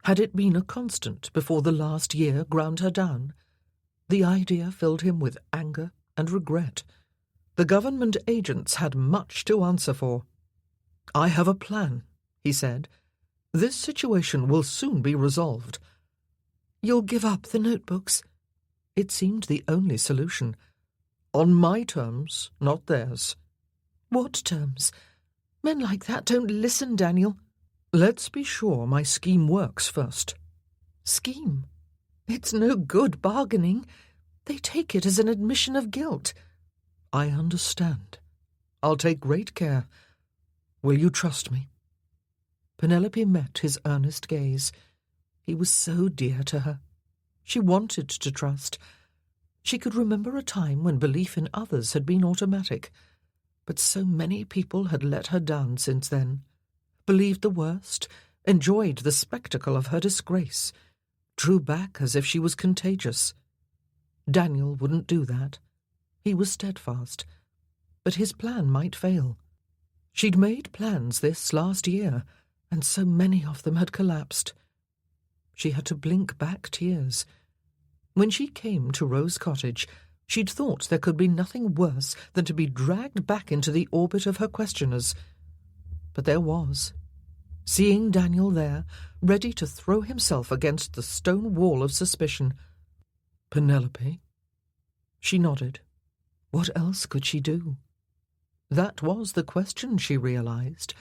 Had it been a constant before the last year ground her down? The idea filled him with anger and regret. The government agents had much to answer for. "I have a plan," he said. "This situation will soon be resolved." "You'll give up the notebooks?" It seemed the only solution. "On my terms, not theirs." "What terms? Men like that don't listen, Daniel." "Let's be sure my scheme works first." "Scheme? It's no good bargaining. They take it as an admission of guilt." "I understand. I'll take great care. Will you trust me?" Penelope met his earnest gaze. He was so dear to her. She wanted to trust. She could remember a time when belief in others had been automatic, but so many people had let her down since then, believed the worst, enjoyed the spectacle of her disgrace, drew back as if she was contagious. Daniel wouldn't do that. He was steadfast, but his plan might fail. She'd made plans this last year, and so many of them had collapsed. She had to blink back tears. When she came to Rose Cottage, she'd thought there could be nothing worse than to be dragged back into the orbit of her questioners. But there was. Seeing Daniel there, ready to throw himself against the stone wall of suspicion. "Penelope?" She nodded. What else could she do? That was the question, she realized.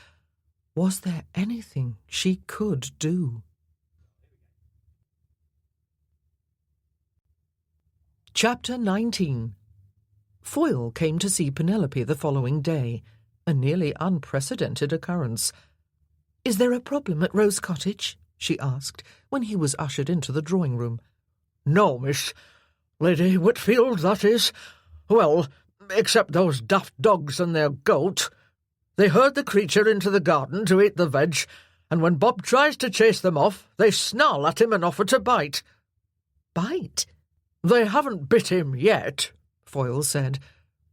Was there anything she could do? Chapter 19. Foyle came to see Penelope the following day, a nearly unprecedented occurrence. "Is there a problem at Rose Cottage?" she asked, when he was ushered into the drawing-room. "No, miss. Lady Whitfield, that is. Well, except those daft dogs and their goat. They herd the creature into the garden to eat the veg, and when Bob tries to chase them off, they snarl at him and offer to bite." "Bite?" "They haven't bit him yet," Foyle said.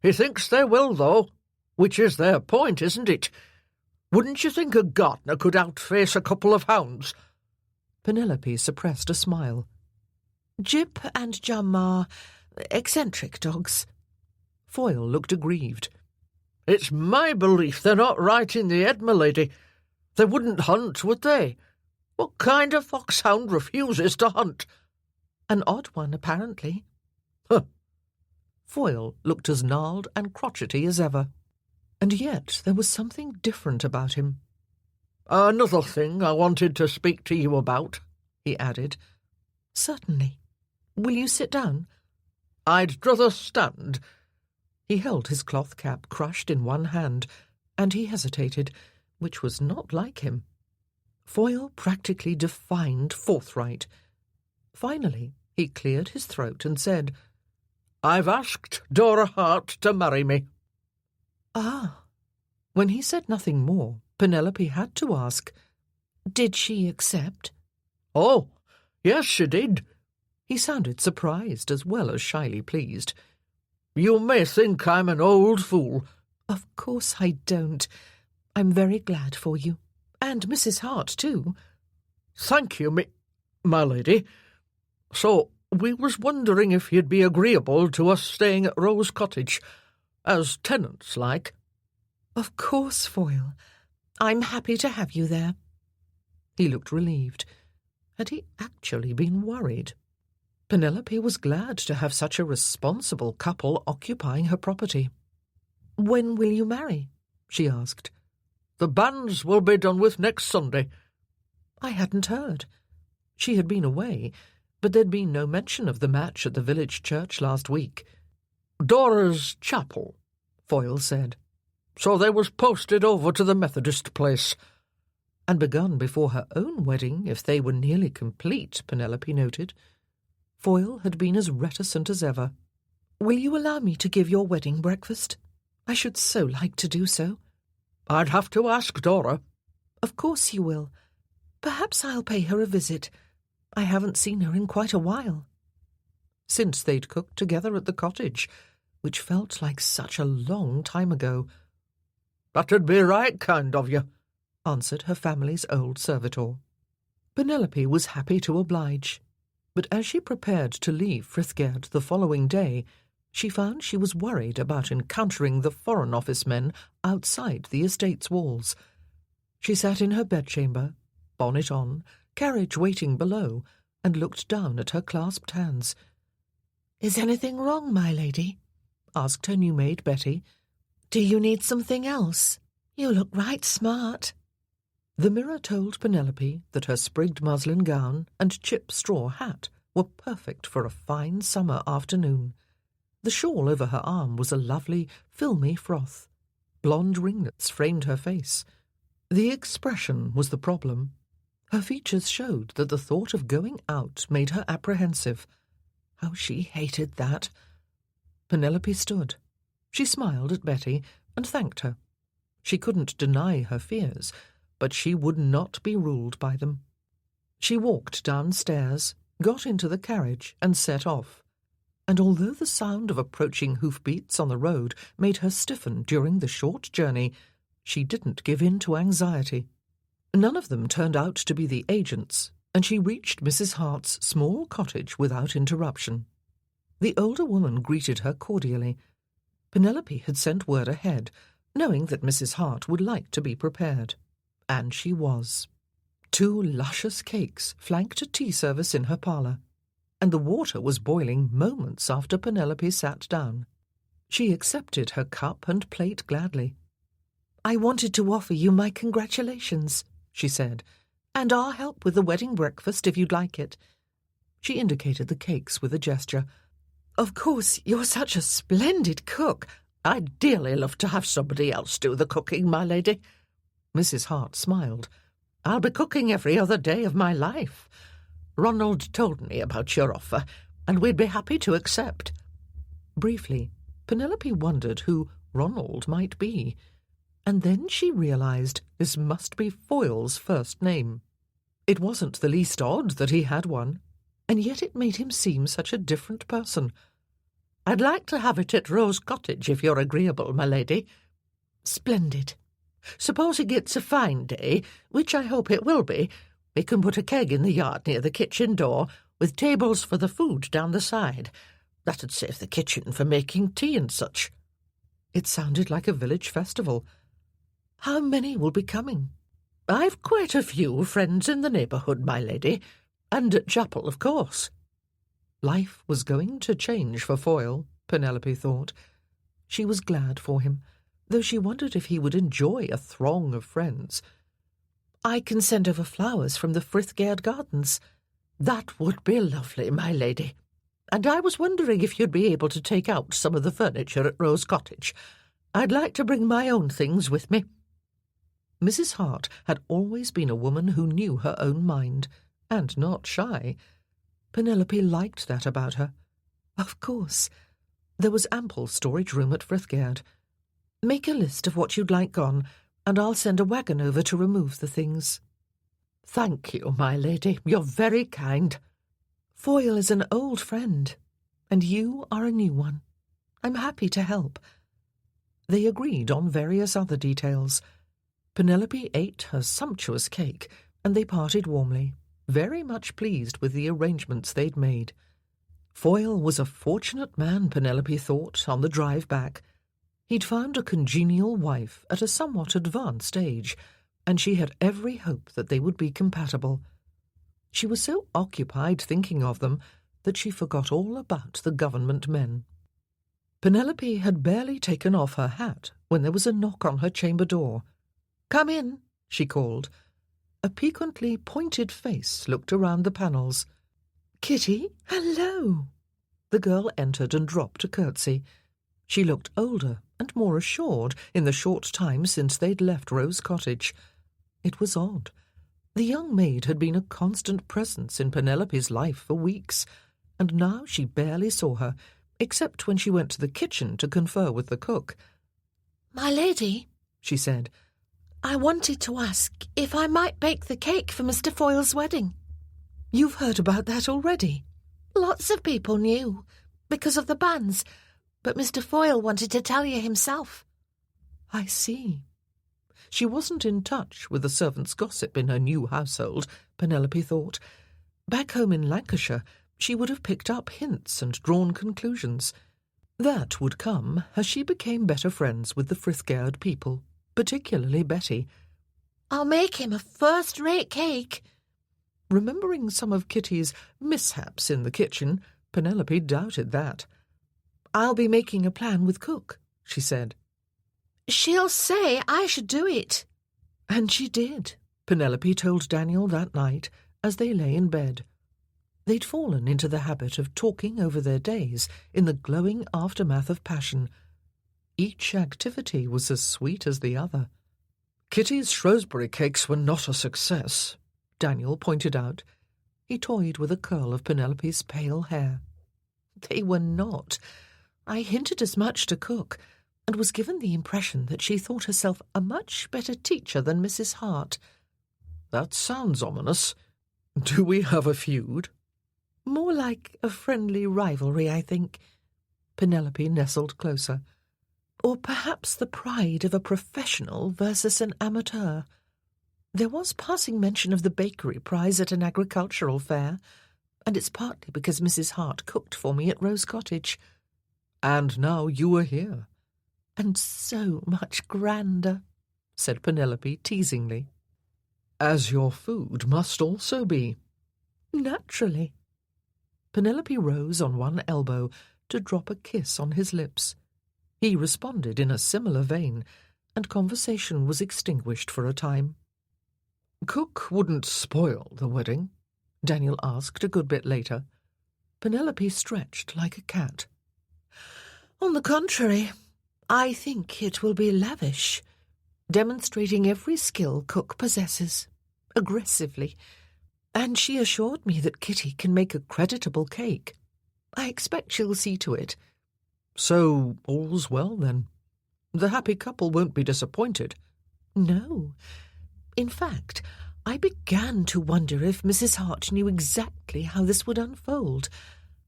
"He thinks they will, though, which is their point, isn't it? Wouldn't you think a gardener could outface a couple of hounds?" Penelope suppressed a smile. "Jip and Jum are eccentric dogs." Foyle looked aggrieved. "It's my belief they're not right in the head, my lady. They wouldn't hunt, would they? What kind of foxhound refuses to hunt?" "An odd one, apparently." "Huh." Foyle looked as gnarled and crotchety as ever. And yet there was something different about him. "Another thing I wanted to speak to you about," he added. "Certainly. Will you sit down?" "I'd druther stand. He held his cloth cap crushed in one hand, and he hesitated, which was not like him. Foyle practically defined forthright. Finally, he cleared his throat and said, "I've asked Dora Hart to marry me." Ah. When he said nothing more, Penelope had to ask, "Did she accept?" "Oh, yes, she did." He sounded surprised as well as shyly pleased. "You may think I'm an old fool." "Of course I don't. I'm very glad for you. And Mrs. Hart, too." "Thank you, my lady. So, we was wondering if you'd be agreeable to us staying at Rose Cottage, as tenants, like." "Of course, Foyle. I'm happy to have you there." He looked relieved. Had he actually been worried? Penelope was glad to have such a responsible couple occupying her property. "When will you marry?" she asked. "The banns will be done with next Sunday." I hadn't heard. She had been away, but there'd been no mention of the match at the village church last week. "Dora's chapel," Foyle said. "So they was posted over to the Methodist place." And begun before her own wedding, if they were nearly complete, Penelope noted. Foyle had been as reticent as ever. "Will you allow me to give your wedding breakfast? I should so like to do so." "I'd have to ask Dora." "Of course you will. Perhaps I'll pay her a visit. I haven't seen her in quite a while." Since they'd cooked together at the cottage, which felt like such a long time ago. "That'd be right kind of you," answered her family's old servitor. Penelope was happy to oblige, but as she prepared to leave Frithgerd the following day, she found she was worried about encountering the Foreign Office men outside the estate's walls. She sat in her bedchamber, bonnet on, carriage waiting below, and looked down at her clasped hands. "Is anything wrong, my lady?" asked her new maid Betty. "Do you need something else? You look right smart." The mirror told Penelope that her sprigged muslin gown and chip straw hat were perfect for a fine summer afternoon. The shawl over her arm was a lovely, filmy froth. Blonde ringlets framed her face. The expression was the problem. Her features showed that the thought of going out made her apprehensive. How she hated that! Penelope stood. She smiled at Betty and thanked her. She couldn't deny her fears, but she would not be ruled by them. She walked downstairs, got into the carriage, and set off. And although the sound of approaching hoofbeats on the road made her stiffen during the short journey, she didn't give in to anxiety. None of them turned out to be the agents, and she reached Mrs. Hart's small cottage without interruption. The older woman greeted her cordially. Penelope had sent word ahead, knowing that Mrs. Hart would like to be prepared. And she was. 2 luscious cakes flanked a tea service in her parlour, and the water was boiling moments after Penelope sat down. She accepted her cup and plate gladly. "I wanted to offer you my congratulations," she said, "and our help with the wedding breakfast if you'd like it." She indicated the cakes with a gesture. "Of course, you're such a splendid cook. I'd dearly love to have somebody else do the cooking, my lady." Mrs. Hart smiled. "I'll be cooking every other day of my life. Ronald told me about your offer, and we'd be happy to accept." Briefly, Penelope wondered who Ronald might be, and then she realized this must be Foyle's first name. It wasn't the least odd that he had one, and yet it made him seem such a different person. "I'd like to have it at Rose Cottage, if you're agreeable, my lady." "Splendid. Suppose it gets a fine day, which I hope it will be. We can put a keg in the yard near the kitchen door, with tables for the food down the side. That'd save the kitchen for making tea and such." It sounded like a village festival. "How many will be coming?" "I've quite a few friends in the neighbourhood, my lady, and at chapel, of course." Life was going to change for Foyle, Penelope thought. She was glad for him, though she wondered if he would enjoy a throng of friends. "I can send over flowers from the Frithgerd gardens." "That would be lovely, my lady." and I was wondering if you'd be able to take out some of the furniture at Rose Cottage. I'd like to bring my own things with me." Mrs. Hart had always been a woman who knew her own mind, and not shy. Penelope liked that about her. Of course. There was ample storage room at Frithgerd. "Make a list of what you'd like gone, and I'll send a wagon over to remove the things." "Thank you, my lady. You're very kind." "Foyle is an old friend, and you are a new one. I'm happy to help." They agreed on various other details. Penelope ate her sumptuous cake, and they parted warmly, very much pleased with the arrangements they'd made. Foyle was a fortunate man, Penelope thought, on the drive back. He'd found a congenial wife at a somewhat advanced age, and she had every hope that they would be compatible. She was so occupied thinking of them that she forgot all about the government men. Penelope had barely taken off her hat when there was a knock on her chamber door. "Come in," she called. A piquantly pointed face looked around the panels. "Kitty, hello." The girl entered and dropped a curtsy. She looked older and more assured in the short time since they'd left Rose Cottage. It was odd. The young maid had been a constant presence in Penelope's life for weeks, and now she barely saw her, except when she went to the kitchen to confer with the cook. "My lady," she said, "I wanted to ask if I might bake the cake for Mr. Foyle's wedding." "You've heard about that already?" "Lots of people knew, because of the banns, but Mr. Foyle wanted to tell you himself." "I see." She wasn't in touch with the servants' gossip in her new household, Penelope thought. Back home in Lancashire, she would have picked up hints and drawn conclusions. That would come as she became better friends with the Frithgerd people, particularly Betty. "I'll make him a first-rate cake." Remembering some of Kitty's mishaps in the kitchen, Penelope doubted that. "I'll be making a plan with cook," she said. "She'll say I should do it." And she did, Penelope told Daniel that night as they lay in bed. They'd fallen into the habit of talking over their days in the glowing aftermath of passion. Each activity was as sweet as the other. "Kitty's Shrewsbury cakes were not a success," Daniel pointed out. He toyed with a curl of Penelope's pale hair. "They were not. I hinted as much to cook, and was given the impression that she thought herself a much better teacher than Mrs. Hart." "That sounds ominous. Do we have a feud?" "More like a friendly rivalry, I think." Penelope nestled closer. "Or perhaps the pride of a professional versus an amateur. There was passing mention of the bakery prize at an agricultural fair, and it's partly because Mrs. Hart cooked for me at Rose Cottage." "And now you are here." "And so much grander," said Penelope teasingly. "As your food must also be." "Naturally." Penelope rose on one elbow to drop a kiss on his lips. He responded in a similar vein, and conversation was extinguished for a time. "Cook wouldn't spoil the wedding?" Daniel asked a good bit later. Penelope stretched like a cat. "On the contrary, I think it will be lavish, demonstrating every skill Cook possesses, aggressively, and she assured me that Kitty can make a creditable cake. I expect she'll see to it." "So all's well, then. The happy couple won't be disappointed." "No. In fact, I began to wonder if Mrs. Hart knew exactly how this would unfold,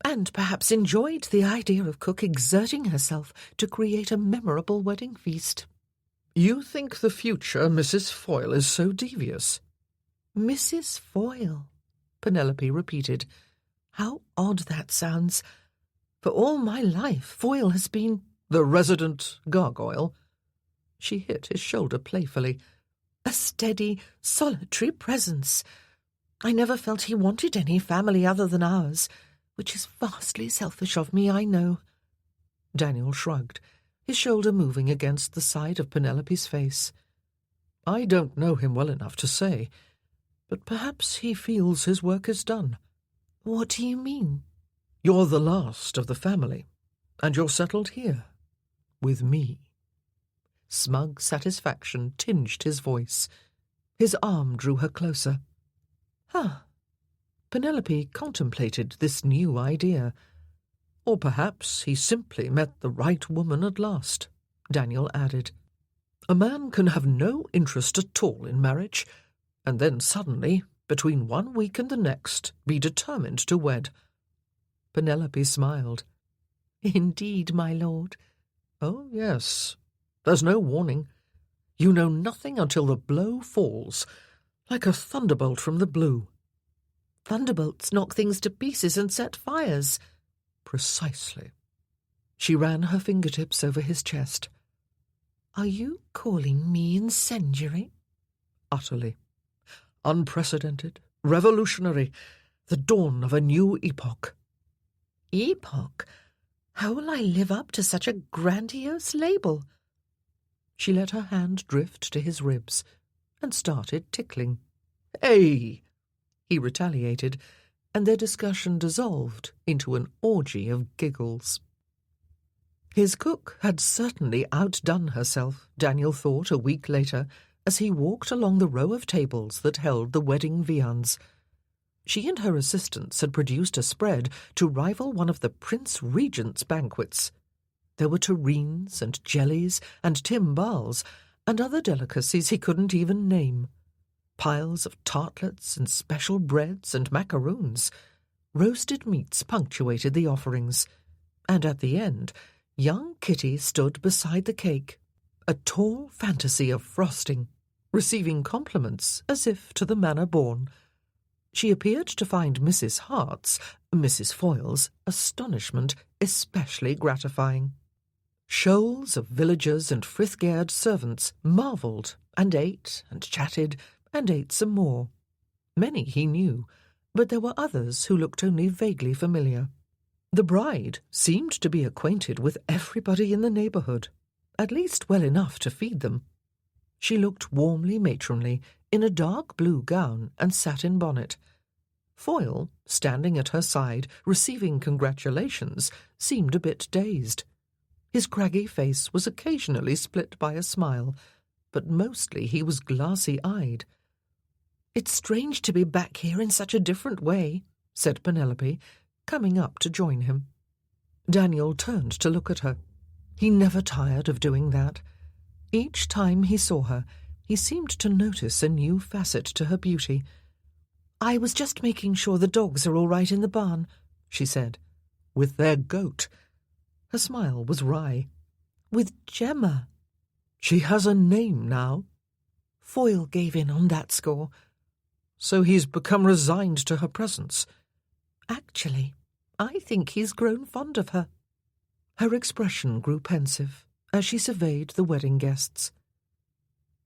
and perhaps enjoyed the idea of Cook exerting herself to create a memorable wedding feast." "You think the future Mrs. Foyle is so devious?" "Mrs. Foyle," Penelope repeated. "How odd that sounds. For all my life, Foyle has been—" "The resident gargoyle?" She hit his shoulder playfully. "A steady, solitary presence. I never felt he wanted any family other than ours, which is vastly selfish of me, I know." Daniel shrugged, his shoulder moving against the side of Penelope's face. "I don't know him well enough to say, but perhaps he feels his work is done." "What do you mean?" You're the last of the family, and you're settled here, with me." Smug satisfaction tinged his voice. His arm drew her closer. "Ah." Penelope contemplated this new idea. Or perhaps he simply met the right woman at last, Daniel added. A man can have no interest at all in marriage, and then suddenly, between 1 week and the next, be determined to wed. Penelope smiled. "Indeed, my lord." "Oh, yes. There's no warning. You know nothing until the blow falls, like a thunderbolt from the blue." "Thunderbolts knock things to pieces and set fires." "Precisely." She ran her fingertips over his chest. "Are you calling me incendiary?" "Utterly. Unprecedented, revolutionary, the dawn of a new epoch." "Epoch? How will I live up to such a grandiose label?" She let her hand drift to his ribs and started tickling. "Hey!" he retaliated, and their discussion dissolved into an orgy of giggles. His cook had certainly outdone herself, Daniel thought a week later, as he walked along the row of tables that held the wedding viands. She and her assistants had produced a spread to rival one of the Prince Regent's banquets. There were terrines and jellies and timbales and other delicacies he couldn't even name. Piles of tartlets and special breads and macaroons. Roasted meats punctuated the offerings. And at the end, young Kitty stood beside the cake, a tall fantasy of frosting, receiving compliments as if to the manner born. She appeared to find Mrs. Foyle's, astonishment especially gratifying. Shoals of villagers and Frithgard servants marvelled and ate and chatted and ate some more. Many he knew, but there were others who looked only vaguely familiar. The bride seemed to be acquainted with everybody in the neighbourhood, at least well enough to feed them. She looked warmly matronly, in a dark blue gown and satin bonnet. Foyle, standing at her side, receiving congratulations, seemed a bit dazed. His craggy face was occasionally split by a smile, but mostly he was glassy-eyed. "It's strange to be back here in such a different way," said Penelope, coming up to join him. Daniel turned to look at her. He never tired of doing that. Each time he saw her, he seemed to notice a new facet to her beauty. "I was just making sure the dogs are all right in the barn," she said. "With their goat." Her smile was wry. "With Gemma." "She has a name now." Foyle gave in on that score. "So he's become resigned to her presence." "Actually, I think he's grown fond of her." Her expression grew pensive as she surveyed the wedding guests.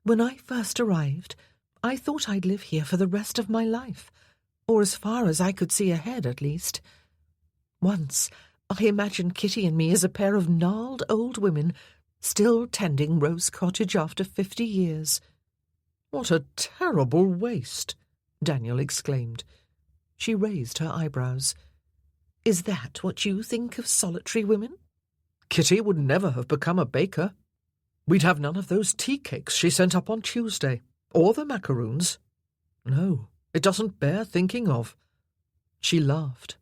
"When I first arrived, I thought I'd live here for the rest of my life, or as far as I could see ahead, at least. Once, I imagined Kitty and me as a pair of gnarled old women, still tending Rose Cottage after 50 years. "What a terrible waste!" Daniel exclaimed. She raised her eyebrows. "Is that what you think of solitary women?" "Kitty would never have become a baker. We'd have none of those tea cakes she sent up on Tuesday, or the macaroons. No, it doesn't bear thinking of." She laughed.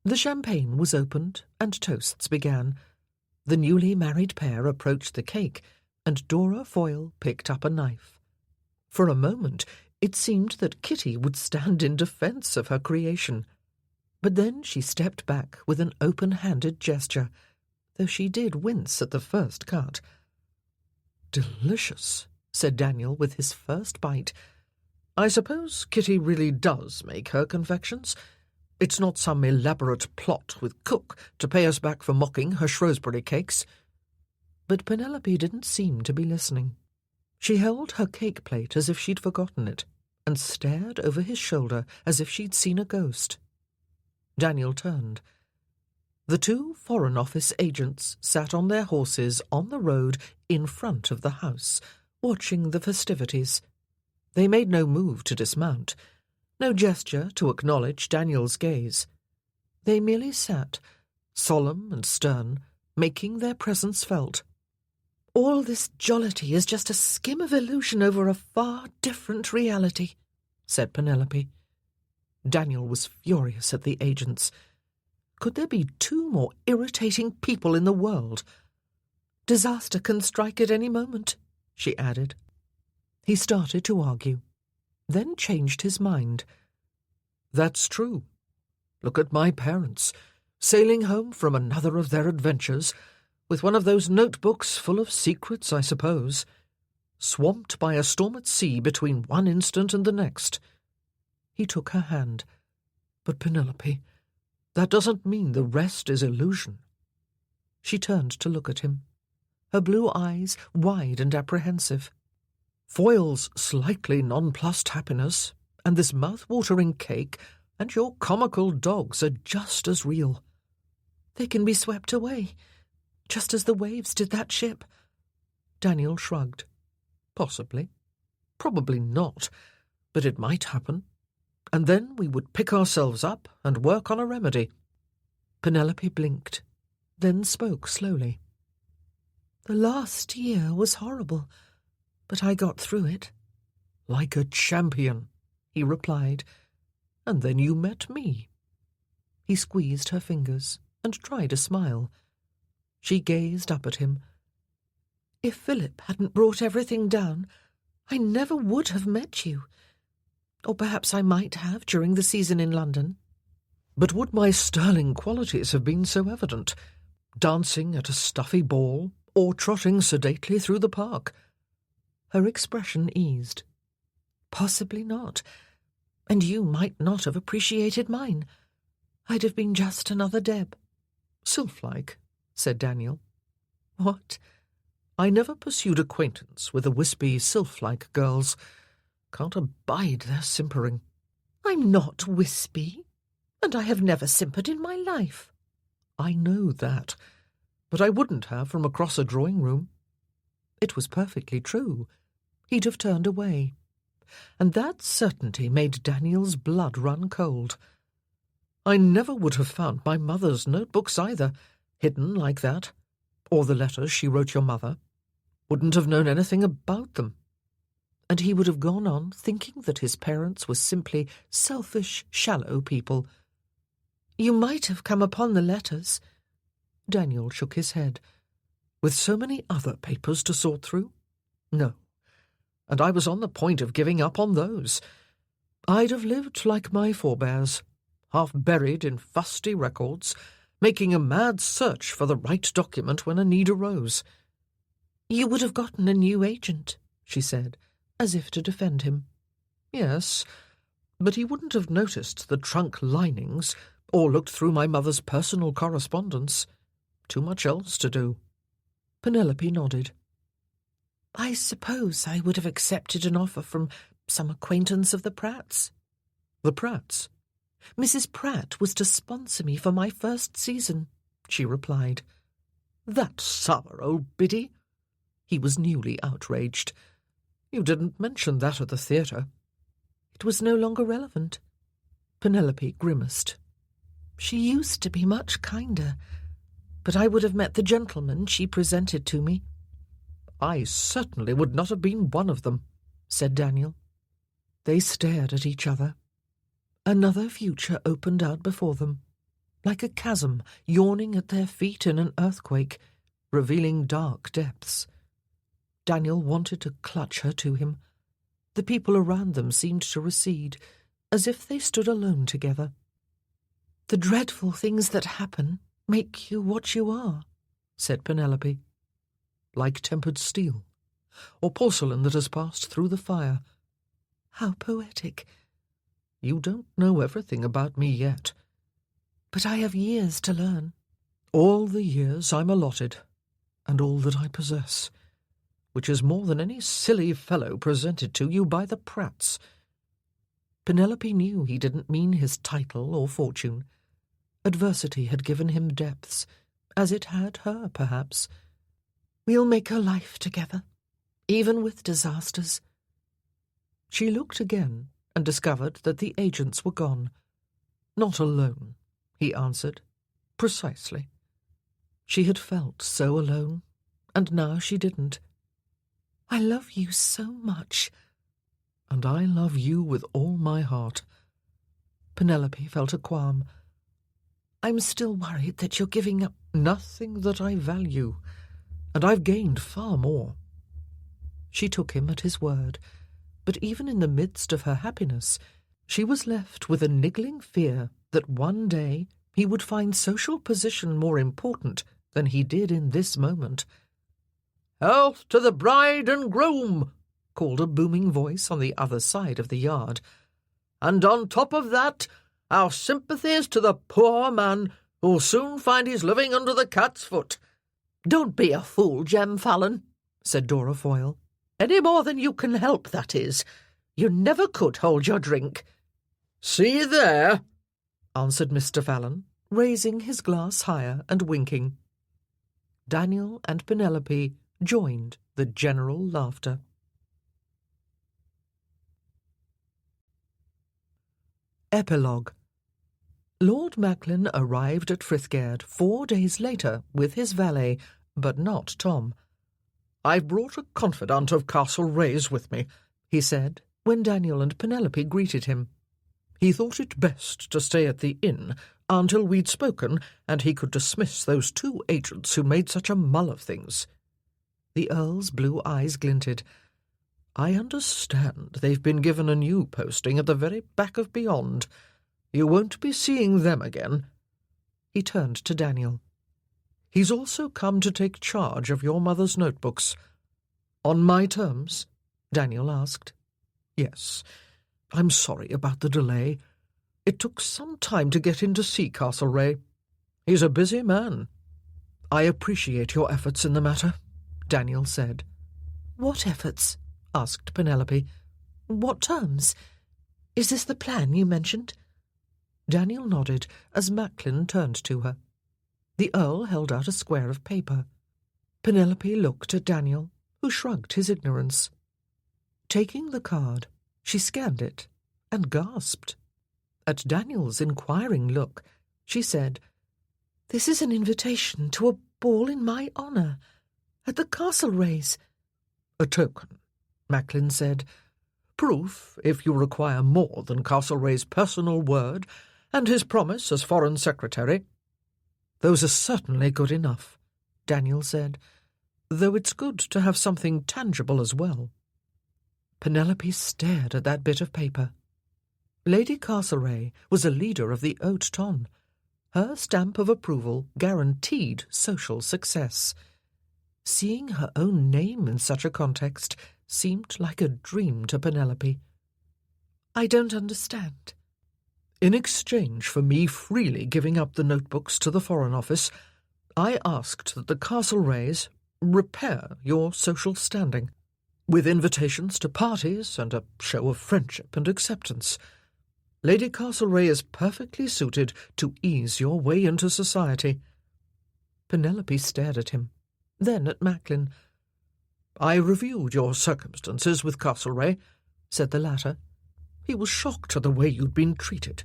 The champagne was opened and toasts began. The newly married pair approached the cake, and Dora Foyle picked up a knife. For a moment it seemed that Kitty would stand in defence of her creation, but then she stepped back with an open-handed gesture, though she did wince at the first cut. "Delicious," said Daniel with his first bite. "I suppose Kitty really does make her confections. It's not some elaborate plot with cook to pay us back for mocking her Shrewsbury cakes." But Penelope didn't seem to be listening. She held her cake plate as if she'd forgotten it, and stared over his shoulder as if she'd seen a ghost. Daniel turned. The 2 Foreign Office agents sat on their horses on the road in front of the house, watching the festivities. They made no move to dismount, no gesture to acknowledge Daniel's gaze. They merely sat, solemn and stern, making their presence felt. "All this jollity is just a skim of illusion over a far different reality," said Penelope. Daniel was furious at the agents. Could there be two more irritating people in the world? "Disaster can strike at any moment," she added. He started to argue, then changed his mind. "That's true. Look at my parents, sailing home from another of their adventures, with one of those notebooks full of secrets, I suppose, swamped by a storm at sea between one instant and the next." He took her hand. "But, Penelope, that doesn't mean the rest is illusion." She turned to look at him, her blue eyes wide and apprehensive. "Foyle's slightly nonplussed happiness, and this mouth-watering cake, and your comical dogs are just as real." "They can be swept away, just as the waves did that ship." Daniel shrugged. "Possibly. Probably not. But it might happen. And then we would pick ourselves up and work on a remedy." Penelope blinked, then spoke slowly. "The last year was horrible, but I got through it." "Like a champion," he replied. "And then you met me." He squeezed her fingers and tried a smile. She gazed up at him. "If Philip hadn't brought everything down, I never would have met you. Or perhaps I might have during the season in London." "But would my sterling qualities have been so evident, dancing at a stuffy ball, or trotting sedately through the park?" Her expression eased. "Possibly not. And you might not have appreciated mine. I'd have been just another Deb." "Sylph-like," said Daniel. "What?" "I never pursued acquaintance with the wispy, sylph-like girls. Can't abide their simpering." "I'm not wispy, and I have never simpered in my life." "I know that, but I wouldn't have from across a drawing-room." It was perfectly true. He'd have turned away. And that certainty made Daniel's blood run cold. "I never would have found my mother's notebooks either, hidden like that, or the letters she wrote your mother. Wouldn't have known anything about them." And he would have gone on thinking that his parents were simply selfish, shallow people. "You might have come upon the letters." Daniel shook his head. "With so many other papers to sort through? No. And I was on the point of giving up on those. I'd have lived like my forebears, half buried in fusty records, making a mad search for the right document when a need arose." "You would have gotten a new agent," she said, as if to defend him. "Yes, but he wouldn't have noticed the trunk linings or looked through my mother's personal correspondence. Too much else to do." Penelope nodded. "I suppose I would have accepted an offer from some acquaintance of the Pratts." "The Pratts?" "Mrs. Pratt was to sponsor me for my first season," she replied. "That sour old biddy?" He was newly outraged. "You didn't mention that at the theatre." "It was no longer relevant." Penelope grimaced. "She used to be much kinder, but I would have met the gentleman she presented to me." "I certainly would not have been one of them," said Daniel. They stared at each other. Another future opened out before them, like a chasm yawning at their feet in an earthquake, revealing dark depths. Daniel wanted to clutch her to him. The people around them seemed to recede, as if they stood alone together. "The dreadful things that happen make you what you are," said Penelope. "Like tempered steel, or porcelain that has passed through the fire." "How poetic." "You don't know everything about me yet." "But I have years to learn." "All the years I'm allotted, and all that I possess, which is more than any silly fellow presented to you by the Pratts." Penelope knew he didn't mean his title or fortune. Adversity had given him depths, as it had her, perhaps. "We'll make a life together, even with disasters." She looked again and discovered that the agents were gone. Not alone. he answered. Precisely. She had felt so alone, and now she didn't. I love you so much. And I love you with all my heart. Penelope felt a qualm. I'm still worried that you're giving up. Nothing that I value, and I've gained far more. She took him at his word, but even in the midst of her happiness, she was left with a niggling fear that one day he would find social position more important than he did in this moment. "Health to the bride and groom!" called a booming voice on the other side of the yard. "And on top of that, our sympathies to the poor man who'll soon find he's living under the cat's foot." "Don't be a fool, Jem Fallon," said Dora Foyle. "Any more than you can help, that is. You never could hold your drink." "See there," answered Mr. Fallon, raising his glass higher and winking. Daniel and Penelope joined the general laughter. Epilogue. Lord Macklin arrived at Frithgerd 4 days later with his valet, but not Tom. "I've brought a confidant of Castlereagh's with me," he said, when Daniel and Penelope greeted him. He thought it best to stay at the inn until we'd spoken and he could dismiss those 2 agents who made such a mull of things. The Earl's blue eyes glinted. "I understand they've been given a new posting at the very back of beyond. You won't be seeing them again." He turned to Daniel. "He's also come to take charge of your mother's notebooks." "On my terms?" Daniel asked. "Yes. I'm sorry about the delay. It took some time to get in to see Castlereagh. He's a busy man." "I appreciate your efforts in the matter," Daniel said. "What efforts?" asked Penelope. "What terms? Is this the plan you mentioned?" Daniel nodded as Macklin turned to her. The Earl held out a square of paper. Penelope looked at Daniel, who shrugged his ignorance. Taking the card, she scanned it and gasped. At Daniel's inquiring look, she said, "This is an invitation to a ball in my honour, at the Castlereaghs." "A token," Macklin said. "Proof, if you require more than Castlereagh's personal word and his promise as Foreign Secretary." "Those are certainly good enough," Daniel said, "though it's good to have something tangible as well." Penelope stared at that bit of paper. Lady Castlereagh was a leader of the Haute Tonne. Her stamp of approval guaranteed social success. Seeing her own name in such a context seemed like a dream to Penelope. "I don't understand." "In exchange for me freely giving up the notebooks to the Foreign Office, I asked that the Castlereaghs repair your social standing, with invitations to parties and a show of friendship and acceptance. Lady Castlereagh is perfectly suited to ease your way into society." Penelope stared at him, then at Macklin. "I reviewed your circumstances with Castlereagh," said the latter. "He was shocked at the way you'd been treated.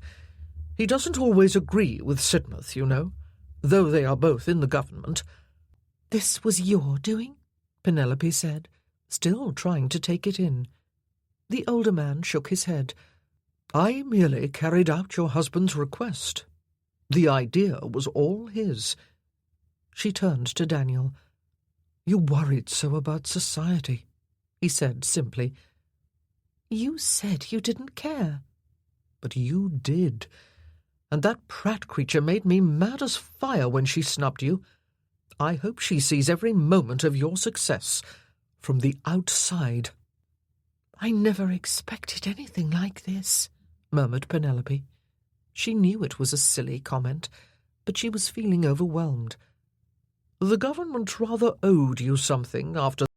He doesn't always agree with Sidmouth, you know, though they are both in the government." "This was your doing?" Penelope said, still trying to take it in. The older man shook his head. "I merely carried out your husband's request. The idea was all his." She turned to Daniel. "You worried so about society," he said simply. "You said you didn't care." "But you did. And that Pratt creature made me mad as fire when she snubbed you. I hope she sees every moment of your success from the outside." "I never expected anything like this," murmured Penelope. She knew it was a silly comment, but she was feeling overwhelmed. "The government rather owed you something after